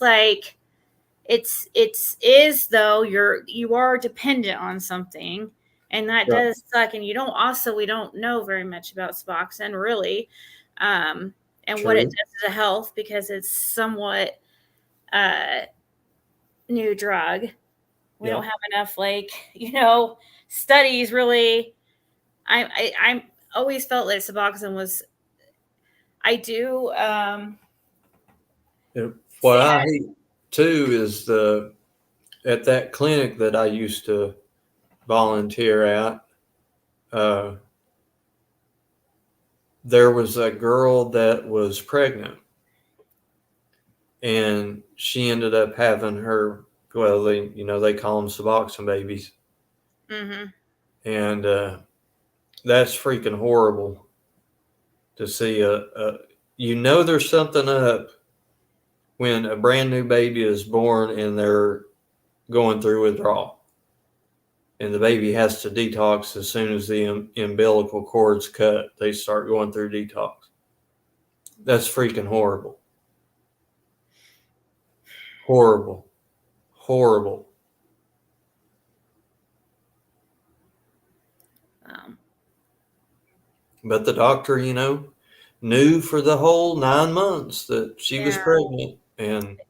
[SPEAKER 1] though you are dependent on something, and that
[SPEAKER 18] Right.
[SPEAKER 1] does suck. And we don't know very much about Suboxone really, and what it
[SPEAKER 18] True.
[SPEAKER 1] does to health, because it's somewhat new drug. We don't have enough studies really. I'm always felt like Suboxone was. I do.
[SPEAKER 18] What I hate too is at that clinic that I used to volunteer at, there was a girl that was pregnant, and she ended up having her. Well, they call them Suboxone babies,
[SPEAKER 1] Mm-hmm.
[SPEAKER 18] and that's freaking horrible to see. There's something up when a brand new baby is born and they're going through withdrawal, and the baby has to detox as soon as the umbilical cord's cut. They start going through detox. That's freaking horrible. Horrible. Horrible. But the doctor, knew for the whole 9 months that she was pregnant, and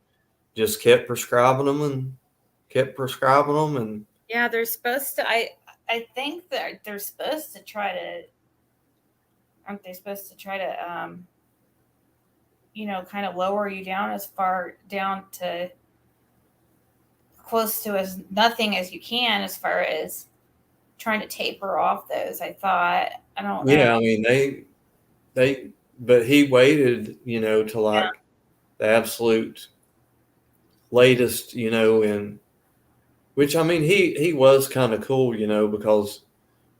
[SPEAKER 18] just kept prescribing them and kept prescribing them. And
[SPEAKER 1] yeah, they're supposed to. I think that they're supposed to try to. Aren't they supposed to try to, kind of lower you down as far down to close to as nothing as you can, as far as trying to taper off those. I thought. I don't know.
[SPEAKER 18] yeah, I mean but he waited, to the absolute latest, and which, I mean, he was kind of cool, because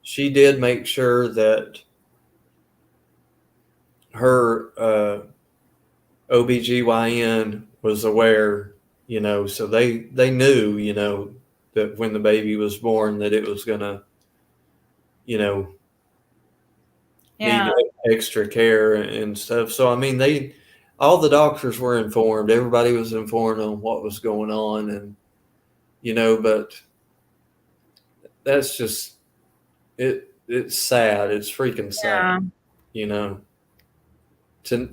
[SPEAKER 18] she did make sure that her OBGYN was aware, so they knew, that when the baby was born that it was gonna, need extra care and stuff. So I mean, all the doctors were informed. Everybody was informed on what was going on, and but that's just it. It's sad. It's freaking sad. To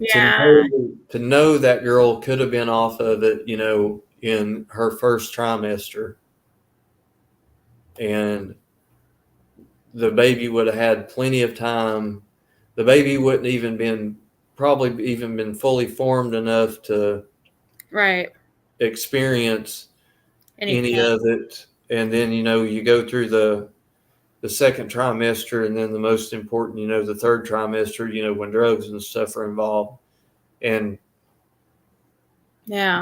[SPEAKER 18] know that girl could have been off of it, in her first trimester, and the baby would have had plenty of time. The baby wouldn't probably even been fully formed enough to experience any of it. And then, you go through the second trimester, and then the most important, the third trimester, when drugs and stuff are involved. And
[SPEAKER 1] Yeah.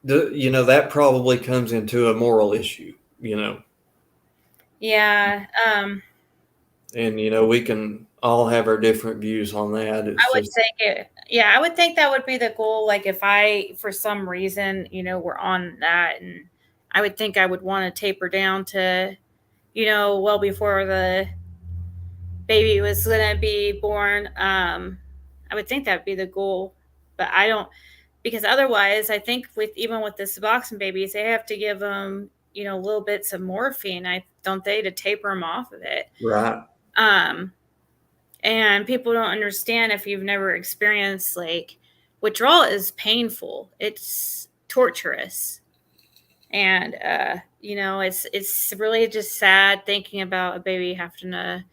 [SPEAKER 18] That probably comes into a moral issue,
[SPEAKER 1] Yeah.
[SPEAKER 18] and we can all have our different views on that. It's
[SPEAKER 1] I would
[SPEAKER 18] just,
[SPEAKER 1] think it. Yeah, I would think that would be the goal. Like if I, for some reason, were on that, and I would think I would want to taper down to, well before the baby was gonna be born. I would think that would be the goal, but I don't, because otherwise, I think even with the Suboxone babies, they have to give them, little bits of morphine. To taper them off of it.
[SPEAKER 18] right.
[SPEAKER 1] And people don't understand if you've never experienced like withdrawal is painful. It's torturous. And it's really just sad thinking about a baby having to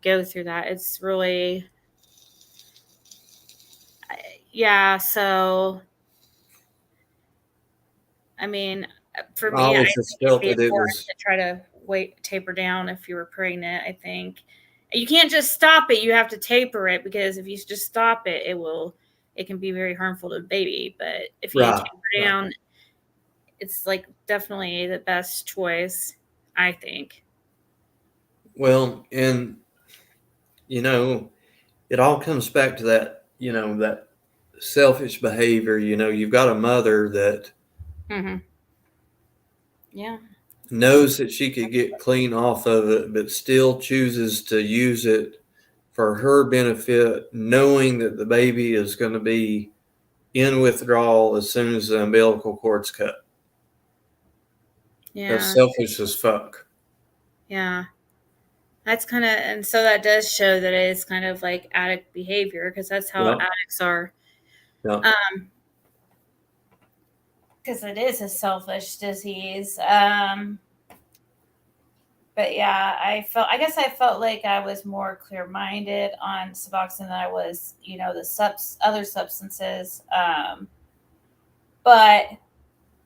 [SPEAKER 1] go through that. It's really so I mean, for me, I
[SPEAKER 18] always
[SPEAKER 1] think
[SPEAKER 18] just
[SPEAKER 1] it'd
[SPEAKER 18] felt
[SPEAKER 1] be
[SPEAKER 18] that it
[SPEAKER 1] important
[SPEAKER 18] was
[SPEAKER 1] to try to taper down if you were pregnant. I think you can't just stop it. You have to taper it, because if you just stop it, it can be very harmful to the baby. But if you
[SPEAKER 18] right.
[SPEAKER 1] taper down, it's like definitely the best choice, I think.
[SPEAKER 18] Well, and it all comes back to that, that selfish behavior. You've got a mother that
[SPEAKER 1] Yeah.
[SPEAKER 18] knows that she could get clean off of it, but still chooses to use it for her benefit, knowing that the baby is going to be in withdrawal as soon as the umbilical cord's cut.
[SPEAKER 1] Yeah.
[SPEAKER 18] That's selfish as fuck.
[SPEAKER 1] Yeah. That's and so that does show that it is kind of like addict behavior, because that's how addicts are.
[SPEAKER 18] Yeah.
[SPEAKER 1] Because it is a selfish disease. But yeah, I guess I felt like I was more clear-minded on Suboxone than I was, the other substances. But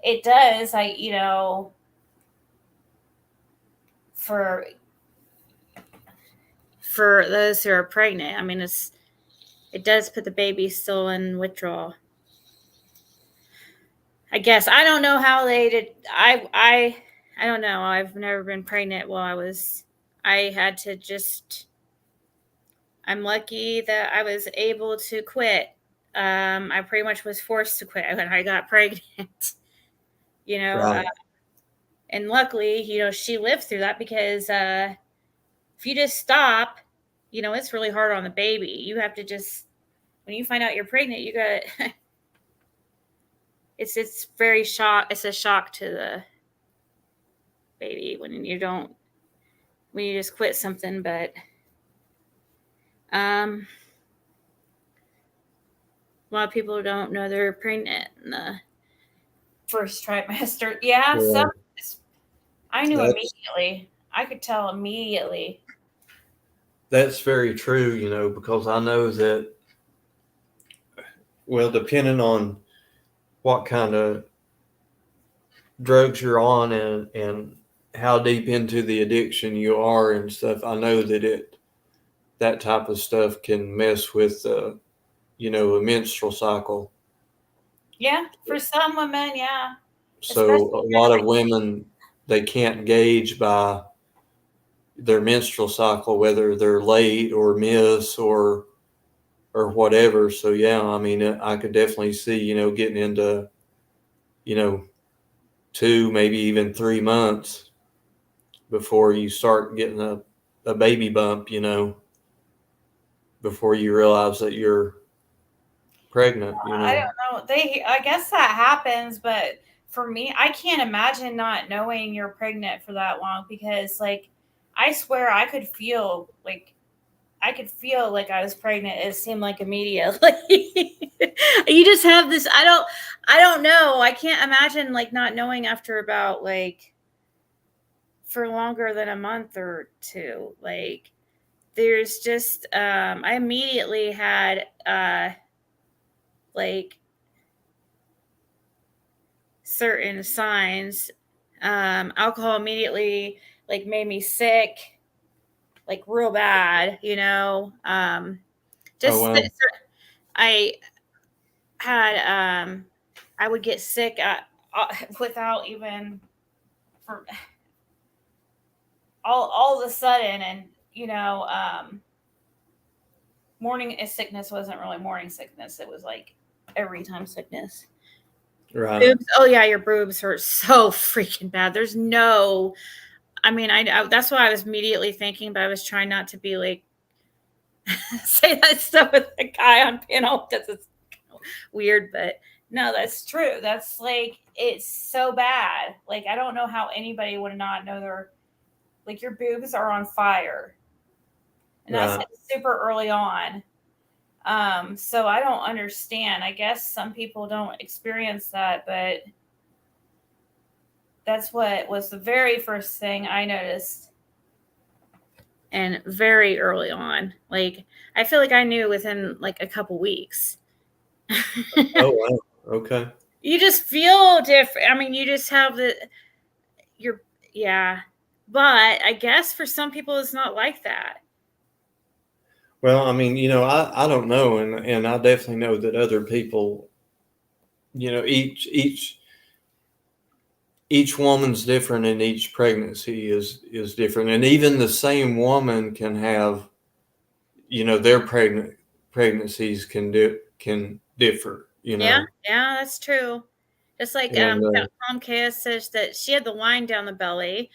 [SPEAKER 1] it does, for those who are pregnant, I mean, it does put the baby still in withdrawal. I guess I don't know how they did. I don't know. I've never been pregnant while I had to just. I'm lucky that I was able to quit. I pretty much was forced to quit when I got pregnant.
[SPEAKER 18] Right.
[SPEAKER 1] And luckily, she lived through that, because if you just stop, it's really hard on the baby. You have to just, when you find out you're pregnant, you got it's very it's a shock to the baby when you just quit something. But a lot of people don't know they're pregnant in the first trimester. Yeah. So I knew immediately. I could tell immediately.
[SPEAKER 18] That's very true, because I know that, well, depending on what kind of drugs you're on and how deep into the addiction you are and stuff, I know that type of stuff can mess with, a menstrual cycle.
[SPEAKER 1] Yeah, for some women, yeah.
[SPEAKER 18] So a lot of women, they can't gauge by their menstrual cycle whether they're late or miss or whatever. So yeah, I mean, I could definitely see, getting into, 2, maybe even 3 months before you start getting a baby bump, before you realize that you're pregnant.
[SPEAKER 1] I don't know. I guess that happens, but for me, I can't imagine not knowing you're pregnant for that long, because like I swear I could feel like I was pregnant. It seemed like immediately. You just have this. I don't know. I can't imagine like not knowing after about like for longer than a month or two. Like there's just I immediately had like certain signs Alcohol immediately like made me sick, like real bad, you know. Just
[SPEAKER 18] Oh, wow.
[SPEAKER 1] I had I would get sick without even for all of a sudden, and you know, morning sickness wasn't really morning sickness. It was like every time sickness.
[SPEAKER 18] Right.
[SPEAKER 1] Boobs, oh yeah, your boobs hurt so freaking bad. There's no, I mean, I that's what I was immediately thinking, but I was trying not to be like say that stuff with a guy on panel because it's weird, but no, that's true. That's like it's so bad. Like I don't know how anybody would not know their like your boobs are on fire, and that's
[SPEAKER 18] Right.
[SPEAKER 1] like super early on. So I don't understand. I guess some people don't experience that, but that's what was the very first thing I noticed. And very early on. Like I feel like I knew within like a couple weeks.
[SPEAKER 18] Oh, wow. Okay.
[SPEAKER 1] You just feel different. I mean, you just have yeah. But I guess for some people it's not like that.
[SPEAKER 18] Well, I mean, I don't know, and I definitely know that other people, each woman's different, and each pregnancy is different, and even the same woman can have, their pregnancies can differ.
[SPEAKER 1] Yeah, yeah, that's true. Just like
[SPEAKER 18] And
[SPEAKER 1] Mom Kaya says that she had the line down the belly,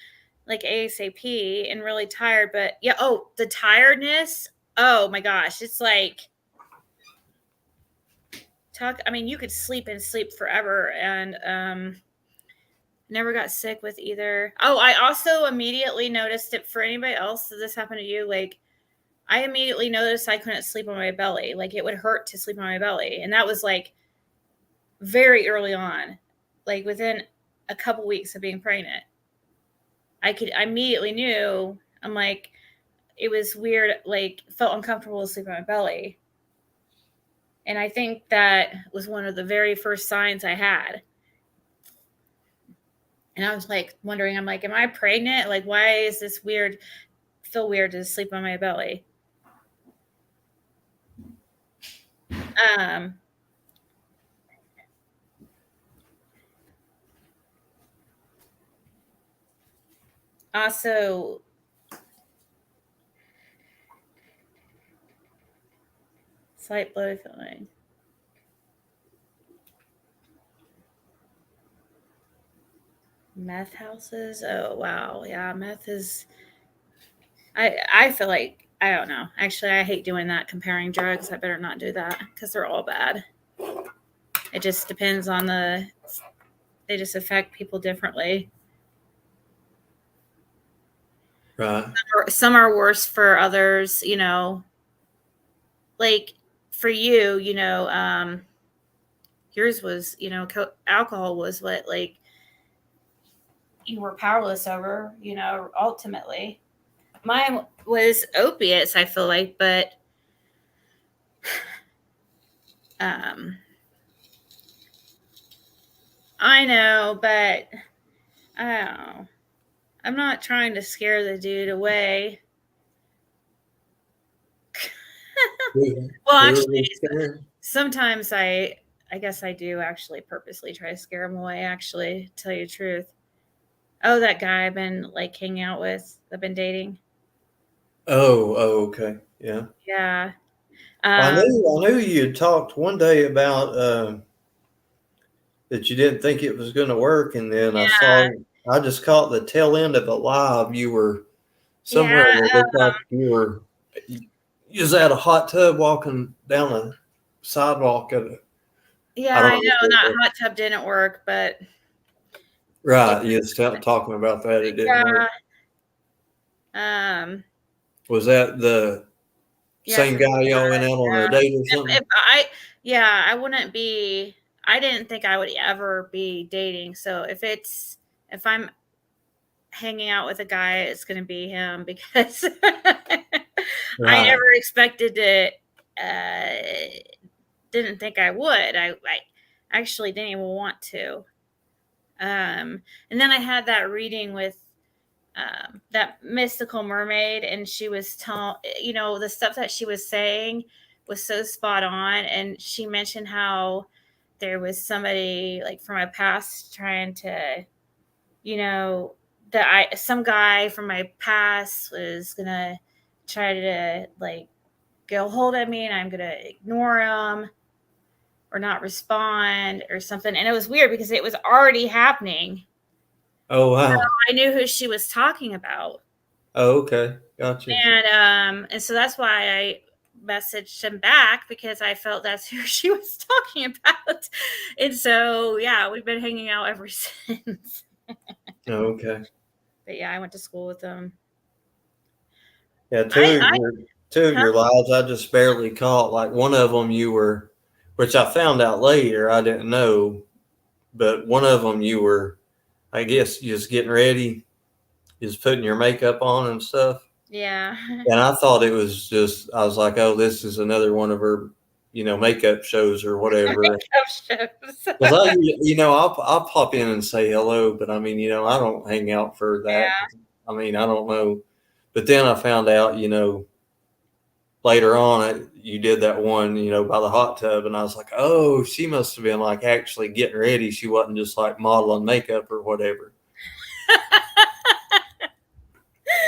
[SPEAKER 1] like ASAP, and really tired. But yeah, oh, the tiredness. Oh my gosh, it's like I mean, you could sleep and sleep forever, and never got sick with either. Oh, I also immediately noticed it for anybody else. Did this happen to you? Like, I immediately noticed I couldn't sleep on my belly. Like, it would hurt to sleep on my belly, and that was like very early on, like within a couple weeks of being pregnant. I immediately knew. I'm like, it was weird. Like, felt uncomfortable to sleep on my belly, and I think that was one of the very first signs I had. And I was like wondering, I'm like, am I pregnant? Like, why is this weird? Feel weird to sleep on my belly. Also, slight bloated feeling. Meth houses. Oh wow, yeah, meth is. I feel like I don't know. Actually, I hate doing that. Comparing drugs. I better not do that because they're all bad. It just depends on They just affect people differently.
[SPEAKER 18] right.
[SPEAKER 1] Some are worse for others. You know, like for you, yours was, alcohol was what like you were powerless over. Ultimately. Mine was opiates, I feel like, but I know, but I don't know. I'm not trying to scare the dude away. Well, actually, sometimes I guess I do actually purposely try to scare him away, actually, to tell you the truth. Oh, that guy I've been like hanging out with, I've been dating.
[SPEAKER 18] Oh, okay. Yeah.
[SPEAKER 1] Yeah.
[SPEAKER 18] I knew you had talked one day about that you didn't think it was going to work, and then I just caught the tail end of it live. You were somewhere that looked like you was at a hot tub walking down a sidewalk at a.
[SPEAKER 1] Yeah, I know that hot tub didn't work, but
[SPEAKER 18] right, you was talking about that. It didn't work. Was that the same guy y'all went out on a date or something?
[SPEAKER 1] I wouldn't be. I didn't think I would ever be dating. So if I'm hanging out with a guy, it's going to be him because I never expected to. Didn't think I would. I actually didn't even want to. And then I had that reading with that mystical mermaid, and she was telling, the stuff that she was saying was so spot on. And she mentioned how there was somebody like from my past trying to, some guy from my past was gonna try to like get a hold of me, and I'm gonna ignore him or not respond or something. And it was weird because it was already happening.
[SPEAKER 18] Oh
[SPEAKER 1] So
[SPEAKER 18] wow.
[SPEAKER 1] I knew who she was talking about.
[SPEAKER 18] Oh, okay. Gotcha.
[SPEAKER 1] And so that's why I messaged him back, because I felt that's who she was talking about. And so yeah, we've been hanging out ever since.
[SPEAKER 18] Oh, okay.
[SPEAKER 1] But yeah, I went to school with him.
[SPEAKER 18] Yeah, two of your lives I just barely caught. Like one of them you were, which I found out later, I didn't know, but one of them you were, I guess, just getting ready, just putting your makeup on and stuff.
[SPEAKER 1] Yeah.
[SPEAKER 18] And I thought it was just, I was like, oh, this is another one of her, makeup shows or whatever.
[SPEAKER 1] Makeup shows.
[SPEAKER 18] Because I'll pop in and say hello, but I mean, I don't hang out for that.
[SPEAKER 1] Yeah.
[SPEAKER 18] I mean, I don't know. But then I found out, later on, you did that one, by the hot tub, and I was like, oh, she must have been like actually getting ready. She wasn't just like modeling makeup or whatever.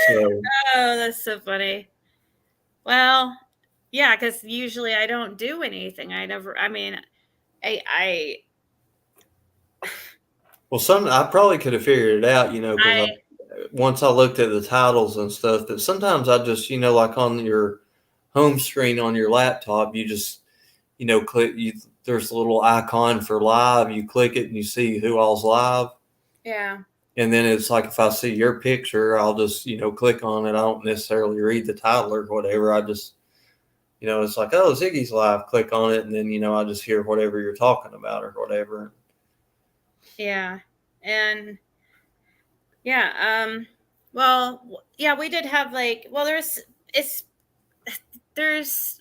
[SPEAKER 18] So,
[SPEAKER 1] Oh, that's so funny. Well, yeah, because usually I don't do anything.
[SPEAKER 18] well, I probably could have figured it out, because
[SPEAKER 1] I
[SPEAKER 18] once I looked at the titles and stuff, that sometimes I just, like on your home screen on your laptop, you just, click, there's a little icon for live. You click it and you see who all's live.
[SPEAKER 1] yeah.
[SPEAKER 18] And then it's like if I see your picture, I'll just, click on it. I don't necessarily read the title or whatever. I just, it's like, oh, Ziggy's live. Click on it. And then, I just hear whatever you're talking about or whatever.
[SPEAKER 1] Yeah. And yeah, well, yeah, we did have there's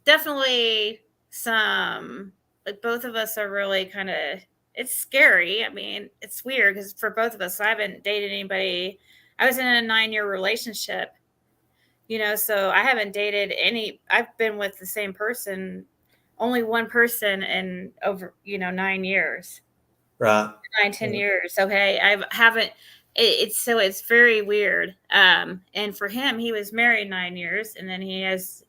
[SPEAKER 1] definitely some, like, both of us are really kind of, it's scary. I mean, it's weird because for both of us, I haven't dated anybody. I was in a 9-year relationship, so I haven't dated I've been with the same person, only one person in over, 9 years.
[SPEAKER 18] Right.
[SPEAKER 1] 9-10 years. Okay. I haven't, it's very weird. And for him, he was married 9 years, and then he hasn't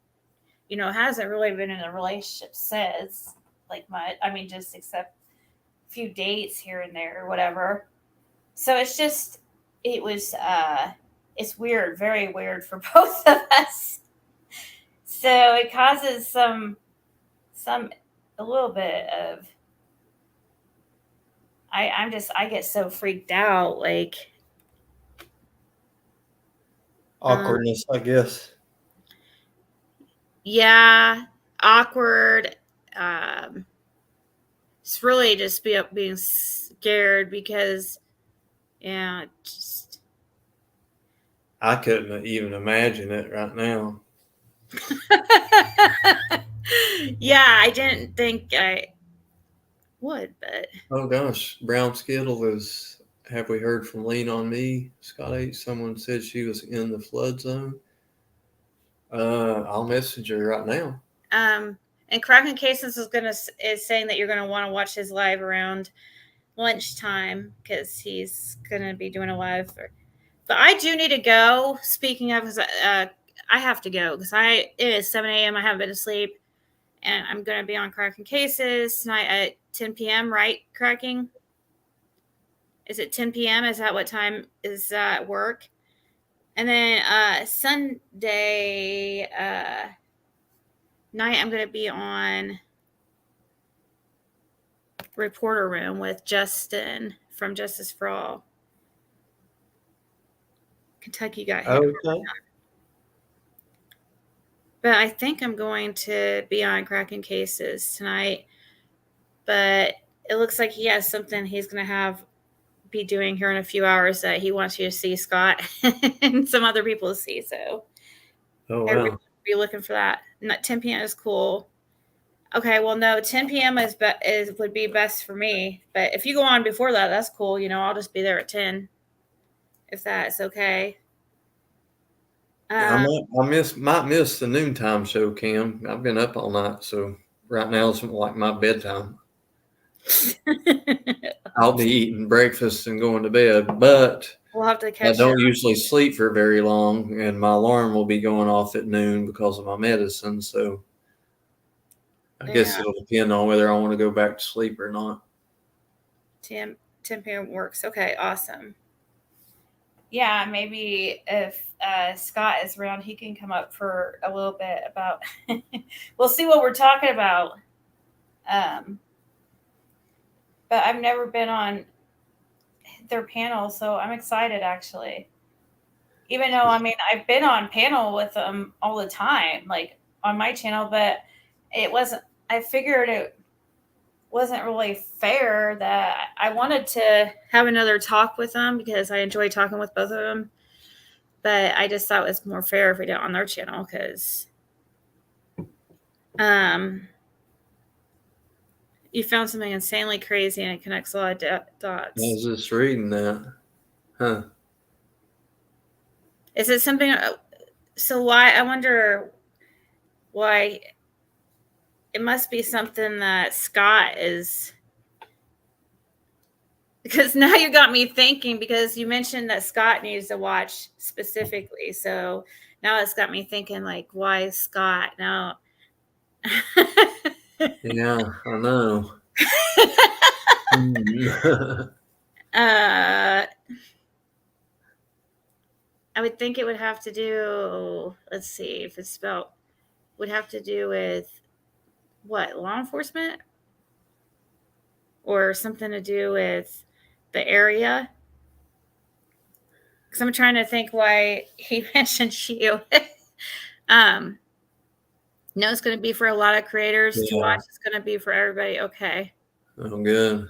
[SPEAKER 1] really been in a relationship since, like much. I mean, just except a few dates here and there or whatever. So it's weird, very weird for both of us. So it causes a little bit of, I get so freaked out, like
[SPEAKER 18] Awkwardness, I guess.
[SPEAKER 1] yeah, awkward. It's really just being scared because, yeah, just
[SPEAKER 18] I couldn't even imagine it right now.
[SPEAKER 1] yeah, I didn't think I would, but
[SPEAKER 18] Oh gosh, Brown Skittle is. Have we heard from Lean on Me? Scott H. Someone said she was in the flood zone. I'll message her right now.
[SPEAKER 1] and Kraken Cases is saying that you're gonna want to watch his live around lunchtime because he's gonna be doing a live. But I do need to go. Speaking of, I have to go because it is 7 a.m. I haven't been to sleep, and I'm gonna be on Kraken Cases tonight at 10 p.m. Right, Cracking? Is it 10 p.m.? Is that what time is at work? And then Sunday night, I'm going to be on Reporter Room with Justin from Justice for All. Kentucky got hit.
[SPEAKER 18] Okay.
[SPEAKER 1] But I think I'm going to be on Kraken Cases tonight. But it looks like he has something he's going to be doing here in a few hours that he wants you to see, Scott, and some other people to see. So
[SPEAKER 18] oh wow,
[SPEAKER 1] be looking for that. 10 p.m. is cool. Okay, well, no, 10 p.m. would be best for me. But if you go on before that, that's cool. I'll just be there at 10, if that's okay.
[SPEAKER 18] I might miss the noontime show, Cam. I've been up all night, so right now it's like my bedtime. I'll be eating breakfast and going to bed, but
[SPEAKER 1] We'll have to
[SPEAKER 18] I
[SPEAKER 1] catch
[SPEAKER 18] don't
[SPEAKER 1] up.
[SPEAKER 18] usually sleep for very long, and my alarm will be going off at noon because of my medicine. So I guess
[SPEAKER 1] Yeah.
[SPEAKER 18] it'll depend on whether I want to go back to sleep or not.
[SPEAKER 1] 10 p.m. works. Okay, awesome. Yeah, maybe if Scott is around, he can come up for a little bit about. We'll see what we're talking about. But I've never been on their panel, so I'm excited actually. Even though I've been on panel with them all the time, like on my channel, but it wasn't. I figured it wasn't really fair that I wanted to have another talk with them because I enjoy talking with both of them. But I just thought it was more fair if we did it on their channel because you found something insanely crazy and it connects a lot of dots.
[SPEAKER 18] I was just reading that. Huh.
[SPEAKER 1] Is it something? So why? I wonder why. It must be something that Scott is. Because now you got me thinking, because you mentioned that Scott needs to watch specifically. So now it's got me thinking, like, why Scott? Now.
[SPEAKER 18] Yeah, I know.
[SPEAKER 1] I would think it would have to do, let's see if it's spelled, would have to do with what, law enforcement? Or something to do with the area? Because I'm trying to think why he mentioned you. No, it's going to be for a lot of creators to watch. It's going to be for everybody. Okay.
[SPEAKER 18] Oh, good.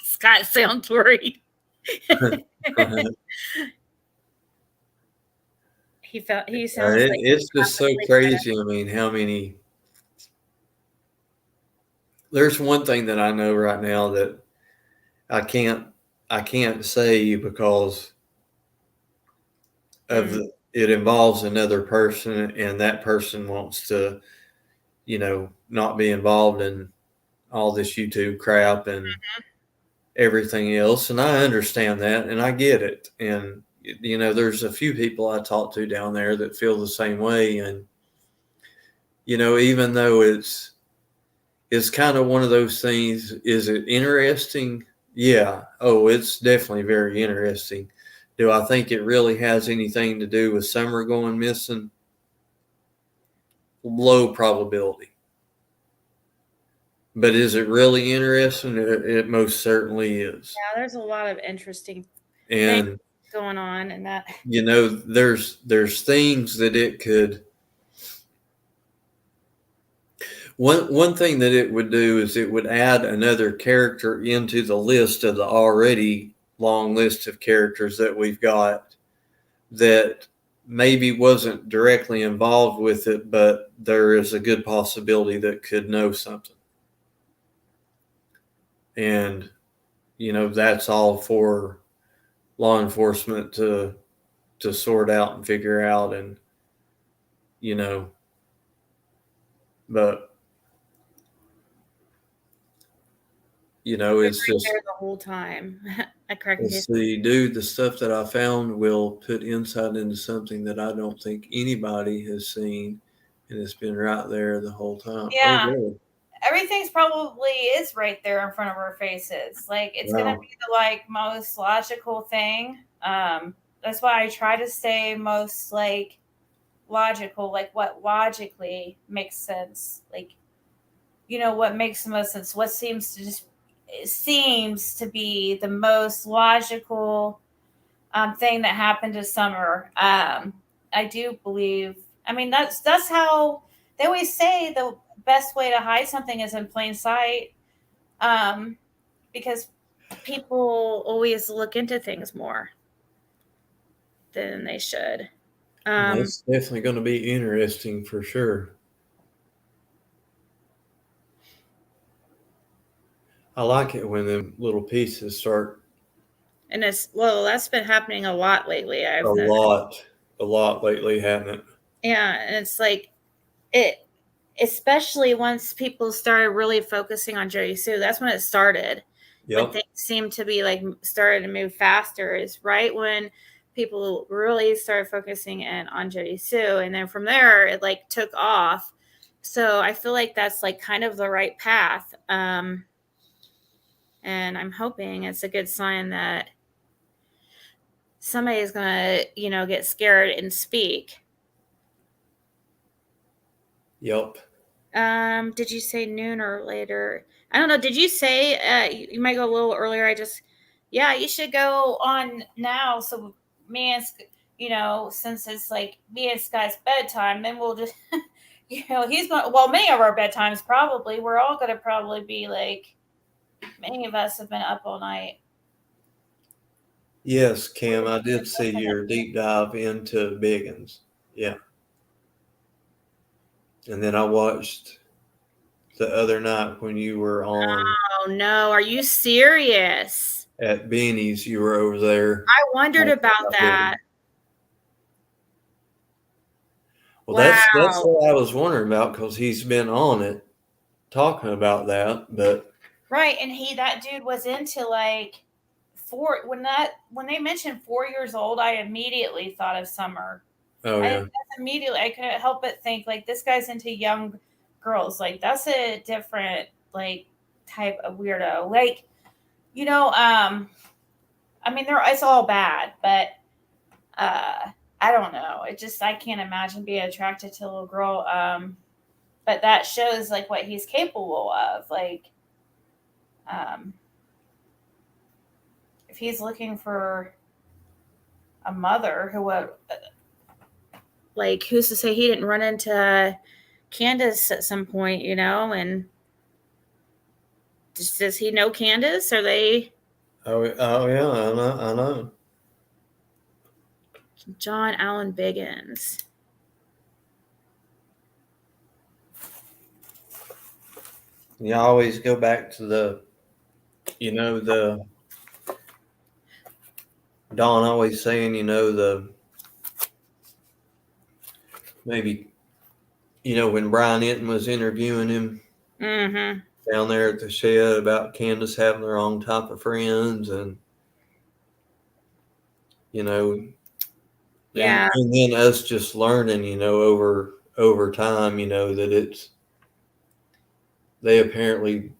[SPEAKER 1] Scott sounds worried. He sounds like
[SPEAKER 18] it's just so crazy. I mean, how many? There's one thing that I know right now that I can't say because of it involves another person, and that person wants to, not be involved in all this YouTube crap and everything else. And I understand that, and I get it. And there's a few people I talk to down there that feel the same way. And even though it's kind of one of those things, is it interesting? Yeah. Oh, it's definitely very interesting. Do I think it really has anything to do with Summer going missing? Low probability. But is it really interesting? It most certainly is.
[SPEAKER 1] Yeah, there's a lot of interesting
[SPEAKER 18] And
[SPEAKER 1] things going on in that.
[SPEAKER 18] There's things that it could. One thing that it would do is it would add another character into the list of the already long list of characters that we've got that maybe wasn't directly involved with it, but there is a good possibility that could know something. And, that's all for law enforcement to sort out and figure out. And, but, it's
[SPEAKER 1] Right
[SPEAKER 18] just
[SPEAKER 1] there the whole time. I cracked
[SPEAKER 18] let's
[SPEAKER 1] it.
[SPEAKER 18] see, dude, the stuff that I found will put insight into something that I don't think anybody has seen, and it's been right there the whole time.
[SPEAKER 1] Yeah.
[SPEAKER 18] Oh, good.
[SPEAKER 1] Everything's probably is right there in front of our faces. Like it's gonna be the most logical thing. That's why I try to stay most logical, like what logically makes sense. Like, what makes the most sense. What seems to be the most logical thing that happened to Summer. I do believe. That's how they always say the best way to hide something is in plain sight, because people always look into things more than they should.
[SPEAKER 18] That's definitely going to be interesting for sure. I like it when them little pieces start
[SPEAKER 1] And that's been happening a lot lately. I've
[SPEAKER 18] a
[SPEAKER 1] noticed.
[SPEAKER 18] lot lately, hasn't it?
[SPEAKER 1] Yeah, and it's like it, especially once people started really focusing on Jody Sue. That's when it started. When
[SPEAKER 18] Yep.
[SPEAKER 1] things seemed to be like started to move faster is right when people really started focusing in on Jody Sue, and then from there it like took off. So I feel like that's like kind of the right path. And I'm hoping it's a good sign that somebody is gonna, get scared and speak.
[SPEAKER 18] Yep.
[SPEAKER 1] Did you say noon or later? I don't know. Did you say you might go a little earlier? Yeah, you should go on now. So me and since it's like me and Sky's bedtime, then we'll just, he's going. Well, many of our bedtimes probably we're all gonna probably be like, many of us have been up all night.
[SPEAKER 18] Yes, Kim, I did see your deep dive into Biggins. Yeah. And then I watched the other night when you were on
[SPEAKER 1] Oh no, are you serious?
[SPEAKER 18] at Benny's. You were over there.
[SPEAKER 1] I wondered about that.
[SPEAKER 18] Well,
[SPEAKER 1] Wow.
[SPEAKER 18] that's what I was wondering about because he's been on it talking about that. But
[SPEAKER 1] Right, and that dude was into like when they mentioned 4 years old, I immediately thought of Summer.
[SPEAKER 18] oh yeah,
[SPEAKER 1] I couldn't help but think like this guy's into young girls. Like that's a different like type of weirdo. Like, I mean it's all bad, but I don't know. I can't imagine being attracted to a little girl. But that shows like what he's capable of. Like, if he's looking for a mother who would, like, who's to say he didn't run into Candace at some point, and does he know Candace? Are they
[SPEAKER 18] oh yeah, I know.
[SPEAKER 1] John Allen Biggins?
[SPEAKER 18] You always go back to the Don always saying, maybe, when Brian Enton was interviewing him down there at the shed about Candace having the wrong type of friends and,
[SPEAKER 1] Yeah.
[SPEAKER 18] and then us just learning, over time, that they apparently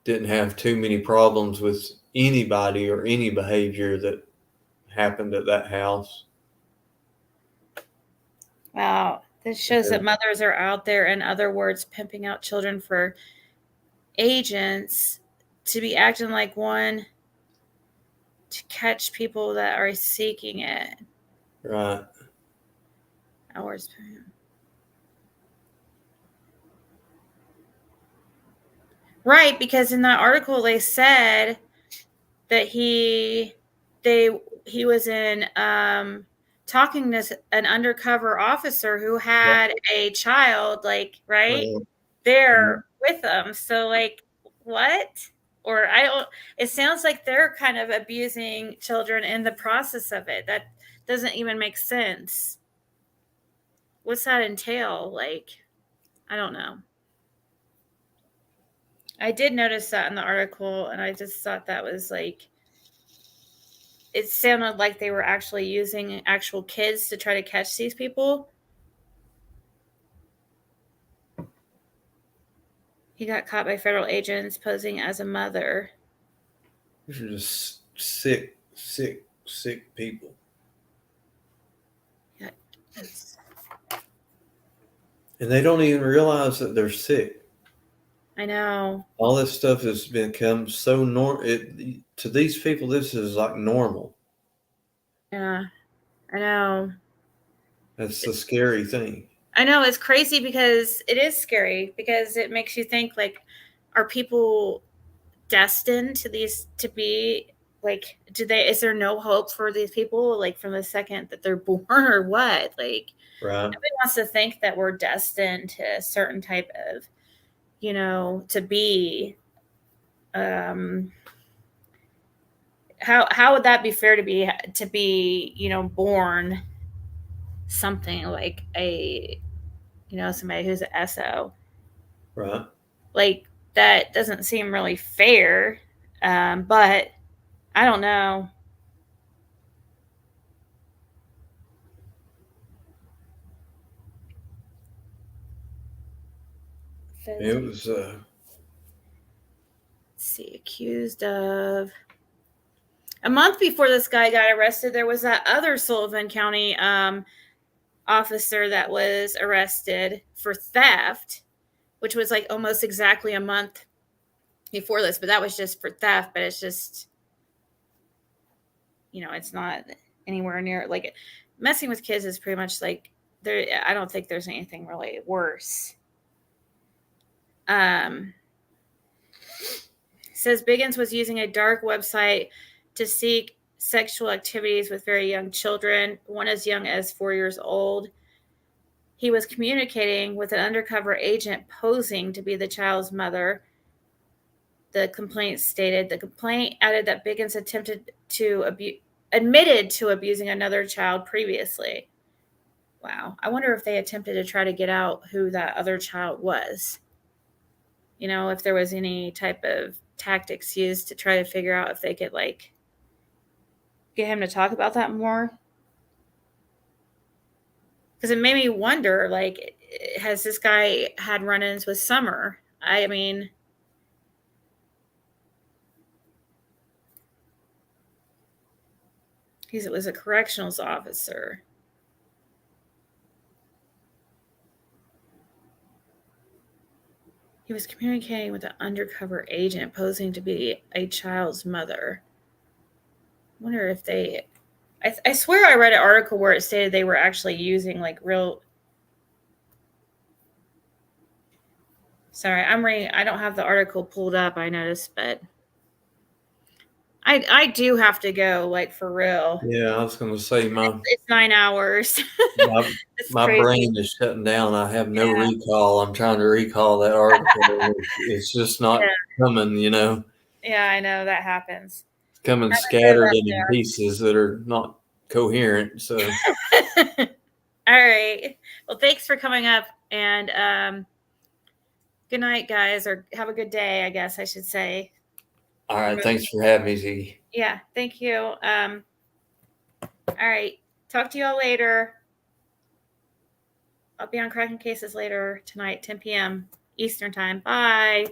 [SPEAKER 18] didn't have too many problems with anybody or any behavior that happened at that house.
[SPEAKER 1] Wow. This shows that mothers are out there, in other words, pimping out children for agents to be acting like one to catch people that are seeking it.
[SPEAKER 18] Right.
[SPEAKER 1] Hours. Right, because in that article they said that he was in talking to an undercover officer who had a child, like, right there with them. So like, what? Or I don't, it sounds like they're kind of abusing children in the process of it. That doesn't even make sense. What's that entail? Like, I don't know. I did notice that in the article, and I just thought that was like, it sounded like they were actually using actual kids to try to catch these people. He got caught by federal agents posing as a mother.
[SPEAKER 18] These are just sick people.
[SPEAKER 1] Yeah.
[SPEAKER 18] And they don't even realize that they're sick.
[SPEAKER 1] I know.
[SPEAKER 18] All this stuff has become so normal. To these people, this is like normal.
[SPEAKER 1] Yeah, I know.
[SPEAKER 18] That's the scary thing.
[SPEAKER 1] I know, it's crazy because it is scary, because it makes you think, like, are people destined to be like, is there no hope for these people, like, from the second that they're born, or what? Like,
[SPEAKER 18] right.
[SPEAKER 1] Nobody wants to think that we're destined to a certain type of, to be how would that be fair to be born something like a somebody who's an SO?
[SPEAKER 18] Right.
[SPEAKER 1] Like, that doesn't seem really fair. But I don't know.
[SPEAKER 18] It was
[SPEAKER 1] Let's see, accused of. A month before this guy got arrested, there was that other Sullivan County officer that was arrested for theft, which was like almost exactly a month before this, but that was just for theft. But it's just, it's not anywhere near like messing with kids is pretty much like there. I don't think there's anything really worse. Says Biggins was using a dark website to seek sexual activities with very young children, one as young as 4 years old. He was communicating with an undercover agent posing to be the child's mother. The complaint stated. The complaint added that Biggins admitted to abusing another child previously. Wow. I wonder if they attempted to try to get out who that other child was. If there was any type of tactics used to try to figure out if they could get him to talk about that more. Because it made me wonder, has this guy had run-ins with Summer? I mean, he was a corrections officer. He was communicating with an undercover agent posing to be a child's mother. I wonder if they... I swear I read an article where it stated they were actually using real... Sorry, I don't have the article pulled up, I noticed, but I do have to go, for real.
[SPEAKER 18] Yeah, I was going to say
[SPEAKER 1] it's 9 hours.
[SPEAKER 18] my brain is shutting down. I have no recall. I'm trying to recall that article. It's just not coming,
[SPEAKER 1] Yeah, I know that happens.
[SPEAKER 18] It's coming scattered in pieces that are not coherent. So,
[SPEAKER 1] all right. Well, thanks for coming up, and good night, guys, or have a good day, I guess I should say.
[SPEAKER 18] All right. Thanks for having me, Ziggy.
[SPEAKER 1] Yeah, thank you. All right. Talk to you all later. I'll be on Cracking Cases later tonight, 10 p.m. Eastern time. Bye.